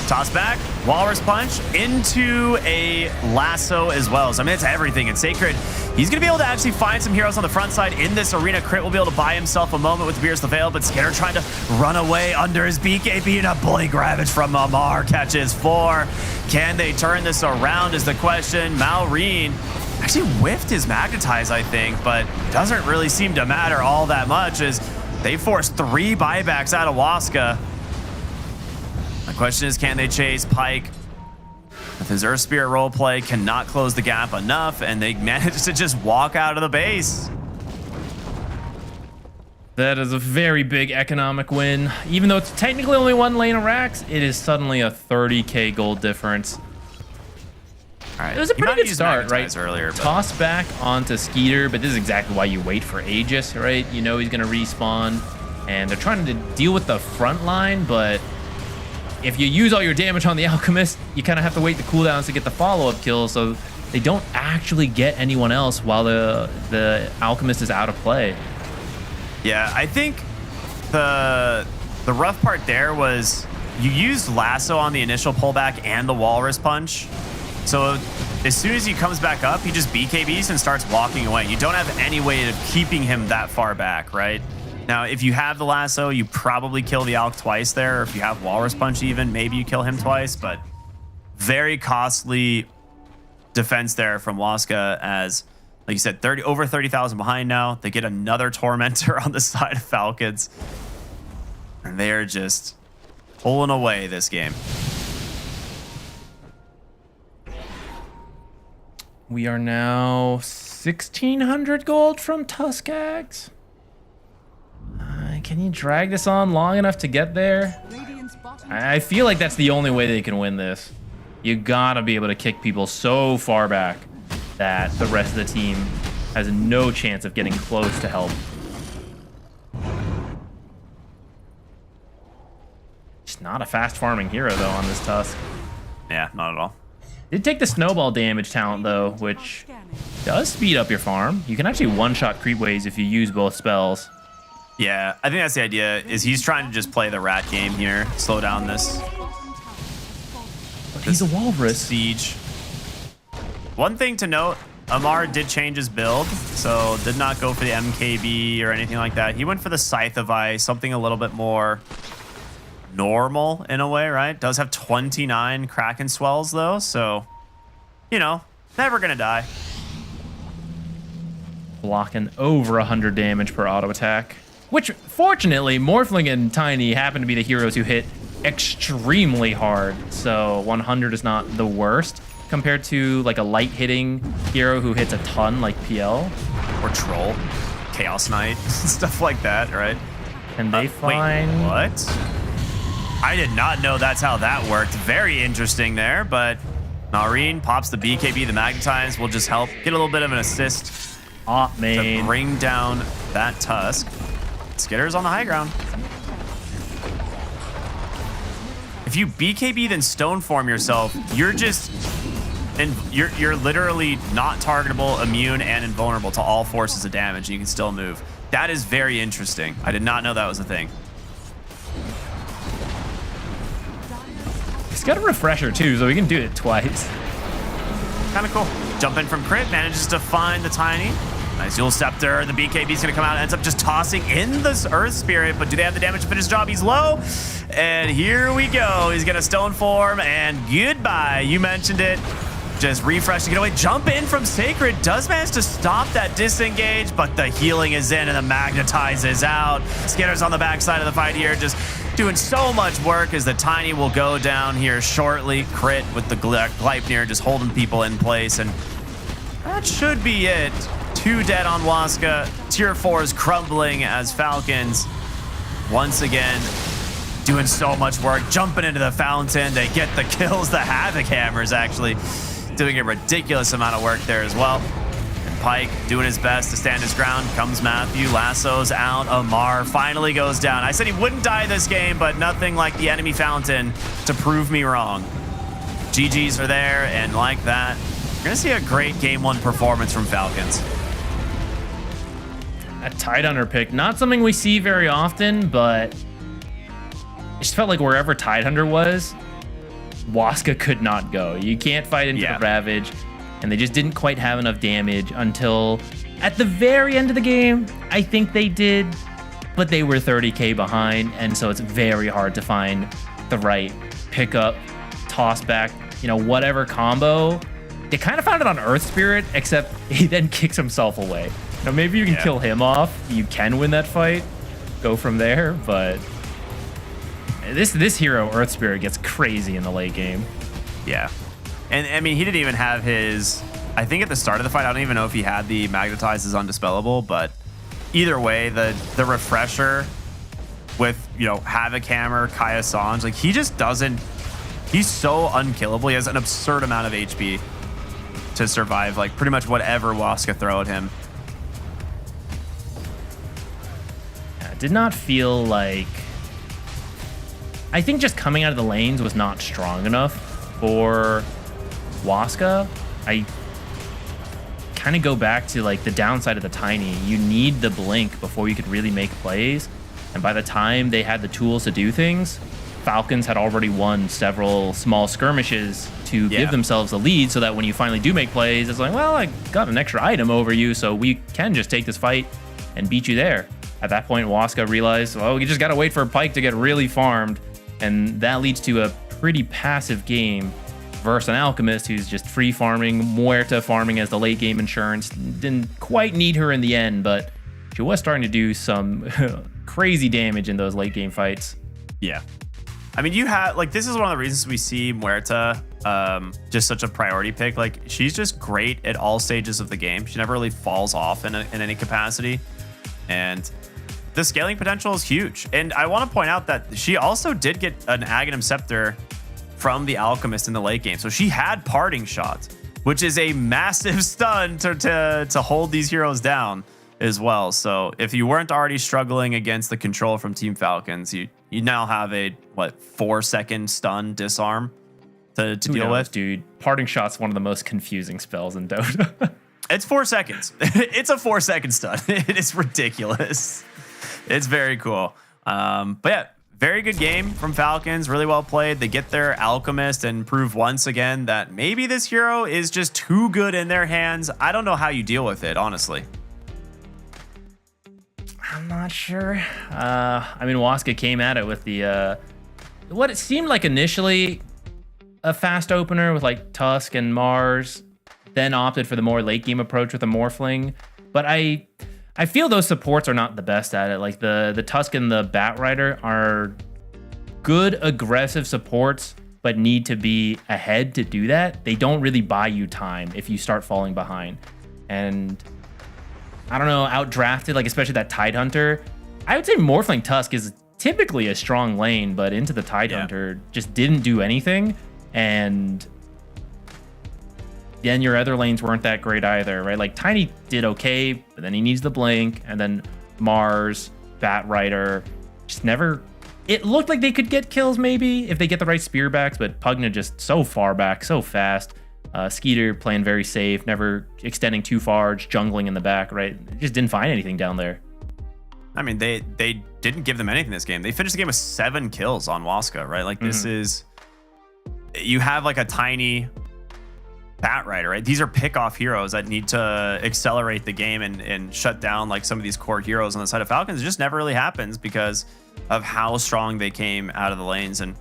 Toss back, Walrus Punch into a lasso as well. So I mean, it's everything in Sacred. He's going to be able to actually find some heroes on the front side in this arena. Crit will be able to buy himself a moment with Pierce the Veil, but Skinner trying to run away under his BKB, and a Blink Ravage from Amar catches 4. Can they turn this around is the question. Malrine actually whiffed his Magnetize, I think, but doesn't really seem to matter all that much as they forced 3 buybacks out of Waska. The question is, can they chase Pike? With his Earth Spirit roleplay, cannot close the gap enough, and they managed to just walk out of the base. That is a very big economic win. Even though it's technically only 1 lane of racks, it is suddenly a 30k gold difference. All right. It was a pretty good start, right? Earlier, Toss back onto Skeeter, but this is exactly why you wait for Aegis, right? You know he's going to respawn, and they're trying to deal with the front line, but if you use all your damage on the Alchemist, you kind of have to wait the cooldowns to get the follow-up kill, so they don't actually get anyone else while the Alchemist is out of play. Yeah, I think the rough part there was you used Lasso on the initial pullback and the Walrus Punch. So as soon as he comes back up, he just BKBs and starts walking away. You don't have any way of keeping him that far back, right? Now, if you have the lasso, you probably kill the Alk twice there. Or if you have Walrus Punch even, maybe you kill him twice. But very costly defense there from Waska as, like you said, over 30,000 behind now. They get another Tormentor on the side of Falcons. And they're just pulling away this game. We are now 1,600 gold from Tuskags. Can you drag this on long enough to get there? I feel like that's the only way they can win this. You gotta be able to kick people so far back that the rest of the team has no chance of getting close to help. It's not a fast farming hero though on this Tusk. Yeah, not at all. Did take the snowball damage talent though, which does speed up your farm. You can actually one-shot creep waves if you use both spells. Yeah, I think that's the idea, is he's trying to just play the rat game here. Slow down this. He's a walrus. Siege. One thing to note, Amar did change his build, so did not go for the MKB or anything like that. He went for the Scythe of Ice, something a little bit more normal in a way, right? Does have 29 Kraken swells though, so, you know, never gonna die. Blocking over 100 damage per auto attack. Which, fortunately, Morphling and Tiny happen to be the heroes who hit extremely hard. So 100 is not the worst compared to like a light hitting hero who hits a ton like PL. Or Troll, Chaos Knight, stuff like that, right? And they find... Wait, what? I did not know that's how that worked. Very interesting there, but Nareen pops the BKB, the Magnetize will just help get a little bit of an assist to bring down that Tusk. Skitter's on the high ground. If you BKB then stone form yourself, you're just you're literally not targetable, immune, and invulnerable to all forces of damage. You can still move. That is very interesting. I did not know that was a thing. He's got a refresher too, so we can do it twice. Kind of cool. Jump in from crit, manages to find the Tiny. Nice Yule Scepter. The BKB's gonna come out, ends up just tossing in this Earth Spirit, but do they have the damage to finish his job? He's low. And here we go. He's gonna stone form, and goodbye. You mentioned it. Just refresh to get away. Jump in from Sacred. Does manage to stop that disengage, but the healing is in and the Magnetize is out. Skitter's on the backside of the fight here, just doing so much work as the Tiny will go down here shortly. Crit with the Gleipnir, just holding people in place, and that should be it. 2 dead on Waska. Tier 4 is crumbling as Falcons once again doing so much work, jumping into the fountain. They get the kills. The Havoc Hammers actually doing a ridiculous amount of work there as well. And Pike doing his best to stand his ground. Comes Matthew, lassos out. Amar finally goes down. I said he wouldn't die this game, but nothing like the enemy fountain to prove me wrong. GGs are there, and like that, you're gonna see a great game 1 performance from Falcons. A Tidehunter pick, not something we see very often, but it just felt like wherever Tidehunter was, Waska could not go. You can't fight into the Ravage, and they just didn't quite have enough damage until at the very end of the game. I think they did, but they were 30k behind, and so it's very hard to find the right pickup, toss back, you know, whatever combo. They kind of found it on Earth Spirit, except he then kicks himself away. Now, maybe you can kill him off. You can win that fight. Go from there, but this hero, Earth Spirit, gets crazy in the late game. Yeah. And, I mean, he didn't even have his... I think at the start of the fight, I don't even know if he had the Magnetize as Undispellable, but either way, the refresher with, you know, Havoc Hammer, Kaya Sange, like, he just doesn't... He's so unkillable. He has an absurd amount of HP to survive, like, pretty much whatever Waska throw at him. Did not feel like... I think just coming out of the lanes was not strong enough for Waska. I kind of go back to like the downside of the Tiny. You need the blink before you could really make plays. And by the time they had the tools to do things, Falcons had already won several small skirmishes to give themselves a lead so that when you finally do make plays, it's like, well, I got an extra item over you, so we can just take this fight and beat you there. At that point, Waska realized, well, we just got to wait for Pyke to get really farmed. And that leads to a pretty passive game versus an Alchemist who's just free farming, Muerta farming as the late game insurance. Didn't quite need her in the end, but she was starting to do some crazy damage in those late game fights. Yeah. I mean, you have, like, this is one of the reasons we see Muerta just such a priority pick. Like, she's just great at all stages of the game. She never really falls off in any capacity. And the scaling potential is huge. And I want to point out that she also did get an Aghanim Scepter from the Alchemist in the late game. So she had Parting Shot, which is a massive stun to hold these heroes down as well. So if you weren't already struggling against the control from Team Falcons, you now have a, what, 4-second stun disarm to deal with? Dude, Parting Shot's one of the most confusing spells in Dota. It's 4 seconds. It's a 4-second stun. It is ridiculous. It's very cool. But yeah, very good game from Falcons. Really well played. They get their Alchemist and prove once again that maybe this hero is just too good in their hands. I don't know how you deal with it, honestly. I'm not sure. I mean, Waska came at it with the what it seemed like initially a fast opener with like Tusk and Mars, then opted for the more late game approach with a Morphling. But I feel those supports are not the best at it. Like the Tusk and the Batrider are good aggressive supports, but need to be ahead to do that. They don't really buy you time if you start falling behind. And I don't know, outdrafted, like especially that Tidehunter. I would say Morphling Tusk is typically a strong lane, but into the Tidehunter just didn't do anything. And then your other lanes weren't that great either, right? Like Tiny did okay, but then he needs the blink, and then Mars, Batrider, just never. It looked like they could get kills maybe if they get the right spear backs, but Pugna just so far back, so fast. Skeeter playing very safe, never extending too far, just jungling in the back, right? Just didn't find anything down there. I mean, they didn't give them anything this game. They finished the game with 7 kills on Waska, right? Like this is, you have like a tiny Batrider, right? These are pick-off heroes that need to accelerate the game and shut down like some of these core heroes on the side of Falcons. It just never really happens because of how strong they came out of the lanes. And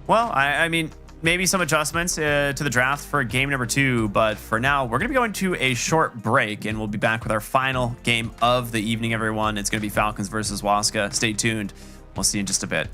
well, I mean, maybe some adjustments to the draft for game number 2, but for now, we're going to be going to a short break, and we'll be back with our final game of the evening, everyone. It's going to be Falcons versus Waska. Stay tuned. We'll see you in just a bit.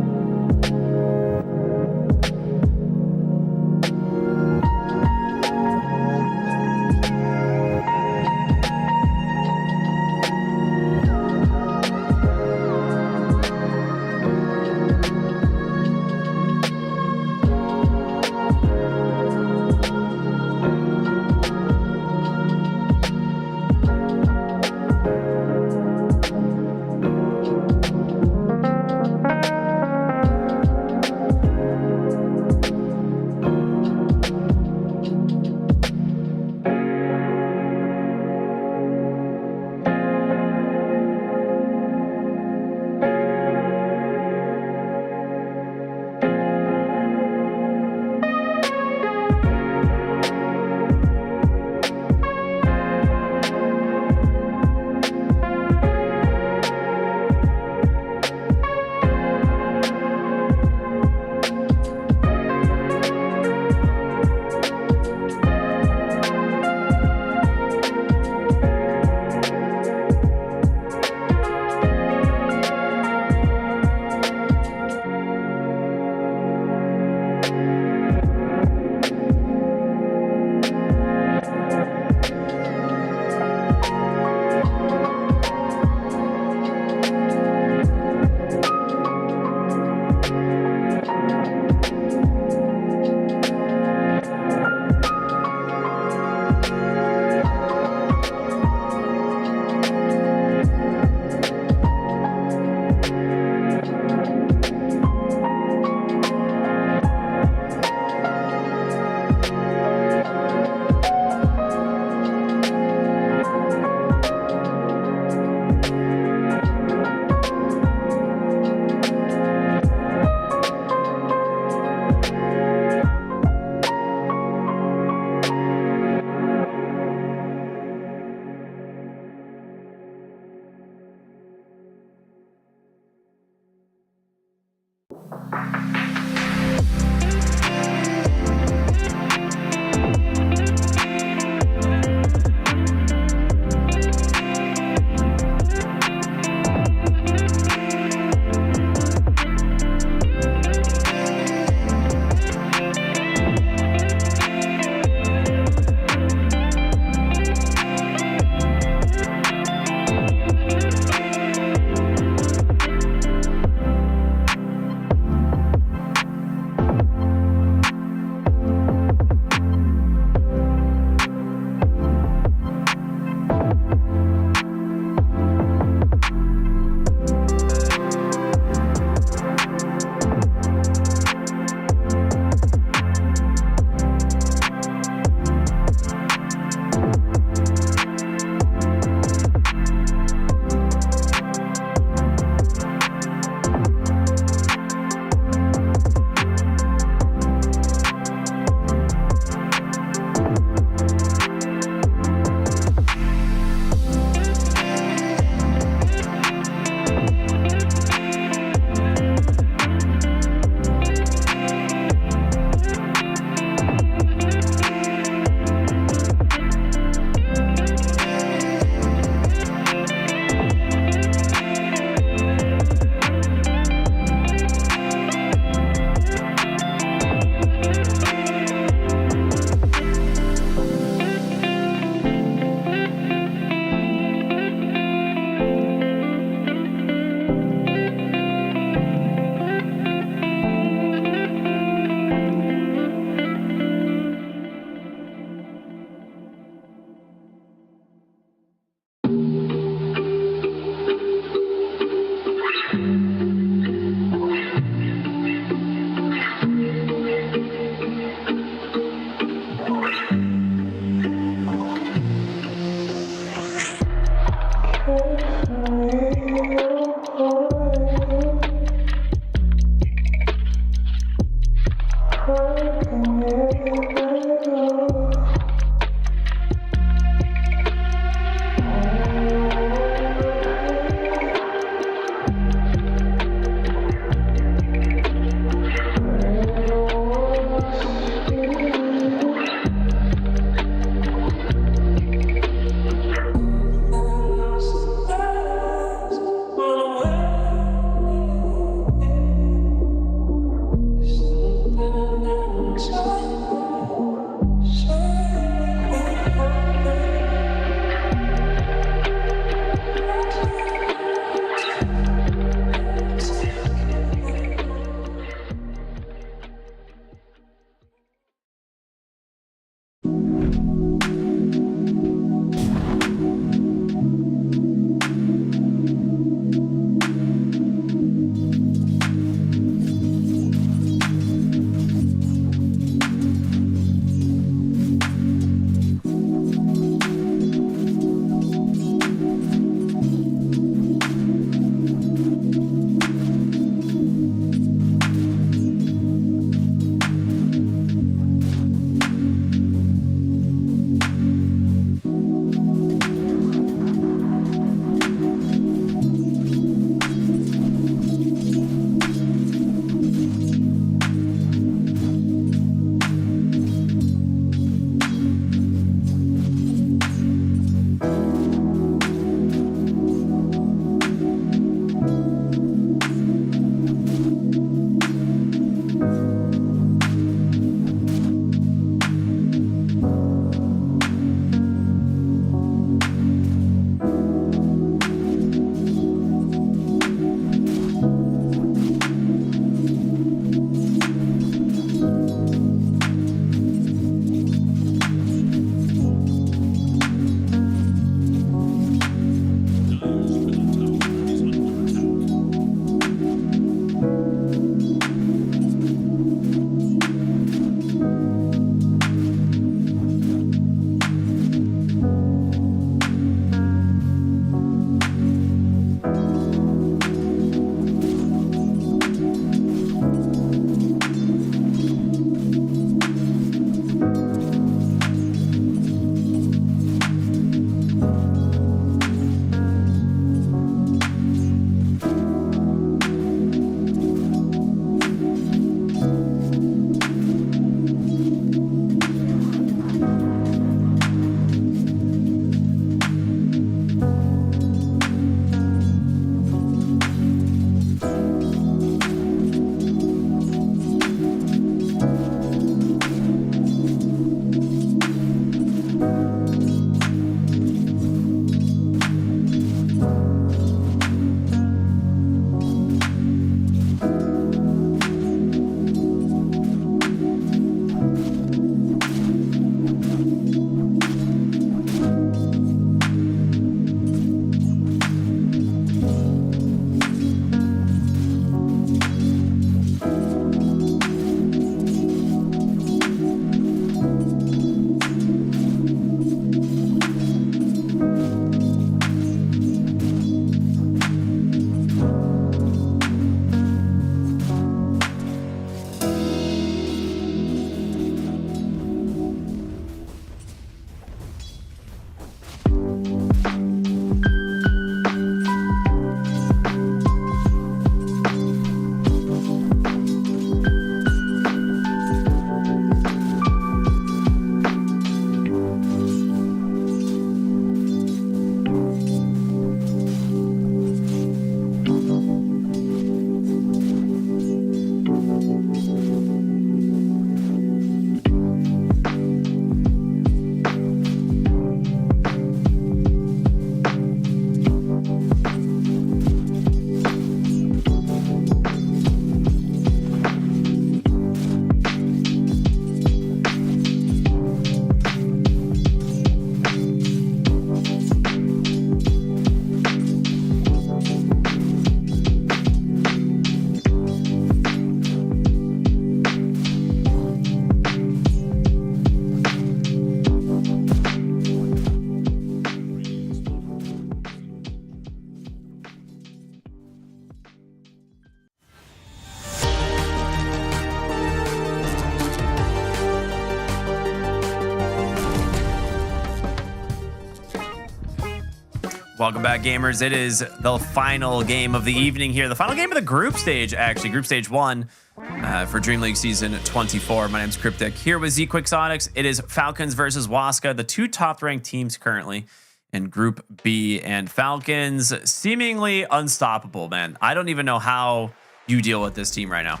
Welcome back, gamers. It is the final game of the evening here. The final game of the group stage, actually. Group stage 1 for DreamLeague Season 24. My name's Cryptic. Here with ZQuickSonics. It is Falcons versus Waska, the two top-ranked teams currently in Group B. And Falcons seemingly unstoppable, man. I don't even know how you deal with this team right now.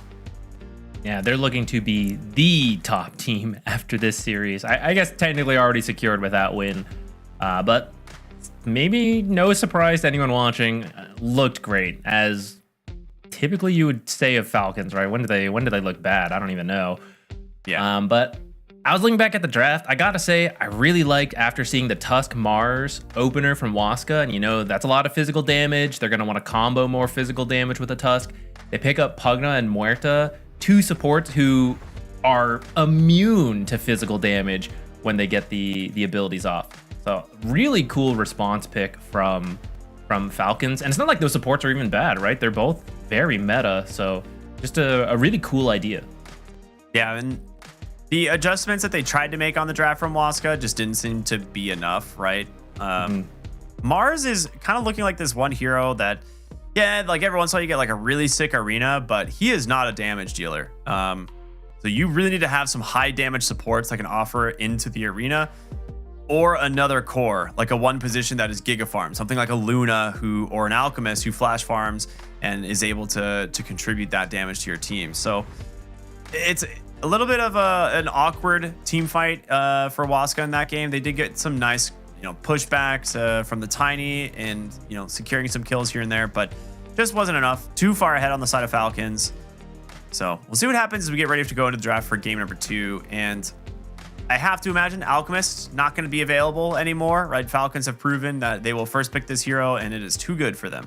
Yeah, they're looking to be the top team after this series. I guess technically already secured with that win. But maybe no surprise to anyone watching, looked great, as typically you would say of Falcons, right? When did they look bad? I don't even know. Yeah. But I was looking back at the draft. I gotta say, I really liked after seeing the Tusk Mars opener from Waska, and you know that's a lot of physical damage. They're gonna want to combo more physical damage with the Tusk. They pick up Pugna and Muerta, two supports who are immune to physical damage when they get the abilities off. So really cool response pick from Falcons. And it's not like those supports are even bad, right? They're both very meta. So just a really cool idea. Yeah, and the adjustments that they tried to make on the draft from Waska just didn't seem to be enough, right? Mars is kind of looking like this one hero that, yeah, like every once in a while you get like a really sick arena, but he is not a damage dealer. So you really need to have some high damage supports that can offer into the arena, or another core, like a one position that is Giga Farm, something like a Luna or an Alchemist who flash farms and is able to contribute that damage to your team. So it's a little bit of an awkward team fight for Waska in that game. They did get some nice, pushbacks from the Tiny and, securing some kills here and there, but just wasn't enough. Too far ahead on the side of Falcons. So we'll see what happens as we get ready to go into the draft for game number 2. And I have to imagine Alchemist not going to be available anymore, right? Falcons have proven that they will first pick this hero, and it is too good for them.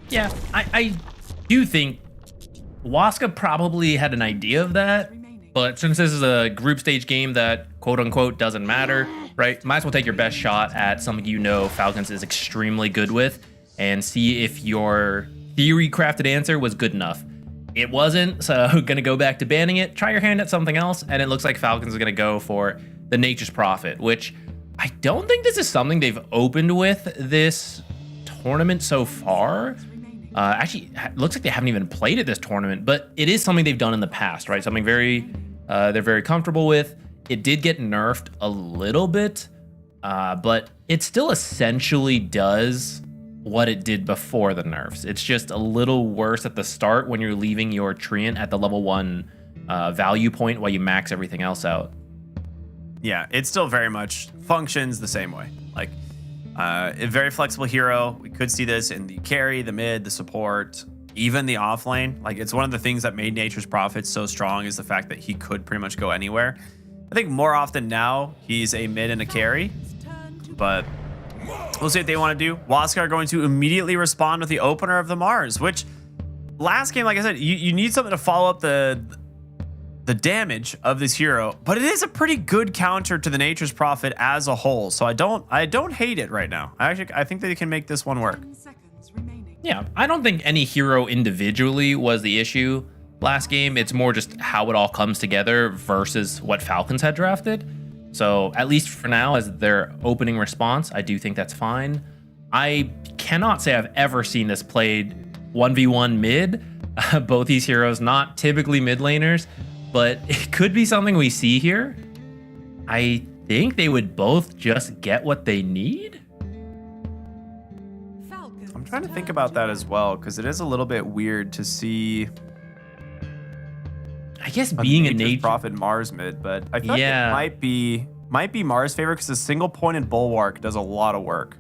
Yeah, I do think Waska probably had an idea of that, but since this is a group stage game that quote unquote doesn't matter, right? Might as well take your best shot at something Falcons is extremely good with and see if your theory crafted answer was good enough. It wasn't, so gonna go back to banning it. Try your hand at something else, and it looks like Falcons are gonna go for the Nature's Prophet, which I don't think this is something they've opened with this tournament so far. Actually, it looks like they haven't even played at this tournament, but it is something they've done in the past, right? Something they're very comfortable with. It did get nerfed a little bit, but it still essentially does what it did before the nerfs. It's just a little worse at the start when you're leaving your Treant at the level 1 value point while you max everything else out. Yeah, it still very much functions the same way. Like, a very flexible hero. We could see this in the carry, the mid, the support, even the offlane. Like, it's one of the things that made Nature's Prophet so strong is the fact that he could pretty much go anywhere. I think more often now, he's a mid and a carry, but we'll see what they want to do. Waska are going to immediately respond with the opener of the Mars, which last game, like I said, you need something to follow up the damage of this hero, but it is a pretty good counter to the Nature's Prophet as a whole. So I don't hate it right now. I think they can make this one work. Yeah, I don't think any hero individually was the issue last game. It's more just how it all comes together versus what Falcons had drafted. So at least for now, as their opening response, I do think that's fine. I cannot say I've ever seen this played 1v1 mid. Both these heroes, not typically mid laners, but it could be something we see here. I think they would both just get what they need. I'm trying to think about that as well, because it is a little bit weird to see, I guess, being a Nature's Prophet Mars mid, but I feel like it might be Mars' favorite because a single pointed bulwark does a lot of work.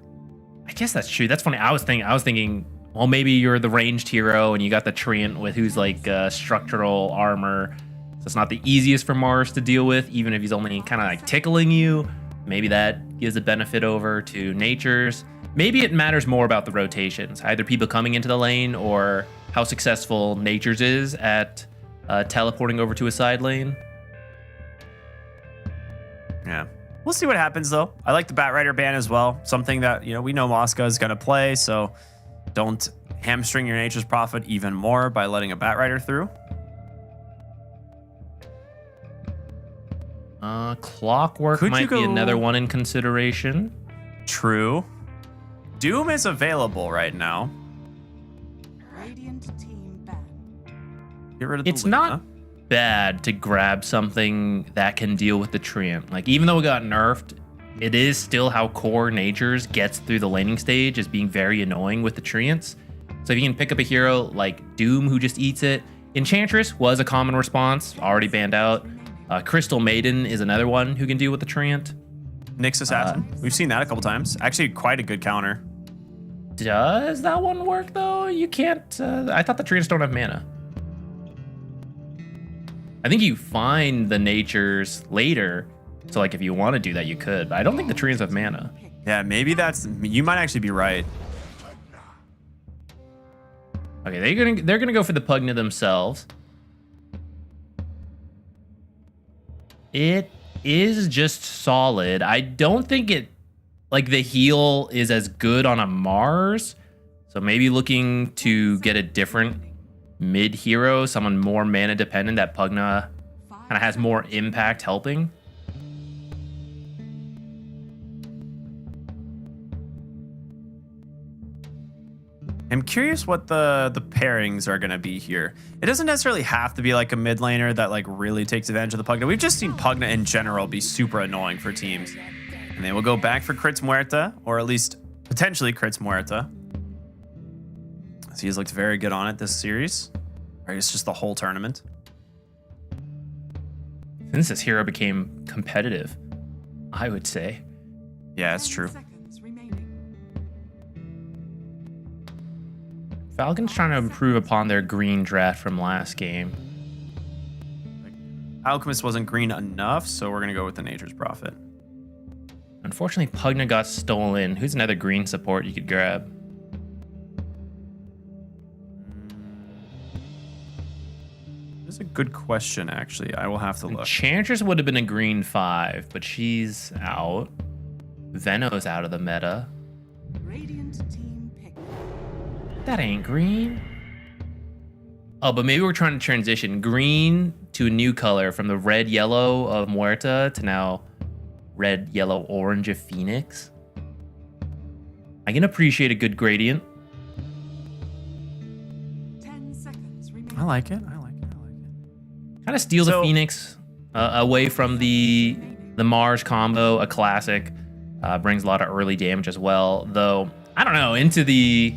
I guess that's true. That's funny. I was thinking, well, maybe you're the ranged hero and you got the Treant with who's like structural armor. So it's not the easiest for Mars to deal with, even if he's only kind of like tickling you. Maybe that gives a benefit over to Nature's. Maybe it matters more about the rotations, either people coming into the lane or how successful Nature's is at teleporting over to a side lane. Yeah. We'll see what happens, though. I like the Batrider ban as well. Something that, we know Waska is going to play, so don't hamstring your Nature's Prophet even more by letting a Batrider through. Clockwork might be another one in consideration. True. Doom is available right now. Radiant team ban. Get rid of the It's Luna. not bad to grab something that can deal with the Treant. Like, even though it got nerfed, it is still how core Natures gets through the laning stage, is being very annoying with the Treants. So if you can pick up a hero like Doom who just eats it. Enchantress was a common response, already banned out. Crystal Maiden is another one who can deal with the Treant. Nyx Assassin. We've seen that a couple times. Actually, quite a good counter. Does that one work though? You can't. I thought the Treants don't have mana. I think you find the Natures later. So like if you want to do that, you could. But I don't think the Treants have mana. Yeah, maybe that's. You might actually be right. Okay, they're gonna go for the Pugna themselves. It is just solid. I don't think it, like, the heal is as good on a Mars. So maybe looking to get a different mid hero, someone more mana dependent that Pugna kind of has more impact helping. I'm curious what the pairings are going to be here. It doesn't necessarily have to be like a mid laner that like really takes advantage of the Pugna. We've just seen Pugna in general be super annoying for teams. And they will go back for Crits Muerta, or at least potentially Crits Muerta. So he's looked very good on it this series. Or it's just the whole tournament. Since this hero became competitive, I would say. Yeah, it's true. Falcons trying to improve upon their green draft from last game. Alchemist wasn't green enough, so we're going to go with the Nature's Prophet. Unfortunately, Pugna got stolen. Who's another green support you could grab? That's a good question, actually. I will have to look. Enchantress would have been a green 5, but she's out. Veno's out of the meta. Radiant team pick. That ain't green. Oh, but maybe we're trying to transition green to a new color from the red yellow of Muerta to now red yellow orange of Phoenix. I can appreciate a good gradient. 10 seconds remaining. I like it. Kind of steals a Phoenix away from the Mars combo, a classic. Brings a lot of early damage as well. Though, I don't know, into the...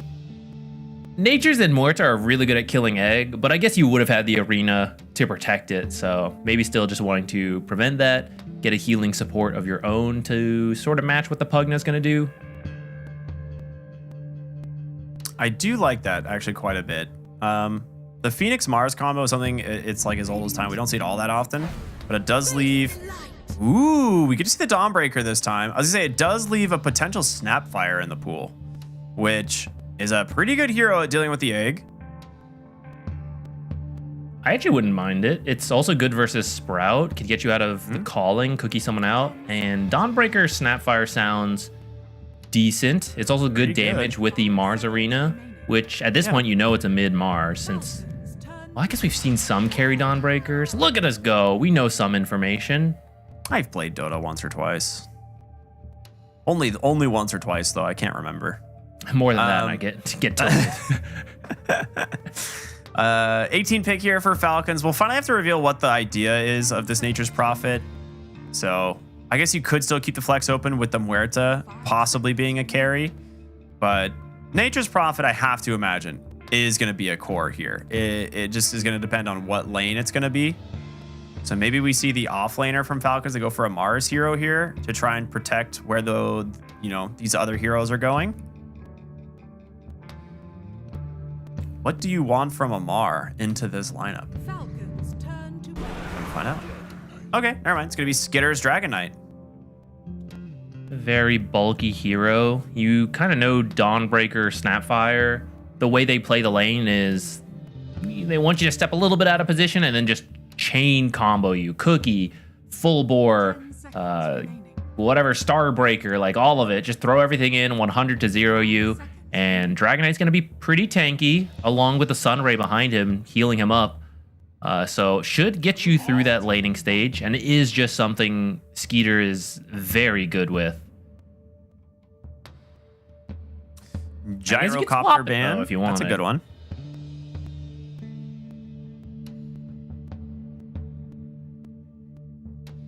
Natures and Muerta are really good at killing egg, but I guess you would have had the arena to protect it, so maybe still just wanting to prevent that, get a healing support of your own to sort of match what the Pugna's going to do. I do like that actually quite a bit. The Phoenix Mars combo is something, it's like as old as time. We don't see it all that often, but it does leave... Ooh, we get to see the Dawnbreaker this time. I was gonna say, it does leave a potential Snapfire in the pool, which is a pretty good hero at dealing with the egg. I actually wouldn't mind it. It's also good versus Sprout. Could get you out of the calling, cookie someone out. And Dawnbreaker Snapfire sounds decent. It's also good damage with the Mars arena, which at this point you know it's a mid-Mars since... Well, I guess we've seen some carry Dawnbreakers. Look at us go. We know some information. I've played Dota once or twice. Only once or twice, though. I can't remember. More than that, I get tilted. 18 pick here for Falcons. We'll finally have to reveal what the idea is of this Nature's Prophet. So I guess you could still keep the flex open with the Muerta possibly being a carry. But Nature's Prophet, I have to imagine, is going to be a core here. It just is going to depend on what lane it's going to be. So maybe we see the offlaner from Falcons to go for a Mars hero here to try and protect where these other heroes are going. What do you want from a Mar into this lineup? Falcons turn to Find out. Okay, never mind. It's going to be Skitter's Dragon Knight. Very bulky hero. You kind of know Dawnbreaker, Snapfire. The way they play the lane is they want you to step a little bit out of position and then just chain combo you. Cookie, full bore, whatever, Starbreaker, like all of it. Just throw everything in 100 to 0 you. And Dragon Knight's going to be pretty tanky, along with the Sunray behind him, healing him up. So should get you through that laning stage, and it is just something Skeeter is very good with. Gyrocopter ban. if you want That's a good one.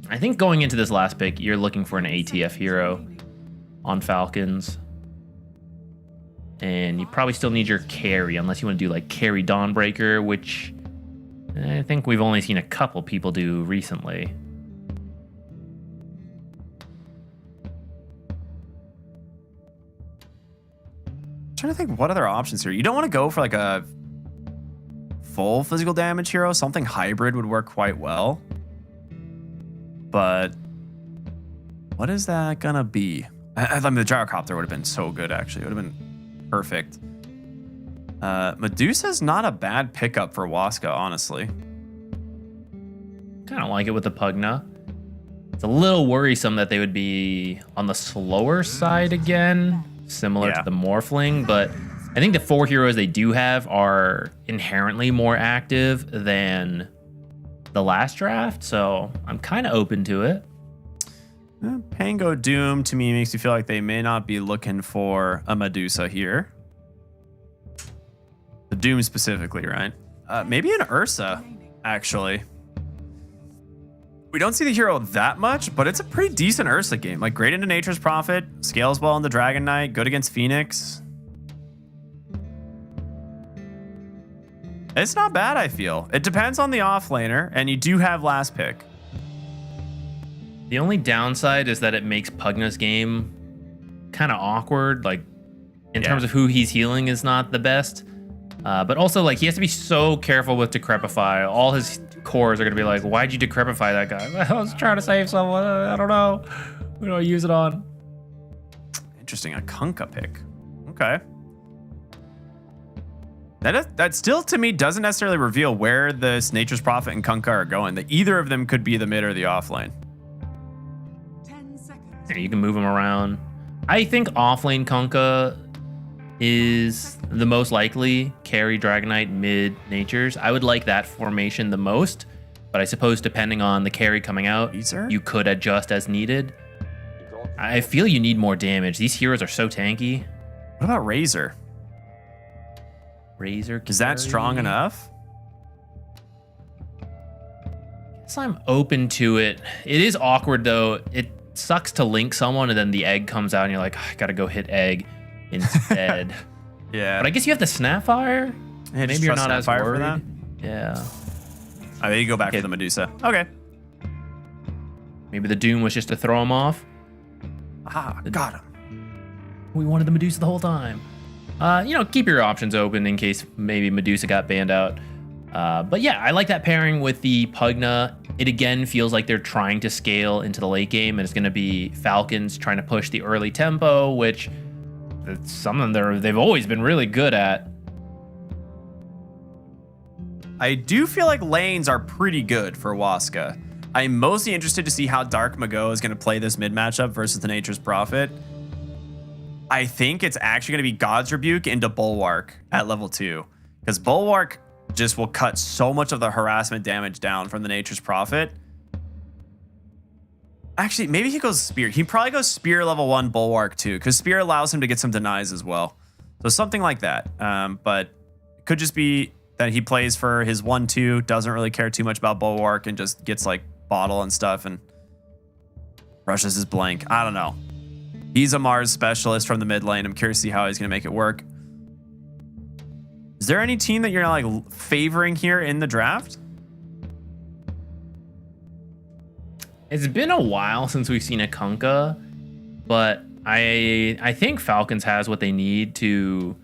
I think going into this last pick, you're looking for an ATF hero on Falcons. And you probably still need your carry, unless you want to do like carry Dawnbreaker, which I think we've only seen a couple people do recently. I'm trying to think what other options here. You don't want to go for like a full physical damage hero. Something hybrid would work quite well. But what is that gonna be? I mean, the Gyrocopter would have been so good, actually. It would have been perfect. Medusa's not a bad pickup for Waska, honestly. Kind of like it with the Pugna. It's a little worrisome that they would be on the slower side again, similar to the Morphling, but I think the 4 heroes they do have are inherently more active than the last draft, so I'm kind of open to it. Pango Doom to me makes me feel like they may not be looking for a Medusa here. The Doom specifically, right? Maybe an Ursa, actually. We don't see the hero that much, but it's a pretty decent Ursa game. Like, great into Nature's Prophet, scales well into Dragon Knight, good against Phoenix. It's not bad, I feel. It depends on the offlaner, and you do have last pick. The only downside is that it makes Pugna's game kind of awkward. Like, in terms of who he's healing is not the best. But also, like, he has to be so careful with Decrepify. All his cores are going to be like, why'd you Decrepify that guy? I was trying to save someone. I don't know. Who do I use it on? Interesting, a Kunkka pick. Okay. That still, to me, doesn't necessarily reveal where this Nature's Prophet and Kunkka are going. That either of them could be the mid or the offlane. Yeah, you can move them around. I think offlane Kunkka is the most likely carry Dragon Knight mid Natures. I would like that formation the most, but I suppose depending on the carry coming out, you could adjust as needed. I feel you need more damage. These heroes are so tanky. What about Razor? Razor is that strong enough? Guess I'm open to it. It is awkward though. It sucks to link someone and then the egg comes out and you're like, I gotta go hit egg instead. Yeah. But I guess you have the Snapfire. Yeah, maybe you're not as Snapfire worried. for that? Yeah. I think you go back to the Medusa. Okay. Maybe the Doom was just to throw him off. Ah, got him. We wanted the Medusa the whole time. Keep your options open in case maybe Medusa got banned out. But yeah, I like that pairing with the Pugna. It again feels like they're trying to scale into the late game, and it's going to be Falcons trying to push the early tempo, which it's something they've always been really good at. I do feel like lanes are pretty good for Waska. I'm mostly interested to see how Dark Mago is going to play this mid matchup versus the Nature's Prophet. I think it's actually going to be God's Rebuke into Bulwark at level 2. Because Bulwark just will cut so much of the harassment damage down from the Nature's Prophet. Actually, maybe he goes Spear. He probably goes Spear level 1 Bulwark 2. Because Spear allows him to get some denies as well. So something like that. But it could just be that he plays for his 1-2. Doesn't really care too much about Bulwark. And just gets like Bottle and stuff. And rushes his blank. I don't know. He's a Mars specialist from the mid lane. I'm curious to see how he's going to make it work. Is there any team that you're like favoring here in the draft? It's been a while since we've seen a Kunkka, but I think Falcons has what they need to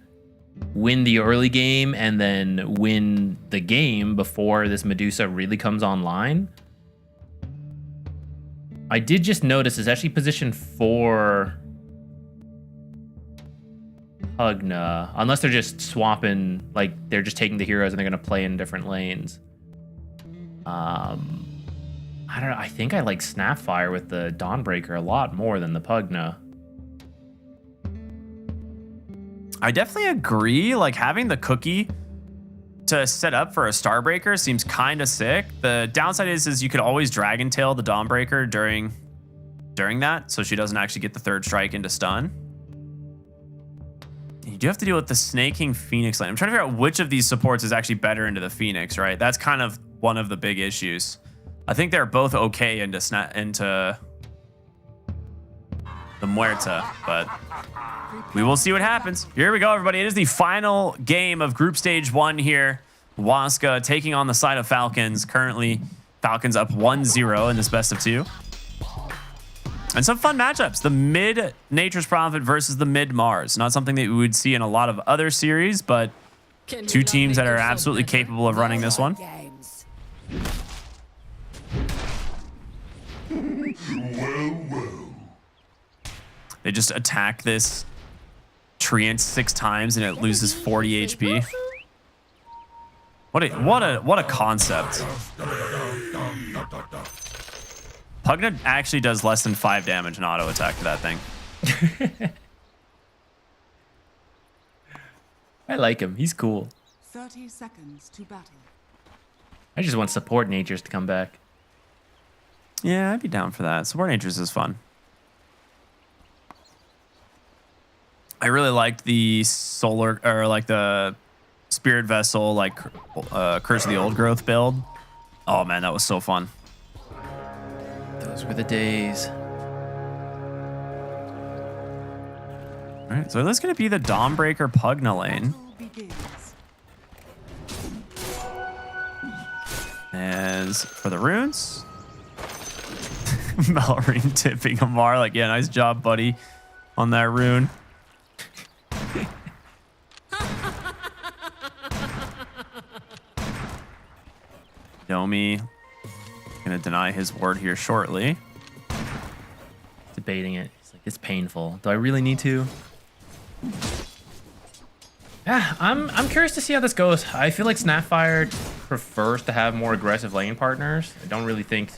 win the early game and then win the game before this Medusa really comes online. I did just notice it's actually positioned for Pugna, unless they're just swapping, like they're just taking the heroes and they're going to play in different lanes. I don't know. I think I like Snapfire with the Dawnbreaker a lot more than the Pugna. I definitely agree. Like having the cookie to set up for a Starbreaker seems kind of sick. The downside is you could always Dragon Tail the Dawnbreaker during that, so she doesn't actually get the third strike into stun. do have to deal with the Snaking Phoenix lane. I'm trying to figure out which of these supports is actually better into the Phoenix, right? That's kind of one of the big issues. I think they're both okay into the Muerta, but we will see what happens. Here we go, everybody. It is the final game of Group Stage 1 here. Waska taking on the side of Falcons. Currently, Falcons up 1-0 in this best of 2. And some fun matchups. The mid Nature's Prophet versus the mid Mars. Not something that we would see in a lot of other series, but two teams that are absolutely capable of running this one. They just attack this treant 6 times and it loses 40 HP. What a concept. Pugna actually does less than 5 damage in auto attack to that thing. I like him. He's cool. 30 seconds to battle. I just want support natures to come back. Yeah, I'd be down for that. Support natures is fun. I really liked the solar or like the Spirit Vessel, like Curse of the Old Growth build. Oh man, that was so fun. Those were the days. All right, so that's going to be the Dawnbreaker Pugna lane. As for the runes, Mallory tipping Amar like, yeah, nice job, buddy, on that rune. Domi gonna deny his word here shortly. Debating it. He's like, it's painful. Do I really need to? Yeah, I'm curious to see how this goes. I feel like Snapfire prefers to have more aggressive lane partners. I don't really think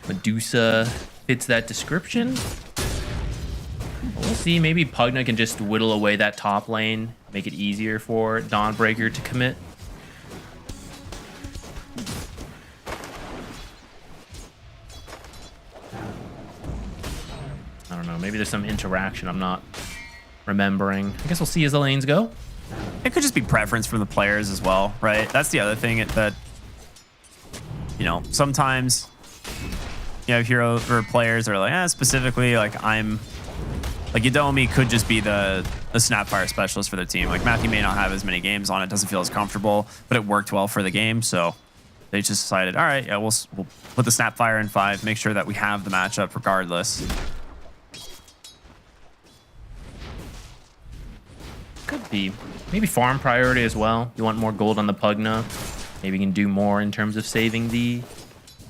Medusa fits that description. We'll see. Maybe Pugna can just whittle away that top lane, make it easier for Dawnbreaker to commit. I don't know. Maybe there's some interaction I'm not remembering. I guess we'll see as the lanes go. It could just be preference from the players as well, right? That's the other thing that, you know, sometimes you have hero or players that are like, specifically, like I'm, like Yadomi could just be the Snapfire specialist for the team. Like Matthew may not have as many games on it, doesn't feel as comfortable, but it worked well for the game. So they just decided, all right, yeah, we'll put the Snapfire in 5, make sure that we have the matchup regardless. Could be. Maybe farm priority as well. You want more gold on the Pugna. Maybe you can do more in terms of saving the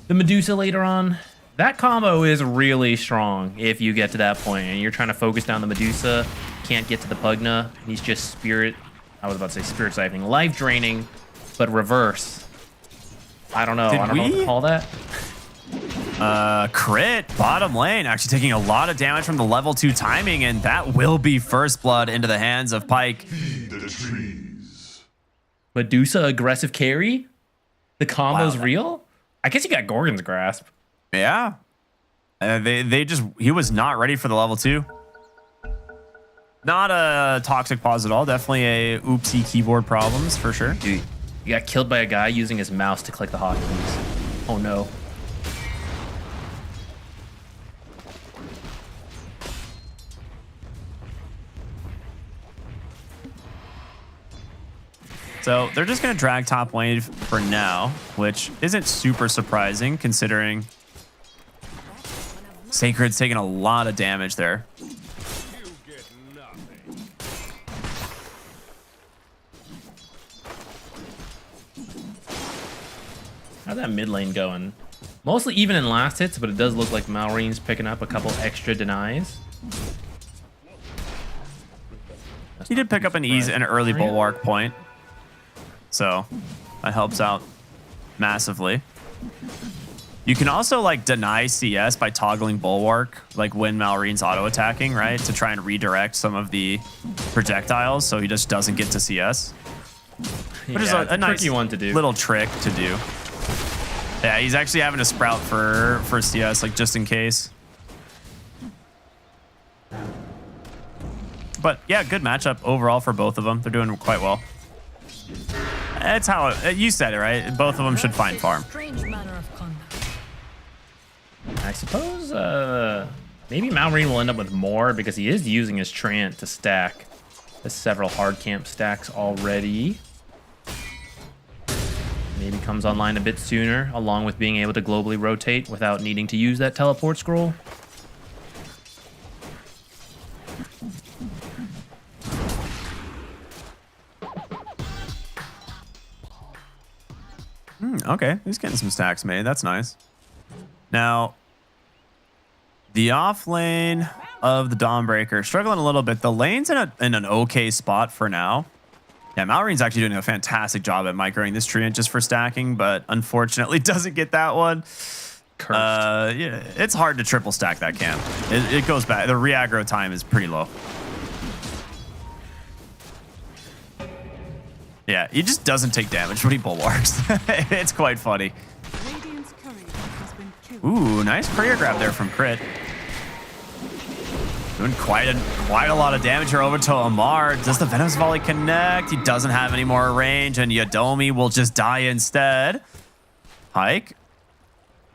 Medusa later on. That combo is really strong if you get to that point and you're trying to focus down the Medusa, can't get to the Pugna. He's just spirit, I was about to say spirit siphoning, life draining, but reverse. I don't know. I don't know what to call that. Crit, bottom lane, actually taking a lot of damage from the level 2 timing, and that will be first blood into the hands of Pyke. Medusa aggressive carry? The combo's real? I guess you got Gorgon's Grasp. Yeah. He was not ready for the level 2. Not a toxic pause at all. Definitely a oopsie keyboard problems for sure. Dude, you got killed by a guy using his mouse to click the hotkeys. Oh no. So they're just going to drag top wave for now, which isn't super surprising considering Sacred's taking a lot of damage there. How's that mid lane going? Mostly even in last hits, but it does look like Malreen's picking up a couple extra denies. He did pick up an early bulwark point. So that helps out massively. You can also like deny CS by toggling bulwark, like when Malreen's auto attacking, right? To try and redirect some of the projectiles so he just doesn't get to CS. Which is a nice tricky one to do. Little trick to do. Yeah, he's actually having to sprout for CS, like just in case. But yeah, good matchup overall for both of them. They're doing quite well. It's how you said it, right? Both of them should find farm. I suppose maybe Malmarine will end up with more because he is using his Treant to stack. There's several hard camp stacks already. Maybe comes online a bit sooner, along with being able to globally rotate without needing to use that teleport scroll. Okay, he's getting some stacks made. That's nice. Now, the off lane of the Dawnbreaker struggling a little bit. The lane's in an okay spot for now. Yeah, Malorine's actually doing a fantastic job at microing this Treant just for stacking, but unfortunately doesn't get that one. Yeah, it's hard to triple stack that camp. It goes back. The re-aggro time is pretty low. Yeah, he just doesn't take damage when he bulwarks. It's quite funny. Ooh, nice courier grab there from Crit. Doing quite a lot of damage here over to Amar. Does the Venom's Volley connect? He doesn't have any more range, and Yadomi will just die instead. Pike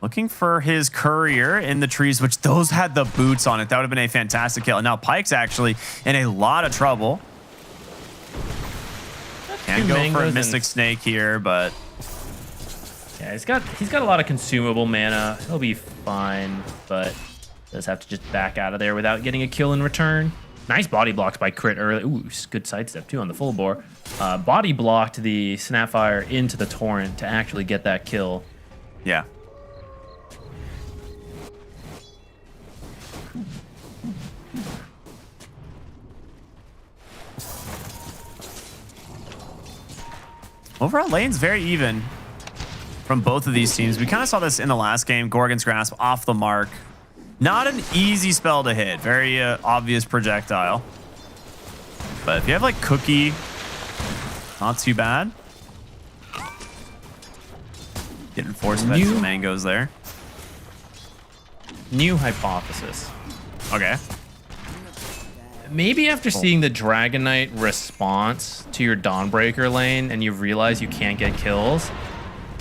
looking for his courier in the trees, which those had the boots on it. That would have been a fantastic kill. And now Pike's actually in a lot of trouble. Can go for a Mystic Snake here, but yeah, he's got a lot of consumable mana. He'll be fine, but does have to just back out of there without getting a kill in return. Nice body blocks by Crit early. Ooh, good sidestep too on the full bore. Body blocked the Snapfire into the Torrent to actually get that kill. Yeah. Overall, lane's very even from both of these teams. We kind of saw this in the last game. Gorgon's Grasp off the mark. Not an easy spell to hit. Very obvious projectile. But if you have like Cookie, not too bad. Getting force fed some mangoes there. New hypothesis. Okay. Maybe after seeing the Dragon Knight response to your Dawnbreaker lane and you realize you can't get kills,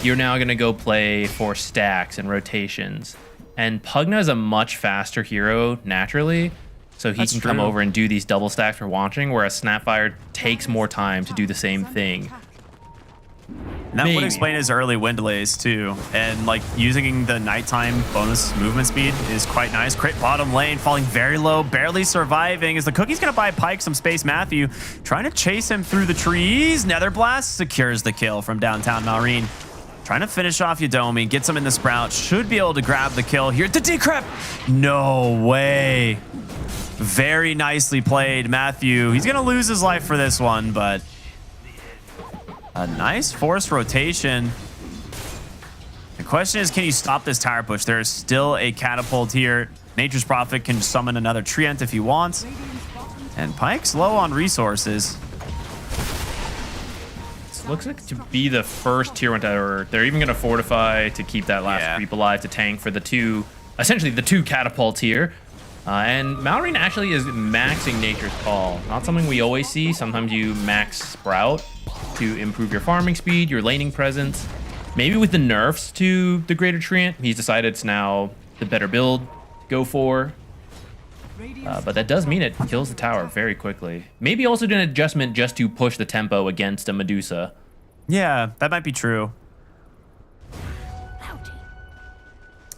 you're now going to go play for stacks and rotations. And Pugna is a much faster hero naturally, so he can come over and do these double stacks for launching, whereas Snapfire takes more time to do the same thing. And that would explain his early wind delays too. And like using the nighttime bonus movement speed is quite nice. Crit bottom lane, falling very low, barely surviving as the Cookie's gonna buy Pike some space. Matthew trying to chase him through the trees. Nether Blast secures the kill from downtown Malrine. Trying to finish off Yadomi, gets him in the Sprout. Should be able to grab the kill here. The Decrep! No way. Very nicely played, Matthew. He's gonna lose his life for this one, but a nice forced rotation. The question is, can you stop this tower push? There is still a catapult here. Nature's Prophet can summon another Treant if he wants. And Pike's low on resources. This looks like to be the first tier 1 tower. They're even going to fortify to keep that last creep alive to tank for the two, essentially the two catapults here. And Malrine actually is maxing Nature's Call. Not something we always see. Sometimes you max Sprout to improve your farming speed, your laning presence. Maybe with the nerfs to the Greater Treant, he's decided it's now the better build go for. But that does mean it kills the tower very quickly. Maybe also did an adjustment just to push the tempo against a Medusa. Yeah, that might be true.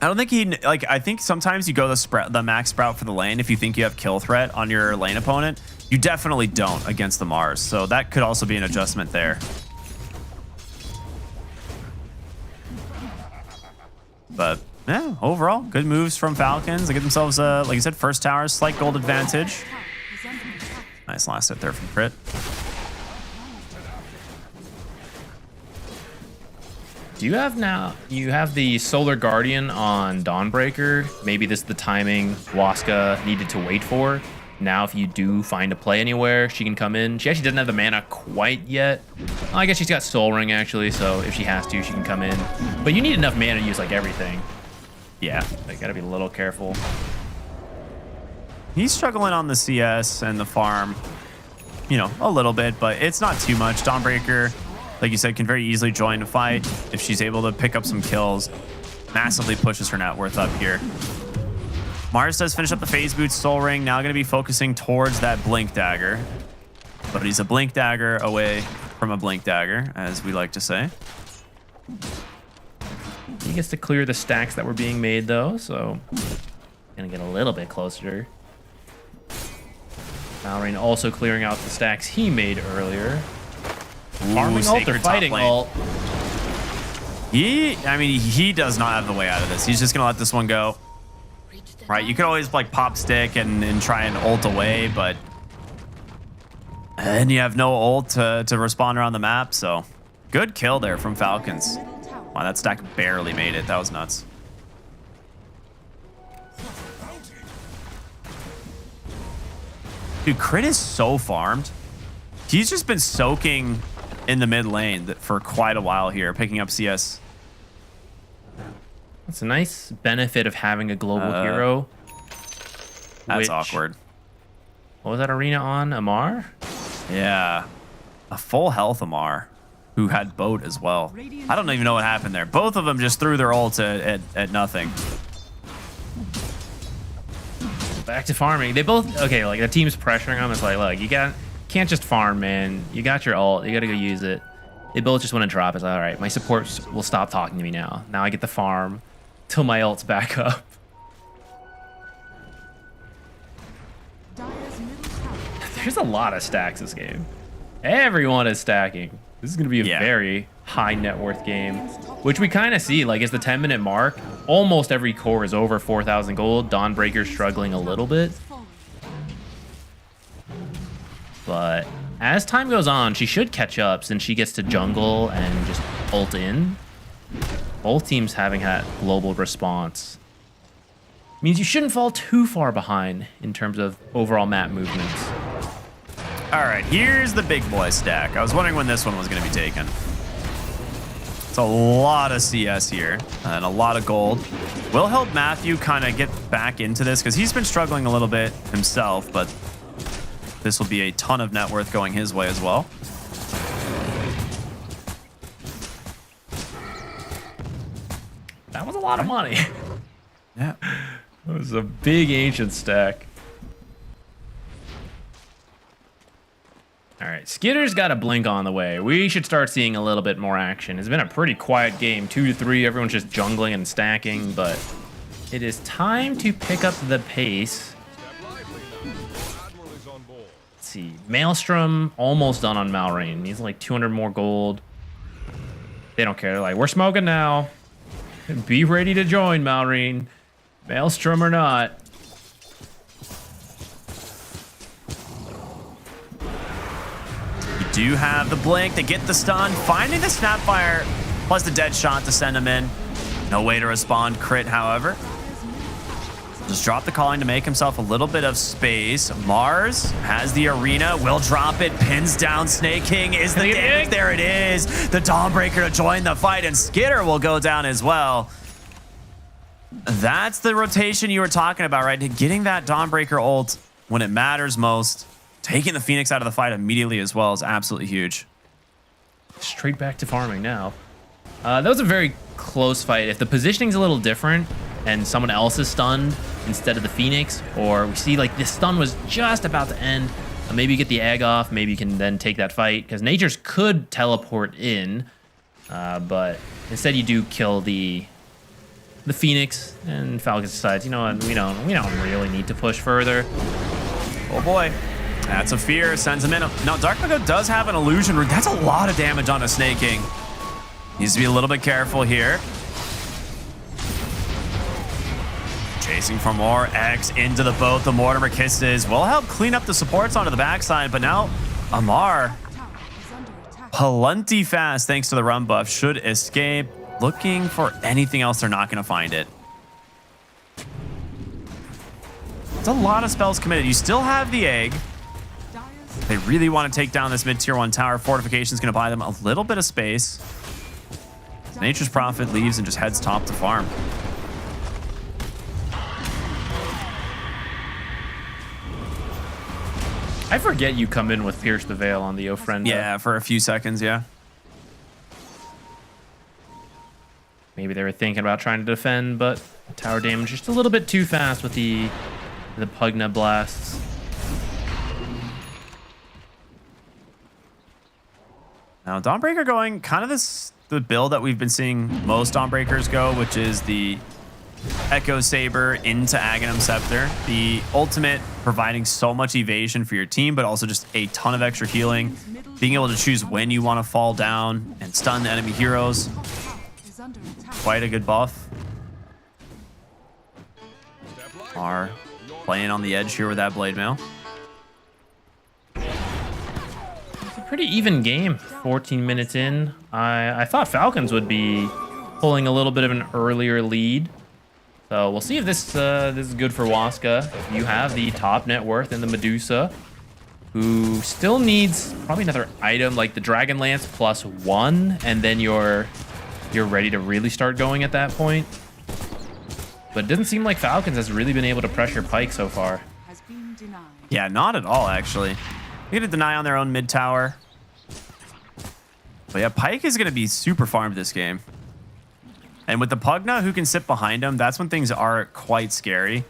I don't think he, like, I think sometimes you go the max Sprout for the lane if you think you have kill threat on your lane opponent. You definitely don't against the Mars, so that could also be an adjustment there. But yeah, overall, good moves from Falcons. They get themselves, like you said, first tower, slight gold advantage. Nice last hit there from Crit. Do you have the Solar Guardian on Dawnbreaker? Maybe this is the timing Waska needed to wait for. Now if you do find a play anywhere, she can come in. She actually doesn't have the mana quite yet. Oh, I guess she's got Soul Ring actually, so if she has to, she can come in. But you need enough mana to use like everything. Yeah. They gotta be a little careful. He's struggling on the CS and the farm, you know, a little bit, but it's not too much. Dawnbreaker, like you said, can very easily join the fight if she's able to pick up some kills. Massively pushes her net worth up here. Mars does finish up the phase boot soul ring. Now going to be focusing towards that blink dagger. But he's a blink dagger away from a blink dagger, as we like to say. He gets to clear the stacks that were being made, though, so gonna get a little bit closer. Malrain also clearing out the stacks he made earlier. Farming ult or fighting ult? He does not have the way out of this. He's just gonna let this one go. Right, you could always like pop stick and try and ult away, but and you have no ult to respond around the map, so good kill there from Falcons. Wow, that stack barely made it. That was nuts. Dude, Crit is so farmed. He's just been soaking in the mid lane for quite a while here, picking up CS. It's a nice benefit of having a global hero. That's awkward. What was that arena on? Amar? Yeah. A full health Amar, who had boat as well. I don't even know what happened there. Both of them just threw their ult at nothing. Back to farming. They both, okay, like the team's pressuring them. It's like, look, you can't just farm, man. You got your ult. You got to go use it. They both just want to drop. It's like, all right, my supports will stop talking to me now. Now I get the farm till my ult's back up. There's a lot of stacks this game. Everyone is stacking. This is going to be a very high net worth game, which we kind of see. Like, it's the 10-minute mark. Almost every core is over 4,000 gold. Dawnbreaker's struggling a little bit. But as time goes on, she should catch up since she gets to jungle and just ult in. Both teams having had global response means you shouldn't fall too far behind in terms of overall map movements. All right, here's the big boy stack. I was wondering when this one was going to be taken. It's a lot of CS here and a lot of gold. Will help Matthew kind of get back into this because he's been struggling a little bit himself, but this will be a ton of net worth going his way as well. That was a lot of money. Yeah. It was a big ancient stack. All right, Skitter's got a blink on the way. We should start seeing a little bit more action. It's been a pretty quiet game, 2-3. Everyone's just jungling and stacking, but it is time to pick up the pace. Let's see, Maelstrom almost done on Malrain. Needs like 200 more gold. They don't care. They're like, we're smoking now. Be ready to join, Malrain. Maelstrom or not. Do have the blink to get the stun, finding the snapfire plus the dead shot to send him in. No way to respond. Crit, however. Just drop the calling to make himself a little bit of space. Mars has the arena, will drop it, pins down Snake King. Is the damage? There it is. The Dawnbreaker to join the fight, and Skitter will go down as well. That's the rotation you were talking about, right? Getting that Dawnbreaker ult when it matters most. Taking the Phoenix out of the fight immediately as well is absolutely huge. Straight back to farming now. That was a very close fight. If the positioning's a little different and someone else is stunned instead of the Phoenix, or we see like the stun was just about to end, maybe you get the egg off, maybe you can then take that fight, because Nature's could teleport in, but instead you do kill the Phoenix, and Falcons decides, you know what, we don't really need to push further. Oh boy. That's a fear, sends him in. Now, Dark Mago does have an illusion. That's a lot of damage on a Snake King. Needs to be a little bit careful here. Chasing for more. X into the boat. The Mortimer kisses will help clean up the supports onto the backside, but now Amar, plenty fast thanks to the run buff, should escape. Looking for anything else, they're not going to find it. It's a lot of spells committed. You still have the egg. They really want to take down this mid-tier 1 tower. Fortification's going to buy them a little bit of space. Nature's Prophet leaves and just heads top to farm. I forget you come in with Pierce the Veil on the Ofrenda. Yeah, for a few seconds, yeah. Maybe they were thinking about trying to defend, but tower damage just a little bit too fast with the Pugna blasts. Now, Dawnbreaker going kind of the build that we've been seeing most Dawnbreakers go, which is the Echo Saber into Aghanim Scepter. The ultimate providing so much evasion for your team, but also just a ton of extra healing. Being able to choose when you want to fall down and stun the enemy heroes. Quite a good buff. Are playing on the edge here with that Blade Mail. It's a pretty even game. 14 minutes in. I thought Falcons would be pulling a little bit of an earlier lead. So we'll see if this is good for Waska. You have the top net worth in the Medusa, who still needs probably another item like the Dragon Lance +1, and then you're ready to really start going at that point. But it doesn't seem like Falcons has really been able to pressure Pyke so far. Yeah, not at all, actually. They get a deny on their own mid tower. But yeah, Pyke is going to be super farmed this game. And with the Pugna who can sit behind him, that's when things are quite scary.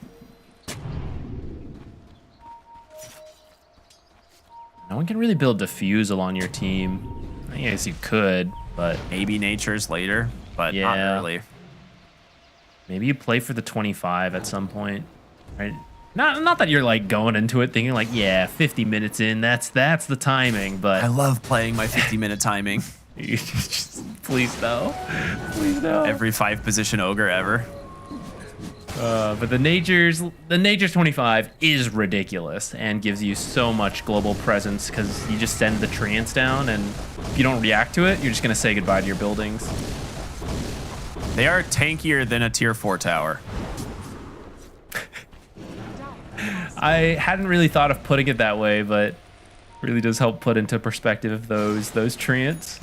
No one can really build Diffusal on your team. I guess you could, but maybe Nature's later, but yeah, not early. Maybe you play for the 25 at some point, right? Not that you're like going into it thinking like, yeah, 50 minutes in, that's the timing. But I love playing my 50-minute timing. Please no, please no. Every 5-position ogre ever. But the Nature's 25 is ridiculous and gives you so much global presence because you just send the treants down, and if you don't react to it, you're just gonna say goodbye to your buildings. They are tankier than a tier 4 tower. I hadn't really thought of putting it that way, but it really does help put into perspective those treants.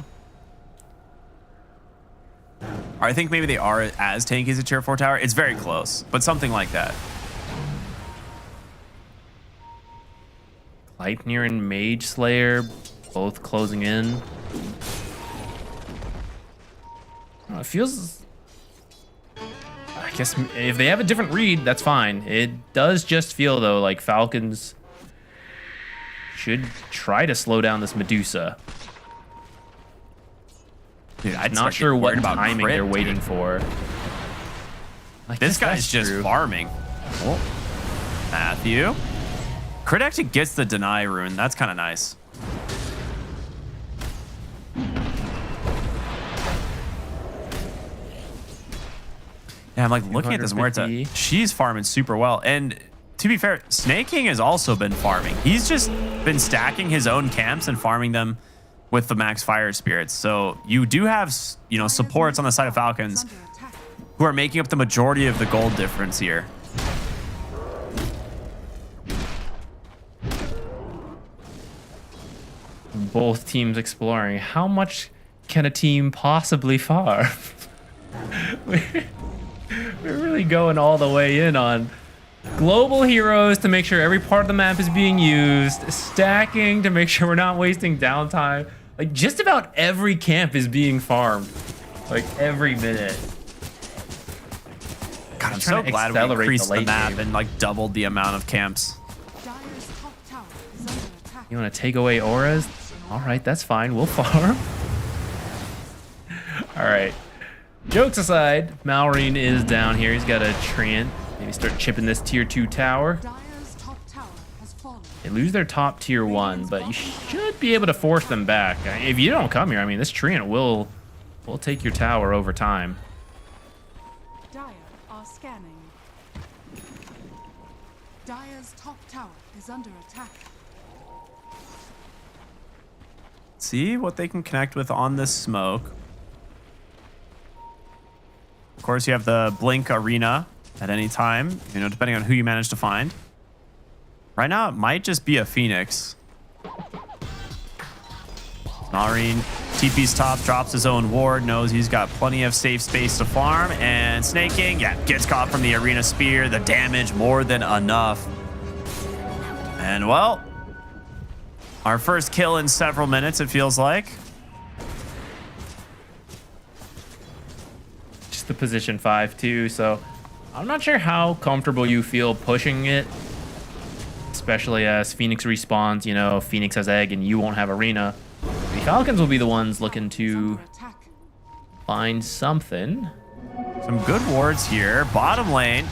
I think maybe they are as tanky as a tier 4 tower. It's very close, but something like that. Gleipnir and Mage Slayer both closing in. It feels... I guess if they have a different read, that's fine. It does just feel, though, like Falcons should try to slow down this Medusa. Dude, I'm not sure what timing they're waiting for. This guy's just farming. Oh. Matthew. Crit actually gets the deny rune. That's kind of nice. Yeah, I'm like looking at this where it's she's farming super well. And to be fair, Snake King has also been farming. He's just been stacking his own camps and farming them with the max fire spirits. So you do have, you know, supports on the side of Falcons who are making up the majority of the gold difference here. Both teams exploring. How much can a team possibly farm? We're really going all the way in on global heroes to make sure every part of the map is being used, stacking to make sure we're not wasting downtime. Like, just about every camp is being farmed. Like, every minute. God, I'm so glad we increased the map and, like, doubled the amount of camps. You want to take away auras? All right, that's fine. We'll farm. All right. Jokes aside, Malrine is down here. He's got a treant. Maybe start chipping this tier 2 tower. They lose their top tier 1, but you should be able to force them back. If you don't come here, I mean, this treant will take your tower over time. Dire are scanning. Dire's top tower is under attack. See what they can connect with on this smoke. Of course, you have the Blink Arena at any time, you know, depending on who you manage to find. Right now, it might just be a Phoenix. Malrine, TP's top, drops his own ward, knows he's got plenty of safe space to farm, and Snake King, yeah, gets caught from the Arena Spear. The damage more than enough. And, well, Our first kill in several minutes, it feels like. Just the position 5 too, so I'm not sure how comfortable you feel pushing it, especially as Phoenix respawns. You know, Phoenix has egg and you won't have arena. The Falcons will be the ones looking to find something. Some good wards here. Bottom lane.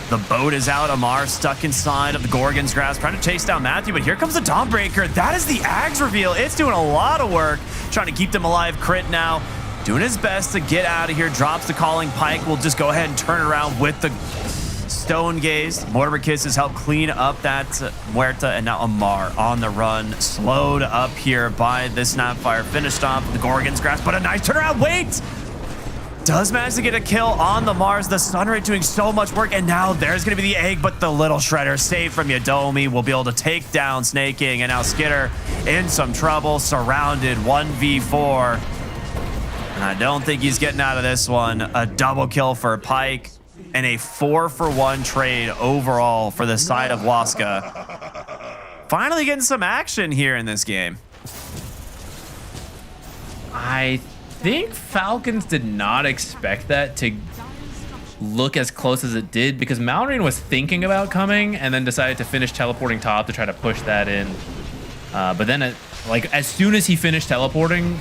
The boat is out. Amar stuck inside of the Gorgon's grasp, trying to chase down Matthew, but here comes the Dawnbreaker. That is the Ags reveal. It's doing a lot of work, trying to keep them alive. Crit now, doing his best to get out of here. Drops the calling. Pike will just go ahead and turn around with the Stone Gaze. Mortimer Kisses help clean up that Muerta, and now Amar on the run. Slowed up here by the Snapfire. Finished off the Gorgon's grasp, but a nice turnaround. Wait! Does manage to get a kill on the Mars. The Sunray doing so much work, and now there's going to be the egg, but the little Shredder saved from Yadomi will be able to take down Snake King, and now Skitter in some trouble, surrounded 1v4. And I don't think he's getting out of this one. A double kill for Pike, and a 4-for-1 trade overall for the side of Waska. Finally getting some action here in this game. I think Falcons did not expect that to look as close as it did, because Mallory was thinking about coming and then decided to finish teleporting top to try to push that in. But then, like, as soon as he finished teleporting,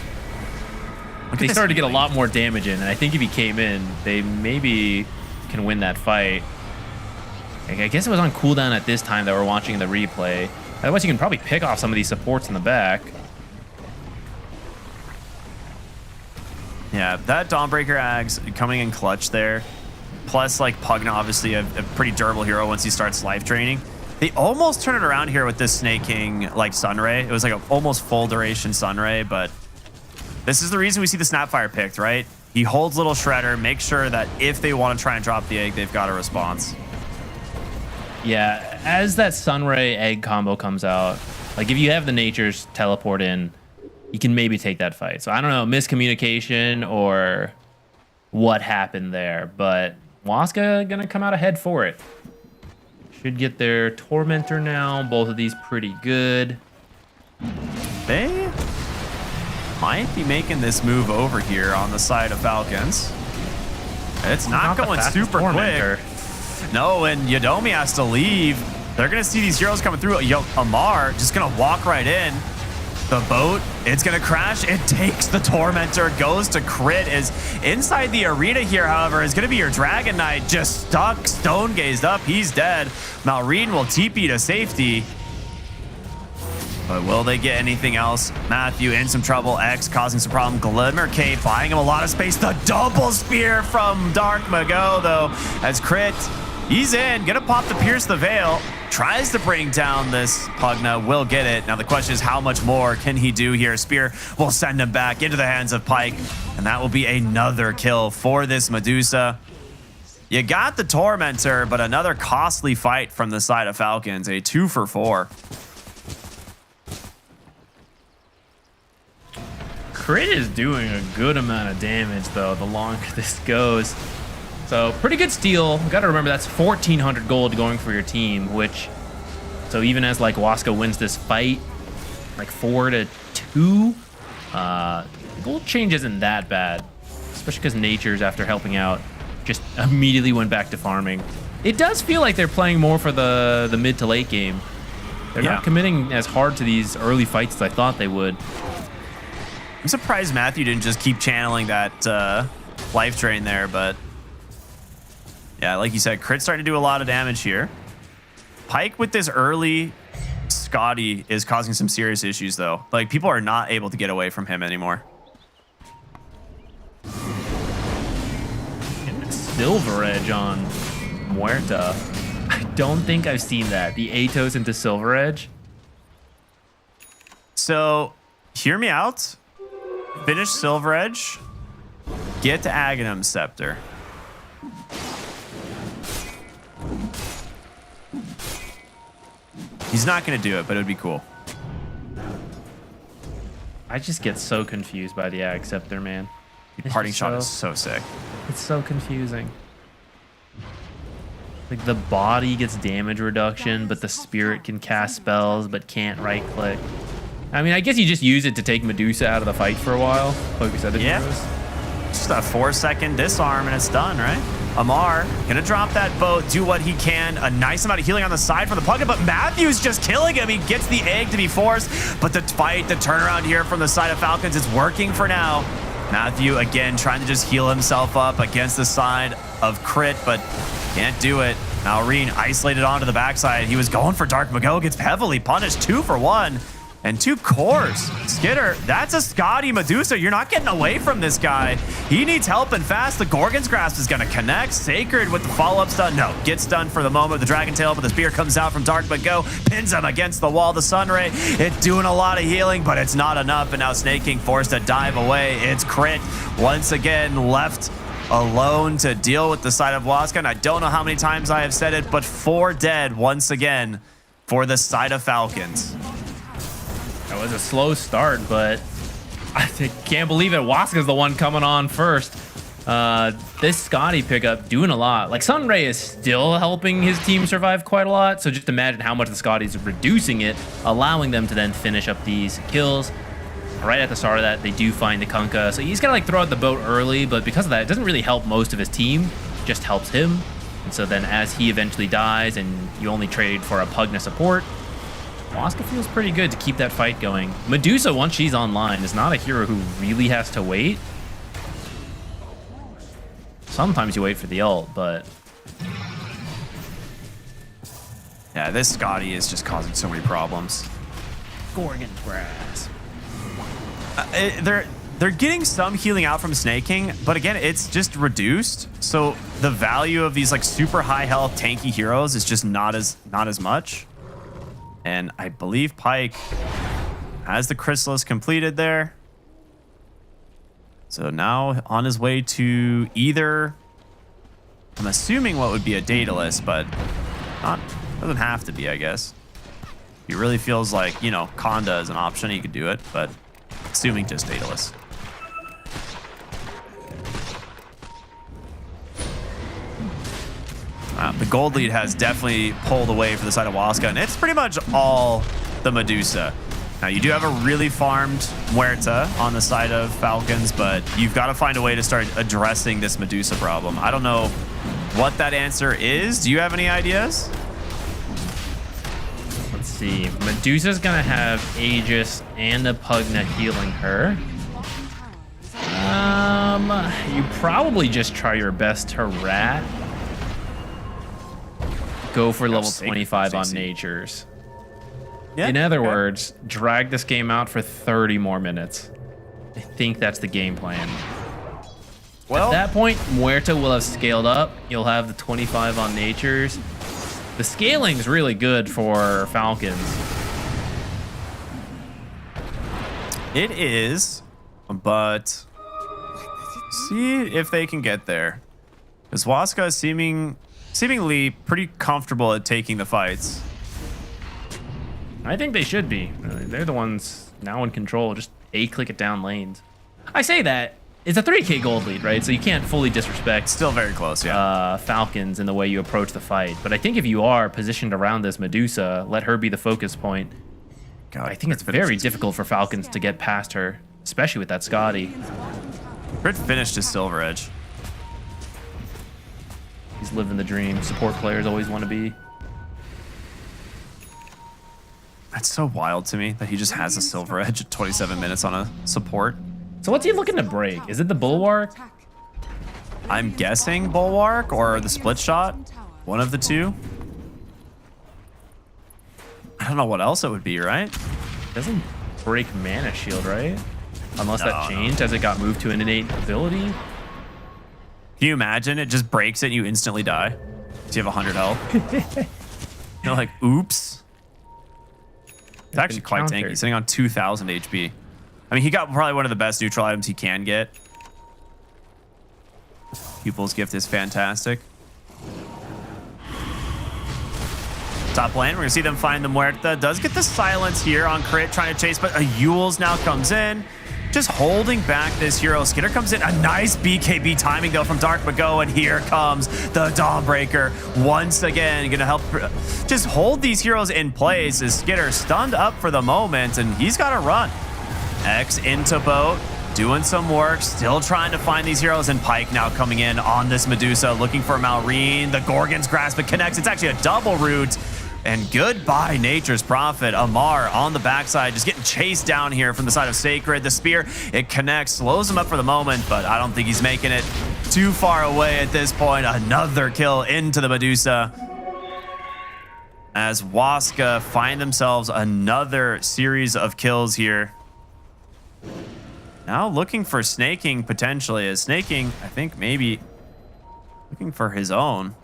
they started to get a lot more damage in. And I think if he came in, they maybe can win that fight. I guess it was on cooldown at this time that we're watching the replay. Otherwise, you can probably pick off some of these supports in the back. Yeah, that Dawnbreaker Ags coming in clutch there. Plus, like, Pugna, obviously a pretty durable hero once he starts life draining. They almost turn it around here with this Snake King, like, Sunray. It was like an almost full duration Sunray, but this is the reason we see the Snapfire picked, right? He holds little Shredder, makes sure that if they want to try and drop the egg, they've got a response. Yeah, as that Sunray egg combo comes out, like, if you have the Nature's teleport in, you can maybe take that fight. So I don't know, miscommunication or what happened there, but Waska gonna come out ahead for it. Should get their Tormentor now. Both of these pretty good. They might be making this move over here on the side of Falcons. It's not going super quick. No, and Yadomi has to leave. They're gonna see these heroes coming through. Amar just gonna walk right in. The boat, it's gonna crash. It takes the Tormentor, goes to crit. Is inside the arena here, however, is gonna be your Dragon Knight, just stuck, stone gazed up. He's dead. Malrine will TP to safety. But will they get anything else? Matthew in some trouble. X causing some problem. Glimmer Cape buying him a lot of space. The double spear from Dark Mago, though, as crit. He's in, gonna pop to pierce the veil. Tries to bring down this Pugna, will get it. Now the question is, how much more can he do here? Spear will send him back into the hands of Pike, and that will be another kill for this Medusa. You got the Tormentor, but another costly fight from the side of Falcons, a 2-for-4. Crit is doing a good amount of damage, though, the longer this goes. So pretty good steal. Got to remember that's 1,400 gold going for your team, which, so even as like Waska wins this fight, like 4-2, gold change isn't that bad, especially because Nature's, after helping out, just immediately went back to farming. It does feel like they're playing more for the mid to late game. They're not committing as hard to these early fights as I thought they would. I'm surprised Matthew didn't just keep channeling that life drain there, but yeah, like you said, Crit's starting to do a lot of damage here. Pike with this early Scotty is causing some serious issues, though. Like, people are not able to get away from him anymore. Silver Edge on Muerta. I don't think I've seen that. The Atos into Silver Edge. So, hear me out. Finish Silver Edge. Get to Aghanim Scepter. He's not going to do it, but it would be cool. I just get so confused by the Ag Scepter, man. The parting shot is so sick. It's so confusing. Like the body gets damage reduction, but the spirit can cast spells but can't right click. I mean, I guess you just use it to take Medusa out of the fight for a while. Focus other heroes. Just a 4-second disarm and it's done, right? Amar gonna drop that boat, do what he can. A nice amount of healing on the side from the Pugget, but Matthew's just killing him. He gets the egg to be forced, but the fight, the turnaround here from the side of Falcons is working for now. Matthew again trying to just heal himself up against the side of Crit, but can't do it. Malrine isolated onto the backside. He was going for Dark Mago, gets heavily punished, 2 for 1. And 2 cores. Skitter, that's a Scotty Medusa. You're not getting away from this guy. He needs help and fast. The Gorgon's Grasp is going to connect. Sacred with the follow-up stun. No, gets stunned for the moment. The Dragon Tail, but the spear comes out from Dark Mago. Pins him against the wall. The Sunray, it's doing a lot of healing, but it's not enough. And now Snake King forced to dive away. It's Crit once again left alone to deal with the side of Waska. And I don't know how many times I have said it, but 4 dead once again for the side of Falcons. That was a slow start, but I can't believe it. Waska's the one coming on first. This Scotty pickup doing a lot. Like Sunray is still helping his team survive quite a lot. So just imagine how much the Scotty's reducing it, allowing them to then finish up these kills. Right at the start of that, they do find the Kunkka. So he's gonna like throw out the boat early, but because of that, it doesn't really help most of his team. It just helps him. And so then as he eventually dies and you only trade for a Pugna support, Waska feels pretty good to keep that fight going. Medusa, once she's online, is not a hero who really has to wait. Sometimes you wait for the ult, but... Yeah, this Scotty is just causing so many problems. Gorgon Grass. They're getting some healing out from Snake King, but again, it's just reduced. So the value of these like super high health tanky heroes is just not as much. And I believe Pyke has the Chrysalis completed there. So now on his way to either, I'm assuming what would be a Daedalus, but doesn't have to be, I guess. He really feels like, you know, Conda is an option, he could do it, but assuming just Daedalus. The gold lead has definitely pulled away for the side of Waska, and it's pretty much all the Medusa. Now, you do have a really farmed Muerta on the side of Falcons, but you've got to find a way to start addressing this Medusa problem. I don't know what that answer is. Do you have any ideas? Let's see. Medusa's going to have Aegis and a Pugna healing her. You probably just try your best to rat. Go for level 25 on Natures. Yeah, in other words, drag this game out for 30 more minutes. I think that's the game plan. Well, at that point, Muerta will have scaled up. You'll have the 25 on Natures. The scaling's really good for Falcons. It is, but see if they can get there. Because Waska is seemingly pretty comfortable at taking the fights. I think they should be. They're the ones now in control. Just click it down lanes. I say that. It's a 3k gold lead, right? So you can't fully disrespect. Still very close, yeah. Falcons in the way you approach the fight. But I think if you are positioned around this Medusa, let her be the focus point. God, I think it's very difficult for Falcons to get past her, especially with that Scotty. Crit finished his Silver Edge. He's living the dream. Support players always want to be. That's so wild to me that he just has a Silver Edge at 27 minutes on a support. So what's he looking to break? Is it the Bulwark? I'm guessing Bulwark or the Split Shot. One of the two. I don't know what else it would be, right? Doesn't break Mana Shield, right? Unless that changed as it got moved to an innate ability. Can you imagine it just breaks it and you instantly die? So you have 100 health. You're like, oops. It's actually quite tanky. He's sitting on 2,000 HP. I mean, he got probably one of the best neutral items he can get. Pupil's Gift is fantastic. Top lane, we're going to see them find the Muerta. Does get the silence here on Crit, trying to chase, but a Yule's now comes in. just holding back this hero. Skitter comes in, a nice BKB timing though from Dark Mago, and here comes the Dawnbreaker once again, gonna help just hold these heroes in place as Skitter stunned up for the moment, and he's got to run. X into boat, doing some work, still trying to find these heroes, and Pike now coming in on this Medusa, looking for Malrine. The Gorgon's Grasp, it connects. It's actually a double root. And goodbye, Nature's Prophet. Amar on the backside, just getting chased down here from the side of Sacred. The spear, it connects, slows him up for the moment, but I don't think he's making it too far away at this point. Another kill into the Medusa, as Waska find themselves another series of kills here. Now looking for Snaking potentially, as Snaking, I think maybe looking for his own.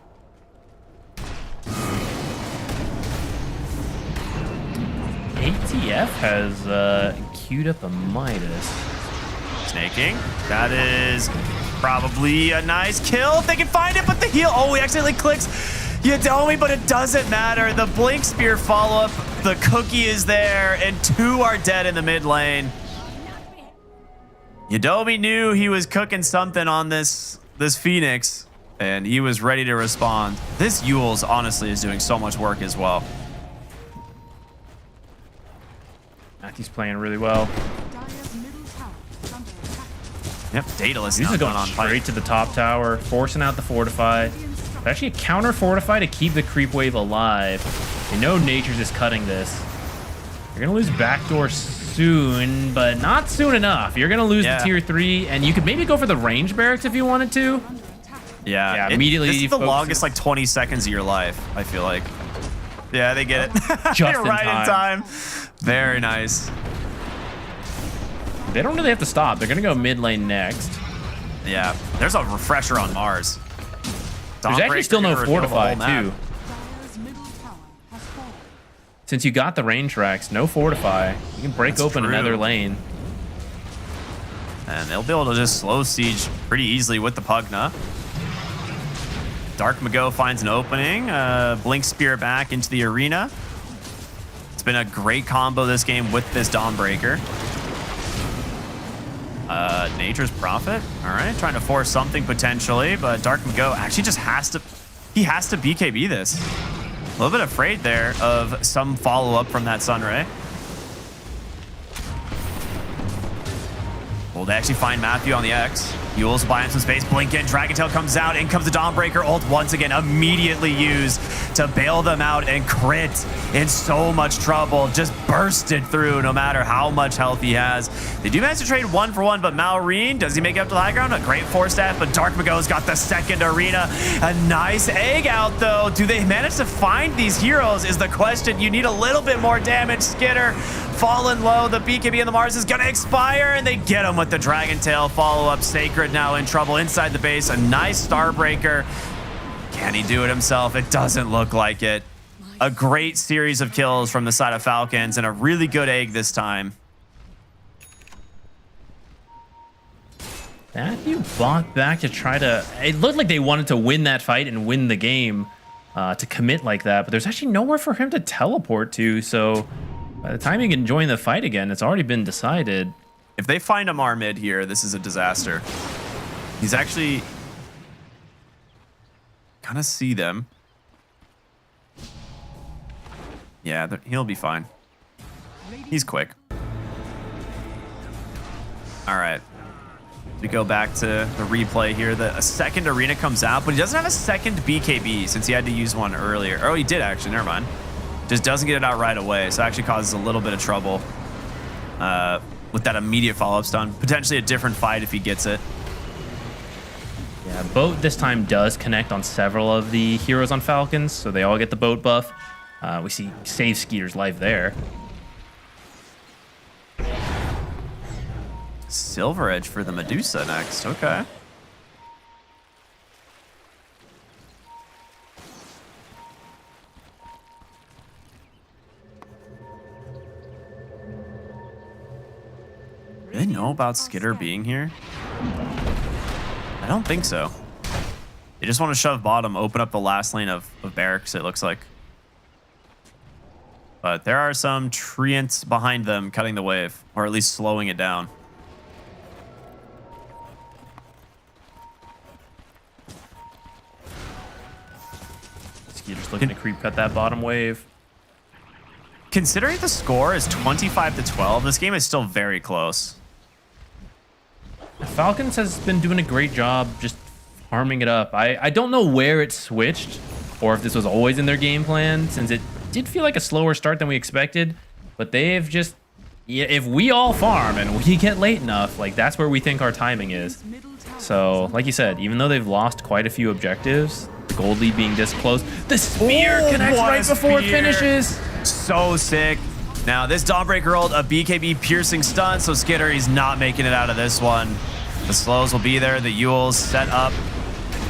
ATF has queued up a Midas. Snaking, that is probably a nice kill if they can find it, but the heal, oh, he accidentally clicks Yadomi, but it doesn't matter. The Blink Spear follow-up, the cookie is there, and 2 are dead in the mid lane. Yadomi knew he was cooking something on this Phoenix, and he was ready to respond. This Yules honestly is doing so much work as well. Matthew's playing really well. Yep, Daedalus He's now going on straight to the top tower, forcing out the Fortify. It's actually a counter Fortify to keep the creep wave alive. They know Nature's is cutting this. You're going to lose backdoor soon, but not soon enough. You're going to lose the tier 3, and you could maybe go for the range barracks if you wanted to. Yeah, immediately. This is the longest like 20 seconds of your life, I feel like. Yeah, they get it. Just right in time. Very nice. They don't really have to stop. They're going to go mid lane next. Yeah, there's a refresher on Mars. There's actually still no Fortify, too. Since you got the range racks, no Fortify. You can break open another lane. And they'll be able to just slow siege pretty easily with the Pugna. Dark Mago finds an opening. Blink Spear back into the arena. It's been a great combo this game with this Dawnbreaker. Nature's Prophet. All right, trying to force something potentially, but Dark Mago actually just has to BKB this. A little bit afraid there of some follow-up from that Sunray. Well, they actually find Matthew on the X. Yules buying some space. Blink in. Dragon Tail comes out. In comes the Dawnbreaker ult once again. Immediately used to bail them out, and Crit in so much trouble. Just bursted through no matter how much health he has. They do manage to trade 1-for-1, but Malrine, does he make it up to the high ground? A great force staff, but Dark Mago's got the second arena. A nice egg out, though. Do they manage to find these heroes is the question. You need a little bit more damage. Skitter falling low. The BKB and the Mars is going to expire, and they get him with the Dragon Tail follow-up. Sacred now in trouble inside the base. A nice Starbreaker. Can he do it himself? It doesn't look like it. A great series of kills from the side of Falcons, and a really good egg this time. Matthew bought back to try to... It looked like they wanted to win that fight and win the game to commit like that, but there's actually nowhere for him to teleport to, so by the time he can join the fight again, it's already been decided. If they find Amar mid here, this is a disaster. He's actually... kind of see them. Yeah, he'll be fine. He's quick. All right. We go back to the replay here. A second arena comes out, but he doesn't have a second BKB since he had to use one earlier. Oh, he did actually. Never mind. Just doesn't get it out right away, so it actually causes a little bit of trouble with that immediate follow-up stun. Potentially a different fight if he gets it. Yeah, boat this time does connect on several of the heroes on Falcons, so they all get the boat buff. We see save Skeeter's life there. Silver Edge for the Medusa next. Okay. Do they know about Skitter being here? I don't think so. They just want to shove bottom, open up the last lane of barracks, it looks like. But there are some treants behind them cutting the wave, or at least slowing it down. Skeeter's looking to creep cut that bottom wave. Considering the score is 25-12, this game is still very close. The Falcons has been doing a great job just farming it up. I don't know where it switched or if this was always in their game plan, since it did feel like a slower start than we expected. But they've just, if we all farm and we get late enough, like that's where we think our timing is. So, like you said, even though they've lost quite a few objectives, the gold lead being this close, the spear connects right before it finishes. So sick. Now, this Dawnbreaker ult, a BKB piercing stun, so Skitter, he's not making it out of this one. The slows will be there. The Yules set up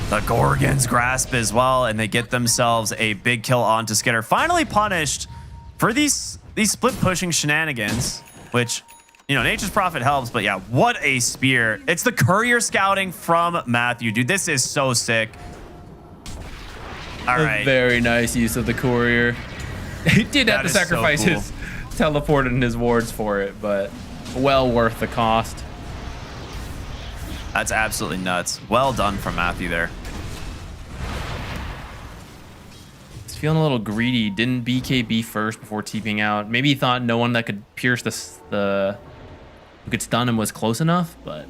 the Gorgon's grasp as well, and they get themselves a big kill onto Skitter. Finally punished for these split pushing shenanigans, which, you know, Nature's Prophet helps, but yeah, what a spear. It's the courier scouting from Matthew. Dude, this is so sick. All right. A very nice use of the courier. He did have to sacrifice his teleport and his wards for it, but well worth the cost. That's absolutely nuts. Well done from Matthew there. He's feeling a little greedy. Didn't BKB first before TPing out. Maybe he thought no one that could pierce who could stun him was close enough, but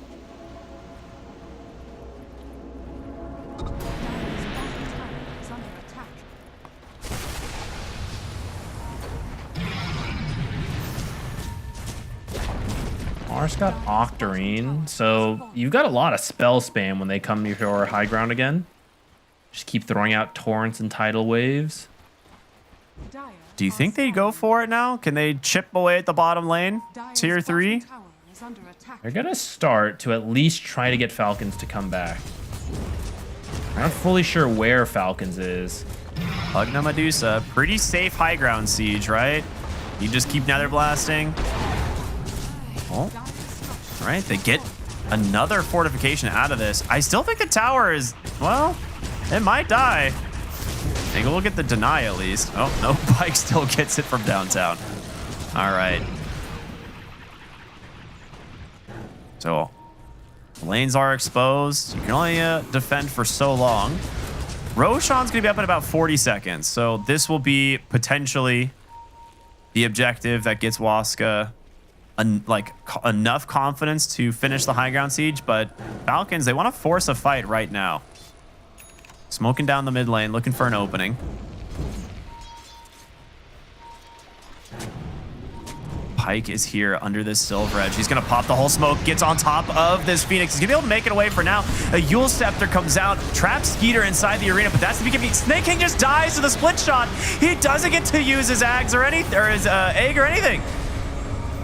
Mars got Octarine, so you've got a lot of spell spam when they come to your high ground again. Just keep throwing out torrents and tidal waves. Do you think they go for it now? Can they chip away at the bottom lane? Tier 3? They're gonna start to at least try to get Falcons to come back. I'm not fully sure where Falcons is. Pugna Medusa, pretty safe high ground siege, right? You just keep nether blasting. Oh, all right, they get another fortification out of this. I still think the tower is, well, it might die. Take a look at the deny at least. Oh, no, Pike still gets it from downtown. All right. So, lanes are exposed. You can only defend for so long. Roshan's going to be up in about 40 seconds. So this will be potentially the objective that gets Waska enough confidence to finish the high ground siege, but Falcons, they want to force a fight right now. Smoking down the mid lane, looking for an opening. Pike is here under this silver edge. He's going to pop the whole smoke, gets on top of this Phoenix. He's going to be able to make it away for now. A Yule Scepter comes out, traps Skeeter inside the arena, but that's the beginning. Snake King just dies to the split shot. He doesn't get to use his Ags or anything, or his egg or anything.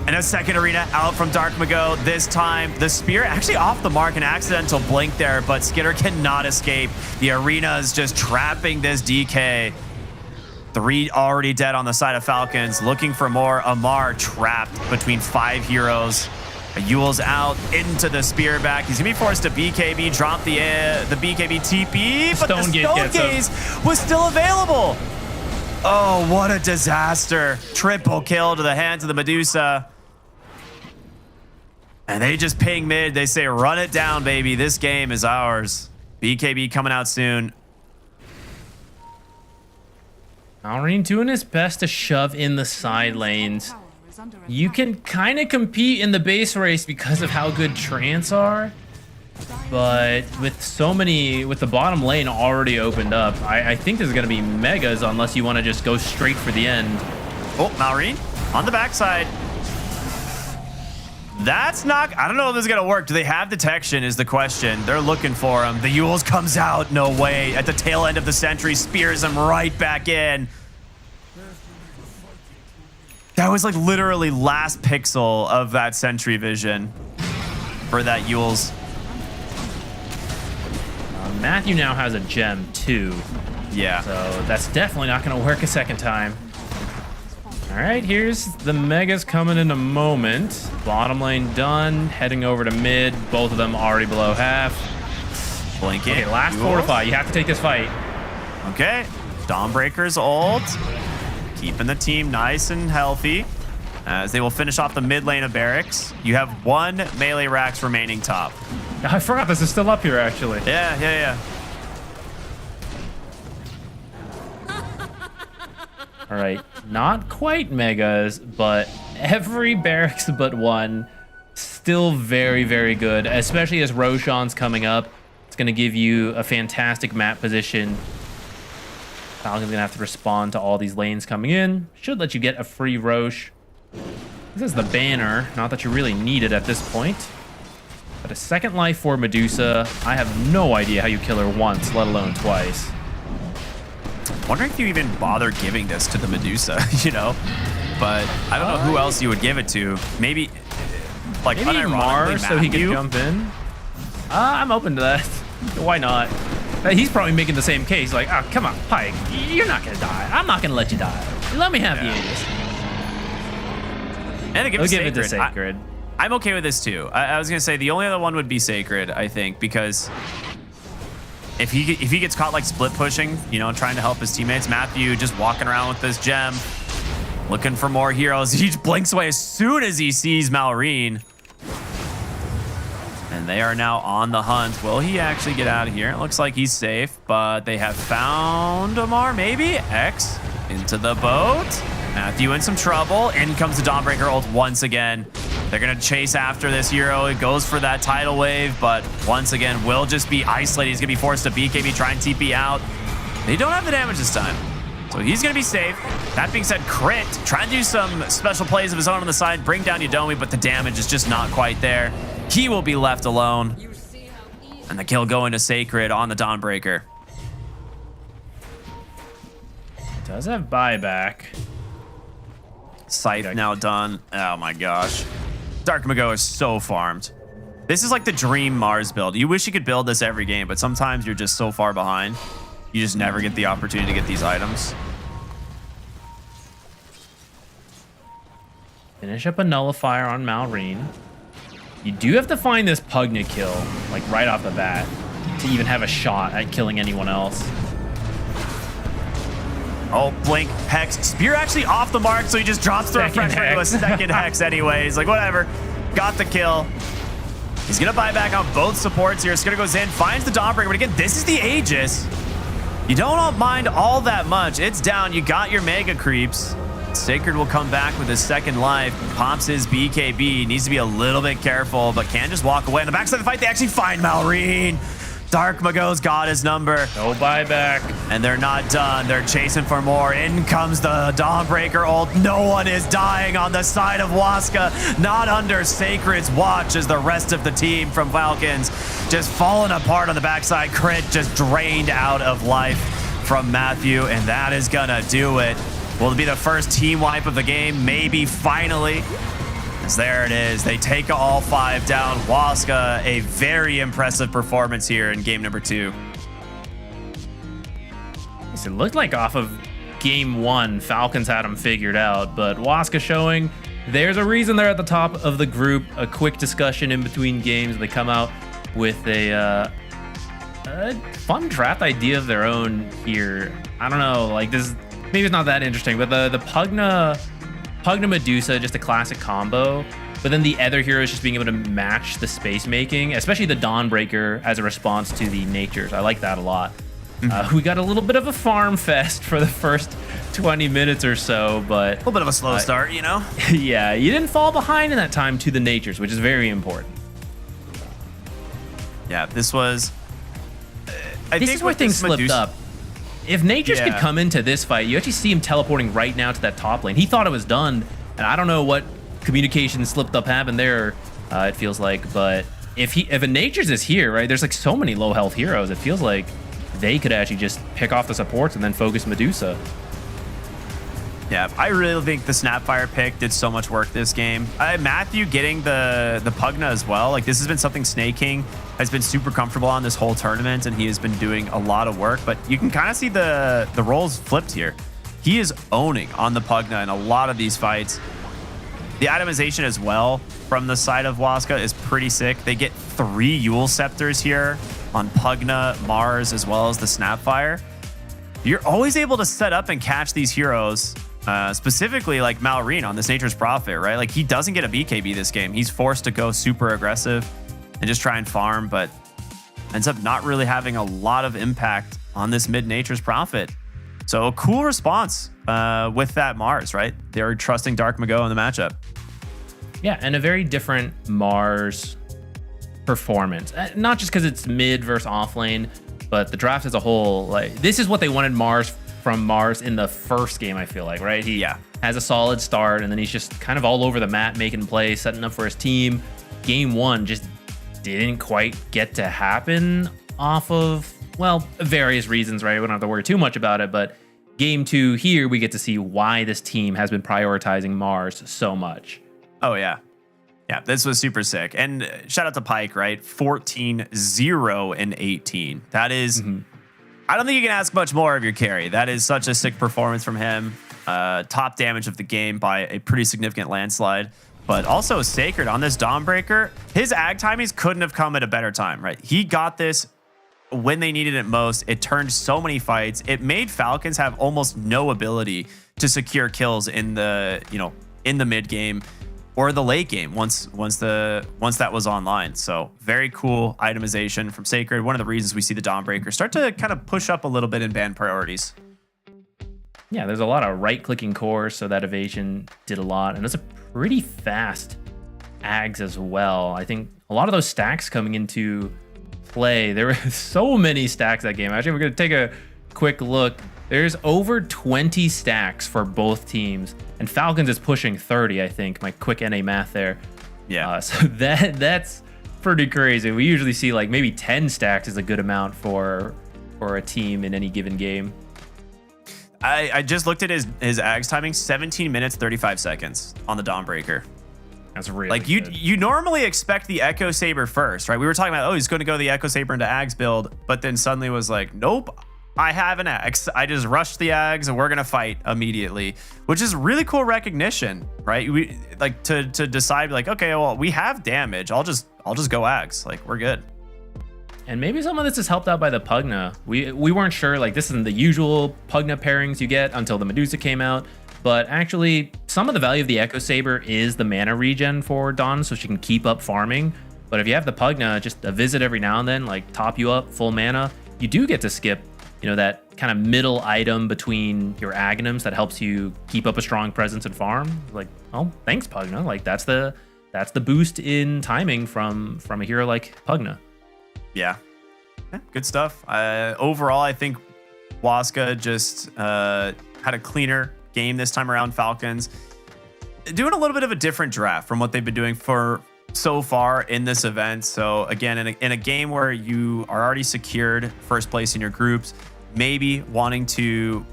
And a second arena out from Dark Mago. This time, the spear actually off the mark, an accidental blink there, but Skitter cannot escape. The arena is just trapping this DK. 3 already dead on the side of Falcons, looking for more. Amar trapped between 5 heroes. Yule's out into the spear back. He's gonna be forced to BKB, drop the BKB TP, but the Stone Gaze was still available. Oh, what a disaster. Triple kill to the hands of the Medusa. And they just ping mid. They say, run it down, baby. This game is ours. BKB coming out soon. Alrine doing his best to shove in the side lanes. You can kind of compete in the base race because of how good Trance are. But with the bottom lane already opened up, I think this is going to be megas unless you want to just go straight for the end. Oh, Malrine on the backside. That's not, I don't know if this is going to work. Do they have detection is the question. They're looking for him. The Yules comes out. No way. At the tail end of the sentry, spears him right back in. That was like literally last pixel of that sentry vision for that Yules. Matthew now has a gem too. Yeah. So that's definitely not going to work a second time. All right, here's the Megas coming in a moment. Bottom lane done, heading over to mid. Both of them already below half. Blinking. Okay, last fortify. You have to take this fight. Okay. Dawnbreaker's ult. Keeping the team nice and healthy as they will finish off the mid lane of barracks. You have 1 melee racks remaining top. I forgot this is still up here, actually. Yeah. All right, not quite megas, but every barracks but one still very, very good, especially as Roshan's coming up. It's going to give you a fantastic map position. Falcon's going to have to respond to all these lanes coming in. Should let you get a free Roche. This is the banner. Not that you really need it at this point. But a second life for Medusa. I have no idea how you kill her once, let alone twice. Wondering if you even bother giving this to the Medusa, you know? But I don't know who else you would give it to. Maybe, like, maybe Mars, so he can jump in. I'm open to that. Why not? He's probably making the same case. Like, oh, come on, Pike. You're not going to die. I'm not going to let you die. Let me have the Aegis. And We'll give it to Sacred. I'm okay with this too. I was going to say the only other one would be Sacred, I think, because if he gets caught like split pushing, you know, trying to help his teammates, Matthew just walking around with this gem, looking for more heroes. He just blinks away as soon as he sees Malrine. And they are now on the hunt. Will he actually get out of here? It looks like he's safe, but they have found Amar, maybe? X into the boat. Matthew in some trouble. In comes the Dawnbreaker ult once again. They're going to chase after this hero. It goes for that tidal wave, but once again, will just be isolated. He's going to be forced to BKB, try and TP out. They don't have the damage this time, so he's going to be safe. That being said, Crit, trying to do some special plays of his own on the side, bring down Yudomi, but the damage is just not quite there. He will be left alone. And the kill going to Sacred on the Dawnbreaker. Does have buyback. Scythe now done. Oh my gosh. Dark Mago is so farmed. This is like the dream Mars build. You wish you could build this every game, but sometimes you're just so far behind. You just never get the opportunity to get these items. Finish up a nullifier on Malrine. You do have to find this Pugna kill, like right off the bat, to even have a shot at killing anyone else. Oh, Blink, Hex. Spear actually off the mark, so he just drops the refresher to a second Hex anyways. Like, whatever. Got the kill. He's going to buy back on both supports here. Skittle goes in, finds the Dawnbreaker, but again, this is the Aegis. You don't mind all that much. It's down. You got your Mega Creeps. Sacred will come back with his second life. Pops his BKB. Needs to be a little bit careful, but can just walk away. On the backside of the fight, they actually find Malrine. Dark Mago's got his number. No buyback. And they're not done. They're chasing for more. In comes the Dawnbreaker ult. No one is dying on the side of Waska. Not under Sacred's watch as the rest of the team from Falcons just falling apart on the backside. Crit just drained out of life from Matthew, and that is gonna do it. Will it be the first team wipe of the game? Maybe finally. As there it is. They take all 5 down. Waska, a very impressive performance here in game number 2. It looked like off of game 1, Falcons had them figured out, but Waska showing there's a reason they're at the top of the group. A quick discussion in between games. They come out with a fun draft idea of their own here. I don't know, like this, maybe it's not that interesting, but the Pugna Medusa, just a classic combo, but then the other heroes just being able to match the space making, especially the Dawnbreaker as a response to the natures. I like that a lot. We got a little bit of a farm fest for the first 20 minutes or so, but a little bit of a slow start, you know? Yeah, you didn't fall behind in that time to the natures, which is very important. Yeah, this was... this is where things slipped up. If Natures could come into this fight, you actually see him teleporting right now to that top lane. He thought it was done, and I don't know what communication slipped up happened there, it feels like, but if a Natures is here, right, there's like so many low health heroes, it feels like they could actually just pick off the supports and then focus Medusa. Yeah, I really think the Snapfire pick did so much work this game. Matthew getting the Pugna as well. Like, this has been something Snake King has been super comfortable on this whole tournament, and he has been doing a lot of work. But you can kind of see the roles flipped here. He is owning on the Pugna in a lot of these fights. The itemization as well from the side of Waska is pretty sick. They get 3 Yule Scepters here on Pugna, Mars, as well as the Snapfire. You're always able to set up and catch these heroes. Specifically like Malrine on this Nature's Prophet, right? Like, he doesn't get a BKB this game. He's forced to go super aggressive and just try and farm, but ends up not really having a lot of impact on this mid Nature's Prophet. So a cool response with that Mars, right? They're trusting Dark Mago in the matchup. Yeah, and a very different Mars performance. Not just because it's mid versus off lane, but the draft as a whole. Like, this is what they wanted from Mars in the first game, I feel like, right? He has a solid start, and then he's just kind of all over the map, making plays, setting up for his team. Game 1 just didn't quite get to happen off of, well, various reasons, right? We don't have to worry too much about it, but game 2 here, we get to see why this team has been prioritizing Mars so much. Oh, yeah. Yeah, this was super sick. And shout out to Pike, right? 14-0-18. That is, I don't think you can ask much more of your carry. That is such a sick performance from him. Top damage of the game by a pretty significant landslide. But also Sacred on this Dawnbreaker. His ag timings couldn't have come at a better time, right? He got this when they needed it most. It turned so many fights. It made Falcons have almost no ability to secure kills in the, in the mid game or the late game once that was online. So very cool itemization from Sacred. One of the reasons we see the Dawnbreaker start to kind of push up a little bit in ban priorities. Yeah, there's a lot of right-clicking cores, so that evasion did a lot. And it's a pretty fast ags as well. I think a lot of those stacks coming into play, there were so many stacks that game. Actually, we're going to take a quick look. There's over 20 stacks for both teams, and Falcons is pushing 30, I think. My quick NA math there. Yeah. So that's pretty crazy. We usually see like maybe 10 stacks is a good amount for a team in any given game. I just looked at his ags timing, 17 minutes, 35 seconds on the Dawnbreaker. That's really like good. you normally expect the Echo Saber first, right? We were talking about, he's going to go the Echo Saber into ags build, but then suddenly was like, nope, I have an ags. I just rushed the ags and we're going to fight immediately, which is really cool recognition, right? We like to decide like, okay, well, we have damage. I'll just go ags. Like, we're good. And maybe some of this is helped out by the Pugna. We weren't sure, like, this isn't the usual Pugna pairings you get until the Medusa came out. But actually, some of the value of the Echo Saber is the mana regen for Dawn, so she can keep up farming. But if you have the Pugna, just a visit every now and then, like top you up, full mana, you do get to skip, that kind of middle item between your Aghanims that helps you keep up a strong presence and farm. Like, oh, thanks, Pugna. Like, that's the boost in timing from a hero like Pugna. Yeah, good stuff. Overall, I think Waska just had a cleaner game this time around. Falcons doing a little bit of a different draft from what they've been doing for so far in this event. So again, in a game where you are already secured first place in your groups, maybe wanting to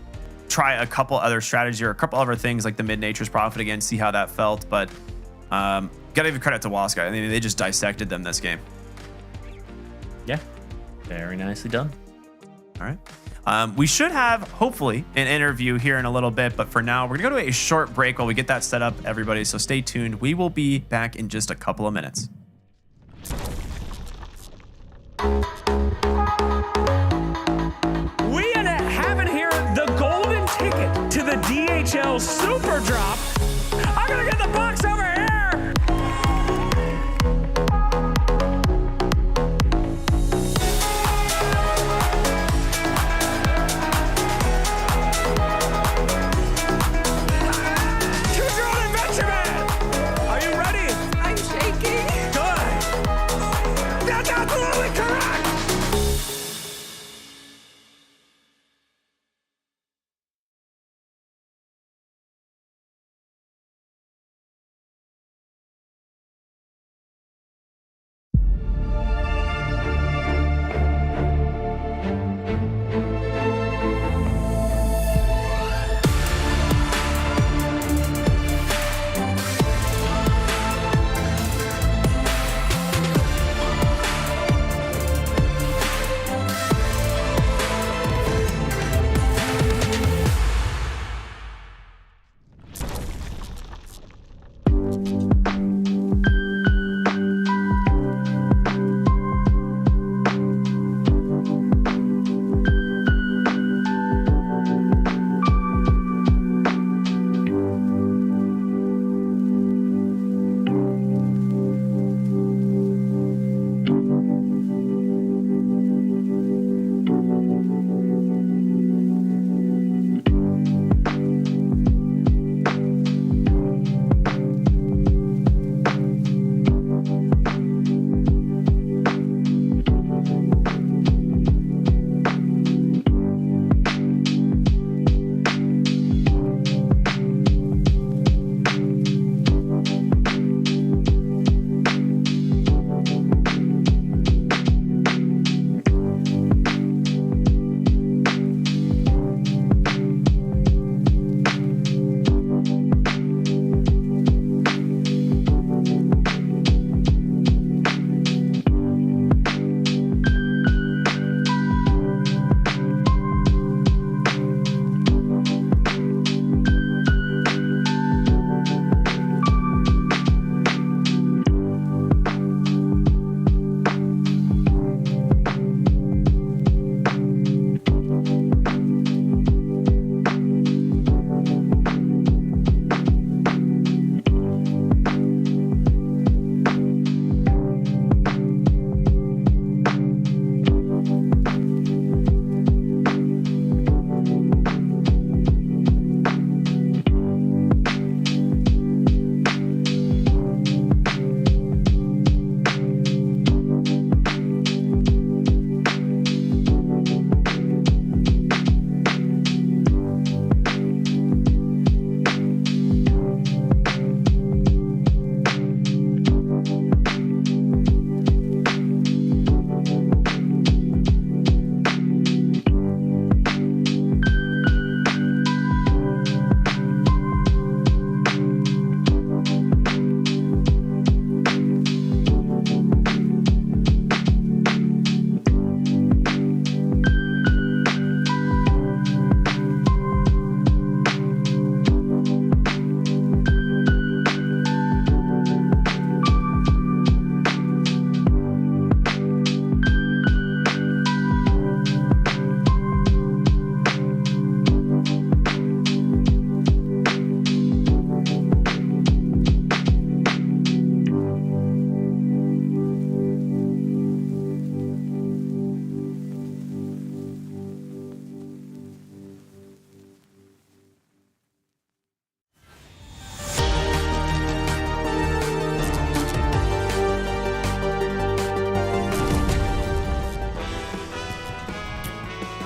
try a couple other strategies or a couple other things like the Mid-Nature's Prophet again, see how that felt. But gotta give credit to Waska. I mean, they just dissected them this game. Yeah, very nicely done. All right. We should have, hopefully, an interview here in a little bit, but for now, we're going to go to a short break while we get that set up, everybody, so stay tuned. We will be back in just a couple of minutes. We have here the golden ticket to the DHL Super Drop. I'm going to get the box over here.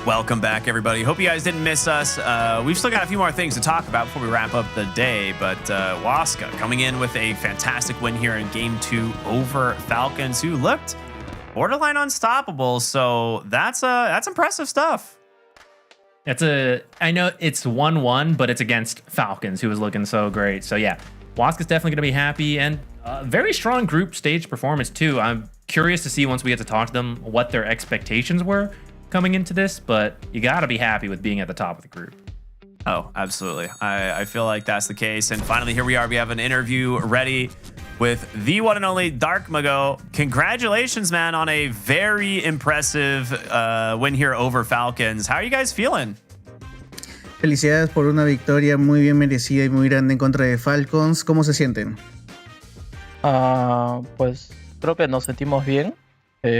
Welcome back, everybody. Hope you guys didn't miss us. We've still got a few more things to talk about before we wrap up the day, but Waska coming in with a fantastic win here in Game 2 over Falcons, who looked borderline unstoppable. So that's impressive stuff. I know it's 1-1, but it's against Falcons, who was looking so great. So yeah, Waska's definitely going to be happy, and very strong group stage performance too. I'm curious to see once we get to talk to them what their expectations were coming into this, but you got to be happy with being at the top of the group. Oh, absolutely. I feel like that's the case. And finally, here we are. We have an interview ready with the one and only Darkmago. Congratulations, man, on a very impressive win here over Falcons. How are you guys feeling? Felicidades por una victoria muy bien merecida y muy grande en contra de Falcons. ¿Cómo se sienten? Pues creo que nos sentimos bien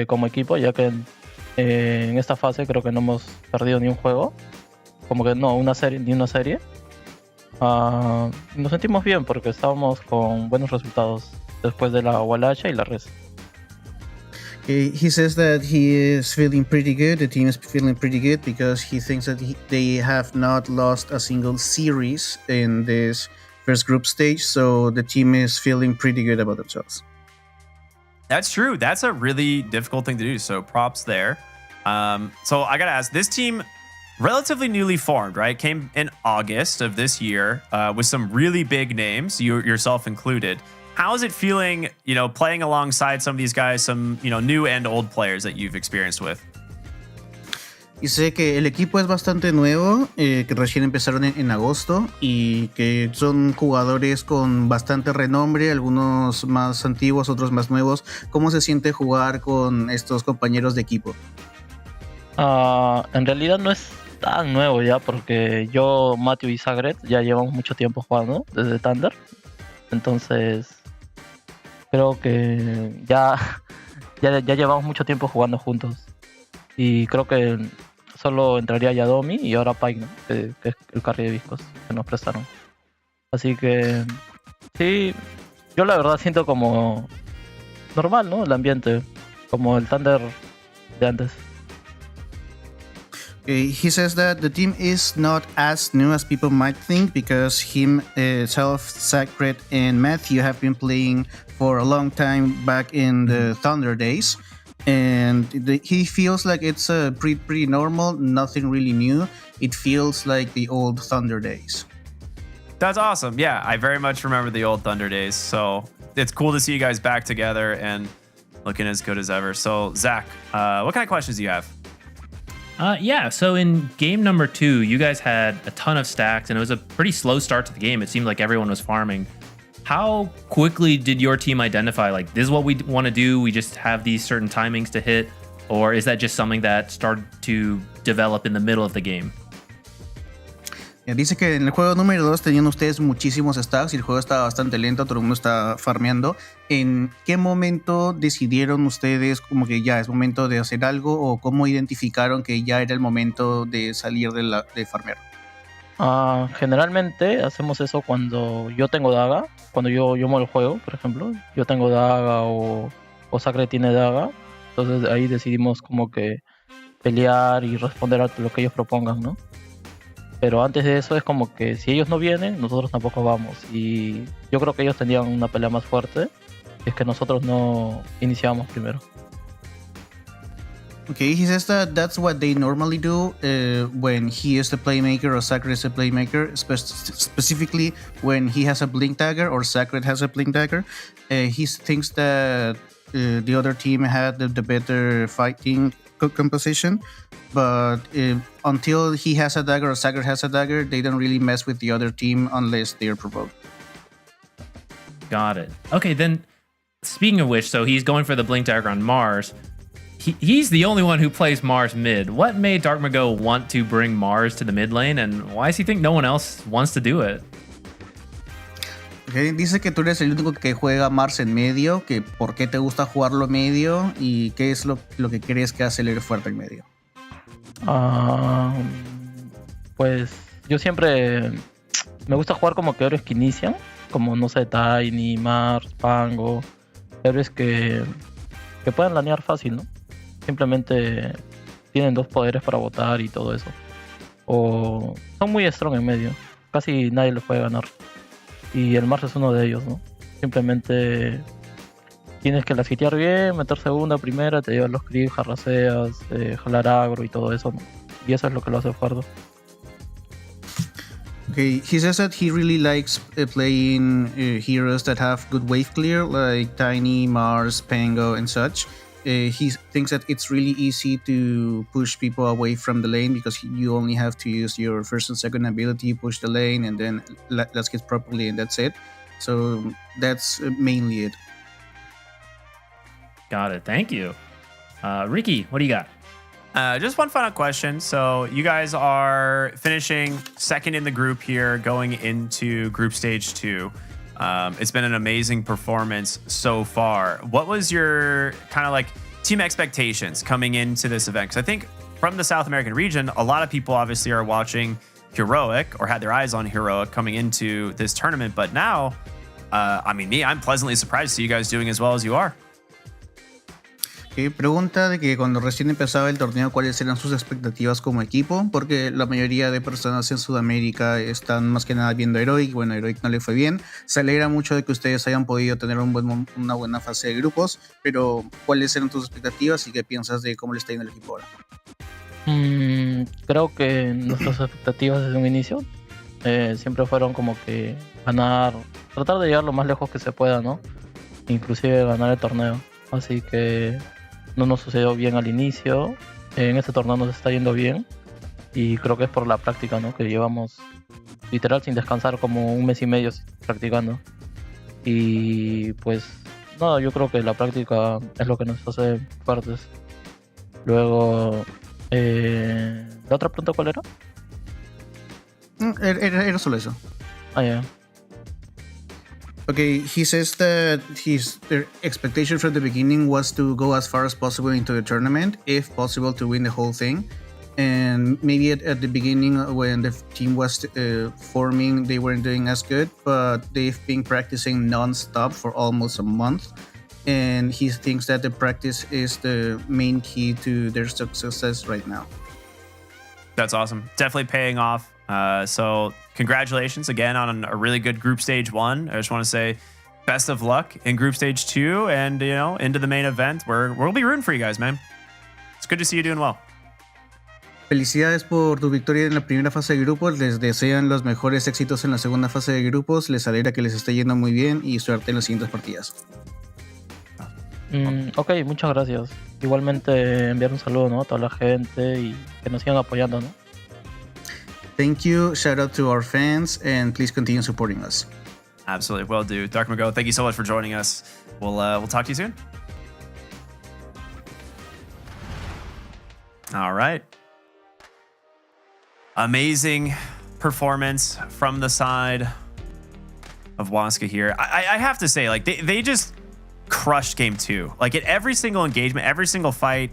como equipo, ya que en esta fase creo que no hemos perdido ni un juego, como que no, ni una serie. Nos sentimos bien porque estábamos con buenos resultados después de la Walacha y la Res. He says that he is feeling pretty good. The team is feeling pretty good because he thinks that they have not lost a single series in this first group stage, so the team is feeling pretty good about themselves. That's true. That's a really difficult thing to do. So props there. So I got to ask, this team, relatively newly formed, right? Came in August of this year with some really big names, you yourself included. How is it feeling, playing alongside some of these guys, some, new and old players that you've experienced with? Y sé que el equipo es bastante nuevo, que recién empezaron en agosto y que son jugadores con bastante renombre, algunos más antiguos, otros más nuevos. ¿Cómo se siente jugar con estos compañeros de equipo? En realidad no es tan nuevo ya, porque yo, Matthew y Sagret ya llevamos mucho tiempo jugando desde Thunder. Entonces creo que ya llevamos mucho tiempo jugando juntos. Y creo que solo entraría Yadomi y ahora Pike, ¿no? que es el carry de Viscos que nos prestaron. Así que sí, yo la verdad siento como normal, ¿no? El ambiente, como el Thunder de antes. He says that the team is not as new as people might think because himself, Sacred, and Matthew have been playing for a long time back in the Thunder days. And he feels like it's pretty normal, nothing really new. It feels like the old Thunder days. That's awesome. Yeah, I very much remember the old Thunder days. So it's cool to see you guys back together and looking as good as ever. So Zach, what kind of questions do you have? Yeah, so in game number 2, you guys had a ton of stacks, and it was a pretty slow start to the game. It seemed like everyone was farming. How quickly did your team identify, like, this is what we want to do, we just have these certain timings to hit, or is that just something that started to develop in the middle of the game? Dice que en el juego número 2 tenían ustedes muchísimos stacks y el juego estaba bastante lento, todo el mundo está farmeando. ¿En qué momento decidieron ustedes como que ya es momento de hacer algo o cómo identificaron que ya era el momento de salir de farmear? Generalmente hacemos eso cuando yo tengo daga, cuando yo muevo el juego, por ejemplo. Yo tengo daga o Sacre tiene daga, entonces ahí decidimos como que pelear y responder a lo que ellos propongan, ¿no? Pero antes de eso es como que si ellos no vienen, nosotros tampoco vamos. Y yo creo que ellos tendrían una pelea más fuerte si es que nosotros no iniciamos primero. Okay, he says that that's what they normally do when he is the playmaker or Sacred is the playmaker, specifically when he has a blink dagger or Sacred has a blink dagger. He thinks that the other team had the better fighting composition, but until he has a dagger or Sacred has a dagger, they don't really mess with the other team unless they're provoked. Got it. Okay, then speaking of which, so he's going for the blink dagger on Mars. He's the only one who plays Mars mid. What made Darkmago want to bring Mars to the mid lane, and why does he think no one else wants to do it? Okay, dice que tú eres el único que juega Mars en medio, que por qué te gusta jugarlo medio y qué es lo que crees que hace el fuerte en medio. Pues yo siempre me gusta jugar como que héroes que inician, como no sé, Tiny, Mars, Pango, héroes que puedan lanear fácil, ¿no? Simplemente tienen 2 poderes para votar y todo eso. O son muy strong en medio. Casi nadie les puede ganar. Y el Mars es uno de ellos, ¿no? Simplemente tienes que la sitiar bien, meter segunda, primera, te llevas los creeps, jarraseas, jalar agro y todo eso, ¿no? Y eso es lo que lo hace fuerte. Okay, he says that he really likes playing heroes that have good wave clear, like Tiny, Mars, Pango, and such. He thinks that it's really easy to push people away from the lane because you only have to use your first and second ability, push the lane, and then let's get properly, and that's it. So that's mainly it. Got it. Thank you. Ricky, what do you got? Just one final question. So you guys are finishing second in the group here, going into group stage 2. It's been an amazing performance so far. What was your kind of like team expectations coming into this event? Because I think from the South American region, a lot of people obviously are watching Heroic or had their eyes on Heroic coming into this tournament. But now, I'm pleasantly surprised to see you guys doing as well as you are. Okay, pregunta de que cuando recién empezaba el torneo, ¿cuáles eran sus expectativas como equipo? Porque la mayoría de personas en Sudamérica están más que nada viendo a Heroic. Bueno, a Heroic no le fue bien. Se alegra mucho de que ustedes hayan podido tener una buena fase de grupos, pero ¿cuáles eran tus expectativas y qué piensas de cómo le está yendo el equipo ahora? Creo que nuestras expectativas desde un inicio siempre fueron como que ganar, tratar de llegar lo más lejos que se pueda, ¿no? Inclusive ganar el torneo. Así que no nos sucedió bien al inicio. En este torneo nos está yendo bien. Y creo que es por la práctica, ¿no? Que llevamos literal sin descansar como un mes y medio practicando. Y pues nada, yo creo que la práctica es lo que nos hace fuertes. Luego, ¿la otra pregunta cuál era? Era solo eso. Ah, ya. Okay, he says that their expectation from the beginning was to go as far as possible into the tournament, if possible to win the whole thing. And maybe at the beginning when the team was forming, they weren't doing as good, but they've been practicing non-stop for almost a month. And he thinks that the practice is the main key to their success right now. That's awesome. Definitely paying off. So congratulations again on a really good group stage 1. I just want to say best of luck in group stage 2 and, into the main event. We'll be rooting for you guys, man. It's good to see you doing well. Felicidades por tu victoria en la primera fase de grupos. Les desean los mejores éxitos en la segunda fase de grupos. Les alegra que les esté yendo muy bien y suerte en las siguientes partidas. Ok, muchas gracias. Igualmente enviar un saludo, ¿no? A toda la gente y que nos sigan apoyando, ¿no? Thank you. Shout out to our fans and please continue supporting us. Absolutely. Will do. Dark Mago, thank you so much for joining us. We'll talk to you soon. All right. Amazing performance from the side of Waska here. I have to say, like, they just crushed game 2. Like, at every single engagement, every single fight,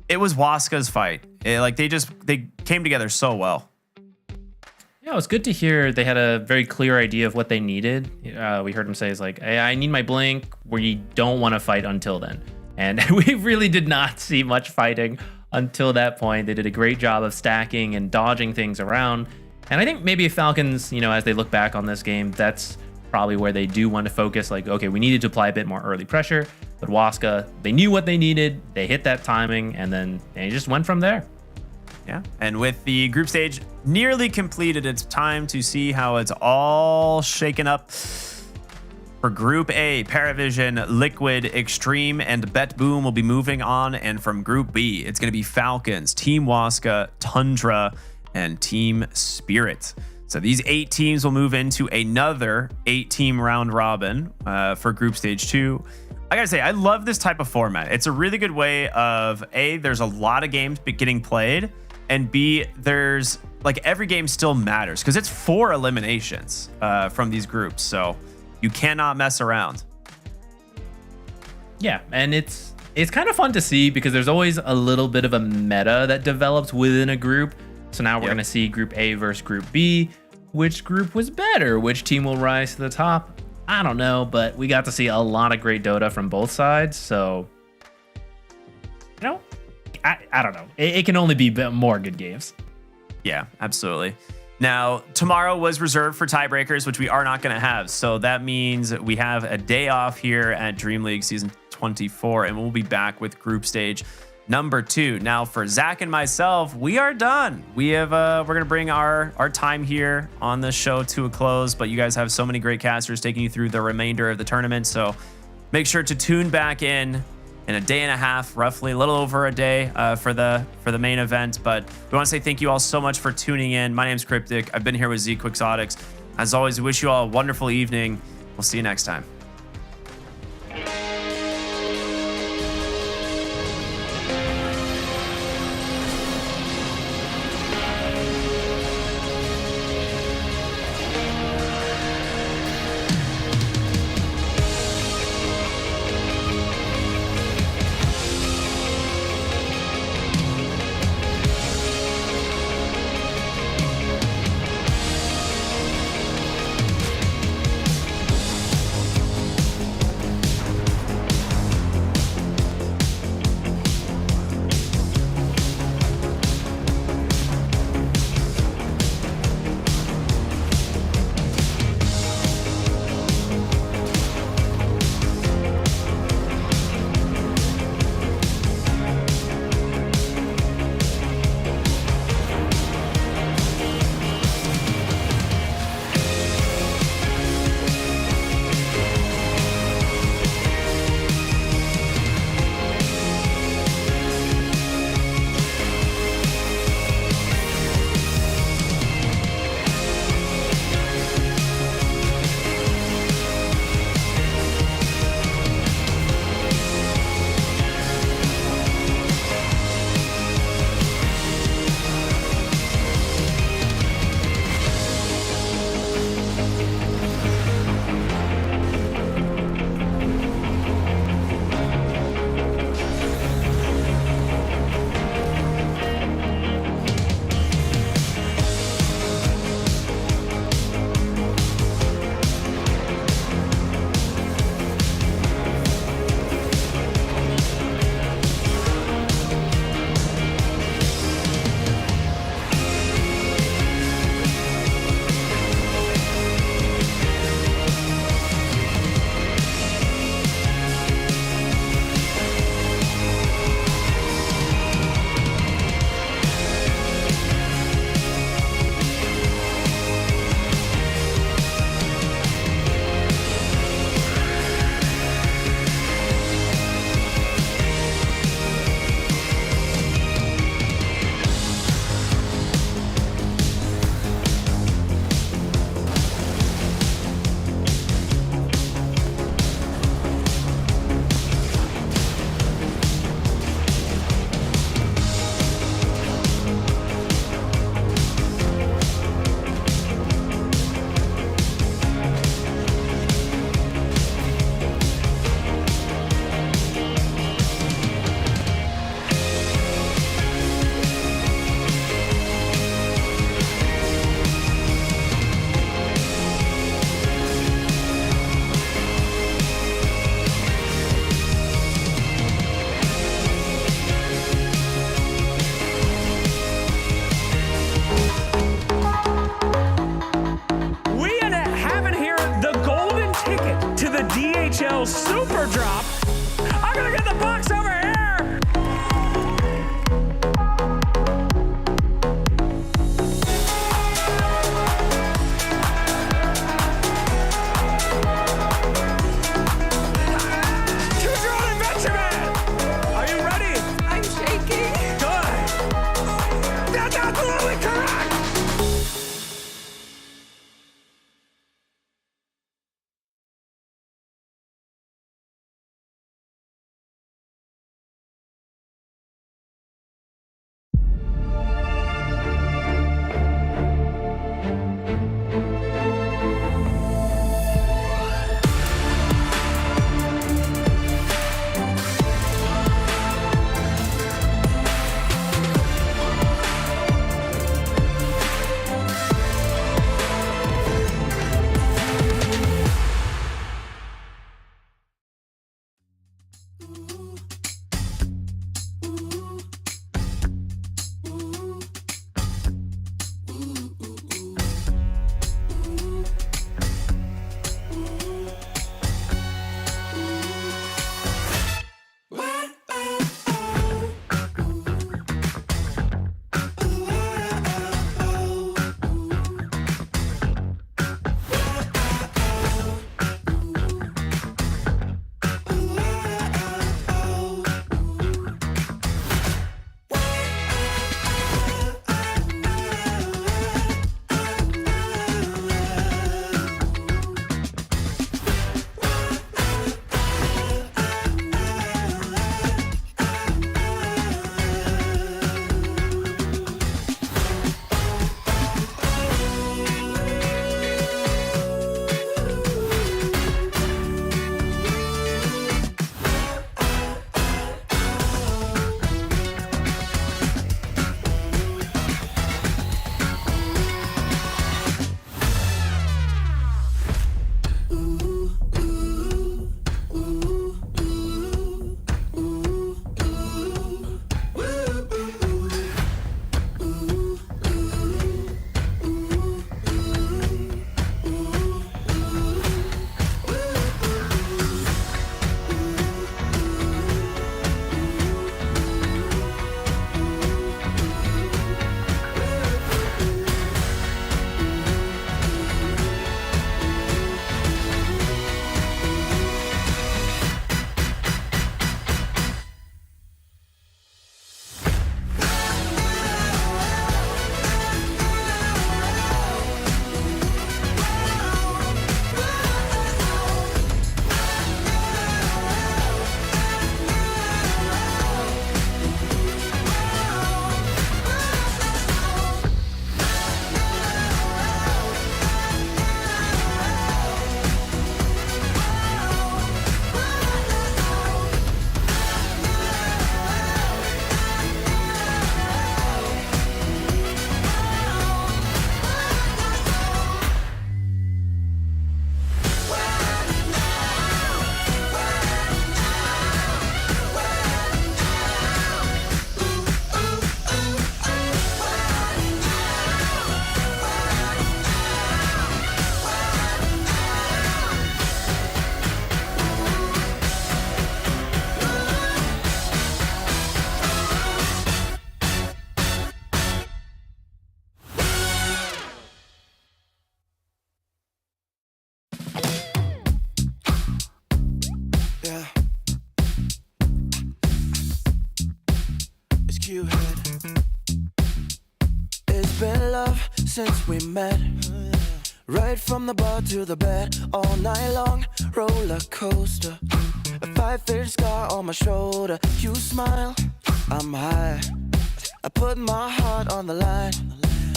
it was Waska's fight. They came together so well. Yeah, it was good to hear they had a very clear idea of what they needed. We heard him say, hey, I need my blink. We don't want to fight until then. And we really did not see much fighting until that point. They did a great job of stacking and dodging things around. And I think maybe Falcons, as they look back on this game, that's probably where they do want to focus. Like, okay, we needed to apply a bit more early pressure. But Waska, they knew what they needed. They hit that timing, and then they just went from there. Yeah, and with the group stage nearly completed, it's time to see how it's all shaken up. For Group A, Parivision, Liquid, Extreme, and Bet Boom will be moving on. And from Group B, it's going to be Falcons, Team Waska, Tundra, and Team Spirit. So these 8 teams will move into another 8-team round robin for Group Stage 2. I gotta say, I love this type of format. It's a really good way of, A, there's a lot of games getting played, and B, there's, like, every game still matters because it's 4 eliminations from these groups. So you cannot mess around. Yeah, and it's kind of fun to see because there's always a little bit of a meta that develops within a group. So now we're going to see Group A versus Group B. Which group was better? Which team will rise to the top? I don't know, but we got to see a lot of great Dota from both sides. So, I don't know. It can only be more good games. Yeah, absolutely. Now, tomorrow was reserved for tiebreakers, which we are not going to have. So that means we have a day off here at Dream League Season 24, and we'll be back with Group Stage number 2. Now, for Zach and myself, we are done. We're going to bring our time here on the show to a close, but you guys have so many great casters taking you through the remainder of the tournament. So make sure to tune back in a day and a half, roughly a little over a day for the main event. But we want to say thank you all so much for tuning in. My name's Cryptic. I've been here with Z Quixotics. As always, we wish you all a wonderful evening. We'll see you next time. Super drop. I'm gonna get the box over here. you had. It's been love since we met. Right from the bar to the bed, all night long, roller coaster. A 5-inch scar on my shoulder. You smile, I'm high. I put my heart on the line.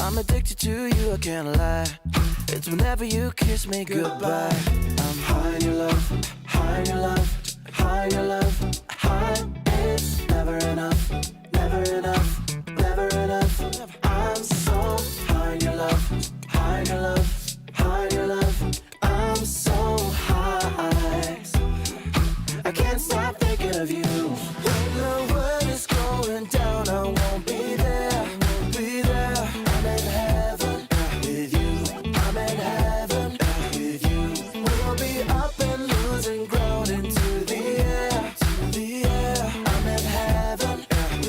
I'm addicted to you, I can't lie. It's whenever you kiss me goodbye. I'm high in your love, high in your love, high in your love.